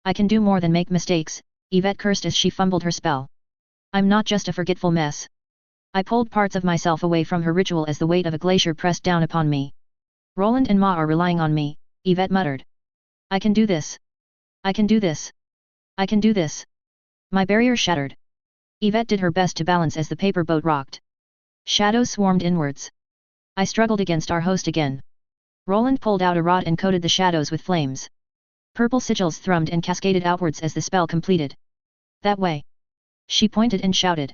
I can do more than make mistakes, Yvette cursed as she fumbled her spell. I'm not just a forgetful mess. I pulled parts of myself away from her ritual as the weight of a glacier pressed down upon me. Roland and Ma are relying on me, Yvette muttered. I can do this. I can do this. I can do this. My barrier shattered. Yvette did her best to balance as the paper boat rocked. Shadows swarmed inwards. I struggled against our host again. Roland pulled out a rod and coated the shadows with flames. Purple sigils thrummed and cascaded outwards as the spell completed. That way. She pointed and shouted.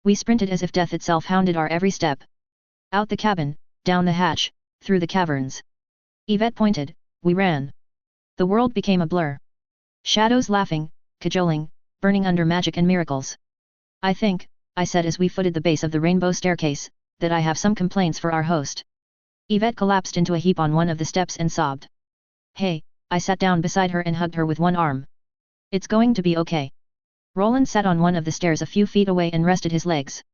We sprinted as if death itself hounded our every step. Out the cabin, down the hatch, through the caverns. Yvette pointed, we ran. The world became a blur. Shadows laughing, cajoling, burning under magic and miracles. I think, I said as we footed the base of the rainbow staircase, that I have some complaints for our host. Yvette collapsed into a heap on one of the steps and sobbed. Hey, I sat down beside her and hugged her with one arm. It's going to be okay. Roland sat on one of the stairs a few feet away and rested his legs.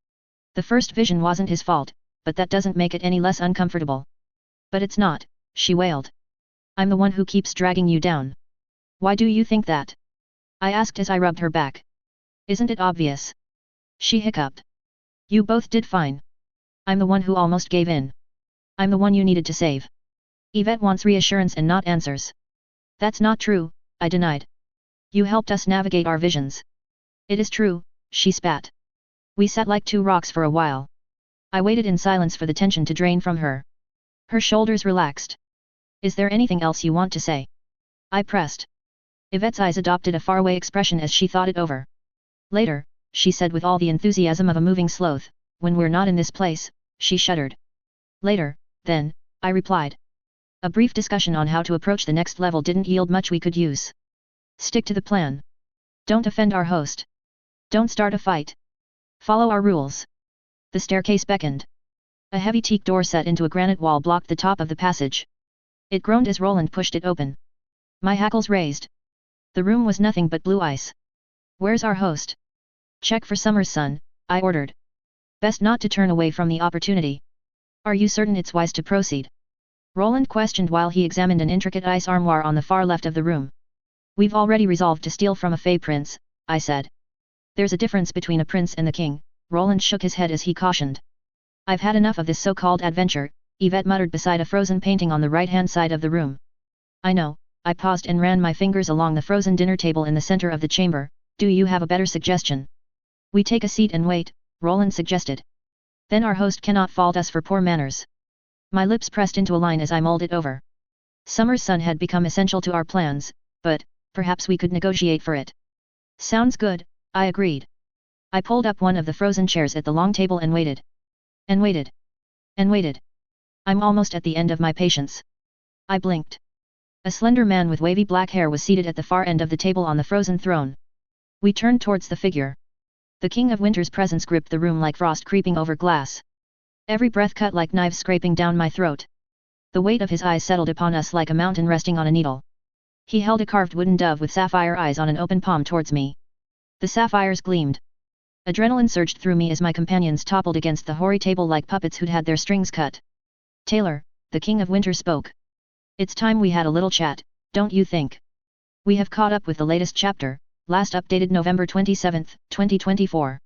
The first vision wasn't his fault, but that doesn't make it any less uncomfortable. But it's not, she wailed. I'm the one who keeps dragging you down. Why do you think that? I asked as I rubbed her back. Isn't it obvious? She hiccuped. You both did fine. I'm the one who almost gave in. I'm the one you needed to save. Yvette wants reassurance and not answers. That's not true, I denied. You helped us navigate our visions. It is true, she spat. We sat like two rocks for a while. I waited in silence for the tension to drain from her. Her shoulders relaxed. Is there anything else you want to say? I pressed. Yvette's eyes adopted a faraway expression as she thought it over. Later, she said with all the enthusiasm of a moving sloth, when we're not in this place, she shuddered. Later, then, I replied. A brief discussion on how to approach the next level didn't yield much we could use. Stick to the plan. Don't offend our host. Don't start a fight. Follow our rules. The staircase beckoned. A heavy teak door set into a granite wall blocked the top of the passage. It groaned as Roland pushed it open. My hackles raised. The room was nothing but blue ice. Where's our host? Check for summer's sun, I ordered. Best not to turn away from the opportunity. Are you certain it's wise to proceed? Roland questioned while he examined an intricate ice armoire on the far left of the room. We've already resolved to steal from a Fey prince, I said. There's a difference between a prince and the king, Roland shook his head as he cautioned. I've had enough of this so-called adventure, Yvette muttered beside a frozen painting on the right-hand side of the room. I know, I paused and ran my fingers along the frozen dinner table in the center of the chamber. Do you have a better suggestion? We take a seat and wait, Roland suggested. Then our host cannot fault us for poor manners. My lips pressed into a line as I mulled it over. Summer's sun had become essential to our plans, but perhaps we could negotiate for it. Sounds good, I agreed. I pulled up one of the frozen chairs at the long table and waited. And waited. And waited. I'm almost at the end of my patience. I blinked. A slender man with wavy black hair was seated at the far end of the table on the frozen throne. We turned towards the figure. The King of Winter's presence gripped the room like frost creeping over glass. Every breath cut like knives scraping down my throat. The weight of his eyes settled upon us like a mountain resting on a needle. He held a carved wooden dove with sapphire eyes on an open palm towards me. The sapphires gleamed. Adrenaline surged through me as my companions toppled against the hoary table like puppets who'd had their strings cut. Taylor, the King of Winter spoke. It's time we had a little chat, don't you think? We have caught up with the latest chapter, last updated November 27, 2024.